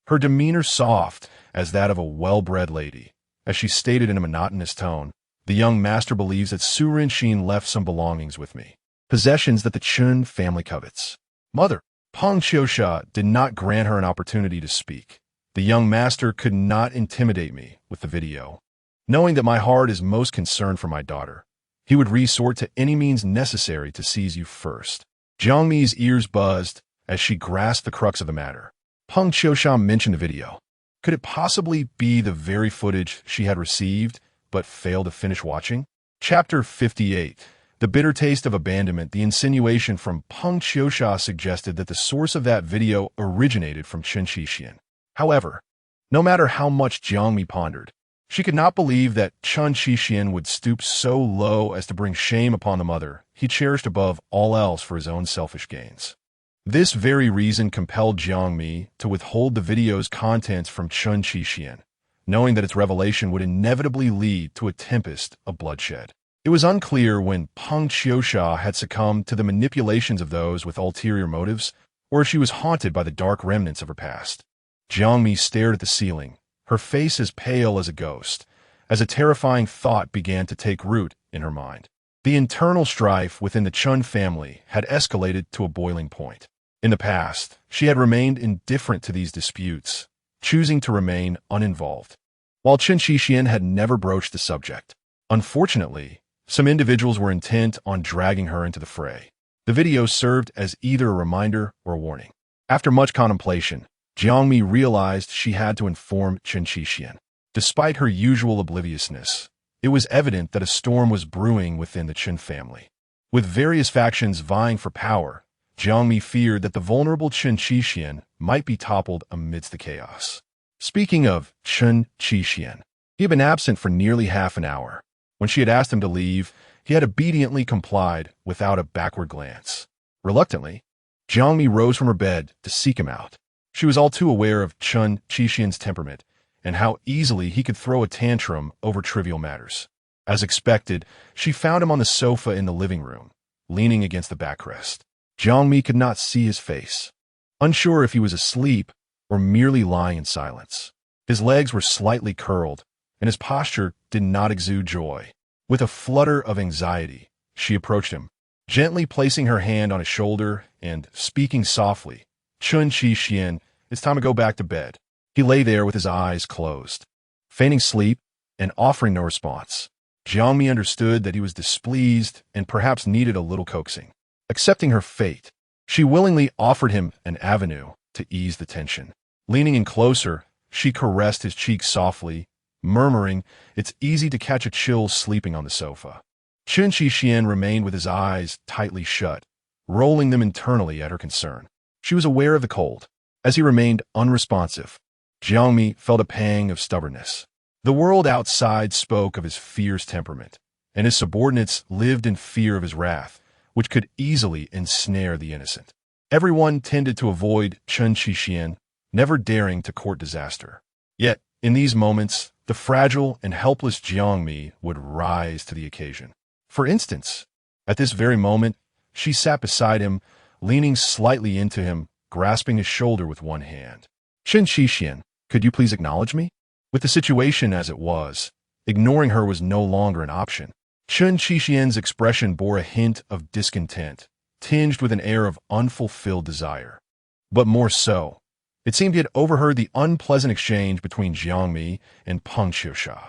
Her demeanor soft as that of a well-bred lady. As she stated in a monotonous tone, the young master believes that Su Rinxin left some belongings with me, possessions that the Chen family covets. Mother, Peng Qiusha did not grant her an opportunity to speak. The young master could not intimidate me with the video. Knowing that my heart is most concerned for my daughter, he would resort to any means necessary to seize you first. Jiang Mi's ears buzzed as she grasped the crux of the matter. Peng Qiusha mentioned the video. Could it possibly be the very footage she had received but failed to finish watching? Chapter 58. The bitter taste of abandonment. The insinuation from Peng Qiusha suggested that the source of that video originated from Chen Qixian. However, no matter how much Jiang Mi pondered, she could not believe that Chen Qixian would stoop so low as to bring shame upon the mother he cherished above all else for his own selfish gains. This very reason compelled Jiang Mi to withhold the video's contents from Chen Qixian, knowing that its revelation would inevitably lead to a tempest of bloodshed. It was unclear when Peng Qiusha had succumbed to the manipulations of those with ulterior motives, or if she was haunted by the dark remnants of her past. Jiang Mi stared at the ceiling, her face as pale as a ghost, as a terrifying thought began to take root in her mind. The internal strife within the Chen family had escalated to a boiling point. In the past, she had remained indifferent to these disputes, choosing to remain uninvolved, while Chen Qixian had never broached the subject. Unfortunately, some individuals were intent on dragging her into the fray. The video served as either a reminder or a warning. After much contemplation, Jiang Mi realized she had to inform Chen Qixian. Despite her usual obliviousness, it was evident that a storm was brewing within the Chen family. With various factions vying for power, Jiang Mi feared that the vulnerable Chen Qixian might be toppled amidst the chaos. Speaking of Chen Qixian, he had been absent for nearly half an hour. When she had asked him to leave, he had obediently complied without a backward glance. Reluctantly, Jiang Mi rose from her bed to seek him out. She was all too aware of Chen Qixian's temperament and how easily he could throw a tantrum over trivial matters. As expected, she found him on the sofa in the living room, leaning against the backrest. Jiang Mi could not see his face, unsure if he was asleep or merely lying in silence. His legs were slightly curled, and his posture did not exude joy. With a flutter of anxiety, she approached him, gently placing her hand on his shoulder and speaking softly, Chen Qixian, it's time to go back to bed. He lay there with his eyes closed, feigning sleep and offering no response. Jiang Mi understood that he was displeased and perhaps needed a little coaxing. Accepting her fate, she willingly offered him an avenue to ease the tension. Leaning in closer, she caressed his cheek softly, murmuring, it's easy to catch a chill sleeping on the sofa. Chen Qixian remained with his eyes tightly shut, rolling them internally at her concern. She was aware of the cold. As he remained unresponsive, Jiang Mi felt a pang of stubbornness. The world outside spoke of his fierce temperament, and his subordinates lived in fear of his wrath, which could easily ensnare the innocent. Everyone tended to avoid Chen Qixian, never daring to court disaster. Yet, in these moments, the fragile and helpless Jiang Mi would rise to the occasion. For instance, at this very moment, she sat beside him, leaning slightly into him, grasping his shoulder with one hand. Chen Qixian, could you please acknowledge me? With the situation as it was, ignoring her was no longer an option. Chen Qixian's expression bore a hint of discontent, tinged with an air of unfulfilled desire. But more so, it seemed he had overheard the unpleasant exchange between Jiang Mi and Peng Qiusha.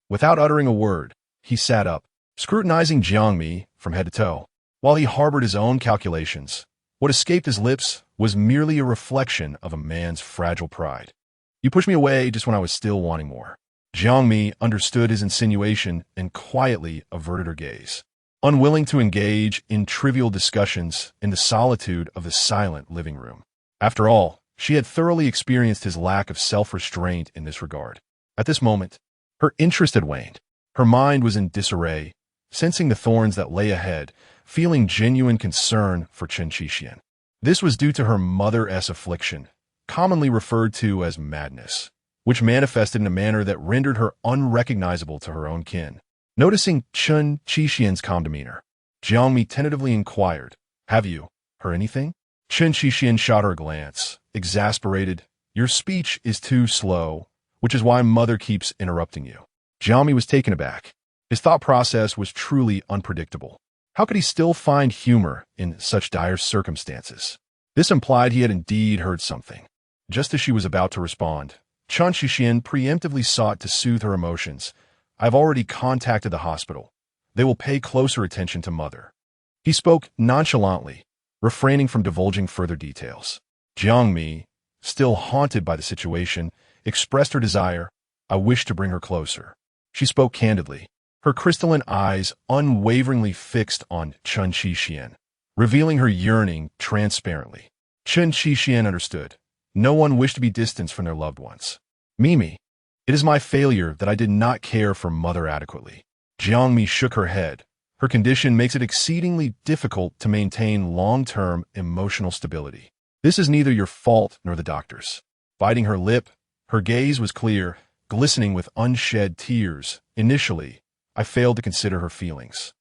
Without uttering a word, he sat up, scrutinizing Jiang Mi from head to toe. While he harbored his own calculations, what escaped his lips was merely a reflection of a man's fragile pride. You pushed me away just when I was still wanting more. Jiang Mi understood his insinuation and quietly averted her gaze, unwilling to engage in trivial discussions in the solitude of the silent living room. After all, she had thoroughly experienced his lack of self-restraint in this regard. At this moment, her interest had waned. Her mind was in disarray, sensing the thorns that lay ahead, feeling genuine concern for Chen Qixian. This was due to her mother-s affliction, commonly referred to as madness, which manifested in a manner that rendered her unrecognizable to her own kin. Noticing Chen Qixian's calm demeanor, Jiang Mi tentatively inquired, "Have you heard anything?" Chen Qixian shot her a glance, exasperated. "Your speech is too slow, which is why Mother keeps interrupting you." Jiang Mi was taken aback. His thought process was truly unpredictable. How could he still find humor in such dire circumstances? This implied he had indeed heard something. Just as she was about to respond, Chen Qixian preemptively sought to soothe her emotions. "I've already contacted the hospital. They will pay closer attention to Mother." He spoke nonchalantly, refraining from divulging further details. Jiang Mi, still haunted by the situation, expressed her desire. "I wish to bring her closer." She spoke candidly, her crystalline eyes unwaveringly fixed on Chen Qixian, revealing her yearning transparently. Chen Qixian understood. No one wished to be distanced from their loved ones. "Mimi, it is my failure that I did not care for Mother adequately." Jiang Mi shook her head. Her condition makes it exceedingly difficult to maintain long-term emotional stability. "This is neither your fault nor the doctor's." Biting her lip, her gaze was clear, glistening with unshed tears. "Initially, I failed to consider her feelings.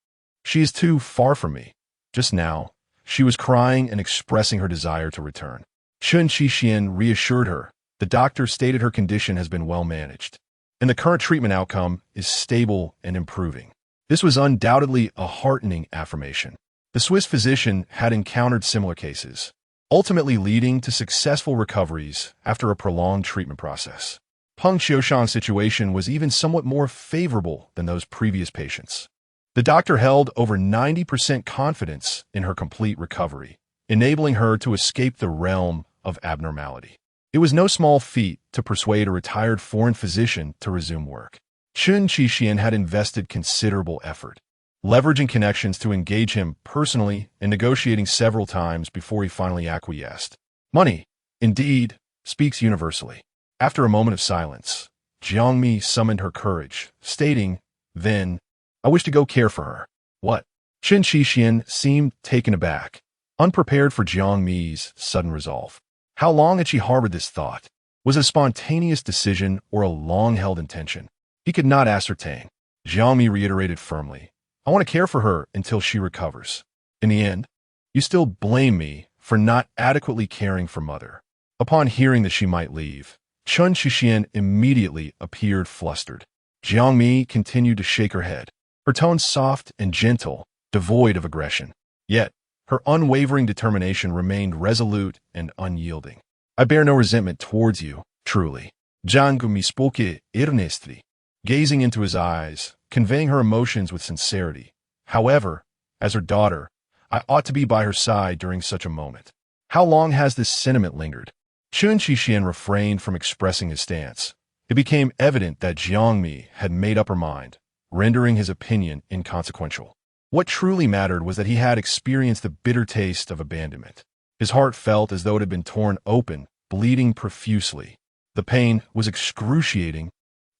She is too far from me." Just now, she was crying and expressing her desire to return. Chen Qixian reassured her. The doctor stated her condition has been well managed, and the current treatment outcome is stable and improving. This was undoubtedly a heartening affirmation. The Swiss physician had encountered similar cases, ultimately leading to successful recoveries after a prolonged treatment process. Peng Xiushang's situation was even somewhat more favorable than those previous patients. The doctor held over 90% confidence in her complete recovery, enabling her to escape the realm of abnormality. It was no small feat to persuade a retired foreign physician to resume work. Chen Qixian had invested considerable effort, leveraging connections to engage him personally and negotiating several times before he finally acquiesced. Money, indeed, speaks universally. After a moment of silence, Jiang Mi summoned her courage, stating, "Then, I wish to go care for her." "What?" Chen Qixian seemed taken aback, unprepared for Jiang Mi's sudden resolve. How long had she harbored this thought? Was it a spontaneous decision or a long-held intention? He could not ascertain. Jiang Mi reiterated firmly, "I want to care for her until she recovers. In the end, you still blame me for not adequately caring for Mother." Upon hearing that she might leave, Chen Qixian immediately appeared flustered. Jiang Mi continued to shake her head, her tone soft and gentle, devoid of aggression. Yet, her unwavering determination remained resolute and unyielding. "I bear no resentment towards you, truly." Jiang Mi spoke earnestly, gazing into his eyes, conveying her emotions with sincerity. "However, as her daughter, I ought to be by her side during such a moment." "How long has this sentiment lingered?" Chen Qixian refrained from expressing his stance. It became evident that Jiang Mi had made up her mind, rendering his opinion inconsequential. What truly mattered was that he had experienced the bitter taste of abandonment. His heart felt as though it had been torn open, bleeding profusely. The pain was excruciating,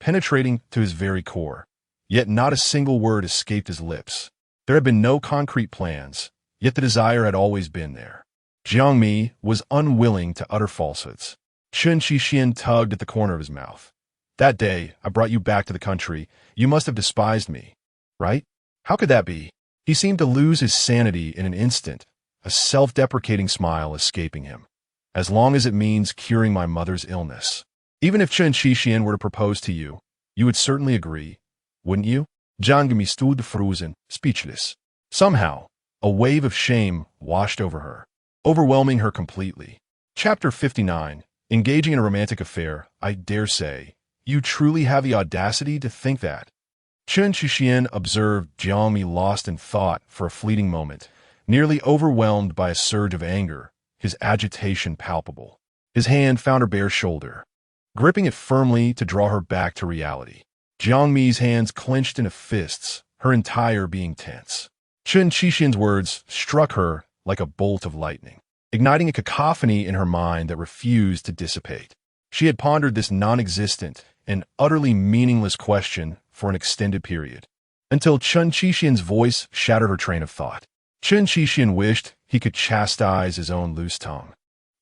penetrating to his very core. Yet not a single word escaped his lips. There had been no concrete plans, yet the desire had always been there. Jiang Mi was unwilling to utter falsehoods. Chen Qixian tugged at the corner of his mouth. "That day I brought you back to the country, you must have despised me, right? How could that be?" He seemed to lose his sanity in an instant, a self-deprecating smile escaping him. "As long as it means curing my mother's illness." "Even if Chen Qixian were to propose to you, you would certainly agree, wouldn't you?" Jiang Mi stood frozen, speechless. Somehow, a wave of shame washed over her, overwhelming her completely. Chapter 59. Engaging in a romantic affair. "I dare say, you truly have the audacity to think that." Chen Shixian observed Jiang Mi lost in thought for a fleeting moment, nearly overwhelmed by a surge of anger, his agitation palpable. His hand found her bare shoulder, gripping it firmly to draw her back to reality. Jiang Mi's hands clenched into fists, her entire being tense. Chen Shixian's words struck her like a bolt of lightning, igniting a cacophony in her mind that refused to dissipate. She had pondered this non-existent and utterly meaningless question for an extended period, until Chen Shixian's voice shattered her train of thought. Chen Shixian wished he could chastise his own loose tongue.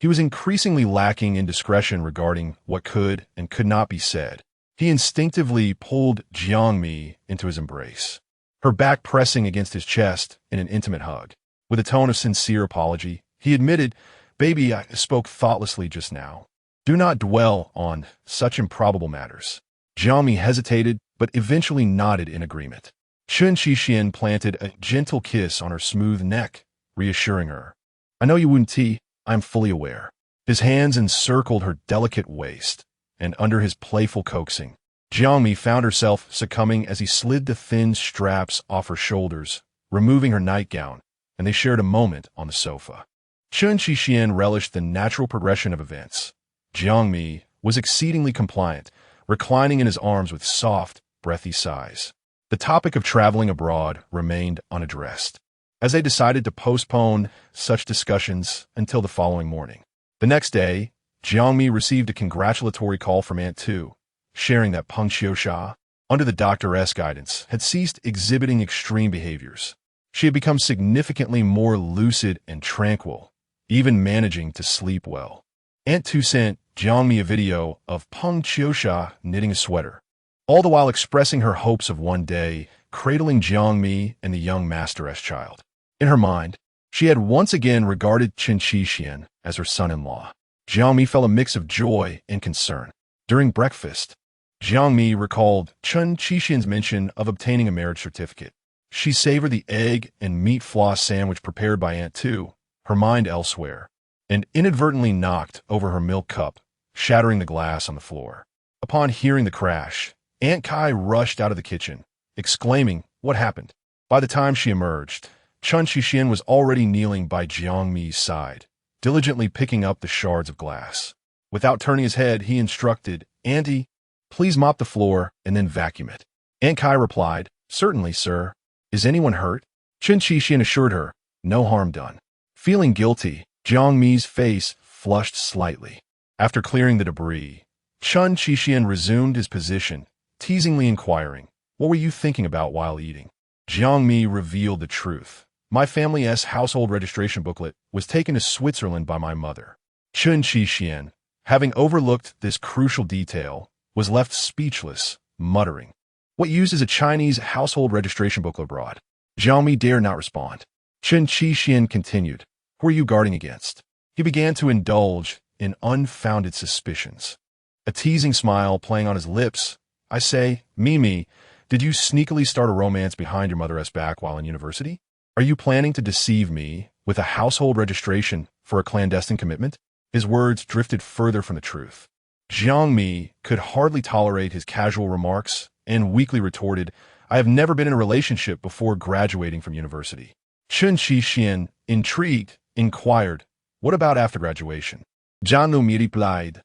He was increasingly lacking in discretion regarding what could and could not be said. He instinctively pulled Jiang Mi into his embrace, her back pressing against his chest in an intimate hug. With a tone of sincere apology, he admitted, "Baby, I spoke thoughtlessly just now. Do not dwell on such improbable matters." Jiang Mi hesitated, but eventually nodded in agreement. Chen Shixian planted a gentle kiss on her smooth neck, reassuring her. "I know you wouldn't tea. I am fully aware." His hands encircled her delicate waist, and under his playful coaxing, Jiang Mi found herself succumbing as he slid the thin straps off her shoulders, removing her nightgown, and they shared a moment on the sofa. Chen Shixian relished the natural progression of events. Jiang Mi was exceedingly compliant, reclining in his arms with soft, breathy sighs. The topic of traveling abroad remained unaddressed, as they decided to postpone such discussions until the following morning. The next day, Jiang Mi received a congratulatory call from Aunt Tu, sharing that Peng Qiuxia, under the doctor's guidance, had ceased exhibiting extreme behaviors. She had become significantly more lucid and tranquil, even managing to sleep well. Aunt Tu sent Jiang Mi a video of Peng Qiuxia knitting a sweater, all the while expressing her hopes of one day cradling Jiang Mi and the young masteress child. In her mind, she had once again regarded Chen Shixian as her son-in-law. Jiang Mi felt a mix of joy and concern. During breakfast, Jiang Mi recalled Chen Shixian's mention of obtaining a marriage certificate. She savored the egg and meat floss sandwich prepared by Aunt Tu, her mind elsewhere, and inadvertently knocked over her milk cup, shattering the glass on the floor. Upon hearing the crash, Aunt Kai rushed out of the kitchen, exclaiming, "What happened?" By the time she emerged, Chen Shixian was already kneeling by Jiang Mi's side, diligently picking up the shards of glass. Without turning his head, he instructed, "Auntie, please mop the floor and then vacuum it." Aunt Kai replied, "Certainly, sir. Is anyone hurt?" Chen Shixian assured her, "No harm done." Feeling guilty, Jiang Mi's face flushed slightly. After clearing the debris, Chen Shixian resumed his position, teasingly inquiring, "What were you thinking about while eating?" Jiang Mi revealed the truth. "My family's household registration booklet was taken to Switzerland by my mother." Chen Shixian, having overlooked this crucial detail, was left speechless, muttering, "What use is a Chinese household registration booklet abroad?" Jiang Mi dared not respond. Chen Shixian continued, "Who are you guarding against?" He began to indulge in unfounded suspicions, a teasing smile playing on his lips. "I say, Mimi, did you sneakily start a romance behind your mother's back while in university? Are you planning to deceive me with a household registration for a clandestine commitment?" His words drifted further from the truth. Jiang Mi could hardly tolerate his casual remarks and weakly retorted, "I have never been in a relationship before graduating from university." Chen Shixian, intrigued, inquired, "What about after graduation?" Jiang Mi replied,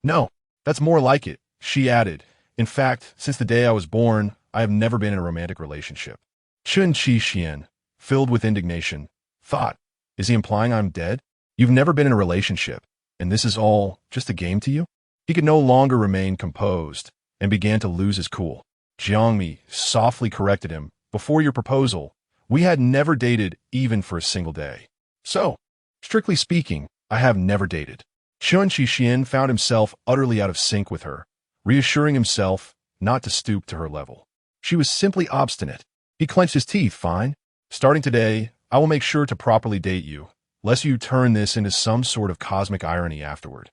"No, that's more like it." She added, "In fact, since the day I was born, I have never been in a romantic relationship." Chen Shixian, filled with indignation, thought, "Is he implying I'm dead? You've never been in a relationship, and this is all just a game to you?" He could no longer remain composed and began to lose his cool. Jiang Mi softly corrected him, "Before your proposal, we had never dated even for a single day. So, strictly speaking, I have never dated." Chen Shixian found himself utterly out of sync with her, reassuring himself not to stoop to her level. She was simply obstinate. He clenched his teeth. "Fine. Starting today, I will make sure to properly date you, lest you turn this into some sort of cosmic irony afterward."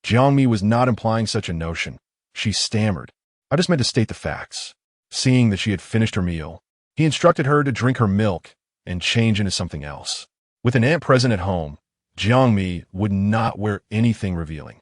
Jiang Mi was not implying such a notion. She stammered, "I just meant to state the facts." Seeing that she had finished her meal, he instructed her to drink her milk and change into something else. With an aunt present at home, Jiang Mi would not wear anything revealing.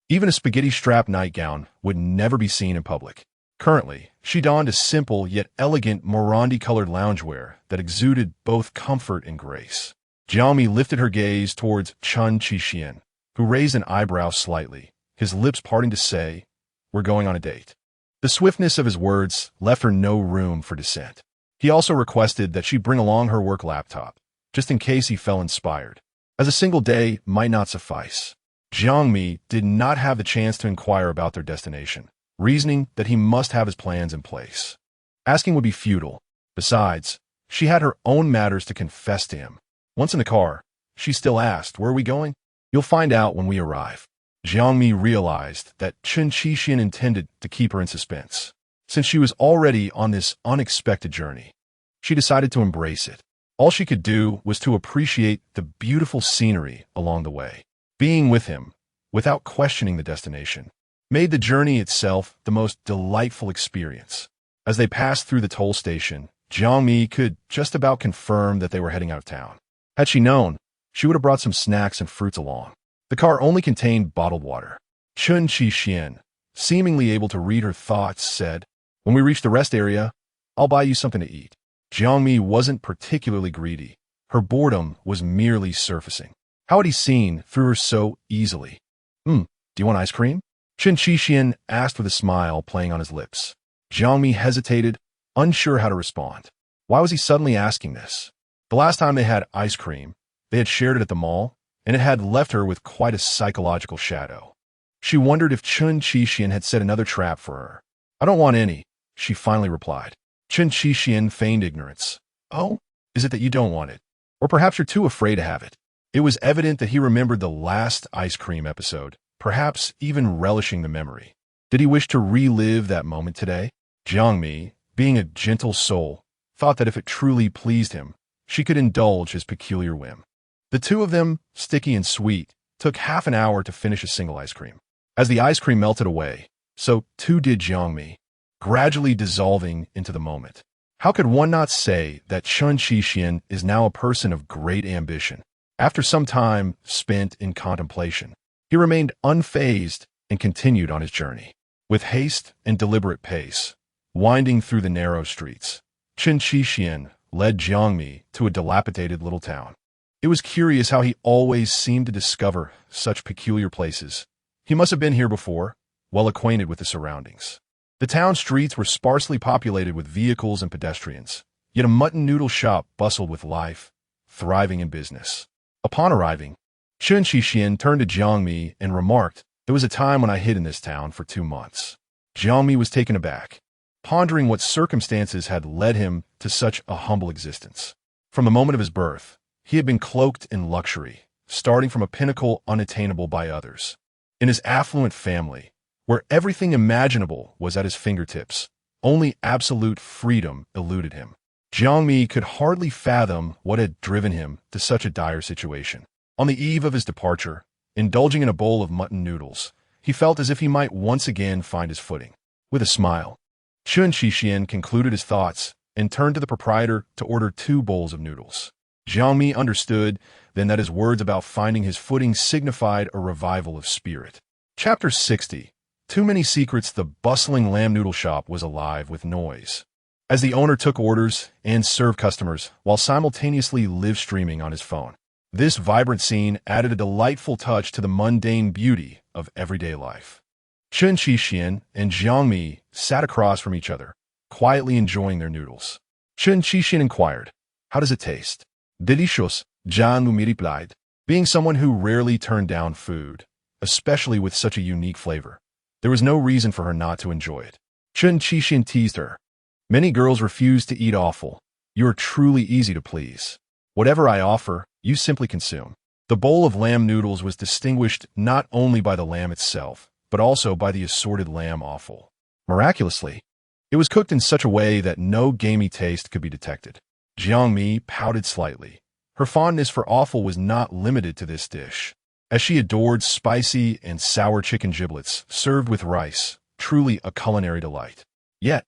Even a spaghetti-strap nightgown would never be seen in public. Currently, She donned a simple yet elegant Morandi-colored loungewear that exuded both comfort and grace. Jiang Mi lifted her gaze towards Chen Qixian, who raised an eyebrow slightly, his lips parting to say, "We're going on a date." The swiftness of his words left her no room for dissent. He also requested that she bring along her work laptop, just in case he felt inspired, as a single day might not suffice. Jiang Mi did not have the chance to inquire about their destination, reasoning that he must have his plans in place. Asking would be futile. Besides, she had her own matters to confess to him. Once in the car, she still asked, "Where are we going?" "You'll find out when we arrive." Jiang Mi realized that Chen Qixian intended to keep her in suspense. Since she was already on this unexpected journey, she decided to embrace it. All she could do was to appreciate the beautiful scenery along the way. Being with him, without questioning the destination, made the journey itself the most delightful experience. As they passed through the toll station, Jiang Mi could just about confirm that they were heading out of town. Had she known, she would have brought some snacks and fruits along. The car only contained bottled water. Chen Qixian, seemingly able to read her thoughts, said, "When we reach the rest area, I'll buy you something to eat." Jiang Mi wasn't particularly greedy. Her boredom was merely surfacing. How had he seen through her so easily? Do you want ice cream?" Chen Qixian asked with a smile playing on his lips. Jiang Mi hesitated, unsure how to respond. Why was he suddenly asking this? The last time they had ice cream, they had shared it at the mall, and it had left her with quite a psychological shadow. She wondered if Chen Qixian had set another trap for her. "I don't want any," she finally replied. Chen Qixian feigned ignorance. "Oh, is it that you don't want it? Or perhaps you're too afraid to have it?" It was evident that he remembered the last ice cream episode, perhaps even relishing the memory. Did he wish to relive that moment today? Jiang Mi, being a gentle soul, thought that if it truly pleased him, she could indulge his peculiar whim. The two of them, sticky and sweet, took half an hour to finish a single ice cream. As the ice cream melted away, so too did Jiang Mi, gradually dissolving into the moment. How could one not say that Chen Qixian is now a person of great ambition? After some time spent in contemplation, he remained unfazed and continued on his journey. With haste and deliberate pace, winding through the narrow streets, Chen Qixian led Jiang Mi to a dilapidated little town. It was curious how he always seemed to discover such peculiar places. He must have been here before, well acquainted with the surroundings. The town streets were sparsely populated with vehicles and pedestrians, yet a mutton noodle shop bustled with life, thriving in business. Upon arriving, Chen Qixian turned to Jiang Mi and remarked, "There was a time when I hid in this town for 2 months." Jiang Mi was taken aback, pondering what circumstances had led him to such a humble existence. From the moment of his birth, he had been cloaked in luxury, starting from a pinnacle unattainable by others. In his affluent family, where everything imaginable was at his fingertips, only absolute freedom eluded him. Jiang Mi could hardly fathom what had driven him to such a dire situation. On the eve of his departure, indulging in a bowl of mutton noodles, he felt as if he might once again find his footing. With a smile, Chen Qixian concluded his thoughts and turned to the proprietor to order 2 bowls of noodles. Jiang Mi understood then that his words about finding his footing signified a revival of spirit. Chapter 60. Too many secrets. The bustling lamb noodle shop was alive with noise, as the owner took orders and served customers while simultaneously live-streaming on his phone. This vibrant scene added a delightful touch to the mundane beauty of everyday life. Chen Qixian and Jiang Mi sat across from each other, quietly enjoying their noodles. Chen Qixian inquired, "How does it taste?" "Delicious," Jiang Mi replied. Being someone who rarely turned down food, especially with such a unique flavor, there was no reason for her not to enjoy it. Chen Qixian teased her. "Many girls refuse to eat offal. You are truly easy to please. Whatever I offer, you simply consume." The bowl of lamb noodles was distinguished not only by the lamb itself, but also by the assorted lamb offal. Miraculously, it was cooked in such a way that no gamey taste could be detected. Jiang Mi pouted slightly. Her fondness for offal was not limited to this dish, as she adored spicy and sour chicken giblets served with rice, truly a culinary delight. Yet,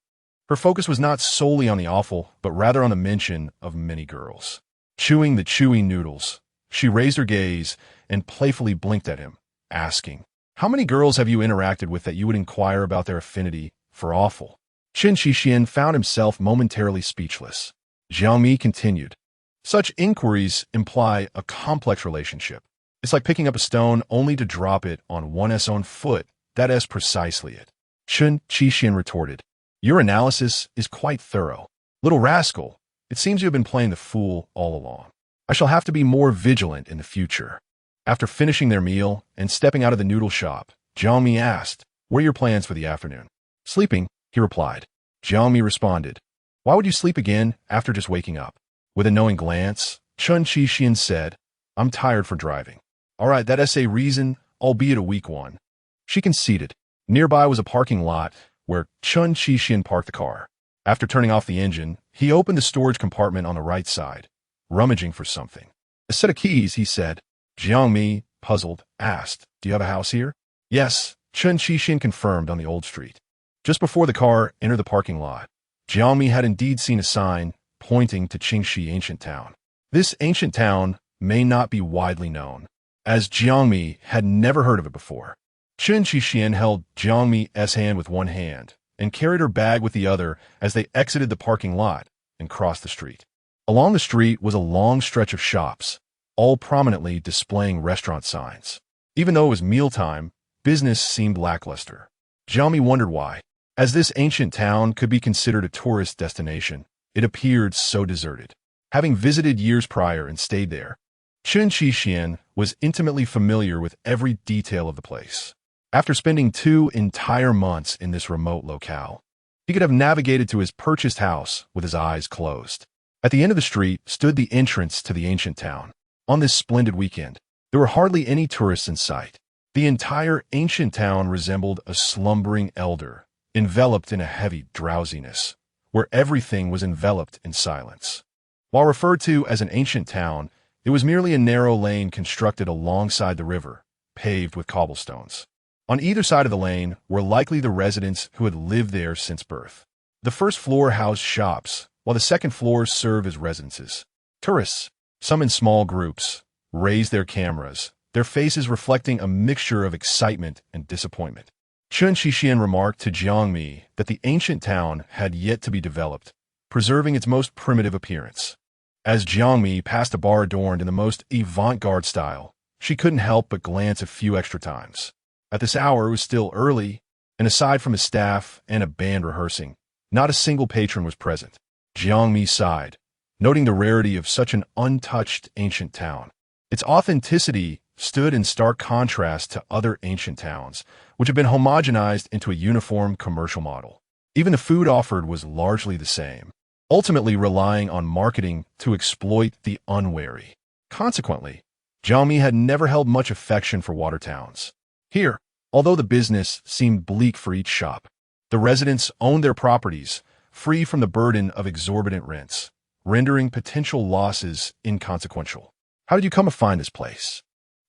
her focus was not solely on the offal, but rather on the mention of many girls. Chewing the chewy noodles, she raised her gaze and playfully blinked at him, asking, "How many girls have you interacted with that you would inquire about their affinity for offal?" Chen Shixian found himself momentarily speechless. Jiang Mi continued. Such inquiries imply a complex relationship. It's like picking up a stone only to drop it on one's own foot. That is precisely it. Chen Shixian retorted. Your analysis is quite thorough. Little rascal, it seems you have been playing the fool all along. I shall have to be more vigilant in the future. After finishing their meal and stepping out of the noodle shop, Jiang Mi asked, what are your plans for the afternoon? Sleeping, he replied. Jiang Mi responded, why would you sleep again after just waking up? With a knowing glance, Chen Shixian said, I'm tired for driving. All right, that is a reason, albeit a weak one. She conceded. Nearby was a parking lot where Chen Shixian parked the car. After turning off the engine, he opened the storage compartment on the right side, rummaging for something. A set of keys, he said. Jiang Mi, puzzled, asked, do you have a house here? Yes, Chen Shixian confirmed on the old street. Just before the car entered the parking lot, Jiang Mi had indeed seen a sign pointing to Qingxi ancient town. This ancient town may not be widely known, as Jiang Mi had never heard of it before. Chen Shixian held Jiang Mi's hand with one hand and carried her bag with the other as they exited the parking lot and crossed the street. Along the street was a long stretch of shops, all prominently displaying restaurant signs. Even though it was mealtime, business seemed lackluster. Jiang Mi wondered why. As this ancient town could be considered a tourist destination, it appeared so deserted. Having visited years prior and stayed there, Chen Shixian was intimately familiar with every detail of the place. After spending 2 entire months in this remote locale, he could have navigated to his purchased house with his eyes closed. At the end of the street stood the entrance to the ancient town. On this splendid weekend, there were hardly any tourists in sight. The entire ancient town resembled a slumbering elder, enveloped in a heavy drowsiness, where everything was enveloped in silence. While referred to as an ancient town, it was merely a narrow lane constructed alongside the river, paved with cobblestones. On either side of the lane were likely the residents who had lived there since birth. The first floor housed shops, while the second floors served as residences. Tourists, some in small groups, raised their cameras, their faces reflecting a mixture of excitement and disappointment. Chen Shixian remarked to Jiang Mi that the ancient town had yet to be developed, preserving its most primitive appearance. As Jiang Mi passed a bar adorned in the most avant-garde style, she couldn't help but glance a few extra times. At this hour, it was still early, and aside from his staff and a band rehearsing, not a single patron was present. Jiang Mi sighed, noting the rarity of such an untouched ancient town. Its authenticity stood in stark contrast to other ancient towns, which had been homogenized into a uniform commercial model. Even the food offered was largely the same, ultimately relying on marketing to exploit the unwary. Consequently, Jiang Mi had never held much affection for water towns. Here, although the business seemed bleak for each shop, the residents owned their properties, free from the burden of exorbitant rents, rendering potential losses inconsequential. How did you come to find this place?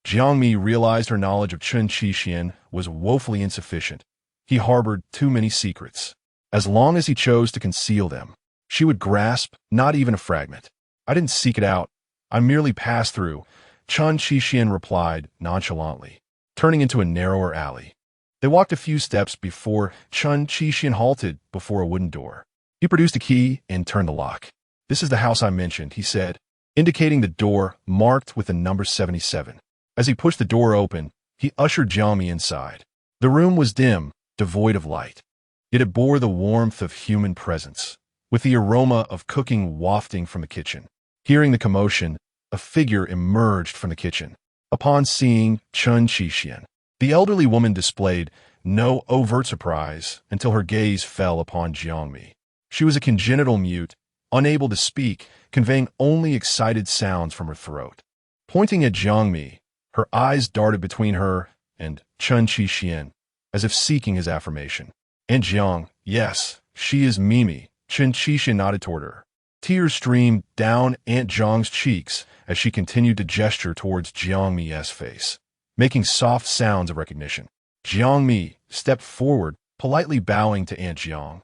Jiang Mi realized her knowledge of Chen Shixian was woefully insufficient. He harbored too many secrets. As long as he chose to conceal them, she would grasp not even a fragment. I didn't seek it out. I merely passed through, Chen Shixian replied nonchalantly, turning into a narrower alley. They walked a few steps before Chen Shixian halted before a wooden door. He produced a key and turned the lock. This is the house I mentioned, he said, indicating the door marked with the number 77. As he pushed the door open, he ushered Jiang Mi inside. The room was dim, devoid of light, yet it bore the warmth of human presence, with the aroma of cooking wafting from the kitchen. Hearing the commotion, a figure emerged from the kitchen. Upon seeing Chen Shixian, the elderly woman displayed no overt surprise until her gaze fell upon Jiang Mi. She was a congenital mute, unable to speak, conveying only excited sounds from her throat. Pointing at Jiang Mi, her eyes darted between her and Chen Shixian, as if seeking his affirmation. And Jiang, yes, she is Mimi, Chen Shixian nodded toward her. Tears streamed down Aunt Jiang's cheeks as she continued to gesture towards Jiang Mi's face, making soft sounds of recognition. Jiang Mi stepped forward, politely bowing to Aunt Jiang.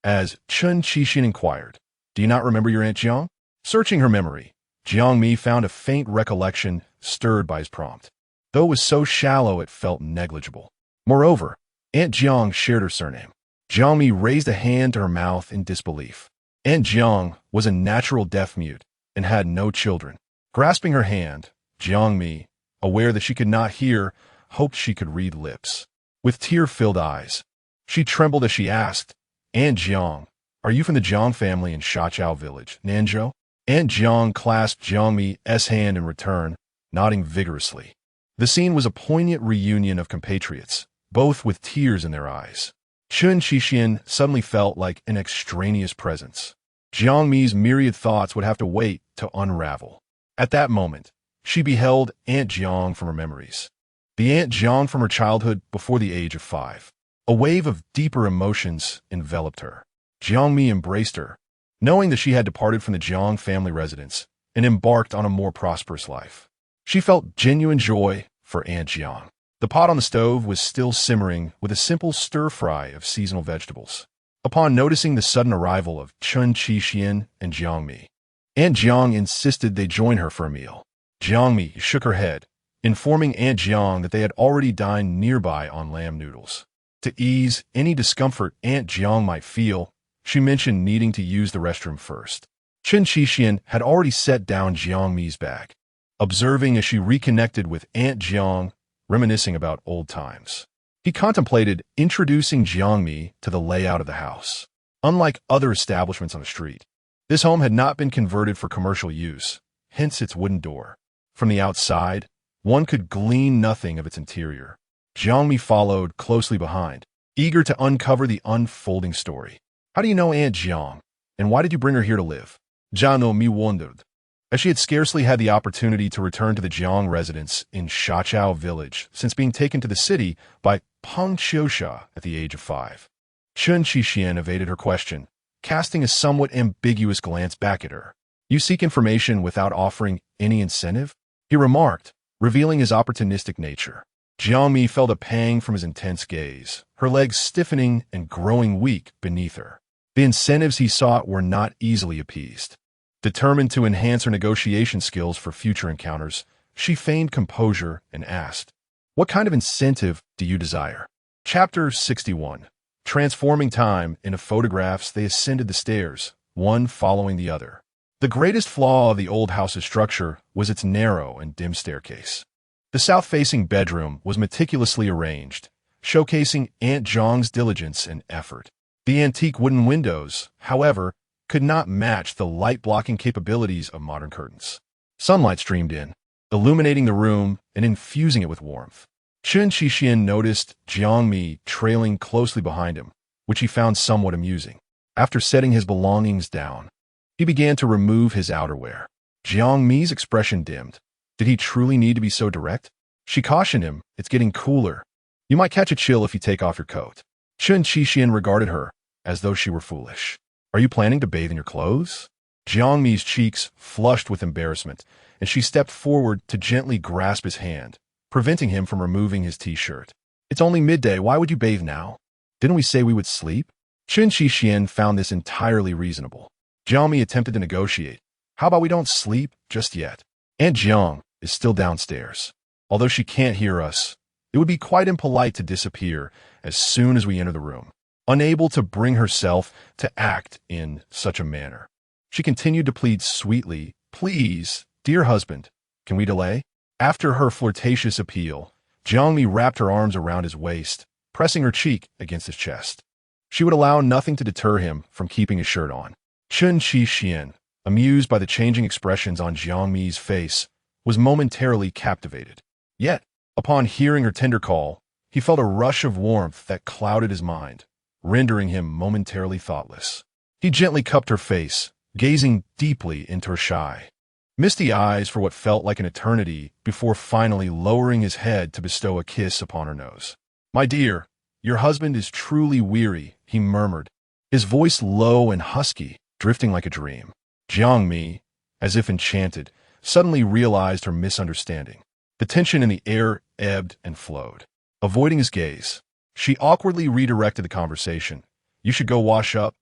As Chen Shixian inquired, do you not remember your Aunt Jiang? Searching her memory, Jiang Mi found a faint recollection stirred by his prompt, though it was so shallow it felt negligible. Moreover, Aunt Jiang shared her surname. Jiang Mi raised a hand to her mouth in disbelief. Aunt Jiang was a natural deaf-mute and had no children. Grasping her hand, Jiang Mi, aware that she could not hear, hoped she could read lips. With tear-filled eyes, she trembled as she asked, Aunt Jiang, are you from the Jiang family in Shachao village, Nanzhou? Aunt Jiang clasped Jiang Mi's hand in return, nodding vigorously. The scene was a poignant reunion of compatriots, both with tears in their eyes. Chen Qixian suddenly felt like an extraneous presence. Jiang Mi's myriad thoughts would have to wait to unravel. At that moment, she beheld Aunt Jiang from her memories. The Aunt Jiang from her childhood before the age of 5. A wave of deeper emotions enveloped her. Jiang Mi embraced her, knowing that she had departed from the Jiang family residence and embarked on a more prosperous life. She felt genuine joy for Aunt Jiang. The pot on the stove was still simmering with a simple stir-fry of seasonal vegetables. Upon noticing the sudden arrival of Chen Qixian and Jiang Mi, Aunt Jiang insisted they join her for a meal. Jiang Mi shook her head, informing Aunt Jiang that they had already dined nearby on lamb noodles. To ease any discomfort Aunt Jiang might feel, she mentioned needing to use the restroom first. Chen Qixian had already set down Jiang Mi's bag, observing as she reconnected with Aunt Jiang, reminiscing about old times. He contemplated introducing Jiang Mi to the layout of the house. Unlike other establishments on the street, this home had not been converted for commercial use, hence its wooden door. From the outside, one could glean nothing of its interior. Jiang Mi followed closely behind, eager to uncover the unfolding story. How do you know Aunt Jiang, and why did you bring her here to live? Jiang Mi wondered, as she had scarcely had the opportunity to return to the Jiang residence in Shachao village since being taken to the city by Peng Qiusha at the age of 5. Chen Qixian evaded her question, casting a somewhat ambiguous glance back at her. You seek information without offering any incentive? He remarked, revealing his opportunistic nature. Jiang Mi felt a pang from his intense gaze, her legs stiffening and growing weak beneath her. The incentives he sought were not easily appeased. Determined to enhance her negotiation skills for future encounters, she feigned composure and asked, What kind of incentive do you desire? Chapter 61. Transforming time into photographs, they ascended the stairs, one following the other. The greatest flaw of the old house's structure was its narrow and dim staircase. The south-facing bedroom was meticulously arranged, showcasing Aunt Jiang's diligence and effort. The antique wooden windows, however, could not match the light-blocking capabilities of modern curtains. Sunlight streamed in, illuminating the room and infusing it with warmth. Chen Qixian noticed Jiang Mi trailing closely behind him, which he found somewhat amusing. After setting his belongings down, he began to remove his outerwear. Jiang Mi's expression dimmed. Did he truly need to be so direct? She cautioned him, It's getting cooler. You might catch a chill if you take off your coat. Chen Qixian regarded her as though she were foolish. Are you planning to bathe in your clothes? Jiang Mi's cheeks flushed with embarrassment, and she stepped forward to gently grasp his hand, preventing him from removing his t-shirt. It's only midday, why would you bathe now? Didn't we say we would sleep? Chen Qixian found this entirely reasonable. Jiang Mi attempted to negotiate. How about we don't sleep just yet? Aunt Jiang is still downstairs. Although she can't hear us, it would be quite impolite to disappear as soon as we enter the room. Unable to bring herself to act in such a manner, she continued to plead sweetly, Please, dear husband, can we delay? After her flirtatious appeal, Jiang Mi wrapped her arms around his waist, pressing her cheek against his chest. She would allow nothing to deter him from keeping his shirt on. Chen Qixian, amused by the changing expressions on Jiang Mi's face, was momentarily captivated. Yet, upon hearing her tender call, he felt a rush of warmth that clouded his mind, rendering him momentarily thoughtless. He gently cupped her face, gazing deeply into her shy, misty eyes for what felt like an eternity before finally lowering his head to bestow a kiss upon her nose. My dear, your husband is truly weary, he murmured, his voice low and husky, drifting like a dream. Jiang Mi, as if enchanted, suddenly realized her misunderstanding. The tension in the air ebbed and flowed. Avoiding his gaze, she awkwardly redirected the conversation. You should go wash up.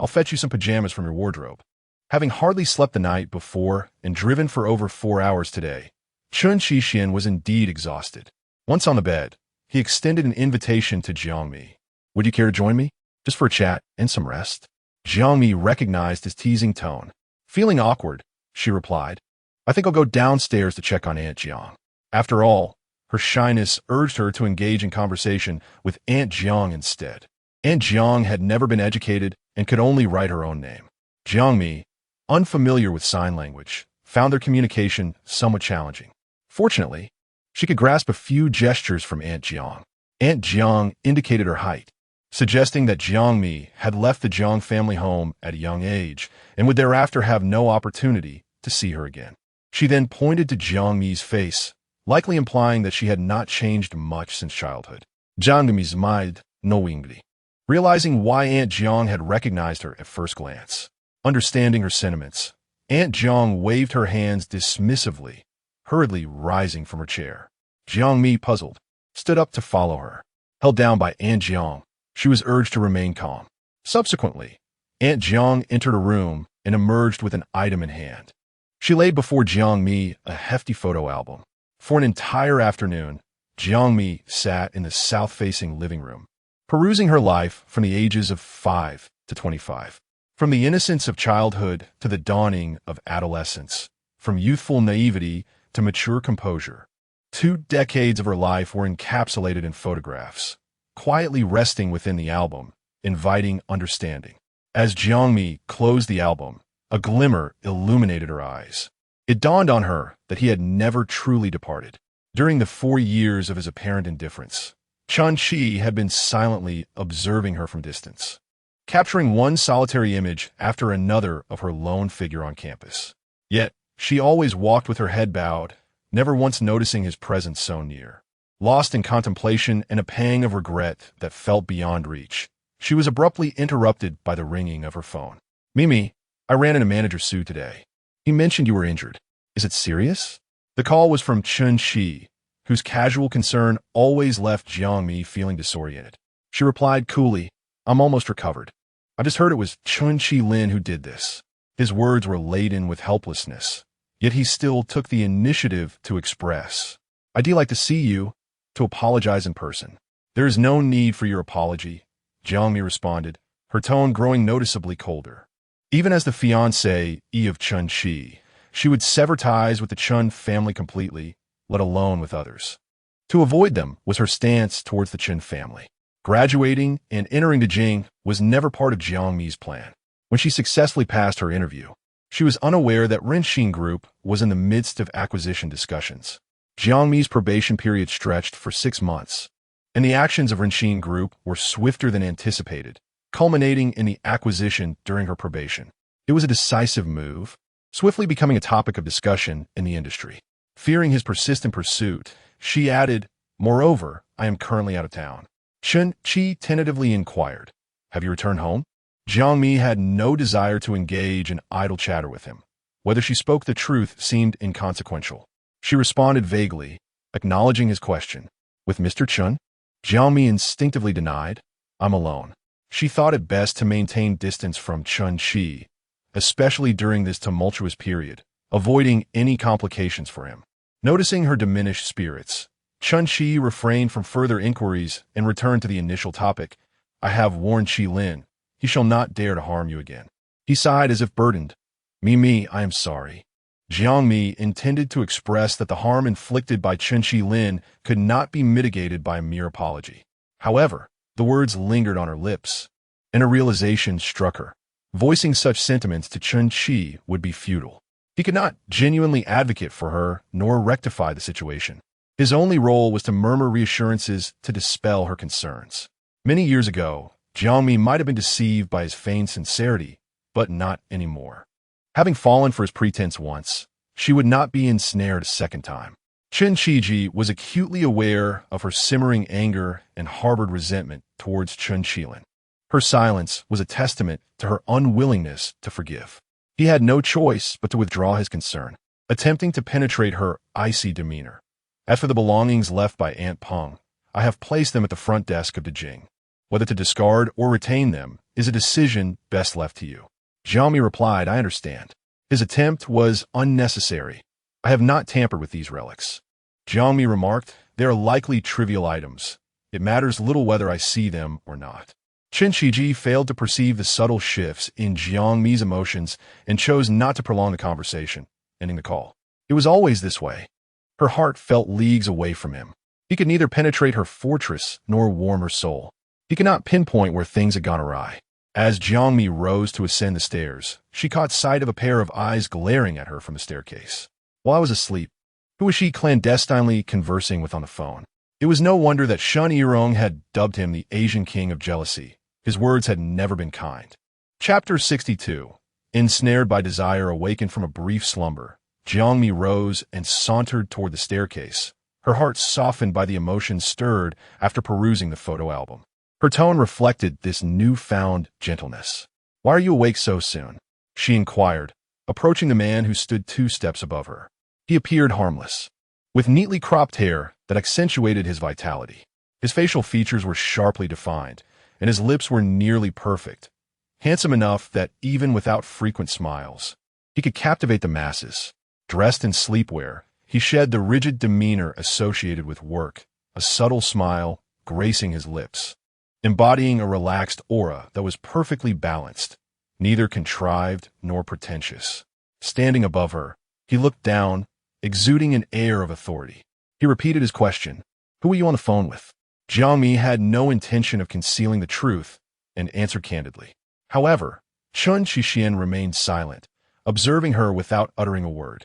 I'll fetch you some pajamas from your wardrobe. Having hardly slept the night before and driven for over 4 hours today, Chen Qixian was indeed exhausted. Once on the bed, he extended an invitation to Jiang Mi. Would you care to join me? Just for a chat and some rest. Jiang Mi recognized his teasing tone. Feeling awkward, she replied, I think I'll go downstairs to check on Aunt Jiang. After all, her shyness urged her to engage in conversation with Aunt Jiang instead. Aunt Jiang had never been educated and could only write her own name. Jiang Mi, unfamiliar with sign language, found their communication somewhat challenging. Fortunately, she could grasp a few gestures from Aunt Jiang. Aunt Jiang indicated her height, suggesting that Jiang Mi had left the Jiang family home at a young age and would thereafter have no opportunity to see her again. She then pointed to Jiang Mi's face, likely implying that she had not changed much since childhood. Jiang Mi smiled knowingly, realizing why Aunt Jiang had recognized her at first glance. Understanding her sentiments, Aunt Jiang waved her hands dismissively, hurriedly rising from her chair. Jiang Mi, puzzled, stood up to follow her. Held down by Aunt Jiang, she was urged to remain calm. Subsequently, Aunt Jiang entered a room and emerged with an item in hand. She laid before Jiang Mi a hefty photo album. For an entire afternoon, Jiang Mi sat in the south-facing living room, perusing her life from the ages of 5 to 25. From the innocence of childhood to the dawning of adolescence, from youthful naivety to mature composure. 2 decades of her life were encapsulated in photographs, quietly resting within the album, inviting understanding. As Jiang Mi closed the album, a glimmer illuminated her eyes. It dawned on her that he had never truly departed. During the 4 years of his apparent indifference, Chen had been silently observing her from distance, capturing one solitary image after another of her lone figure on campus. Yet, she always walked with her head bowed, never once noticing his presence so near. Lost in contemplation and a pang of regret that felt beyond reach, she was abruptly interrupted by the ringing of her phone. Mimi, I ran into Manager Su today. He mentioned you were injured. Is it serious? The call was from Chen, whose casual concern always left Jiang Mi feeling disoriented. She replied coolly, I'm almost recovered. I just heard it was Chen Lin who did this. His words were laden with helplessness, yet he still took the initiative to express. I'd like to see you, to apologize in person. There is no need for your apology, Jiang Mi responded, her tone growing noticeably colder. Even as the fiancée of Chen, she would sever ties with the Chen family completely, let alone with others. To avoid them was her stance towards the Chen family. Graduating and entering the Jing was never part of Jiang Mi's plan. When she successfully passed her interview, she was unaware that Renxin Group was in the midst of acquisition discussions. Jiang Mi's probation period stretched for 6 months, and the actions of Renxin Group were swifter than anticipated, culminating in the acquisition during her probation. It was a decisive move, swiftly becoming a topic of discussion in the industry. Fearing his persistent pursuit, she added, Moreover, I am currently out of town. Chen tentatively inquired, Have you returned home? Jiang Mi had no desire to engage in idle chatter with him. Whether she spoke the truth seemed inconsequential. She responded vaguely, acknowledging his question. With Mr. Chen? Jiang Mi instinctively denied, I'm alone. She thought it best to maintain distance from Chen, especially during this tumultuous period, avoiding any complications for him. Noticing her diminished spirits, Chen refrained from further inquiries and returned to the initial topic. I have warned Lin. He shall not dare to harm you again. He sighed as if burdened. Mimi, I am sorry. Jiang Mi intended to express that the harm inflicted by Chen Lin could not be mitigated by a mere apology. However, the words lingered on her lips, and a realization struck her. Voicing such sentiments to Chen would be futile. He could not genuinely advocate for her nor rectify the situation. His only role was to murmur reassurances to dispel her concerns. Many years ago, Jiang Mi might have been deceived by his feigned sincerity, but not anymore. Having fallen for his pretense once, she would not be ensnared a second time. Chen was acutely aware of her simmering anger and harbored resentment towards Chen Lin. Her silence was a testament to her unwillingness to forgive. He had no choice but to withdraw his concern, attempting to penetrate her icy demeanor. As for the belongings left by Aunt Peng, I have placed them at the front desk of the Jing. Whether to discard or retain them is a decision best left to you. Jiang Mi replied, I understand. His attempt was unnecessary. I have not tampered with these relics. Jiang Mi remarked, they are likely trivial items. It matters little whether I see them or not. Chen Shiji failed to perceive the subtle shifts in Jiang Mi's emotions and chose not to prolong the conversation, ending the call. It was always this way. Her heart felt leagues away from him. He could neither penetrate her fortress nor warm her soul. He could not pinpoint where things had gone awry. As Jiang Mi rose to ascend the stairs, she caught sight of a pair of eyes glaring at her from the staircase. While I was asleep, who was she clandestinely conversing with on the phone? It was no wonder that Shun Yirong had dubbed him the Asian king of jealousy. His words had never been kind. Chapter 62. Ensnared by desire awakened from a brief slumber, Jiang Mi rose and sauntered toward the staircase, her heart softened by the emotions stirred after perusing the photo album. Her tone reflected this newfound gentleness. "Why are you awake so soon?" she inquired, approaching the man who stood 2 steps above her. He appeared harmless, with neatly cropped hair that accentuated his vitality. His facial features were sharply defined, and his lips were nearly perfect, handsome enough that even without frequent smiles, he could captivate the masses. Dressed in sleepwear, he shed the rigid demeanor associated with work, a subtle smile gracing his lips, embodying a relaxed aura that was perfectly balanced, neither contrived nor pretentious. Standing above her, he looked down, exuding an air of authority. He repeated his question, "Who are you on the phone with?" Jiang Mi had no intention of concealing the truth and answered candidly. However, Chen Shixian remained silent, observing her without uttering a word.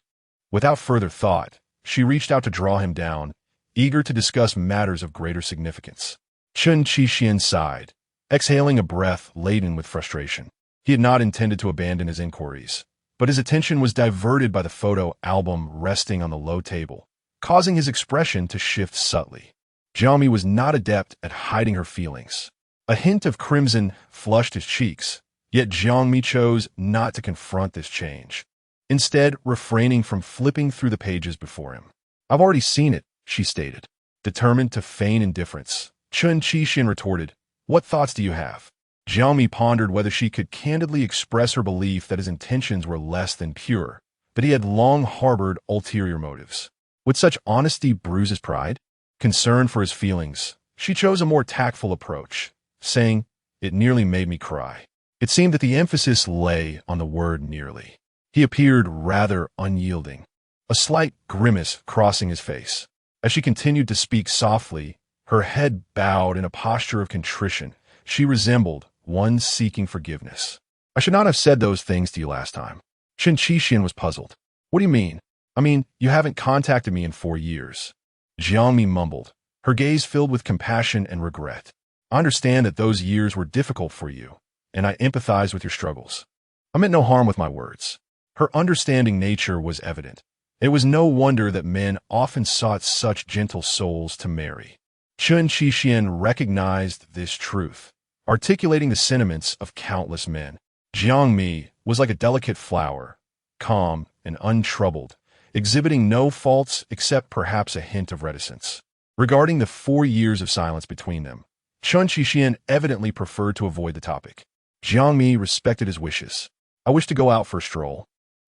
Without further thought, she reached out to draw him down, eager to discuss matters of greater significance. Chen Shixian sighed, exhaling a breath laden with frustration. He had not intended to abandon his inquiries, but his attention was diverted by the photo album resting on the low table, causing his expression to shift subtly. Jiang Mi was not adept at hiding her feelings. A hint of crimson flushed his cheeks, yet Jiang Mi chose not to confront this change, instead refraining from flipping through the pages before him. "I've already seen it," she stated, determined to feign indifference. Chen Shixian retorted, "What thoughts do you have?" Jiang Mi pondered whether she could candidly express her belief that his intentions were less than pure, that he had long harbored ulterior motives. Would such honesty bruise his pride? Concerned for his feelings, she chose a more tactful approach, saying, "It nearly made me cry." It seemed that the emphasis lay on the word nearly. He appeared rather unyielding, a slight grimace crossing his face. As she continued to speak softly, her head bowed in a posture of contrition, she resembled one seeking forgiveness. "I should not have said those things to you last time." Chen Shixian was puzzled. "What do you mean?" "I mean, you haven't contacted me in 4 years. Jiang Mi mumbled, her gaze filled with compassion and regret. "I understand that those years were difficult for you, and I empathize with your struggles. I meant no harm with my words." Her understanding nature was evident. It was no wonder that men often sought such gentle souls to marry. Chen Shixian recognized this truth, articulating the sentiments of countless men. Jiang Mi was like a delicate flower, calm and untroubled, exhibiting no faults except perhaps a hint of reticence. Regarding the 4 years of silence between them, Chen Shixian evidently preferred to avoid the topic. Jiang Mi respected his wishes. "I wish to go out for a stroll,"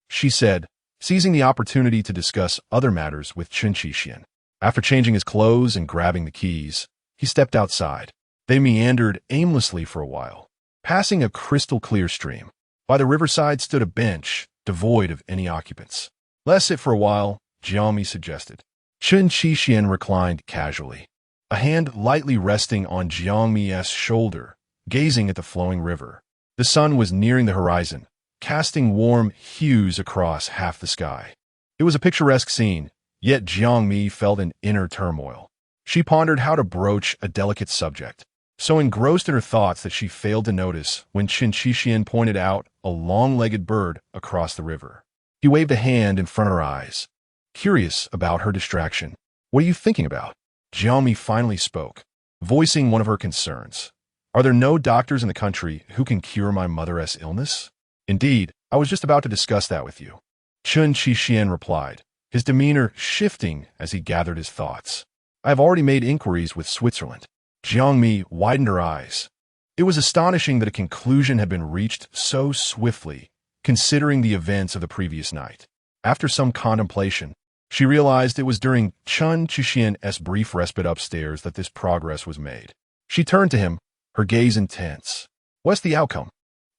she said, seizing the opportunity to discuss other matters with Chen Shixian. After changing his clothes and grabbing the keys, he stepped outside. They meandered aimlessly for a while, passing a crystal-clear stream. By the riverside stood a bench, devoid of any occupants. "Let's sit for a while," Jiang Mi suggested. Chen Shixian reclined casually, a hand lightly resting on Jiang Mi's shoulder, gazing at the flowing river. The sun was nearing the horizon, casting warm hues across half the sky. It was a picturesque scene, yet Jiang Mi felt an inner turmoil. She pondered how to broach a delicate subject, so engrossed in her thoughts that she failed to notice when Chen Shixian pointed out a long-legged bird across the river. He waved a hand in front of her eyes, curious about her distraction. "What are you thinking about?" Jiang Mi finally spoke, voicing one of her concerns. "Are there no doctors in the country who can cure my mother's illness?" "Indeed, I was just about to discuss that with you," Chen Shixian replied, his demeanor shifting as he gathered his thoughts. "I have already made inquiries with Switzerland." Jiang Mi widened her eyes. It was astonishing that a conclusion had been reached so swiftly, considering the events of the previous night. After some contemplation, she realized it was during Chen Shixian's brief respite upstairs that this progress was made. She turned to him, her gaze intense. What's the outcome?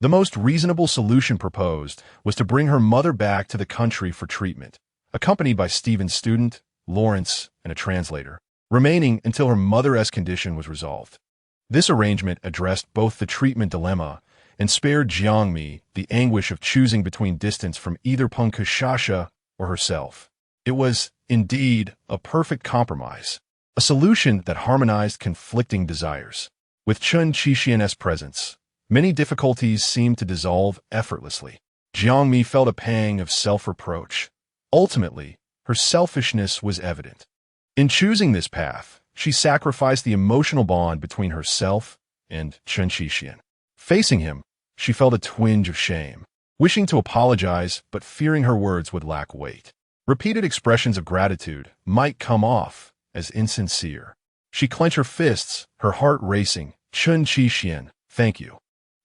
The most reasonable solution proposed was to bring her mother back to the country for treatment, accompanied by Stephen's student, Lawrence, and a translator, remaining until her mother's condition was resolved. This arrangement addressed both the treatment dilemma and spared Jiang Mi the anguish of choosing between distance from either Punkashasha or herself. It was, indeed, a perfect compromise, a solution that harmonized conflicting desires. With Chen Qixian's presence, many difficulties seemed to dissolve effortlessly. Jiang Mi felt a pang of self-reproach. Ultimately, her selfishness was evident. In choosing this path, she sacrificed the emotional bond between herself and Chen Qixian. Facing him, she felt a twinge of shame, wishing to apologize but fearing her words would lack weight. Repeated expressions of gratitude might come off as insincere. She clenched her fists, her heart racing. Chen Qixian, thank you.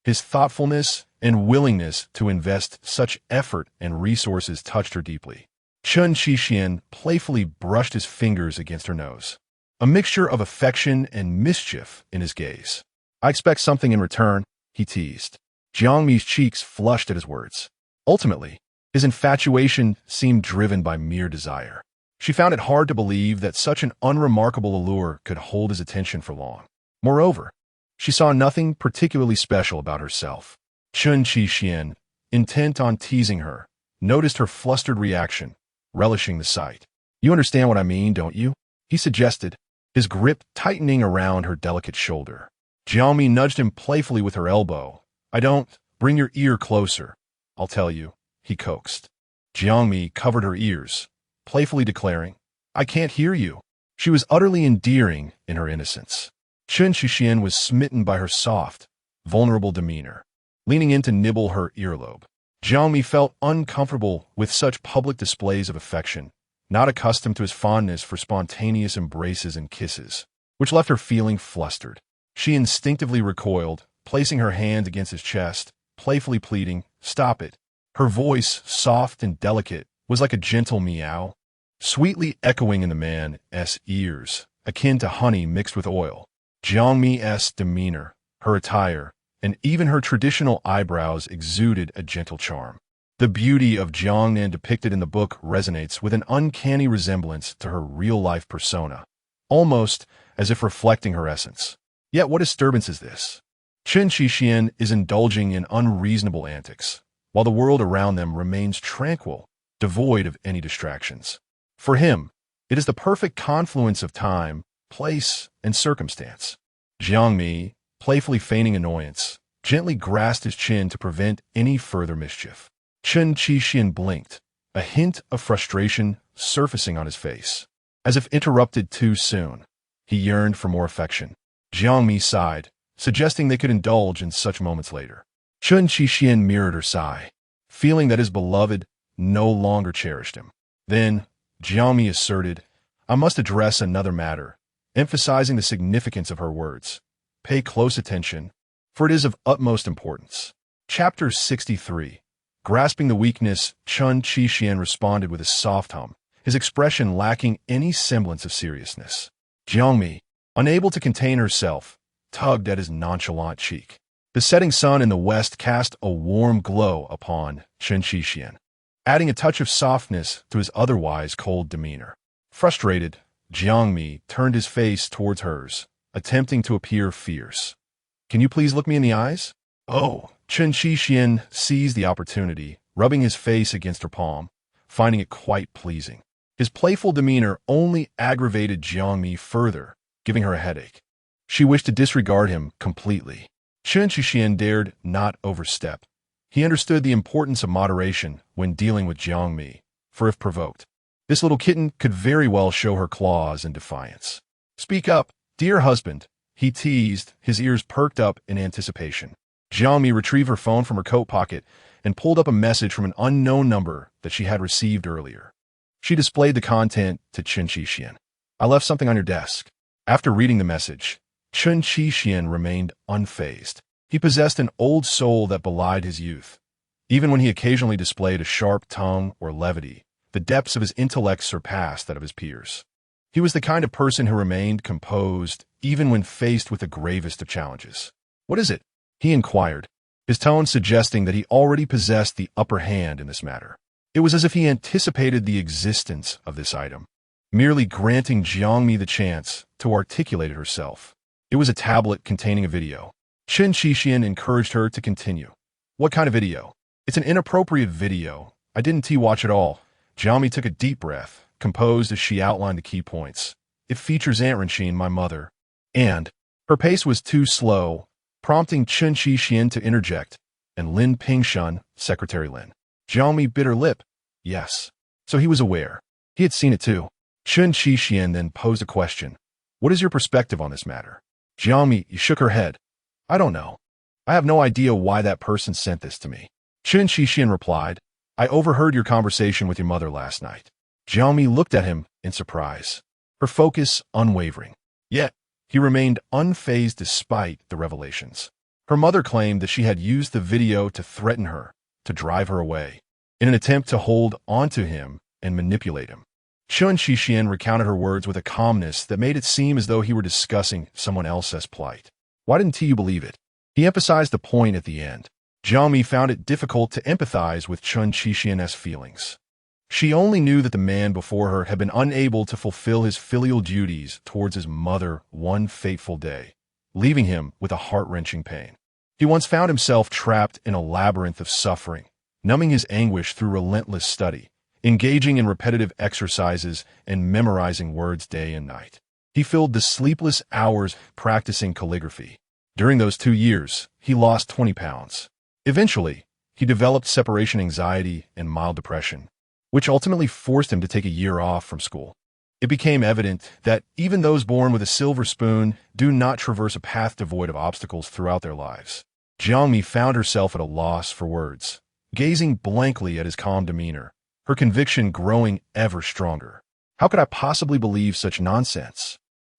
His thoughtfulness and willingness to invest such effort and resources touched her deeply. Chen Qixian playfully brushed his fingers against her nose, a mixture of affection and mischief in his gaze. I expect something in return, he teased. Jiang Mi's cheeks flushed at his words. Ultimately, his infatuation seemed driven by mere desire. She found it hard to believe that such an unremarkable allure could hold his attention for long. Moreover, she saw nothing particularly special about herself. Chen Qixian, intent on teasing her, noticed her flustered reaction, relishing the sight. You understand what I mean, don't you? He suggested, his grip tightening around her delicate shoulder. Jiang Mi nudged him playfully with her elbow. I don't. Bring your ear closer. I'll tell you, he coaxed. Jiang Mi covered her ears, playfully declaring, I can't hear you. She was utterly endearing in her innocence. Chen Qixian was smitten by her soft, vulnerable demeanor, leaning in to nibble her earlobe. Jiang Mi felt uncomfortable with such public displays of affection, not accustomed to his fondness for spontaneous embraces and kisses, which left her feeling flustered. She instinctively recoiled, placing her hand against his chest, playfully pleading, Stop it. Her voice, soft and delicate, was like a gentle meow, sweetly echoing in the man's ears, akin to honey mixed with oil. Jiang Mi's demeanor, her attire, and even her traditional eyebrows exuded a gentle charm. The beauty of Jiang Nan depicted in the book resonates with an uncanny resemblance to her real-life persona, almost as if reflecting her essence. Yet what disturbance is this? Chen Qixian is indulging in unreasonable antics, while the world around them remains tranquil, devoid of any distractions. For him, it is the perfect confluence of time, place, and circumstance. Jiang Mi, playfully feigning annoyance, gently grasped his chin to prevent any further mischief. Chen Qixian blinked, a hint of frustration surfacing on his face. As if interrupted too soon, he yearned for more affection. Jiang Mi sighed, suggesting they could indulge in such moments later. Chen Qixian mirrored her sigh, feeling that his beloved no longer cherished him. Then, Jiang Mi asserted, I must address another matter, emphasizing the significance of her words. Pay close attention, for it is of utmost importance. Chapter 63. Grasping the weakness, Chen Qixian responded with a soft hum, his expression lacking any semblance of seriousness. Jiang Mi, unable to contain herself, tugged at his nonchalant cheek. The setting sun in the west cast a warm glow upon Chen Qixian, adding a touch of softness to his otherwise cold demeanor. Frustrated, Jiang Mi turned his face towards hers, attempting to appear fierce. Can you please look me in the eyes? Oh, Chen Qixian seized the opportunity, rubbing his face against her palm, finding it quite pleasing. His playful demeanor only aggravated Jiang Mi further, giving her a headache. She wished to disregard him completely. Chen Qixian dared not overstep. He understood the importance of moderation when dealing with Jiang Mi, for if provoked, this little kitten could very well show her claws in defiance. Speak up, dear husband, he teased, his ears perked up in anticipation. Jiang Mi retrieved her phone from her coat pocket and pulled up a message from an unknown number that she had received earlier. She displayed the content to Chen Qixian. I left something on your desk. After reading the message, Chen Qixian remained unfazed. He possessed an old soul that belied his youth. Even when he occasionally displayed a sharp tongue or levity, the depths of his intellect surpassed that of his peers. He was the kind of person who remained composed even when faced with the gravest of challenges. What is it? He inquired, his tone suggesting that he already possessed the upper hand in this matter. It was as if he anticipated the existence of this item, merely granting Jiang Mi the chance to articulate it herself. It was a tablet containing a video. Chen Qixian encouraged her to continue. What kind of video? It's an inappropriate video. I didn't watch it all. Jiang Mi took a deep breath, composed as she outlined the key points. It features Aunt Renqin, my mother. And her pace was too slow, prompting Chen Qixian to interject, and Lin Pingshun, Secretary Lin. Jiang Mi bit her lip. Yes. So he was aware. He had seen it too. Chen Qixian then posed a question. What is your perspective on this matter? Jiang Mi shook her head. I don't know. I have no idea why that person sent this to me. Chen Qixian replied, I overheard your conversation with your mother last night. Jiang Mi looked at him in surprise, her focus unwavering. Yet, he remained unfazed despite the revelations. Her mother claimed that she had used the video to threaten her, to drive her away, in an attempt to hold onto him and manipulate him. Chen Qixian recounted her words with a calmness that made it seem as though he were discussing someone else's plight. Why didn't you believe it? He emphasized the point at the end. Jiang Mi found it difficult to empathize with Chen Qixian's feelings. She only knew that the man before her had been unable to fulfill his filial duties towards his mother one fateful day, leaving him with a heart-wrenching pain. He once found himself trapped in a labyrinth of suffering, numbing his anguish through relentless study, engaging in repetitive exercises and memorizing words day and night. He filled the sleepless hours practicing calligraphy. During those 2 years, he lost 20 pounds. Eventually, he developed separation anxiety and mild depression, which ultimately forced him to take a year off from school. It became evident that even those born with a silver spoon do not traverse a path devoid of obstacles throughout their lives. Jiang Mi found herself at a loss for words, gazing blankly at his calm demeanor, her conviction growing ever stronger. How could I possibly believe such nonsense?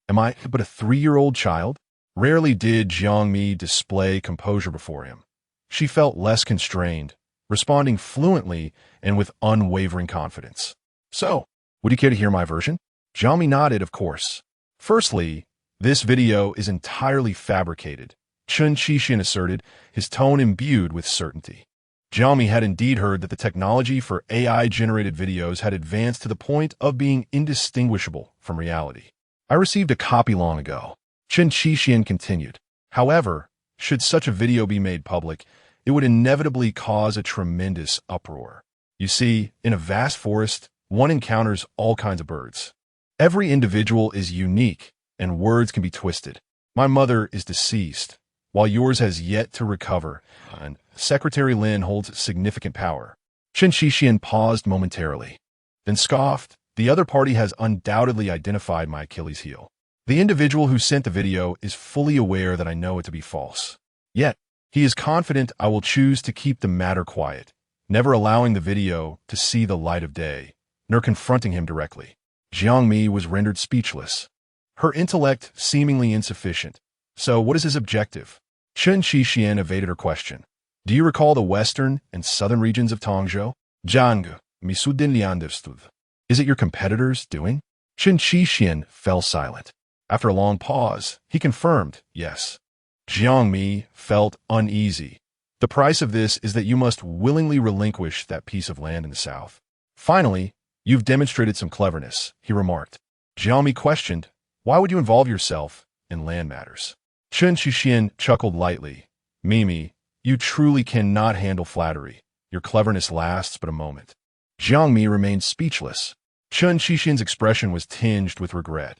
Am I but a 3-year-old child? Rarely did Jiang Mi display composure before him. She felt less constrained, responding fluently and with unwavering confidence. So, would you care to hear my version? Jiang Mi nodded, of course. Firstly, this video is entirely fabricated, Chen Qixian asserted, his tone imbued with certainty. Jiang Mi had indeed heard that the technology for AI-generated videos had advanced to the point of being indistinguishable from reality. I received a copy long ago. Chen Qixian continued. However, should such a video be made public, it would inevitably cause a tremendous uproar. You see, in a vast forest, one encounters all kinds of birds. Every individual is unique, and words can be twisted. My mother is deceased, while yours has yet to recover, and Secretary Lin holds significant power. Chen Qixian paused momentarily, then scoffed. The other party has undoubtedly identified my Achilles heel. The individual who sent the video is fully aware that I know it to be false. Yet, he is confident I will choose to keep the matter quiet, never allowing the video to see the light of day, nor confronting him directly. Jiang Mi was rendered speechless, her intellect seemingly insufficient. So what is his objective? Chen Qixian evaded her question. Do you recall the western and southern regions of Tongzhou? Jiang Mi sudin liandevstud. Is it your competitor's doing? Chen Qixian fell silent. After a long pause, he confirmed, yes. Jiang Mi felt uneasy. The price of this is that you must willingly relinquish that piece of land in the south. Finally, you've demonstrated some cleverness, he remarked. Jiang Mi questioned, why would you involve yourself in land matters? Chen Qixian chuckled lightly. Mimi, you truly cannot handle flattery. Your cleverness lasts but a moment. Jiang Mi remained speechless. Chen Qixian's expression was tinged with regret.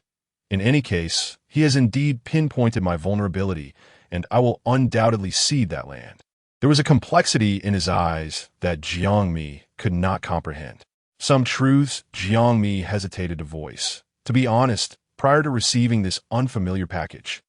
In any case, he has indeed pinpointed my vulnerability, and I will undoubtedly cede that land. There was a complexity in his eyes that Jiang Mi could not comprehend. Some truths Jiang Mi hesitated to voice. To be honest, prior to receiving this unfamiliar package,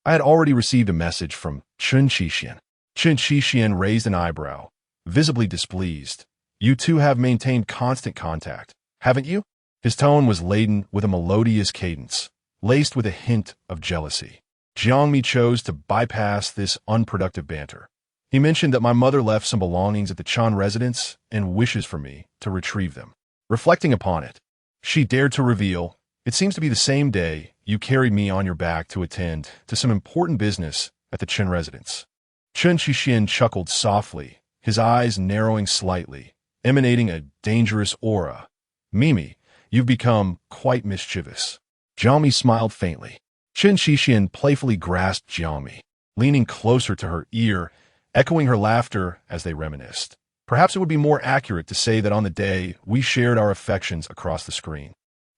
I had already received a message from Chen Qixian. Chen Qixian raised an eyebrow, visibly displeased. You two have maintained constant contact, haven't you? His tone was laden with a melodious cadence, laced with a hint of jealousy. Jiang Mi chose to bypass this unproductive banter. He mentioned that my mother left some belongings at the Chen residence and wishes for me to retrieve them. Reflecting upon it, she dared to reveal, it seems to be the same day you carried me on your back to attend to some important business at the Chen residence. Chen Qixin chuckled softly, his eyes narrowing slightly, emanating a dangerous aura. Mimi, you've become quite mischievous. Jiang Mi smiled faintly. Chen Qixin playfully grasped Jiang Mi, leaning closer to her ear, echoing her laughter as they reminisced. Perhaps it would be more accurate to say that on the day we shared our affections across the screen.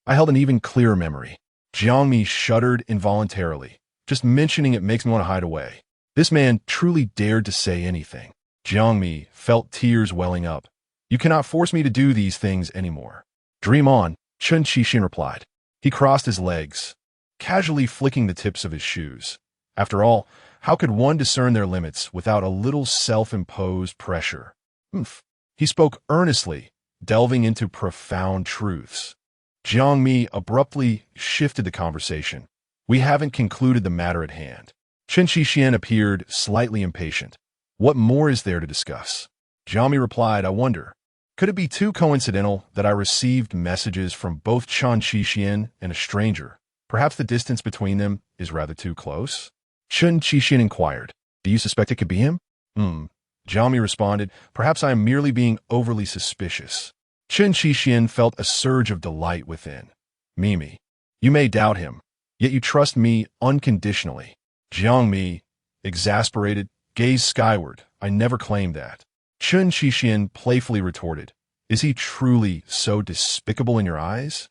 I held an even clearer memory. Jiang Mi shuddered involuntarily. Just mentioning it makes me want to hide away. This man truly dared to say anything. Jiang Mi felt tears welling up. You cannot force me to do these things anymore. Dream on, Chen Qixin replied. He crossed his legs, casually flicking the tips of his shoes. After all, how could one discern their limits without a little self-imposed pressure? He spoke earnestly, delving into profound truths. Jiang Mi abruptly shifted the conversation. We haven't concluded the matter at hand. Chen Qixin appeared slightly impatient. What more is there to discuss? Jiang Mi replied, I wonder. Could it be too coincidental that I received messages from both Chen Qixin and a stranger? Perhaps the distance between them is rather too close? Chen Qixin inquired. Do you suspect it could be him? Jiang Mi responded, perhaps I am merely being overly suspicious. Chen Qixin felt a surge of delight within. Mimi, you may doubt him, yet you trust me unconditionally. Jiang Mi, exasperated, gazed skyward. I never claimed that. Chen Qixin playfully retorted, is he truly so despicable in your eyes?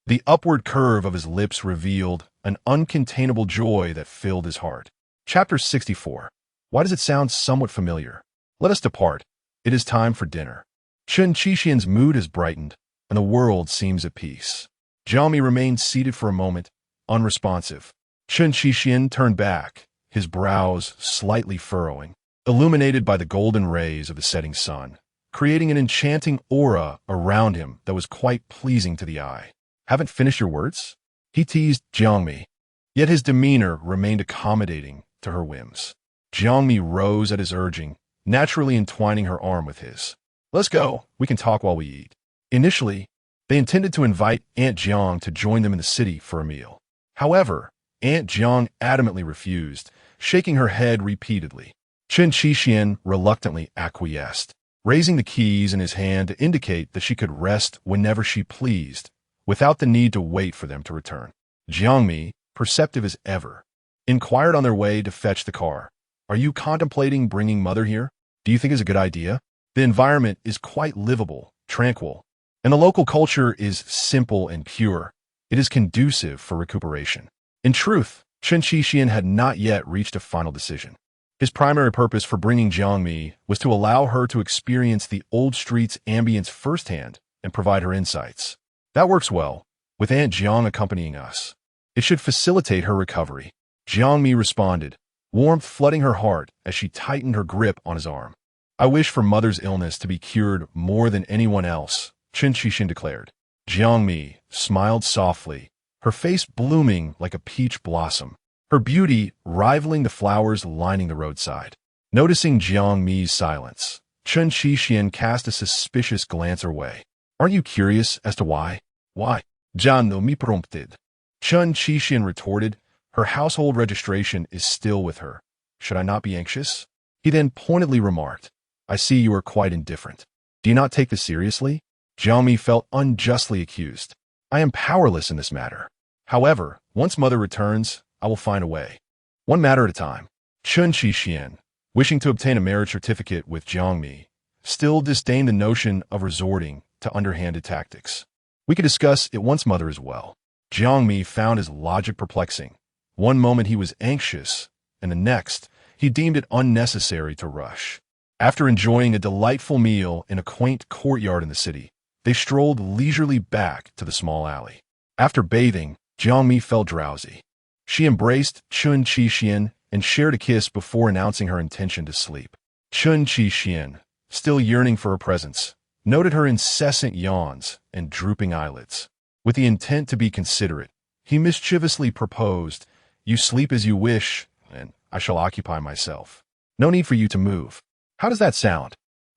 The upward curve of his lips revealed an uncontainable joy that filled his heart. Chapter 64. Why does it sound somewhat familiar? Let us depart. It is time for dinner. Chen Qixin's mood has brightened, and the world seems at peace. Jiang Mi remained seated for a moment, unresponsive. Chen Qixin turned back, his brows slightly furrowing, illuminated by the golden rays of the setting sun, creating an enchanting aura around him that was quite pleasing to the eye. Haven't finished your words? He teased Jiang Mi, yet his demeanor remained accommodating to her whims. Jiang Mi rose at his urging, naturally entwining her arm with his. Let's go. We can talk while we eat. Initially, they intended to invite Aunt Jiang to join them in the city for a meal. However, Aunt Jiang adamantly refused, shaking her head repeatedly. Chen Qixin reluctantly acquiesced, raising the keys in his hand to indicate that she could rest whenever she pleased, without the need to wait for them to return. Jiang Mi, perceptive as ever, inquired on their way to fetch the car. Are you contemplating bringing Mother here? Do you think it's a good idea? The environment is quite livable, tranquil, and the local culture is simple and pure. It is conducive for recuperation. In truth, Chen Qixin had not yet reached a final decision. His primary purpose for bringing Jiang Mi was to allow her to experience the old street's ambience firsthand and provide her insights. That works well, with Aunt Jiang accompanying us. It should facilitate her recovery. Jiang Mi responded, warmth flooding her heart as she tightened her grip on his arm. I wish for Mother's illness to be cured more than anyone else, Chen Qixin declared. Jiang Mi smiled softly, her face blooming like a peach blossom, her beauty rivaling the flowers lining the roadside. Noticing Jiang Mi's silence, Chen Qixin cast a suspicious glance her way. Aren't you curious as to why? Why? Jiang Mi prompted. Chen Qixin retorted, her household registration is still with her. Should I not be anxious? He then pointedly remarked, I see you are quite indifferent. Do you not take this seriously? Jiang Mi felt unjustly accused. I am powerless in this matter. However, once Mother returns, I will find a way. One matter at a time. Chen Qixin, wishing to obtain a marriage certificate with Jiang Mi, still disdained the notion of resorting to underhanded tactics. We could discuss it once Mother is well. Jiang Mi found his logic perplexing. One moment he was anxious, and the next, he deemed it unnecessary to rush. After enjoying a delightful meal in a quaint courtyard in the city, they strolled leisurely back to the small alley. After bathing, Jiang Mi felt drowsy. She embraced Chen Qixin and shared a kiss before announcing her intention to sleep. Chen Qixin, still yearning for her presence, noted her incessant yawns and drooping eyelids. With the intent to be considerate, he mischievously proposed, you sleep as you wish, and I shall occupy myself. No need for you to move. How does that sound?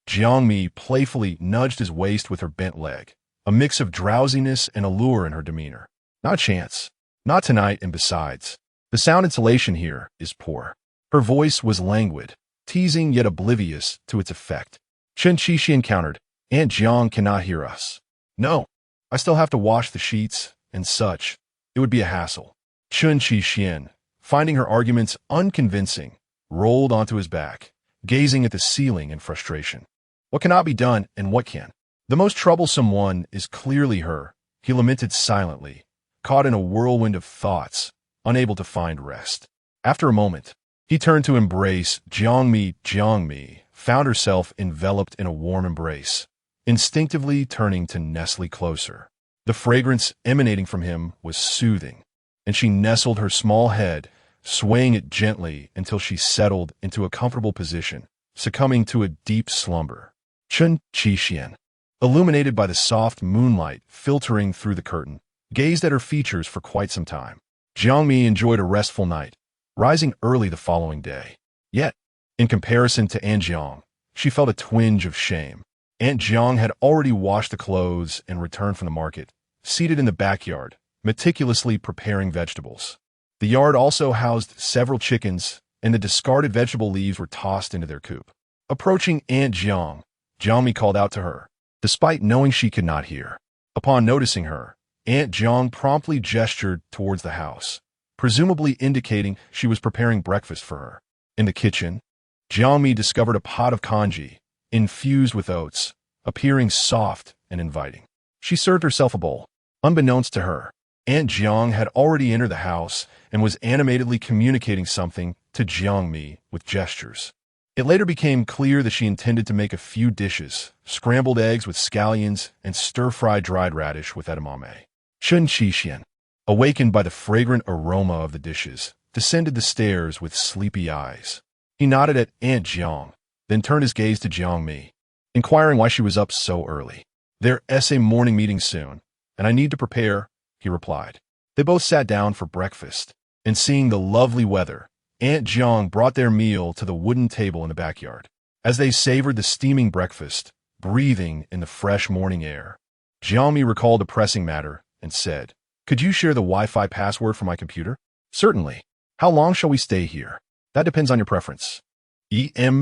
Jiang Mi playfully nudged his waist with her bent leg, a mix of drowsiness and allure in her demeanor. Not a chance. Not tonight, and besides, the sound insulation here is poor. Her voice was languid, teasing yet oblivious to its effect. Chen Qixi countered, "Aunt Jiang cannot hear us." "No, I still have to wash the sheets and such. It would be a hassle." Chen Qixi, finding her arguments unconvincing, rolled onto his back, gazing at the ceiling in frustration. What cannot be done and what can? The most troublesome one is clearly her, he lamented silently, caught in a whirlwind of thoughts, unable to find rest. After a moment, he turned to embrace Jiang Mi. Jiang Mi found herself enveloped in a warm embrace, instinctively turning to nestle closer. The fragrance emanating from him was soothing, and she nestled her small head, swaying it gently until she settled into a comfortable position, succumbing to a deep slumber. Chen Qixi, illuminated by the soft moonlight filtering through the curtain, gazed at her features for quite some time. Jiang Mi enjoyed a restful night, rising early the following day. Yet, in comparison to Aunt Jiang, she felt a twinge of shame. Aunt Jiang had already washed the clothes and returned from the market, seated in the backyard, meticulously preparing vegetables. The yard also housed several chickens, and the discarded vegetable leaves were tossed into their coop. Approaching Aunt Jiang, Jiang Mi called out to her, despite knowing she could not hear. Upon noticing her, Aunt Jiang promptly gestured towards the house, presumably indicating she was preparing breakfast for her. In the kitchen, Jiang Mi discovered a pot of congee, infused with oats, appearing soft and inviting. She served herself a bowl. Unbeknownst to her, Aunt Jiang had already entered the house and was animatedly communicating something to Jiang Mi with gestures. It later became clear that she intended to make a few dishes, scrambled eggs with scallions and stir-fried dried radish with edamame. Chen Qixi, awakened by the fragrant aroma of the dishes, descended the stairs with sleepy eyes. He nodded at Aunt Jiang, then turned his gaze to Jiang Mi, inquiring why she was up so early. "There's a morning meeting soon, and I need to prepare," he replied. They both sat down for breakfast, and seeing the lovely weather, Aunt Jiang brought their meal to the wooden table in the backyard. As they savored the steaming breakfast, breathing in the fresh morning air, Jiang Mi recalled a pressing matter and said, "Could you share the Wi-Fi password for my computer?" "Certainly. How long shall we stay here?" "That depends on your preference."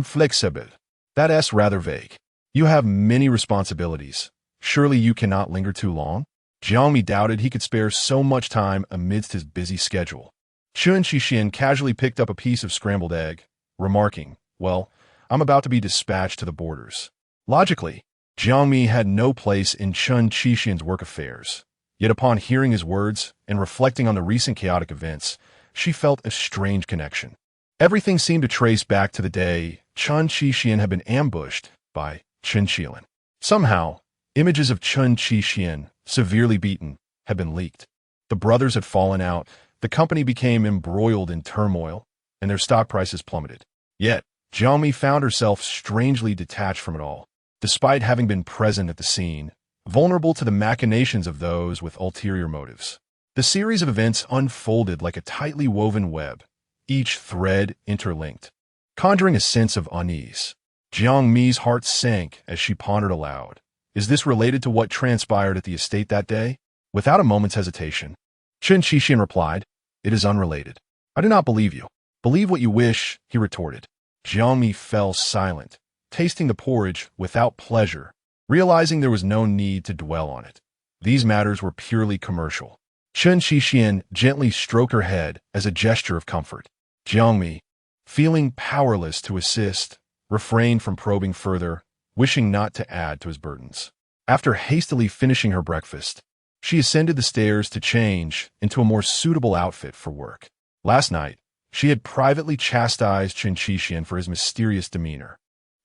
Flexible. That's rather vague. You have many responsibilities. Surely you cannot linger too long?" Jiang Mi doubted he could spare so much time amidst his busy schedule. Chen Qixi casually picked up a piece of scrambled egg, remarking, "Well, I'm about to be dispatched to the borders." Logically, Jiang Mi had no place in Chen Qixi's work affairs. Yet upon hearing his words and reflecting on the recent chaotic events, she felt a strange connection. Everything seemed to trace back to the day Chen Qixi had been ambushed by Chen Qilin. Somehow, images of Chen Qixi, severely beaten, had been leaked. The brothers had fallen out, the company became embroiled in turmoil, and their stock prices plummeted. Yet, Jiang Mi found herself strangely detached from it all, despite having been present at the scene, vulnerable to the machinations of those with ulterior motives. The series of events unfolded like a tightly woven web, each thread interlinked, conjuring a sense of unease. Jiang Mi's heart sank as she pondered aloud. Is this related to what transpired at the estate that day? Without a moment's hesitation, Chen Qixi replied, "It is unrelated." "I do not believe you." "Believe what you wish," he retorted. Jiang Mi fell silent, tasting the porridge without pleasure, realizing there was no need to dwell on it. These matters were purely commercial. Chen Qixi gently stroked her head as a gesture of comfort. Jiang Mi, feeling powerless to assist, refrained from probing further, wishing not to add to his burdens. After hastily finishing her breakfast, she ascended the stairs to change into a more suitable outfit for work. Last night, she had privately chastised Chen Qixi for his mysterious demeanor,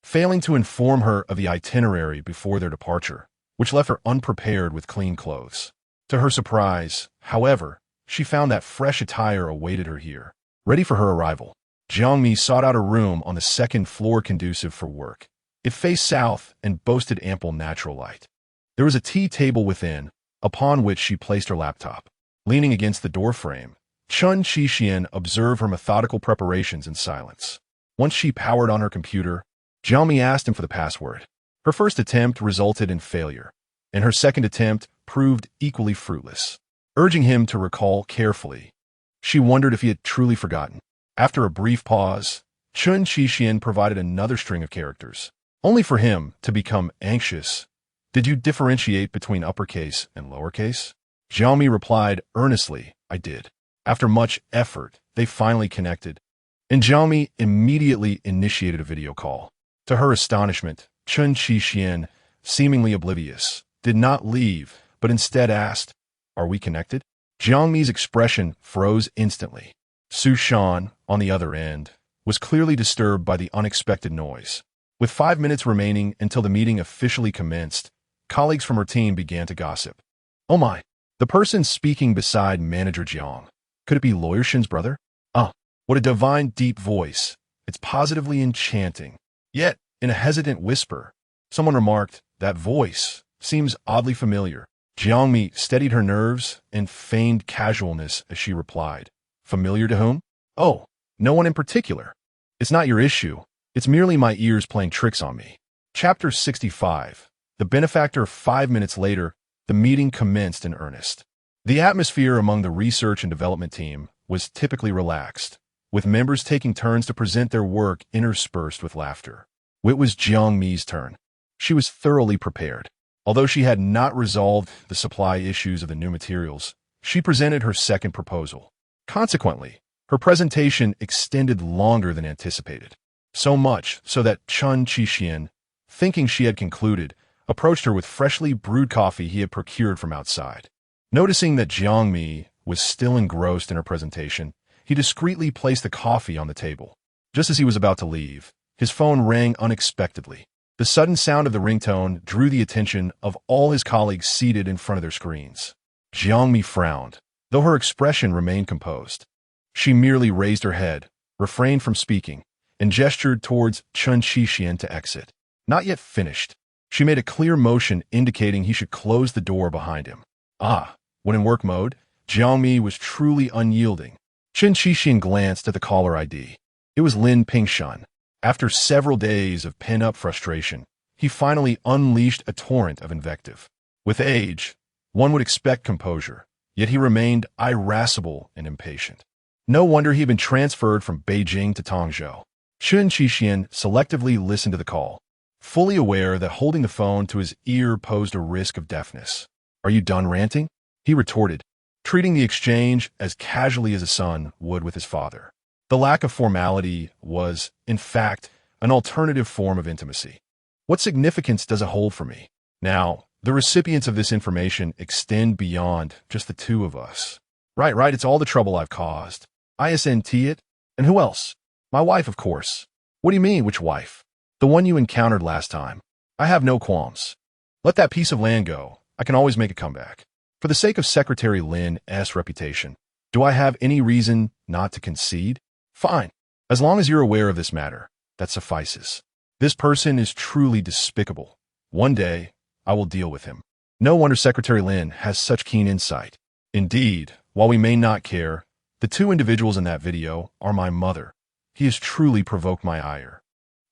failing to inform her of the itinerary before their departure, which left her unprepared with clean clothes. To her surprise, however, she found that fresh attire awaited her here. Ready for her arrival, Jiang Mi sought out a room on the second floor conducive for work. It faced south and boasted ample natural light. There was a tea table within, upon which she placed her laptop. Leaning against the doorframe, Chen Qixi observed her methodical preparations in silence. Once she powered on her computer, Jiang Mi asked him for the password. Her first attempt resulted in failure, and her second attempt proved equally fruitless. Urging him to recall carefully, she wondered if he had truly forgotten. After a brief pause, Chen Qixian provided another string of characters, only for him to become anxious. Did you differentiate between uppercase and lowercase? Jiang Mi replied earnestly, I did. After much effort, they finally connected, and Jiang Mi immediately initiated a video call. To her astonishment, Chen Qixian, seemingly oblivious, did not leave, but instead asked, Are we connected? Jiang Mi's expression froze instantly. Su Shan, on the other end, was clearly disturbed by the unexpected noise. With 5 minutes remaining until the meeting officially commenced, colleagues from her team began to gossip. Oh my, the person speaking beside Manager Jiang. Could it be Lawyer Shin's brother? What a divine deep voice. It's positively enchanting. Yet, in a hesitant whisper, someone remarked, that voice seems oddly familiar. Jiang Mi steadied her nerves and feigned casualness as she replied. Familiar to whom? Oh, no one in particular. It's not your issue. It's merely my ears playing tricks on me. Chapter 65. The benefactor. 5 minutes later, the meeting commenced in earnest. The atmosphere among the research and development team was typically relaxed, with members taking turns to present their work interspersed with laughter. It was Jiang Mi's turn. She was thoroughly prepared. Although she had not resolved the supply issues of the new materials, she presented her second proposal. Consequently, her presentation extended longer than anticipated. So much so that Chen Qixian, thinking she had concluded, approached her with freshly brewed coffee he had procured from outside. Noticing that Jiang Mi was still engrossed in her presentation, he discreetly placed the coffee on the table. Just as he was about to leave, his phone rang unexpectedly. The sudden sound of the ringtone drew the attention of all his colleagues seated in front of their screens. Jiang Mi frowned, though her expression remained composed. She merely raised her head, refrained from speaking, and gestured towards Chen Qixian to exit. Not yet finished. She made a clear motion indicating he should close the door behind him. When in work mode, Jiang Mi was truly unyielding. Chen Qixian glanced at the caller ID. It was Lin Pingshan. After several days of pent-up frustration, he finally unleashed a torrent of invective. With age, one would expect composure, yet he remained irascible and impatient. No wonder he had been transferred from Beijing to Tongzhou. Chen Qixian selectively listened to the call, fully aware that holding the phone to his ear posed a risk of deafness. Are you done ranting? He retorted, treating the exchange as casually as a son would with his father. The lack of formality was, in fact, an alternative form of intimacy. What significance does it hold for me? Now, the recipients of this information extend beyond just the two of us. Right, it's all the trouble I've caused. ISNT it? And who else? My wife, of course. What do you mean, which wife? The one you encountered last time. I have no qualms. Let that piece of land go. I can always make a comeback. For the sake of Secretary Lin S.'s reputation, do I have any reason not to concede? Fine. As long as you're aware of this matter, that suffices. This person is truly despicable. One day, I will deal with him. No wonder Secretary Lin has such keen insight. Indeed, while we may not care, the two individuals in that video are my mother. He has truly provoked my ire.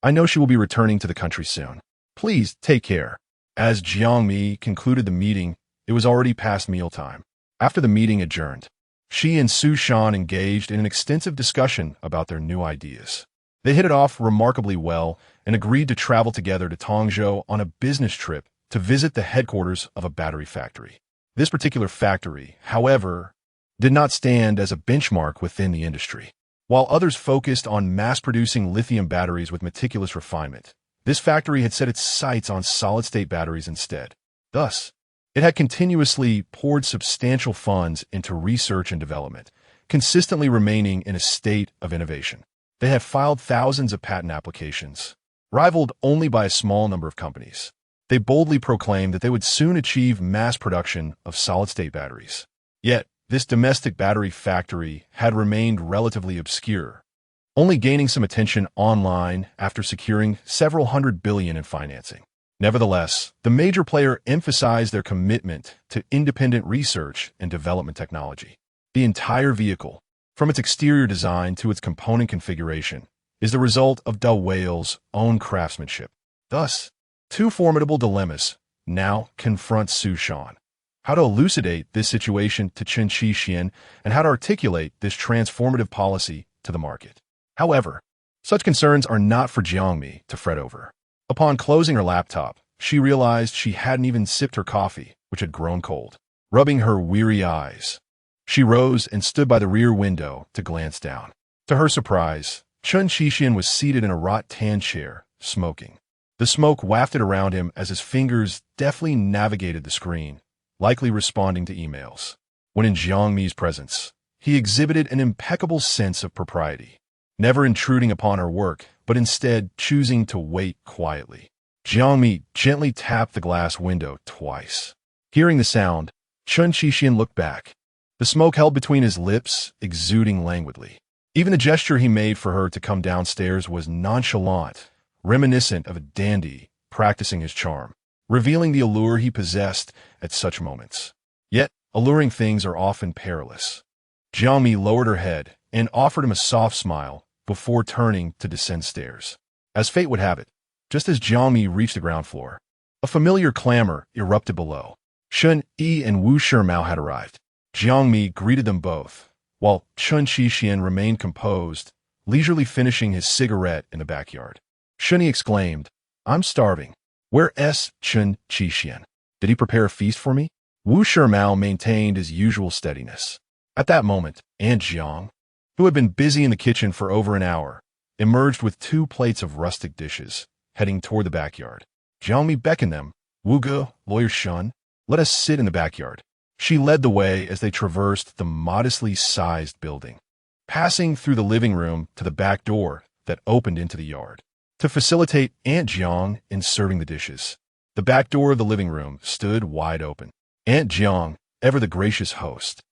I know she will be returning to the country soon. Please take care. As Jiang Mi concluded the meeting, it was already past mealtime. After the meeting adjourned, she and Su Shan engaged in an extensive discussion about their new ideas. They hit it off remarkably well and agreed to travel together to Tongzhou on a business trip to visit the headquarters of a battery factory. This particular factory, however, did not stand as a benchmark within the industry. While others focused on mass-producing lithium batteries with meticulous refinement, this factory had set its sights on solid-state batteries instead. Thus, it had continuously poured substantial funds into research and development, consistently remaining in a state of innovation. They had filed thousands of patent applications, rivaled only by a small number of companies. They boldly proclaimed that they would soon achieve mass production of solid-state batteries. Yet, this domestic battery factory had remained relatively obscure, only gaining some attention online after securing several $100 billion in financing. Nevertheless, the major player emphasized their commitment to independent research and development technology. The entire vehicle, from its exterior design to its component configuration, is the result of Da Whale's own craftsmanship. Thus, two formidable dilemmas now confront Su Shan: how to elucidate this situation to Chen Qixian and how to articulate this transformative policy to the market. However, such concerns are not for Jiang Mi to fret over. Upon closing her laptop, she realized she hadn't even sipped her coffee, which had grown cold. Rubbing her weary eyes, she rose and stood by the rear window to glance down. To her surprise, Chen Qixian was seated in a wrought-tan chair, smoking. The smoke wafted around him as his fingers deftly navigated the screen, likely responding to emails. When in Jiang Mi's presence, he exhibited an impeccable sense of propriety, never intruding upon her work, but instead choosing to wait quietly. Jiang Mi gently tapped the glass window twice. Hearing the sound, Chen Qixian looked back, the smoke held between his lips, exuding languidly. Even the gesture he made for her to come downstairs was nonchalant, reminiscent of a dandy practicing his charm, revealing the allure he possessed at such moments. Yet, alluring things are often perilous. Jiang Mi lowered her head and offered him a soft smile before turning to descend stairs. As fate would have it, just as Jiang Mi reached the ground floor, a familiar clamor erupted below. Chen Yi and Wu Shimao had arrived. Jiang Mi greeted them both, while Chen Qixian remained composed, leisurely finishing his cigarette in the backyard. Chen Yi exclaimed, "I'm starving. Where's Chen Qixian? Did he prepare a feast for me?" Wu Shimao maintained his usual steadiness. At that moment, Aunt Jiang, who had been busy in the kitchen for over an hour, emerged with 2 plates of rustic dishes, heading toward the backyard. Jiang Mi beckoned them. "Wu Ge, Lawyer Shun, let us sit in the backyard." She led the way as they traversed the modestly sized building, passing through the living room to the back door that opened into the yard. To facilitate Aunt Jiang in serving the dishes, the back door of the living room stood wide open. Aunt Jiang, ever the gracious host,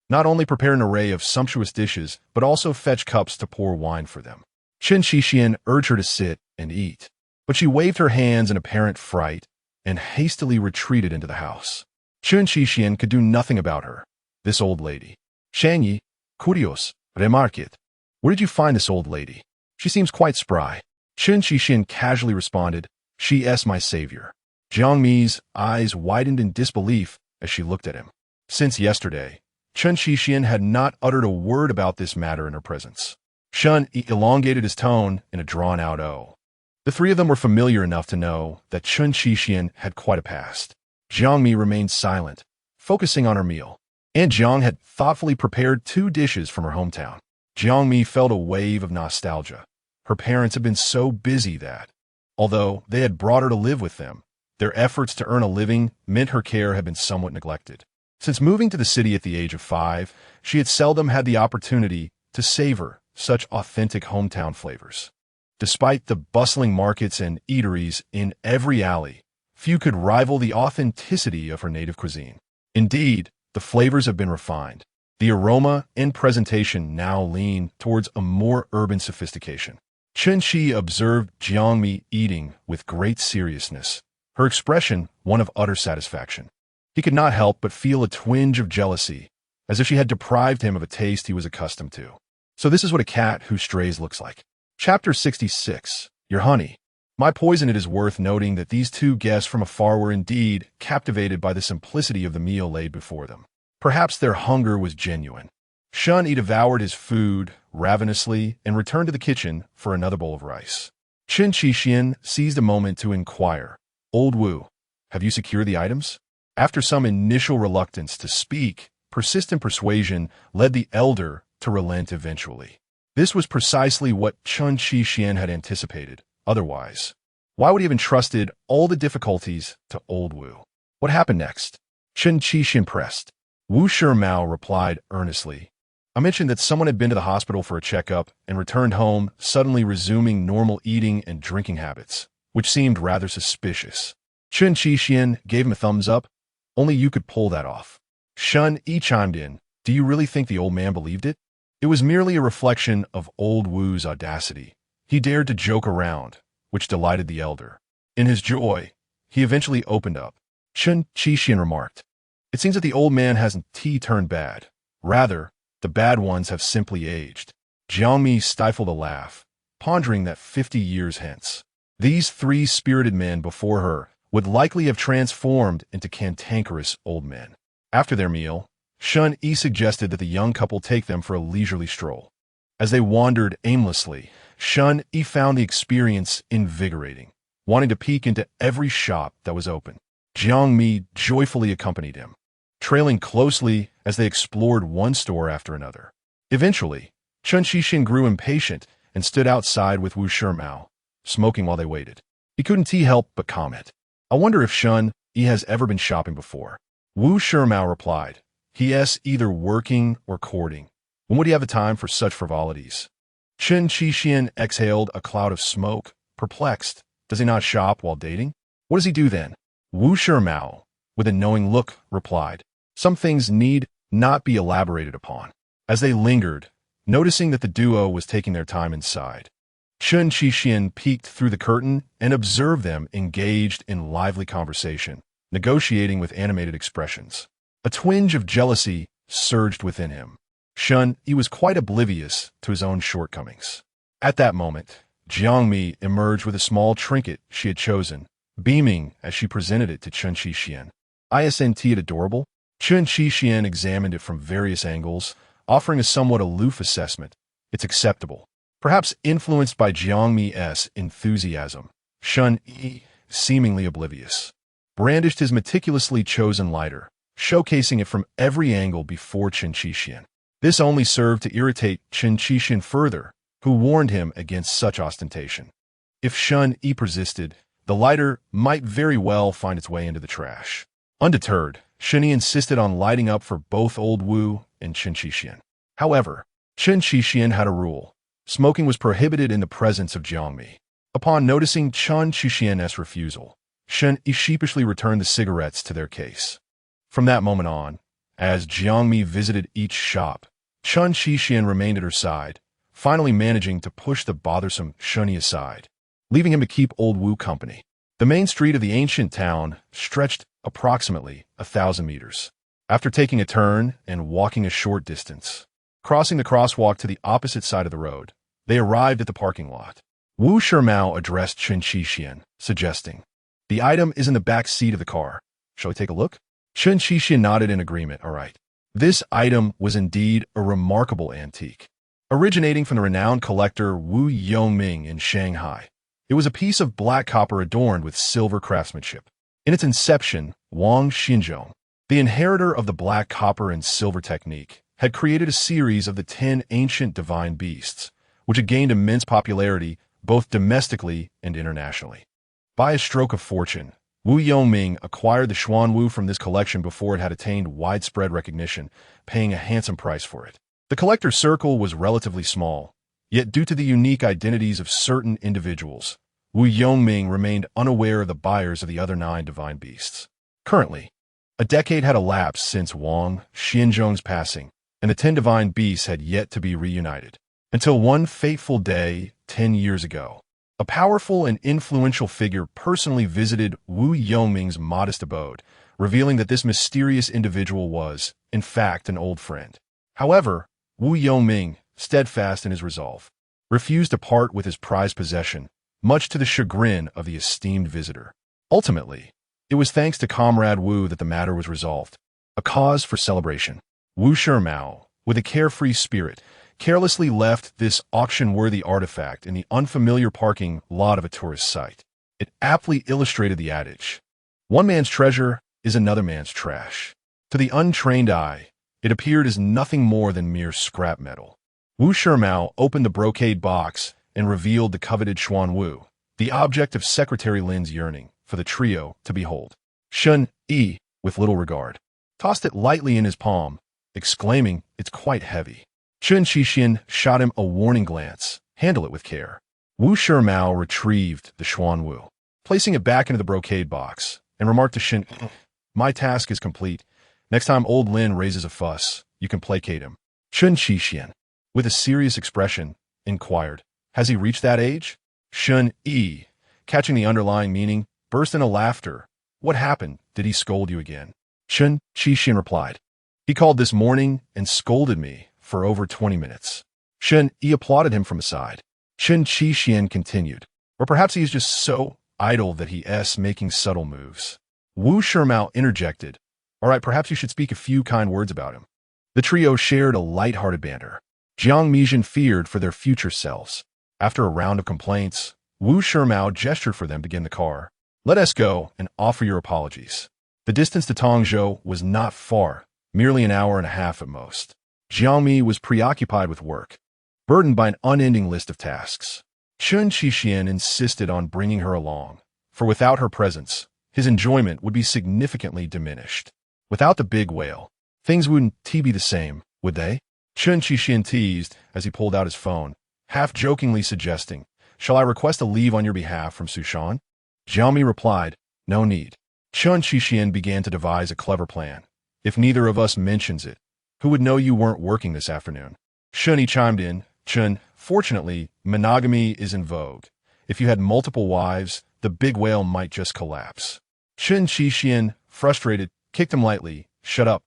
not only prepared an array of sumptuous dishes, but also fetched cups to pour wine for them. Chen Qixian urged her to sit and eat, but she waved her hands in apparent fright and hastily retreated into the house. Chen Qixian could do nothing about her, this old lady. "Shanyi, curious, remarque it. Where did you find this old lady? She seems quite spry." Chen Qixian casually responded, "She's my savior." Jiang Mi's eyes widened in disbelief as she looked at him. Since yesterday, Chen Qixian had not uttered a word about this matter in her presence. Chen elongated his tone in a drawn-out O. The 3 of them were familiar enough to know that Chen Qixian had quite a past. Jiang Mi remained silent, focusing on her meal. Aunt Jiang had thoughtfully prepared 2 dishes from her hometown. Jiang Mi felt a wave of nostalgia. Her parents had been so busy that, although they had brought her to live with them, their efforts to earn a living meant her care had been somewhat neglected. Since moving to the city at the age of 5, she had seldom had the opportunity to savor such authentic hometown flavors. Despite the bustling markets and eateries in every alley, few could rival the authenticity of her native cuisine. Indeed, the flavors have been refined. The aroma and presentation now lean towards a more urban sophistication. Chen Qi observed Jiang Mi eating with great seriousness, her expression one of utter satisfaction. He could not help but feel a twinge of jealousy, as if she had deprived him of a taste he was accustomed to. So this is what a cat who strays looks like. Chapter 66. Your honey. My poison. It is worth noting that these 2 guests from afar were indeed captivated by the simplicity of the meal laid before them. Perhaps their hunger was genuine. Shun devoured his food ravenously and returned to the kitchen for another bowl of rice. Chen Qixian seized a moment to inquire, "Old Wu, have you secured the items?" After some initial reluctance to speak, persistent persuasion led the elder to relent eventually. This was precisely what Chen Qixian had anticipated. Otherwise, why would he have entrusted all the difficulties to old Wu? What happened next? Chen Qixian pressed. Wu Shimao replied earnestly. I mentioned that someone had been to the hospital for a checkup and returned home, suddenly resuming normal eating and drinking habits, which seemed rather suspicious. Chen Qixian gave him a thumbs up. Only you could pull that off. Shun Yi chimed in. Do you really think the old man believed it? It was merely a reflection of old Wu's audacity. He dared to joke around, which delighted the elder. In his joy, he eventually opened up. Chen Qixian remarked, "It seems that the old man hasn't turned bad. Rather, the bad ones have simply aged." Jiang Mi stifled a laugh, pondering that 50 years hence, these 3 spirited men before her would likely have transformed into cantankerous old men. After their meal, Shun Yi suggested that the young couple take them for a leisurely stroll. As they wandered aimlessly, Chen found the experience invigorating, wanting to peek into every shop that was open. Jiang Mi joyfully accompanied him, trailing closely as they explored one store after another. Eventually, Chen Qixin grew impatient and stood outside with Wu Shimao, smoking while they waited. He couldn't help but comment, "I wonder if Chen has ever been shopping before." Wu Shimao replied, "He either working or courting. When would he have the time for such frivolities?" Chen Qixin exhaled a cloud of smoke, perplexed. Does he not shop while dating? What does he do then? Wu Shimao, with a knowing look, replied, "Some things need not be elaborated upon." As they lingered, noticing that the duo was taking their time inside, Chen Qixin peeked through the curtain and observed them engaged in lively conversation, negotiating with animated expressions. A twinge of jealousy surged within him. He was quite oblivious to his own shortcomings. At that moment, Jiang Mi emerged with a small trinket she had chosen, beaming as she presented it to Chen Qixin. "Isn't it adorable?" Chen Qixin examined it from various angles, offering a somewhat aloof assessment. "It's acceptable." Perhaps influenced by Jiang Mi's enthusiasm, Chen, seemingly oblivious, brandished his meticulously chosen lighter, showcasing it from every angle before Chen Qixin. This only served to irritate Chen Qixin further, who warned him against such ostentation. If Chen persisted, the lighter might very well find its way into the trash. Undeterred, Chen insisted on lighting up for both old Wu and Chen Qixin. However, Chen Qixin had a rule. Smoking was prohibited in the presence of Jiang Mi. Upon noticing Chen Qixin's refusal, Chen sheepishly returned the cigarettes to their case. From that moment on, as Jiang Mi visited each shop, Chen Qixin remained at her side, finally managing to push the bothersome Chen aside, leaving him to keep old Wu company. The main street of the ancient town stretched approximately 1,000 meters. After taking a turn and walking a short distance, crossing the crosswalk to the opposite side of the road, they arrived at the parking lot. Wu Shimao addressed Chen Qixin, suggesting, "The item is in the back seat of the car. Shall we take a look?" Chen Qixin nodded in agreement. "All right." This item was indeed a remarkable antique. Originating from the renowned collector Wu Yongming in Shanghai, it was a piece of black copper adorned with silver craftsmanship. In its inception, Wang Xinzhong, the inheritor of the black copper and silver technique, had created a series of the 10 ancient divine beasts, which had gained immense popularity both domestically and internationally. By a stroke of fortune, Wu Yongming acquired the Xuanwu from this collection before it had attained widespread recognition, paying a handsome price for it. The collector's circle was relatively small, yet due to the unique identities of certain individuals, Wu Yongming remained unaware of the buyers of the other 9 divine beasts. Currently, a decade had elapsed since Wang Xinzhong's passing, and the 10 divine beasts had yet to be reunited. Until one fateful day, 10 years ago, a powerful and influential figure personally visited Wu Yongming's modest abode, revealing that this mysterious individual was, in fact, an old friend. However, Wu Yongming, steadfast in his resolve, refused to part with his prized possession, much to the chagrin of the esteemed visitor. Ultimately, it was thanks to Comrade Wu that the matter was resolved, a cause for celebration. Wu Shimao, with a carefree spirit, carelessly left this auction-worthy artifact in the unfamiliar parking lot of a tourist site. It aptly illustrated the adage, "One man's treasure is another man's trash." To the untrained eye, it appeared as nothing more than mere scrap metal. Wu Shimao opened the brocade box and revealed the coveted Xuanwu, the object of Secretary Lin's yearning for the trio to behold. Chen, with little regard, tossed it lightly in his palm, exclaiming, "It's quite heavy." Chen Qixin shot him a warning glance. "Handle it with care." Wu Shimao retrieved the Xuanwu, placing it back into the brocade box, and remarked to Chen, "My task is complete. Next time old Lin raises a fuss, you can placate him." Chen Qixin, with a serious expression, inquired, "Has he reached that age?" Chen, catching the underlying meaning, burst into laughter. "What happened? Did he scold you again?" Chen Qixin replied, "He called this morning and scolded me for over 20 minutes. Chen applauded him from aside. Chen Qixin continued, "Or perhaps he is just so idle that he's making subtle moves." Wu Shimao interjected, "All right, perhaps you should speak a few kind words about him." The trio shared a light-hearted banter. Jiang Mi feared for their future selves. After a round of complaints, Wu Shimao gestured for them to get in the car. Let us go and offer your apologies. The distance to Tongzhou was not far, merely an hour and a half at most. Jiang Mi was preoccupied with work, burdened by an unending list of tasks. Chen Qixian insisted on bringing her along, for without her presence, his enjoyment would be significantly diminished. Without the big whale, things wouldn't be the same, would they? Chen Qixian teased as he pulled out his phone, half-jokingly suggesting, "Shall I request a leave on your behalf from Sushan?" Jiang Mi replied, "No need." Chen Qixian began to devise a clever plan. "If neither of us mentions it, who would know you weren't working this afternoon?" Shunyi chimed in, "Chen, fortunately, monogamy is in vogue. If you had multiple wives, the big whale might just collapse." Chen Qixian, frustrated, kicked him lightly. "Shut up.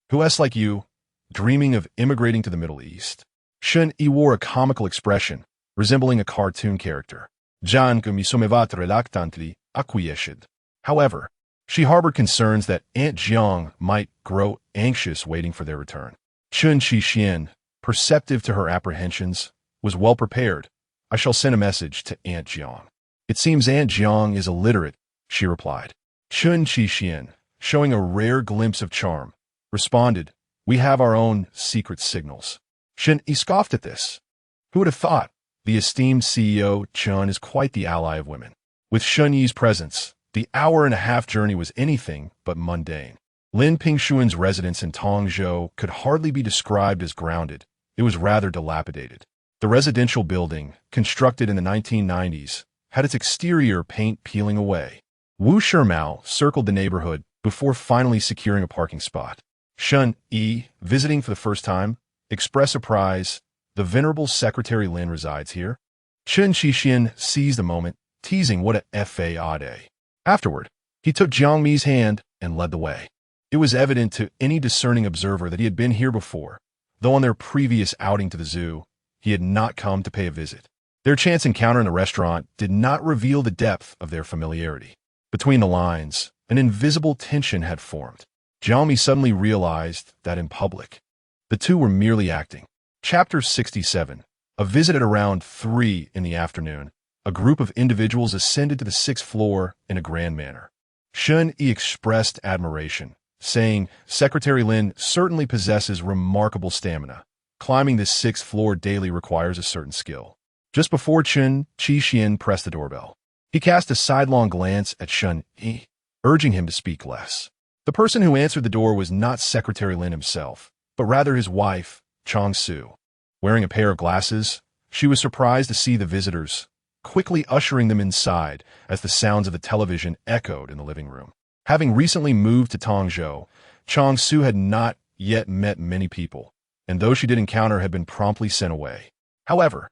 Who else like you, dreaming of immigrating to the Middle East?" Shen Yi wore a comical expression, resembling a cartoon character. Jiang Mi reluctantly acquiesced. However, she harbored concerns that Aunt Jiang might grow anxious waiting for their return. Chen Qixian, perceptive to her apprehensions, was well prepared. "I shall send a message to Aunt Jiang." "It seems Aunt Jiang is illiterate," she replied. Chen Qixian, showing a rare glimpse of charm, responded, "We have our own secret signals." Shen Yi scoffed at this. Who would have thought? The esteemed CEO, Chen, is quite the ally of women. With Shen Yi's presence, the hour-and-a-half journey was anything but mundane. Lin Pingshuan's residence in Tongzhou could hardly be described as grounded. It was rather dilapidated. The residential building, constructed in the 1990s, had its exterior paint peeling away. Wu Shimao circled the neighborhood before finally securing a parking spot. Shen Yi, visiting for the first time, expressed surprise. "The venerable Secretary Lin resides here?" Chen Qixian seized the moment, teasing what a fade. Afterward, he took Jiang Mi's hand and led the way. It was evident to any discerning observer that he had been here before, though on their previous outing to the zoo, he had not come to pay a visit. Their chance encounter in the restaurant did not reveal the depth of their familiarity. Between the lines, an invisible tension had formed. Jiang Mi suddenly realized that in public, the two were merely acting. Chapter 67. A visit at around 3 in the afternoon. A group of individuals ascended to the 6th floor in a grand manner. Shen Yi expressed admiration, saying, "Secretary Lin certainly possesses remarkable stamina. Climbing this 6th floor daily requires a certain skill." Just before Chen Qixian pressed the doorbell, he cast a sidelong glance at Shen Yi, urging him to speak less. The person who answered the door was not Secretary Lin himself, but rather his wife, Chong Su. Wearing a pair of glasses, she was surprised to see the visitors, quickly ushering them inside as the sounds of the television echoed in the living room. Having recently moved to Tongzhou, Chong Su had not yet met many people, and those she did encounter had been promptly sent away. However,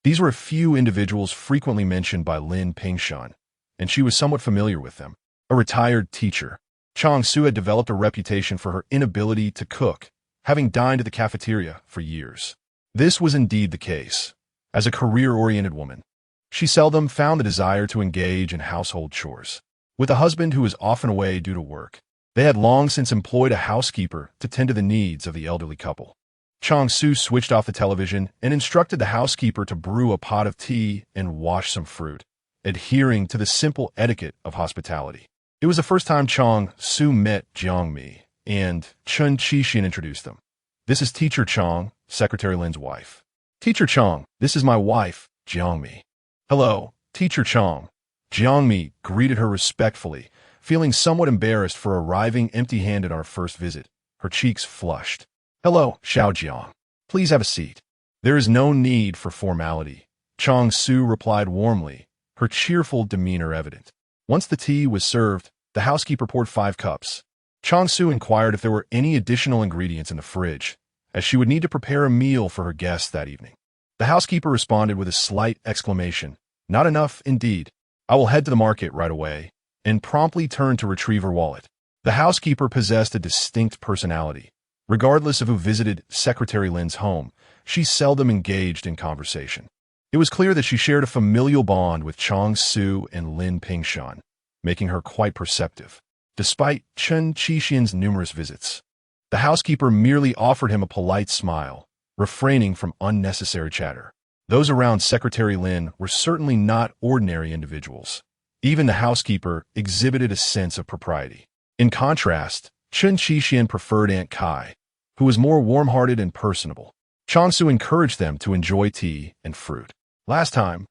these were a few individuals frequently mentioned by Lin Pingshan, and she was somewhat familiar with them. A retired teacher, Chong Su had developed a reputation for her inability to cook, having dined at the cafeteria for years. This was indeed the case. As a career-oriented woman, she seldom found the desire to engage in household chores. With a husband who was often away due to work, they had long since employed a housekeeper to tend to the needs of the elderly couple. Chong Su switched off the television and instructed the housekeeper to brew a pot of tea and wash some fruit, adhering to the simple etiquette of hospitality. It was the first time Chong Su met Jiang Mi, and Chen Qixian introduced them. "This is Teacher Chong, Secretary Lin's wife." "Teacher Chong, this is my wife, Jiang Mi." "Hello, Teacher Chong." Jiang Mi greeted her respectfully, feeling somewhat embarrassed for arriving empty-handed on her first visit. Her cheeks flushed. "Hello, Xiao Jiang. Please have a seat." "There is no need for formality," Chong Su replied warmly, her cheerful demeanor evident. Once the tea was served, the housekeeper poured 5 cups. Chong Su inquired if there were any additional ingredients in the fridge, as she would need to prepare a meal for her guests that evening. The housekeeper responded with a slight exclamation. "Not enough, indeed. I will head to the market right away," and promptly turned to retrieve her wallet. The housekeeper possessed a distinct personality. Regardless of who visited Secretary Lin's home, she seldom engaged in conversation. It was clear that she shared a familial bond with Chong Su and Lin Pingshan, making her quite perceptive. Despite Chen Qixian's numerous visits, the housekeeper merely offered him a polite smile, refraining from unnecessary chatter. Those around Secretary Lin were certainly not ordinary individuals. Even the housekeeper exhibited a sense of propriety. In contrast, Chen Qixian preferred Aunt Kai, who was more warm-hearted and personable. Changsu encouraged them to enjoy tea and fruit. Last time,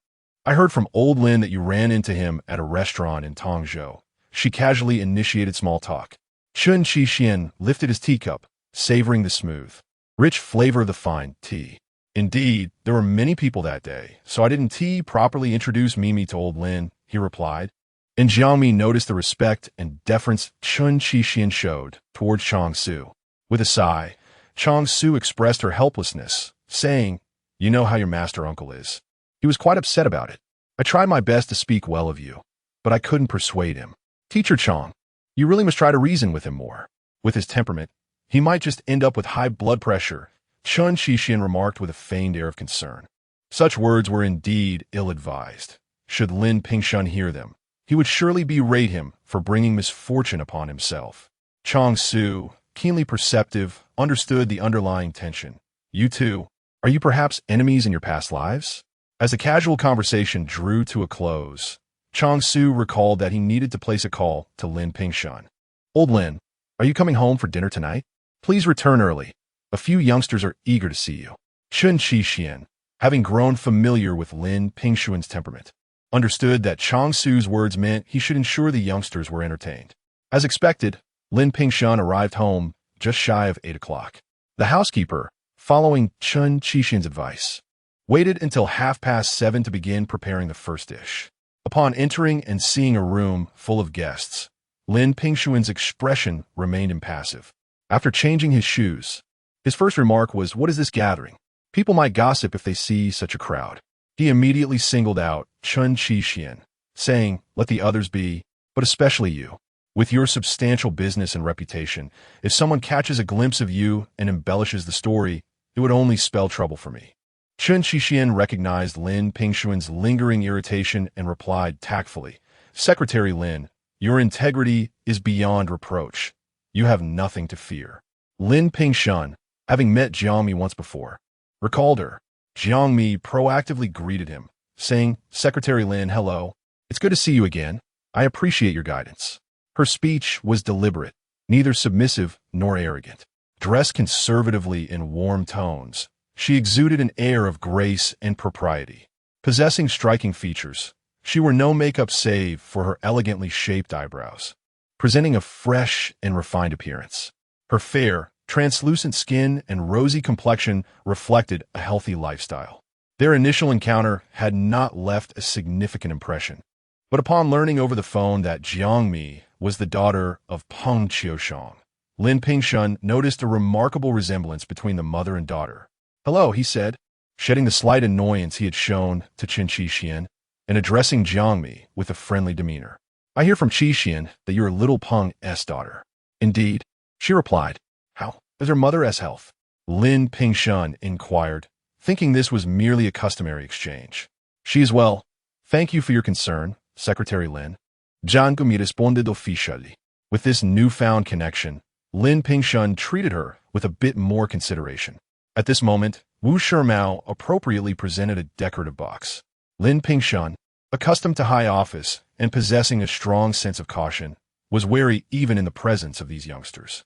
I heard from old Lin that you ran into him at a restaurant in Tongzhou. She casually initiated small talk. Chen Qixian lifted his teacup, savoring the smooth, rich flavor of the fine tea. Indeed, there were many people that day, so I didn't properly introduce Mimi to old Lin, he replied. And Jiang Mi noticed the respect and deference Chen Qixian showed towards Changsu. With a sigh, Changsu expressed her helplessness, saying, "You know how your master uncle is." He was quite upset about it. I tried my best to speak well of you, but I couldn't persuade him. Teacher Chang, you really must try to reason with him more. With his temperament, he might just end up with high blood pressure, Chen Qixian remarked with a feigned air of concern. Such words were indeed ill-advised. Should Lin Pingshun hear them, he would surely berate him for bringing misfortune upon himself. Chang Su, keenly perceptive, understood the underlying tension. You two, are you perhaps enemies in your past lives? As the casual conversation drew to a close, Chang Su recalled that he needed to place a call to Lin Pingshun. Old Lin, are you coming home for dinner tonight? Please return early. A few youngsters are eager to see you. Chen Qixian, having grown familiar with Lin Pingshun's temperament, understood that Chang Su's words meant he should ensure the youngsters were entertained. As expected, Lin Pingshun arrived home just shy of 8 o'clock. The housekeeper, following Chen Qixian's advice, waited until 7:30 to begin preparing the first dish. Upon entering and seeing a room full of guests, Lin Pingshun's expression remained impassive. After changing his shoes, his first remark was, "What is this gathering? People might gossip if they see such a crowd." He immediately singled out Chen Qixian, saying, "Let the others be, but especially you. With your substantial business and reputation, if someone catches a glimpse of you and embellishes the story, it would only spell trouble for me." Chen Qixian recognized Lin Pingshun's lingering irritation and replied tactfully, "Secretary Lin, your integrity is beyond reproach. You have nothing to fear." Lin Pingshun, having met Jiang Mi once before, recalled her. Jiang Mi proactively greeted him, saying, "Secretary Lin, hello. It's good to see you again. I appreciate your guidance." Her speech was deliberate, neither submissive nor arrogant. Dressed conservatively in warm tones, she exuded an air of grace and propriety. Possessing striking features, she wore no makeup save for her elegantly shaped eyebrows, presenting a fresh and refined appearance. Her fair, translucent skin and rosy complexion reflected a healthy lifestyle. Their initial encounter had not left a significant impression, but upon learning over the phone that Jiang Mi was the daughter of Peng Qiushang, Lin Pingshun noticed a remarkable resemblance between the mother and daughter. "Hello," he said, shedding the slight annoyance he had shown to Chen Qixian and addressing Jiang Mi with a friendly demeanor. "I hear from Qixian that you're little Peng's daughter." "Indeed," she replied. "How is her mother's health?" Lin Pingshun inquired, thinking this was merely a customary exchange. "She is well. Thank you for your concern, Secretary Lin." Jiang Mi responded officially. With this newfound connection, Lin Pingshun treated her with a bit more consideration. At this moment, Wu Shimao appropriately presented a decorative box. Lin Pingshun, accustomed to high office and possessing a strong sense of caution, was wary even in the presence of these youngsters.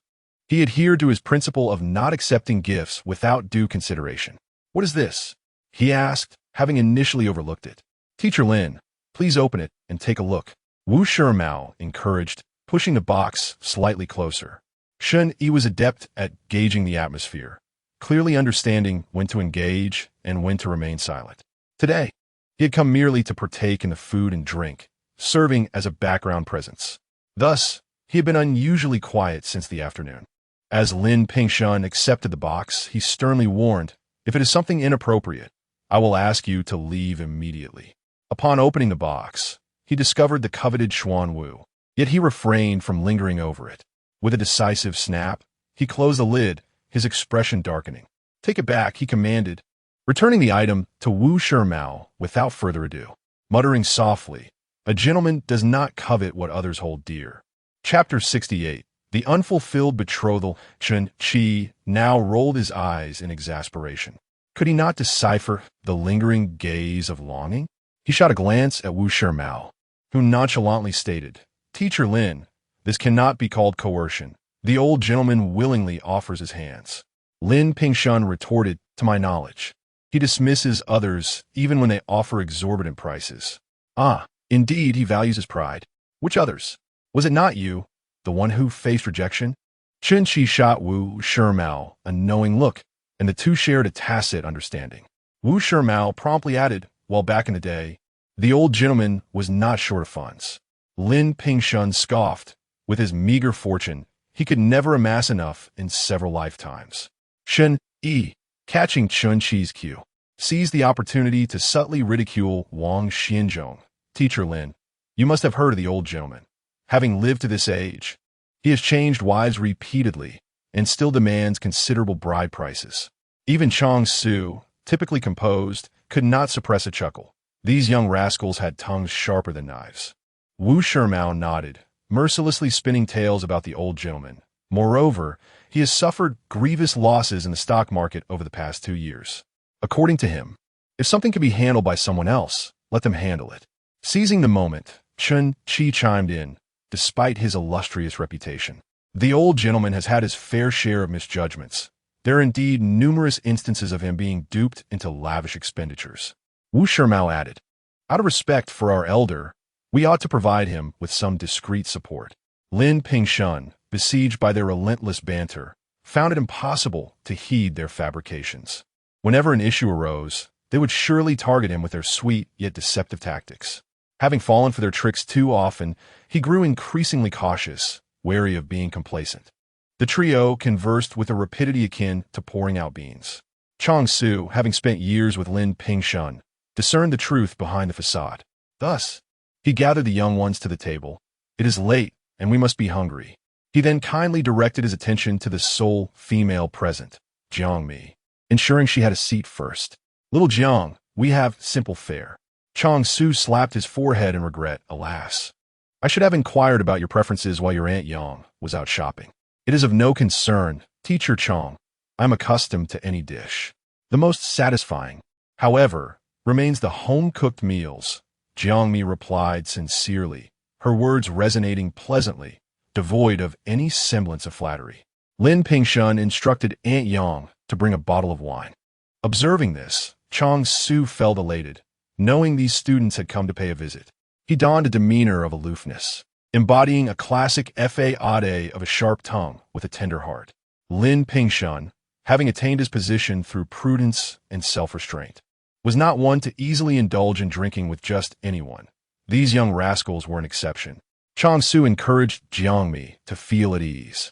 He adhered to his principle of not accepting gifts without due consideration. "What is this?" he asked, having initially overlooked it. "Teacher Lin, please open it and take a look," Wu Shimao encouraged, pushing the box slightly closer. Shen Yi was adept at gauging the atmosphere, clearly understanding when to engage and when to remain silent. Today, he had come merely to partake in the food and drink, serving as a background presence. Thus, he had been unusually quiet since the afternoon. As Lin Pingshun accepted the box, he sternly warned, "If it is something inappropriate, I will ask you to leave immediately." Upon opening the box, he discovered the coveted Xuan Wu, yet he refrained from lingering over it. With a decisive snap, he closed the lid, his expression darkening. "Take it back," he commanded, returning the item to Wu Shimao without further ado. Muttering softly, "A gentleman does not covet what others hold dear." Chapter 68. The unfulfilled betrothal, Chen Qi now rolled his eyes in exasperation. Could he not decipher the lingering gaze of longing? He shot a glance at Wu Shimao, who nonchalantly stated, "Teacher Lin, this cannot be called coercion. The old gentleman willingly offers his hands." Lin Pingshun retorted, "To my knowledge, he dismisses others even when they offer exorbitant prices." "Ah, indeed he values his pride. Which others? Was it not you, the one who faced rejection?" Chen Qi shot Wu Shimao a knowing look, and the two shared a tacit understanding. Wu Shimao promptly added, "Well, back in the day, the old gentleman was not short of funds." Lin Pingshun scoffed. With his meager fortune, he could never amass enough in several lifetimes. Shen Yi, catching Chen Qi's cue, seized the opportunity to subtly ridicule Wang Xianzhong. "Teacher Lin, you must have heard of the old gentleman. Having lived to this age, he has changed wives repeatedly and still demands considerable bride prices." Even Chang Su, typically composed, could not suppress a chuckle. These young rascals had tongues sharper than knives. Wu Shimao nodded, mercilessly spinning tales about the old gentleman. Moreover, he has suffered grievous losses in the stock market over the past 2 years. According to him, if something can be handled by someone else, let them handle it. Seizing the moment, Chen Qi chimed in, despite his illustrious reputation. "The old gentleman has had his fair share of misjudgments. There are indeed numerous instances of him being duped into lavish expenditures." Wu Shimao added, "Out of respect for our elder, we ought to provide him with some discreet support." Lin Pingshun, besieged by their relentless banter, found it impossible to heed their fabrications. Whenever an issue arose, they would surely target him with their sweet yet deceptive tactics. Having fallen for their tricks too often, he grew increasingly cautious, wary of being complacent. The trio conversed with a rapidity akin to pouring out beans. Chang Su, having spent years with Lin Pingshun, discerned the truth behind the facade. Thus, he gathered the young ones to the table. "It is late, and we must be hungry." He then kindly directed his attention to the sole female present, Jiang Mi, ensuring she had a seat first. "Little Jiang, we have simple fare." Chang Su slapped his forehead in regret. "Alas, I should have inquired about your preferences while your Aunt Yang was out shopping." "It is of no concern, Teacher Chang. I am accustomed to any dish. The most satisfying, however, remains the home-cooked meals," Jiang Mi replied sincerely, her words resonating pleasantly, devoid of any semblance of flattery. Lin Pingshun instructed Aunt Yang to bring a bottle of wine. Observing this, Chang Su felt elated, knowing these students had come to pay a visit. He donned a demeanor of aloofness, embodying a classic fade of a sharp tongue with a tender heart. Lin Pingshun, having attained his position through prudence and self-restraint, was not one to easily indulge in drinking with just anyone. These young rascals were an exception. Chang Su encouraged Jiang Mi to feel at ease,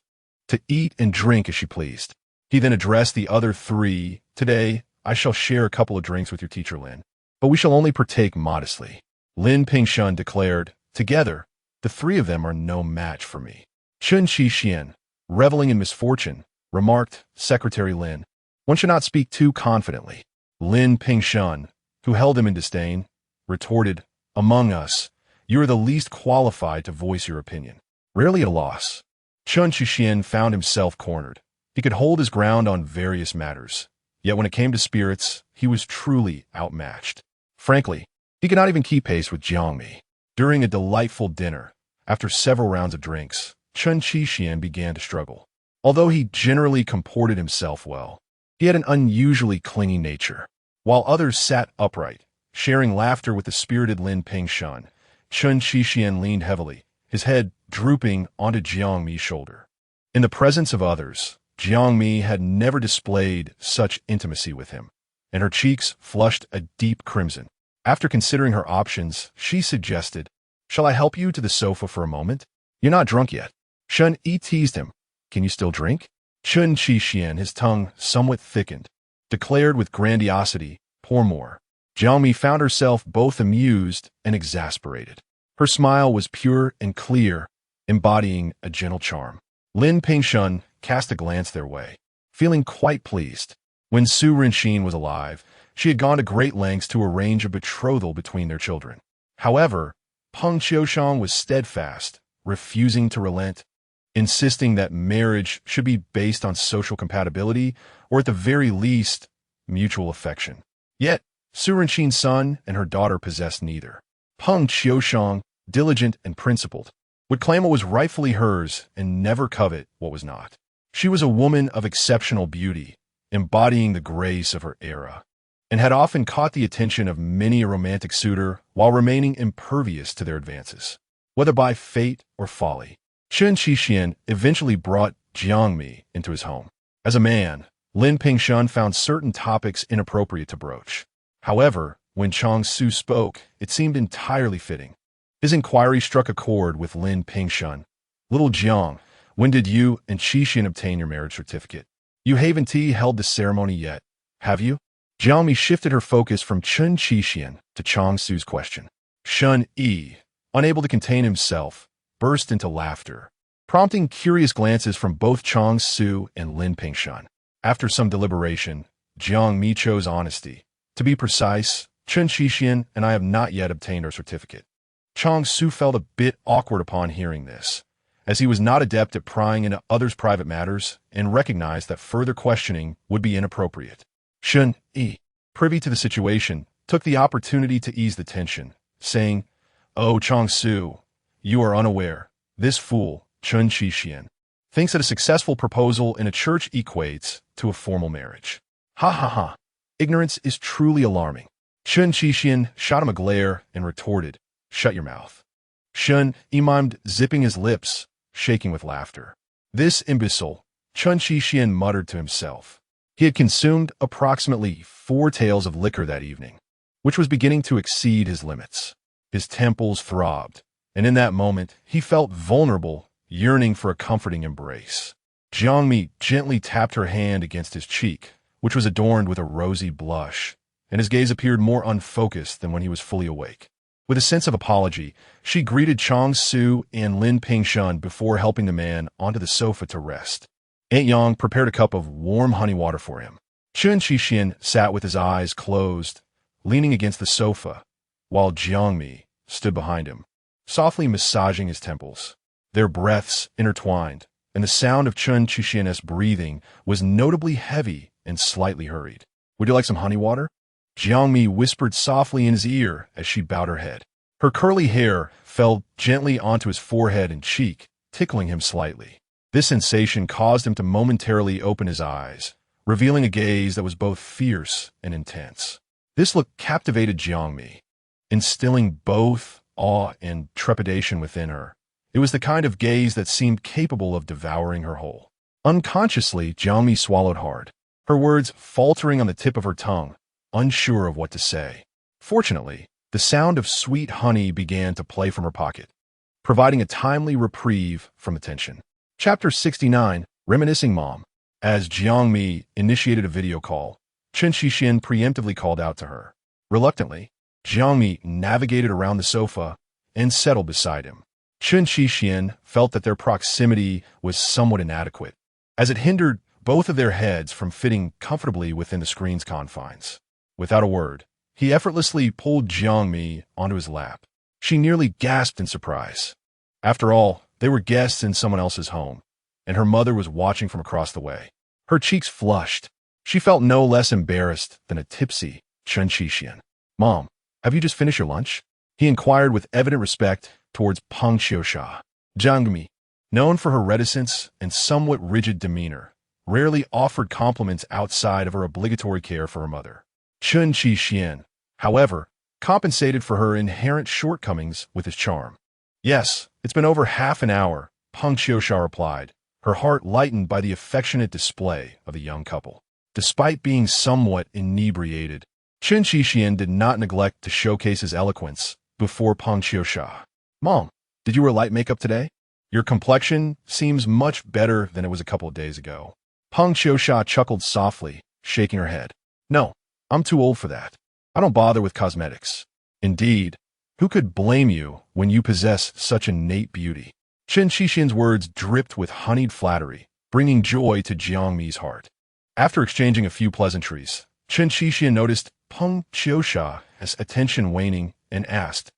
to eat and drink as she pleased. He then addressed the other three. "Today, I shall share a couple of drinks with your teacher Lin, but we shall only partake modestly." Lin Pingshun declared, "Together, the three of them are no match for me." Chen Xixian, reveling in misfortune, remarked, "Secretary Lin, one should not speak too confidently." Lin Pingshun, who held him in disdain, retorted, "Among us, you are the least qualified to voice your opinion." Rarely at a loss, Chen Xixian found himself cornered. He could hold his ground on various matters, yet when it came to spirits, he was truly outmatched. Frankly, he could not even keep pace with Jiang Mi. During a delightful dinner, after several rounds of drinks, Chen Xixian began to struggle. Although he generally comported himself well, he had an unusually clingy nature. While others sat upright, sharing laughter with the spirited Lin Pingshun, Chen Xixian leaned heavily, his head drooping onto Jiang Mi's shoulder. In the presence of others, Jiang Mi had never displayed such intimacy with him, and her cheeks flushed a deep crimson. After considering her options, she suggested, "Shall I help you to the sofa for a moment? You're not drunk yet." Shen Yi teased him, "Can you still drink?" Chen Xixian, his tongue somewhat thickened, declared with grandiosity, "Pour more." Jiang Mi found herself both amused and exasperated. Her smile was pure and clear, embodying a gentle charm. Lin Pingshun cast a glance their way, feeling quite pleased. When Su Rinxin was alive, she had gone to great lengths to arrange a betrothal between their children. However, Peng Qiushang was steadfast, refusing to relent. insisting that marriage should be based on social compatibility or at the very least, mutual affection. Yet, Su Renqin's son and her daughter possessed neither. Peng Qiushang, diligent and principled, would claim what was rightfully hers and never covet what was not. She was a woman of exceptional beauty, embodying the grace of her era, and had often caught the attention of many a romantic suitor while remaining impervious to their advances. Whether by fate or folly, Chen Qixian eventually brought Jiang Mi into his home. As a man, Lin Pingshan found certain topics inappropriate to broach. However, when Chang Su spoke, it seemed entirely fitting. His inquiry struck a chord with Lin Pingshan. "Little Jiang, when did you and Qixian obtain your marriage certificate? You haven't held the ceremony yet, have you?" Jiang Mi shifted her focus from Chen Qixian to Chang Su's question. Shun Yi, unable to contain himself, burst into laughter, prompting curious glances from both Chang Su and Lin Pingshan. After some deliberation, Jiang Mi chose honesty. "To be precise, Chen Qixian and I have not yet obtained our certificate." Chang Su felt a bit awkward upon hearing this, as he was not adept at prying into others' private matters and recognized that further questioning would be inappropriate. Shun Yi, privy to the situation, took the opportunity to ease the tension, saying, "Oh, Chang Su, you are unaware. This fool, Chen Qixian, thinks that a successful proposal in a church equates to a formal marriage. Ha ha ha. Ignorance is truly alarming." Chen Qixian shot him a glare and retorted, "Shut your mouth." Shun Yi mimed, zipping his lips, shaking with laughter. "This imbecile," Chen Qixian muttered to himself. He had consumed approximately 4 taels of liquor that evening, which was beginning to exceed his limits. His temples throbbed, and in that moment, he felt vulnerable, yearning for a comforting embrace. Jiang Mi gently tapped her hand against his cheek, which was adorned with a rosy blush, and his gaze appeared more unfocused than when he was fully awake. With a sense of apology, she greeted Chang Su and Lin Pingshan before helping the man onto the sofa to rest. Aunt Yang prepared a cup of warm honey water for him. Chen Qixian sat with his eyes closed, leaning against the sofa, while Jiang Mi stood behind him, softly massaging his temples. Their breaths intertwined, and the sound of Chen Qixian's breathing was notably heavy and slightly hurried. "Would you like some honey water?" Jiang Mi whispered softly in his ear as she bowed her head. Her curly hair fell gently onto his forehead and cheek, tickling him slightly. This sensation caused him to momentarily open his eyes, revealing a gaze that was both fierce and intense. This look captivated Jiang Mi, instilling both awe and trepidation within her. It was the kind of gaze that seemed capable of devouring her whole. Unconsciously, Jiang Mi swallowed hard, her words faltering on the tip of her tongue, unsure of what to say. Fortunately, the sound of sweet honey began to play from her pocket, providing a timely reprieve from the tension. Chapter 69, Reminiscing Mom. As Jiang Mi initiated a video call, Chen Qixian preemptively called out to her. Reluctantly, Jiang Mi navigated around the sofa and settled beside him. Chen Qixian felt that their proximity was somewhat inadequate, as it hindered both of their heads from fitting comfortably within the screen's confines. Without a word, he effortlessly pulled Jiang Mi onto his lap. She nearly gasped in surprise. After all, they were guests in someone else's home, and her mother was watching from across the way. Her cheeks flushed. She felt no less embarrassed than a tipsy Chen Qixian. "Mom, have you just finished your lunch?" he inquired with evident respect towards Peng Qiusha. Jiang Mi, known for her reticence and somewhat rigid demeanor, rarely offered compliments outside of her obligatory care for her mother. Chen Qixian, however, compensated for her inherent shortcomings with his charm. "Yes, it's been over half an hour," Peng Qiusha replied, her heart lightened by the affectionate display of the young couple. Despite being somewhat inebriated, Chen Qixian did not neglect to showcase his eloquence before Peng Qiusha. "Mom, did you wear light makeup today? Your complexion seems much better than it was a couple of days ago." Peng Qiusha chuckled softly, shaking her head. "No, I'm too old for that. I don't bother with cosmetics. Indeed, who could blame you when you possess such innate beauty?" Chen Qixian's words dripped with honeyed flattery, bringing joy to Jiang Mi's heart. After exchanging a few pleasantries, Chen Qixian noticed Peng Qiusha's attention waning and asked,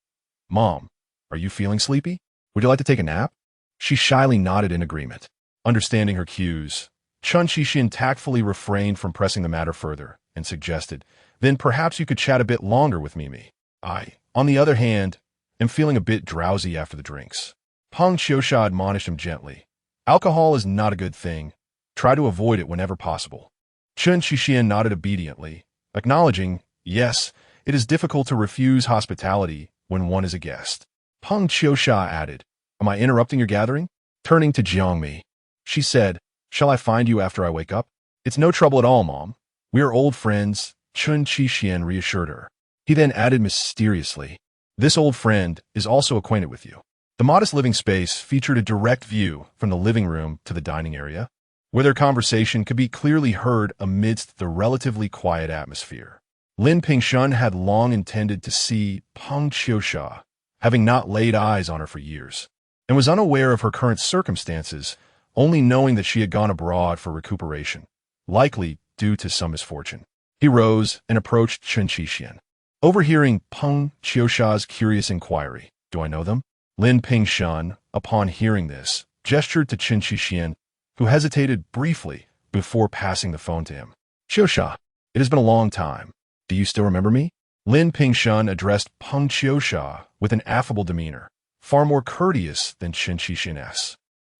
"Mom, are you feeling sleepy? Would you like to take a nap?" She shyly nodded in agreement. Understanding her cues, Chen Qixin tactfully refrained from pressing the matter further and suggested, "Then perhaps you could chat a bit longer with Mimi. I, on the other hand, am feeling a bit drowsy after the drinks." Peng Qiusha admonished him gently. "Alcohol is not a good thing. Try to avoid it whenever possible." Chen Qixin nodded obediently, acknowledging, "Yes, it is difficult to refuse hospitality when one is a guest." Peng Qiusha added, "Am I interrupting your gathering?" Turning to Jiang Mi, she said, "Shall I find you after I wake up?" "It's no trouble at all, Mom. We are old friends," Chen Qixin reassured her. He then added mysteriously, "This old friend is also acquainted with you." The modest living space featured a direct view from the living room to the dining area, where their conversation could be clearly heard amidst the relatively quiet atmosphere. Lin Pingshun had long intended to see Peng Qiusha, having not laid eyes on her for years, and was unaware of her current circumstances, only knowing that she had gone abroad for recuperation, likely due to some misfortune. He rose and approached Chen Qixin. Overhearing Peng Qiusha's curious inquiry, "Do I know them?" Lin Pingshun, upon hearing this, gestured to Chen Qixin, who hesitated briefly before passing the phone to him. "Qiusha, it has been a long time. Do you still remember me?" Lin Pingshun addressed Peng Qiusha with an affable demeanor, far more courteous than Chen Qixin's.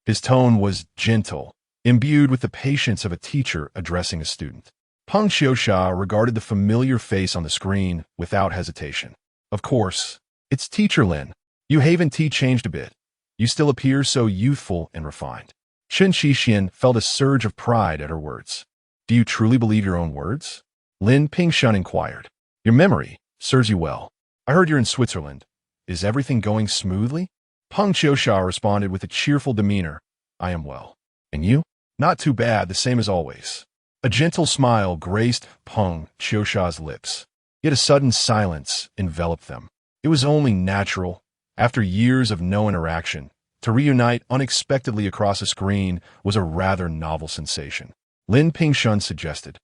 His tone was gentle, imbued with the patience of a teacher addressing a student. Peng Qiusha regarded the familiar face on the screen without hesitation. "Of course, it's Teacher Lin. You haven't changed a bit. You still appear so youthful and refined." Chen Qixin felt a surge of pride at her words. "Do you truly believe your own words?" Lin Pingshun inquired. "Your memory serves you well. I heard you're in Switzerland. Is everything going smoothly?" Peng Qiusha responded with a cheerful demeanor, "I am well. And you?" "Not too bad, the same as always." A gentle smile graced Peng Qiusha's lips, yet a sudden silence enveloped them. It was only natural, after years of no interaction, to reunite unexpectedly across a screen was a rather novel sensation. Lin Pingshun suggested,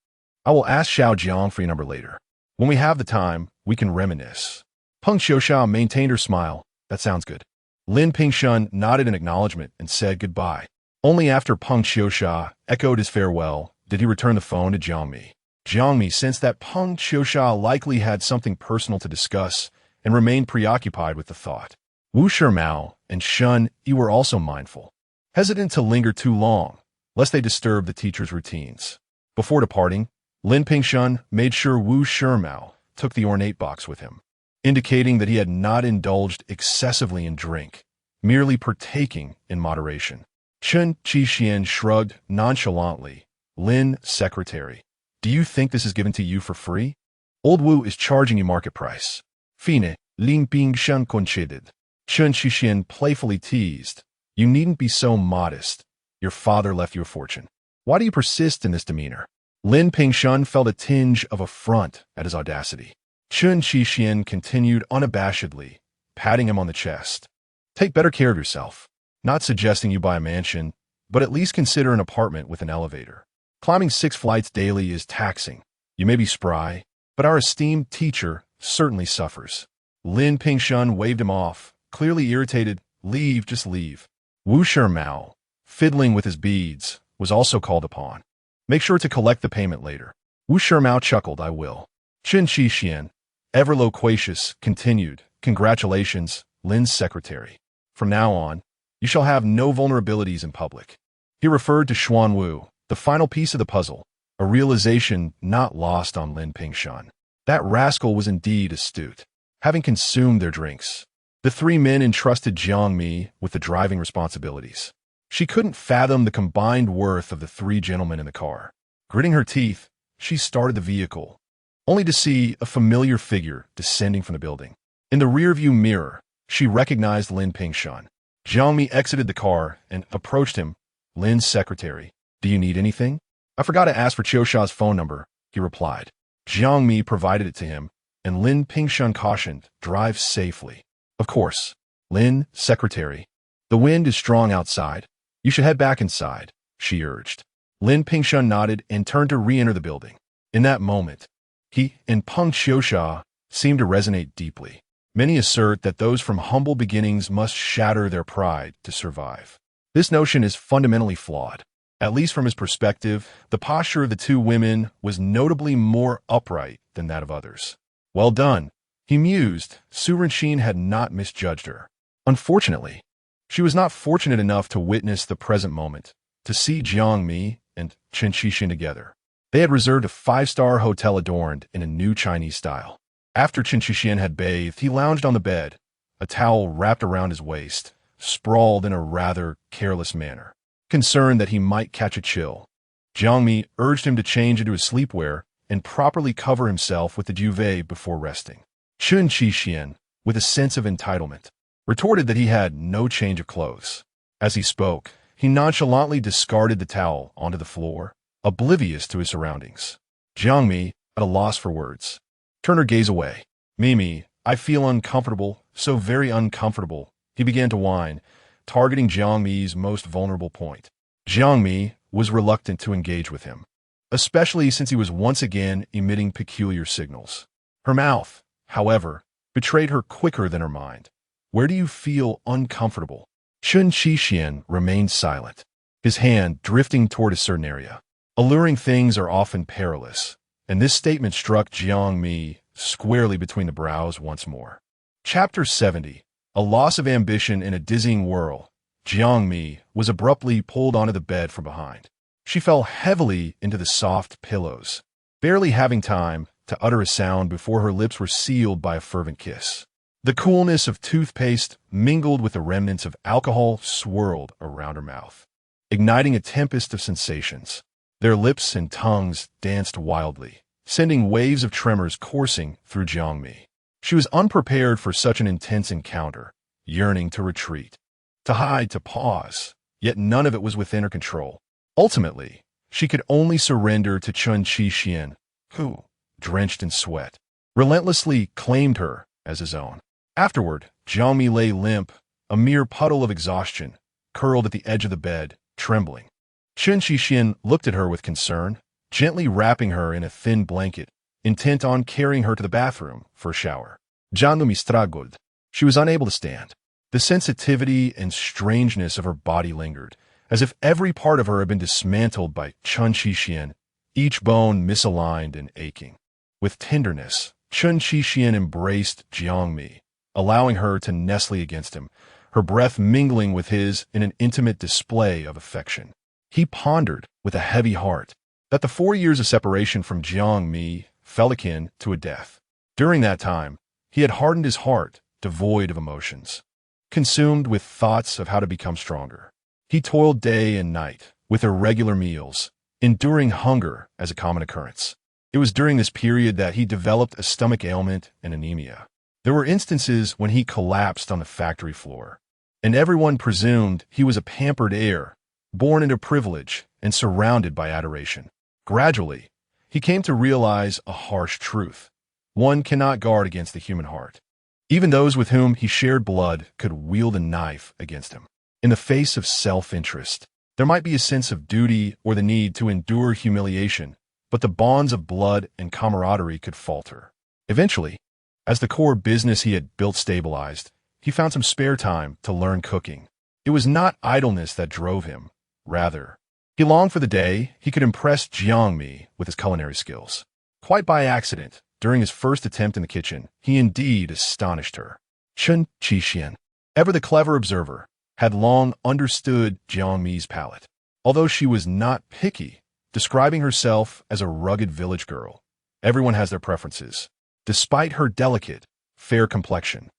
"I will ask Xiao Jiang for your number later. When we have the time, we can reminisce." Peng Qiusha maintained her smile. "That sounds good." Lin Pingshun nodded in acknowledgement and said goodbye. Only after Peng Qiusha echoed his farewell did he return the phone to Jiang Mi. Jiang Mi sensed that Peng Qiusha likely had something personal to discuss and remained preoccupied with the thought. Wu Shimao and Shun Yi were also mindful, hesitant to linger too long, lest they disturb the teacher's routines. Before departing, Lin Pingshun made sure Wu Shimao took the ornate box with him, indicating that he had not indulged excessively in drink, merely partaking in moderation. Chen Qixin shrugged nonchalantly. "Lin, secretary, do you think this is given to you for free? Old Wu is charging you market price." "Fine," Lin Pingshun conceded. Chen Qixin playfully teased, "You needn't be so modest. Your father left you a fortune. Why do you persist in this demeanor?" Lin Pingshun felt a tinge of affront at his audacity. Chen Qixin continued unabashedly, patting him on the chest. "Take better care of yourself. Not suggesting you buy a mansion, but at least consider an apartment with an elevator. Climbing 6 flights daily is taxing. You may be spry, but our esteemed teacher certainly suffers." Lin Pingshun waved him off, clearly irritated. "Leave, just leave." Wu Shimao, fiddling with his beads, was also called upon. "Make sure to collect the payment later." Wu Shimao chuckled, "I will." Chen Qixin, ever loquacious, continued, "Congratulations, Lin's secretary. From now on, you shall have no vulnerabilities in public." He referred to Xuan Wu, the final piece of the puzzle, a realization not lost on Lin Pingshun. That rascal was indeed astute. Having consumed their drinks, the three men entrusted Jiang Mi with the driving responsibilities. She couldn't fathom the combined worth of the three gentlemen in the car. Gritting her teeth, she started the vehicle, only to see a familiar figure descending from the building. In the rearview mirror, she recognized Lin Pingshun. Jiang Mi exited the car and approached him. "Lin's secretary, do you need anything?" "I forgot to ask for Qiusha's phone number," he replied. Jiang Mi provided it to him, and Lin Pingshun cautioned, "Drive safely." "Of course." "Lin, secretary, the wind is strong outside. You should head back inside," she urged. Lin Pingshun nodded and turned to re-enter the building. In that moment, he and Peng Qiusha seemed to resonate deeply. Many assert that those from humble beginnings must shatter their pride to survive. This notion is fundamentally flawed. At least from his perspective, the posture of the two women was notably more upright than that of others. Well done, he mused. Su Renqin had not misjudged her. Unfortunately, she was not fortunate enough to witness the present moment, to see Jiang Mi and Chen Qixin together. They had reserved a five-star hotel adorned in a new Chinese style. After Chen Qixin had bathed, he lounged on the bed, a towel wrapped around his waist, sprawled in a rather careless manner. Concerned that he might catch a chill, Jiang Mi urged him to change into his sleepwear and properly cover himself with the duvet before resting. Chen Qixin, with a sense of entitlement, retorted that he had no change of clothes. As he spoke, he nonchalantly discarded the towel onto the floor, oblivious to his surroundings. Jiang Mi, at a loss for words, turned her gaze away. "Mimi, I feel uncomfortable, so very uncomfortable," he began to whine, targeting Jiang Mi's most vulnerable point. Jiang Mi was reluctant to engage with him, especially since he was once again emitting peculiar signals. Her mouth, however, betrayed her quicker than her mind. "Where do you feel uncomfortable?" Chen Qixin remained silent, his hand drifting toward a certain area. Alluring things are often perilous, and this statement struck Jiang Mi squarely between the brows once more. Chapter 70. A loss of ambition in a dizzying whirl. Jiang Mi was abruptly pulled onto the bed from behind. She fell heavily into the soft pillows, barely having time to utter a sound before her lips were sealed by a fervent kiss. The coolness of toothpaste mingled with the remnants of alcohol swirled around her mouth, igniting a tempest of sensations. Their lips and tongues danced wildly, sending waves of tremors coursing through Jiang Mi. She was unprepared for such an intense encounter, yearning to retreat, to hide, to pause, yet none of it was within her control. Ultimately, she could only surrender to Chen Qixin, who, drenched in sweat, relentlessly claimed her as his own. Afterward, Jiang Mi lay limp, a mere puddle of exhaustion, curled at the edge of the bed, trembling. Chen Qixin looked at her with concern, gently wrapping her in a thin blanket, intent on carrying her to the bathroom for a shower. Jiang Mi struggled. She was unable to stand. The sensitivity and strangeness of her body lingered, as if every part of her had been dismantled by Chen Qixin, each bone misaligned and aching. With tenderness, Chen Qixin embraced Jiang Mi, allowing her to nestle against him, her breath mingling with his in an intimate display of affection. He pondered, with a heavy heart, that the 4 years of separation from Jiang Mi fell akin to a death. During that time, he had hardened his heart, devoid of emotions. Consumed with thoughts of how to become stronger, he toiled day and night, with irregular meals, enduring hunger as a common occurrence. It was during this period that he developed a stomach ailment and anemia. There were instances when he collapsed on the factory floor, and everyone presumed he was a pampered heir, born into privilege and surrounded by adoration. Gradually, he came to realize a harsh truth. One cannot guard against the human heart. Even those with whom he shared blood could wield a knife against him. In the face of self-interest, there might be a sense of duty or the need to endure humiliation, but the bonds of blood and camaraderie could falter. Eventually, as the core business he had built stabilized, he found some spare time to learn cooking. It was not idleness that drove him. Rather, he longed for the day he could impress Jiang Mi with his culinary skills. Quite by accident, during his first attempt in the kitchen, he indeed astonished her. Chen Qixin, ever the clever observer, had long understood Jiang Mi's palate. Although she was not picky, describing herself as a rugged village girl, everyone has their preferences. Despite her delicate, fair complexion,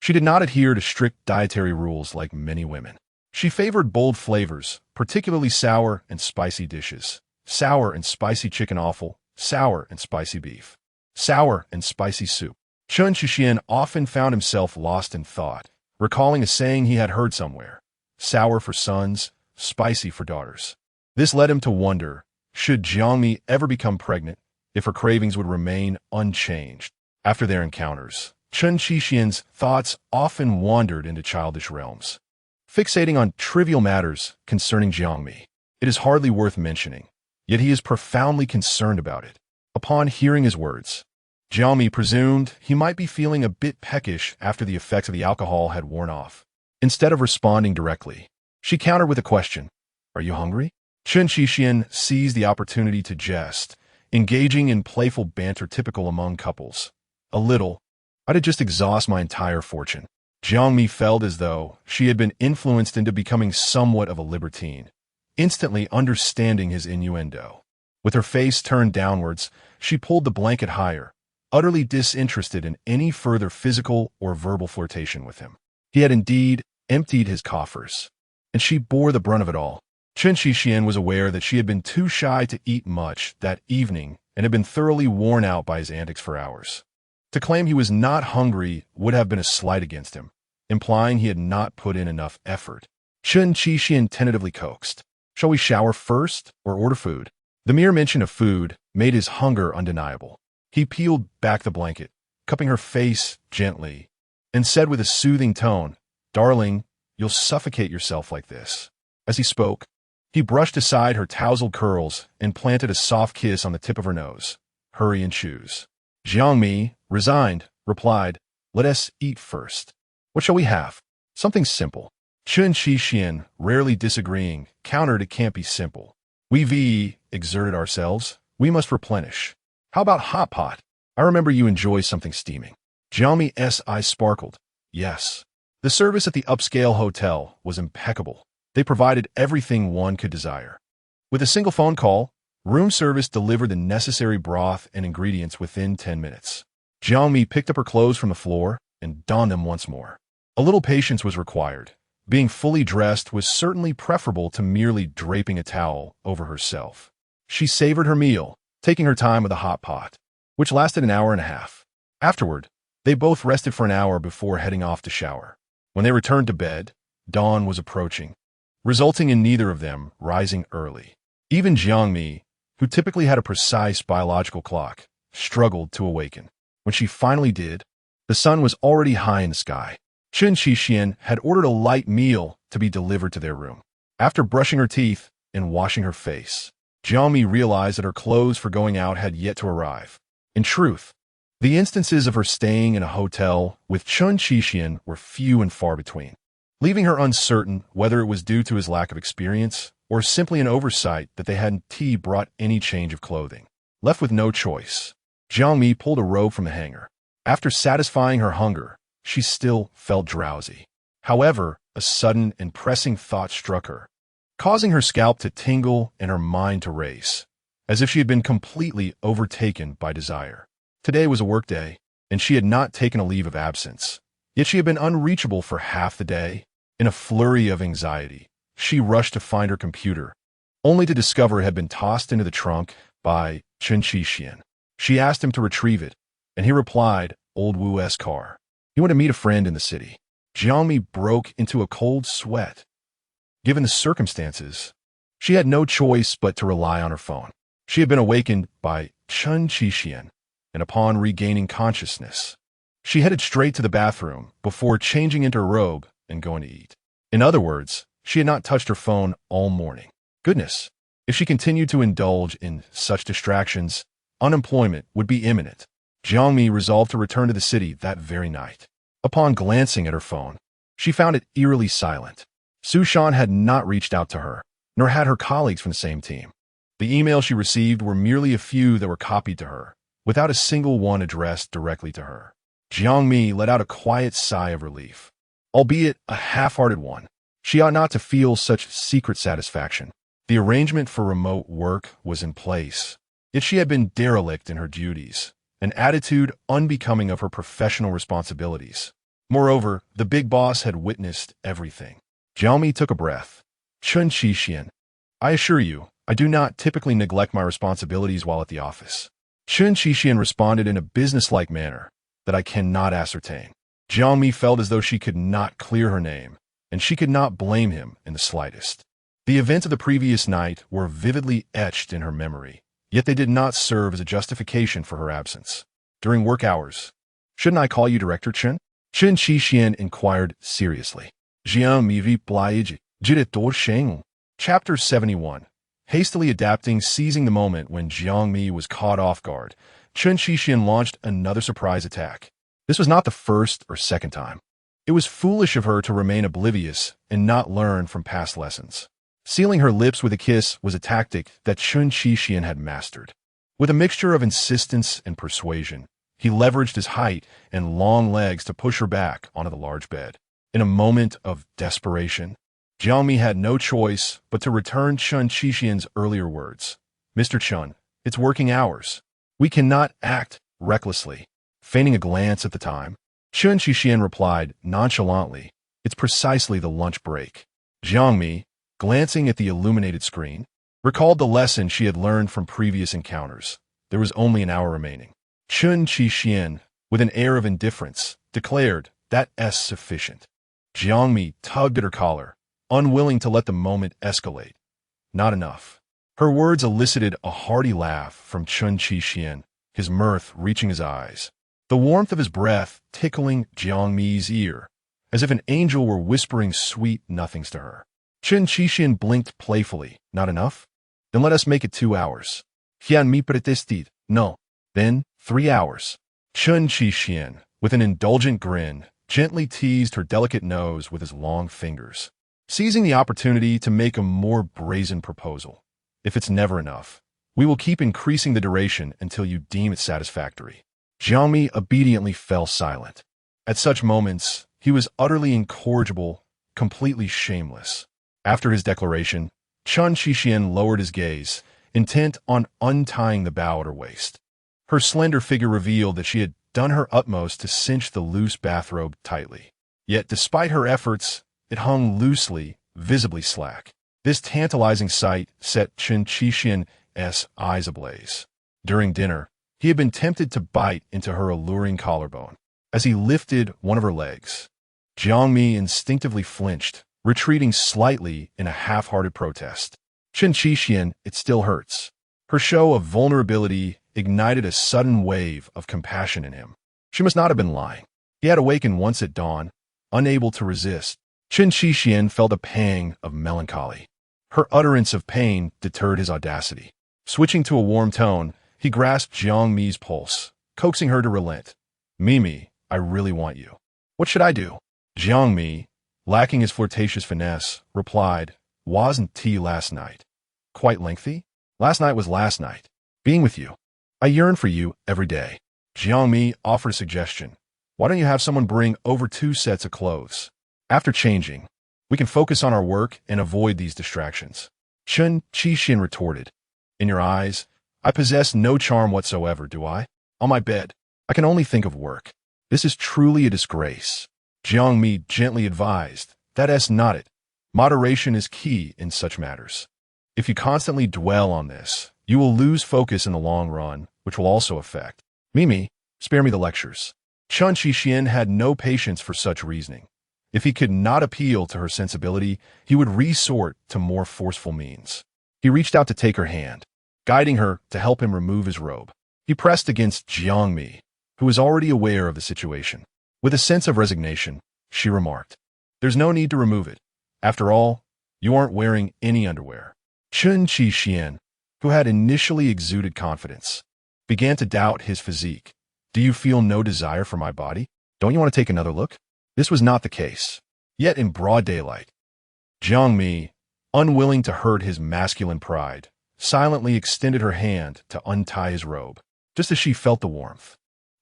she did not adhere to strict dietary rules like many women. She favored bold flavors, particularly sour and spicy dishes. Sour and spicy chicken offal, sour and spicy beef, sour and spicy soup. Chen Qixin often found himself lost in thought, recalling a saying he had heard somewhere: sour for sons, spicy for daughters. This led him to wonder, should Jiang Mi ever become pregnant, if her cravings would remain unchanged. After their encounters, Chen Qixin's thoughts often wandered into childish realms, fixating on trivial matters concerning Jiang Mi. It is hardly worth mentioning, yet he is profoundly concerned about it. Upon hearing his words, Jiang Mi presumed he might be feeling a bit peckish after the effects of the alcohol had worn off. Instead of responding directly, She countered with a question. Are you hungry? Chen Qixian seized the opportunity to jest, engaging in playful banter typical among couples. A little. I'd just exhaust my entire fortune. Jiang Mi felt as though she had been influenced into becoming somewhat of a libertine, instantly understanding his innuendo. With her face turned downwards, she pulled the blanket higher, utterly disinterested in any further physical or verbal flirtation with him. He had indeed emptied his coffers, and she bore the brunt of it all. Chen Qixian was aware that she had been too shy to eat much that evening and had been thoroughly worn out by his antics for hours. To claim he was not hungry would have been a slight against him, implying he had not put in enough effort. Chen Qixian tentatively coaxed. Shall we shower first or order food? The mere mention of food made his hunger undeniable. He peeled back the blanket, cupping her face gently, and said with a soothing tone, Darling, you'll suffocate yourself like this. As he spoke, he brushed aside her tousled curls and planted a soft kiss on the tip of her nose. Hurry and choose. Jiang Mi, resigned, replied, Let us eat first. What shall we have? Something simple. Chen Qixian, rarely disagreeing, countered it can't be simple. We've exerted ourselves. We must replenish. How about hot pot? I remember you enjoy something steaming. Jiang Mi's eyes sparkled. Yes. The service at the upscale hotel was impeccable. They provided everything one could desire. With a single phone call, room service delivered the necessary broth and ingredients within 10 minutes. Jiang Mi picked up her clothes from the floor and donned them once more. A little patience was required. Being fully dressed was certainly preferable to merely draping a towel over herself. She savored her meal, taking her time with a hot pot, which lasted an hour and a half. Afterward, they both rested for an hour before heading off to shower. When they returned to bed, dawn was approaching, resulting in neither of them rising early. Even Jiang Mi, who typically had a precise biological clock, struggled to awaken. When she finally did, the sun was already high in the sky. Chen Qixian had ordered a light meal to be delivered to their room. After brushing her teeth and washing her face, Jiang Mi realized that her clothes for going out had yet to arrive. In truth, the instances of her staying in a hotel with Chen Qixian were few and far between, leaving her uncertain whether it was due to his lack of experience or simply an oversight that they hadn't brought any change of clothing. Left with no choice, Jiang Mi pulled a robe from the hanger. After satisfying her hunger, she still felt drowsy. However, a sudden and pressing thought struck her, causing her scalp to tingle and her mind to race, as if she had been completely overtaken by desire. Today was a work day, and she had not taken a leave of absence. Yet she had been unreachable for half the day. In a flurry of anxiety, she rushed to find her computer, only to discover it had been tossed into the trunk by Chen Qixian. She asked him to retrieve it, and he replied, Old Wu's car. He went to meet a friend in the city. Jiang Mi broke into a cold sweat. Given the circumstances, she had no choice but to rely on her phone. She had been awakened by Chen Qixian, and upon regaining consciousness, she headed straight to the bathroom before changing into her robe and going to eat. In other words, she had not touched her phone all morning. Goodness, if she continued to indulge in such distractions, unemployment would be imminent. Jiang Mi resolved to return to the city that very night. Upon glancing at her phone, she found it eerily silent. Su Shan had not reached out to her, nor had her colleagues from the same team. The emails she received were merely a few that were copied to her, without a single one addressed directly to her. Jiang Mi let out a quiet sigh of relief, albeit a half-hearted one. She ought not to feel such secret satisfaction. The arrangement for remote work was in place, yet she had been derelict in her duties, an attitude unbecoming of her professional responsibilities. Moreover, the big boss had witnessed everything. Jiang Mi took a breath. Chen Qixian, I assure you, I do not typically neglect my responsibilities while at the office. Chen Qixian responded in a businesslike manner that I cannot ascertain. Jiang Mi felt as though she could not clear her name, and she could not blame him in the slightest. The events of the previous night were vividly etched in her memory, yet they did not serve as a justification for her absence. During work hours, shouldn't I call you Director Chen? Chen Qixian inquired seriously. Jiang Mi replied, Director Chen. Chapter 71. Hastily adapting, seizing the moment when Jiang Mi was caught off guard, Chen Qixian launched another surprise attack. This was not the first or second time. It was foolish of her to remain oblivious and not learn from past lessons. Sealing her lips with a kiss was a tactic that Chen Qixian had mastered. With a mixture of insistence and persuasion, he leveraged his height and long legs to push her back onto the large bed. In a moment of desperation, Jiang Mi had no choice but to return Chen Qixian's earlier words. Mr. Chen, it's working hours. We cannot act recklessly. Feigning a glance at the time, Chen Qixian replied nonchalantly, it's precisely the lunch break. Jiang Mi, glancing at the illuminated screen, recalled the lesson she had learned from previous encounters. There was only an hour remaining. Chen Qixian, with an air of indifference, declared, that's sufficient. Jiang Mi tugged at her collar, unwilling to let the moment escalate. Not enough. Her words elicited a hearty laugh from Chen Qixian, his mirth reaching his eyes. The warmth of his breath tickling Jiang Mi's ear, as if an angel were whispering sweet nothings to her. Chen Qixian blinked playfully. Not enough? Then let us make it 2 hours. Jiang Mi protested. No. Then 3 hours. Chen Qixian, with an indulgent grin, gently teased her delicate nose with his long fingers, seizing the opportunity to make a more brazen proposal. If it's never enough, we will keep increasing the duration until you deem it satisfactory. Jiang Mi obediently fell silent. At such moments, he was utterly incorrigible, completely shameless. After his declaration, Chen Qixian lowered his gaze, intent on untying the bow at her waist. Her slender figure revealed that she had done her utmost to cinch the loose bathrobe tightly. Yet, despite her efforts, it hung loosely, visibly slack. This tantalizing sight set Chen Qixian's eyes ablaze. During dinner, he had been tempted to bite into her alluring collarbone. As he lifted one of her legs, Jiang Mi instinctively flinched, retreating slightly in a half-hearted protest. Chen Qixian, it still hurts. Her show of vulnerability ignited a sudden wave of compassion in him. She must not have been lying. He had awakened once at dawn, unable to resist. Chen Qixian felt a pang of melancholy. Her utterance of pain deterred his audacity. Switching to a warm tone, he grasped Jiang Mi's pulse, coaxing her to relent. Mimi, I really want you. What should I do? Jiang Mi, lacking his flirtatious finesse, replied, wasn't tea last night quite lengthy? Last night was last night. Being with you. I yearn for you every day. Jiang Mi offered a suggestion. Why don't you have someone bring over 2 sets of clothes? After changing, we can focus on our work and avoid these distractions. Chen Qixian retorted. In your eyes, I possess no charm whatsoever, do I? On my bed, I can only think of work. This is truly a disgrace. Jiang Mi gently advised. That's not it. Moderation is key in such matters. If you constantly dwell on this, you will lose focus in the long run, which will also affect. Mimi, spare me the lectures. Chen Qixian had no patience for such reasoning. If he could not appeal to her sensibility, he would resort to more forceful means. He reached out to take her hand, guiding her to help him remove his robe. He pressed against Jiang Mi, who was already aware of the situation. With a sense of resignation, she remarked, there's no need to remove it. After all, you aren't wearing any underwear. Chen Qixian, who had initially exuded confidence, began to doubt his physique. Do you feel no desire for my body? Don't you want to take another look? This was not the case. Yet in broad daylight, Jiang Mi, unwilling to hurt his masculine pride, silently extended her hand to untie his robe, just as she felt the warmth.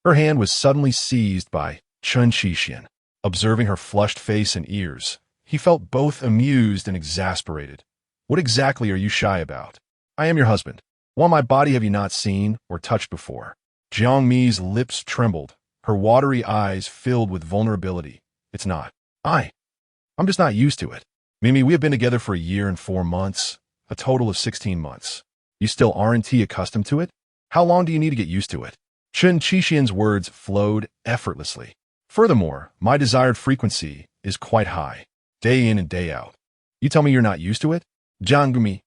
Her hand was suddenly seized by Chen Qixian. Observing her flushed face and ears, he felt both amused and exasperated. What exactly are you shy about? I am your husband. What my body have you not seen or touched before? Jiang Mi's lips trembled, her watery eyes filled with vulnerability. It's not. I'm just not used to it. Mimi, we have been together for a year and 4 months, a total of 16 months. You still aren't accustomed to it? How long do you need to get used to it? Chen Qixian's words flowed effortlessly. Furthermore, my desired frequency is quite high, day in and day out. You tell me you're not used to it? Jiang Mi.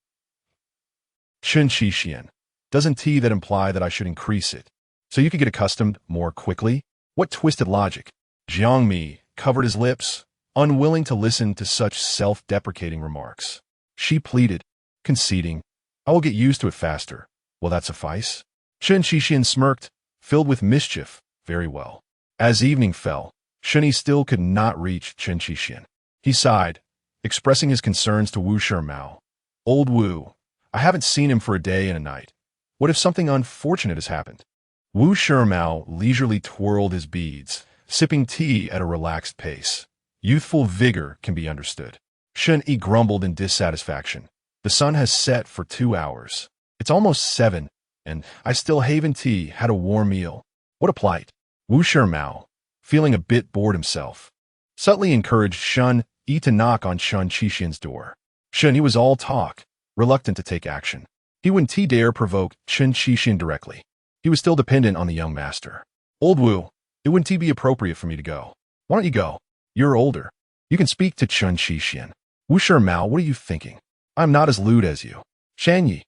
Chen Qixian, doesn't tea that imply that I should increase it, so you could get accustomed more quickly? What twisted logic? Jiang Mi covered his lips, unwilling to listen to such self-deprecating remarks. She pleaded, conceding, I will get used to it faster. Will that suffice? Chen Qixian smirked, filled with mischief. Very well. As evening fell, Shunyi still could not reach Chen Qixian. He sighed, expressing his concerns to Wu Shimao. Old Wu, I haven't seen him for a day and a night. What if something unfortunate has happened? Wu Shimao leisurely twirled his beads, sipping tea at a relaxed pace. Youthful vigor can be understood. Shunyi grumbled in dissatisfaction. The sun has set for 2 hours. It's almost 7, and I still haven't had a warm meal. What a plight. Wu Shimao, feeling a bit bored himself, subtly encouraged Shunyi to knock on Chen Qixian's door. Shunyi was all talk, reluctant to take action. He wouldn't dare provoke Chen Qixian directly. He was still dependent on the young master. Old Wu, it wouldn't be appropriate for me to go. Why don't you go? You're older. You can speak to Chen Qixian. Wu Shimao, what are you thinking? I'm not as lewd as you. Shanyi.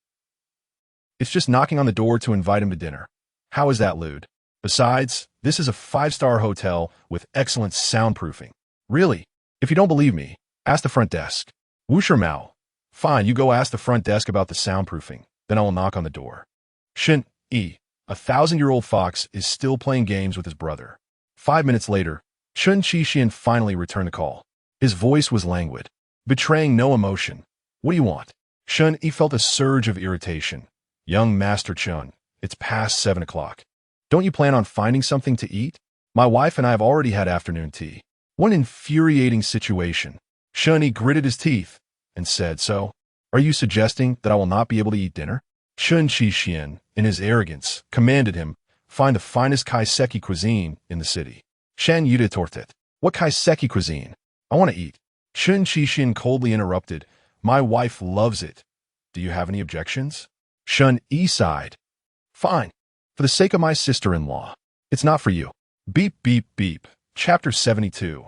It's just knocking on the door to invite him to dinner. How is that lewd? Besides, this is a 5-star hotel with excellent soundproofing. Really? If you don't believe me, ask the front desk. Wu Shimao. Fine, you go ask the front desk about the soundproofing. Then I will knock on the door. Shin Yi, a 1,000-year-old fox, is still playing games with his brother. 5 minutes later, Chen Qixian finally returned the call. His voice was languid, betraying no emotion. What do you want? Shen Yi felt a surge of irritation. Young Master Chen, it's past 7 o'clock. Don't you plan on finding something to eat? My wife and I have already had afternoon tea. What an infuriating situation. Shen Yi gritted his teeth and said, So, are you suggesting that I will not be able to eat dinner? Chen Qixian, in his arrogance, commanded him, find the finest kaiseki cuisine in the city. Shan Yuda tortet. What kaiseki cuisine? I want to eat. Chen Qixian coldly interrupted. My wife loves it. Do you have any objections? Shun Yi sighed. Fine. For the sake of my sister-in-law. It's not for you. Beep, beep, beep. Chapter 72.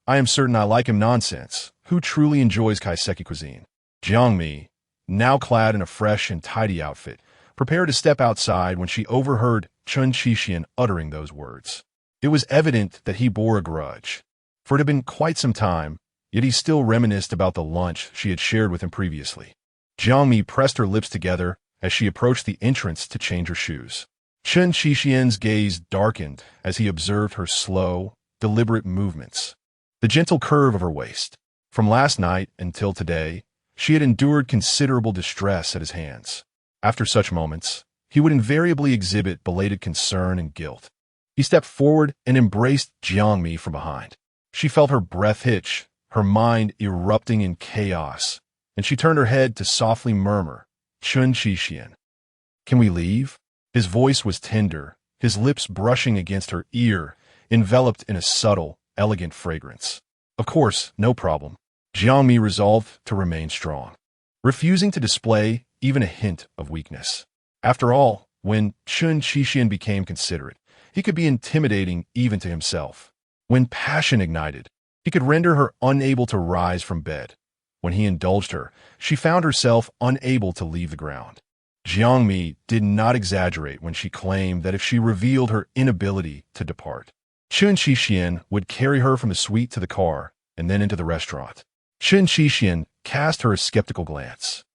I am certain I like him nonsense. Who truly enjoys kaiseki cuisine? Jiang Mi, now clad in a fresh and tidy outfit, prepared to step outside when she overheard Chen Qixian uttering those words. It was evident that he bore a grudge. For it had been quite some time, yet he still reminisced about the lunch she had shared with him previously. Jiang Mi pressed her lips together as she approached the entrance to change her shoes. Chen Qixian's gaze darkened as he observed her slow, deliberate movements, the gentle curve of her waist. From last night until today, she had endured considerable distress at his hands. After such moments, he would invariably exhibit belated concern and guilt. He stepped forward and embraced Jiang Mi from behind. She felt her breath hitch, her mind erupting in chaos, and she turned her head to softly murmur, Chen Qixian. Can we leave? His voice was tender, his lips brushing against her ear, enveloped in a subtle, elegant fragrance. Of course, no problem. Jiang Mi resolved to remain strong, refusing to display even a hint of weakness. After all, when Chen Qixian became considerate, he could be intimidating even to himself. When passion ignited, he could render her unable to rise from bed. When he indulged her, she found herself unable to leave the ground. Jiang Mi did not exaggerate when she claimed that if she revealed her inability to depart, Chen Qixian would carry her from the suite to the car and then into the restaurant. Chen Qixian cast her a skeptical glance,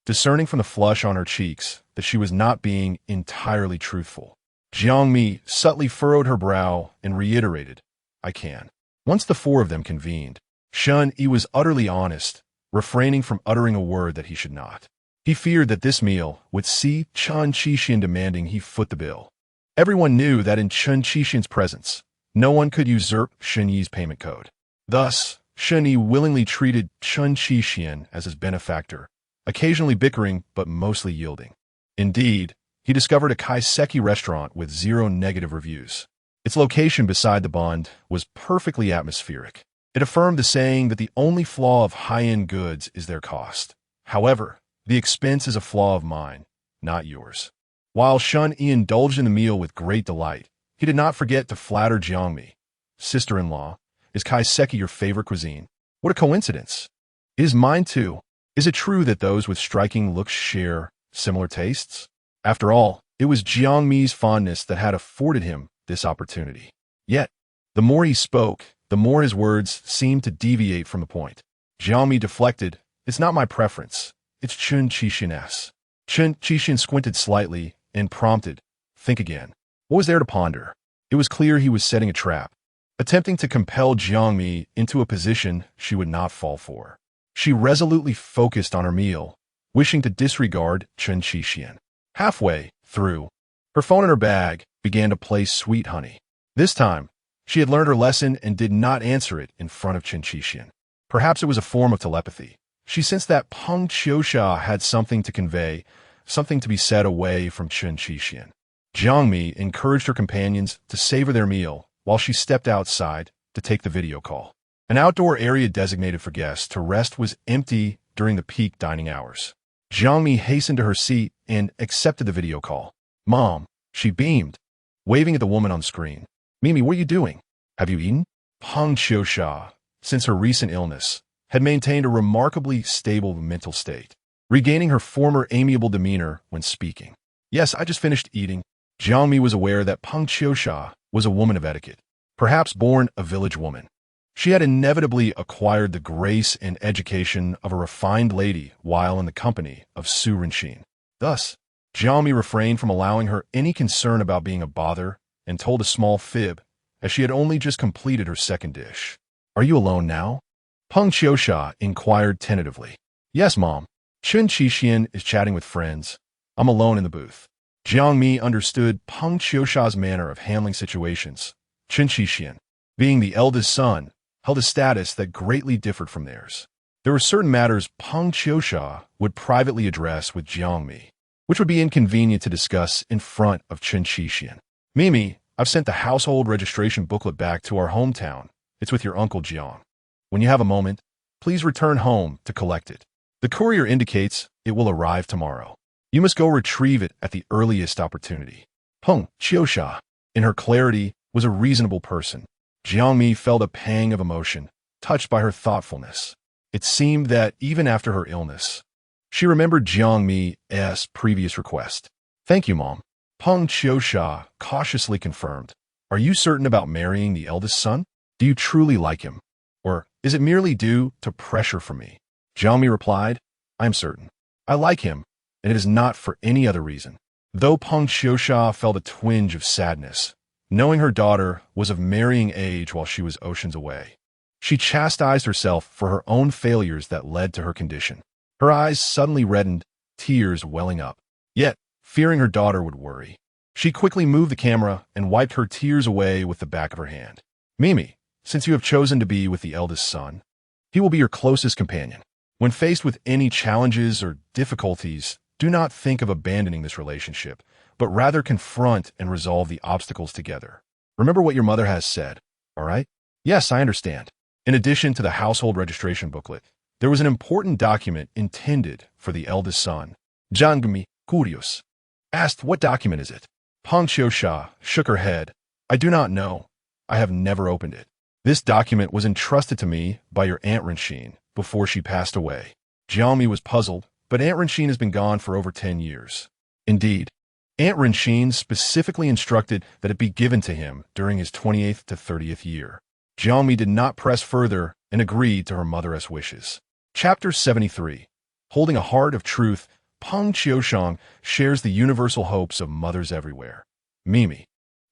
discerning from the flush on her cheeks that she was not being entirely truthful. Jiang Mi subtly furrowed her brow and reiterated, I can. Once the four of them convened, Shen Yi was utterly honest, refraining from uttering a word that he should not. He feared that this meal would see Chen Qixian demanding he foot the bill. Everyone knew that in Chen Qixian's presence, no one could usurp Shen Yi's payment code. Thus, Shen Yi willingly treated Chen Qixian as his benefactor, occasionally bickering but mostly yielding. Indeed, he discovered a kaiseki restaurant with 0 negative reviews. Its location beside the bund was perfectly atmospheric. It affirmed the saying that the only flaw of high-end goods is their cost. However, the expense is a flaw of mine, not yours. While Shen Yi indulged in the meal with great delight, he did not forget to flatter Jiang Mi. Sister-in-law, is kaiseki your favorite cuisine? What a coincidence. It is mine too. Is it true that those with striking looks share similar tastes? After all, it was Jiang Mi's fondness that had afforded him this opportunity. Yet, the more he spoke, the more his words seemed to deviate from the point. Jiang Mi deflected, It's not my preference. It's Chen Qixian's. Chen Qixian squinted slightly and prompted, Think again. What was there to ponder? It was clear he was setting a trap. attempting to compel Jiang Mi into a position she would not fall for. She resolutely focused on her meal, wishing to disregard Chen Qixian. Halfway through, her phone in her bag began to play Sweet Honey. This time, she had learned her lesson and did not answer it in front of Chen Qixian. Perhaps it was a form of telepathy. She sensed that Peng Qiusha had something to convey, something to be said away from Chen Qixian. Jiang Mi encouraged her companions to savor their meal while she stepped outside to take the video call. An outdoor area designated for guests to rest was empty during the peak dining hours. Jiang Mi hastened to her seat and accepted the video call. "Mom," she beamed, waving at the woman on screen. "Mimi, what are you doing? Have you eaten?" Peng Qiusha, since her recent illness, had maintained a remarkably stable mental state, regaining her former amiable demeanor when speaking. "Yes, I just finished eating." Jiang Mi was aware that Peng Qiusha was a woman of etiquette, perhaps born a village woman. She had inevitably acquired the grace and education of a refined lady while in the company of Su Renxin. Thus, Jiang Mi refrained from allowing her any concern about being a bother and told a small fib, as she had only just completed her second dish. "Are you alone now?" Peng Qiusha inquired tentatively. "Yes, Mom. Chen Qixian is chatting with friends. I'm alone in the booth." Jiang Mi understood Peng Qiusha's manner of handling situations. Chen Qixian, being the eldest son, held a status that greatly differed from theirs. There were certain matters Peng Qiusha would privately address with Jiang Mi, which would be inconvenient to discuss in front of Chen Qixian. "Mimi, I've sent the household registration booklet back to our hometown. It's with your uncle Jiang. When you have a moment, please return home to collect it. The courier indicates it will arrive tomorrow. You must go retrieve it at the earliest opportunity." Peng Qiusha, in her clarity, was a reasonable person. Jiang Mi felt a pang of emotion, touched by her thoughtfulness. It seemed that even after her illness, she remembered Jiang Mi's previous request. "Thank you, Mom." Peng Qiusha cautiously confirmed. "Are you certain about marrying the eldest son? Do you truly like him? Or is it merely due to pressure from me?" Jiang Mi replied, "I am certain. I like him, and it is not for any other reason." Though Peng Qiusha felt a twinge of sadness, knowing her daughter was of marrying age while she was oceans away, she chastised herself for her own failures that led to her condition. Her eyes suddenly reddened, tears welling up. Yet, fearing her daughter would worry, she quickly moved the camera and wiped her tears away with the back of her hand. "Mimi, since you have chosen to be with the eldest son, he will be your closest companion. When faced with any challenges or difficulties, do not think of abandoning this relationship, but rather confront and resolve the obstacles together. Remember what your mother has said, all right?" "Yes, I understand." In addition to the household registration booklet, there was an important document intended for the eldest son. Jiang Mi, curious, asked, "What document is it?" Peng Qiusha shook her head. "I do not know. I have never opened it. This document was entrusted to me by your Aunt Renxin before she passed away." Jiang Mi was puzzled, but Aunt Renxin has been gone for over 10 years. Indeed, Aunt Renxin specifically instructed that it be given to him during his 28th to 30th year. Jiang Mi did not press further and agreed to her mother's wishes. Chapter 73. Holding a heart of truth, Peng Qiusha shares the universal hopes of mothers everywhere. "Mimi,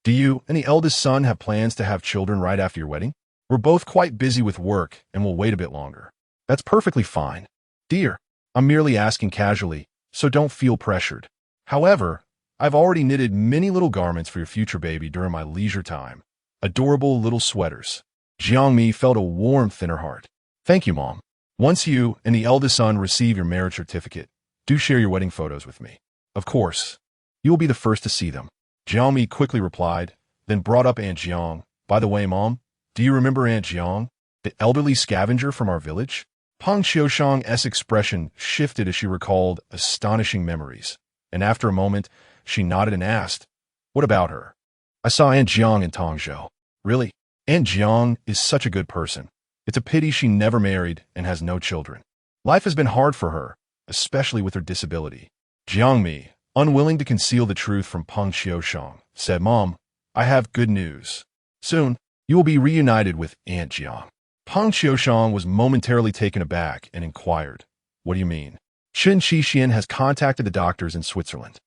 do you and the eldest son have plans to have children right after your wedding? We're both quite busy with work and will wait a bit longer." "That's perfectly fine. Dear, I'm merely asking casually, so don't feel pressured. However, I've already knitted many little garments for your future baby during my leisure time. Adorable little sweaters." Jiang Mi felt a warmth in her heart. "Thank you, Mom. Once you and the eldest son receive your marriage certificate, do share your wedding photos with me. Of course, you will be the first to see them." Jiang Mi quickly replied, then brought up Aunt Jiang. "By the way, Mom, do you remember Aunt Jiang, the elderly scavenger from our village?" Peng Qiusha's expression shifted as she recalled astonishing memories, and after a moment, she nodded and asked, "What about her?" "I saw Aunt Jiang in Tongzhou." "Really? Aunt Jiang is such a good person. It's a pity she never married and has no children. Life has been hard for her, especially with her disability." Jiang Mi, unwilling to conceal the truth from Peng Qiusha, said, "Mom, I have good news. Soon, you will be reunited with Aunt Jiang." Peng Qiusha was momentarily taken aback and inquired, "What do you mean?" "Chen Qixian has contacted the doctors in Switzerland.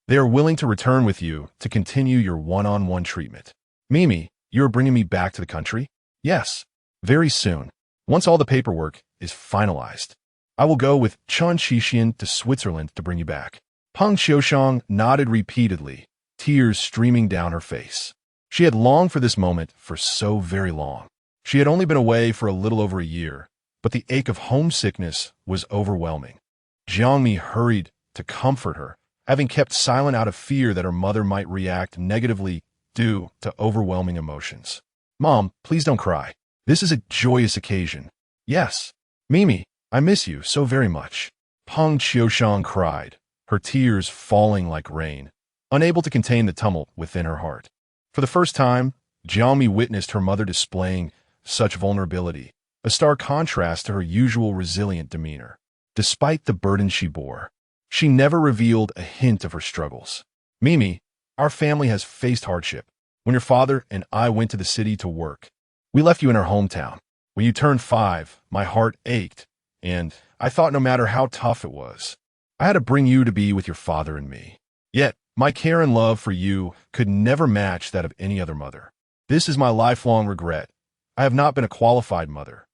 They are willing to return with you to continue your one-on-one treatment." "Mimi, You're bringing me back to the country? Yes, very soon. Once all the paperwork is finalized, I will go with Chen Shixian to Switzerland to bring you back. Peng Xiushang nodded repeatedly, tears streaming down her face. She had longed for this moment for so very long. She had only been away for a little over a year, but the ache of homesickness was overwhelming. Jiang Mi hurried to comfort her, having kept silent out of fear that her mother might react negatively due to overwhelming emotions. Mom, please don't cry. This is a joyous occasion. Yes. Mimi, I miss you so very much. Peng Xiushang cried, her tears falling like rain, unable to contain the tumult within her heart. For the first time, Jiang Mi witnessed her mother displaying such vulnerability, a stark contrast to her usual resilient demeanor. Despite the burden she bore, she never revealed a hint of her struggles. Mimi, our family has faced hardship. When your father and I went to the city to work, we left you in our hometown. When you turned 5, my heart ached, and I thought no matter how tough it was, I had to bring you to be with your father and me. Yet, my care and love for you could never match that of any other mother. This is my lifelong regret. I have not been a qualified mother.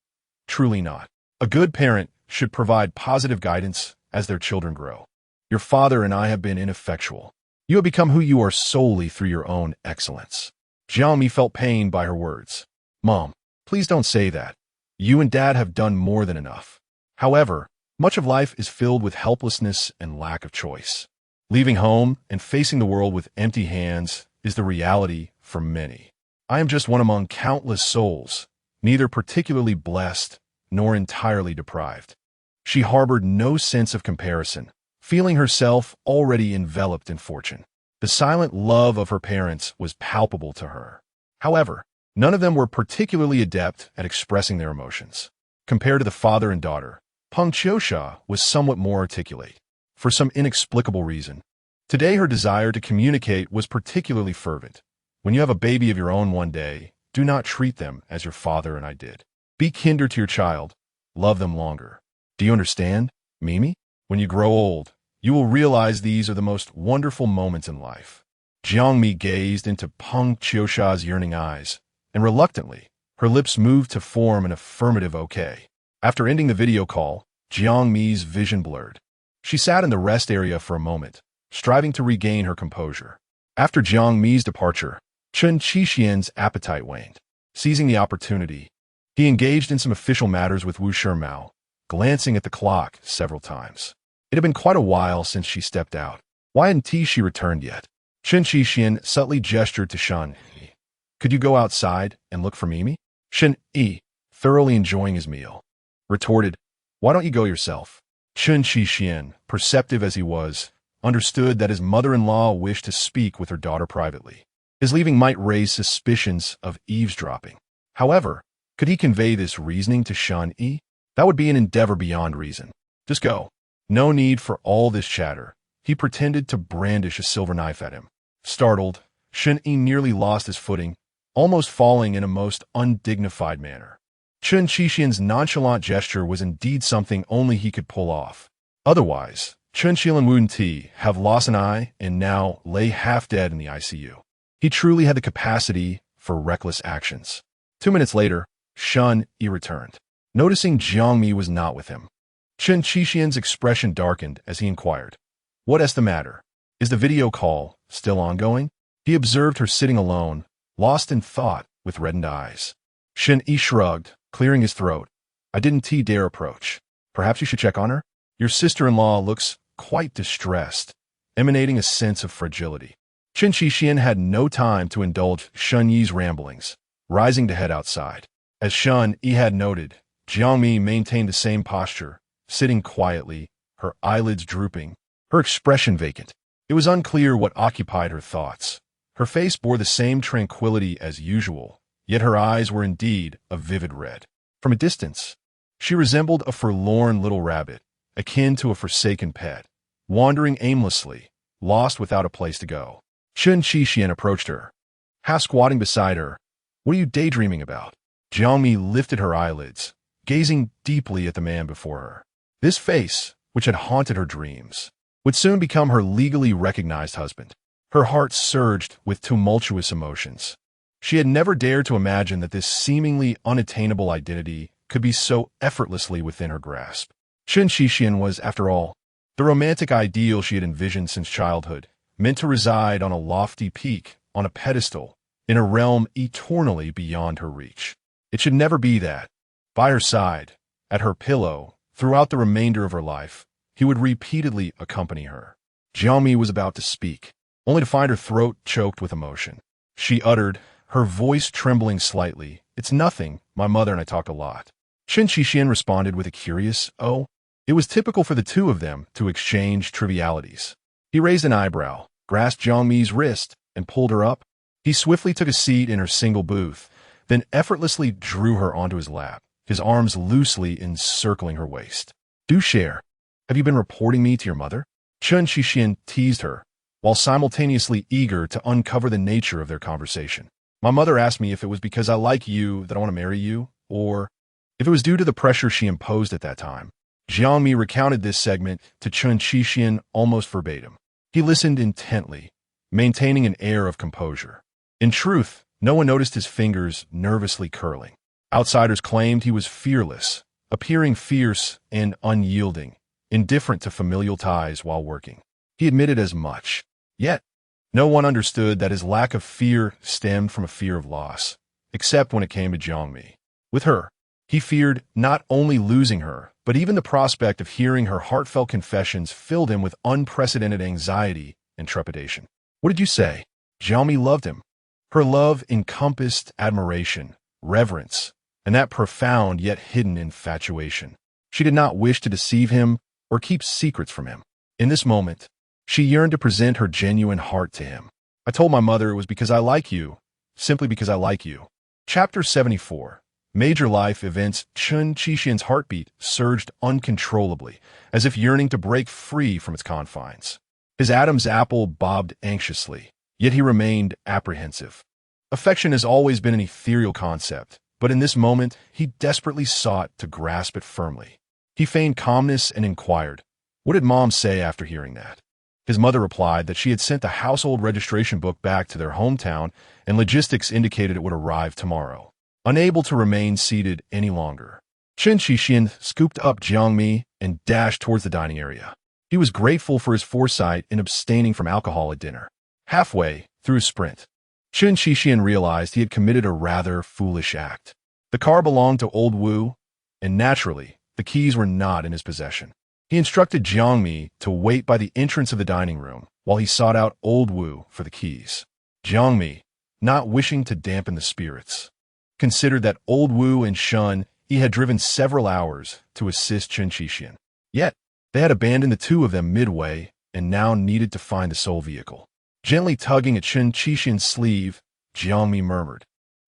Truly not. A good parent should provide positive guidance as their children grow. Your father and I have been ineffectual. You have become who you are solely through your own excellence. Jiang Mi felt pain by her words. Mom, please don't say that. You and Dad have done more than enough. However, much of life is filled with helplessness and lack of choice. Leaving home and facing the world with empty hands is the reality for many. I am just one among countless souls, neither particularly blessed nor entirely deprived. She harbored no sense of comparison, feeling herself already enveloped in fortune. The silent love of her parents was palpable to her. However, none of them were particularly adept at expressing their emotions. Compared to the father and daughter, Peng Qiusha was somewhat more articulate, for some inexplicable reason. Today her desire to communicate was particularly fervent. When you have a baby of your own one day, do not treat them as your father and I did. Be kinder to your child. Love them longer. Do you understand, Mimi? When you grow old, you will realize these are the most wonderful moments in life. Jiang Mi gazed into Peng Qiusha's yearning eyes, and reluctantly, her lips moved to form an affirmative okay. After ending the video call, Jiang Mi's vision blurred. She sat in the rest area for a moment, striving to regain her composure. After Jiang Mi's departure, Chen Qixian's appetite waned. Seizing the opportunity, he engaged in some official matters with Wu Shimao, glancing at the clock several times. It had been quite a while since she stepped out. Why hadn't she returned yet? Chen Qixian subtly gestured to Shen Yi. Could you go outside and look for Mimi? Shen Yi, thoroughly enjoying his meal, retorted, why don't you go yourself? Chen Qixian, perceptive as he was, understood that his mother-in-law wished to speak with her daughter privately. His leaving might raise suspicions of eavesdropping. However, could he convey this reasoning to Shen Yi? That would be an endeavor beyond reason. Just go. No need for all this chatter. He pretended to brandish a silver knife at him. Startled, Shen Yi nearly lost his footing, almost falling in a most undignified manner. Chen Qixian's nonchalant gesture was indeed something only he could pull off. Otherwise, Chen Qian and Wu Ti have lost an eye and now lay half dead in the ICU. He truly had the capacity for reckless actions. 2 minutes later, Shen Yi returned. Noticing Jiang Mi was not with him, Chen Qixian's expression darkened as he inquired, what is the matter? Is the video call still ongoing? He observed her sitting alone, lost in thought with reddened eyes. Shen Yi shrugged, clearing his throat. I didn't dare approach. Perhaps you should check on her? Your sister-in-law looks quite distressed, emanating a sense of fragility. Chen Qixian had no time to indulge Shen Yi's ramblings, rising to head outside. As Shen Yi had noted, Jiang Mi maintained the same posture, sitting quietly, her eyelids drooping, her expression vacant. It was unclear what occupied her thoughts. Her face bore the same tranquility as usual, yet her eyes were indeed a vivid red. From a distance, she resembled a forlorn little rabbit, akin to a forsaken pet, wandering aimlessly, lost without a place to go. Chen Qixian approached her, half squatting beside her. What are you daydreaming about? Jiang Mi lifted her eyelids, gazing deeply at the man before her. This face, which had haunted her dreams, would soon become her legally recognized husband. Her heart surged with tumultuous emotions. She had never dared to imagine that this seemingly unattainable identity could be so effortlessly within her grasp. Chen Shixian was, after all, the romantic ideal she had envisioned since childhood, meant to reside on a lofty peak, on a pedestal, in a realm eternally beyond her reach. It should never be that. By her side, at her pillow, throughout the remainder of her life, he would repeatedly accompany her. Jiang Mi was about to speak, only to find her throat choked with emotion. She uttered, her voice trembling slightly, "It's nothing, my mother and I talked a lot." Chen Shixian responded with a curious, "Oh." It was typical for the two of them to exchange trivialities. He raised an eyebrow, grasped Jiang Mi's wrist, and pulled her up. He swiftly took a seat in her single booth, then effortlessly drew her onto his lap, his arms loosely encircling her waist. "Do share. Have you been reporting me to your mother?" Chen Shixian teased her, while simultaneously eager to uncover the nature of their conversation. "My mother asked me if it was because I like you that I want to marry you, or if it was due to the pressure she imposed at that time." Jiang Mi recounted this segment to Chen Shixian almost verbatim. He listened intently, maintaining an air of composure. In truth, no one noticed his fingers nervously curling. Outsiders claimed he was fearless, appearing fierce and unyielding, indifferent to familial ties while working. He admitted as much. Yet, no one understood that his lack of fear stemmed from a fear of loss, except when it came to Jiang Mi. With her, he feared not only losing her, but even the prospect of hearing her heartfelt confessions filled him with unprecedented anxiety and trepidation. "What did you say?" Jiang Mi loved him. Her love encompassed admiration, reverence, and that profound yet hidden infatuation. She did not wish to deceive him or keep secrets from him. In this moment, she yearned to present her genuine heart to him. "I told my mother it was because I like you, simply because I like you." Chapter 74. Major life events. Chen Shixian's heartbeat surged uncontrollably, as if yearning to break free from its confines. His Adam's apple bobbed anxiously, yet he remained apprehensive. Affection has always been an ethereal concept, but in this moment, he desperately sought to grasp it firmly. He feigned calmness and inquired, "What did Mom say after hearing that?" His mother replied that she had sent the household registration book back to their hometown, and logistics indicated it would arrive tomorrow. Unable to remain seated any longer, Chen Shixian scooped up Jiang Mi and dashed towards the dining area. He was grateful for his foresight in abstaining from alcohol at dinner. Halfway through his sprint, Chen Shixian realized he had committed a rather foolish act. The car belonged to Old Wu, and naturally, the keys were not in his possession. He instructed Jiang Mi to wait by the entrance of the dining room while he sought out Old Wu for the keys. Jiang Mi, not wishing to dampen the spirits, considered that Old Wu and Shun he had driven several hours to assist Chen Shixian. Yet, they had abandoned the two of them midway and now needed to find the sole vehicle. Gently tugging at Chen Shixian's sleeve, Jiang Mi murmured,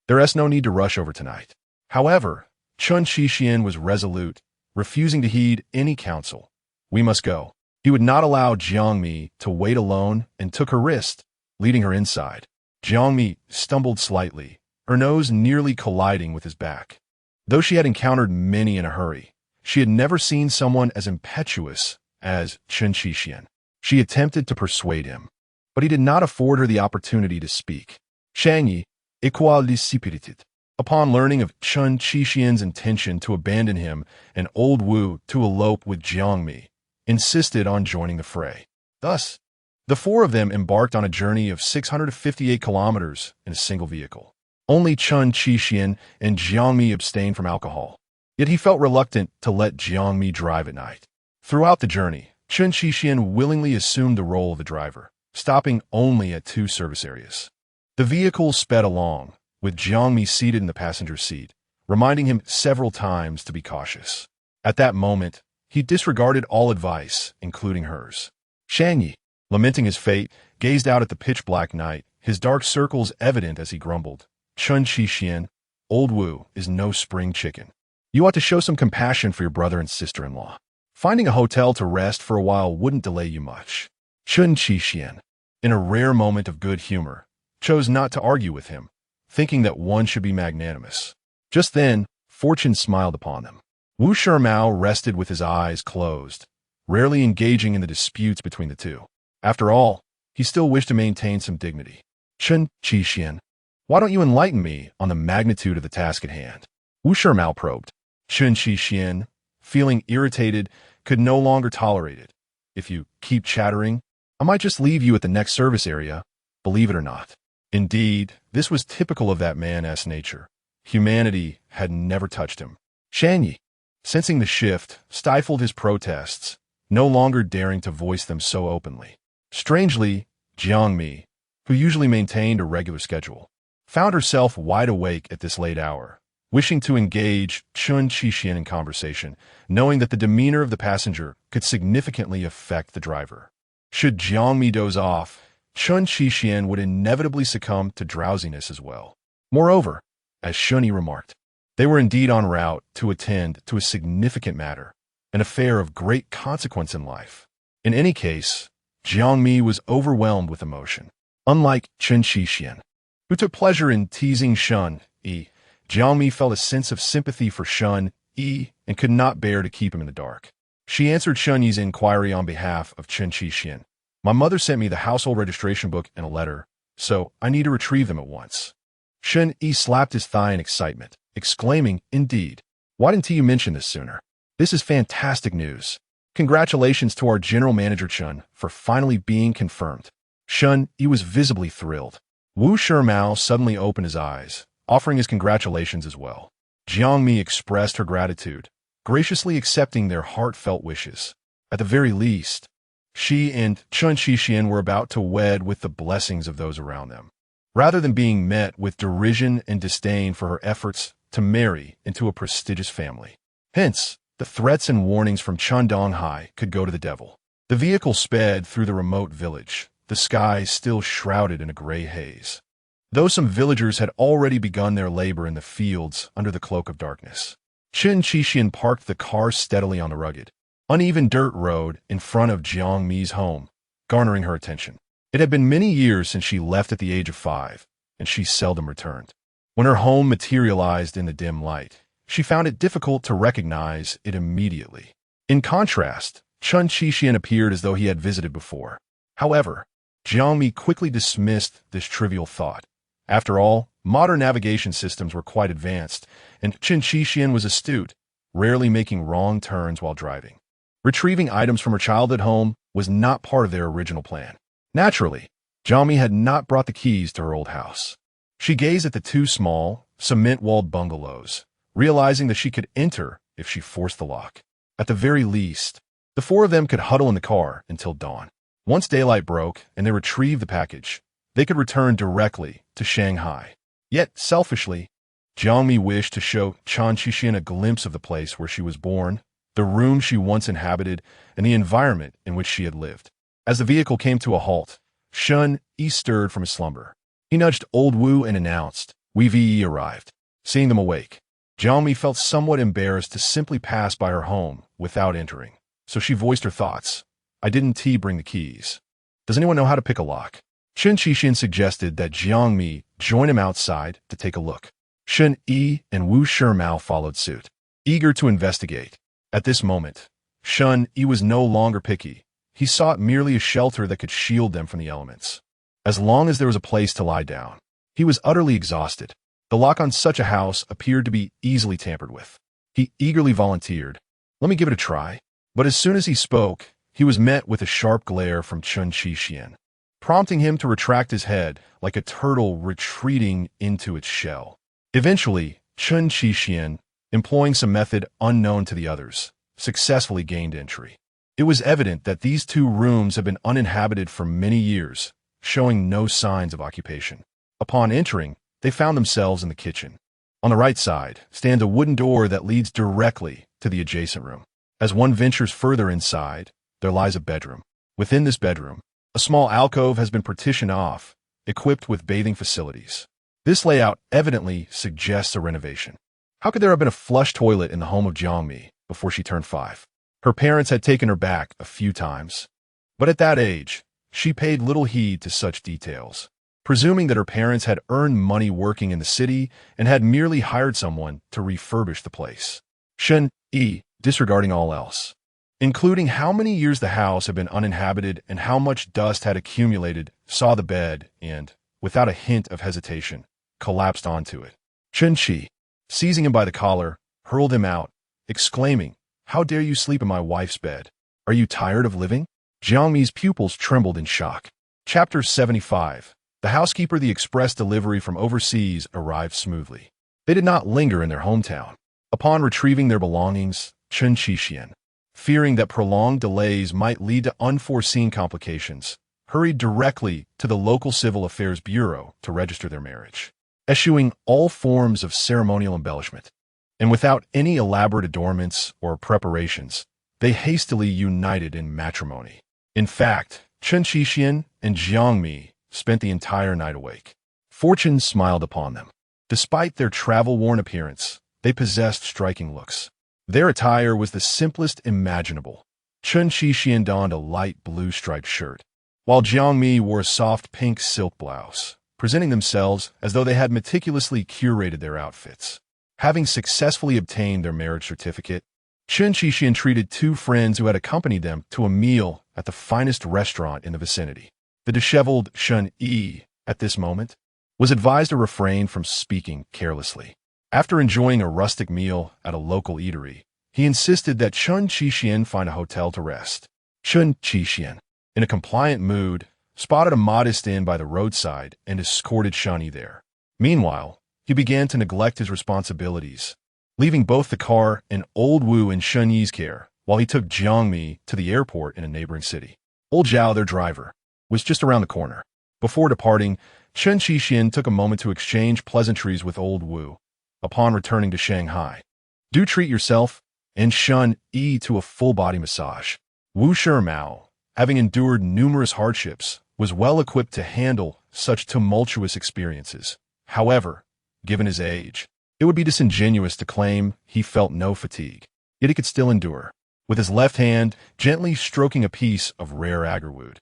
"There is no need to rush over tonight." However, Chen Shixian was resolute, refusing to heed any counsel. "We must go." He would not allow Jiang Mi to wait alone and took her wrist, leading her inside. Jiang Mi stumbled slightly, her nose nearly colliding with his back. Though she had encountered many in a hurry, she had never seen someone as impetuous as Chen Shixian. She attempted to persuade him, but he did not afford her the opportunity to speak. Shangyi, equally spirited. Upon learning of Chen Shixian's intention to abandon him and Old Wu to elope with Jiang Mi, insisted on joining the fray. Thus, the four of them embarked on a journey of 658 kilometers in a single vehicle. Only Chen Shixian and Jiang Mi abstained from alcohol, yet he felt reluctant to let Jiang Mi drive at night. Throughout the journey, Chen Shixian willingly assumed the role of the driver, stopping only at 2 service areas. The vehicle sped along, with Jiang Mi seated in the passenger seat, reminding him several times to be cautious. At that moment, he disregarded all advice, including hers. Shangyi, lamenting his fate, gazed out at the pitch-black night, his dark circles evident as he grumbled, "Chen Shixian, Old Wu is no spring chicken. You ought to show some compassion for your brother and sister-in-law. Finding a hotel to rest for a while wouldn't delay you much." Chen Shixian, in a rare moment of good humor, chose not to argue with him, thinking that one should be magnanimous. Just then, fortune smiled upon them. Wu Shimao rested with his eyes closed, rarely engaging in the disputes between the two. After all, he still wished to maintain some dignity. "Chen Shixian, Why don't you enlighten me on the magnitude of the task at hand? Wu Shimao probed. Chen Xixian, feeling irritated, could no longer tolerate it. If you keep chattering, I might just leave you at the next service area, believe it or not. Indeed, this was typical of that man's nature. Humanity had never touched him. Shan Yi, sensing the shift, stifled his protests, no longer daring to voice them so openly. Strangely, Jiang Mi, who usually maintained a regular schedule, found herself wide awake at this late hour, wishing to engage Chen Xixian in conversation, knowing that the demeanor of the passenger could significantly affect the driver. Should Jiang Mi doze off, Chen Xixian would inevitably succumb to drowsiness as well. Moreover, as Shun Yi remarked, they were indeed en route to attend to a significant matter, an affair of great consequence in life. In any case, Jiang Mi was overwhelmed with emotion. Unlike Chen Xixian, who took pleasure in teasing Shun Yi, Jiang Mi felt a sense of sympathy for Shun Yi and could not bear to keep him in the dark. She answered Shun Yi's inquiry on behalf of Chen Xixian. My mother sent me the household registration book and a letter, so I need to retrieve them at once. Shun Yi slapped his thigh in excitement, exclaiming, Indeed. Why didn't you mention this sooner? This is fantastic news. Congratulations to our general manager Chen for finally being confirmed. Shun Yi was visibly thrilled. Wu Shimao suddenly opened his eyes, offering his congratulations as well. Jiang Mi expressed her gratitude, graciously accepting their heartfelt wishes. At the very least, she and Chen Xixian were about to wed with the blessings of those around them, rather than being met with derision and disdain for her efforts to marry into a prestigious family. Hence, the threats and warnings from Chandonghai could go to the devil. The vehicle sped through the remote village, the sky still shrouded in a gray haze, though some villagers had already begun their labor in the fields under the cloak of darkness. Chen Xixian parked the car steadily on the rugged, uneven dirt road in front of Jiang Mi's home, garnering her attention. It had been many years since she left at the age of 5, and she seldom returned. When her home materialized in the dim light, she found it difficult to recognize it immediately. In contrast, Chen Xixian appeared as though he had visited before. However, Jiang Mi quickly dismissed this trivial thought. After all, modern navigation systems were quite advanced, and Chen Xixian was astute, rarely making wrong turns while driving. Retrieving items from her childhood home was not part of their original plan. Naturally, Jiang Mi had not brought the keys to her old house. She gazed at the 2 small, cement-walled bungalows, realizing that she could enter if she forced the lock. At the very least, the 4 of them could huddle in the car until dawn. Once daylight broke and they retrieved the package, they could return directly to Shanghai. Yet, selfishly, Jiang Mi wished to show Chen Xixian a glimpse of the place where she was born, the room she once inhabited, and the environment in which she had lived. As the vehicle came to a halt, Shun Yi stirred from his slumber. He nudged old Wu and announced, Wei Vi arrived. Seeing them awake, Jiang Mi felt somewhat embarrassed to simply pass by her home without entering, so she voiced her thoughts. I didn't bring the keys. Does anyone know how to pick a lock? Chen Xixian suggested that Jiang Mi join him outside to take a look. Shun Yi and Wu Shimao followed suit, eager to investigate. At this moment, Shun Yi was no longer picky. He sought merely a shelter that could shield them from the elements. As long as there was a place to lie down, he was utterly exhausted. The lock on such a house appeared to be easily tampered with. He eagerly volunteered, Let me give it a try. But as soon as he spoke, he was met with a sharp glare from Chen Xixian, prompting him to retract his head like a turtle retreating into its shell. Eventually, Chen Xixian, employing some method unknown to the others, successfully gained entry. It was evident that these 2 rooms had been uninhabited for many years, showing no signs of occupation. Upon entering, they found themselves in the kitchen. On the right side stands a wooden door that leads directly to the adjacent room. As one ventures further inside, there lies a bedroom. Within this bedroom, a small alcove has been partitioned off, equipped with bathing facilities. This layout evidently suggests a renovation. How could there have been a flush toilet in the home of Jiang Mi before she turned 5? Her parents had taken her back a few times, but at that age, she paid little heed to such details, presuming that her parents had earned money working in the city and had merely hired someone to refurbish the place. Shen Yi, disregarding all else, including how many years the house had been uninhabited and how much dust had accumulated, saw the bed and, without a hint of hesitation, collapsed onto it. Chen, seizing him by the collar, hurled him out, exclaiming, "How dare you sleep in my wife's bed? Are you tired of living?" Jiang Mi's pupils trembled in shock. Chapter 75. The housekeeper. The express delivery from overseas arrived smoothly. They did not linger in their hometown. Upon retrieving their belongings, Chen, fearing that prolonged delays might lead to unforeseen complications, hurried directly to the local civil affairs bureau to register their marriage, eschewing all forms of ceremonial embellishment. And without any elaborate adornments or preparations, they hastily united in matrimony. In fact, Chen and Jiang Mi spent the entire night awake. Fortune smiled upon them. Despite their travel-worn appearance, they possessed striking looks. Their attire was the simplest imaginable. Chen donned a light blue striped shirt, while Jiang Mi wore a soft pink silk blouse, presenting themselves as though they had meticulously curated their outfits. Having successfully obtained their marriage certificate, Chen treated two friends who had accompanied them to a meal at the finest restaurant in the vicinity. The disheveled Chen, at this moment, was advised to refrain from speaking carelessly. After enjoying a rustic meal at a local eatery, he insisted that Chen find a hotel to rest. Chen, in a compliant mood, spotted a modest inn by the roadside and escorted Chen there. Meanwhile, he began to neglect his responsibilities, leaving both the car and Old Wu in Chen Yi's care, while he took Jiang Mi to the airport in a neighboring city. Old Zhao, their driver, was just around the corner. Before departing, Chen took a moment to exchange pleasantries with Old Wu. Upon returning to Shanghai, "Do treat yourself," and Chen to a full-body massage. Wu Shimao, having endured numerous hardships, was well equipped to handle such tumultuous experiences. However, given his age, it would be disingenuous to claim he felt no fatigue. Yet he could still endure. With his left hand gently stroking a piece of rare agarwood,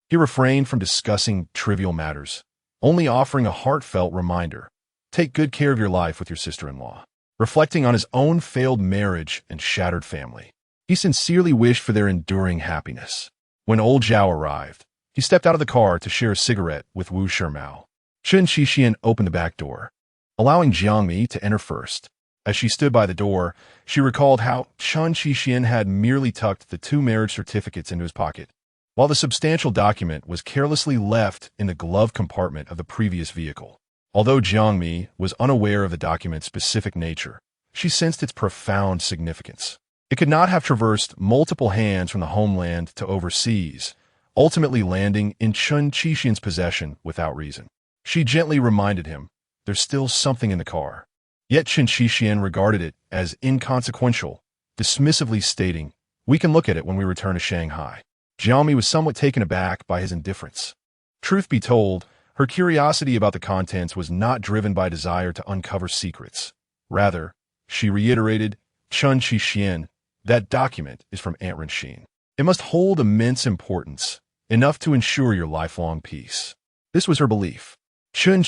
he refrained from discussing trivial matters, only offering a heartfelt reminder: take good care of your life with your sister-in-law. Reflecting on his own failed marriage and shattered family, he sincerely wished for their enduring happiness. When Old Zhao arrived, he stepped out of the car to share a cigarette with Wu Shimao. Chen opened the back door, allowing Jiang Mi to enter first. As she stood by the door, she recalled how Chen had merely tucked the two marriage certificates into his pocket, while the substantial document was carelessly left in the glove compartment of the previous vehicle. Although Jiang Mi was unaware of the document's specific nature, she sensed its profound significance. It could not have traversed multiple hands from the homeland to overseas, ultimately landing in Chen possession without reason. She gently reminded him, "There's still something in the car." Yet Chen regarded it as inconsequential, dismissively stating, "We can look at it when we return to Shanghai." Jiang Mi was somewhat taken aback by his indifference. Truth be told, her curiosity about the contents was not driven by desire to uncover secrets. Rather, she reiterated, "Chen that document is from Aunt Ren. It must hold immense importance, enough to ensure your lifelong peace." This was her belief. Chen,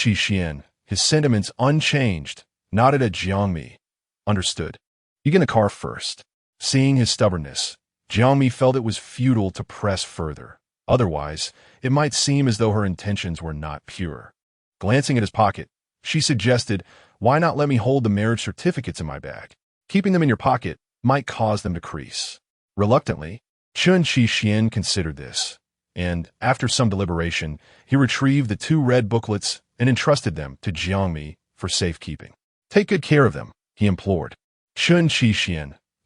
his sentiments unchanged, nodded at Jiang Mi. "Understood. You get in the car first." Seeing his stubbornness, Jiang Mi felt it was futile to press further. Otherwise, it might seem as though her intentions were not pure. Glancing at his pocket, she suggested, "Why not let me hold the marriage certificates in my bag? Keeping them in your pocket might cause them to crease." Reluctantly, Chen considered this, and after some deliberation, he retrieved the two red booklets and entrusted them to Jiang Mi for safekeeping. "Take good care of them," he implored. Chen,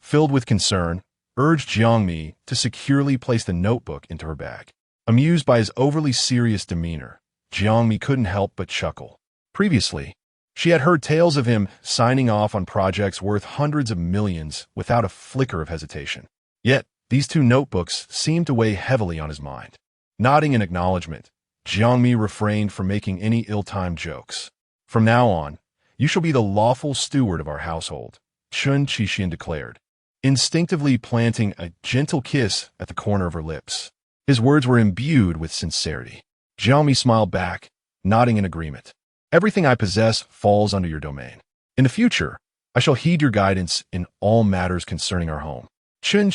filled with concern, urged Jiang Mi to securely place the notebook into her bag. Amused by his overly serious demeanor, Jiang Mi couldn't help but chuckle. Previously, she had heard tales of him signing off on projects worth hundreds of millions without a flicker of hesitation. Yet, these two notebooks seemed to weigh heavily on his mind. Nodding in acknowledgement, Jiang Mi refrained from making any ill-timed jokes. "From now on, you shall be the lawful steward of our household," Chen declared, instinctively planting a gentle kiss at the corner of her lips. His words were imbued with sincerity. Jiang Mi smiled back, nodding in agreement. "Everything I possess falls under your domain. In the future, I shall heed your guidance in all matters concerning our home." Chen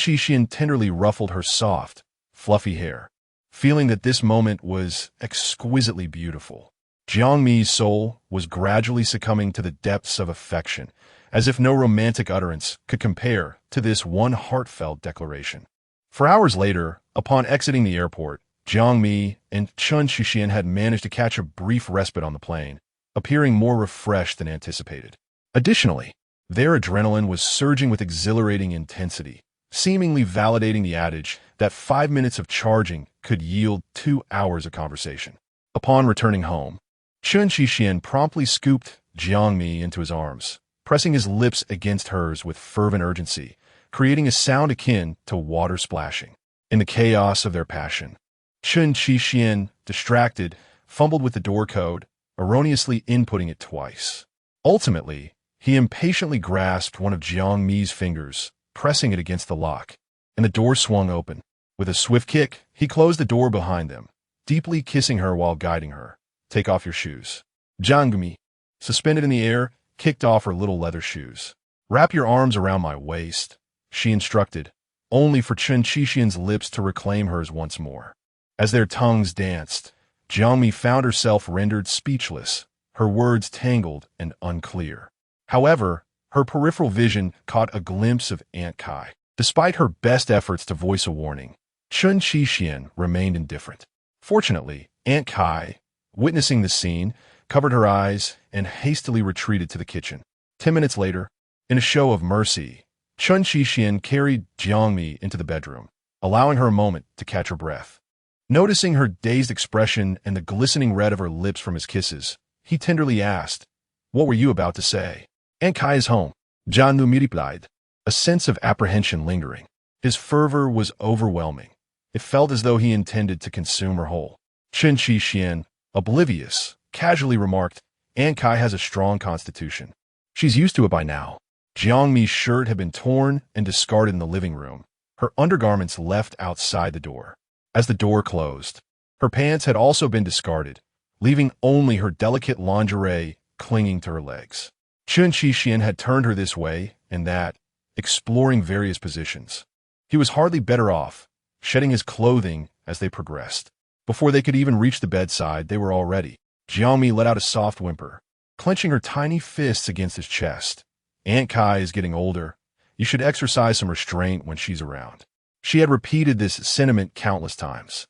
tenderly ruffled her soft, fluffy hair, feeling that this moment was exquisitely beautiful. Jiang Mi's soul was gradually succumbing to the depths of affection, as if no romantic utterance could compare to this one heartfelt declaration. For hours later, upon exiting the airport, Jiang Mi and Chen Shixian had managed to catch a brief respite on the plane, appearing more refreshed than anticipated. Additionally, their adrenaline was surging with exhilarating intensity, seemingly validating the adage that 5 minutes of charging could yield 2 hours of conversation. Upon returning home, Chen Shixian promptly scooped Jiang Mi into his arms, pressing his lips against hers with fervent urgency, creating a sound akin to water splashing. In the chaos of their passion, Chen Shixian, distracted, fumbled with the door code, erroneously inputting it twice. Ultimately, he impatiently grasped one of Jiang Mi's fingers, pressing it against the lock, and the door swung open. With a swift kick, he closed the door behind them, deeply kissing her while guiding her. "Take off your shoes." Jiang Mi, suspended in the air, kicked off her little leather shoes. "Wrap your arms around my waist," she instructed, only for Chen Shixian's lips to reclaim hers once more. As their tongues danced, Jiang Mi found herself rendered speechless, her words tangled and unclear. However, her peripheral vision caught a glimpse of Aunt Kai. Despite her best efforts to voice a warning, Chen Shixian remained indifferent. Fortunately, Aunt Kai, witnessing the scene, covered her eyes and hastily retreated to the kitchen. 10 minutes later, in a show of mercy, Chen Shixian carried Jiang Mi into the bedroom, allowing her a moment to catch her breath. Noticing her dazed expression and the glistening red of her lips from his kisses, he tenderly asked, "What were you about to say?" "Aunt Kai is home," Jiang Mi replied, a sense of apprehension lingering. His fervor was overwhelming. It felt as though he intended to consume her whole. Chen Shixian, oblivious, casually remarked, "Aunt Kai has a strong constitution. She's used to it by now." Jiang Mi's shirt had been torn and discarded in the living room, her undergarments left outside the door. As the door closed, her pants had also been discarded, leaving only her delicate lingerie clinging to her legs. Chen Shixian had turned her this way and that, exploring various positions. He was hardly better off, shedding his clothing as they progressed. Before they could even reach the bedside, they were all ready. Jiang Mi let out a soft whimper, clenching her tiny fists against his chest. "Aunt Kai is getting older. You should exercise some restraint when she's around." She had repeated this sentiment countless times.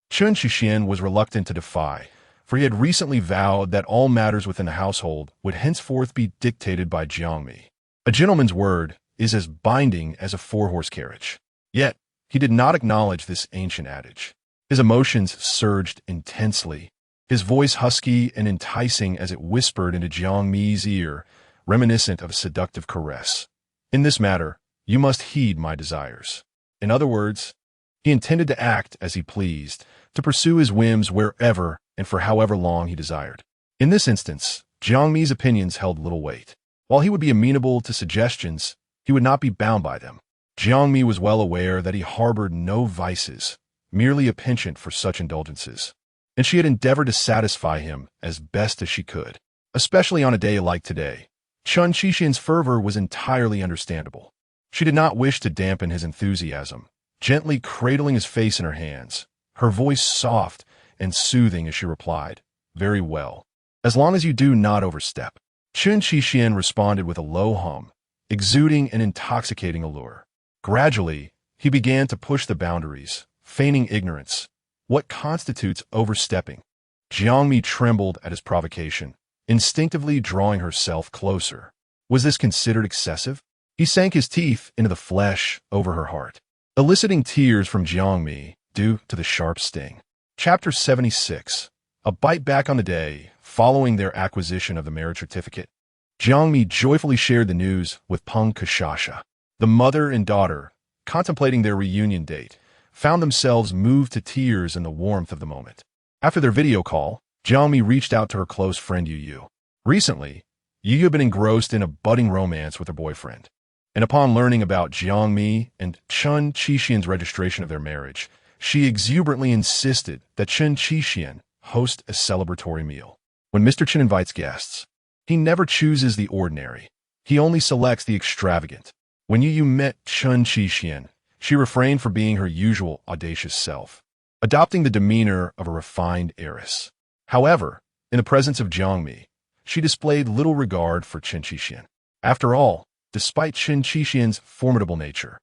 Chen Shixian was reluctant to defy, for he had recently vowed that all matters within the household would henceforth be dictated by Jiang Mi. A gentleman's word is as binding as a 4-horse carriage. Yet, he did not acknowledge this ancient adage. His emotions surged intensely, his voice husky and enticing as it whispered into Jiang Mi's ear, reminiscent of a seductive caress. "In this matter, you must heed my desires." In other words, he intended to act as he pleased, to pursue his whims wherever and for however long he desired. In this instance, Jiang Mi's opinions held little weight. While he would be amenable to suggestions, he would not be bound by them. Jiang Mi was well aware that he harbored no vices, merely a penchant for such indulgences, and she had endeavored to satisfy him as best as she could. Especially on a day like today, Chen Shixian's fervor was entirely understandable. She did not wish to dampen his enthusiasm, gently cradling his face in her hands, her voice soft and soothing as she replied, "Very well, as long as you do not overstep." Chen Shixian responded with a low hum, exuding an intoxicating allure. Gradually, he began to push the boundaries, feigning ignorance. What constitutes overstepping? Jiang Mi trembled at his provocation, instinctively drawing herself closer. Was this considered excessive? He sank his teeth into the flesh over her heart, eliciting tears from Jiang Mi due to the sharp sting. Chapter 76. A bite back on the day following their acquisition of the marriage certificate. Jiang Mi joyfully shared the news with Peng Kashasha. The mother and daughter, contemplating their reunion date, found themselves moved to tears in the warmth of the moment. After their video call, Jiang Mi reached out to her close friend Yu Yu. Recently, Yu Yu had been engrossed in a budding romance with her boyfriend, and upon learning about Jiang Mi and Chen Shixian's registration of their marriage, she exuberantly insisted that Chen Shixian host a celebratory meal. When Mr. Chen invites guests, he never chooses the ordinary. He only selects the extravagant. When Yu Yu met Chen Shixian, she refrained from being her usual audacious self, adopting the demeanor of a refined heiress. However, In the presence of Jiang Mi, she displayed little regard for Chen Qixian. After all, despite Chen Qixian's formidable nature,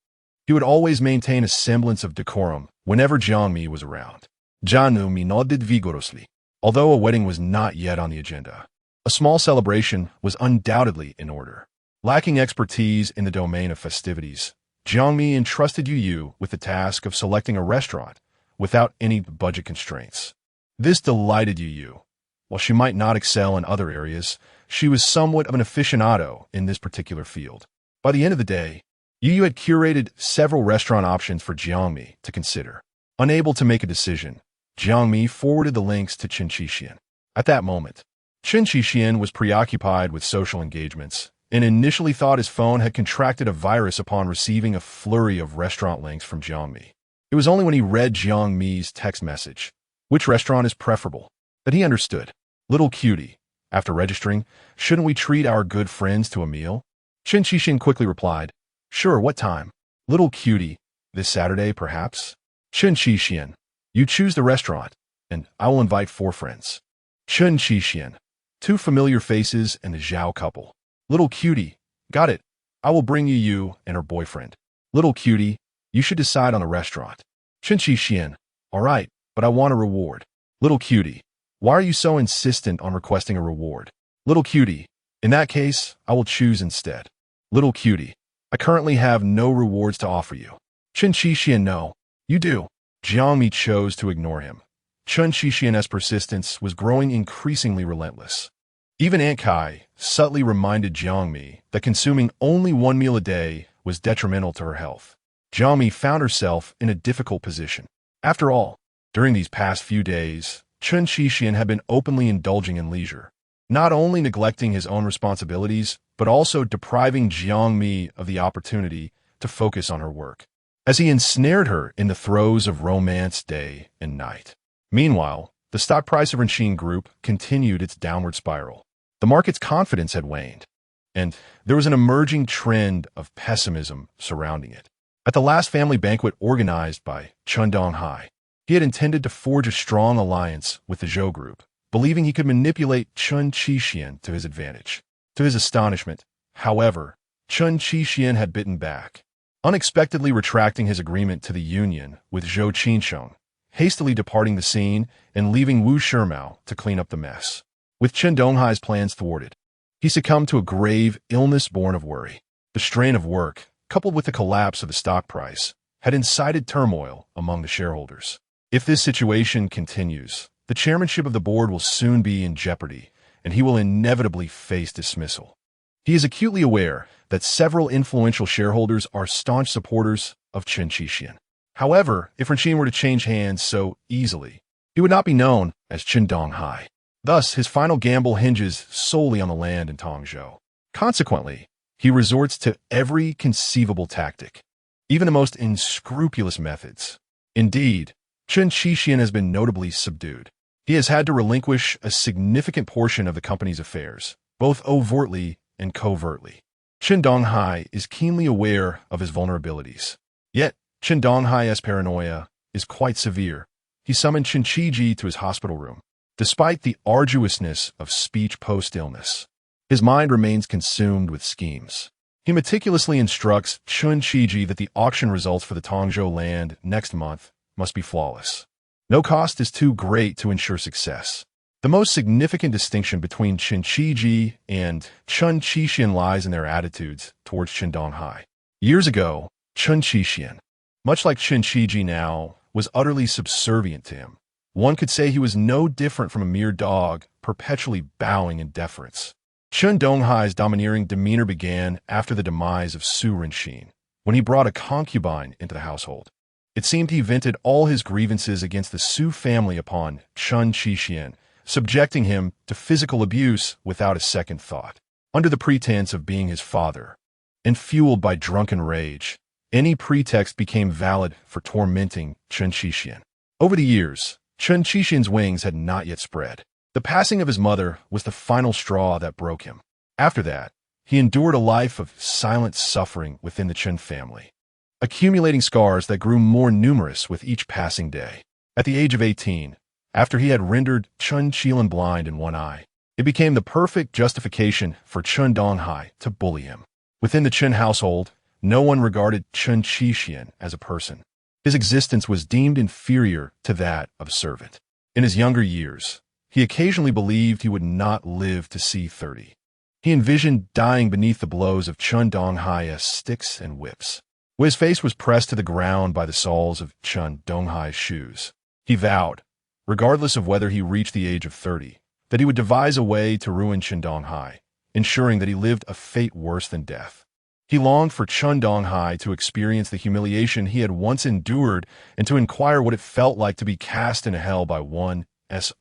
he would always maintain a semblance of decorum whenever Jiang Mi was around. Jiang Mi nodded vigorously. Although a wedding was not yet on the agenda, a small celebration was undoubtedly in order. Lacking expertise in the domain of festivities, Jiang Mi entrusted Yu with the task of selecting a restaurant without any budget constraints. This delighted Yu. While she might not excel in other areas, she was somewhat of an aficionado in this particular field. By the end of the day, Yu had curated several restaurant options for Jiang Mi to consider. Unable to make a decision, Jiang Mi forwarded the links to Chen Qixian. At that moment, Chen Qixian was preoccupied with social engagements and initially thought his phone had contracted a virus upon receiving a flurry of restaurant links from Jiang Mi. It was only when he read Jiang Mi's text message, "Which restaurant is preferable?" that he understood. "Little cutie, after registering, shouldn't we treat our good friends to a meal?" Chen Qixian quickly replied, "Sure, what time?" "Little cutie, this Saturday, perhaps?" Chen Qixian, "You choose the restaurant, and I will invite 4 friends." Chen Qixian, 2 familiar faces and the Zhao couple. "Little cutie, got it. I will bring you and her boyfriend." "Little cutie, you should decide on a restaurant." Chen Qixian, "All right, but I want a reward." "Little cutie, why are you so insistent on requesting a reward?" "Little cutie, in that case, I will choose instead." "Little cutie, I currently have no rewards to offer you." Chen Qixian, "No, you do." Jiang Mi chose to ignore him. Chen Qixian's persistence was growing increasingly relentless. Even Aunt Kai subtly reminded Jiang Mi that consuming only 1 meal a day was detrimental to her health. Jiang Mi found herself in a difficult position. After all, during these past few days, Chen Qixian had been openly indulging in leisure, not only neglecting his own responsibilities, but also depriving Jiang Mi of the opportunity to focus on her work, as he ensnared her in the throes of romance day and night. Meanwhile, the stock price of Ren Group continued its downward spiral. The market's confidence had waned, and there was an emerging trend of pessimism surrounding it. At the last family banquet organized by Chen Donghai, he had intended to forge a strong alliance with the Zhou Group, believing he could manipulate Chen Qixian to his advantage. To his astonishment, however, Chen Qixian had bitten back, unexpectedly retracting his agreement to the union with Zhou Qinsheng, hastily departing the scene and leaving Wu Shimao to clean up the mess. With Chen Donghai's plans thwarted, he succumbed to a grave illness born of worry. The strain of work, coupled with the collapse of the stock price, had incited turmoil among the shareholders. If this situation continues, the chairmanship of the board will soon be in jeopardy, and he will inevitably face dismissal. He is acutely aware that several influential shareholders are staunch supporters of Chen Qixian. However, if Ren were to change hands so easily, he would not be known as Chen Donghai. Thus, his final gamble hinges solely on the land in Tongzhou. Consequently, he resorts to every conceivable tactic, even the most unscrupulous methods. Indeed, Chen Qixian has been notably subdued. He has had to relinquish a significant portion of the company's affairs, both overtly and covertly. Chen Donghai is keenly aware of his vulnerabilities. Yet, Chen Donghai's paranoia is quite severe. He summoned Chen Qiji to his hospital room. Despite the arduousness of speech post-illness, his mind remains consumed with schemes. He meticulously instructs Chen Qiji that the auction results for the Tongzhou land next month must be flawless. No cost is too great to ensure success. The most significant distinction between Chen Qiji and Chen Qixian lies in their attitudes towards Chen Donghai. Years ago, Chen Qixian, much like Chen Qiji now, was utterly subservient to him. One could say he was no different from a mere dog, perpetually bowing in deference. Chen Donghai's domineering demeanor began after the demise of Su Renxin, when he brought a concubine into the household. It seemed he vented all his grievances against the Su family upon Chen Qixian, subjecting him to physical abuse without a second thought. Under the pretense of being his father, and fueled by drunken rage, any pretext became valid for tormenting Chen Qixian. Over the years, Chen Qixian's wings had not yet spread. The passing of his mother was the final straw that broke him. After that, he endured a life of silent suffering within the Chen family, accumulating scars that grew more numerous with each passing day. At the age of 18, after he had rendered Chen Qilan blind in one eye. It became the perfect justification for Chen Donghai to bully him. Within the Chen household, no one regarded Chen Qixian as a person. His existence was deemed inferior to that of a servant. In his younger years, he occasionally believed he would not live to see 30. He envisioned dying beneath the blows of Chen Donghai's sticks and whips. When his face was pressed to the ground by the soles of Chen Donghai's shoes, he vowed, regardless of whether he reached the age of 30, that he would devise a way to ruin Chen Donghai, ensuring that he lived a fate worse than death. He longed for Chen Donghai to experience the humiliation he had once endured and to inquire what it felt like to be cast into hell by one's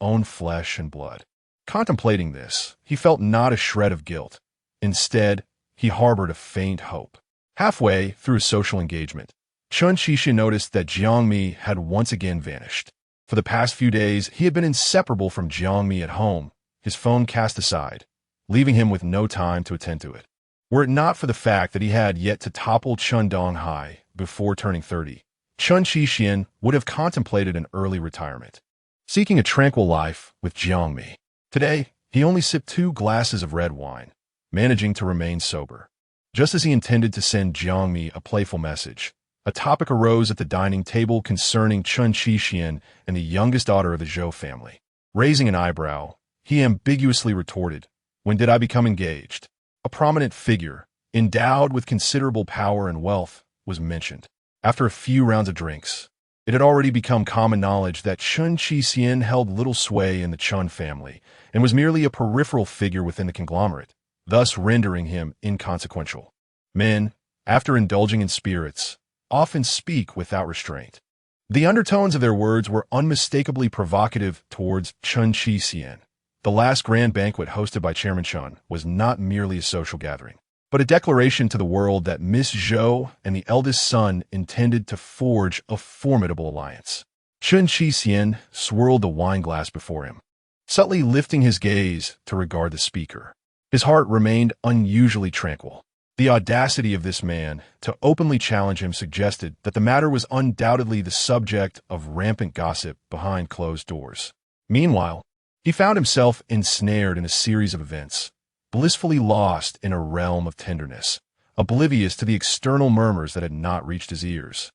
own flesh and blood. Contemplating this, he felt not a shred of guilt. Instead, he harbored a faint hope. Halfway through his social engagement, Chen Qixian noticed that Jiang Mi had once again vanished. For the past few days, he had been inseparable from Jiang Mi at home, his phone cast aside, leaving him with no time to attend to it. Were it not for the fact that he had yet to topple Chen Donghai before turning 30, Chen Qixian would have contemplated an early retirement, seeking a tranquil life with Jiang Mi. Today, he only sipped 2 glasses of red wine, managing to remain sober. Just as he intended to send Jiang Mi a playful message, a topic arose at the dining table concerning Chen Qixian and the youngest daughter of the Zhou family. Raising an eyebrow, he ambiguously retorted, "When did I become engaged?" A prominent figure, endowed with considerable power and wealth, was mentioned. After a few rounds of drinks, it had already become common knowledge that Chen Qixian held little sway in the Chen family and was merely a peripheral figure within the conglomerate, thus rendering him inconsequential. Men, after indulging in spirits, often speak without restraint. The undertones of their words were unmistakably provocative towards Chen Qixian. The last grand banquet hosted by Chairman Chen was not merely a social gathering, but a declaration to the world that Miss Zhou and the eldest son intended to forge a formidable alliance. Chen Qixian swirled the wine glass before him, subtly lifting his gaze to regard the speaker. His heart remained unusually tranquil. The audacity of this man to openly challenge him suggested that the matter was undoubtedly the subject of rampant gossip behind closed doors. Meanwhile, he found himself ensnared in a series of events, blissfully lost in a realm of tenderness, oblivious to the external murmurs that had not reached his ears.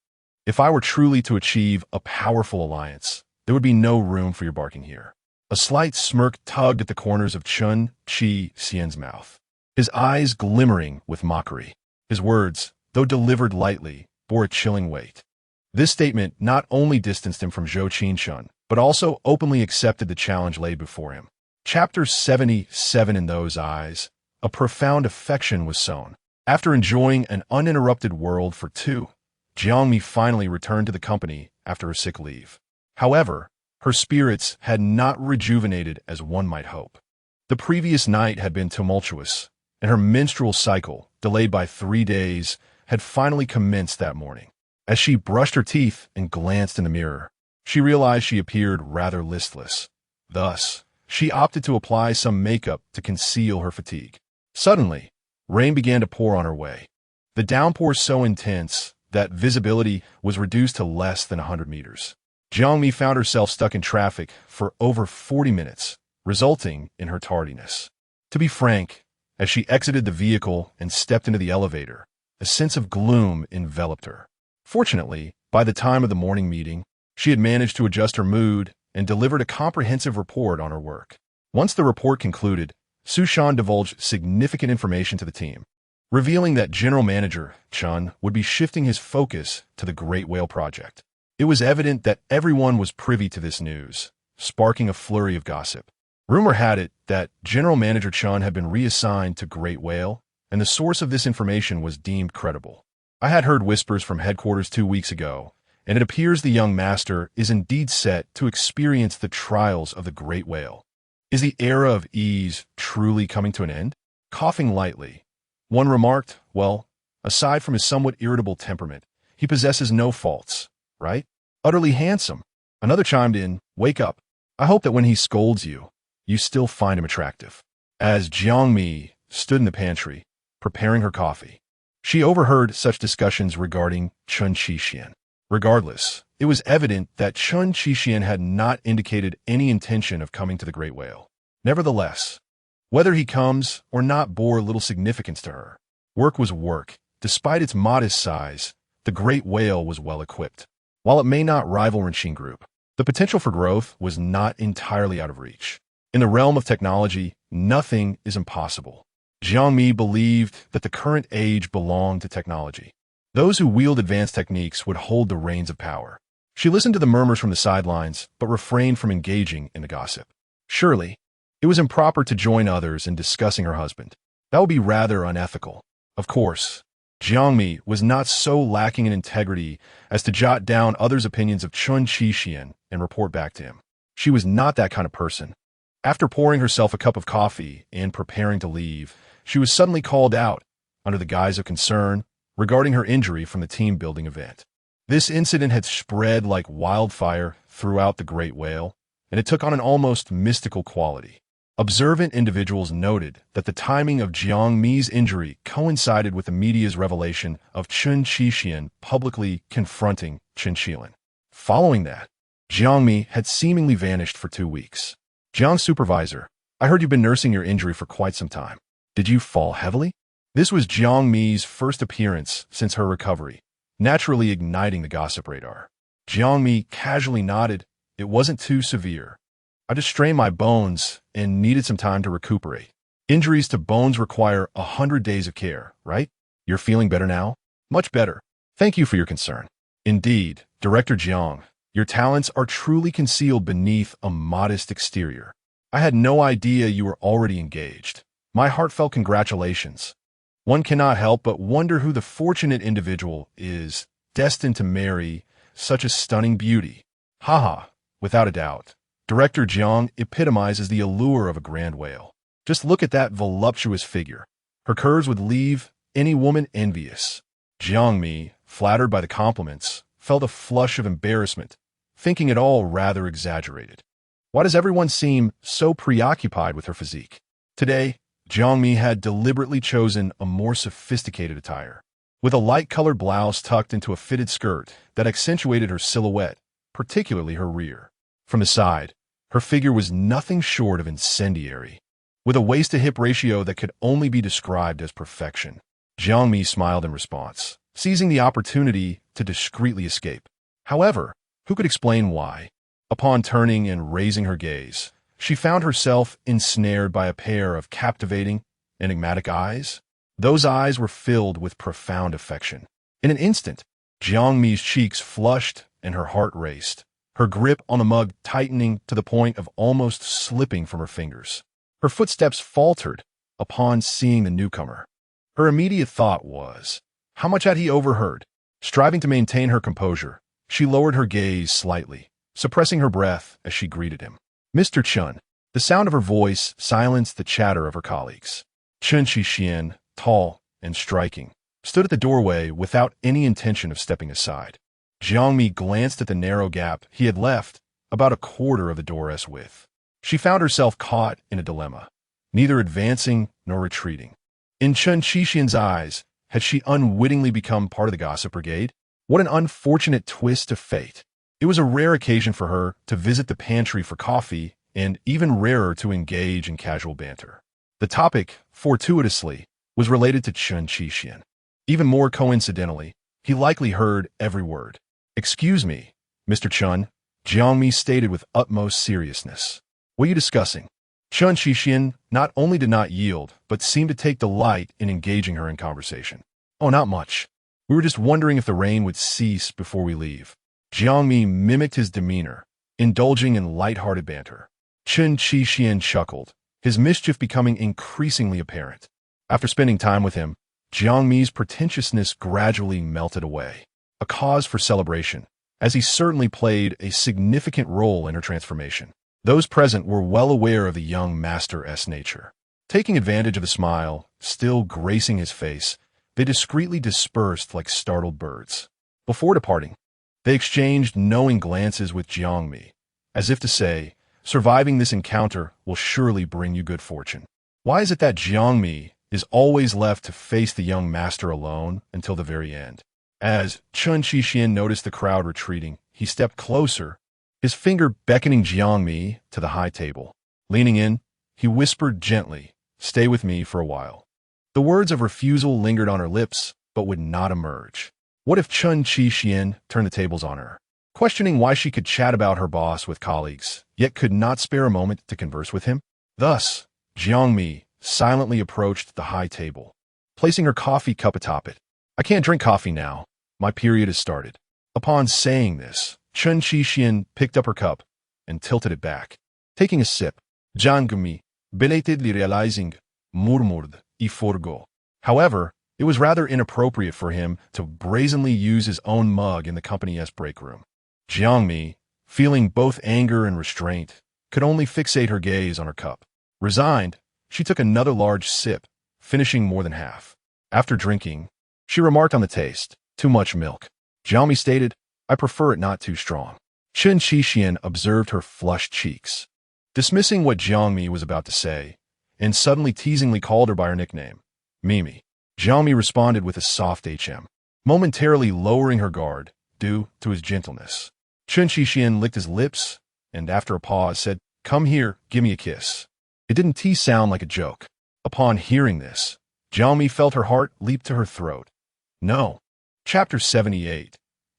If I were truly to achieve a powerful alliance, there would be no room for your barking here. A slight smirk tugged at the corners of Chen Qixian's mouth, his eyes glimmering with mockery. His words, though delivered lightly, bore a chilling weight. This statement not only distanced him from Zhou Qinshan, but also openly accepted the challenge laid before him. Chapter 77. In those eyes, a profound affection was sown. After enjoying an uninterrupted world for 2, Jiang Mi finally returned to the company after her sick leave. However, her spirits had not rejuvenated as one might hope. The previous night had been tumultuous, and her menstrual cycle, delayed by 3 days, had finally commenced that morning. As she brushed her teeth and glanced in the mirror, she realized she appeared rather listless. Thus, she opted to apply some makeup to conceal her fatigue. Suddenly, rain began to pour on her way. The downpour so intense that visibility was reduced to less than 100 meters. Jiang Mi found herself stuck in traffic for over 40 minutes, resulting in her tardiness. To be frank, as she exited the vehicle and stepped into the elevator, a sense of gloom enveloped her. Fortunately, by the time of the morning meeting, she had managed to adjust her mood and delivered a comprehensive report on her work. Once the report concluded, Su Shan divulged significant information to the team, revealing that General Manager Chen would be shifting his focus to the Great Whale Project. It was evident that everyone was privy to this news, sparking a flurry of gossip. Rumor had it that General Manager Chen had been reassigned to Great Whale, and the source of this information was deemed credible. I had heard whispers from headquarters 2 weeks ago, and it appears the young master is indeed set to experience the trials of the Great Whale. Is the era of ease truly coming to an end? Coughing lightly, one remarked, "Well, aside from his somewhat irritable temperament, he possesses no faults, right? Utterly handsome." Another chimed in, "Wake up. I hope that when he scolds you, you still find him attractive." As Jiang Mi stood in the pantry, preparing her coffee, she overheard such discussions regarding Chen Qixian. Regardless, it was evident that Chen Qixian had not indicated any intention of coming to the great whale. Nevertheless, whether he comes or not bore little significance to her. Work was work. Despite its modest size, the great whale was well equipped. While it may not rival Rinxin Group, the potential for growth was not entirely out of reach. In the realm of technology, nothing is impossible. Jiang Mi believed that the current age belonged to technology. Those who wield advanced techniques would hold the reins of power. She listened to the murmurs from the sidelines, but refrained from engaging in the gossip. Surely, it was improper to join others in discussing her husband. That would be rather unethical. Of course, Jiang Mi was not so lacking in integrity as to jot down others' opinions of Chen Qixian and report back to him. She was not that kind of person. After pouring herself a cup of coffee and preparing to leave, she was suddenly called out, under the guise of concern, regarding her injury from the team-building event. This incident had spread like wildfire throughout the great whale, and it took on an almost mystical quality. Observant individuals noted that the timing of Jiang Mi's injury coincided with the media's revelation of Chen Qixian publicly confronting Chen Qilan. Following that, Jiang Mi had seemingly vanished for 2 weeks. Jiang's supervisor, I heard you've been nursing your injury for quite some time. Did you fall heavily? This was Jiang Mi's first appearance since her recovery, naturally igniting the gossip radar. Jiang Mi casually nodded. It wasn't too severe. I just strained my bones and needed some time to recuperate. Injuries to bones require 100 days of care, right? You're feeling better now? Much better. Thank you for your concern. Indeed, Director Jiang, your talents are truly concealed beneath a modest exterior. I had no idea you were already engaged. My heartfelt congratulations. One cannot help but wonder who the fortunate individual is destined to marry such a stunning beauty. Haha, without a doubt. Director Jiang epitomizes the allure of a grand whale. Just look at that voluptuous figure. Her curves would leave any woman envious. Jiang Mi, flattered by the compliments, felt a flush of embarrassment, thinking it all rather exaggerated. Why does everyone seem so preoccupied with her physique? Today, Jiang Mi had deliberately chosen a more sophisticated attire. With a light-colored blouse tucked into a fitted skirt that accentuated her silhouette, particularly her rear. From the side, her figure was nothing short of incendiary. With a waist-to-hip ratio that could only be described as perfection, Jiang Mi smiled in response, seizing the opportunity to discreetly escape. However, who could explain why? Upon turning and raising her gaze, she found herself ensnared by a pair of captivating, enigmatic eyes. Those eyes were filled with profound affection. In an instant, Jiang Mi's cheeks flushed and her heart raced, her grip on the mug tightening to the point of almost slipping from her fingers. Her footsteps faltered upon seeing the newcomer. Her immediate thought was, how much had he overheard? Striving to maintain her composure, she lowered her gaze slightly, suppressing her breath as she greeted him. Mr. Chen. The sound of her voice silenced the chatter of her colleagues. Chen Qixian, tall and striking, stood at the doorway without any intention of stepping aside. Jiang Mi glanced at the narrow gap he had left, about a quarter of the door's width. She found herself caught in a dilemma, neither advancing nor retreating. In Chen Qixian's eyes, had she unwittingly become part of the gossip brigade? What an unfortunate twist of fate. It was a rare occasion for her to visit the pantry for coffee, and even rarer to engage in casual banter. The topic, fortuitously, was related to Chen Qixian. Even more coincidentally, he likely heard every word. Excuse me, Mr. Chen, Jiang Mi stated with utmost seriousness. What are you discussing? Chen Qixian not only did not yield, but seemed to take delight in engaging her in conversation. Oh, not much. We were just wondering if the rain would cease before we leave. Jiang Mi mimicked his demeanor, indulging in light-hearted banter. Chen Qixian chuckled, his mischief becoming increasingly apparent. After spending time with him, Jiang Mi's pretentiousness gradually melted away, a cause for celebration, as he certainly played a significant role in her transformation. Those present were well aware of the young master's nature. Taking advantage of the smile, still gracing his face, they discreetly dispersed like startled birds. Before departing, they exchanged knowing glances with Jiang Mi, as if to say, surviving this encounter will surely bring you good fortune. Why is it that Jiang Mi is always left to face the young master alone until the very end? As Chen Qixian noticed the crowd retreating, he stepped closer, his finger beckoning Jiang Mi to the high table. Leaning in, he whispered gently, "Stay with me for a while." The words of refusal lingered on her lips, but would not emerge. What if Chen Qixian turned the tables on her? Questioning why she could chat about her boss with colleagues, yet could not spare a moment to converse with him? Thus, Jiang Mi silently approached the high table, placing her coffee cup atop it. "I can't drink coffee now. My period has started." Upon saying this, Chen Qixian picked up her cup and tilted it back. Taking a sip, Jiang Mi, belatedly realizing, murmured, "I forgo." However, it was rather inappropriate for him to brazenly use his own mug in the company's break room. Jiang Mi, feeling both anger and restraint, could only fixate her gaze on her cup. Resigned, she took another large sip, finishing more than half. After drinking, she remarked on the taste, "Too much milk." Jiang Mi stated, "I prefer it not too strong." Chen Qixian observed her flushed cheeks, dismissing what Jiang Mi was about to say, and suddenly teasingly called her by her nickname, Mimi. Jiang Mi responded with a soft HM, momentarily lowering her guard due to his gentleness. Chen Qixian licked his lips and, after a pause, said, "Come here, give me a kiss." It didn't sound like a joke. Upon hearing this, Jiang Mi felt her heart leap to her throat. No. Chapter 78.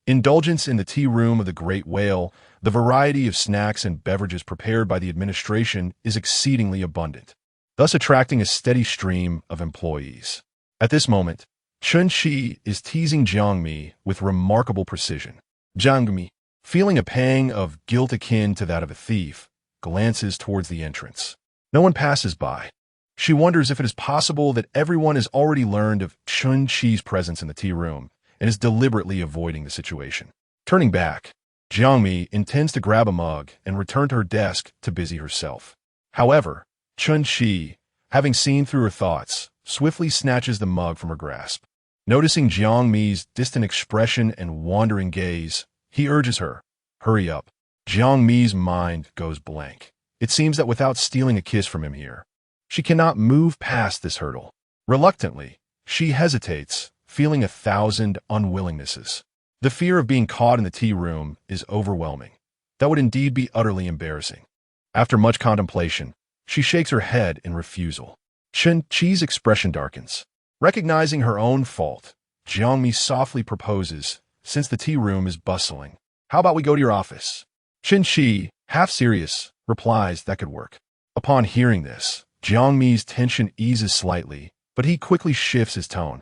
Indulgence in the tea room of the Great Whale. The variety of snacks and beverages prepared by the administration is exceedingly abundant, thus attracting a steady stream of employees. At this moment, Chen Qi is teasing Jiang Mi with remarkable precision. Jiang Mi, feeling a pang of guilt akin to that of a thief, glances towards the entrance. No one passes by. She wonders if it is possible that everyone has already learned of Chen Qi's presence in the tea room and is deliberately avoiding the situation. Turning back, Jiang Mi intends to grab a mug and return to her desk to busy herself. However, Chen Qi, having seen through her thoughts, swiftly snatches the mug from her grasp. Noticing Jiang Mi's distant expression and wandering gaze, he urges her, "Hurry up." Jiang Mi's mind goes blank. It seems that without stealing a kiss from him here, she cannot move past this hurdle. Reluctantly, she hesitates, feeling 1,000 unwillingnesses. The fear of being caught in the tea room is overwhelming. That would indeed be utterly embarrassing. After much contemplation, she shakes her head in refusal. Chen Qi's expression darkens. Recognizing her own fault, Jiang Mi softly proposes, since the tea room is bustling, "How about we go to your office?" Chen Qi, half serious, replies that could work. Upon hearing this, Jiang Mi's tension eases slightly, but he quickly shifts his tone,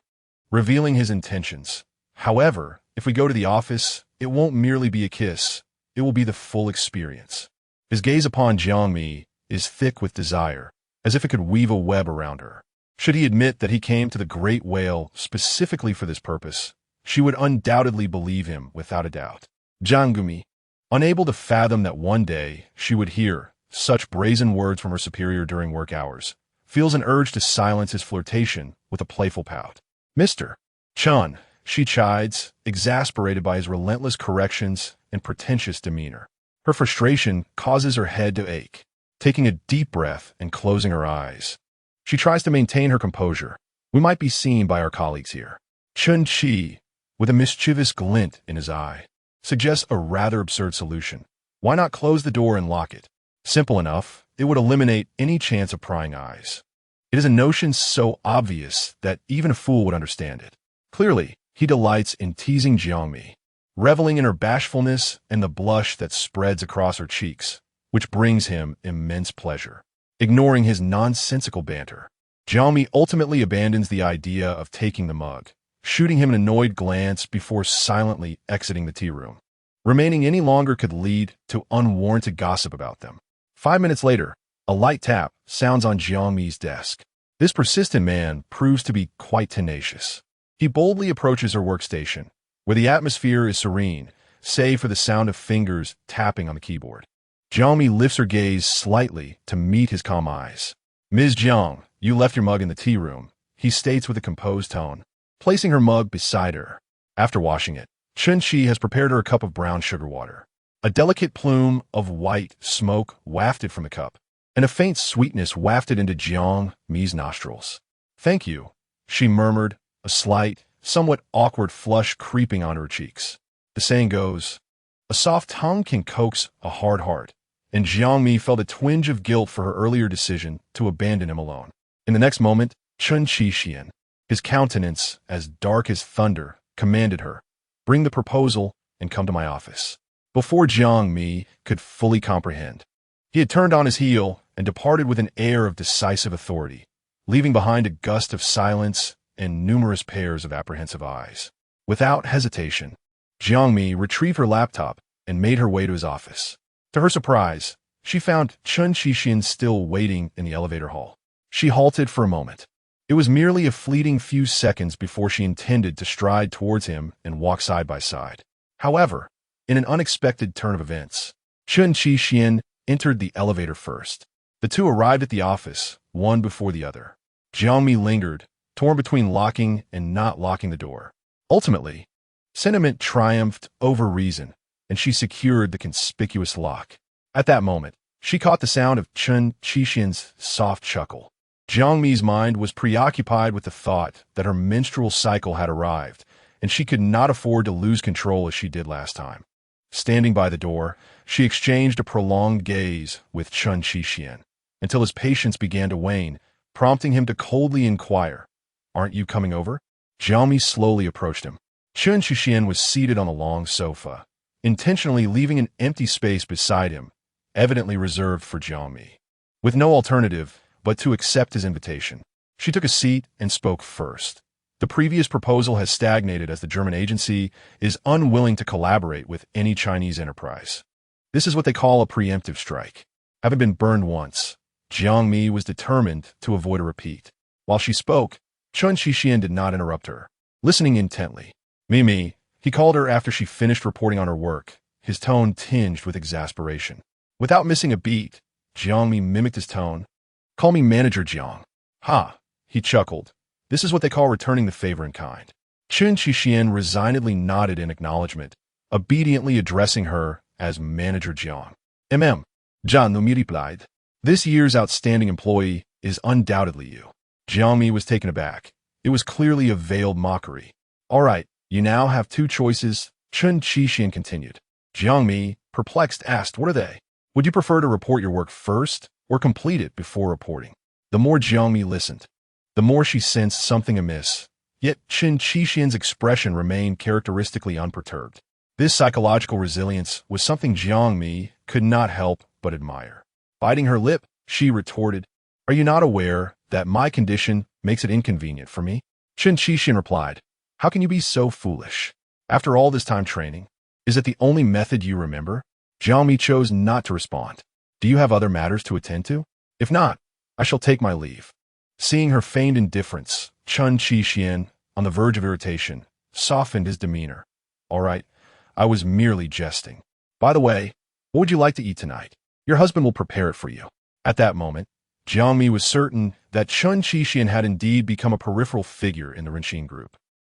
revealing his intentions. "However, if we go to the office, it won't merely be a kiss, it will be the full experience." His gaze upon Jiang Mi is thick with desire, as if it could weave a web around her. Should he admit that he came to the Great Whale specifically for this purpose, she would undoubtedly believe him without a doubt. Jiang Mi, unable to fathom that one day she would hear such brazen words from her superior during work hours, feels an urge to silence his flirtation with a playful pout. "Mr. Chen," she chides, exasperated by his relentless corrections and pretentious demeanor. Her frustration causes her head to ache. Taking a deep breath and closing her eyes, she tries to maintain her composure. "We might be seen by our colleagues here." Chen Qi, with a mischievous glint in his eye, suggests a rather absurd solution. Why not close the door and lock it? Simple enough, it would eliminate any chance of prying eyes. It is a notion so obvious that even a fool would understand it. Clearly, he delights in teasing Jiang Mi, reveling in her bashfulness and the blush that spreads across her cheeks, which brings him immense pleasure. Ignoring his nonsensical banter, Jiang Mi ultimately abandons the idea of taking the mug, shooting him an annoyed glance before silently exiting the tea room. Remaining any longer could lead to unwarranted gossip about them. 5 minutes later, a light tap sounds on Jiang Mi's desk. This persistent man proves to be quite tenacious. He boldly approaches her workstation, where the atmosphere is serene, save for the sound of fingers tapping on the keyboard. Jiang Mi lifts her gaze slightly to meet his calm eyes. "Ms. Jiang, you left your mug in the tea room," he states with a composed tone, placing her mug beside her. After washing it, Chen Qi has prepared her a cup of brown sugar water. A delicate plume of white smoke wafted from the cup, and a faint sweetness wafted into Jiang Mi's nostrils. "Thank you," she murmured, a slight, somewhat awkward flush creeping onto her cheeks. The saying goes, A soft tongue can coax a hard heart, and Jiang Mi felt a twinge of guilt for her earlier decision to abandon him alone. In the next moment, Chen Qixian, his countenance as dark as thunder, commanded her, "Bring the proposal and come to my office." Before Jiang Mi could fully comprehend, he had turned on his heel and departed with an air of decisive authority, leaving behind a gust of silence and numerous pairs of apprehensive eyes. Without hesitation, Jiang Mi retrieved her laptop and made her way to his office. To her surprise, she found Chen Qixian still waiting in the elevator hall. She halted for a moment. It was merely a fleeting few seconds before she intended to stride towards him and walk side by side. However, in an unexpected turn of events, Chen Qixian entered the elevator first. The two arrived at the office, one before the other. Jiang Mi lingered, torn between locking and not locking the door. Ultimately, sentiment triumphed over reason, and she secured the conspicuous lock. At that moment, she caught the sound of Chen Qixian's soft chuckle. Jiang Mi's mind was preoccupied with the thought that her menstrual cycle had arrived, and she could not afford to lose control as she did last time. Standing by the door, she exchanged a prolonged gaze with Chen Qixian, until his patience began to wane, prompting him to coldly inquire, "Aren't you coming over?" Jiang Mi slowly approached him. Chen Qixian was seated on a long sofa, intentionally leaving an empty space beside him, evidently reserved for Jiang Mi. With no alternative but to accept his invitation, she took a seat and spoke first. The previous proposal has stagnated as the German agency is unwilling to collaborate with any Chinese enterprise. This is what they call a preemptive strike. Having been burned once, Jiang Mi was determined to avoid a repeat. While she spoke, Chen Qixian did not interrupt her, listening intently. "Mimi," he called her after she finished reporting on her work, his tone tinged with exasperation. Without missing a beat, Jiang Mi mimicked his tone. "Call me Manager Jiang." "Ha," he chuckled. "This is what they call returning the favor in kind." Chen Qixian resignedly nodded in acknowledgement, obediently addressing her as Manager Jiang. Jiang Mi replied. "This year's outstanding employee is undoubtedly you." Jiang Mi was taken aback. It was clearly a veiled mockery. "All right, you now have two choices," Chen Qixian continued. Jiang Mi, perplexed, asked, "What are they? Would you prefer to report your work first or complete it before reporting?" The more Jiang Mi listened, the more she sensed something amiss. Yet Chen Qixian's expression remained characteristically unperturbed. This psychological resilience was something Jiang Mi could not help but admire. Biting her lip, she retorted, "Are you not aware that my condition makes it inconvenient for me?" Chen Qixian replied, "How can you be so foolish? After all this time training, is it the only method you remember?" Jiang Mi chose not to respond. "Do you have other matters to attend to? If not, I shall take my leave." Seeing her feigned indifference, Chen Qixian, on the verge of irritation, softened his demeanor. "All right, I was merely jesting. By the way, what would you like to eat tonight? Your husband will prepare it for you." At that moment, Jiang Mi was certain that Chen Qixian had indeed become a peripheral figure in the Rinxin group.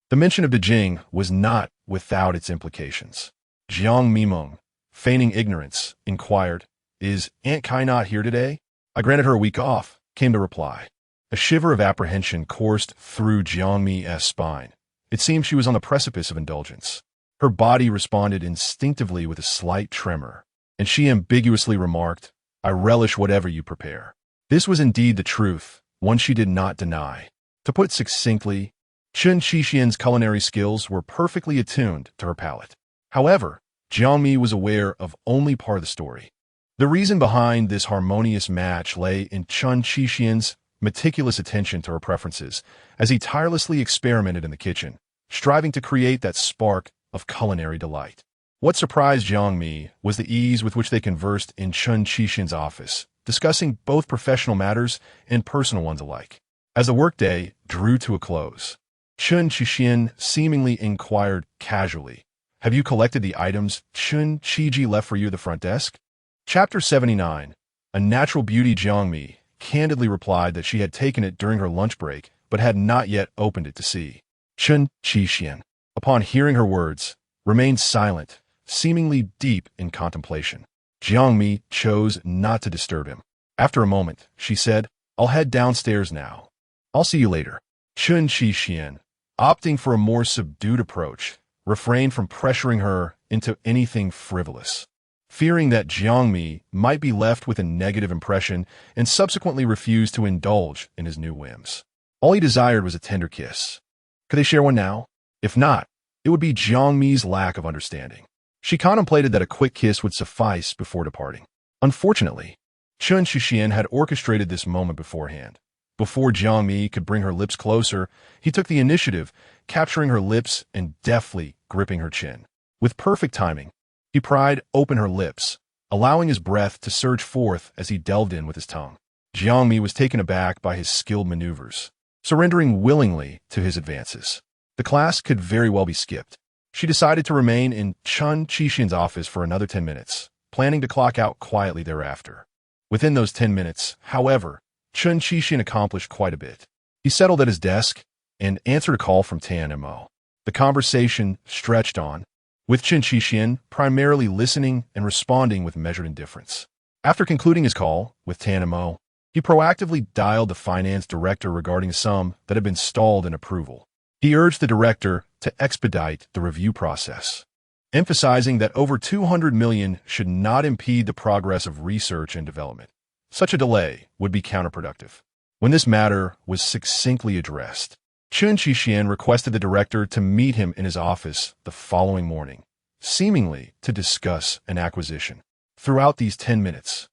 The mention of Beijing was not without its implications. Jiang Mimeng, feigning ignorance, inquired, "Is Aunt Kai not here today?" "I granted her a week off," came the reply. A shiver of apprehension coursed through Jiang Mi's spine. It seemed she was on the precipice of indulgence. Her body responded instinctively with a slight tremor, and she ambiguously remarked, "I relish whatever you prepare." This was indeed the truth, one she did not deny. To put succinctly, Chen Qixian's culinary skills were perfectly attuned to her palate. However, Jiang Mi was aware of only part of the story. The reason behind this harmonious match lay in Chen Qixian's meticulous attention to her preferences as he tirelessly experimented in the kitchen, striving to create that spark of culinary delight. What surprised Jiang Mi was the ease with which they conversed in Chen Qixian's office, discussing both professional matters and personal ones alike. As the workday drew to a close, Chen Qixian seemingly inquired casually, "Have you collected the items Chen Qiji left for you at the front desk?" Chapter 79. A natural beauty. Jiang Mi candidly replied that she had taken it during her lunch break, but had not yet opened it to see. Chen Qixian, upon hearing her words, remained silent, seemingly deep in contemplation. Jiang Mi chose not to disturb him. After a moment, she said, "I'll head downstairs now. I'll see you later." Chen Qixian, opting for a more subdued approach, refrained from pressuring her into anything frivolous. Fearing that Jiang Mi might be left with a negative impression and subsequently refuse to indulge in his new whims. All he desired was a tender kiss. Could they share one now? If not, it would be Jiang Mi's lack of understanding. She contemplated that a quick kiss would suffice before departing. Unfortunately, Chen Shixian had orchestrated this moment beforehand. Before Jiang Mi could bring her lips closer, he took the initiative, capturing her lips and deftly gripping her chin. With perfect timing, he pried open her lips, allowing his breath to surge forth as he delved in with his tongue. Jiang Mi was taken aback by his skilled maneuvers, surrendering willingly to his advances. The class could very well be skipped. She decided to remain in Chen Shixian's office for another 10 minutes, planning to clock out quietly thereafter. Within those 10 minutes, however, Chen Shixian accomplished quite a bit. He settled at his desk and answered a call from Tan Mo. The conversation stretched on, with Chen Shixian primarily listening and responding with measured indifference. After concluding his call with Tan Mo, he proactively dialed the finance director regarding a sum that had been stalled in approval. He urged the director to expedite the review process, emphasizing that over 200 million should not impede the progress of research and development. Such a delay would be counterproductive. When this matter was succinctly addressed, Chen Shixian requested the director to meet him in his office the following morning, seemingly to discuss an acquisition. Throughout these 10 minutes,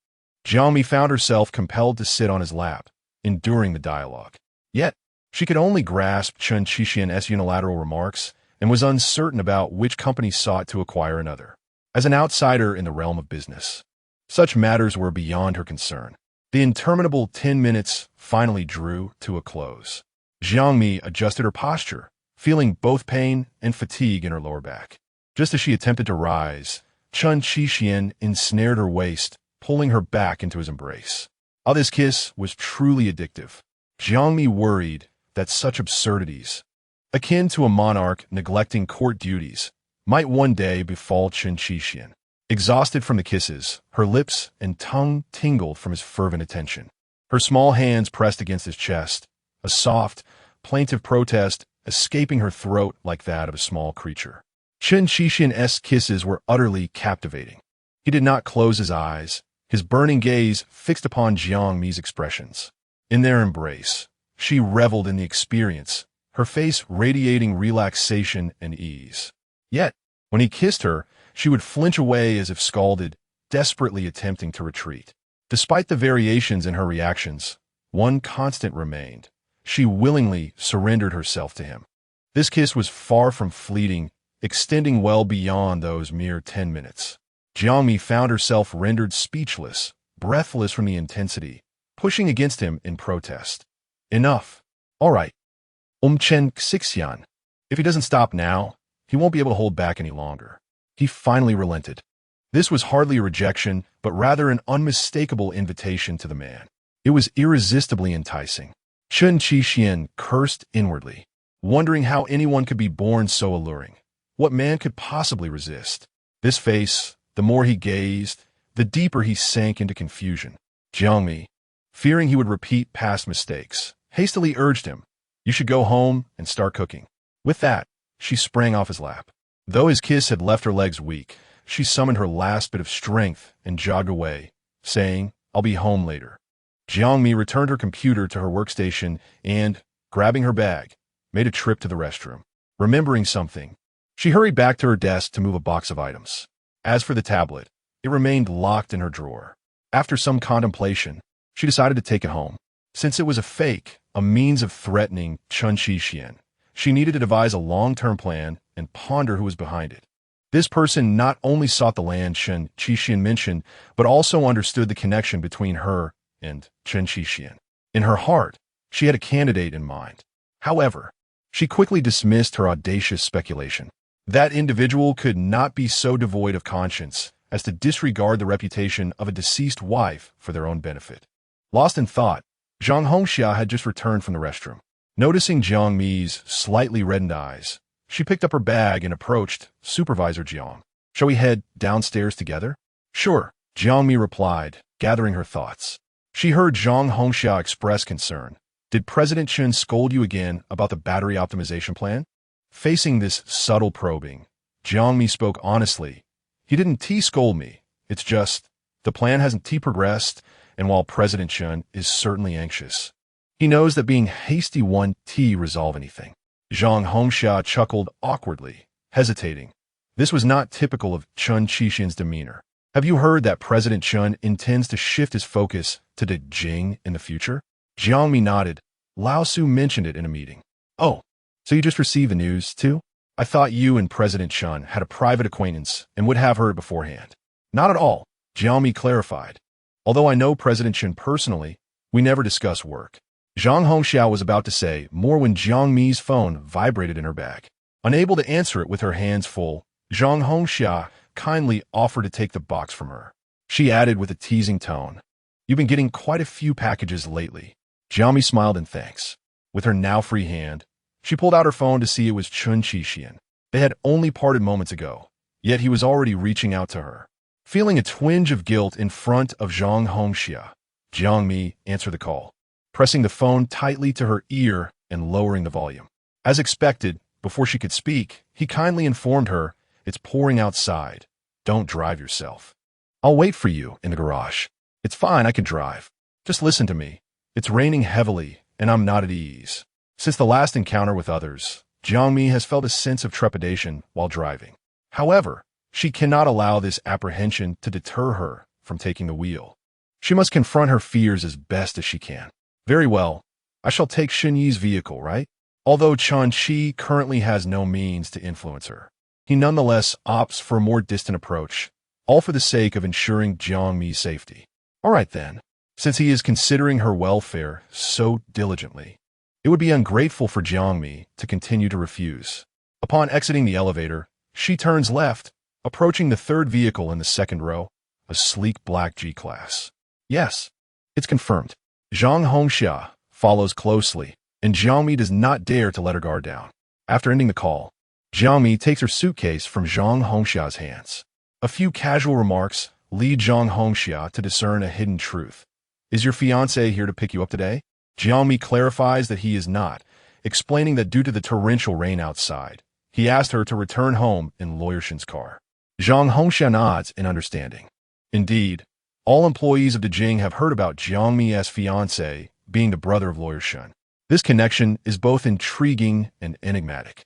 Jiang Mi found herself compelled to sit on his lap, enduring the dialogue. Yet, she could only grasp Chen Shixian's unilateral remarks and was uncertain about which company sought to acquire another. As an outsider in the realm of business, such matters were beyond her concern. The interminable 10 minutes finally drew to a close. Jiang Mi adjusted her posture, feeling both pain and fatigue in her lower back. Just as she attempted to rise, Chen Shixian ensnared her waist, pulling her back into his embrace. Oh, this kiss was truly addictive. Jiang Mi worried that such absurdities, akin to a monarch neglecting court duties, might one day befall Chen Shixian. Exhausted from the kisses, her lips and tongue tingled from his fervent attention. Her small hands pressed against his chest, a soft, plaintive protest escaping her throat like that of a small creature. Chen Shixian's kisses were utterly captivating. He did not close his eyes, his burning gaze fixed upon Jiang Mi's expressions. In their embrace, she reveled in the experience, her face radiating relaxation and ease. Yet, when he kissed her, she would flinch away as if scalded, desperately attempting to retreat. Despite the variations in her reactions, one constant remained. She willingly surrendered herself to him. This kiss was far from fleeting, extending well beyond those mere 10 minutes. Jiang Mi found herself rendered speechless, breathless from the intensity, pushing against him in protest. Enough. All right. Chen Xixian. If he doesn't stop now, he won't be able to hold back any longer. He finally relented. This was hardly a rejection, but rather an unmistakable invitation to the man. It was irresistibly enticing. Chen Shixian cursed inwardly, wondering how anyone could be born so alluring. What man could possibly resist? This face, the more he gazed, the deeper he sank into confusion. Jiang Mi, fearing he would repeat past mistakes, hastily urged him, "You should go home and start cooking." With that, she sprang off his lap. Though his kiss had left her legs weak, she summoned her last bit of strength and jogged away, saying, "I'll be home later." Jiang Mi returned her computer to her workstation and, grabbing her bag, made a trip to the restroom. Remembering something, she hurried back to her desk to move a box of items. As for the tablet, it remained locked in her drawer. After some contemplation, she decided to take it home. Since it was a fake, a means of threatening Chen Shixian, she needed to devise a long-term plan and ponder who was behind it. This person not only sought the land Chen Shixian mentioned, but also understood the connection between her and Chen Shixian. In her heart, she had a candidate in mind. However, she quickly dismissed her audacious speculation. That individual could not be so devoid of conscience as to disregard the reputation of a deceased wife for their own benefit. Lost in thought, Zhang Hongxia had just returned from the restroom. Noticing Jiang Mi's slightly reddened eyes, she picked up her bag and approached Supervisor Jiang. "Shall we head downstairs together?" "Sure," Jiang Mi replied, gathering her thoughts. She heard Zhang Hongxia express concern. "Did President Chen scold you again about the battery optimization plan?" Facing this subtle probing, Jiang Mi spoke honestly. He didn't scold me. It's just, the plan hasn't progressed, and while President Chen is certainly anxious, he knows that being hasty won't resolve anything. Zhang Hongxia chuckled awkwardly, hesitating. This was not typical of Chen Qixian's demeanor. Have you heard that President Chen intends to shift his focus to the Jing in the future? Jiang Mi nodded. Lao Su mentioned it in a meeting. Oh, so you just received the news, too? I thought you and President Chen had a private acquaintance and would have heard beforehand. Not at all, Jiang Mi clarified. Although I know President Chen personally, we never discuss work. Zhang Hongxiao was about to say more when Jiang Mi's phone vibrated in her bag. Unable to answer it with her hands full, Zhang Hongxia kindly offered to take the box from her. She added with a teasing tone, "You've been getting quite a few packages lately." Jiang Mi smiled in thanks. With her now free hand, she pulled out her phone to see it was Chen Qixian. They had only parted moments ago, yet he was already reaching out to her. Feeling a twinge of guilt in front of Zhang Hongxia, Jiang Mi answered the call, pressing the phone tightly to her ear and lowering the volume. As expected, before she could speak, he kindly informed her, "It's pouring outside. Don't drive yourself. I'll wait for you in the garage. It's fine, I can drive. Just listen to me. It's raining heavily, and I'm not at ease." Since the last encounter with others, Jiang Mi has felt a sense of trepidation while driving. However, she cannot allow this apprehension to deter her from taking the wheel. She must confront her fears as best as she can. Very well, I shall take Shen Yi's vehicle, right? Although Chen Qi currently has no means to influence her, he nonetheless opts for a more distant approach, all for the sake of ensuring Jiang Mi's safety. All right then, since he is considering her welfare so diligently, it would be ungrateful for Jiang Mi to continue to refuse. Upon exiting the elevator, she turns left, approaching the third vehicle in the second row, a sleek black G-Class. Yes, it's confirmed. Zhang Hongxia follows closely, and Jiang Mi does not dare to let her guard down. After ending the call, Jiang Mi takes her suitcase from Zhang Hongxia's hands. A few casual remarks lead Zhang Hongxia to discern a hidden truth. Is your fiancé here to pick you up today? Jiang Mi clarifies that he is not, explaining that due to the torrential rain outside, he asked her to return home in Lawyer Shen's car. Zhang Hongxia nods in understanding. Indeed, all employees of the Jing have heard about Jiang Mi's fiancé being the brother of Lawyer Shen. This connection is both intriguing and enigmatic.